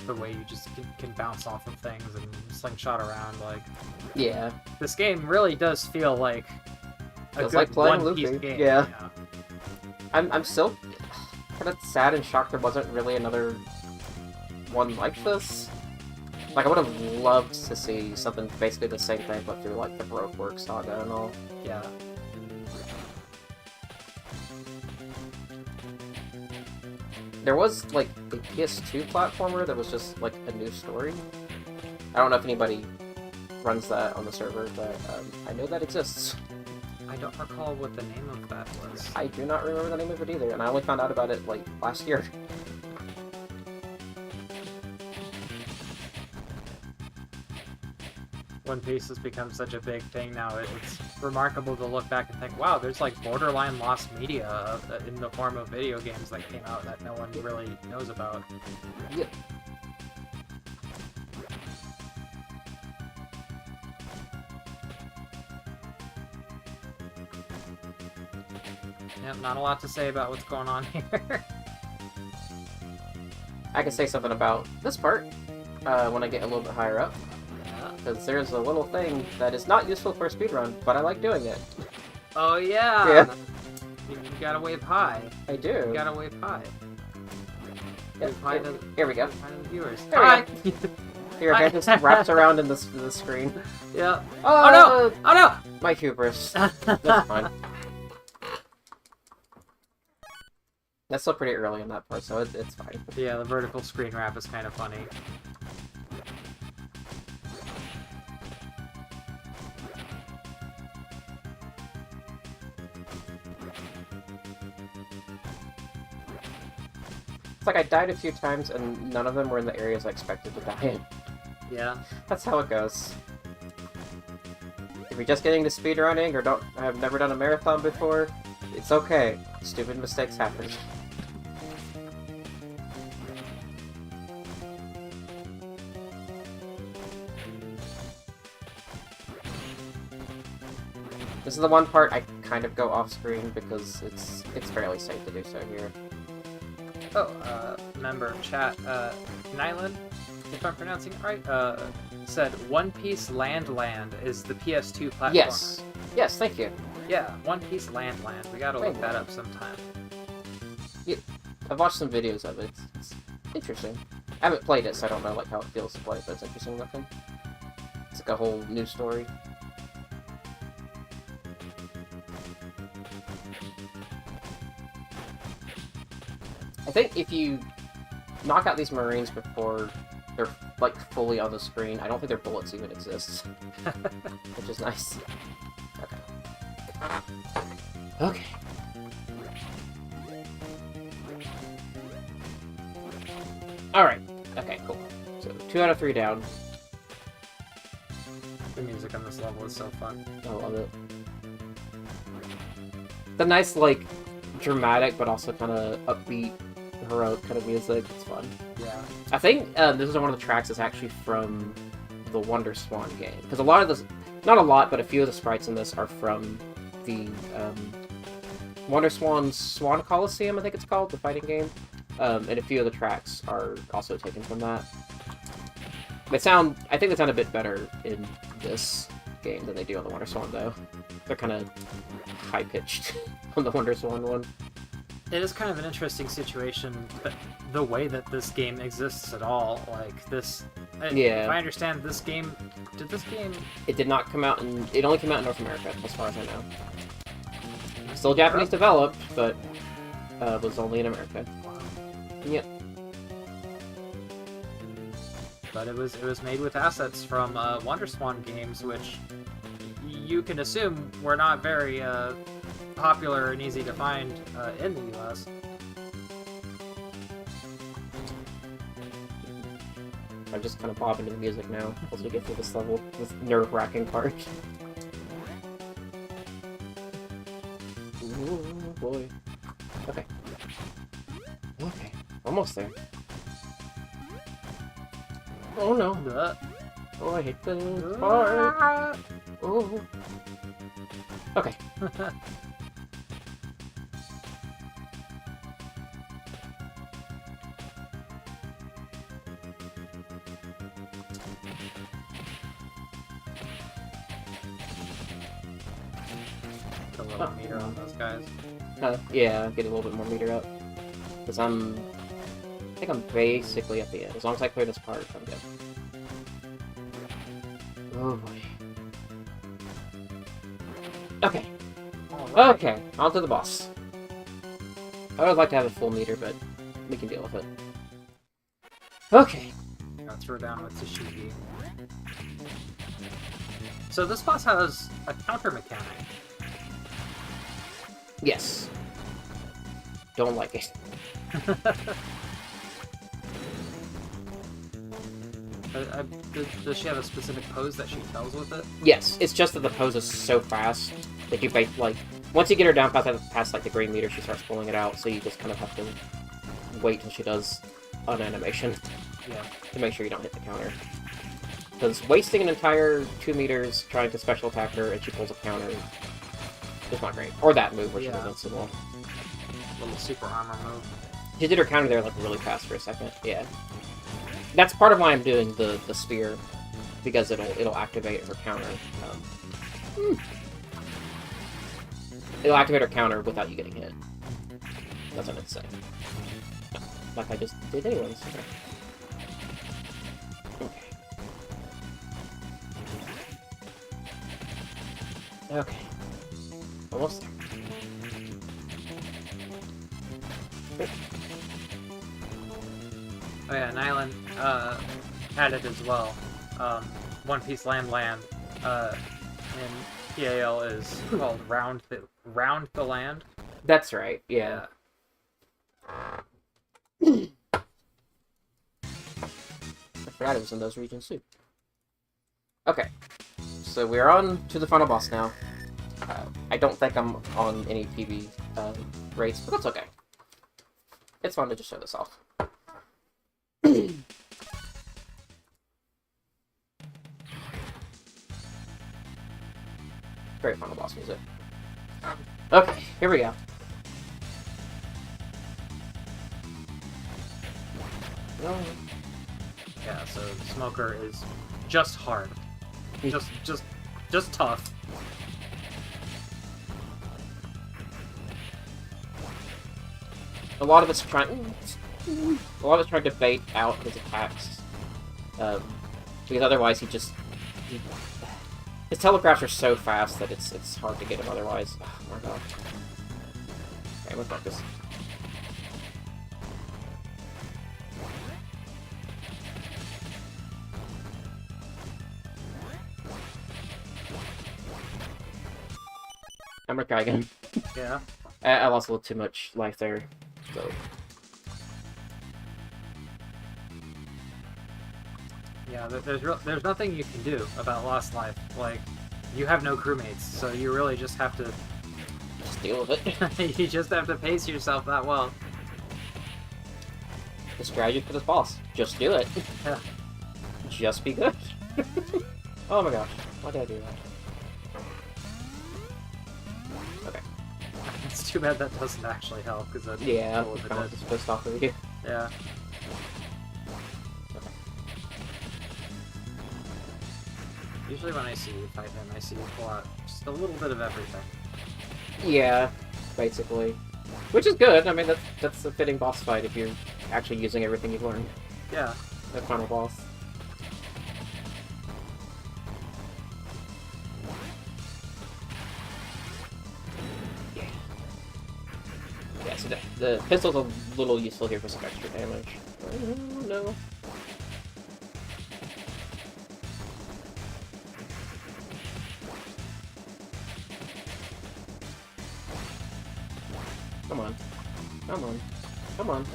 the way you just can bounce off of things and slingshot around. Like, yeah, this game really does feel like a feels good like playing one-piece Luffy. game. Yeah. I'm still kind of sad and shocked there wasn't really another one like this. Like, I would have loved to see something basically the same thing, but through, like, the Brokework saga and all. Yeah. There was, like, a PS2 platformer that was just, like, a new story. I don't know if anybody runs that on the server, but I know that exists. I don't recall what the name of that was. I do not remember the name of it either, and I only found out about it, like, last year. One Piece has become such a big thing now. It's remarkable to look back and think, wow, there's like borderline lost media in the form of video games that came out that no one really knows about. Yep. Yep, not a lot to say about what's going on here. I can say something about this part when I get a little bit higher up. Because there's a little thing that is not useful for a speedrun, but I like doing it. Oh yeah! Yeah. You gotta wave high. I do. You gotta wave high. Yep. Wave high to, Here we go. Hi to the viewers. There we Hi! go. Your hand just wraps around in the screen. Yeah. Oh no! Oh no! My hubris. That's fine. That's still pretty early in that part, so it's fine. Yeah, the vertical screen wrap is kind of funny. It's like I died a few times and none of them were in the areas I expected to die in. Yeah. That's how it goes. If you're just getting to speedrunning or have never done a marathon before, it's okay. Stupid mistakes happen. This is the one part I kind of go off screen because it's fairly safe to do so here. Oh, member of chat, Nyland, if I'm pronouncing it right, said One Piece Land is the PS2 platform. Yes. Yes, thank you. Yeah, One Piece Land. We gotta look that up sometime. Yeah, I've watched some videos of it. It's interesting. I haven't played it, so I don't know like how it feels to play, but it's interesting looking. It's like a whole new story. I think if you knock out these Marines before they're like fully on the screen. I don't think their bullets even exist, which is nice. Okay. Okay. Alright. Okay, cool. So 2 out of 3 down. The music on this level is so fun. I love it. The nice, like, dramatic but also kind of upbeat, heroic kind of music. It's fun. Yeah. I think this is one of the tracks that's actually from the Wonder Swan game. Because a lot of this, not a lot, but a few of the sprites in this are from the Wonder Swan's Swan Coliseum, I think it's called, the fighting game. And a few of the tracks are also taken from that. I think they sound a bit better in this game than they do on the Wonder Swan, though. They're kind of high-pitched on the Wonder Swan one. It is kind of an interesting situation, but the way that this game exists at all, like this... Yeah. If I understand, this game... Did this game... It did not come out in... It only came out in North America, as far as I know. Still Japanese developed, but was only in America. Yep. But it was made with assets from Wonder Swan games, which you can assume were not very popular and easy to find in the US. I'm just kind of bobbing to the music now as we get through this level, this nerve-wracking part. Ooh, boy. Okay. Okay, almost there. Oh no. Oh, I hate this part. Oh. Okay. A little meter on those guys. Yeah, get a little bit more meter up. Because I think I'm basically at the end. As long as I clear this part, I'm good. Oh boy. Okay. Right. Okay, on to the boss. I would like to have a full meter, but we can deal with it. Okay. I'll throw down with Tashiki. So this boss has a counter mechanic. Yes. Don't like it. Does she have a specific pose that she tells with it? Yes, it's just that the pose is so fast that you like once you get her down past like the green meter, she starts pulling it out. So you just kind of have to wait till she does an animation to make sure you don't hit the counter. Because wasting an entire 2 meters trying to special attack her and she pulls a counter is not great. Or that move where she's invincible. Little super armor move. She did her counter there like really fast for a second. Yeah. That's part of why I'm doing the spear, because it'll activate her counter. It'll activate her counter without you getting hit. That's what I meant to say. Like I just did anyways. Okay. Okay. Almost there. Oh yeah, Nyland had it as well. One Piece Land in PAL is called Round the Land. That's right, yeah. I forgot it was in those regions too. Okay, so we're on to the final boss now. I don't think I'm on any PB rates, but that's okay. It's fun to just show this off. Very final boss music. Okay, here we go. Yeah, so Smoker is just hard. Just tough. A lot of it's trying to bait out his attacks, because otherwise his telegraphs are so fast that it's hard to get him otherwise. Oh my god. Okay, let's focus. I'm gonna try again. Yeah. I lost a little too much life there, so. Yeah, there's nothing you can do about lost life. Like, you have no crewmates, so you really just have to... Just deal with it. You just have to pace yourself that well. The strategy for this boss. Just do it. Yeah. Just be good. Oh my gosh. Why did I do that? Okay. It's too bad that doesn't actually help, because that... Yeah, I'm kind of just pissed off with you. Yeah. Usually when I see you fight him, I see you pull out just a little bit of everything. Yeah, basically. Which is good. I mean, that's a fitting boss fight if you're actually using everything you've learned. Yeah. The final boss. Yeah. Yeah, so the pistol's a little useful here for some extra damage. Oh, no. Come on. Come on. Come on.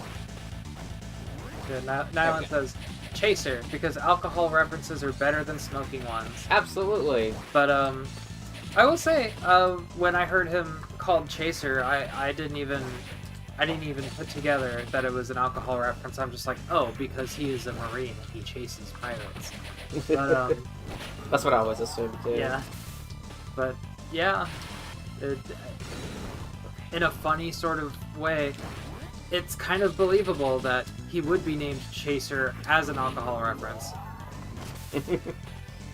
Yeah, Nyland says, Chaser, because alcohol references are better than smoking ones. Absolutely. But, I will say, when I heard him called Chaser, I didn't even put together that it was an alcohol reference. I'm just like, oh, because he is a Marine and he chases pirates. But, that's what I always assumed, too. Yeah. But, yeah. In a funny sort of way, it's kind of believable that he would be named Chaser as an alcohol reference.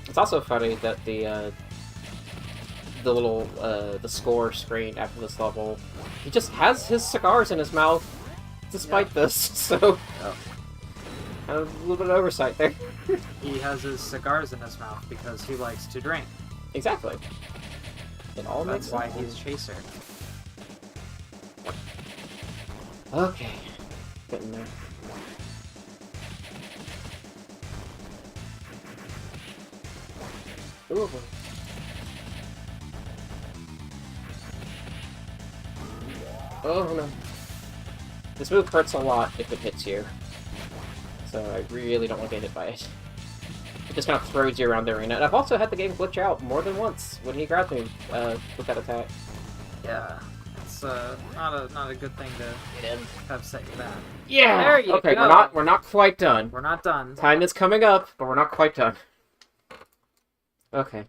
It's also funny that the little the score screen after this level, he just has his cigars in his mouth despite this, so kind of a little bit of oversight there. He has his cigars in his mouth because he likes to drink. Exactly. It all That's makes why sense. he's Chaser. Okay. Getting there. Ooh. Oh no. This move hurts a lot if it hits you. So I really don't want to get hit by it. It just kind of throws you around the arena. And I've also had the game glitch out more than once when he grabbed me with that attack. Yeah. It's not a good thing to have set you back. Yeah. There you okay, go. we're not quite done. We're not done. Time is coming up, but we're not quite done. Okay.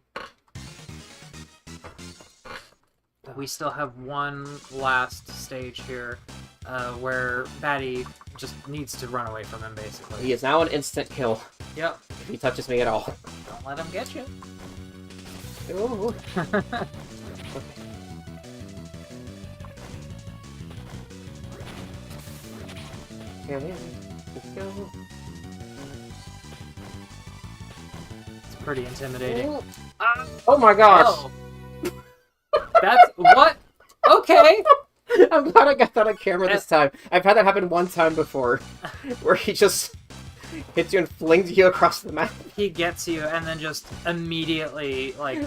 We still have one last stage here, where Batty just needs to run away from him, basically. He is now an instant kill. Yep. If he touches me at all. Don't let him get you. Ooh. Okay. Let's go. It's pretty intimidating. Oh my gosh! Oh. That's what? Okay. I'm glad I got that on camera this time. I've had that happen one time before, where he just hits you and flings you across the map. He gets you and then just immediately, like,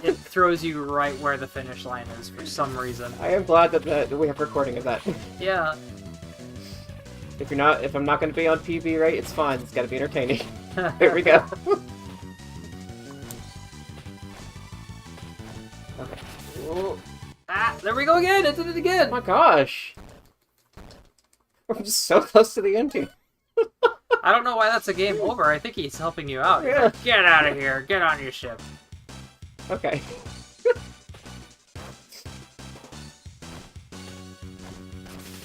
it throws you right where the finish line is for some reason. I am glad that we have recording of that. Yeah. If I'm not going to be on PB, right? It's fine. It's got to be entertaining. Here we go. Okay. Whoa. Ah, there we go again! It did it again! Oh my gosh! We're just so close to the end here. I don't know why that's a game over. I think he's helping you out. Yeah. Like, get out of here. Get on your ship. Okay.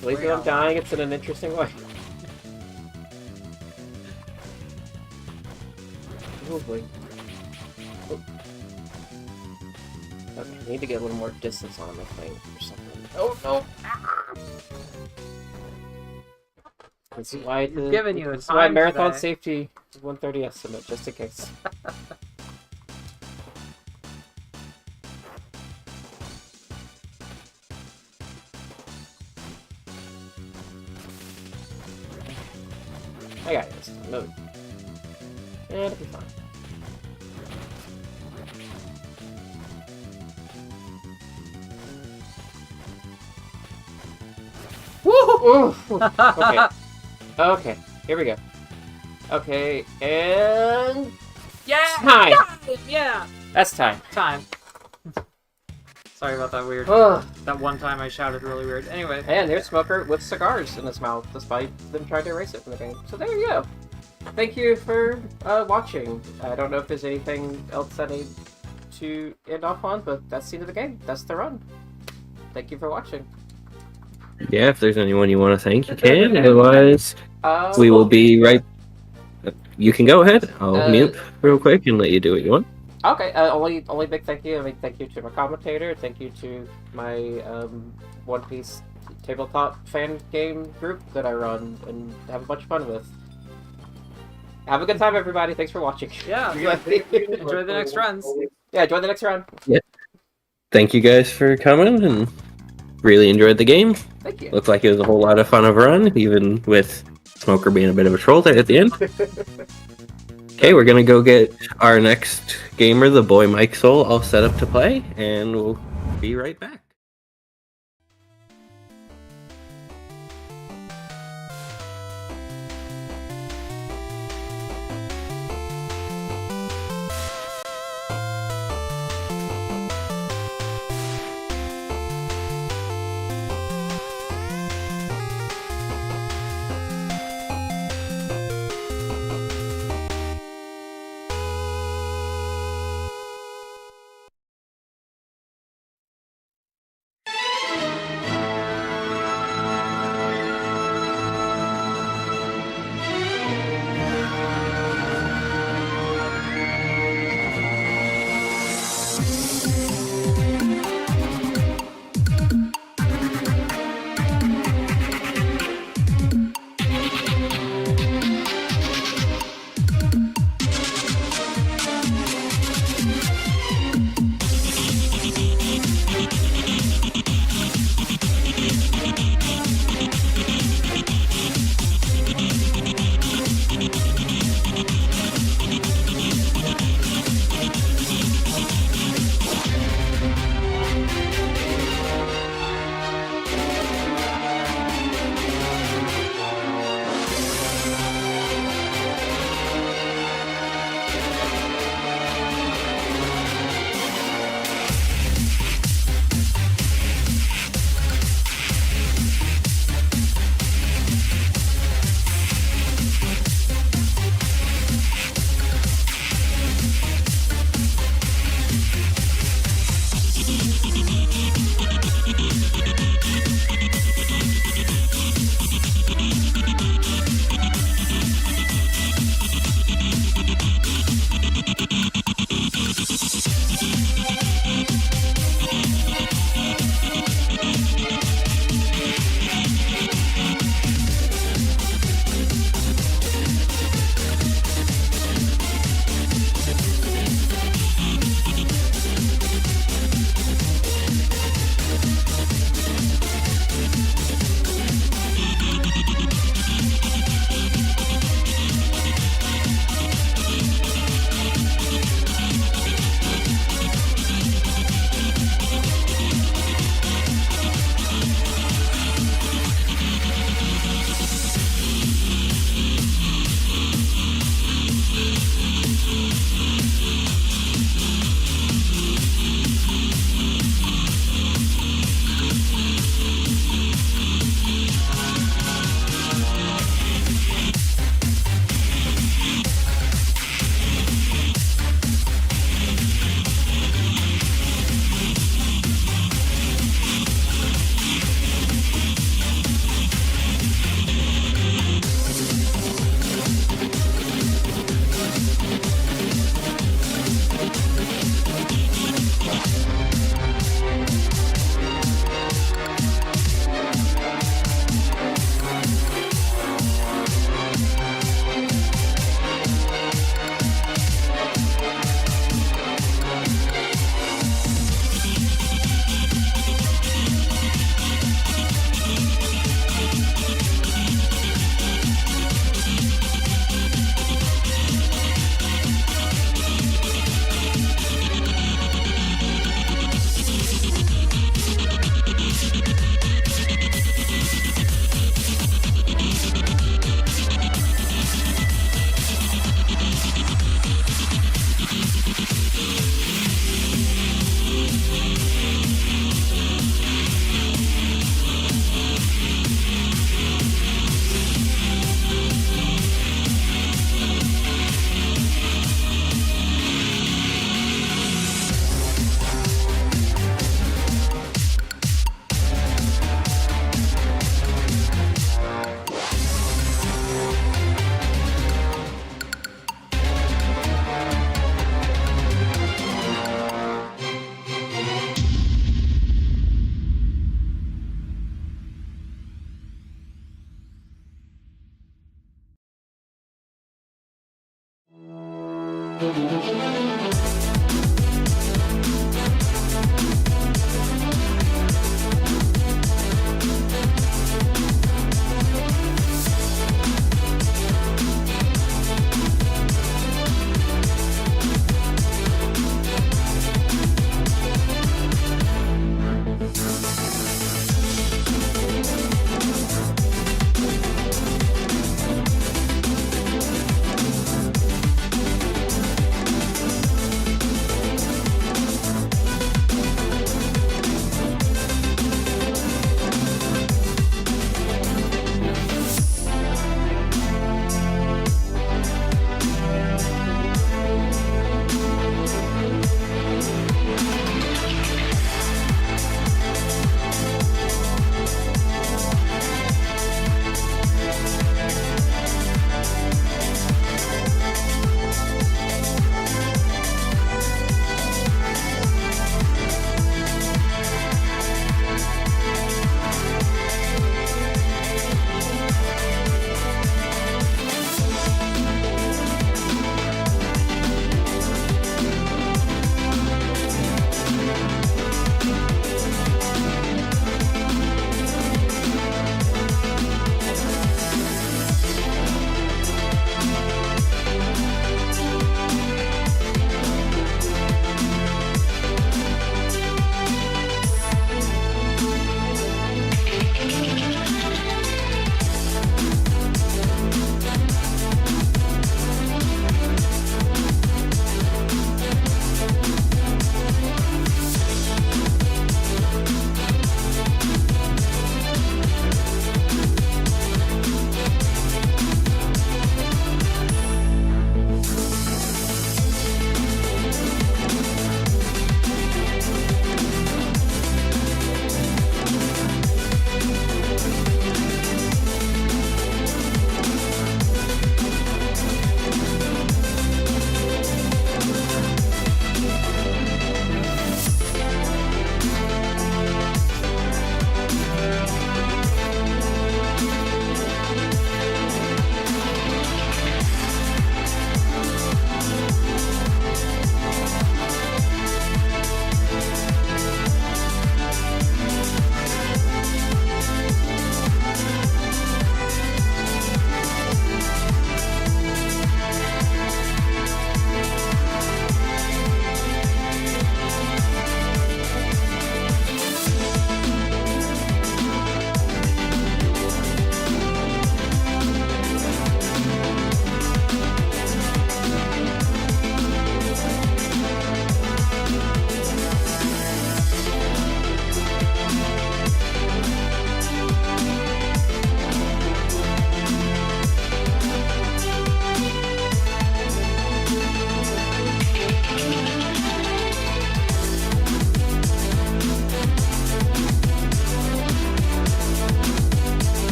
At least if I'm dying, it's in an interesting way. Oh boy. Oh. Okay, I need to get a little more distance on my thing or something. Oh no! This is why this is why marathon safety is 130 estimate, just in case. I got this. Move. And it'll be fine. Woo! Okay. Okay. Here we go. Okay, and Yeah. time. Yeah. That's time. Time. Sorry about that weird. Ugh. That one time I shouted really weird. Anyway. And there's Smoker with cigars in his mouth, despite them trying to erase it from the game. So there you go. Thank you for watching. I don't know if there's anything else I need to end off on, but that's the end of the game. That's the run. Thank you for watching. Yeah, if there's anyone you want to thank, you can. Otherwise, we will be right. You can go ahead. I'll mute real quick and let you do what you want. Okay, only big thank you. I mean, thank you to my commentator. Thank you to my One Piece tabletop fan game group that I run and have a bunch of fun with. Have a good time, everybody. Thanks for watching. Yeah. Enjoy the next runs. Yeah, enjoy the next run. Yeah. Thank you guys for coming and really enjoyed the game. Thank you. Looked like it was a whole lot of fun of a run, even with Smoker being a bit of a troll there at the end. Okay, we're gonna go get our next gamer, the boy Mike Soul, all set up to play, and we'll be right back.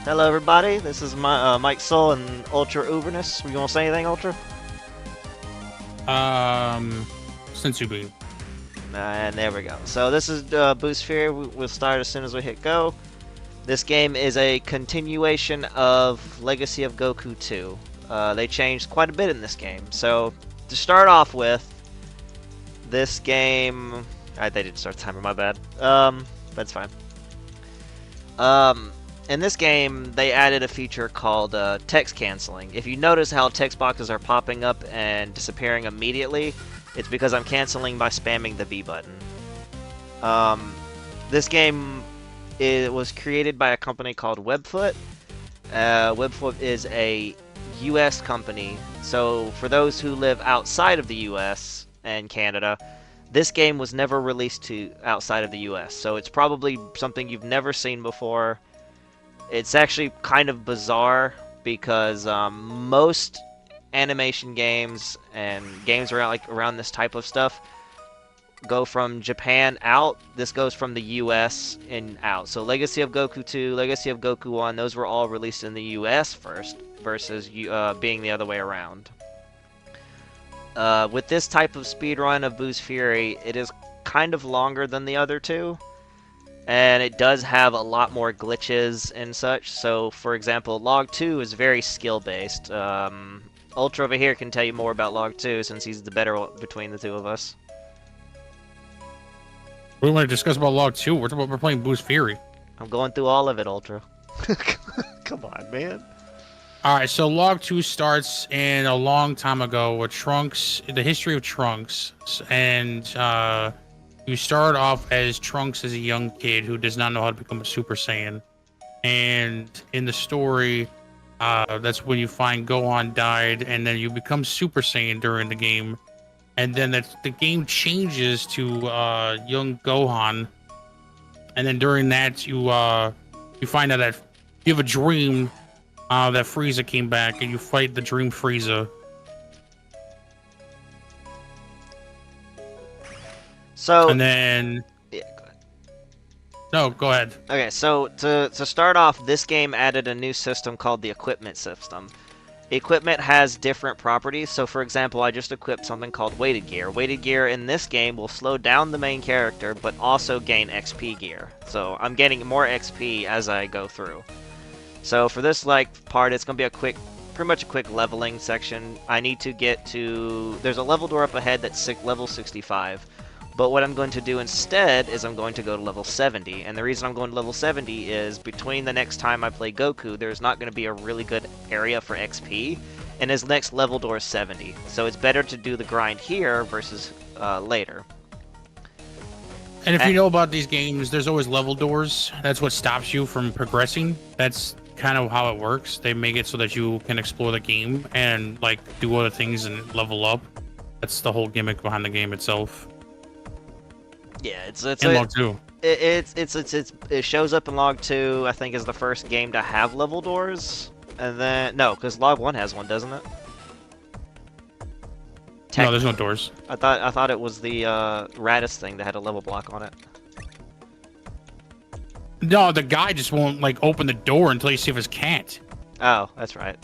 Hello, everybody. This is my Mike Soul and Ultra Uberness. You want to say anything, Ultra? Sensubi. And there we go. So this is Boost Fury. We'll start as soon as we hit go. This game is a continuation of Legacy of Goku 2. They changed quite a bit in this game. So to start off with, this game... they didn't start the timer, my bad. That's fine. In this game, they added a feature called text canceling. If you notice how text boxes are popping up and disappearing immediately, it's because I'm canceling by spamming the B button. This game was created by a company called Webfoot. Webfoot is a US company, so for those who live outside of the US and Canada, this game was never released to outside of the US, so it's probably something you've never seen before. It's actually kind of bizarre because most animation games and games around this type of stuff go from Japan out. This goes from the US and out. So Legacy of Goku 2, Legacy of Goku 1, those were all released in the US first versus being the other way around. With this type of speedrun of Boost Fury, it is kind of longer than the other two. And it does have a lot more glitches and such. So, for example, Log 2 is very skill-based. Ultra over here can tell you more about Log 2 since he's the better between the two of us. We want to discuss about Log 2. We're playing Boost Fury. I'm going through all of it, Ultra. Come on, man. Alright, so Log 2 starts in a long time ago with Trunks, the history of Trunks, and you start off as Trunks as a young kid who does not know how to become a Super Saiyan. And in the story, that's when you find Gohan died, and then you become Super Saiyan during the game. And then the game changes to young Gohan. And then during that, you find out that you have a dream that Frieza came back, and you fight the Dream Frieza. So, and then... Yeah, go ahead. No, go ahead. Okay, so to start off, this game added a new system called the equipment system. Equipment has different properties, so for example, I just equipped something called weighted gear. Weighted gear in this game will slow down the main character, but also gain XP gear. So I'm getting more XP as I go through. So for this part, it's going to be pretty much a quick leveling section. I need to get to... There's a level door up ahead that's level 65. But what I'm going to do instead is I'm going to go to level 70. And the reason I'm going to level 70 is between the next time I play Goku, there's not going to be a really good area for XP. And his next level door is 70. So it's better to do the grind here versus later. And if you know about these games, there's always level doors. That's what stops you from progressing. That's kind of how it works. They make it so that you can explore the game and do other things and level up. That's the whole gimmick behind the game itself. Yeah, it's in Log 2. It shows up in Log 2. I think is the first game to have level doors, and then no, because Log 1 has one, doesn't it? No, there's no doors. I thought it was the Raditz thing that had a level block on it. No, the guy just won't open the door until you see if his cat. Oh, that's right.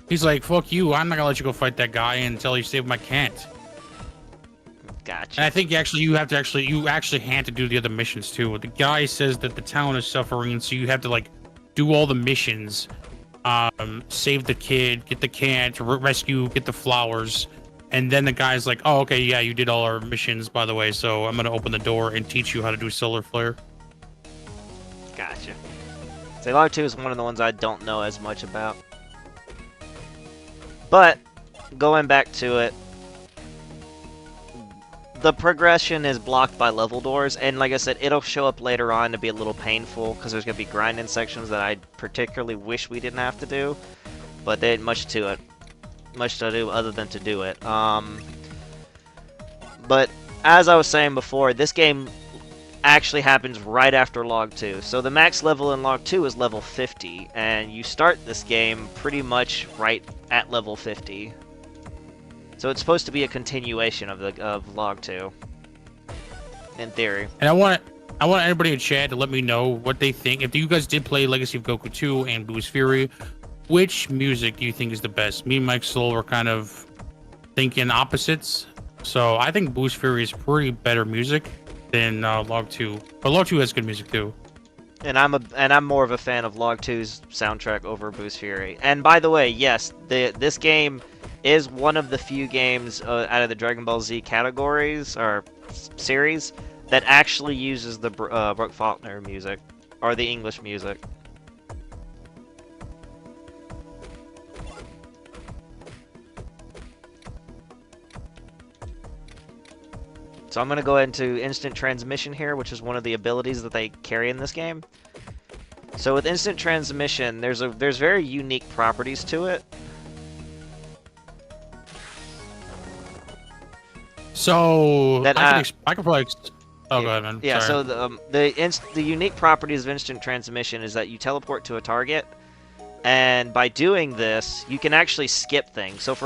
He's like, "Fuck you! I'm not gonna let you go fight that guy until you save my cat." Gotcha. And I think you actually have to do the other missions too. The guy says that the town is suffering, so you have to do all the missions, save the kid, get the cat, rescue, get the flowers, and then the guy's like, "Oh, okay, yeah, you did all our missions, by the way. So I'm gonna open the door and teach you how to do solar flare." Gotcha. So Log 2 is one of the ones I don't know as much about, but going back to it. The progression is blocked by level doors, and like I said, it'll show up later on to be a little painful because there's going to be grinding sections that I particularly wish we didn't have to do, but there ain't much to do other than to do it. But as I was saying before, this game actually happens right after Log 2. So the max level in Log 2 is level 50, and you start this game pretty much right at level 50. So it's supposed to be a continuation of Log 2, in theory. And I want I want everybody in chat to let me know what they think. If you guys did play Legacy of Goku 2 and Boost Fury, which music do you think is the best? Me and Mike Soul were kind of thinking opposites. So I think Boost Fury is pretty better music than Log 2. But Log 2 has good music too. And I'm more of a fan of Log 2's soundtrack over Boost Fury. And by the way, yes, this game is one of the few games out of the Dragon Ball Z categories or series that actually uses the Brooke Faulkner music or the English music. So I'm going to go into instant transmission here, which is one of the abilities that they carry in this game. So with instant transmission, there's very unique properties to it. So That, I can probably. Oh, go ahead, man. Yeah. Sorry. So the unique properties of instant transmission is that you teleport to a target, and by doing this, you can actually skip things. So for